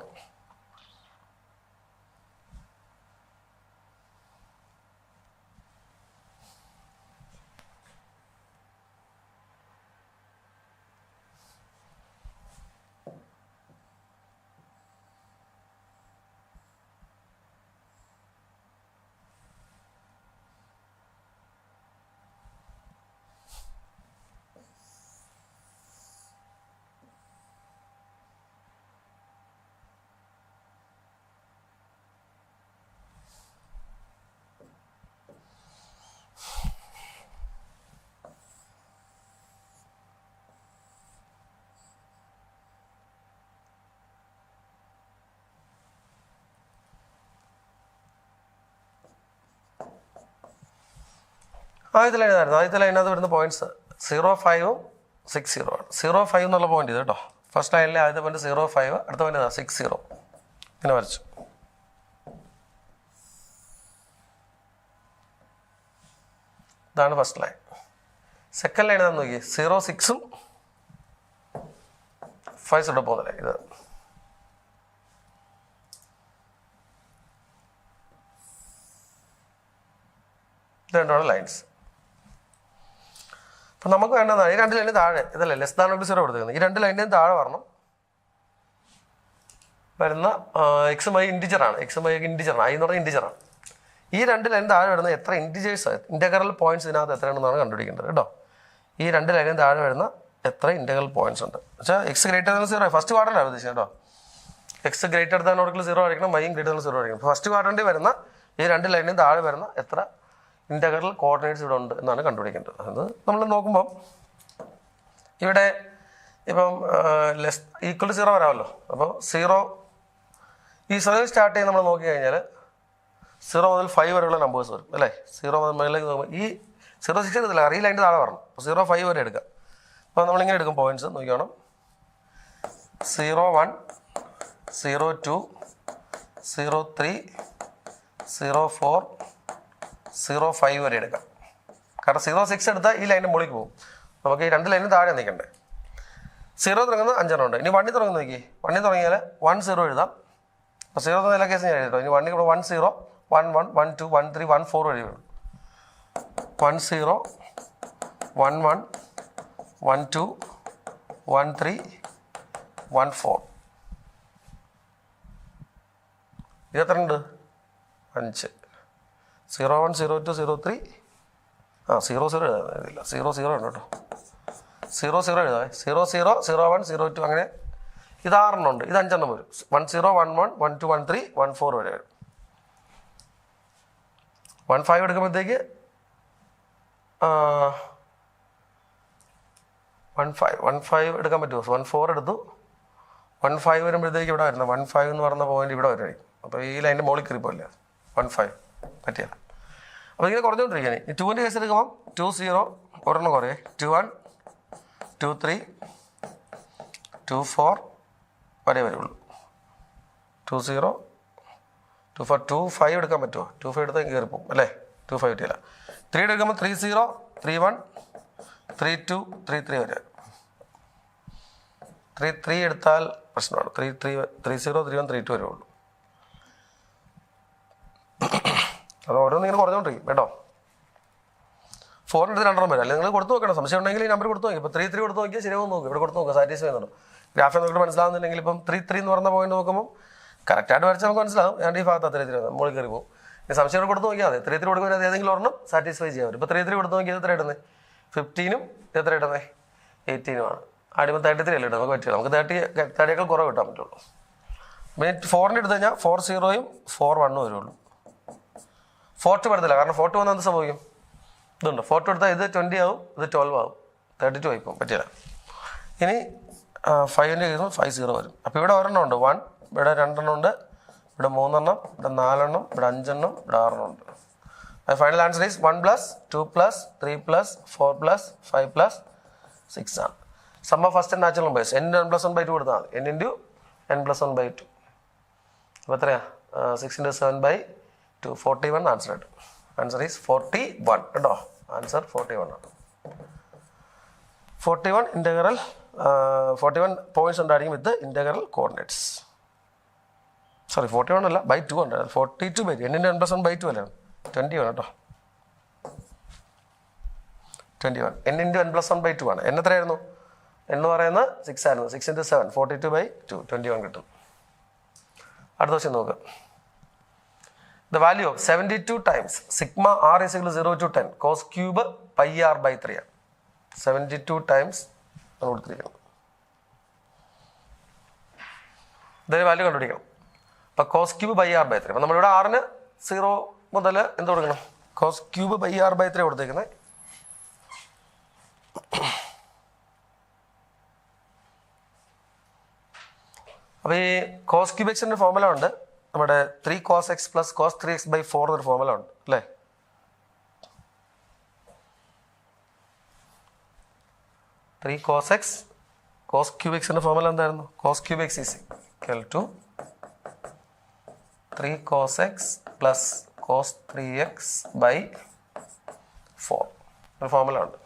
ആദ്യത്തെ ലൈൻ ആയിരുന്നു. ആദ്യത്തെ ലൈനകത്ത് വരുന്ന പോയിന്റ്സ് 0 5ഉം 6 0 ആണ്. 0 5 എന്നുള്ള പോയിന്റ് ഇത് കേട്ടോ. ഫസ്റ്റ് ലൈനിലെ ആദ്യത്തെ പോയിന്റ് 0 5, അടുത്ത പോയിന്റ് 6 0. ഇങ്ങനെ വരച്ചു. ഇതാണ് ഫസ്റ്റ് ലൈൻ. സെക്കൻഡ് ലൈൻ ഏതാണെന്ന് നോക്കി. 0 6ഉം 5 0 പോകുന്ന ലൈൻ ഇത്. ഇത് രണ്ടാണ് ലൈൻസ്. അപ്പം നമുക്ക് വേണ്ടതാണ് ഈ രണ്ട് ലൈനിന് താഴെ ഇതല്ലേ ലെസ് ദാൻ ഓർ 0 കൊടുത്തിരിക്കുന്നത്. ഈ രണ്ട് ലൈനിൻ്റെയും താഴെ വരണം വരുന്ന എക്സും വൈ ഇൻറ്റിജറാണ്. എക്സും വൈ ഇൻറ്റിജറാണ്. ഐ എന്ന് പറഞ്ഞാൽ ഇൻറ്റിജറാണ്. ഈ രണ്ട് ലൈൻ താഴെ വരുന്ന എത്ര ഇൻറ്റിജേഴ്സ് ഇൻ്റഗ്രൽ പോയിന്റ്സ് ഇതിനകത്ത് എത്രയാണെന്നാണ് കണ്ടുപിടിക്കേണ്ടത് കേട്ടോ. ഈ രണ്ട് ലൈനിന് താഴെ വരുന്ന എത്ര ഇൻ്റഗ്രൽ പോയിന്റ്സ് ഉണ്ട് വെച്ചാൽ എക്സ് ഗ്രേറ്റർ ദാൻ 0 ഫസ്റ്റ് ക്വാഡ്രൻ്റാണ് ഉദ്ദേശിച്ചത് കേട്ടോ. എക്സ് ഗ്രേറ്റർ ദാൻ ഓർ 0 ആയിരിക്കണം, വൈയും ഗ്രേറ്റർ ദാൻ 0 ആയിരിക്കണം. ഫസ്റ്റ് ക്വാഡ്രൻ്റിൽ വരുന്ന ഈ രണ്ട് ലൈനിന് താഴെ വരുന്ന എത്ര ഇൻ്റഗ്രൽ കോർഡിനേറ്റ്സ് ഇവിടെ ഉണ്ട് എന്നാണ് കണ്ടുപിടിക്കേണ്ടത്. അത് നമ്മൾ നോക്കുമ്പം ഇവിടെ ഇപ്പം ലെസ് ഈക്വൽ ടു 0 വരാമല്ലോ. അപ്പോൾ 0 ഈ 0 സ്റ്റാർട്ട് ചെയ്ത് നമ്മൾ നോക്കി കഴിഞ്ഞാൽ 0 മുതൽ 5 വരെയുള്ള നമ്പേഴ്സ് വരും അല്ലേ. 0 മുതൽ മുകളിലേക്ക് നോക്കുമ്പോൾ ഈ 0 6 എടുത്തില്ല, ഈ ലൈൻ്റെ താഴെ വരണം. 0 5 വരെ എടുക്കുക. അപ്പോൾ നമ്മളിങ്ങനെ എടുക്കും പോയിന്റ്സ് നോക്കിയോണം. 0 1 0 2 0 3 0 4 0 5 വരെ എടുക്കാം. കാരണം 0 6 എടുത്താൽ ഈ ലൈനിൻ്റെ മുകളിലേക്ക് പോകും. നമുക്ക് ഈ രണ്ട് ലൈനും താഴെ നിൽക്കണ്ടേ. 0 തുടങ്ങുന്നത് 5 ഉണ്ട്. ഇനി 1 തുടങ്ങുന്ന നോക്കി. 1 തുടങ്ങിയാൽ 1 0 എഴുതാം. അപ്പോൾ 0 എല്ലാ കേസും ഞാൻ എഴുതാം. ഇനി 1 1 0 1 1 1 2 1 3 1 4 വഴി വേണം. 1 0 1 1 1 2 1 3 1 4. ഇത് എത്ര ഉണ്ട്? 5. 0 1 0 2 0 3 0 0 എഴുതില്ല. 0 0 ഉണ്ട് കേട്ടോ. 0 0 എഴുതാവേ 0 0 0 1 0 2 അങ്ങനെ ഇത് 6 ഉണ്ട്, ഇത് 5 വരും. 1 0 1 1 1 2 1 3 1 4 വരെ വരും. 1 5 എടുക്കുമ്പോഴത്തേക്ക് 1 5 എടുക്കാൻ പറ്റുമോ? 1 4 എടുത്തു. 1 5 വരുമ്പോഴത്തേക്ക് ഇവിടെ വരുന്നത് 1 5 എന്ന് പറഞ്ഞ പോയിന്റ് ഇവിടെ വരുമായിരിക്കും. അപ്പോൾ ഈ ലൈൻ്റെ മുകളിൽ കയറിപ്പോയില്ല. 1 5 പറ്റിയല്ല. അപ്പോൾ ഇങ്ങനെ കുറഞ്ഞുകൊണ്ടിരിക്കുകയാണ്. ഈ 2ൻ്റെ കേസ് എടുക്കുമ്പോൾ 2 0 ഒരെണ്ണം കുറയേ 2 1 2 3 2 4 വരെ വരുള്ളൂ. 2 0 2 4 2 5 എടുക്കാൻ പറ്റുമോ? 2 5 എടുത്താൽ കയറിപ്പോവും അല്ലേ? 2 5 പറ്റില്ല. 3 എടുക്കുമ്പോൾ 3 0 3 1 3 2 3 3 വരെ. 3 3 എടുത്താൽ പ്രശ്നമാണ്. 3 0 3 1 3 2 വരെ ഉള്ളൂ. അത് ഓരോന്നും ഇങ്ങനെ കുറഞ്ഞുകൊണ്ടിരിക്കും കേട്ടോ. 4 എടുത്ത് 2 വരും. അല്ലെങ്കിൽ നിങ്ങൾ കൊടുത്തു നോക്കണം. സംശയം ഉണ്ടെങ്കിൽ ഈ നമ്പർ കൊടുത്തു നോക്കി. ഇപ്പോൾ 3 3 കൊടുത്ത് നോക്കിയാൽ ശരിയാവും നോക്കും. ഇവിടെ കൊടുത്ത് നോക്കുക സാറ്റിസ്ഫൈ ചെയ്യുന്നുണ്ടോ. ഗ്രാഫിൽ നോക്കിയിട്ട് മനസ്സിലാവുന്നില്ലെങ്കിൽ ഇപ്പം 3 3 എന്ന് പറഞ്ഞ പോയിന്റ് നോക്കുമ്പോൾ കറക്റ്റായിട്ട് വരച്ചാൽ നമുക്ക് മനസ്സിലാവും. ഞാൻ ഈ ഭാഗത്ത് 3 3 മുകളിൽ കയറി പോകും. ഈ സംശയം കൊടുത്ത് നോക്കിയാൽ മതി. 3 3 കൊടുക്കുമ്പോൾ ഏതെങ്കിലും ഒരെണ്ണം സാറ്റിസ്ഫൈ ചെയ്യാൻ പറ്റും. ഇപ്പോൾ 3 3 കൊടുത്ത് നോക്കിയത് എത്ര ഇടുന്നത്? 15 എത്ര ഇടുന്നത്? 18 ആണ്. ആടിപ്പോൾ 33 അല്ലേ ഇടുന്നത്? നമുക്ക് പറ്റില്ല. നമുക്ക് 30 കുറവ് കിട്ടാൻ പറ്റുള്ളൂ. പിന്നെ 4ൻ്റെ എടുത്ത് കഴിഞ്ഞാൽ 4 0 4 1 വരുള്ളൂ. 4 പറ്റത്തില്ല. കാരണം 4 വന്നാൽ എന്ത് സംഭവിക്കും? ഇതുണ്ട് 4 എടുത്താൽ ഇത് 20 ആവും, ഇത് 12 ആവും, 32 ആയിപ്പോൾ പറ്റില്ല. ഇനി 5ൻ്റെ കേസും 5 0 വരും. അപ്പോൾ ഇവിടെ ഒരെണ്ണം ഉണ്ട് 1, ഇവിടെ 2 എണ്ണം ഉണ്ട്, ഇവിടെ 3 എണ്ണം, ഇവിടെ 4 എണ്ണം, ഇവിടെ 5 എണ്ണം, ഇവിടെ 6 എണ്ണം ഉണ്ട്. ഫൈനൽ ആൻസർ ഈസ് 1 + 2 + 3 + 4 + 5 + 6 ആണ്. Sum of first natural numbers n n + 1/2 കൊടുത്താൽ മതി. n × n + 1/2. അപ്പോൾ എത്രയാ? 6 × 7/2 41 ആൻസർ കിട്ടും. ആൻസർ ഈസ് 41 കേട്ടോ. ആൻസർ 41 ആണ്. 41 ഇൻ്റഗ്രൽ 41 പോയിന്റ്സ് ഉണ്ടായിരിക്കും വിത്ത് ഇൻ്റഗ്രൽ കോർഡിനേറ്റ്സ്. സോറി 41 അല്ല, ബൈ 2 ഉണ്ട്. 42/2 n × n + 1/2 അല്ലേ? 21 കേട്ടോ. 21 n × n + 1/2 ആണ്. n എത്രയായിരുന്നു? എന്ന് പറയുന്നത് 6 ആയിരുന്നു. 6 × 7 42/2 21 കിട്ടും. അടുത്ത ക്വസ്റ്റ്യൻ നോക്കുക. The value of 72 times sigma r is equal to 0 to 10 cos cube pi r/3 ആണ്. 72 times നമ്മൾ കൊടുത്തിരിക്കണം. ഇതിൻ്റെ വാല്യൂ കണ്ടുപിടിക്കണം. അപ്പോൾ കോസ് ക്യൂബ് ബൈ r/3. അപ്പോൾ നമ്മളിവിടെ r-ന് 0 മുതൽ എന്ത് കൊടുക്കണം? കോസ് ക്യൂബ് ബൈ r/3 കൊടുത്തേക്കുന്നത്. അപ്പോൾ ഈ കോസ് ക്യൂബ് എക്സിൻ്റെ ഫോർമുല ഉണ്ട്. നമ്മുടെ 3 cos x + cos 3x/4 എന്നൊരു ഫോർമുല ഉണ്ട് അല്ലേ? Three cos x cos cube എക്സിൻ്റെ ഫോർമുല എന്തായിരുന്നു? Cos cube x is equal to 3 cos x + cos 3x/4 ഒരു ഫോർമുല ഉണ്ട്.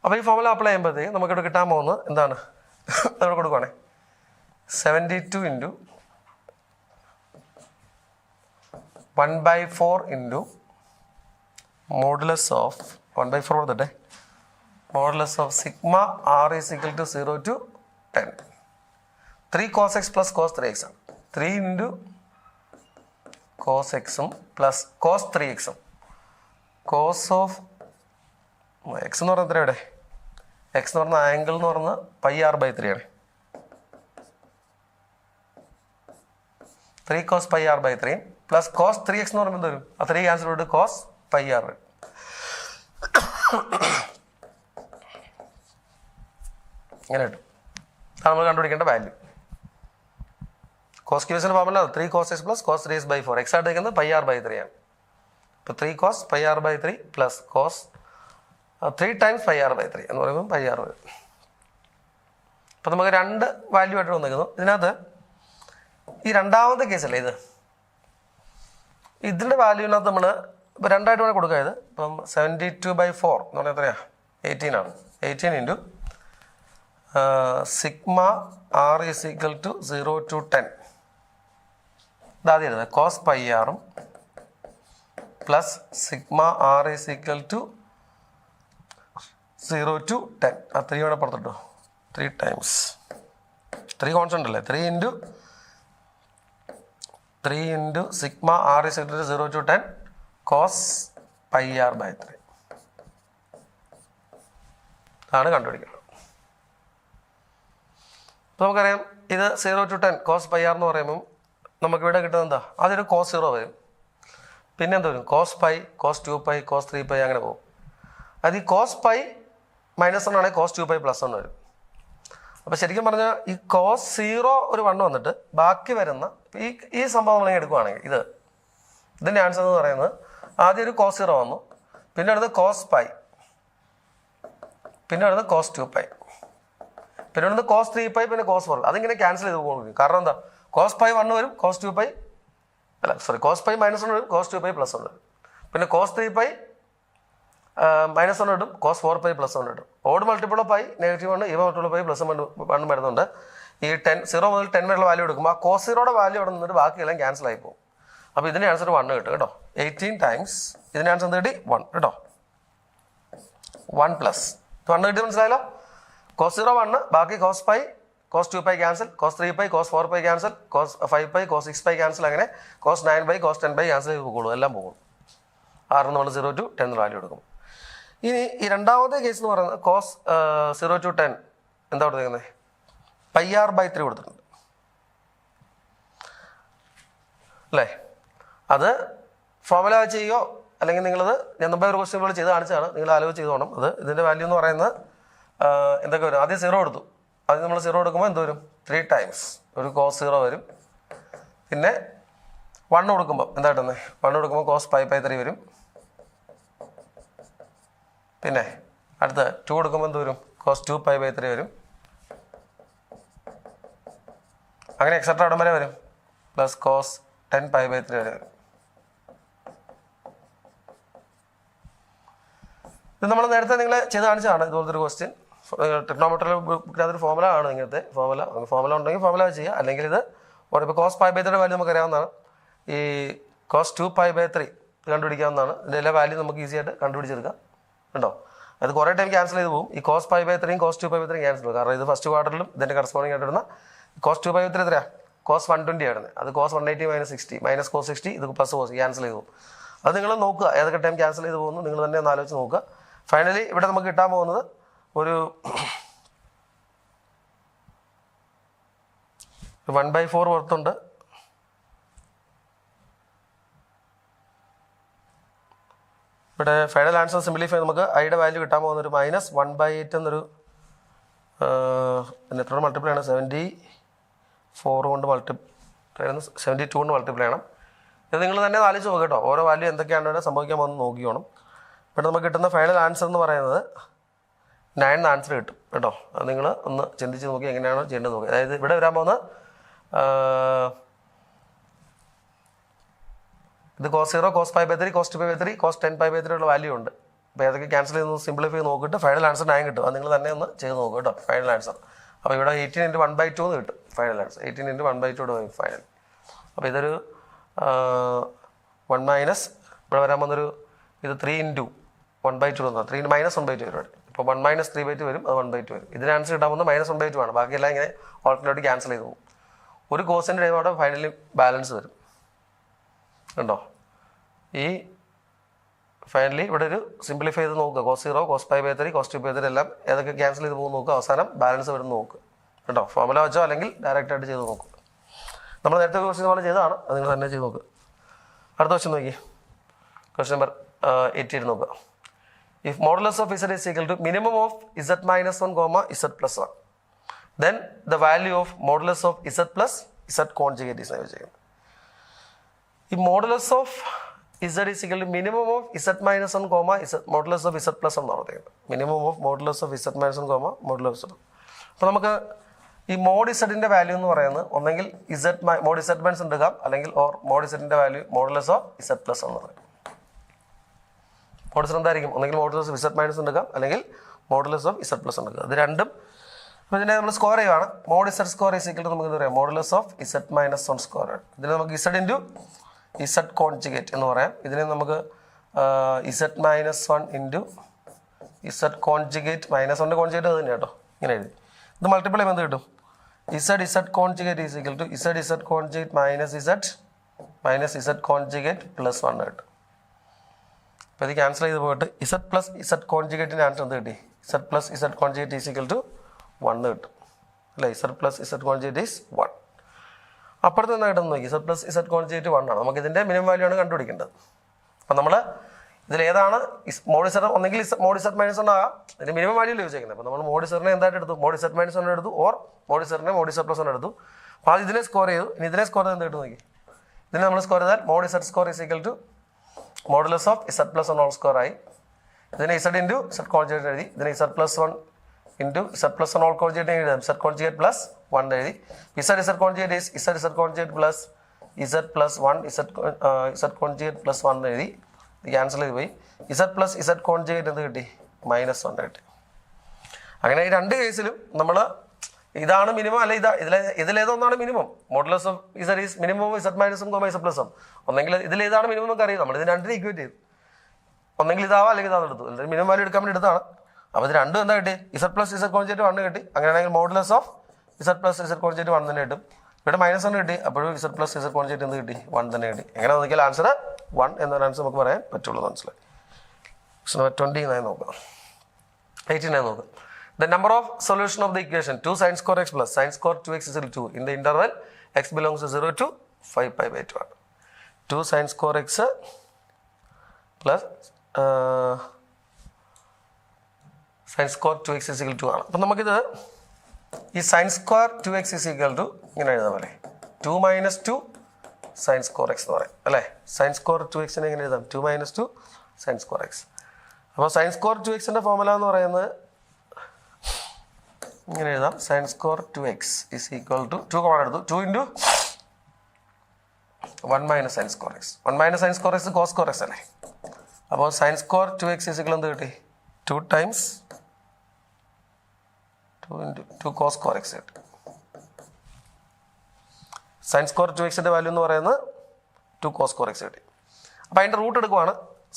അപ്പോൾ ഈ ഫോർമുല അപ്ലൈ ചെയ്യുമ്പോഴത്തേക്ക് നമുക്കിവിടെ കിട്ടാൻ പോകുന്നത് എന്താണ്? നമ്മൾ കൊടുക്കുവാണേ 72 × 1/4 × മോഡുലസ് ഓഫ് 1/4 കൊടുത്തിട്ടെ modulus of sigma r is equal to 0 to 10. 3 cos x + cos 3x ആണ്. 3 × cos x + cos 3x. cos of x എന്ന് പറഞ്ഞാൽ എത്ര? ഇവിടെ x എന്ന് പറഞ്ഞ ആംഗിൾ എന്ന് പറഞ്ഞാൽ pi r/3 ആണ്. 3 cos pi r/3 + cos 3x എന്ന് പറയുമ്പോൾ എന്ത് വരും? ആ 3 ക്യാൻസൽ ചെയ്തിട്ട് cos pi r വരും. ഇങ്ങനെ കിട്ടും. അതാണ് നമ്മൾ കണ്ടുപിടിക്കേണ്ട വാല്യൂ. കോസ് ക്യൂബിൻ്റെ formula 3 cos x + cos 3x/4. x ആയിട്ട് നിൽക്കുന്നത് pi r/3 ആണ്. ഇപ്പോൾ 3 cos pi r/3 + cos 3 times pi r/3 എന്ന് പറയുമ്പോൾ pi r വരും. അപ്പോൾ നമുക്ക് 2 വാല്യൂ ആയിട്ട് വന്നിരിക്കുന്നു. ഇതിനകത്ത് ഈ രണ്ടാമത്തെ കേസല്ലേ ഇത്, ഇതിൻ്റെ വാല്യൂവിനകത്ത് നമ്മൾ ഇപ്പോൾ 2 ആയിട്ട് വേണം കൊടുക്കുക. ഇത് ഇപ്പം 72/4 എന്ന് പറഞ്ഞാൽ എത്രയാണ്? 18 ആണ്. 18 × sigma r is equal to 0 to 10. ഇതാദ്യം എഴുതുന്നത് cos pi r + sigma r is equal to 0 to 10. ആ 3 ഇവിടെ പുറത്തിട്ടു. 3 times 3 കോൺസ്റ്റൻ്റ് അല്ലേ? 3 × 3 into sigma r is equal to 0 to 10 cos pi r by 3. അതാണ് കണ്ടുപിടിക്കുന്നത്. അപ്പോൾ നമുക്കറിയാം ഇത് 0 to 10 cos pi r എന്ന് പറയുമ്പം നമുക്കിവിടെ കിട്ടുന്നത് എന്താ? അതൊരു cos 0 വരും. പിന്നെ എന്ത് വരും? cos pi, cos 2 pi, cos 3 pi അങ്ങനെ പോകും. അത് ഈ cos pi -1 ആണെങ്കിൽ cos 2 pi +1 വരും. അപ്പോൾ ശരിക്കും പറഞ്ഞാൽ ഈ cos 0 ഒരു 1 വന്നിട്ട് ബാക്കി വരുന്ന ഈ സംഭവം നമ്മൾ എടുക്കുകയാണെങ്കിൽ ഇതിൻ്റെ ആൻസർ എന്ന് പറയുന്നത് ആദ്യം ഒരു cos 0 വന്നു, പിന്നെ അടുത്ത് cos pi, പിന്നെ അടുത്ത് cos 2 pi, പിന്നെ അടുത്ത് cos 3 pi, പിന്നെ cos 4. അതിങ്ങനെ ക്യാൻസൽ ചെയ്ത് പോകും. കാരണം എന്താ? cos pi 1 വരും, cos 2 pi cos pi -1 വരും, cos 2 pi +1 വരും. പിന്നെ cos 3 pi -1 ഇടും, cos 4 pi +1 ഇടും. Odd multiple of pi -1, even multiple pi +1 വരുന്നുണ്ട്. ഈ 0 മുതൽ 10 വരെയുള്ള വാല്യൂ എടുക്കുമ്പോൾ ആ cos 0യുടെ വാല്യൂ അവിടെ നിന്നിട്ട് ബാക്കിയെല്ലാം ക്യാൻസൽ ആയി പോകും. അപ്പോൾ ഇതിൻ്റെ ആൻസർ 1 കിട്ടും കേട്ടോ. 18 ടൈംസ് ഇതിൻ്റെ ആൻസർ എന്ത് കിട്ടി? 1 കേട്ടോ. 1 പ്ലസ് 1 കിട്ടി, മനസ്സിലായല്ലോ? cos 0 1, ബാക്കി cos pi, cos 2 pi cancel, cos 3 pi, cos 4 pi cancel, cos 5 pi, cos 6 pi cancel, അങ്ങനെ cos 9 pi, cos 10 pi cancel ചെയ്ത് പോകുള്ളൂ, എല്ലാം പോകും. 6 നമ്മൾ 0 to 10 വാല്യൂ എടുക്കും. ഇനി ഈ രണ്ടാമത്തെ കേസ് എന്ന് പറയുന്നത് cos 0 to 10 എന്താ കൊടുത്തിരിക്കുന്നത്? pi r by 3 കൊടുത്തിട്ടുണ്ട് അല്ലേ? അത് ഫോർമുല വെച്ച് ചെയ്യോ അല്ലെങ്കിൽ നിങ്ങളത് ഞാൻ മുമ്പേ ഒരു ക്വസ്റ്റ്യൻ പോലെ ചെയ്ത് കാണിച്ചാണ്, നിങ്ങൾ ആലോചിച്ച് ചെയ്തോണം. അത് ഇതിൻ്റെ വാല്യൂ എന്ന് പറയുന്നത് എന്തൊക്കെ വരും? ആദ്യം 0 എടുത്തു, ആദ്യം നമ്മൾ 0 എടുക്കുമ്പോൾ എന്ത് വരും? 3 ടൈംസ് ഒരു cos 0 വരും. പിന്നെ 1 കൊടുക്കുമ്പോൾ എന്താ കിട്ടുന്നത്? 1 കൊടുക്കുമ്പോൾ cos pi by 3 വരും. പിന്നെ അടുത്ത 2 കൊടുക്കുമ്പോൾ എന്ത് വരും? cos 2 pi by 3 വരും. അങ്ങനെ എക്സെട്രാ ഇടം വരെ വരും, പ്ലസ് cos 10 pi by 3 വരെ വരും. ഇത് നമ്മൾ നേരത്തെ നിങ്ങൾ ചെയ്ത് കാണിച്ചതാണ് ഇതുപോലത്തെ ഒരു ക്വസ്റ്റ്യൻ. ടെക്നോമെട്രിയിൽ ബുക്കിനകത്തൊരു ഫോർമുല ആണ്. ഇങ്ങനത്തെ ഫോർമുല ഉണ്ടെങ്കിൽ ഫോർമുല ചെയ്യുക, അല്ലെങ്കിൽ ഇത് ഇപ്പോൾ cos pi by 3 വാല്യൂ നമുക്ക് അറിയാവുന്നതാണ്. ഈ cos 2 pi by 3 കണ്ടുപിടിക്കാവുന്നതാണ്. ഇതിൻ്റെ എല്ലാ വാല്യൂ നമുക്ക് ഈസി ആയിട്ട് കണ്ടുപിടിച്ചെടുക്കാം ഉണ്ടോ? അത് കുറേ ടൈം ക്യാൻസൽ ചെയ്ത് പോകും. ഈ cos pi by 3 cos 2 pi by 3 cancel പോകും. കാരണം ഇത് ഫസ്റ്റ് ക്വാർട്ടറിലും ഇതിൻ്റെ കറസ്പോണ്ടിങ് ആയിട്ട് ഇടുന്ന cos 2 pi by 3 എത്രയാണ്? cos 120 ആയിരുന്നു. അത് cos 180 -60 cos 60, ഇത് പ്ലസ് cos ക്യാൻസൽ ചെയ്ത് പോകും. അത് നിങ്ങൾ നോക്കുക ഏതൊക്കെ ടൈം ക്യാൻസൽ ചെയ്ത് പോകുന്നു നിങ്ങൾ തന്നെ ഒന്ന് ആലോചിച്ച് നോക്കുക. ഫൈനലി ഇവിടെ നമുക്ക് കിട്ടാൻ പോകുന്നത് ഒരു 1/4 വർത്തുണ്ട്. ഇവിടെ ഫൈനൽ ആൻസർ സിംപ്ലിഫൈ നമുക്ക് ഐയുടെ വാല്യൂ കിട്ടാൻ പോകുന്ന ഒരു -1/8 എന്നൊരു എത്ര മൾട്ടിപ്ലൈ ആണ്? 74 കൊണ്ട് മൾട്ടിപ്ലൈ 72 കൊണ്ട് മൾട്ടിപ്ലൈ ചെയ്യണം. ഇത് നിങ്ങൾ തന്നെ ആലോചിച്ച് നോക്കുക കേട്ടോ. ഓരോ വാല്യൂ എന്തൊക്കെയാണ് ഇവിടെ സംഭവിക്കാൻ പോകുന്നത് നോക്കിക്കോണം. ഇവിടെ നമുക്ക് കിട്ടുന്ന ഫൈനൽ ആൻസർ എന്ന് പറയുന്നത് 9 ആൻസർ കിട്ടും കേട്ടോ. അത് നിങ്ങൾ ഒന്ന് ചിന്തിച്ച് നോക്കി എങ്ങനെയാണോ ചെയ്യേണ്ടത് നോക്കുക. അതായത് ഇവിടെ വരാൻ പോകുന്ന ഇത് cos 0, cos pi by 3, cos 2 pi by 3, cos 10 pi by 3 ഉള്ള വാല്യൂ ഉണ്ട്. അപ്പോൾ ഏതൊക്കെ ക്യാൻസൽ ചെയ്ത് സിംപ്ലിഫൈ നോക്കിയിട്ട് ഫൈനൽ ആൻസർ 9 കിട്ടും. അത് നിങ്ങൾ തന്നെ ഒന്ന് ചെയ്ത് നോക്കുക കേട്ടോ ഫൈനൽ ആൻസർ. അപ്പോൾ ഇവിടെ 18 × 1/2 എന്ന് കിട്ടും ഫൈനൽ ആൻസർ. 18 × 1/2 വരും ഫൈനൽ. അപ്പോൾ ഇതൊരു 1 മൈനസ് ഇവിടെ വരാൻ പോകുന്നൊരു ഇത് 3 × 1/2 വന്നാൽ 3 - 1/2 വരും ഇവിടെ. ഇപ്പോൾ 1 - 3/2 വരും, അത് 1/2 വരും. ഇതിന് ആൻസർ കിട്ടാൻ പോകുന്നത് -1/2 ആണ്. ബാക്കിയെല്ലാം ഇങ്ങനെ ഓൾട്ടർനേറ്റ് ക്യാൻസൽ ചെയ്ത് പോകും. ഒരു കോസിൻ്റെ ടൈം അവിടെ ഫൈനലി ബാലൻസ് വരും കണ്ടോ. ഈ ഫൈനലി ഇവിടെ ഒരു സിംപ്ലിഫൈ ചെയ്ത് നോക്കുക. cos 0, cos pi by 3, cos 2 pi by 3 എല്ലാം ഏതൊക്കെ ക്യാൻസൽ ചെയ്ത് പോകും നോക്കുക. അവസാനം ബാലൻസ് വരുന്ന നോക്കുക കേട്ടോ. ഫോർമുല വെച്ചോ അല്ലെങ്കിൽ ഡയറക്റ്റായിട്ട് ചെയ്ത് നോക്കുക. നമ്മൾ നേരത്തെ ക്വസ്റ്റ്യൻ പോലെ ചെയ്തതാണ്, അത് നിങ്ങൾ തന്നെ ചെയ്ത് നോക്കുക. അടുത്ത ക്വസ്റ്റ്യൻ നോക്കി, ക്വസ്റ്റ്യൻ നമ്പർ 18 നോക്കുക. If modulus of z is equal to minimum of z - 1, z + 1, then the value of modulus of z plus z conjugate is ചോദിച്ചിരിക്കുന്നത്. ഈ modulus of z is equal to minimum of z - 1, z modulus of z plus 1 എന്നാണ് പറയുന്നത്. Minimum of modulus of z - 1, modulus. അപ്പോൾ നമുക്ക് ഈ mode ഇസഡിൻ്റെ value എന്ന് പറയുന്നത് ഒന്നെങ്കിൽ മോഡ് z മൈനസ് എടുക്കാം, അല്ലെങ്കിൽ മോഡ് ഇസഡിൻ്റെ value modulus of z plus എന്ന് പറയും. മോഡുലസ് എന്തായിരിക്കും? ഒന്നെങ്കിൽ മോഡുലസ് ഓഫ് z മൈനസ് എടുക്കാം, അല്ലെങ്കിൽ മോഡുലസ് ഓഫ് z പ്ലസ് എടുക്കുക. ഇത് രണ്ടും അപ്പോൾ ഇതിനെ നമ്മൾ സ്കോർ ചെയ്യുവാണ്. Mod z score is equal to നമുക്ക് എന്താ പറയാം? Modulus of z - 1 score. ഇതിനെ നമുക്ക് z × z കോൺജുഗേറ്റ് എന്ന് പറയാം. ഇതിനെ നമുക്ക് z - 1 × z കോൺജുഗേറ്റ് -1 കോൺജുഗേറ്റ് അത് തന്നെ കേട്ടോ. ഇങ്ങനെ എഴുതി ഇത് മൾട്ടിപ്ലൈ എന്ത് കിട്ടും? z conjugate is equal to z conjugate - z minus z conjugate plus 1 കിട്ടും. അപ്പോൾ ഇത് ക്യാൻസൽ ചെയ്ത് പോയിട്ട് ഇസഡ് പ്ലസ് ഇസഡ് കോൺജുഗേറ്റിൻ്റെ ആൻസർ എന്ത് കിട്ടി? Z plus z conjugate is equal to 1 കിട്ടും അല്ലേ? Z plus z conjugate is 1. അപ്പുറത്ത് എന്താ കിട്ടുന്നത് നോക്കി? ഇസഡ് പ്ലസ് ഇസഡ് കോൺജുഗേറ്റ് 1 ആണ്. നമുക്ക് ഇതിൻ്റെ മിനിമം വാല്യൂ ആണ് കണ്ടുപിടിക്കേണ്ടത്. അപ്പം നമ്മൾ ഇതിലേതാണ് മോഡിസർ? ഒന്നെങ്കിൽ മോഡിസർ മൈനസ് 1 ആകാം. ഇതിന് മിനിമം വാല്യൂ ചോദിച്ചേക്കുന്നത്. അപ്പോൾ നമ്മൾ മോഡിസറിനെ എന്തായിട്ട് എടുത്തു? മോഡിസർ മൈനസ് 1 എടുത്തു, ഓർ മോഡിസറിനെ മോഡിസർ പ്ലസ് 1 എടുത്തു. അപ്പോൾ അത് ഇതിനെ സ്കോർ ചെയ്തു. ഇനി ഇതിനെ സ്കോർ ചെയ്ത് എന്ത് കിട്ടും നോക്കി? ഇതിനെ നമ്മൾ സ്കോർ ചെയ്താൽ mod Z square is equal to modulus of Z plus 1 whole square ആയി. ഇതിനെ ഇസഡ് ഇൻറ്റു ഇസഡ് കോൺജുഗേറ്റ് എഴുതി. ഇതിനെ Z plus 1 into Z plus 1 whole conjugate എഴുതാം. ഇസഡ് കോൺജുഗേറ്റ് പ്ലസ് 1 എഴുതി. Z conjugate is Z conjugate plus Z plus 1 Z conjugate plus 1 എഴുതി. ഇത് cancel ചെയ്ത് പോയി. ഇസഡ് പ്ലസ് ഇസഡ് കോൺജുഗേറ്റ് എന്ത് കിട്ടി? -1 കിട്ടി. അങ്ങനെ ഈ രണ്ട് കേസിലും നമ്മൾ ഇതാണ് മിനിമം അല്ലെ ഇതിലേതൊന്നാണ് minimum? Modulus of Z is minimum Z മൈനസും ഇസഡ് പ്ലസും. ഒന്നെങ്കിൽ ഇതിലേതാണ് മിനിമം നമുക്ക് അറിയാം. നമ്മൾ ഇത് രണ്ടിനും ഈക്വേറ്റ് ചെയ്തു. ഒന്നെങ്കിൽ ഇതാവാം അല്ലെങ്കിൽ ഇതാണ് എടുത്തു. എന്നിട്ട് മിനിമം വാല്യൂ എടുക്കാൻ വേണ്ടി എടുത്താണ്. അപ്പോൾ ഇത് രണ്ടും എന്താ കിട്ടി? ഇസഡ് പ്ലസ് ഇസഡ് കോൺജുഗേറ്റ് 1 കിട്ടി. അങ്ങനെയാണെങ്കിൽ modulus of Z plus z conjugate 1 തന്നെ കിട്ടും. ഇവിടെ -1 കിട്ടി. അപ്പോഴും ഇസഡ് പ്ലസ് ഇസഡ് കോൺജുഗേറ്റ് എന്ത് കിട്ടി? 1 തന്നെ കിട്ടി. എങ്ങനെ നോക്കിയാൽ ആൻസർ 1 എന്നൊരു ആൻസർ നമുക്ക് പറയാൻ പറ്റുള്ളൂ. മനസ്സിലായി? 29 നോക്കാം. 89 നോക്കാം. The number of solution of the equation 2 sin square x plus sin square 2x is equal to 2 in the interval x belongs to 0 to 5 pi by 2 ആണ്. 2 sin square x plus sin square 2x is equal to ആണ്. അപ്പം നമുക്കിത് ഈ sin square 2x is equal to ഇങ്ങനെ എഴുതാൻ പോലെ 2 minus 2 sin square x എന്ന് പറയും അല്ലേ? sin square 2x എങ്ങനെ എഴുതാം? 2 minus 2 sin square x. അപ്പോൾ sin square 2x ഫോർമുല എന്ന് പറയുന്നത് ഇങ്ങനെ എഴുതാം. sin square 2x is equal to 2 common എടുത്തു. 2 into 1 minus sin square x. 1 minus sin square x cos square x അല്ലേ? അപ്പോൾ sin square 2x is equal എന്ത് കിട്ടി? 2 times 2 into 2 cos square x കിട്ടി. sin square 2x വാല്യൂ എന്ന് പറയുന്നത് 2 cos square x കിട്ടി. അപ്പോൾ അതിൻ്റെ റൂട്ട് എടുക്കുവാണ്.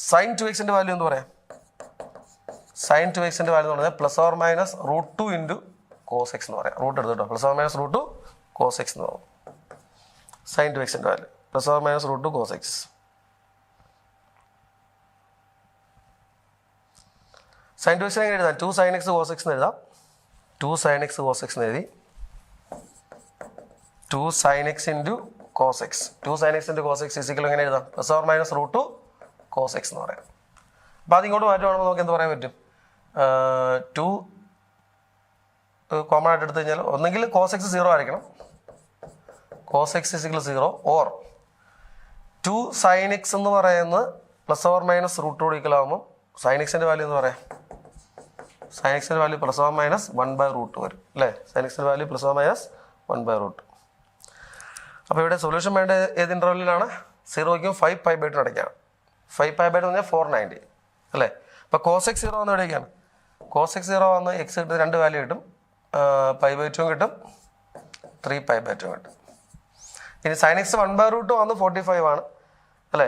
sin 2x വാല്യൂ എന്ന് പറയാം. sin 2x വാല്യൂ എന്ന് പറയുന്നത് plus or minus √2 into cos x എന്ന് പറയാം. റൂട്ട് എടുത്തു കേട്ടോ. Plus or minus √2 cos x എന്ന് പറയും. sin 2x value plus or minus √2 cos x. sin 2x എങ്ങനെ എഴുതാം? 2 sin x cos x എന്ന് എഴുതാം. 2 sin x cos x എന്ന് എഴുതി. 2 sin x into cos x. 2 sin x into cos x physical എങ്ങനെ എഴുതാം? Plus or minus √2 cos x എന്ന് പറയാം. അപ്പോൾ അതിങ്ങോട്ട് മാറ്റുവാണെങ്കിൽ നമുക്ക് എന്ത് പറയാൻ പറ്റും? 2 കോമൺ ആയിട്ട് എടുത്തു കഴിഞ്ഞാൽ ഒന്നെങ്കിൽ cos x 0 ആയിരിക്കണം. cos x is equal to 0 or 2 sin x എന്ന് പറയുന്നത് പ്ലസ് ഓർ മൈനസ് √2 ഈക്വൽ ആകുമ്പോൾ sin x വാല്യൂ എന്ന് പറയാം. sin x value plus or minus 1/√2 വരും അല്ലേ? sin x value plus or minus 1/√2. അപ്പോൾ ഇവിടെ സൊല്യൂഷൻ വേണ്ട ഏത് ഇൻ്റർവെല്ലിലാണ്? 0ക്കും 5 pi by 2 അടയ്ക്കാണ്. 5 pi by 2 എന്ന് പറഞ്ഞാൽ 490 അല്ലേ? അപ്പോൾ cos x 0 വന്ന് എവിടേക്കാണ്? cos x 0 വന്ന് x കിട്ടും, 2 വാല്യൂ കിട്ടും. pi by 2 കിട്ടും, 3 pi by 2 കിട്ടും. ഇനി sin x 1/√2 വന്ന് 45 ആണ് അല്ലേ?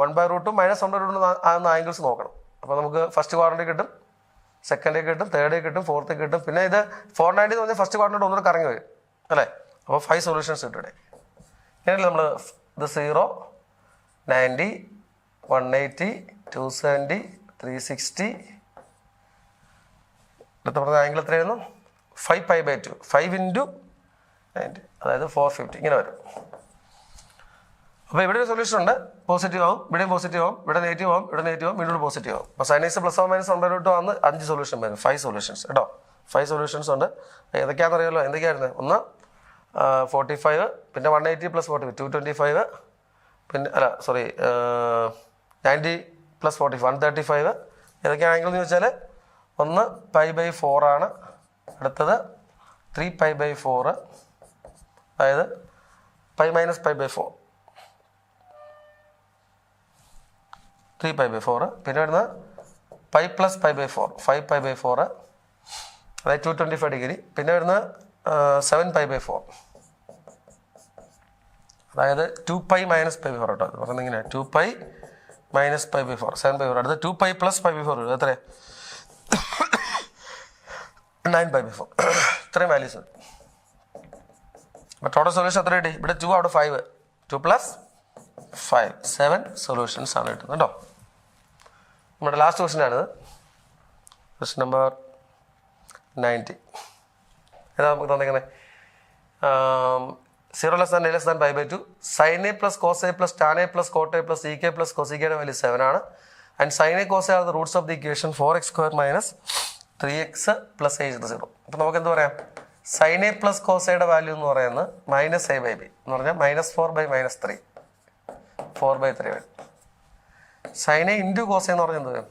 1/√2 മൈനസ് 1/√2 ആകുന്ന ആംഗിൾസ് നോക്കണം. അപ്പോൾ നമുക്ക് ഫസ്റ്റ് ക്വാഡ്രൻറ്റിൽ കിട്ടും, സെക്കൻഡിൽ കിട്ടും, തേർഡിൽ കിട്ടും, ഫോർത്തിൽ കിട്ടും. പിന്നെ ഇത് 490 എന്ന് പറഞ്ഞാൽ ഫസ്റ്റ് ക്വാഡ്രൻറ്റ് ഒന്നുകൂടെ കറങ്ങി വരും അല്ലേ? അപ്പോൾ 5 സൊല്യൂഷൻസ് കിട്ടും ഇവിടെ. ഇങ്ങനെയല്ല നമ്മൾ ഇത് 0, 90, 180, 270, 360. അടുത്ത പറഞ്ഞ ആംഗിൾ എത്രയായിരുന്നു? 5 pi by 2. 5 into 90 അതായത് 450 ഇങ്ങനെ വരും. അപ്പോൾ ഇവിടെ ഒരു സൊല്യൂഷൻ ഉണ്ട്. പോസിറ്റീവ് ആവും, ഇവിടെയും പോസിറ്റീവ് ആവും, ഇവിടെ നെഗറ്റീവ് ആവും, ഇവിടെ നെഗറ്റീവ് ആവും, വീണ്ടും പോസിറ്റീവ് ആവും. അപ്പോൾ sin x plus or minus 1/√2 ആവുന്ന 5 സൊല്യൂഷൻ വരും. 5 സൊല്യൂഷൻസ് കേട്ടോ. 5 സൊല്യൂഷൻസ് ഉണ്ട്. ഏതൊക്കെയാണെന്ന് അറിയാമല്ലോ? എന്തൊക്കെയായിരുന്നു? ഒന്ന് 45, പിന്നെ 180 + 40 225, പിന്നെ 90 + 40 135. ഏതൊക്കെയാണ് ആംഗിൾ എന്ന് ചോദിച്ചാൽ ഒന്ന് pi by 4 ആണ്, അടുത്തത് 3 pi by 4, അതായത് pi minus pi by 4, 3 pi by 4. പിന്നെ വരുന്നത് pi plus pi by 4, 5 pi by 4, അതായത് 225 ഡിഗ്രി. പിന്നെ വരുന്നത് 7 pi by 4, അതായത് 2 pi minus pi by 4 കേട്ടോ. അത് പറയുന്നത് ഇങ്ങനെ 2 pi minus pi by 4, 7 pi by 4. അടുത്ത് 2 pi plus pi by 4 വരും. എത്ര? 9 pi by 4. ഇത്രയും വാല്യൂസ്. അപ്പോൾ ടോട്ടൽ സൊല്യൂഷൻ എത്ര കിട്ടി? ഇവിടെ 2, അവിടെ 5. 2 plus 5, 7 സൊല്യൂഷൻസ് ആണ് കിട്ടുന്നത് കേട്ടോ. നമ്മുടെ ലാസ്റ്റ് ക്വസ്റ്റ്യൻ ആണിത്. Question number 90. ഏതാ നമുക്ക് തന്നിരിക്കുന്നത്? 0 less than a less than pi by 2, sin a plus cos a plus tan a plus cot a plus sec a plus cosec യുടെ വാല്യൂ 7 ആണ്. And sin a cos a are the roots of the equation 4x square minus 3x plus a is 0. അപ്പോൾ നമുക്ക് എന്ത് പറയാം? sin a plus cos a യുടെ value എന്ന് പറയുന്നത് minus a by b എന്ന് പറഞ്ഞാൽ -4 by -3, 4 by 3 വരും. sin a into cos a എന്ന് പറഞ്ഞാൽ എന്ത് വരും?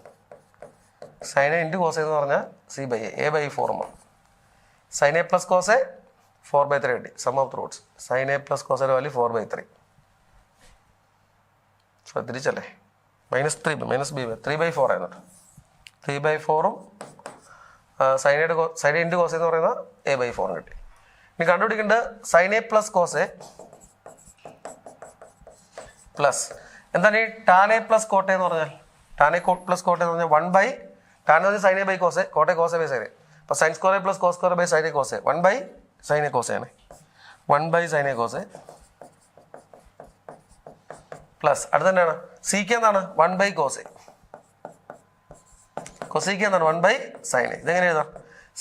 sin a into cos a എന്ന് പറഞ്ഞാൽ c by a by 4 ആണ്. sin a plus cos a 4 by 3 കിട്ടി. Sum of the roots sin a plus cos a യുടെ വാല്യൂ 4 by 3. തിരിച്ചല്ലേ? -3 3 by 4 ആയിരുന്നു. 3 by 4ഉം sin a into cos a എന്ന് പറയുന്നത് a by 4 കിട്ടി. ഇനി കണ്ടുപിടിക്കേണ്ടത് sin a plus cos a plus എന്താണ് ഈ tan a plus cot a എന്ന് പറഞ്ഞാൽ? tan a plus cot a എന്ന് പറഞ്ഞാൽ 1 by tan എന്ന് പറഞ്ഞാൽ sin a by cos a, cot a cos a by sin a. അപ്പോൾ sin square a plus cos square by sin a cos a 1 by sin a cos a ആണ്. 1 by sin a cos a plus അടുത്ത തന്നെയാണ് seek എന്താണ്? 1 by cos a. Cosec എന്താണ്? 1 by sin a. ഇതെങ്ങനെ എഴുതാം?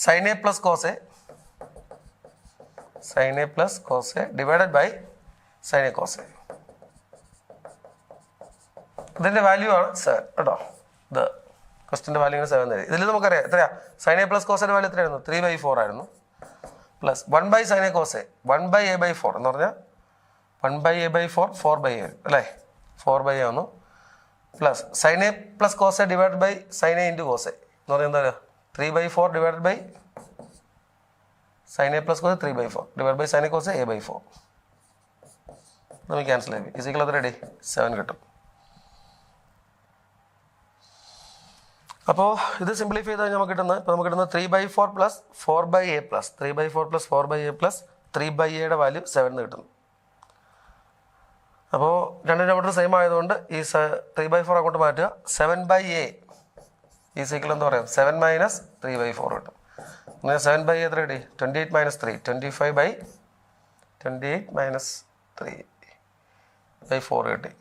sin a plus cos a, sin a plus cos a divided by sin a cos a. ഇതിന്റെ value ആണ് 7 കേട്ടോ. ഇത് ക്വസ്റ്റിന്റെ വാല്യൂ 7 തരും. ഇതിൽ നമുക്കറിയാം എത്രയാ? sin a plus cos a value എത്രയായിരുന്നു? 3 by 4 ആയിരുന്നു. Plus 1 by sin a cos a 1 by a by 4 എന്ന് പറഞ്ഞാൽ 1 by a by 4 4 by a അല്ലേ? 4 by a വന്നു. Plus sin a plus cos a divide by sin a into cos a എന്ന് പറഞ്ഞാൽ എന്താ? 3 by 4 divide by sin a plus cos a 3 by 4 divide by sin a cos a by 4. നമുക്ക് cancel ആയി. Is equal എത്ര ready? 7 കിട്ടും. അപ്പോൾ ഇത് simplify ചെയ്ത് നമുക്ക് കിട്ടുന്നത് ഇപ്പോൾ നമുക്ക് കിട്ടുന്നത് 3 by 4 plus 4 by a plus 3 by 4 plus 4 by a plus 3 by a യുടെ വാല്യൂ 7 എന്ന് കിട്ടുന്നു. അപ്പോൾ രണ്ട് നമ്പർ സെയിം ആയതുകൊണ്ട് ഈ 3 by 4 അങ്ങോട്ട് മാറ്റുക. 7 by a ഈ സൈക്കിൾ എന്താ പറയുക? 7 മൈനസ് 3 by 4 കിട്ടും. 7 by a എത്ര കിട്ടി? 28 മൈനസ് 3 25 by 28 മൈനസ് 3 by 4 കിട്ടി.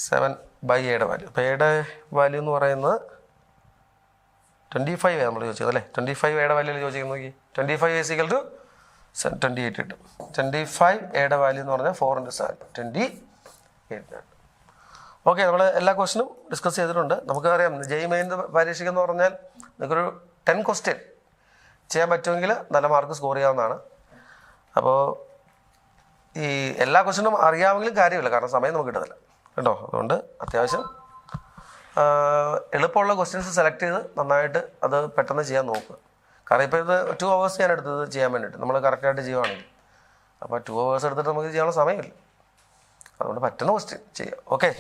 7 by എയുടെ വാല്യൂ. അപ്പോൾ എയുടെ വാല്യൂ എന്ന് പറയുന്നത് 25 നമ്മൾ ചോദിച്ചത് അല്ലേ? 25 എയുടെ വാല്യൂ ചോദിക്കുന്നത് നോക്കി. 25 ഈസിക്കൽ ടു 28 കിട്ടും. 25 എയുടെ വാല്യൂ എന്ന് പറഞ്ഞാൽ 4 into 7 28. ഓക്കെ, നമ്മൾ എല്ലാ ക്വസ്റ്റിനും ഡിസ്കസ് ചെയ്തിട്ടുണ്ട്. നമുക്കറിയാം JEE മെയിൻ പരീക്ഷയ്ക്ക് എന്ന് പറഞ്ഞാൽ നിങ്ങൾക്കൊരു 10 ക്വസ്റ്റ്യൻ ചെയ്യാൻ പറ്റുമെങ്കിൽ നല്ല മാർക്ക് സ്കോർ ചെയ്യാവുന്നതാണ്. അപ്പോൾ ഈ എല്ലാ ക്വസ്റ്റിനും അറിയാമെങ്കിലും കാര്യമില്ല, കാരണം സമയം നമുക്ക് കിട്ടുന്നില്ല കേട്ടോ. അതുകൊണ്ട് അത്യാവശ്യം എളുപ്പമുള്ള ക്വസ്റ്റ്യൻസ് സെലക്ട് ചെയ്ത് നന്നായിട്ട് അത് പെട്ടെന്ന് ചെയ്യാൻ നോക്കുക. കാരണം ഇപ്പോൾ ഇത് 2 hours ഞാൻ എടുത്തത് ചെയ്യാൻ വേണ്ടിയിട്ട് നമ്മൾ കറക്റ്റായിട്ട് ചെയ്യുവാണെങ്കിൽ. അപ്പോൾ 2 hours എടുത്തിട്ട് നമുക്ക് ചെയ്യാനുള്ള സമയമില്ല. അതുകൊണ്ട് പറ്റുന്ന ക്വസ്റ്റ്യൻ ചെയ്യാം. ഓക്കെ.